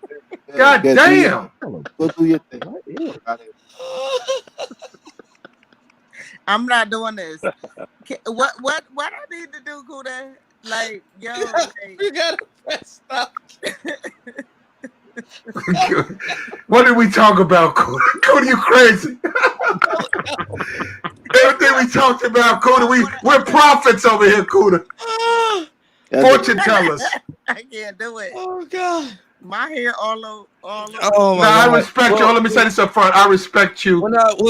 God damn. Go do your thing. I'm not doing this. What I need to do, Kuda? Like, yo, like, you gotta press stop. What did we talk about, Kuda? Kuda, you crazy? Everything we talked about, Kuda, we're prophets over here, Kuda. Fortune tellers. I can't do it. Oh God. My hair all over. Oh my God. God. I respect you. Let me say this up front. I respect you.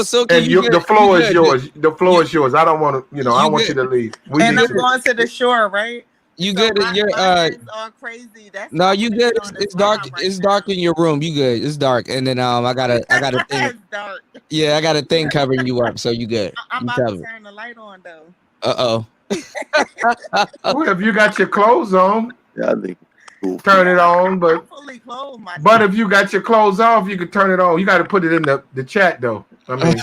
So and the floor is yours. The floor is yours. I don't want to, I want you to leave. And I'm going to the shore, right? You so good? You're it's all crazy. That's no, you good. It's dark. It's dark in your room. You good. It's dark. And then I got a thing. It's dark. Yeah, I got a thing covering you up, so you good. I'm about to turn the light on though. Well, if you got your clothes on, yeah, I think turn it on. But fully clothed, but if you got your clothes off, you can turn it on. You got to put it in the chat though. I mean,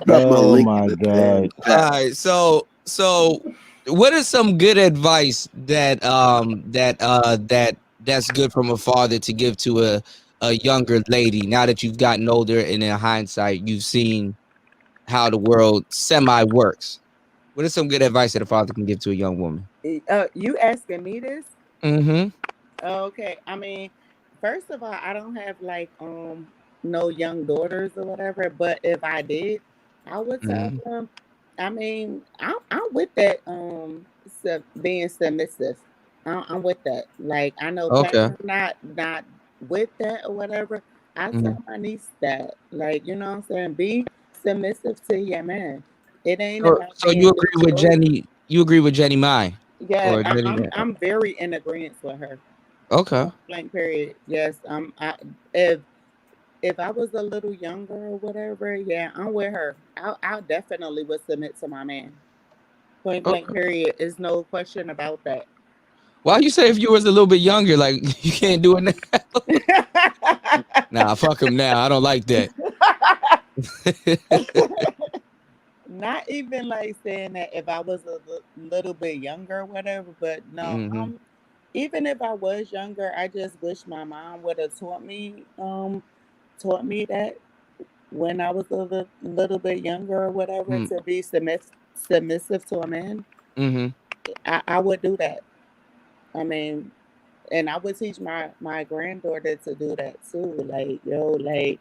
oh my God! All right, so what is some good advice that's good from a father to give to a younger lady now that you've gotten older and in hindsight you've seen how the world semi works? What is some good advice that a father can give to a young woman? You asking me this? Mm-hmm. Okay. I mean, first of all, I don't have like no young daughters or whatever, but if I did, I would tell them. I mean, I'm with that being submissive. I'm with that. Like I know not with that or whatever. I tell my niece that. Like, you know what I'm saying? Be submissive to your man. It ain't so you agree with Jenny? You agree with Jenny Mai? Yeah, I'm very in agreement with her. Okay. Blank period. Yes. If I was a little younger or whatever, yeah, I'm with her. I definitely would submit to my man. Point blank period. There's no question about that. Why you say if you was a little bit younger, like you can't do it now? Nah, fuck him now. I don't like that. Not even like saying that if I was a little bit younger or whatever, but no, even if I was younger, I just wish my mom would have taught me that when I was a little bit younger or whatever to be submissive to a man. I would do that. I mean, and I would teach my granddaughter to do that too. Like, yo, like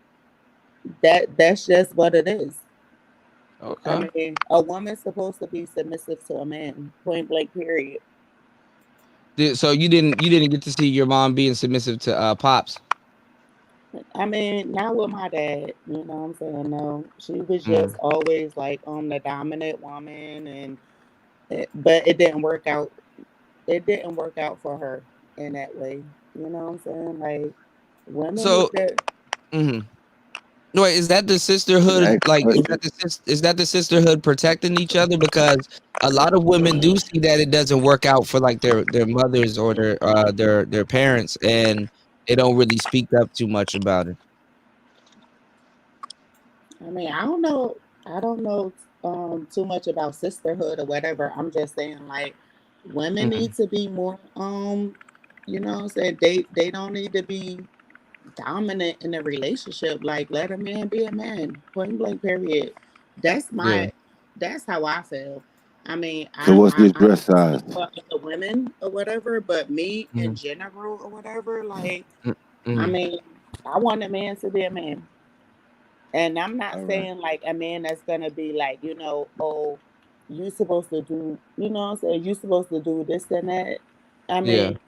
that's just what it is. Okay. I mean, a woman's supposed to be submissive to a man. Point blank. Period. So you didn't get to see your mom being submissive to Pops? I mean, not with my dad. You know what I'm saying? No, she was just always like the dominant woman, but it didn't work out. It didn't work out for her in that way. You know what I'm saying? Like women. So. No, is that the sisterhood? Like, is that the sisterhood protecting each other? Because a lot of women do see that it doesn't work out for like their mothers or their parents, and they don't really speak up too much about it. I mean, I don't know too much about sisterhood or whatever. I'm just saying, like, women need to be more you know what I'm saying? They don't need to be dominant in a relationship. Like, let a man be a man. Point blank, period. That's how I feel. I mean, So what's your I don't dress size? speak for other women or whatever, but me in general or whatever, like, I mean, I want a man to be a man. And I'm not saying like a man that's gonna be like, you know, oh, you supposed to do, you know what I'm saying? You supposed to do this and that. I mean,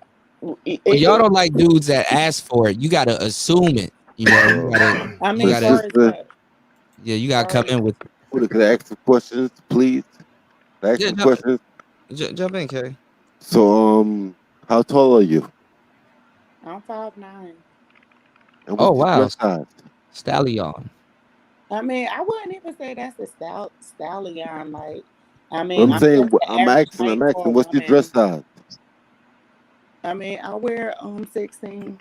y'all don't like dudes that ask for it. You gotta assume it. You know, you gotta. I mean, you gotta come in with. Could I ask some questions, please? Can I ask some questions? Jump in, Kay. So, how tall are you? I'm 5'9". And what's your dress size? Stallion. I mean, I wouldn't even say that's a stallion. Like, I mean, I'm saying, I'm asking, what's your dress size? I mean, I wear 16.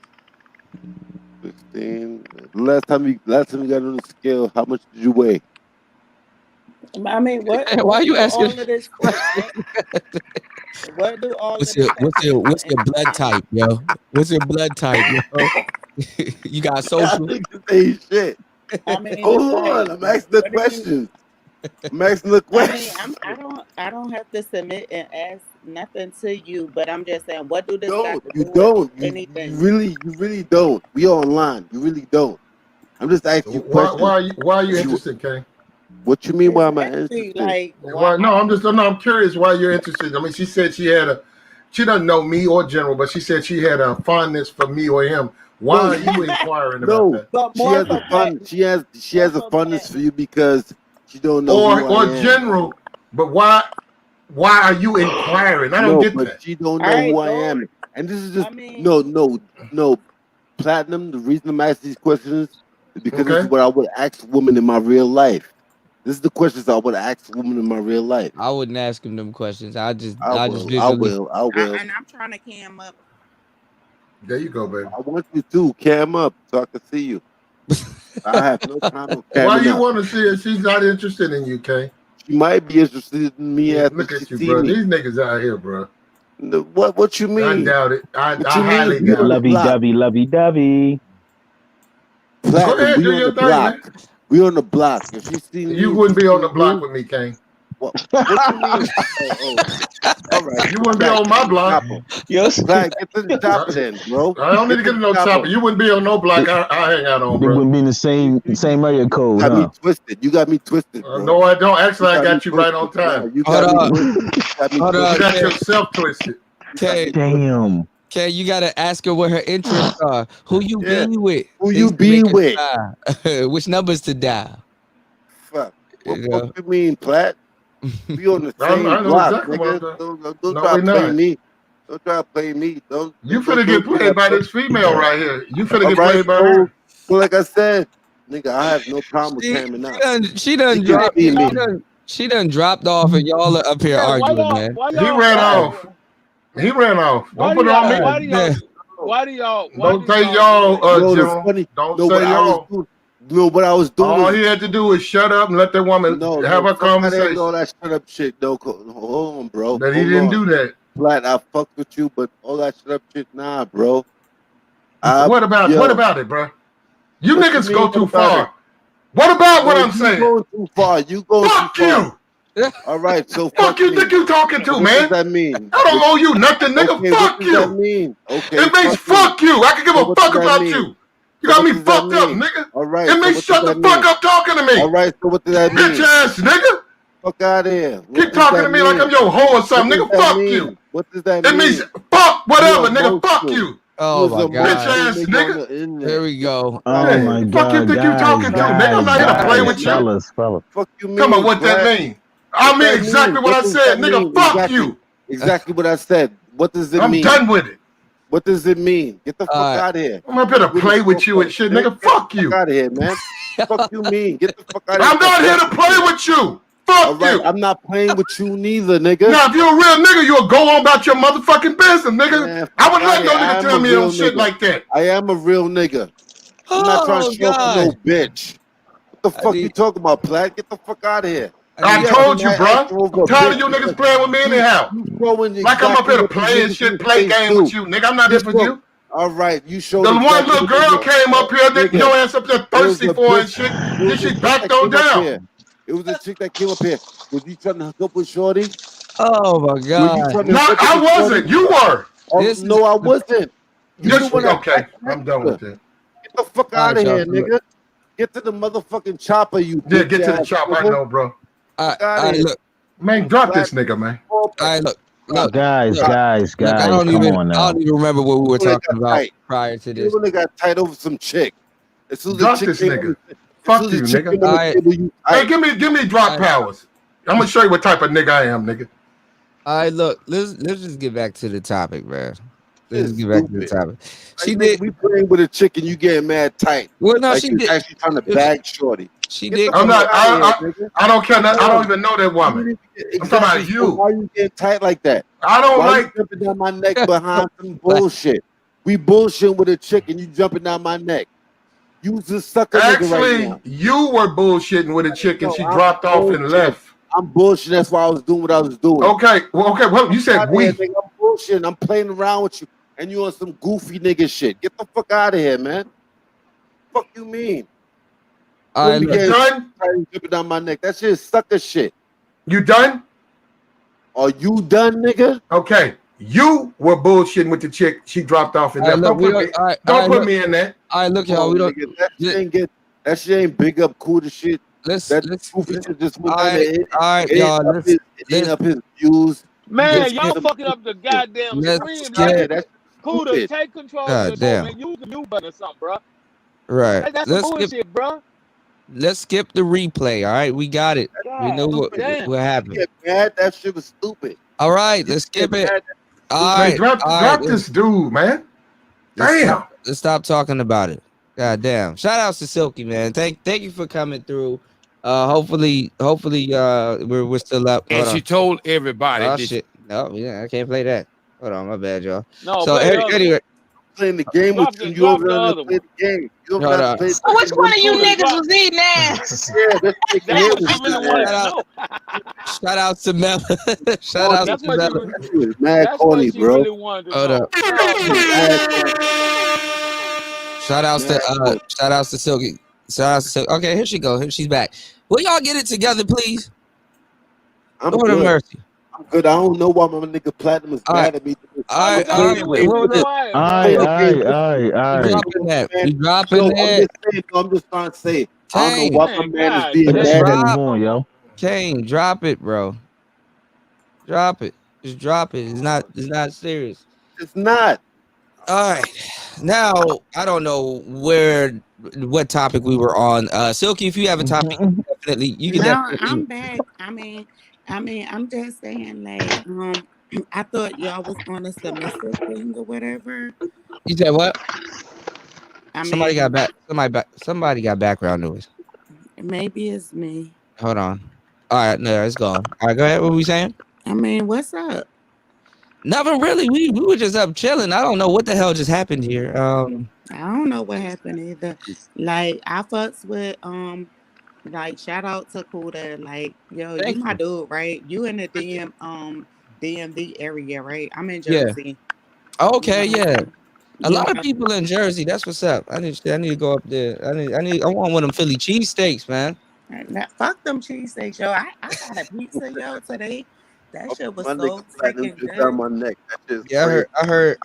16. Last time you got on the scale, how much did you weigh? I mean, what? Why are you asking? All of this? What do all what's of this? What's your blood type, yo? What's your blood type, yo? You got social? Say shit. I mean, hold on. I'm asking the questions. I'm asking the questions. I mean, I don't have to submit and ask nothing to you, but I'm just saying, what do this got to do with anything? You really don't. We online. You really don't. I'm just asking you questions. Why are you interested, Kay? What you mean? Why am I interested? Like, I'm curious why you're interested. I mean, she said she doesn't know me or General, but she said she had a fondness for me or him. Why are you inquiring about that? She has a fondness for you because she don't know who I am. General, but why are you inquiring? I don't get that. She don't know who I am, and this is just no Platinum. The reason I'm asking these questions is because this is what I would ask women in my real life. This is the questions I would ask women in my real life. I wouldn't ask him them questions. I will. And I'm trying to cam up. There you go, baby. I want you to cam up so I can see you. I have no time for camming Why you up. want to see her? She's not interested in you, Kay. She might be interested in me after look at she you, see bro. me. These niggas out here, bro. What you mean? I doubt it. I highly doubt it. Lovey dovey. Platinum, we on the block. We on the block. If you see me, you wouldn't be on the block with me, Kane. What you mean? All right. You wouldn't be on my block. Yes. Get to the chopper then, bro. I don't need to get to no chopper. You wouldn't be on no block. I hang out on, They bro. wouldn't be in the same area code. You got me twisted. You got me twisted, bro. No, I don't. Actually, I got you right on time. You got me twisted. You got yourself twisted. Okay. Damn. Okay, you gotta ask her what her interests are. Who you be with? Who you be with? Which numbers to dial? Fuck. What you mean, Plat? We on the same block, exactly nigga. Don't try to play me. Don't try to play me. You finna get played by this female right here. You finna get played by her. Well, like I said, nigga, I have no problem with camming out. She done dropped off, and y'all are up here arguing, man. He ran off. He ran off. Don't put it on me. Why do y'all? Don't say y'all, General. Don't say y'all. No, what I was doing. All he had to do was shut up and let the woman have a conversation. All that shut up shit. No, hold on, bro. But he didn't do that. Flat, I fucked with you, but all that shut up shit, nah, bro. What about it, bro? You niggas go too far. What about what I'm saying? You going too far. You going too far. All right, so fuck you think you talking to, man? What does that mean? I don't owe you nothing, nigga. Okay, fuck you. What does that mean? Okay. It means fuck you. I can give a fuck about you. You got me fucked up, nigga. All right. It means shut the fuck up talking to me. All right, so what does that mean? Bitch ass nigga. Fuck out of here. Keep talking to me like I'm your hoe or something, nigga. Fuck you. What does that mean? It means fuck whatever, nigga. Fuck you. Oh my god. Bitch ass nigga. There we go. Oh my god. Fuck you think you talking to, nigga? I'm not here to play with you. Fellas. Fuck you, Come on, what that mean? I mean exactly what I said, nigga. Fuck you. Exactly what I said. What does it mean? I'm done with it. What does it mean? Get the fuck out of here. I'm not here to play with you and shit, nigga. Fuck you. Get out of here, man. Fuck you mean? Get the fuck out of here. I'm not here to play with you. Fuck you. I'm not playing with you neither, nigga. Now, if you're a real nigga, you'll go on about your motherfucking business, nigga. Man, I would let no I nigga am tell a me real no shit nigga. like that. I am a real nigga. I'm not trying to show up no bitch. What the fuck you talking about, Platt? Get the fuck out of here. I told you, bro. I'm tired of you niggas playing with me anyhow. Like I'm up here to play and shit, play game with you, nigga. I'm not here for you. All right, you showed The one exactly little what girl you came up here that Nigga, your ass up there thirsty it was a for and bitch- shit. it Then was a she chick backed that on came up down. here. It was a chick that came up here. Was you trying to hook up with Shorty? Oh my God. No, I wasn't. You were. No, I wasn't. Yes, okay. I'm done with that. Get the fuck All out right, of y'all, here, so look. nigga. Get to the motherfucking chopper, you Yeah, bitch get to the ass chopper. I nigga. know, bro. Fuck outta here. Look. Man, drop this nigga, man. All right, look, guys. Look, I don't Come even on now. remember what we were You only talking got about tight. prior to You this. only got tight over some chick. As soon as the Drop chick this came nigga. on the- Fuck as soon you, as the chick nigga. came on the table, you Hey, tight. give me drop powers. I'm gonna show you what type of nigga I am, nigga. All right, look, let's just get back to the topic, man. Let's Shit's get back to the stupid. topic. She Like, did. nigga, we playing with a chick and you getting mad tight. Well, no, like she you did. actually trying to bag Shorty. She Get did. the I'm fuck not. outta here, nigga. I don't care. I don't even know that You woman. didn't get- I'm talking about exactly, so you. why you getting tight like that? I don't Why like. you jumping down my neck behind some bullshit? We bullshitting with a chick and you jumping down my neck. You's a sucker nigga right Actually, now. you were bullshitting with a chick and No, she I'm dropped off and bullshitting. left. I'm bullshitting. That's why I was doing what I was doing. Okay, well, you said Outta we. here, nigga. I'm bullshitting. I'm playing around with you, and you on some goofy nigga shit. Get the fuck out of here, man. Fuck you mean? All right, You look. done? Jumping down my neck. That shit is sucker shit. You done? Are you done, nigga? Okay, you were bullshitting with the chick. She dropped off and All right, left. look, Don't put look. me in there. All right, look, Come y'all. on, We don't. nigga. That shit ain't big up cool to shit. Let's goofy shit just went all down right, there. all right, y'all. It ain't up his views. Man, y'all fucking up the goddamn Let's screen. skip. Like, Kuda, stupid. take control of God your damn. man. Use the mute button or something, bro. Right. That's some Let's skip. bullshit, bro. Let's skip the replay. All right, we got it. We know what Damn. happened. Get mad? That shit was stupid. All right, let's skip it. All Man, right, drop all right, this dude, man. let's Damn. stop talking about it. God damn. Shout outs to Silky, man. Thank you for coming through. Hopefully, we're still up. And Hold she on. told everybody. Oh this- shit. No, yeah, I can't play that. Hold on, my bad, y'all. No, So play the other anyway, playing the game Drop with the- you. You drop don't the know how to other play the game. You don't know Hold how to on. play So which one of you Kuda, niggas drop- was eating ass? Yeah, this nigga That's here what was she really eating wanted ass. to know. Shout out to Mel. Shout out That's to what she. Mel. He was mad That's corny, what she bro. really wanted to Hold know. up. Mad corny. Shout outs to Silky. Shout outs to Silky. Okay, here she go. Here she's back. Will y'all get it together, please? I'm Lord have good. mercy. I'm good. I don't know why my nigga Platinum is mad at me. All right. We're dropping that. We dropping I'm that. just saying. I'm just trying to say. I don't Kane. know why my man is being mad at me. Kane, drop it, bro. Drop it. Just drop it. It's not serious. It's not. All right. Now, I don't know what topic we were on. Silky, if you have a topic, definitely you can No, definitely. I'm back. I mean, I'm just saying, like, I thought y'all was on a submissive thing or whatever. You said what? I Somebody mean, somebody got background noise. maybe it's me. Hold on. All right, no, it's gone. All right, go ahead. What were we saying? I mean, what's up? Nothing really. We were just up chilling. I don't know what the hell just happened here. I don't know what happened either. Like, I fucks with like, shout out to Kuda. Like, yo, you my dude, right? You in the DMV area, right? I'm in Yeah. Jersey. Okay, yeah. A lot Yeah. of people in Jersey. That's what's up. I need to go up there. I want one of them Philly cheesesteaks, man. Fuck them cheesesteaks, yo. I got a pizza, yo, today. That shit was My so nigga Platinum freaking just good. down my neck. That shit's Yeah, crazy. I heard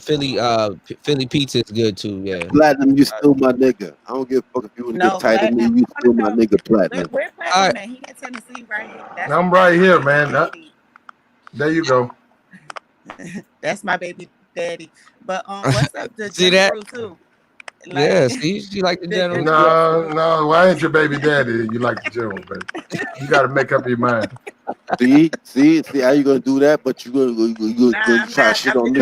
Philly pizza is good too. Yeah. Platinum, you still my nigga. I don't give a fuck if you want to No, get tight to me. Platinum, You still my nigga, Platinum. Where Platinum at? He in Tennessee, right? That's I'm right here, man. There you go. That's my baby daddy. But what's up to See that? too? Like, Yeah, see, she like the general. No, why ain't your baby daddy? You like the general, baby. You got to make up your mind. See how you gonna do that? But you gonna try shit on me.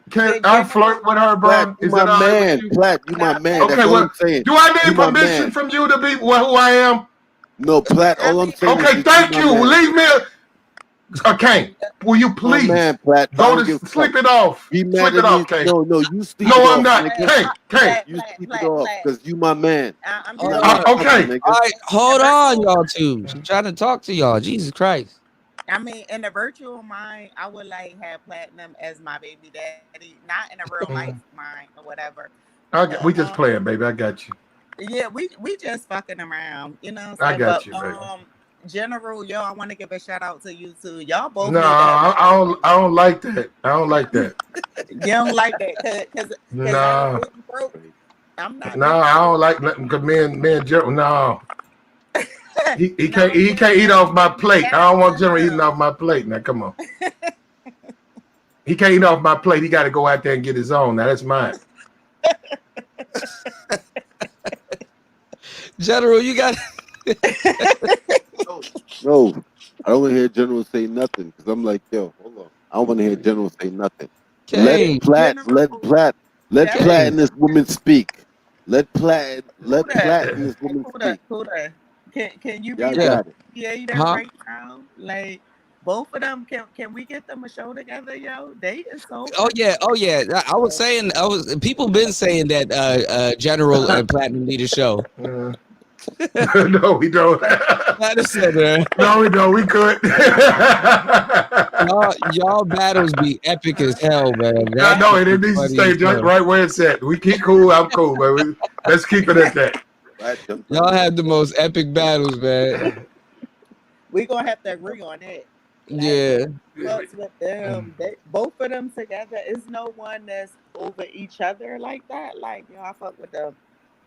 Can I flirt with her, bro? Platt, you my man. Platt, you my man. Okay, That's well, what I'm saying. do I need You my permission man. from you to be who I am? No, Platt. All I'm saying Okay, is thank you. Leave me. Okay, will you my please man, Platt. I go don't to give a sleep fuck. it off? Be Sleep mad it at off, me. Kane. No, you sleep No, it I'm off, not. nigga. Kane. You sleep it off because you my man. I'm You just not my Okay. fucking nigga. All right, hold on, y'all two. I'm trying to talk to y'all. Jesus Christ. I mean, in the virtual mind, I would like have Platinum as my baby daddy, not in a real life mind or whatever. We just playing, baby. I got you. Yeah, we just fucking around, you know. I got but, you, baby. General, yo, I want to give a shout out to you too. Y'all both. No, I don't like that. I don't like that. You don't like that because No. I'm not. No, I don't like nothing because me and General. No. He can't eat off my plate. I don't want General eating off my plate. Now come on. He can't eat off my plate. He got to go out there and get his own. Now that's mine. General, you got. No, I don't want to hear General say nothing because I'm like, yo, hold on. I don't want to hear General say nothing. Kane. Let Platt and this woman speak. Let Platt and this woman speak. Can you be Y'all got it. mediator right now? Like both of them, can we get them a show together, yo? They is so. Oh yeah. I was saying, people been saying that General and Platinum need a show. No, we don't. No, we don't. We could. y'all battles be epic as hell, man. I know it needs to stay just right where it's at. We keep cool. I'm cool, man. Let's keep it at that. Y'all have the most epic battles, man. We gonna have to agree on that. Yeah. With them, both of them together is no one that's over each other like that. Like I fuck with them.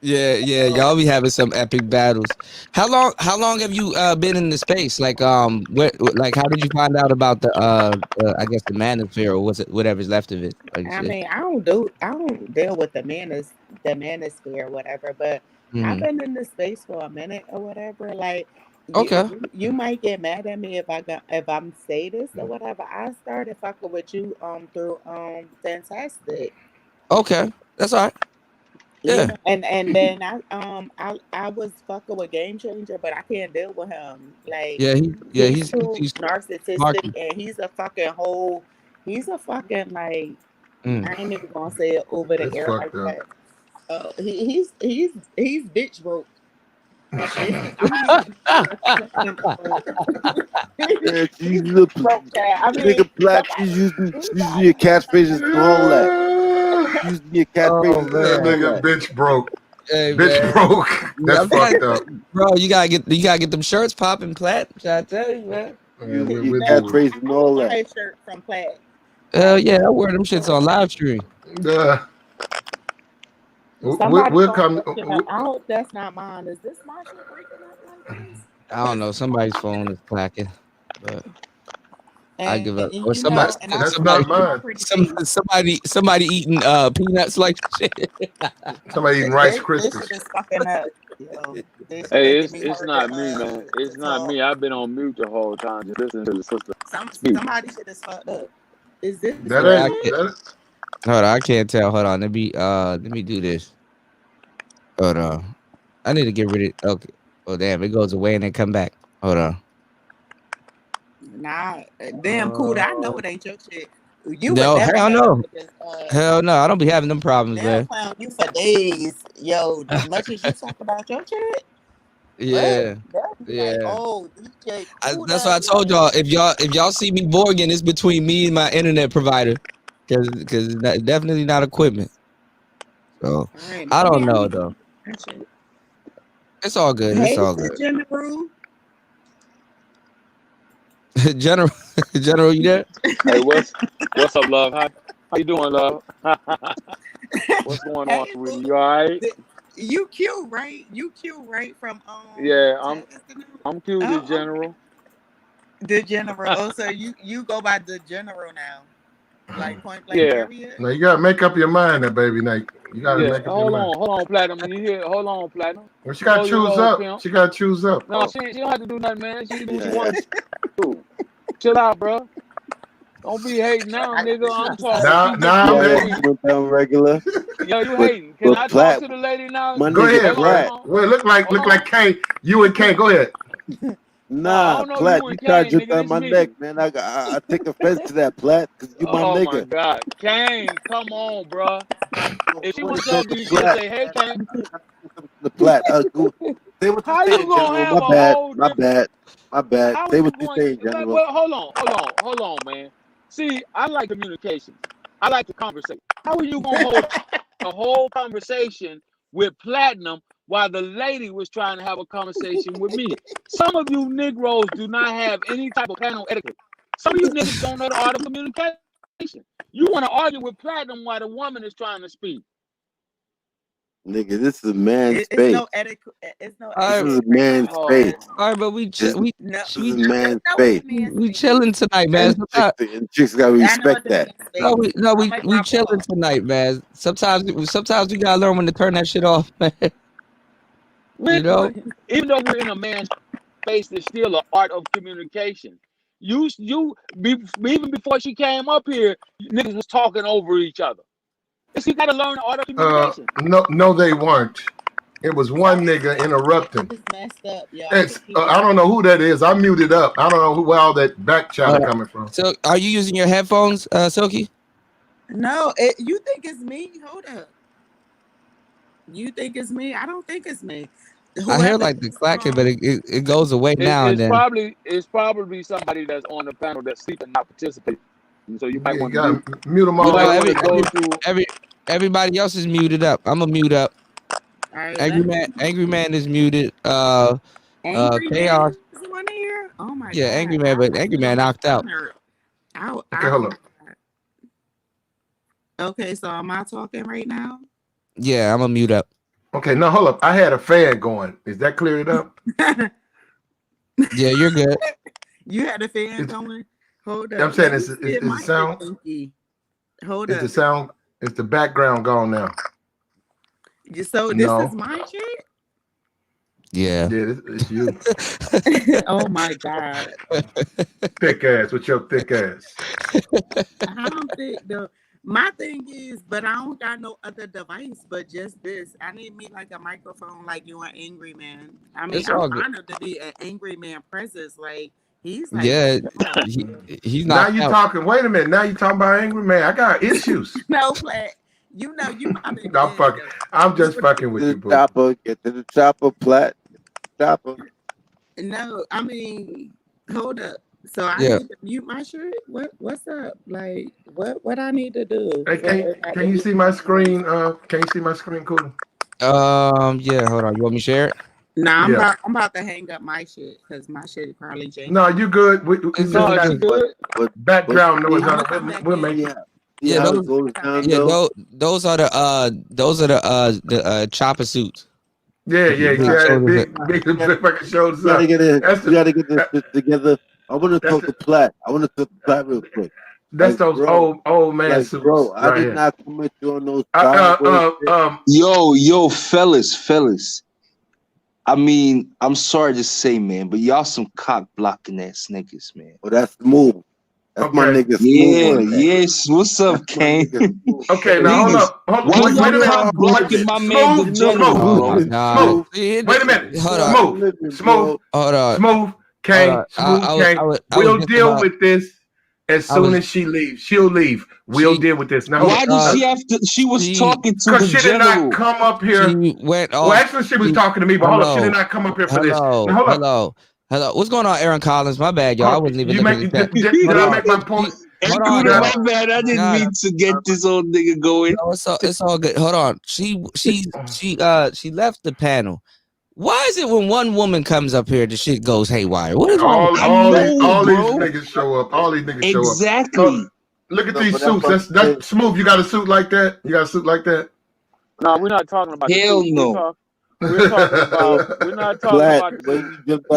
Yeah, y'all be having some epic battles. How long have you been in the space? Like how did you find out about the I guess the manosphere or whatever's left of it? I mean, I don't deal with the manosphere or whatever, but I've been in the space for a minute or whatever. Like you might get mad at me if I'm say this or whatever. I started fucking with you through Fantastic. Okay, that's all right. Yeah, you know, and then I was fucking with Game Changer, but I can't deal with him. Like he's narcissistic, marking. and he's a fucking like I ain't even gonna say it over the air like that. He's bitch broke. Nigga Black, she's using your catchphrases and all that. She's using your catchphrases. That nigga bitch broke. Hey, bitch man. broke. That's fucked up. Bro, you gotta get them shirts popping, Platt. I tell you, man. Your catchphrases and all that. Shirt from Platt. Hell yeah, I wear them shits on live stream. We'll come. I hope that's not mine. Is this my shit breaking up like this? I don't know. Somebody's phone is clacking, but I give up. Or that's not mine. Somebody eating peanuts like shit. Somebody eating Rice Krispies. This shit is fucking up. Yo, hey, it's not me, man. It's not me. I've been on mute the whole time just listening to the sister. Somebody shit is fucked up. Is this Hold on, I can't tell. Hold on, let me do this. Hold on, I need to get rid of. Okay. Oh damn, it goes away and then come back. Hold on. Nah, damn cool. I know it ain't your shit. Hell no. Hell no, I don't be having them problems, man. Clown you for days, yo. As much as you talk about your shit. Yeah. Like, oh, DJ that's why I told y'all. If y'all see me borging, it's between me and my internet provider, because it's definitely not equipment. So I don't know though. It's all good. It's all good. General, you there? Hey, what's up, love? How you doing, love? What's going on with you? All right? You cute, right? You cute, right? From yeah, I'm cute, the General. The General. Oh, so you go by the General now, like point blank period. No, you gotta make up your mind, that baby. Like you gotta make up your mind. Hold on, Platinum. You hear? Hold on, Platinum. Well, she gotta choose up. Pimp. She gotta choose up. No, she don't have to do nothing, man. She can do what she wants to. Chill out, bro. Don't be hating now, nigga. I'm talking. Nah, man. Went down regular. Yo, you hating? Can I talk to the lady now? Go ahead. Well, look like Kay. You and Kay. Go ahead. Nah, don't know Platt, you you and try to Kane, drip nigga. down This my me. neck, man. I take offense to that, Platt, because you my Oh my nigga. God, Kane, come on, bro. If she I want was to talk talking, to you should Platt. say, "Hey, Kane." The Platt. Say what you How say you in gonna general. have My a bad. whole My different? bad. My bad. How are Say you what you going? say in general. Well, hold on, man. See, I like communication. I like to conversate. How are you gonna hold a whole conversation with Platinum while the lady was trying to have a conversation with me? Some of you Negroes do not have any type of panel etiquette. Some of you niggas don't know the art of communication. You want to argue with Platinum while the woman is trying to speak. Nigga, this is a man's It's space. no etiquette. It's no This is etiquette a right man's now. space. All right, but This is a man's No, space. we chilling tonight, man. And chicks gotta respect that. We chilling tonight, man. Sometimes we gotta learn when to turn that shit off, man. You know? Even though we're in a man's space, there's still an art of communication. Even before she came up here, niggas was talking over each other. So you got to learn the art of communication. No, they weren't. It was one nigga interrupting. It's messed up, y'all. I don't know who that is. I muted up. I don't know where all that back chatter coming from. So, are you using your headphones, Silky? No, you think it's me? Hold up. You think it's me? I don't think it's me. I hear like the clacking, but it goes away now and then. It's probably somebody that's on the panel that's sleeping, not participating. So you might want to mute. Mute them all. You might want to go through. Everybody else is muted up. I'm gonna mute up. All right, Angry Man is muted. Angry Chaos. Man is one here. Oh my Yeah, God. Angry Man, but Angry Man knocked out. Okay, hold on. Okay, so am I talking right now? Yeah, I'm gonna mute up. Okay, no, hold up. I had a fan going. Is that cleared up? Yeah, you're good. You had a fan going? Hold up. I'm saying, is the sound? Hold is up. the sound? Is the background gone now? So this is my shit? Yeah. Yeah, it's you. Oh my God. Thick ass with your thick ass. I don't think my thing is, but I don't got no other device but just this. I need me like a microphone like you an Angry Man. I mean, I'm honored to be an Angry Man presence. Like he's like, yeah, he's now not. you talking. Wait a minute. Now you talking about Angry Man. I got issues. No, Platt. You know you my big No, fuck. I'm just fucking with you, boo. Get to the chopper, Platt. Chopper. No, I mean, hold up. So I need to mute my shit. What's up? Like what I need to do? Hey, can you see my screen? Can you see my screen, cool? Yeah. Hold on. You want me to share it? Nah, I'm about to hang up my shit because my shit is probably janky. No, you good. It's just good. Background noise. We'll make it. Yeah, those are the chopper suits. Yeah. Big fucking shoulders up. You gotta get this together. I want to talk to Platt. Real quick. That's those old man suits. Bro, I did not commit you on those. Yo, fellas. I mean, I'm sorry to say, man, but y'all some cock blocking ass niggas, man. Well, that's smooth. That's my nigga smooth. Yes. What's up, Kane? Okay, now hold up. Why y'all cock blocking my man, the general, bro? Wait a minute. Hold Smooth. Hold on. Smooth. Kane. We'll deal with this as soon as she leaves. She'll leave. We'll deal with this. Now, why did she have to? She was talking to the because she did not come up here. She went off. Well, actually, she was talking to me, but hold up. She did not come up here for this. Now, hold up. Hello. What's going on, Aaron Collins? My bad, y'all. I wasn't even looking at that. Did I make my point? Hold on. My bad. I didn't mean to get this old nigga going. No, it's all good. Hold on. She left the panel. Why is it when one woman comes up here, the shit goes haywire? What is all these niggas show up? All these niggas show up. Exactly. Look at these suits. That's smooth. You got a suit like that? You got a suit like that? No, we're not talking about. Hell no. We're talking about. We're not talking about.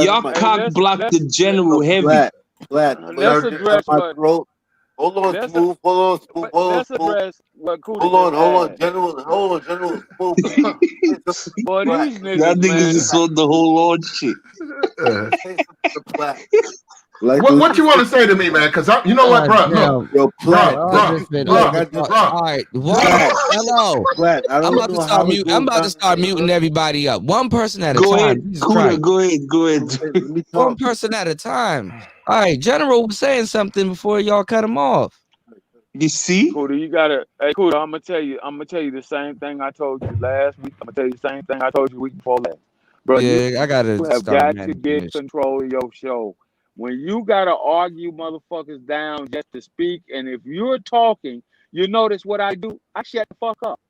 Y'all cock block the general heavy. Platt. Let's address what. Hold on, smooth. Hold on, let's address what Kuda Hold on, general. Smooth. Boy, these niggas, y'all niggas just on the whole on shit. Like what you want to say to me, man? Because you know what, bro? Look, yo, Plat, All right, hello. Plat, I I'm don't about to know start how it muting. I'm goes about to down. start muting everybody up. One person at a Go time. ahead, Jesus Kuda. Christ. Go ahead. Let me One talk. person at a time. All right, General was saying something before y'all cut him off. You see? Kuda, you gotta. Hey, Kuda, I'm gonna tell you the same thing I told you last week. I'm gonna tell you the same thing I told you the week before last. Bro, you I gotta have start got to managing get this. control of your show. When you gotta argue motherfuckers down just to speak, and if you're talking, you notice what I do? I shut the fuck up.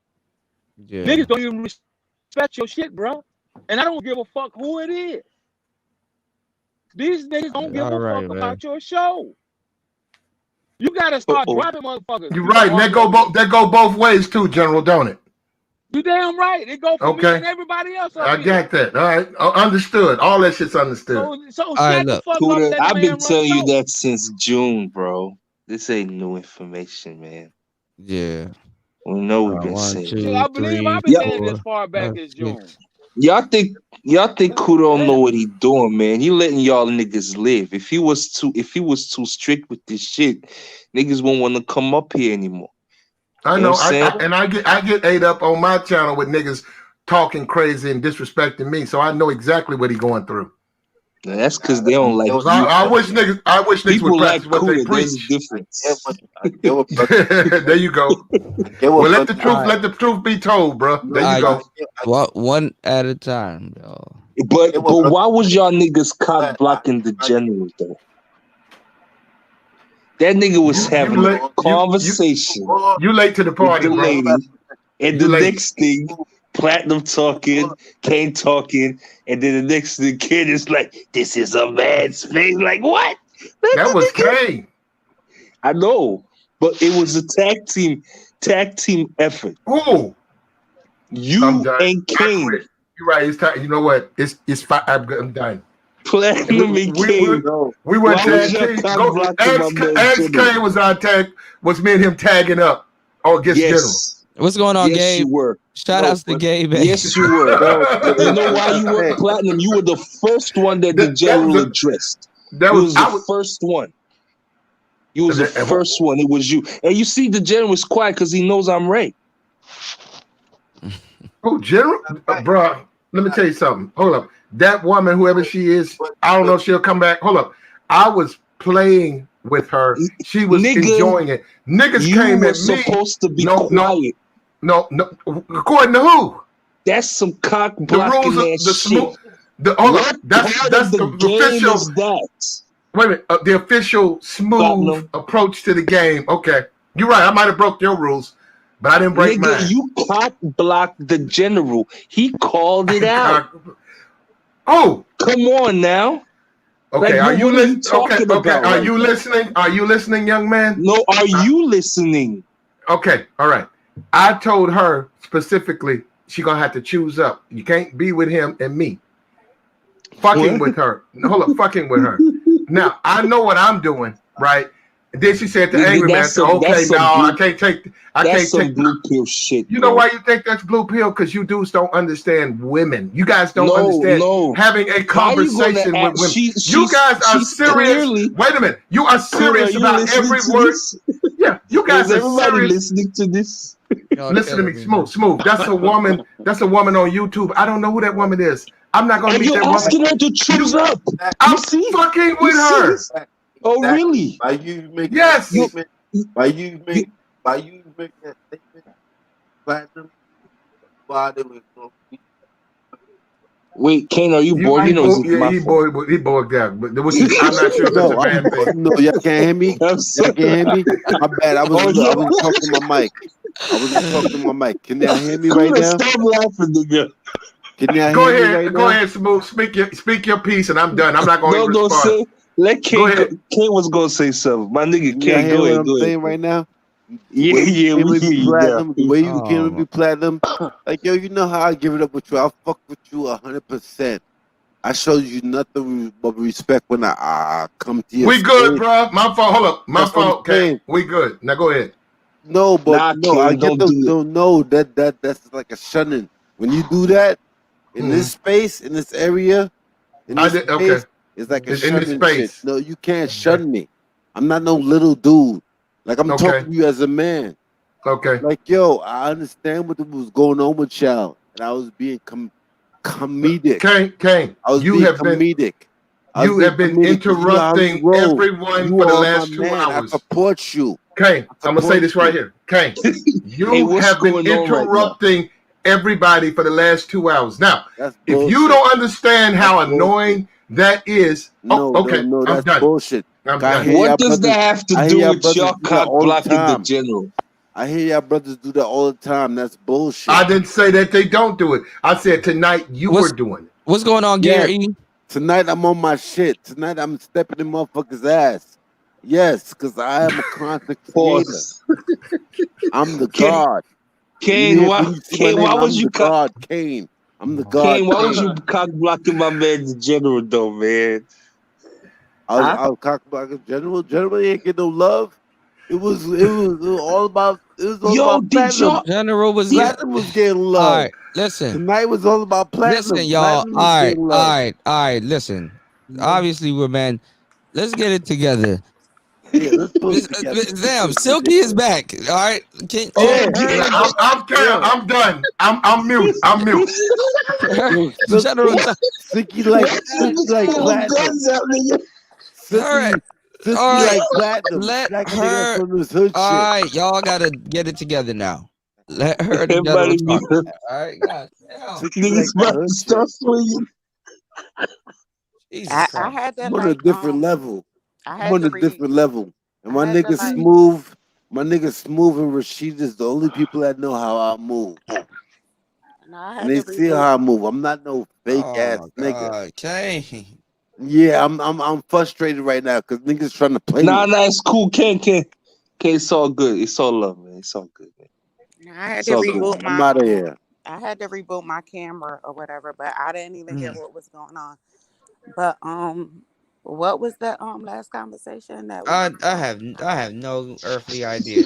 Yeah. Niggas don't even respect your shit, bro. And I don't give a fuck who it is. These niggas don't give a fuck about your show. You gotta start dropping motherfuckers. You're right. And that go both ways too, General, don't it? You damn right. It go for me and everybody else up I got that. All right. Understood. All that shit's understood. So shut the fuck up. Let I've the been man telling you run the show. that since June, bro. This ain't new information, man. Yeah. We know we've been 1, saying 2, I believe 3, I've been saying 4, this far back 5, as June. 6. Y'all think Kuda don't know what he doing, man. He letting y'all niggas live. If he was too strict with this shit, niggas won't want to come up here anymore. I You know. what I'm saying? I get ate up on my channel with niggas talking crazy and disrespecting me, so I know exactly what he going through. Now, that's because they don't like you. I wish niggas People would like practice what they Kuda. There's preach. a difference. There you go. Well, let the truth be told, bro. There you go. One at a time, y'all. But why was y'all niggas cock blocking the general though? That nigga was having a conversation. You late to the party, with the bro. lady, and You the late. next thing, Platinum talking, Kane talking, and then the next thing, Kid is like, "This is a man's face." Like what? That was Kane. I know, but it was a tag team effort. Ooh, you and Kane. You're right. It's time. You know what? It's fine. I'm done. Platinum and Kane. We went Why tag was your team. cock blocking my man Ask General? Kane was on tag. Was me and him tagging up against General. What's going on, Yes, Gabe? you were. Shout outs to Gabe. Yes, you were. You know why you were Platinum? You were the first one that the general addressed. That was the first one. You was the first one. It was you. And you see, the general is quiet because he knows I'm right. Oh, General, bro. Let me tell you something. Hold up. That woman, whoever she is, I don't know if she'll come back. Hold up. I was playing with her. She was enjoying it. Niggas came at me. Supposed to be quiet. No. According to who? That's some cock blocking ass shit. Hold up. That's the official. Is that? Wait a minute. The official smooth approach to the game. Okay, you're right. I might have broke your rules, but I didn't break mine. You cock blocked the general. He called it out. Oh, come on now. Okay, like, are you listening? Okay, are right you now? listening? Are you listening, young man? No, are you listening? Okay, all right. I told her specifically she gonna have to choose up. You can't be with him and me. Fucking with her. Hold up, fucking with her. Now I know what I'm doing, right? And then she said to Angry Man, "Okay, no, I can't take. I can't take blue pill shit." You know why you think that's blue pill? Because you dudes don't understand women. You guys don't understand having a conversation with women. You guys are serious. Wait a minute. You are serious about every word. Yeah, you guys are serious. Listening to this. Listen to me, smooth. That's a woman. That's a woman on YouTube. I don't know who that woman is. I'm not gonna meet that woman. Asking her to choose up. I'm fucking with her. Oh, really? By you make yes. Statement, by you make that statement, Platinum, wait, Kane, are you bored? He bored down. But I'm not sure if that's a bad thing. No, y'all can't hear me. Y'all can't hear me. My bad. I was talking to my mic. I wasn't talking to my mic. Can y'all hear me right now? Stop laughing, nigga. Can y'all go hear ahead, me right go now? ahead, Smooth. Speak your piece, and I'm done. I'm not going to respond. Say, let Kane. Go ahead. Kane was gonna say something. My nigga, Kane, go ahead. What I'm saying right now. Yeah, we hear you. Platinum, the way you came to be platinum, like yo, you know how I give it up with you. I fuck with you 100%. I showed you nothing but respect when I come to you. We good, bro. My fault. Hold up. My fault. Okay, we good. Now go ahead. No, but I get them. Don't know that's like a shunning. When you do that in this space, in this area, in this space, It's like a in this shunning shit. space. No, you can't shun me. I'm not no little dude. Like I'm Okay. talking to you as a man. Okay. Like, yo, I understand what was going on with y'all, and I was being comedic. Kane, I was you being have comedic. you have been interrupting everyone for the last 2 man. hours. I support you. Kane, I'm gonna say this right here. Kane, you have been interrupting everybody for the last 2 hours. Now, if you don't understand how annoying that is, okay, no, I'm that's done. bullshit. I'm done. What does that have to do with your cock blocking the general? I hear y'all brothers do that all the time. That's bullshit. I didn't say that they don't do it. I said tonight you were doing it. What's going on, Gary? Tonight I'm on my shit. Tonight I'm stepping in motherfuckers' ass. Yes, because I am a content creator. I'm the god. Kane, why was you god? Kane. I'm the god. Kane, why was you cock blocking my man, the general, though, man? I was cock blocking general. General ain't get no love. It was all about platinum. General was platinum was getting love. All right, listen. Tonight was all about platinum. Listen, y'all. Platinum All was right, getting all love. right, all right. Listen. Obviously, we're men. Let's get it together. Yeah, let's put it together. Damn, Silky is back. All right. I'm done. I'm mute. I'm mute. General, Silky like platinum. Silky like platinum. Let Like a her. nigga from this hood shit. All right, y'all gotta get it together now. Let her and the general talk. All right, guys. Niggas about to start swinging. Jesus Christ. I had to I'm on a different level. I I'm on a different level. And my nigga Smooth, and Rashid is the only people that know how I move. And they see how I move. I'm not no fake ass nigga. Okay. Yeah, I'm frustrated right now because niggas trying to play. Nah, it's cool. Kane, it's all good. It's all love, man. It's all good, man. I had to reboot I'm out of here. I had to reboot my camera or whatever, but I didn't even hear what was going on. But what was the last conversation that I have no earthly idea.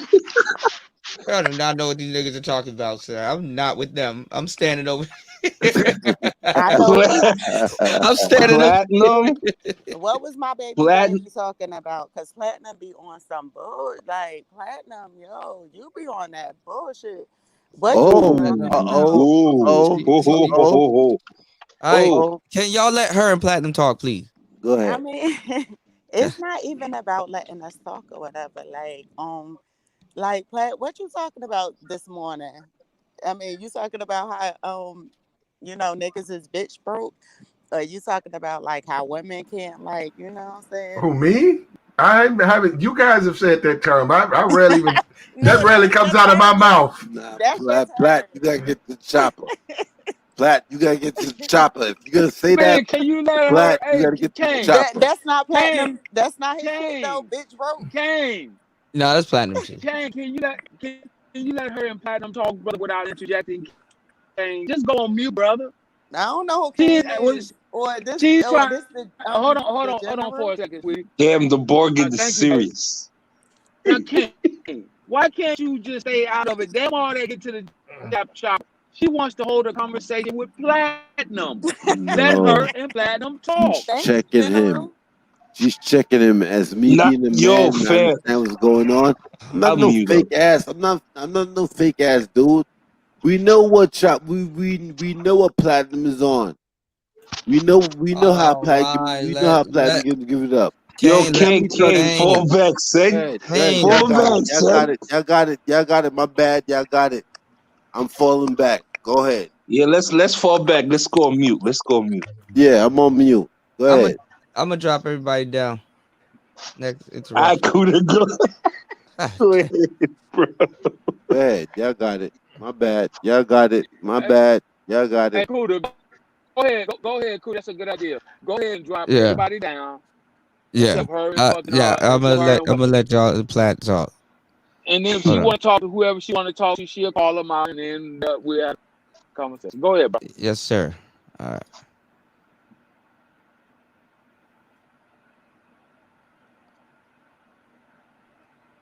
I do not know what these niggas are talking about, sir. I'm not with them. I'm standing over here. I know I'm standing Platinum. What was my baby talking about? Because Platinum be on some bull, like Platinum, yo, you be on that bullshit. What Can y'all let her and Platinum talk, please? Go ahead. I mean, it's not even about letting us talk or whatever. Like what you talking about this morning? I mean, you talking about how niggas is bitch broke? Or you talking about like how women can't what I'm saying? Who, me? I haven't. You guys have said that term. I rarely even. That rarely comes out of my mouth. Plat, you gotta get the chopper. Plat, you gotta get to the chopper. If you're gonna say that, can you let Plat, her? you gotta get to the chopper. That's not Platinum. That's not his shit though. Bitch broke. Kane. No, that's Platinum shit. Kane, can you let her and Platinum talk, brother, without interjecting? Kane, just go on mute, brother. I don't know who Kane is. Or this. She's or trying. this Hold on for a second, sweetie. Damn, the Borg is serious. Now, Kane, why can't you just stay out of it? Damn, all they get to the chop. She wants to hold a conversation with Platinum. Let her and Platinum talk. She's checking him. She's checking him as me being a man. I understand what's going on. I'm not no fake ass. I'm not no fake ass dude. We know what chop. We know what Platinum is on. We know how Platinum. We know how Platinum give it up. Yo, Kane, fall back, son. Fall back, son. Y'all got it. My bad. Y'all got it. I'm falling back. Go ahead. Yeah, let's fall back. Let's go on mute. Yeah, I'm on mute. Go ahead. I'm gonna drop everybody down. Next interruption. I couldn't go. Go ahead. Y'all got it. My bad. Y'all got it. My bad. Y'all got it. Hey, Kuda, go ahead, Kuda. That's a good idea. Go ahead and drop everybody down. Yeah. I'm gonna let y'all Plat talk. And then if she want to talk to whoever she want to talk to, she'll call them out, and then we have a conversation. Go ahead, bro. Yes, sir. All right.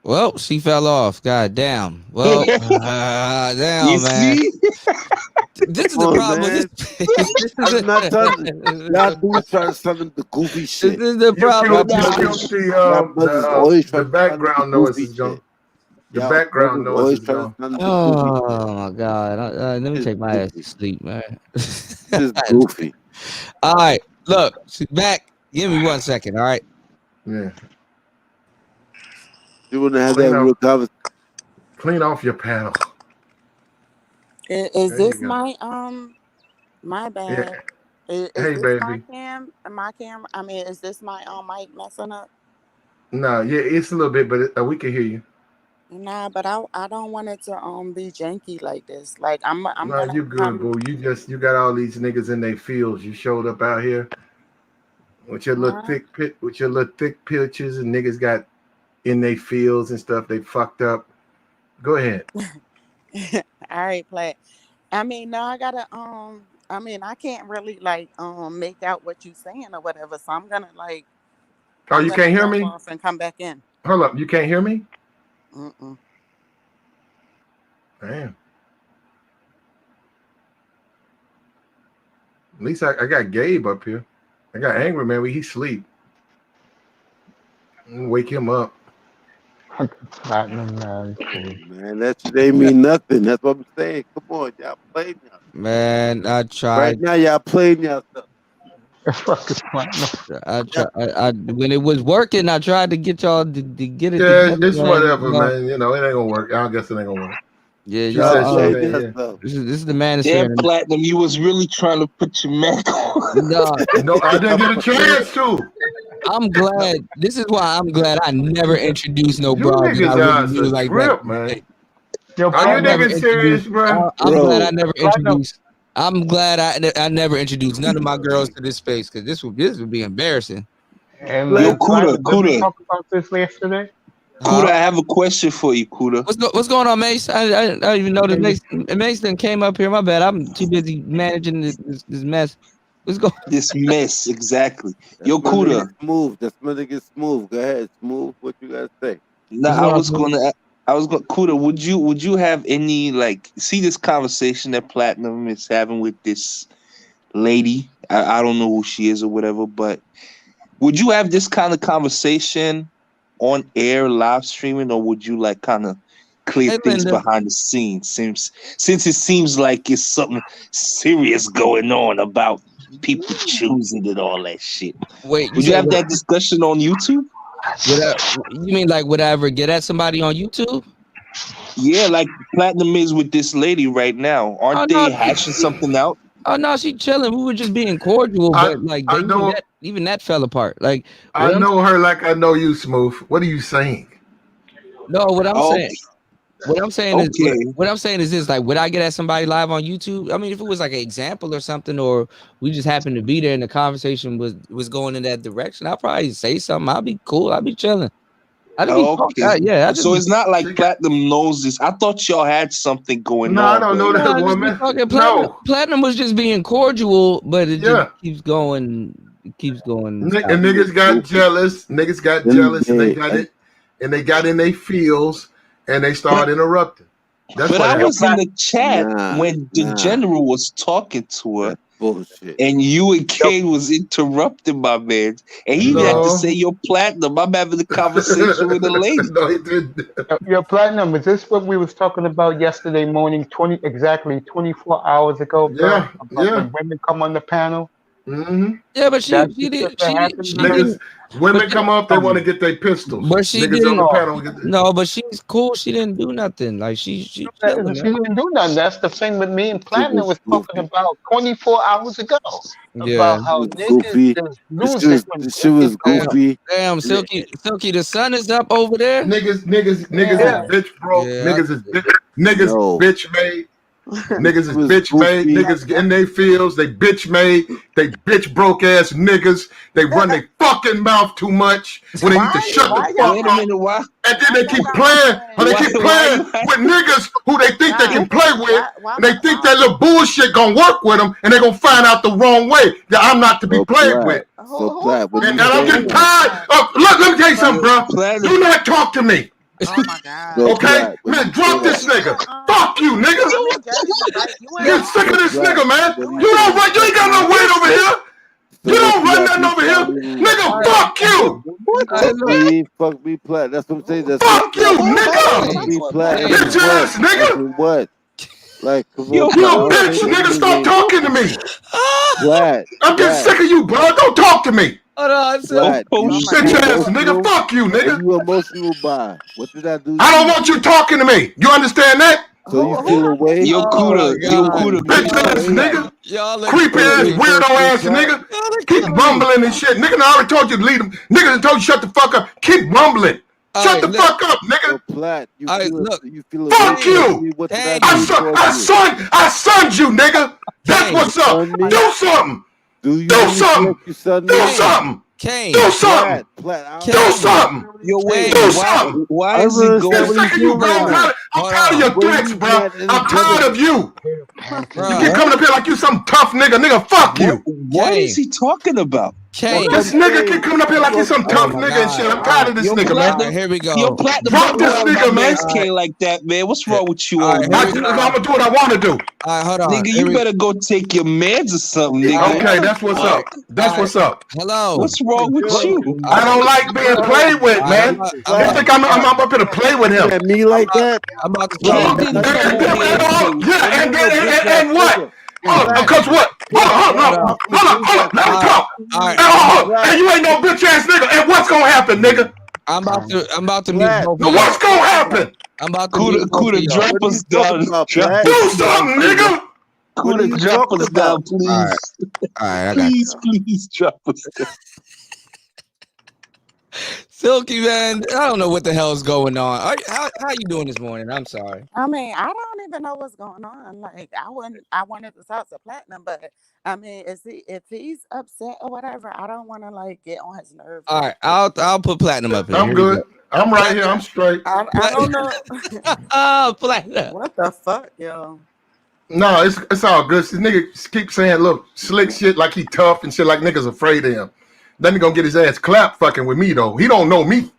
Well, she fell off. God damn. Well, damn, you man. See? This is the problem with this. I'm not telling y'all dudes trying to sell them the goofy shit. This is the problem. The background noise is gone. The background noise is gone. Oh my god! Let me take my ass to sleep, man. It's goofy. All right, look, she's back. Give me 1 second. All right. Yeah. You want to have that real conversation? Clean off your panel. Is this my my bad? Yeah. Is Hey, this baby. my camera? I mean, is this my mic messing up? No, yeah, it's a little bit, but we can hear you. Nah, but I don't want it to be janky like this. Like I'm No, gonna you good, boo. You got all these niggas in their fields. You showed up out here with your little thick pictures, and niggas got in their fields and stuff. They fucked up. Go ahead. All right, play. I mean, no, I gotta I mean, I can't really like make out what you're saying or whatever. So I'm gonna like. Oh, you can't hear me? Off and come back in. Hold up, you can't hear me? Mm-mm. Damn. At least I got Gabe up here. I got Angry Man. He sleep. Wake him up. Platinum man. Man, that shit ain't mean nothing. That's what I'm saying. Come on, y'all playing y'all. Man, I tried. Right now, y'all playing y'all stuff. When it was working, I tried to get y'all to get it. Yeah, together, it's man. whatever, man. You know, it ain't gonna work. I guess it ain't gonna work. Yeah, She y'all. said she said, yeah. This is the manosphere. Damn, Platinum, you was really trying to put your Mac on. No, I didn't get a chance to. I'm glad. This is why I'm glad I never introduced no You broad that I niggas really knew are like trip, that. man. Yo, Are you niggas serious, bro? I'm glad I never introduced. I'm glad I never introduced none of my girls to this space because this would be embarrassing. And Yo, Kuda, did we talk about this yesterday? Kuda, I have a question for you, Kuda. What's going on, Mace? I don't even know that Mace then came up here. My bad. I'm too busy managing this mess. What's going? This mess, exactly. Yo, That's when they Kuda. get smooth. That's when they get smooth. Go ahead, smooth. What you gotta say? No, I was gonna, Kuda. Would you have any see this conversation that Platinum is having with this lady? I don't know who she is or whatever, but would you have this kind of conversation on air, live streaming, or would you kind of clear things behind the scenes? Since it seems like it's something serious going on about people choosing and all that shit. Wait, would you have that discussion on YouTube? You mean would I ever get at somebody on YouTube? Yeah, like Platinum is with this lady right now. Aren't they hashing something out? Oh no, she chilling. We were just being cordial, but even that fell apart. Like I know her like I know you, Smooth. What are you saying? No, what I'm saying. What I'm saying is, Okay. what I'm saying is this: would I get at somebody live on YouTube? I mean, if it was like an example or something, or we just happened to be there and the conversation was going in that direction, I'll probably say something. I'll be cool. I'll be chilling. Okay. So it's not like Platinum knows this. I thought y'all had something going on. I don't know that woman. Platinum was just being cordial, but it just keeps going. It keeps going. And niggas got jealous. Niggas got jealous, and they got it, and they got in their fields, and they started interrupting. But I was in the chat when the general was talking to her. Bullshit. And you and Kane was interrupting my man, and he had to say, "Yo, Platinum, I'm having a conversation with a lady." No, he didn't. Yo, Platinum, is this what we was talking about yesterday morning? 24 hours ago, bro? Yeah. When women come on the panel. Mm-hmm. Yeah, but she didn't. Women come up, they want to get their pistols. But she Niggas didn't. on the panel No, but she's cool. She didn't do nothing. Like she chilling, She didn't do nothing. That's the thing with me and Platinum was talking about 24 hours ago. Yeah. About how niggas just lose it when she was goofy. Damn, Silky, the sun is up over there. Niggas is bitch broke. Niggas is bitch made. Niggas is bitch made. Niggas in their fields. They bitch made. They bitch broke ass niggas. They run their fucking mouth too much when they need to shut the fuck up. And then they keep playing. They keep playing with niggas who they think they can play with. And they think that little bullshit gonna work with them. And they gonna find out the wrong way that I'm not to be played with. And I'm getting tired of. Let me tell you something, bro. Do not talk to me. Oh my God. Okay, man, drop this nigga. Fuck you, nigga. I'm in Jersey, right? You in Get sick of this nigga, man. You You don't run. You ain't got no weight over here. You don't run nothing over here, nigga. Fuck you. Fuck me, Plat. That's what I'm saying. That's Fuck you, nigga. Fuck me, Plat. Bitch ass nigga. What? Like, come You on, a bitch, nigga. Stop talking to me. Plat. I'm getting sick of you, bro. Don't talk to me. Hold on, Plat. Bitch ass nigga. Fuck you, What nigga. you emotional by? What did I do? I don't want you talking to me. You understand that? So you feel away? Yo, Kuda, Bitch ass nigga. Y'all Creepy ass, weirdo ass nigga. Keep mumbling and shit. Nigga, I already told you to leave them. Nigga done told you shut the fuck up. Keep mumbling. Shut the fuck up, nigga. Plat, you feel Fuck you. What did I I sunned you, nigga. That's what's up. Do something. Do something. Do something. Kane. Do something. Do something. Yo, wait. Do something. Why is he going? I'm sick of you, bro. I'm tired of your threats, bro. I'm tired of you. You keep coming up here like you some tough nigga. Nigga, fuck you. What is he talking about? This nigga keep coming up here like he's some tough nigga and shit. I'm tired of this nigga, man. Here we go. Yo, Platinum, Drop this nigga, man. Can't like that, man. What's wrong with you? I'm gonna do what I want to do. All right, hold on. Nigga, you better go take your meds or something, nigga. Okay, that's what's up. That's what's up. Hello. What's wrong with you? I don't like being played with, man. You think I'm up here to play with him? Me like that? I'm about to and what? Because what? Hold on. Let me talk. And you ain't no bitch ass nigga. And what's gonna happen, nigga? I'm about to meet both. What's gonna happen? I'm about to Kuda, drop us down. Do something, nigga. Kuda, drop us down, please. All right, I got please drop us down. Silky, man, I don't know what the hell's going on. How you doing this morning? I'm sorry. I mean, I don't even know what's going on. Like, I wanted to talk to Platinum, but I mean, if he's upset or whatever, I don't want to like get on his nerves. All right, I'll put Platinum up here. I'm good. I'm right here. I'm straight. I don't know. Oh, Platinum. What the fuck, yo? No, it's all good. This nigga keep saying little slick shit like he tough and shit like niggas afraid of him. Then he gonna get his ass clapped fucking with me though. He don't know me.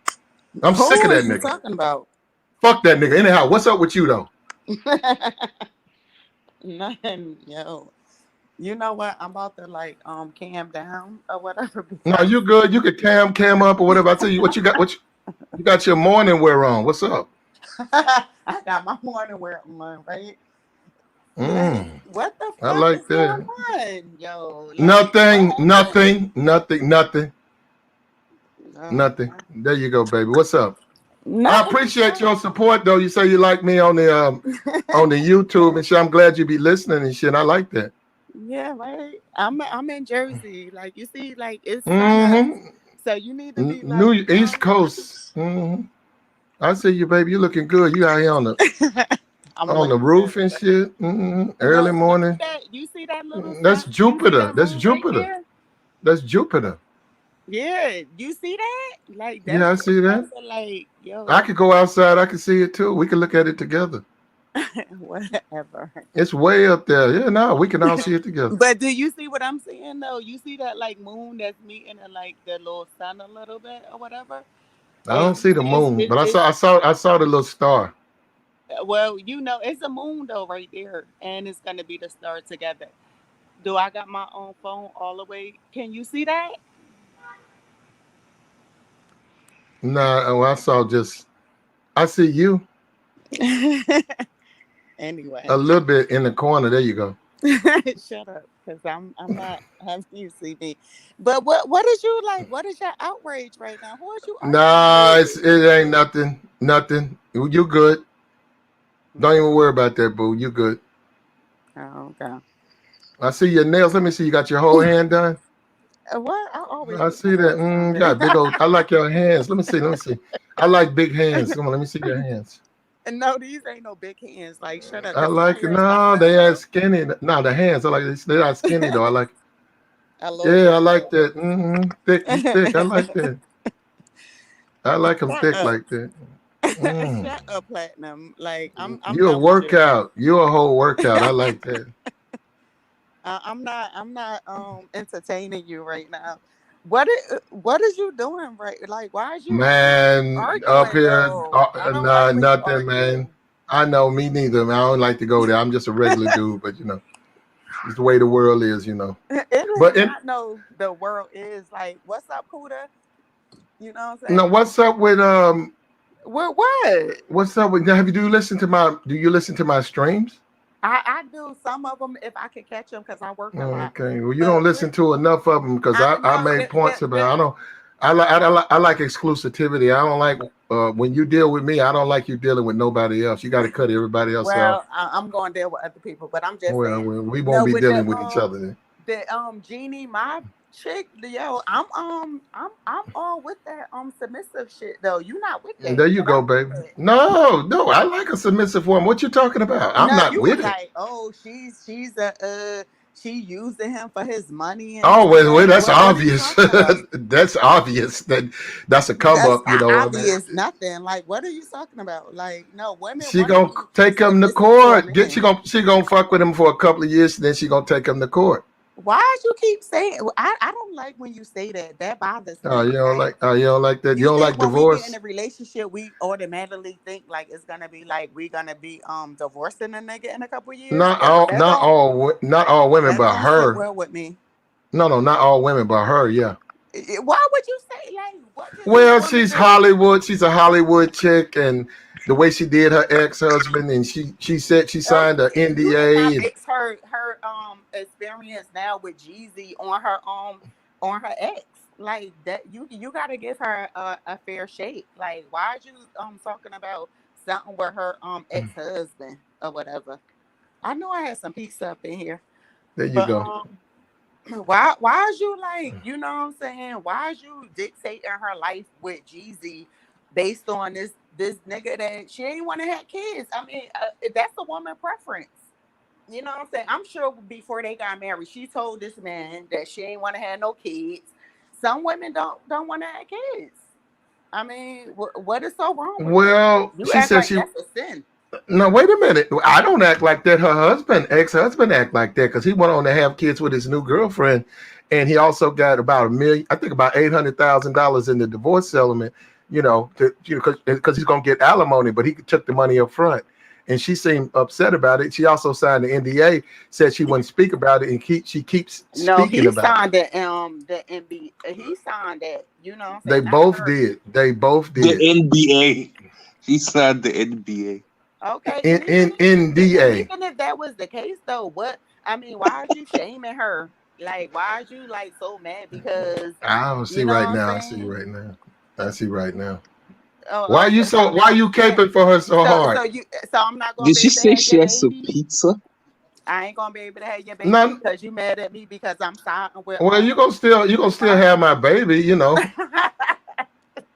I'm sick of that nigga. What are you talking about? Fuck that nigga. Anyhow, what's up with you though? Nothing, yo. You know what? I'm about to like cam down or whatever. No, you good. You could cam up or whatever. I tell you what you got. You got your morning wear on. What's up? I got my morning wear on, right? What the fuck? I like that. On, yo? Like, nothing. There you go, baby. What's up? I appreciate your support, though. You say you like me on the YouTube and shit. I'm glad you be listening and shit. I like that. Yeah, right. I'm in Jersey. Like you see, like it's so you need to be like New East Coast. I see you, baby. You looking good. You out here on the on the roof and shit. Early morning. You see that little? That's Jupiter. That's Jupiter. Right, that's Jupiter. Yeah, you see that? Like that's yeah, I see that. Like, yo, I could go outside. I could see it too. We can look at it together. Whatever. It's way up there. Yeah, no, we can all see it together. But do you see what I'm saying though? You see that like moon that's meeting like the little sun a little bit or whatever? I don't see the moon, but I saw the little star. Well, you know, it's a moon though right there, and it's gonna be the star together. Do I got my own phone all the way? Can you see that? Nah, I see you. Anyway. A little bit in the corner. There you go. Shut up, because I'm not having you see me. But what is you like? What is your outrage right now? Who is you? Nah, it ain't nothing. Nothing. You good. Don't even worry about that, boo. You good. Oh, okay. I see your nails. Let me see. You got your whole hand done? What? I see that. You got big old. I like your hands. Let me see. I like big hands. Come on, let me see your hands. No, these ain't no big hands. Like, shut up. I like it. No, they are skinny. No, the hands. I like it. They're not skinny though. I like it. I like that. Thick. I like that. I like them thick like that. Shut up, Platinum. Like I'm you a workout. You a whole workout. I like that. I'm not entertaining you right now. What is you doing right? Like, why is you Man, up arguing here, though? I don't nah, like when you nothing, argue. man. I know, me neither, man. I don't like to go there. I'm just a regular dude, but it's the way the world is, It is But not the world is like, what's up, Kuda? You know what I'm saying? no, what's up with What? What's up with? Do you listen to my streams? I do some of them if I can catch them because I work a lot. Okay, well, you don't listen to enough of them because I made points about. I like exclusivity. I don't like when you deal with me. I don't like you dealing with nobody else. You got to cut everybody else off. Well, I'm going to deal with other people, but I'm just saying. We won't be dealing with each other then. The Jeannie, my chick, yo, I'm all with that submissive shit though. You not with that? There you go, baby. No, I like a submissive woman. What you talking about? I'm not with it. Like, oh, she's she using him for his money. And oh, well, that's obvious. That's obvious. That's a come up. You know, obvious. Nothing. Like, what are you talking about? Like, no, women. She gonna take him to court. She gonna fuck with him for a couple of years, then she gonna take him to court. Why do you keep saying? I don't like when you say that. That bothers me. Oh, you don't like that. You don't like divorce. When we get in a relationship, we automatically think like it's gonna be like we're gonna be divorcing a nigga in a couple years. Not all women, but her. Well, with me. No, not all women, but her. Yeah. Why would you say like what? Well, she's Hollywood. She's a Hollywood chick, and the way she did her ex-husband, and she said she signed an NDA. It's her experience now with Jeezy on her ex. Like that, you got to give her a fair shake. Like, why are you talking about something with her ex-husband or whatever? I know I had some peace up in here. There you go. Why is you like, you know what I'm saying? Why is you dictating her life with Jeezy based on this nigga that she ain't want to have kids? I mean, that's a woman preference. You know what I'm saying? I'm sure before they got married, she told this man that she ain't want to have no kids. Some women don't want to have kids. I mean, what is so wrong with well, that? she said that's a sin. No, wait a minute. I don't act like that. Her ex-husband act like that because he went on to have kids with his new girlfriend. And he also got about $800,000 in the divorce settlement, because he's going to get alimony, but he took the money up front. And she seemed upset about it. She also signed the NDA, said she wouldn't speak about it, and she keeps speaking about it. The NBA. He signed that, you know. They both did. The NBA. He signed the NBA. Okay. In NDA. Even if that was the case, though, why are you shaming her? Like, why are you like so mad? Because I don't see right now. I see right now. Why you caping for her so hard? So I'm not gonna. Did she say she has some pizza? I ain't gonna be able to have your baby because you mad at me because I'm siding with. Well, you gonna still have my baby,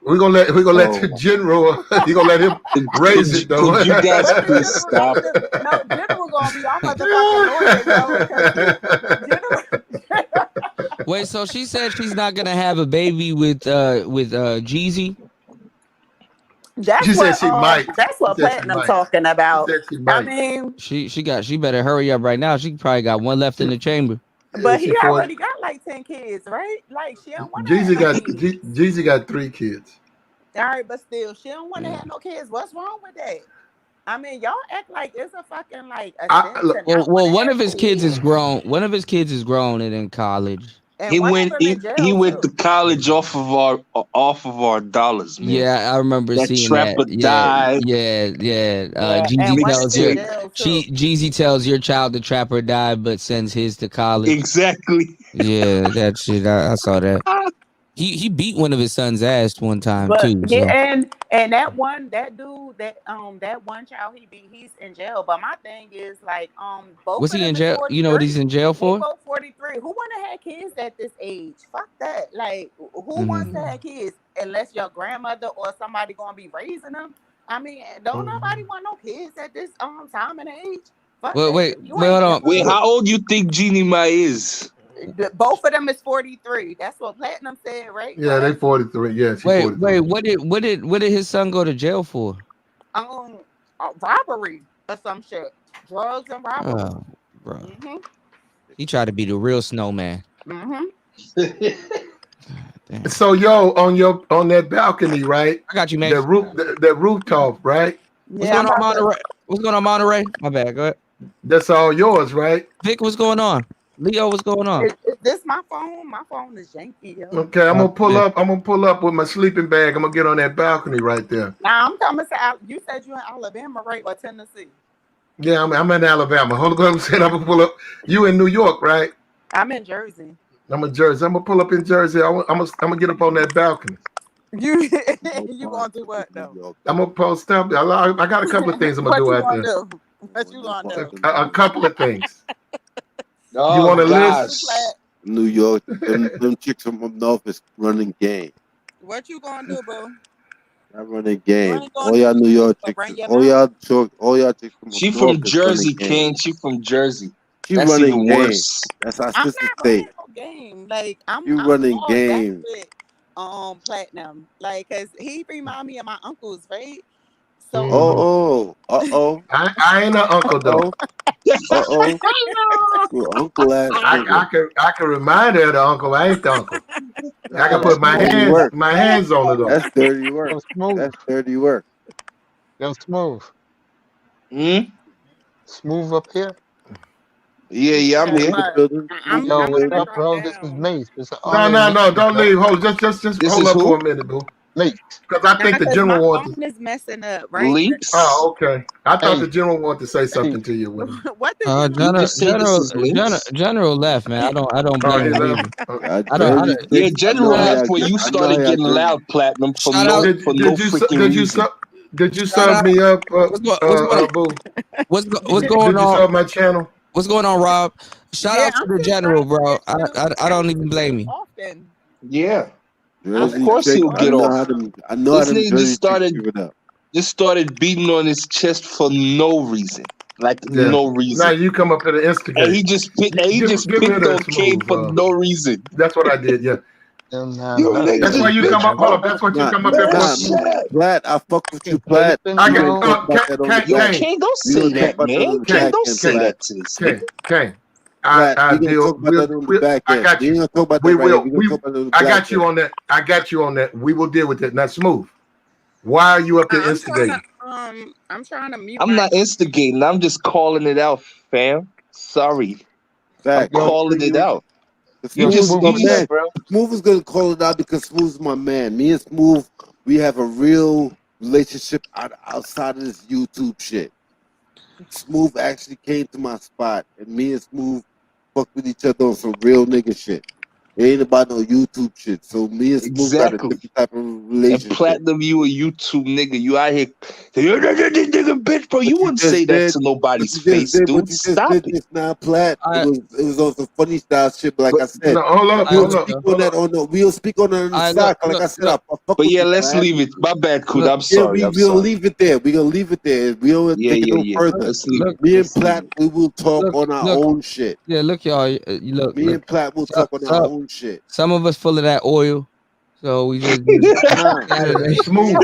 We're gonna let the general. You gonna let him raise it though. Could you guys please stop? No, general gonna be our motherfucking lawyer. Wait, so she said she's not gonna have a baby with Jeezy. She said she might. That's what Platinum talking about. I mean, she better hurry up right now. She probably got one left in the chamber. But he already got like 10 kids, right? Like she don't want to. Jeezy got 3 kids. All right, but still, she don't want to have no kids. What's wrong with that? I mean, y'all act like it's a fucking like. Well, one of his kids is grown. One of his kids is grown and in college. And he went to college off of our dollars, man. Yeah, I remember seeing Trapper that. died. Yeah. Jeezy tells your child the Trapper died, but sends his to college. Exactly. Yeah, that shit. I saw that. He beat one of his sons' ass one time too. So. Yeah, and that one child he beat, he's in jail. But my thing is like both. Was he in jail? You know what he's in jail for? Both 43. Who want to have kids at this age? Fuck that. Like who wants to have kids unless your grandmother or somebody gonna be raising them? I mean, don't nobody want no kids at this time and age. Fuck wait, hold on. Wait, how old you think Jeannie Mai is? Both of them is 43. That's what Platinum said, right? Yeah, they 43. Yeah. Wait. What did his son go to jail for? Robbery or some shit. Drugs and robbery. Oh, bro. He tried to be the real snowman. Damn. So on that balcony, right? I got you, man. The rooftop, right? What's going on, Monterey? What's going on, Monterey? My bad. Go ahead. That's all yours, right? Vic, what's going on? Leo, what's going on? Is this my phone? My phone is janky, yo. Okay, I'm gonna pull up. I'm gonna pull up with my sleeping bag. I'm gonna get on that balcony right there. Now I'm coming to you said you in Alabama, right? Or Tennessee? Yeah, I'm in Alabama. Hold on, I'm saying I'm gonna pull up. You in New York, right? I'm in Jersey. I'm in Jersey. I'm gonna pull up in Jersey. I'm gonna get up on that balcony. You gonna do what though? I'm gonna post up. I got a couple of things I'm gonna do out there. Do? What you gonna do? A couple of things. Oh, you want a gosh. list? New York, them chicks from up north is running game. What you gonna do, bro? I running game. All y'all New York chicks, all y'all chicks from She up from north is Jersey, running game. King. She from Jersey. She That's running even game. worse. That's our I'm sister not state. running no game. Like I'm running all game. back with Platinum. Like, cause he remind me of my uncles, right? So I ain't an uncle though. Your uncle ass. I can remind her of the uncle. I ain't the uncle. I can put my hands on it though. That's dirty work. That's dirty work. Yo, Smooth. Smooth up here? Yeah, I'm here. Yo, what's up, bro? This is Mace. It's an honor No, to meet you, don't bro. leave. Hold, just This hold is up who? for a minute, boo. Mace. Because I think the general my wants. phone is messing up, right? Links. Oh, okay. I thought the general wanted to say something to you. What the General left, man. I don't blame him either. Yeah, General left when you started getting loud, Platinum, for no freaking reason. Did you sub me up, boo? What's going Did you on? sub my channel? What's going on, Rob? Shout out to the general, bro. I don't even blame you. Yeah. Jersey Of course chick, he'll get off. I know how This them nigga Jersey just started beating on his chest for no reason. Like no reason. Now you come up here to instigate. And he just picked on Kane for no reason. That's what I did, yeah. That's why you come up. Hold up. That's what you come up here for. Platt, I fuck with you, Platt. I got Kane, don't say that, man. Kane, don't say that to this nigga. Kane. I got you on that. I got you on that. We will deal with it. Now, Smooth. Why are you up there instigating? I'm trying to mute. I'm not instigating. I'm just calling it out, fam. Sorry. I'm calling it out. Smooth is gonna call it out because Smooth's my man. Me and Smooth, we have a real relationship outside of this YouTube shit. Smooth actually came to my spot, and me and Smooth fuck with each other on some real nigga shit. It ain't about no YouTube shit. So me and Smooth got a different type of relationship. And Platinum, you a YouTube nigga. You out here, nigga, bitch, bro. You wouldn't say that to nobody's face, dude. Stop it. It's not Platt. It was on some funny style shit, but like I said, hold up. We'll speak on it on the side. Like I said, I fuck but with yeah, you, let's Platt. leave it. My bad, Kud. I'm sorry. We'll leave it there. We're gonna leave it there. We don't take it no further. Let's leave it. Me and Platt, we will talk on our own shit. Yeah, look, y'all. Look. Me and Platt will talk on our own shit. Some of us full of that oil, so we just Saturday. Smooth.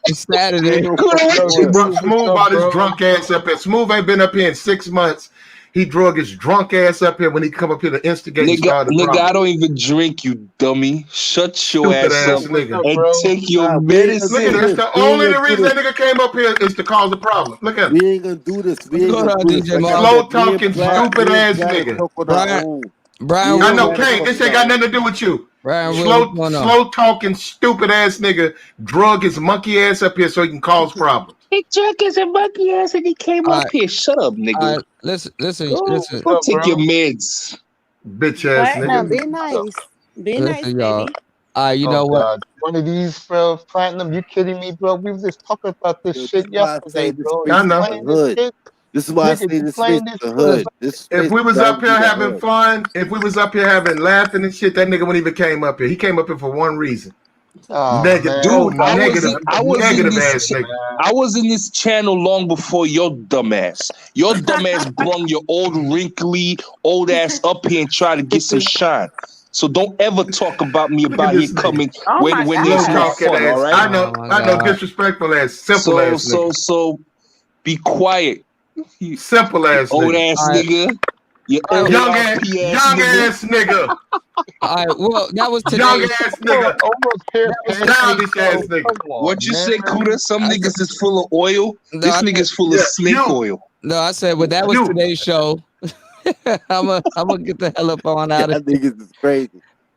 It's Saturday. Smooth about his drunk ass up here. Smooth ain't been up here in 6 months. He drug his drunk ass up here when he come up here to instigate. Nigga, I don't even drink, you dummy. Shut your ass up nigga. and take your medicine. Look at this. The only reason that nigga came up here is to cause a problem. Look at him. We ain't gonna do this. We ain't gonna do this. Slow talking, stupid ass nigga. Brian, I know, Kane. This ain't got nothing to do with you. Brian, slow talking, stupid ass nigga drug his monkey ass up here so he can cause problems. He drunk his monkey ass and he came up here. Shut up, nigga. Listen. Go take your meds. Bitch ass nigga. Be nice. Be nice, y'all. baby. You know what? One of these, bro, Platinum, you kidding me, bro? We was just talking about this shit yesterday, bro. I know. This is why I say this space is the hood. If we was up here having fun, if we was up here having laughing and shit, that nigga wouldn't even came up here. He came up here for one reason. Negative ass nigga. I was in this channel long before your dumbass. Your dumbass brung your old wrinkly old ass up here and try to get some shine. So don't ever talk about me about here coming when there's no fun, all right? I know, disrespectful ass, simple ass nigga. So be quiet. Simple ass old nigga. Ass nigga. Young ass nigga. All right, well, that was Young today. ass nigga. Childish ass nigga. What you say, Kuda? Some niggas is full of oil. No, This I nigga's said- full of snake oil. No, I said, well, that was today's show. I'm gonna get the hell up on out of here. Niggas is crazy.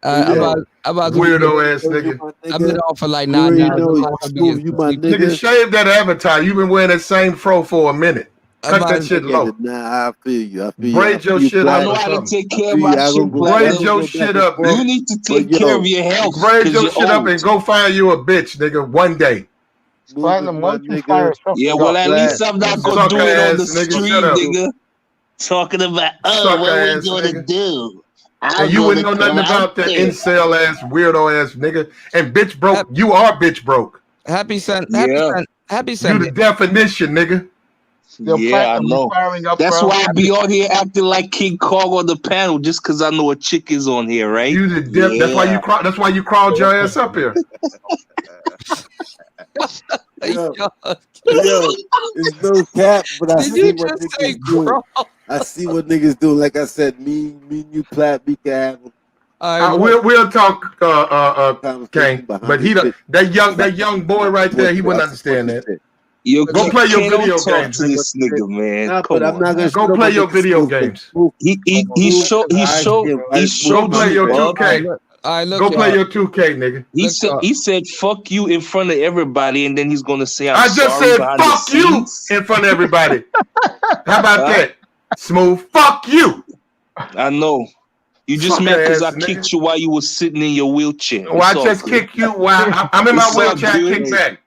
I'm about to Weirdo ass nigga. I've been on for like You 9 already hours. know, Smooth, you my Nigga, nigga. shave that avatar. You been wearing that same fro for a minute. Cut that shit low. Nah, I feel you. Braid your shit I up know or how to something. take care of my shit. Braid your shit up, nigga. You need to take care of your health. Braid your you're shit up old. and go find you a bitch, nigga, one day. Platinum, why don't you fire something Yeah, well, at least I'm not gonna do it on the Sucker-ass nigga, street, shut up. nigga. Talking about, Sucker what we ass gonna nigga. do? And you wouldn't know nothing about that incel ass, weirdo ass nigga. And bitch broke, you are bitch broke. Happy Sunday. Happy You Sunday. the definition, nigga. Yeah, I know. That's why I be on here acting like King Kong on the panel, just because I know a chick is on here, right? You the That's why you that's why you crawled your ass up here. Yo, it's no cap, but I see what niggas do. I see what niggas do. Like I said, me and you, Plat, we can have them. We'll talk, Kane. But that young boy right there, he wouldn't understand that. Yo, go play your Kane, video don't talk games. to this nigga, man. Nah, Come but I'm not on. gonna Go play your video games. He showed Go play your 2K. Go play your 2K, nigga. He said fuck you in front of everybody, and then he's gonna say I just sorry said behind the fuck you scenes. in front of everybody. How about that? Smooth. Fuck you. I know. You just Fuck mad because I ass nigga. kicked you while you were sitting in your wheelchair. Well, I It's all just good. kicked you while I'm in my It's all wheelchair. I good. kick back.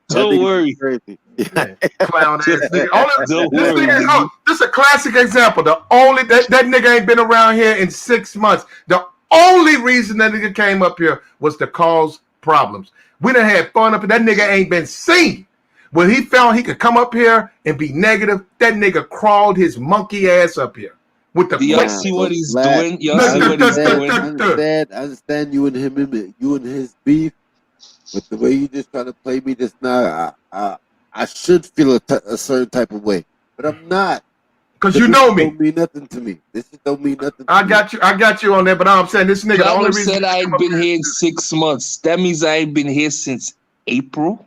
Don't worry. Clown ass nigga. Don't This worry, nigga, nigga. this is a classic example. The only that nigga ain't been around here in 6 months. The only reason that nigga came up here was to cause problems. We done had fun up here. That nigga ain't been seen. When he found he could come up here and be negative, that nigga crawled his monkey ass up here. With the Y'all see what he's doing? Y'all see what he's doing? I understand you and him, you and his beef. But the way you just try to play me just now, I should feel a certain type of way, but I'm not. Because you know me. Don't mean nothing to me. This don't mean nothing. I got you on there, but I'm saying this nigga. The only Platinum reason said I ain't been here in 6 months. That means I ain't been here since April.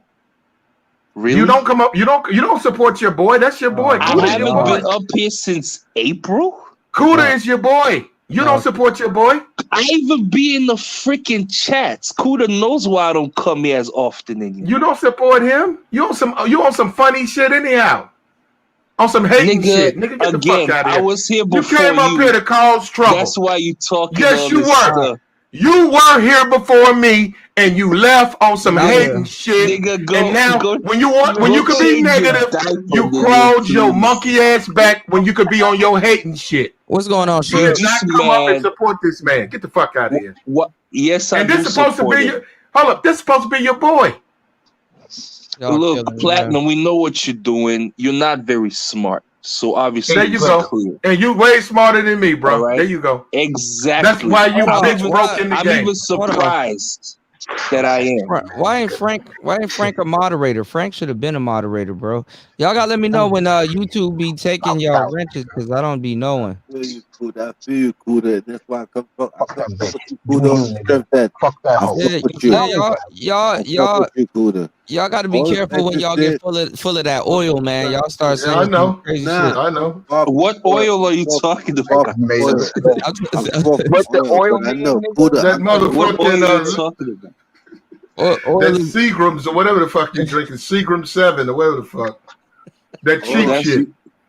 Really? You don't come up. You don't support your boy. That's your boy. I Kuda's haven't your boy. been up here since April. Kuda is your boy. You don't support your boy. I even be in the freaking chats. Kuda knows why I don't come here as often anymore. You don't support him. You on some funny shit anyhow. On some hating shit. Nigga, get the fuck out of here. I was here before you. came up here to cause trouble. That's why you talking. Yes, you were. You were here before me, and you left on some hating shit. Nigga, and now, when you could be negative, you crawled your monkey ass back when you could be on your hating shit. What's going on, You Shug? did not come up and support this man. Get the fuck out of here. What? Yes, I and do this is supposed to support be it. your. Hold up, this is supposed to be your boy. Look, Platinum, we know what you're doing. You're not very smart. So obviously, There you it's go. clear. And you way smarter than me, bro. All right. There you go. Exactly. That's why you bitch broke in the I'm game. even surprised that I am. Why ain't Frank a moderator? Frank should have been a moderator, bro. Y'all gotta let me know when YouTube be taking y'all wrenches, because I don't be knowing. I feel you, Kuda. That's why I come with you, Kuda. Fuck that hoe. Y'all got to be careful when y'all get full of that oil, man. Y'all start saying I know. crazy shit. I know. What oil are you talking about? What the oil I know, Kuda. That What oil are you motherfucking talking about? that Seagram's or whatever the fuck you drinking, Seagram 7 or whatever the fuck. That cheap that's- shit.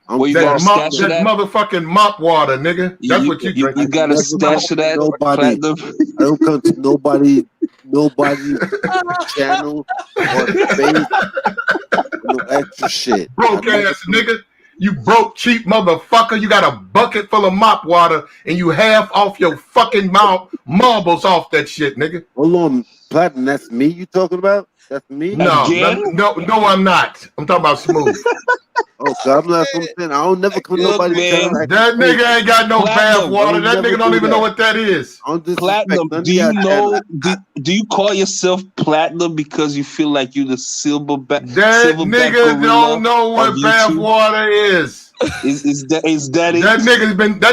Where you That, got a mop, stash of that that? motherfucking mop water, nigga. That's what you drinking. You got a stash of that? Nobody. Platinum? I don't come to nobody channel or face. No extra shit. Broke ass nigga. You broke cheap motherfucker. You got a bucket full of mop water and you half off your fucking mouth marbles off that shit, nigga. Hold on. Platinum, that's me you talking about? That's me? No, I'm not. I'm talking about Smooth. Oh, God, I'm not saying. I don't never put nobody down. Like that nigga ain't got no bath water. That nigga don't even know what that is. Platinum, do you know? Do you call yourself Platinum because you feel like you the silverback? That nigga don't know what bath water is. Is that it? That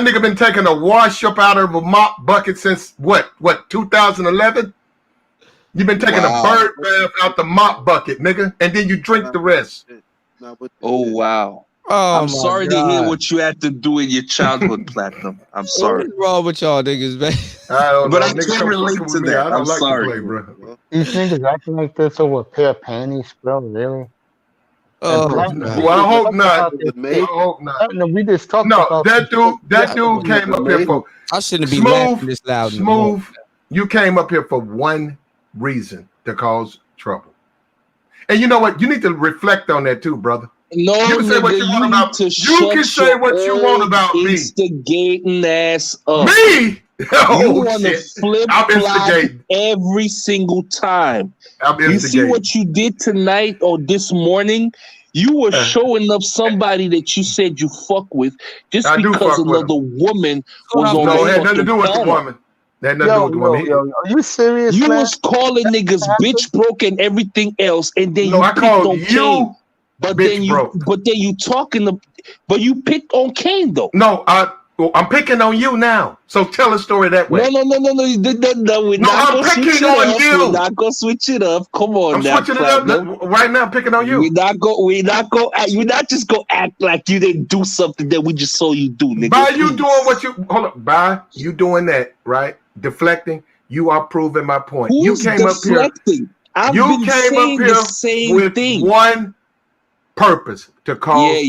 nigga been taking a wash up out of a mop bucket since what 2011? You've been taking a bird bath out the mop bucket, nigga, and then you drink the rest. Oh wow! Oh, I'm sorry to hear what you had to do in your childhood, Platinum. I'm sorry. What's wrong with y'all niggas, man? I don't But know. I Niggas can't come relate fucking to with me. that. I don't I'm like sorry. to play, bro. You think it's acting like this over a pair of panties, bro? Really? Oh, well, I hope not. I hope not. No, we just talked No, about that dude came up here for. I shouldn't be laughing this loud. Smooth. You came up here for one reason, to cause trouble. And you know what? You need to reflect on that too, brother. No, you can say what you want about. You can say what you want about me. Instigating ass up. Me? Oh, you want to shit. flip I'm flop instigating. every single time. I'm You see instigating. what you did tonight or this morning? You were showing up somebody that you said you fuck with just I do because fuck with another woman was on No, the it had nothing to do with the panel. woman. That had nothing to do with the woman. Are you serious, You man? was calling niggas bitch broke and everything else, and then No, you I picked called on you Kane. But bitch then you, broke. but then you but you picked on Kane though. No, I'm picking on you now. So tell a story that way. No. We're not I'm gonna switch picking it on up. you. We're not gonna switch it up. Come on, I'm now, switching it up right now. I'm picking on you. We're not just gonna act like you didn't do something that we just saw you do, nigga. By you Please. doing what you hold up, by you doing that, right? Deflecting, you are proving my point. Who's you came deflecting? up here. I've been saying the same with thing. one purpose to cause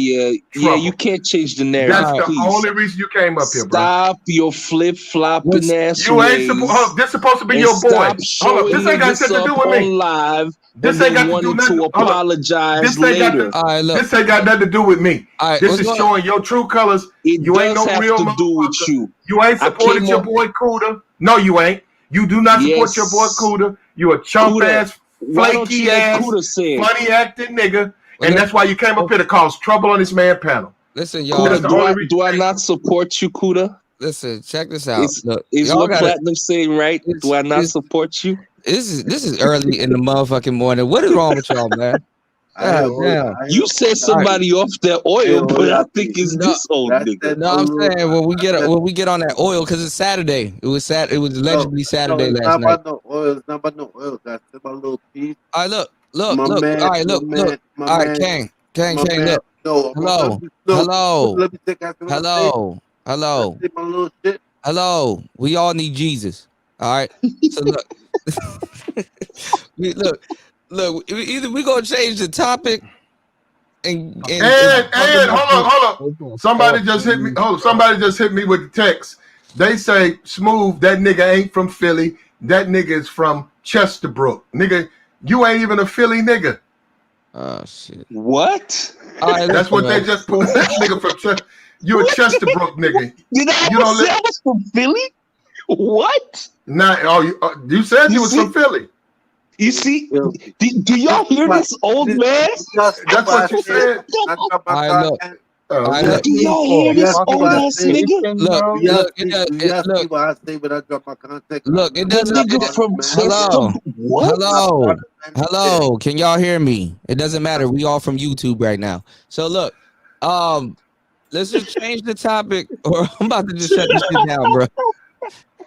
trouble. You can't change the narrative. That's the please. only reason you came up here, bro. Stop your flip flopping ass You ain't ways. this supposed to be and your boy. Stop Hold up, this ain't got shit to do with me. Live This and ain't then got to do wanting nothing. to apologize This ain't later. this ain't got nothing to do with me. This is showing your true colors. You ain't no real to do with you. You ain't supported your boy Cuda. No, you ain't. You do not support your boy Cuda. You a chump ass, flaky ass, funny acting nigga. And that's why you came up here to cause trouble on this man panel. Listen, y'all. Kuda, do I not support you, Kuda? Listen, check this out. Is what Platinum saying right? Do I not support you? This is early in the motherfucking morning. What is wrong with y'all, man? You said somebody off their oil, but I think it's this old nigga. No, I'm saying when we get on that oil because it's Saturday. It was allegedly Saturday last night. It's not about no oil. It's not about no oil. That's about a little piece. All right, look. My All man, right, look. my All right, man, Kang, my man. look. No, let me take after Hello. my little shit. Hello. We all need Jesus. All right. So look. Either we gonna change the topic and hold on. Somebody just hit me. Somebody just hit me with the text. They say Smooth, that nigga ain't from Philly. That nigga is from Chesterbrook. Nigga, you ain't even a Philly nigga. Oh shit. What? That's what they just put. That nigga from you a Chesterbrook nigga. Did I ever say I was from Philly? What? Nah, you said you was from Philly. You see, do y'all hear this old man? That's what you said. Do y'all hear this old ass nigga? Look, it doesn't. Hello. Can y'all hear me? It doesn't matter. We all from YouTube right now. So look, let's just change the topic, or I'm about to just shut this shit down, bro.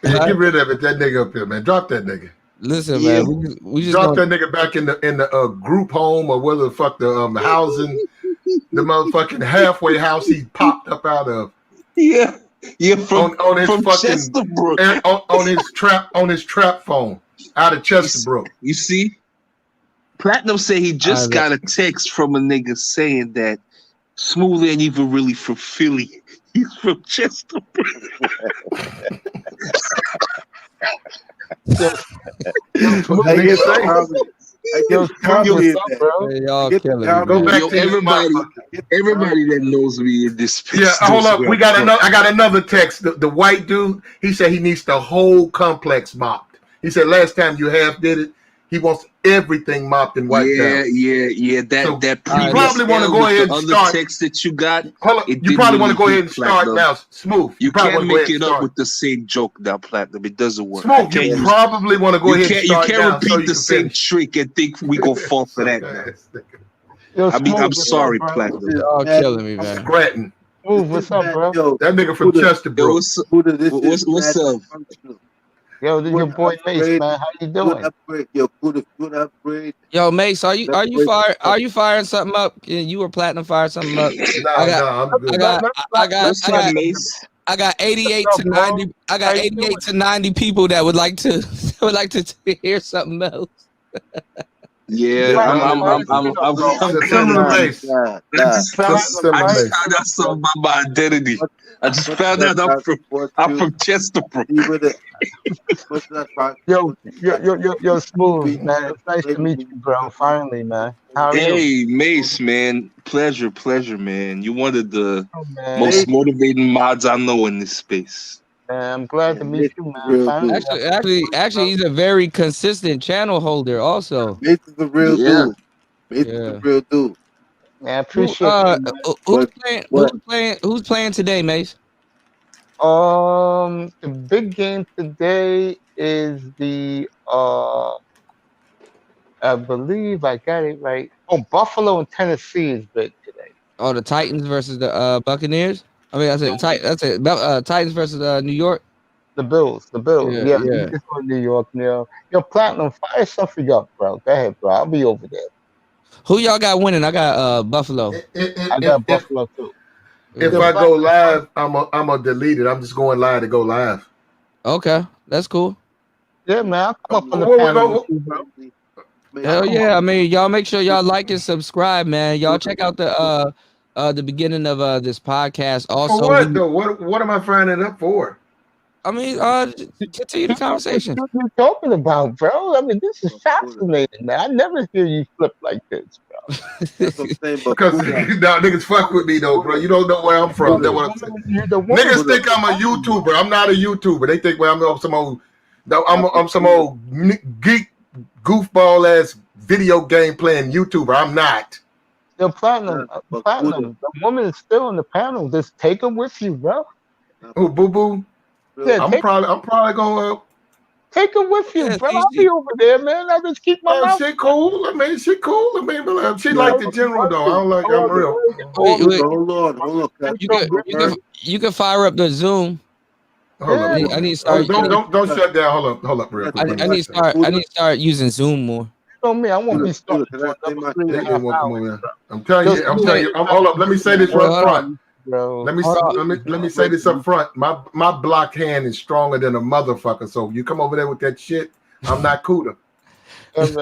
Yeah, get rid of it. That nigga up here, man. Drop that nigga. Listen, man. We just drop that nigga back in the group home or whether the fuck the housing, the motherfucking halfway house he popped up out of. Yeah, from his fucking Chesterbrook. on his trap phone out of Chesterbrook. You see, Platinum said he just got a text from a nigga saying that Smooth ain't even really from Philly. He's from Chesterbrook. Everybody that knows me in this space. Yeah, hold up. I got another text. The white dude, he said he needs the whole complex mopped. He said last time you half did it. He wants everything mopped and wiped out. Yeah. That you probably want to go ahead and start. Text that you got. Hold on. You probably want to go ahead and start now. Smooth. You can't make it up with the same joke now, Platinum. It doesn't work. Smooth. You probably want to go ahead and start. You can't repeat the same trick and think we gonna fall for that. I'm sorry, Platinum. You're all killing me, man. Scratting. What's up, bro? That nigga from Chesterbrook. What's up? Yo, this is your boy Mace, man. How you doing? Good upgrade. Yo, Mace, are you firing something up? You were platinum firing something up. I got 88 to 90. I got 88 to 90 people that would like to hear something else. Yeah, I'm similar base. I just found out something about my identity. I just found out I'm from Chesterbrook. Yo, Smooth, man. It's nice to meet you, bro. Finally, man. How are you? Hey, Mace, man. Pleasure, man. You're one of the most motivating mods I know in this space. I'm glad to meet you, man. Actually, he's a very consistent channel holder. Also, Mace is the real dude. Mace is the real dude. Yeah, I appreciate it. Who's playing today, Mace? The big game today is the I believe I got it right. Oh, Buffalo and Tennessee is big today. Oh, the Titans versus the Buccaneers. I mean, Titans versus New York. The Bills. Yeah. It's from New York. Yo, Platinum, fire something up, bro. Go ahead, bro. I'll be over there. Who y'all got winning? I got Buffalo. I got Buffalo too. If I go live, I'm a delete it. I'm just going live to go live. Okay, that's cool. Yeah, man. I'll come up on the panel with you, bro. Hell yeah! I mean, y'all make sure y'all like and subscribe, man. Y'all check out the beginning of this podcast. Also, for what though? What am I finding up for? I mean, continue the conversation. What are you talking about, bro? I mean, this is fascinating, man. I never hear you flip like this, bro. Because now niggas fuck with me though, bro. You don't know where I'm from. That's what I'm saying. Niggas think I'm a YouTuber. I'm not a YouTuber. They think I'm some old. I'm some old geek goofball ass video game playing YouTuber. I'm not. Yo, Platinum. The woman is still in the panel. Just take her with you, bro. Oh, boo boo. Yeah, I'm probably gonna take her with you, bro. I'll be over there, man. I'll just keep my mouth. She cool. I mean, she cool. I mean, she like the general though. I don't like. I'm real. Hold on. You can fire up the Zoom. Hold up. I need to start. Don't shut down. Hold up, real quick. I need to start using Zoom more. You know me, I won't be stuck. I'm telling you. Hold up. Let me say this right front. Let me say this up front. My block hand is stronger than a motherfucker. So you come over there with that shit, I'm not cooler. Hold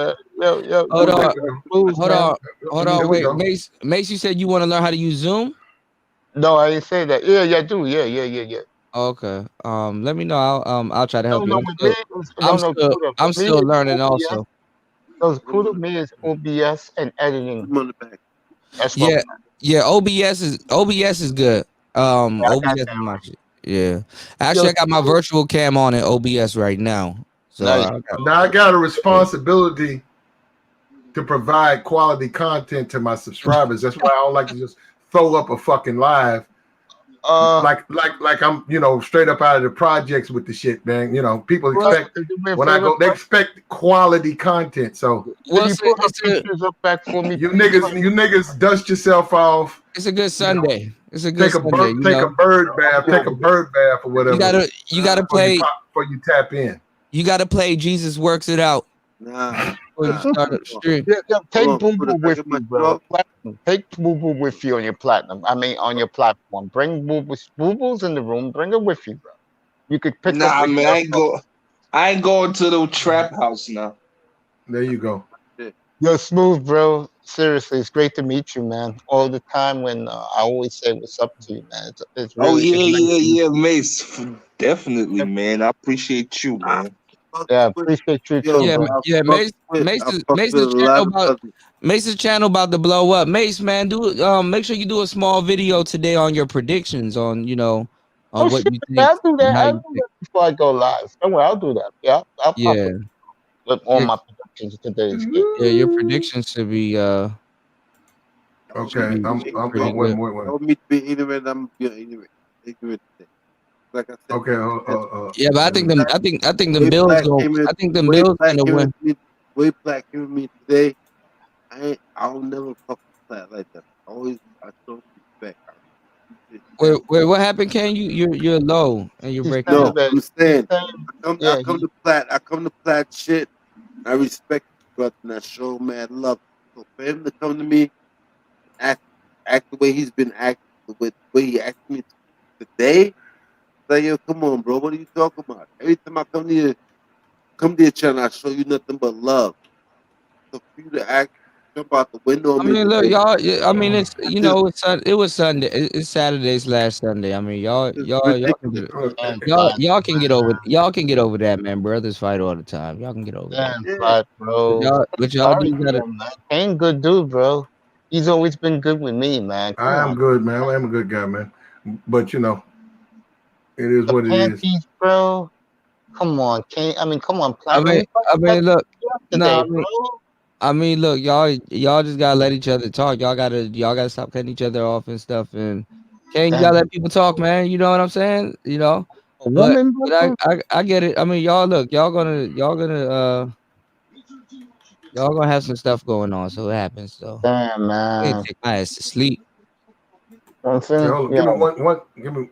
on. Wait, Mace, you said you want to learn how to use Zoom? No, I didn't say that. Yeah, I do. Yeah. Okay. Let me know. I'll try to help you. I'm still learning also. Those cool to me is OBS and editing. Yeah. OBS is good. OBS is my shit. Yeah. Actually, I got my virtual cam on in OBS right now. So now I got a responsibility to provide quality content to my subscribers. That's why I don't like to just throw up a fucking live. Like I'm, straight up out of the projects with the shit, man. People expect they expect quality content. So you put pictures up back for me. You niggas dust yourself off. It's a good Sunday. It's a good Sunday. Take a bird bath or whatever. You gotta play before you tap in. You gotta play Jesus Works It Out. Before you start up stream. Take Boo Boo with you, bro. Take Boo Boo with you on your on your platform. Bring Boo Boo's in the room. Bring her with you, bro. You could pick. Nah, man, I ain't going to the trap house now. There you go. You're smooth, bro. Seriously, it's great to meet you, man. All the time when I always say what's up to you, man. It's really, Mace. Definitely, man. I appreciate you, man. Yeah, appreciate you too. Yeah, Mace's channel about to blow up. Mace, man, make sure you do a small video today on your predictions on on what you think. I'll do and that. how I'll you do think. that before I go live. Don't worry, I'll do that. Yeah, I'll pop Yeah. it with all Yeah. my predictions of today's game. Yeah, your predictions should be Okay, I'm pretty Wait, good. don't me to be ignorant. I'm ignorant. Ignorant. Like I said, okay. Yeah, but I Let think me. them. I think the way Bills black go. came in, I think the way Bills black gonna came in, win. way black came in me today. I'll never fuck with Platt like that. I show respect. I appreciate that. Wait, what happened, Ken? You're low and you're He's breaking saying No, up. that. I'm He's saying saying, I yeah, come to Platt. I come to Platt shit. I respect the brother and I show mad love. So for him to come to me, act the way he's been acting, the way he acted me today, like yo, come on, bro. What are you talking about? Every time I come to your channel, I show you nothing but love. So for you to jump out the window I on me mean, look, today, y'all. Yeah, I mean, it's just it was Sunday. It's Saturday's last Sunday. I mean, y'all it's can get ridiculous. it. damn Platt, Y'all can get over that, man. Brothers fight all the time. Y'all can get over that. damn Yeah. Platt, bro. But y'all Sorry do for gotta. him, man. Kane, good dude, bro. He's always been good with me, man. Come I am on. good, man. I am a good guy, man. But it is The what it is. panties, bro. Come on, Kane. I mean, come on, I Platinum. mean, We fucking look. No, yesterday, bro. I mean, look, y'all just gotta let each other talk. Y'all gotta stop cutting each other off and stuff. And Ken, you Damn. gotta let people talk, man. You know what I'm saying? A But woman, bro. I get it. I mean, y'all look, y'all gonna have some stuff going on, so it happens. So Damn, I ain't man. take my ass to sleep. I'm Okay, feeling, hold on. yeah, Give me one. Give me.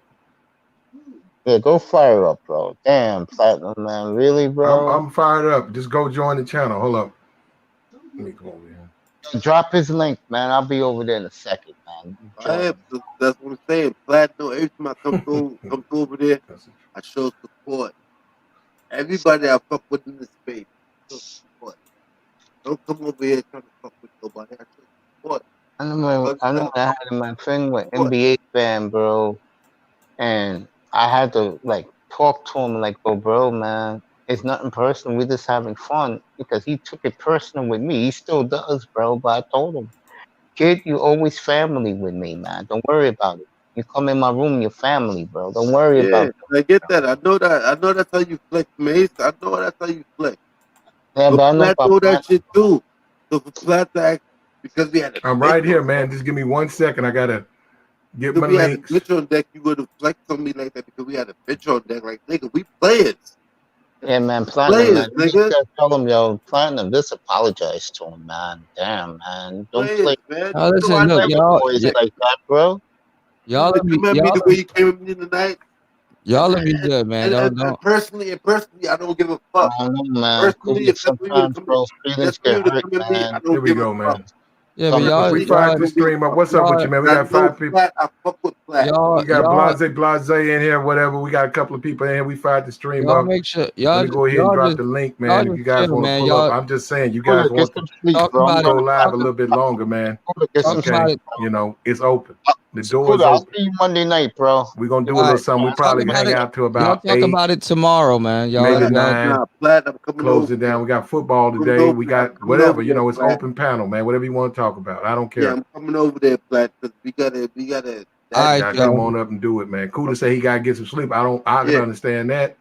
yeah, go fire up, bro. Damn, Platinum, man. Really, bro? I'm fired up. Just go join the channel. Hold up. Let me come over here. Drop his link, man. I'll be over there in a second, man. That's what I'm saying. Platinum. Every time I come through over there, I show support. Everybody I fuck with in this space, show support. Don't come over here trying to fuck with nobody. I show support. I know I had my thing with NBA fan, bro, and I had to like talk to him like, bro, man, it's nothing personal. We're just having fun because he took it personal with me. He still does, bro. But I told him, kid, you always family with me, man. Don't worry about it. You come in my room, you're family, bro. Don't worry about Yeah, it. I get that. I know that. I know that's how you flex, Mace. I know that's how you flex. Yeah, But but I know Plat about know Platinum. that shit too. So for Plat to act, because we had a I'm glitch right here, on man. deck, Just give me 1 second. I gotta get because my we had a links. glitch on deck, you would have flexed on me like that because we had a bitch on deck. Like, nigga, we players. Yeah, man, Platinum, Players, man. You just nigga. gotta tell him, yo, Platinum, just apologize to him, man. Damn, man. Don't play Players, man. Oh, You know, listen, I look, never with y'all, boys like that, bro. you to come at me the way you came at me tonight. y'all will be good, man. And personally, I don't give a fuck. I don't know, man. Personally, if that's what you would Sometimes, come, bro, if feelings that's what you get would hurt, come at me, I man. Here don't we give a go, fuck. man. Yeah, but We Personally, I fired don't this give a stream up. fuck. What's up with you, man? We I got know 5 people. Plat, I fuck with Plat. We got Blase in here, whatever. We got a couple of people in here. We fired the stream y'all up. make sure Let y'all me go ahead and drop just the link, y'all man. If just you guys chill, want to man. pull up, Y'all I'm just saying, you guys Get want some to sleep, talk bro. I'm about go it. going live a little bit longer, man. get some Talk about sleep. it. It's open. The door is Scooter, I'll open. see you Monday night, bro. We're gonna do a All little right, something. We talk probably about hang it. out to Y'all about talk 8, about it tomorrow, man. maybe 9. Plat, I'm coming Close over it down. there. We got football Coming today. over We there. I'm got coming over whatever. there, It's Plat. open panel, man. Whatever you want to talk about. I don't Yeah, care. I'm coming over there, Plat, because we gotta. All right, Gotta y'all. come on up and do it, man. Kuda say he gotta get some sleep. I can Yeah, understand that.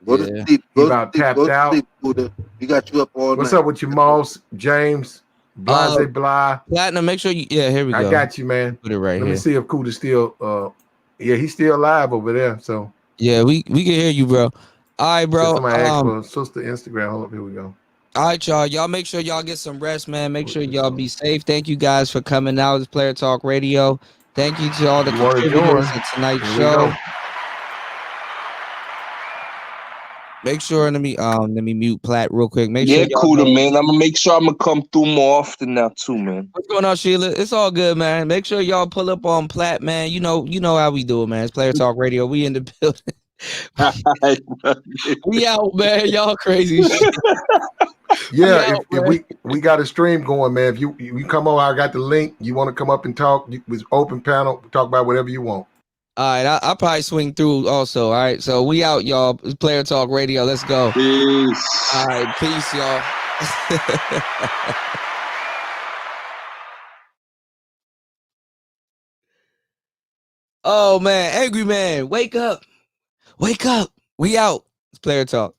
go to Yeah. sleep. He Go to about sleep. tapped Go to out. sleep, Buddha. We got you up all What's night. up with you, Moss, James, Blase Blah? Platinum, make sure you. Yeah, here we I go. got you, man. Put it right Let me here. see if Kuda's still. Yeah, he's still alive over there. So Yeah, we can hear you, bro. All right, bro. somebody asked for sister Instagram. Hold up, here we go. All right, y'all. Y'all make sure y'all get some rest, man. Make sure y'all be safe. Thank you guys for coming out. It's Player Talk Radio. Thank you to all the You want to contributors join? at tonight's Here we show. go. Make sure let me mute Plat real quick. Make Yeah, sure y'all cooler, go. man. I'm gonna make sure I'm gonna come through more often now too, man. What's going on, Sheila? It's all good, man. Make sure y'all pull up on Plat, man. You know how we do it, man. It's Player Talk Radio. We in the building. We out, man. Y'all crazy shit. Yeah, out, if we got a stream going, man. If you come on, I got the link. You want to come up and talk? It's open panel. Talk about whatever you want. All right, I'll probably swing through also. All right, so we out, y'all. It's Player Talk Radio. Let's go. Peace. All right, peace, y'all. Oh man, angry man, wake up. Wake up. We out. It's Player Talk.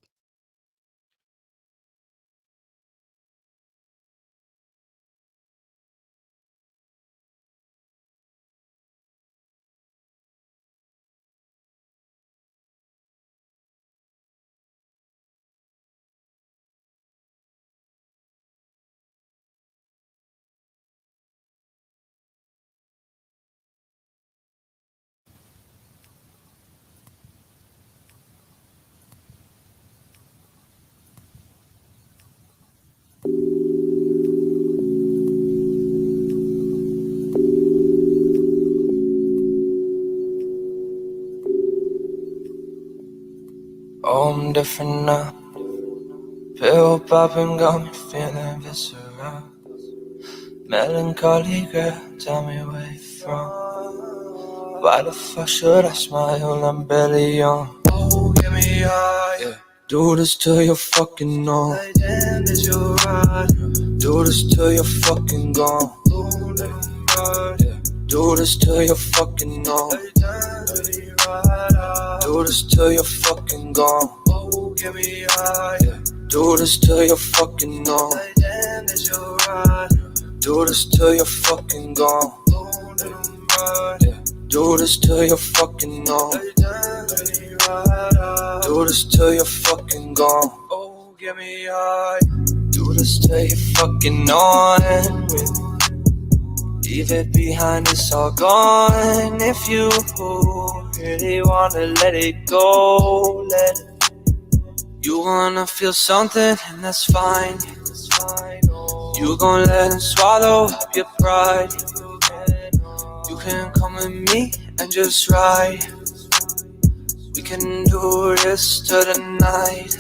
Oh, I'm different now. Pill popping got me feeling visceral. Melancholy girl, tell me where you from. Why the fuck should I smile? I'm barely young. Oh, get me high. Yeah. Do this till you're fucking on. Like, damn, is you right? Do this till you're fucking gone. Yeah. Do this till you're fucking on. Like, damn, do this till you're fucking gone. Oh, get me high. Yeah. Do this till you're fucking on. Like, damn, is you right? Do this till you're fucking gone. Yeah. Do this till you're fucking on. Do this till you're fucking gone. Oh, get me high. Do this till you're fucking on with me. Leave it behind, it's all gone. If you really wanna let it go, let it. You wanna feel something, and that's fine. You gon' let him swallow up your pride. You can come with me and just ride. We can do this till the night.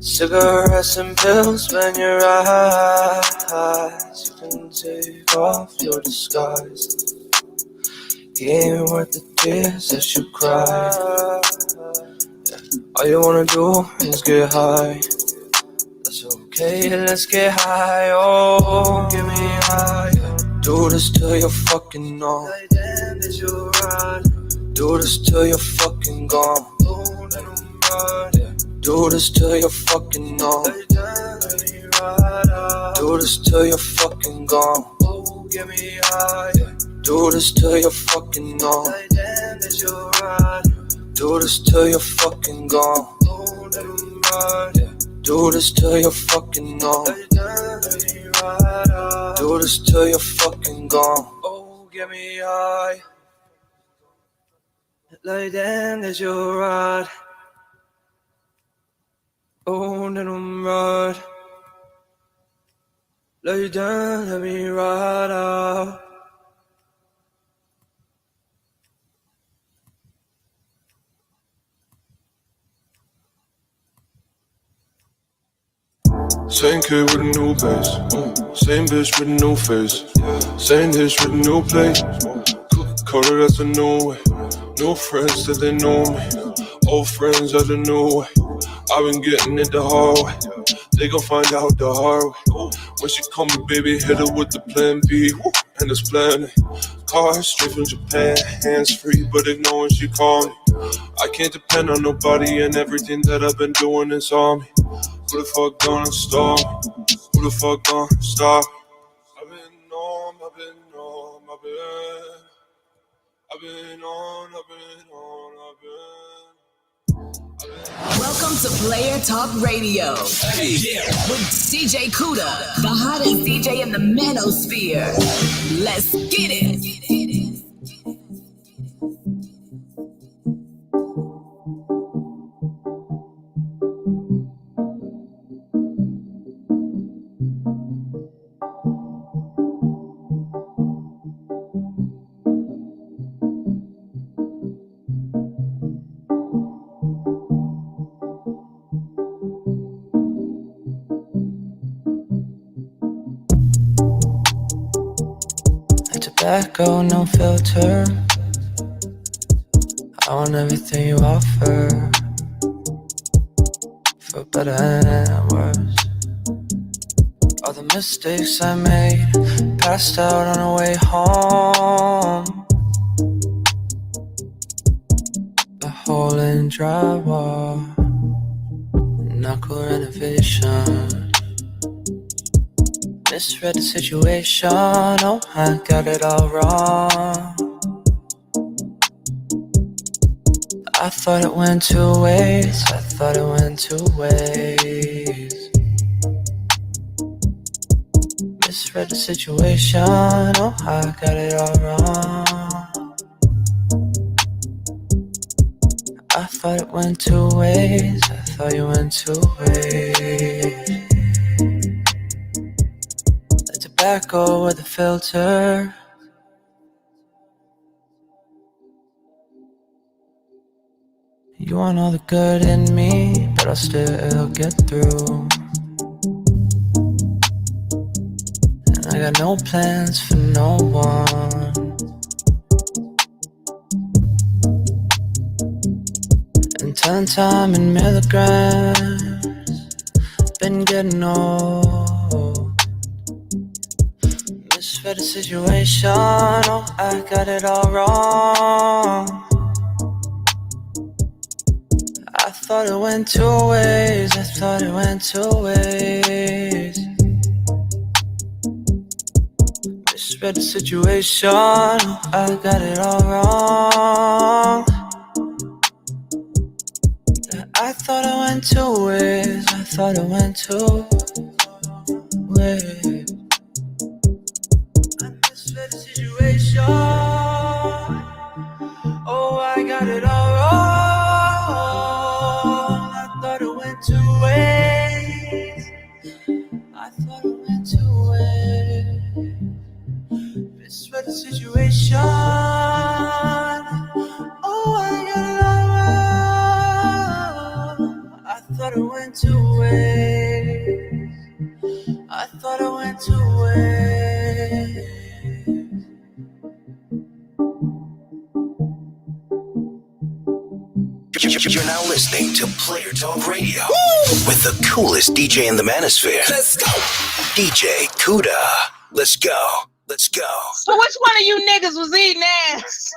Cigarettes and pills when your eyes. You can take off your disguise. He ain't worth the tears that you cry. All you wanna do is get high. That's okay, let's get high. Oh, get me high. Do this till you're fucking on. Do this till you're fucking gone. Yeah. Do this till you're fucking on. Do this till you're fucking gone. Yeah. Do this till you're fucking on. Do this till you're fucking gone. Yeah. Do this till you're fucking on. Do this till you're fucking gone. Oh, get me high. Lay down as you ride. Oh, let 'em ride. Lay down, let me ride out. Same kid with a new bass, same bitch with a new face, same dish with a new plate. Coca-Cola, that's a new way. New friends that they know me, old friends are the new way. I've been getting it the hard way. They gon' find out the hard way. When she call me baby, hit her with the plan B, and it's planning. Car straight from Japan, hands free, but ignore when she call me. I can't depend on nobody, and everything that I've been doing is on me. Who the fuck gonna stop me? Who the fuck gonna stop me? I've been on, I've been on, I've been on, I've been on, I've been. Welcome to Player Talk Radio with DJ Kuda, the hottest DJ in the manosphere. Let's get it. Tobacco, no filter. I want everything you offer, for better and worse. All the mistakes I made, passed out on the way home. drywall, knuckle renovation. Misread the situation, oh, I got it all wrong. I thought it went two ways, I thought it went two ways. Misread the situation, oh, I got it all wrong. I thought it went two ways, I thought you went two ways. The tobacco with the filter. You want all the good in me, but I'll still get through. And I got no plans for no one. And 10 time in milligrams, been getting old. Misread the situation, oh, I got it all wrong. I thought it went two ways, I thought it went two ways. Misread the situation, oh, I got it all wrong. I thought it went two ways, I thought it went two ways. I misread the situation, oh, I got it all wrong. I thought it went two ways, I thought it went two ways. Misread the situation, oh, I got it all wrong. I thought it went two ways, I thought it went two ways. You're now listening to Player Talk Radio. Woo! With the coolest DJ in the manosphere. Let's go. DJ Kuda. Let's go. Let's go. So which one of you niggas was eating ass?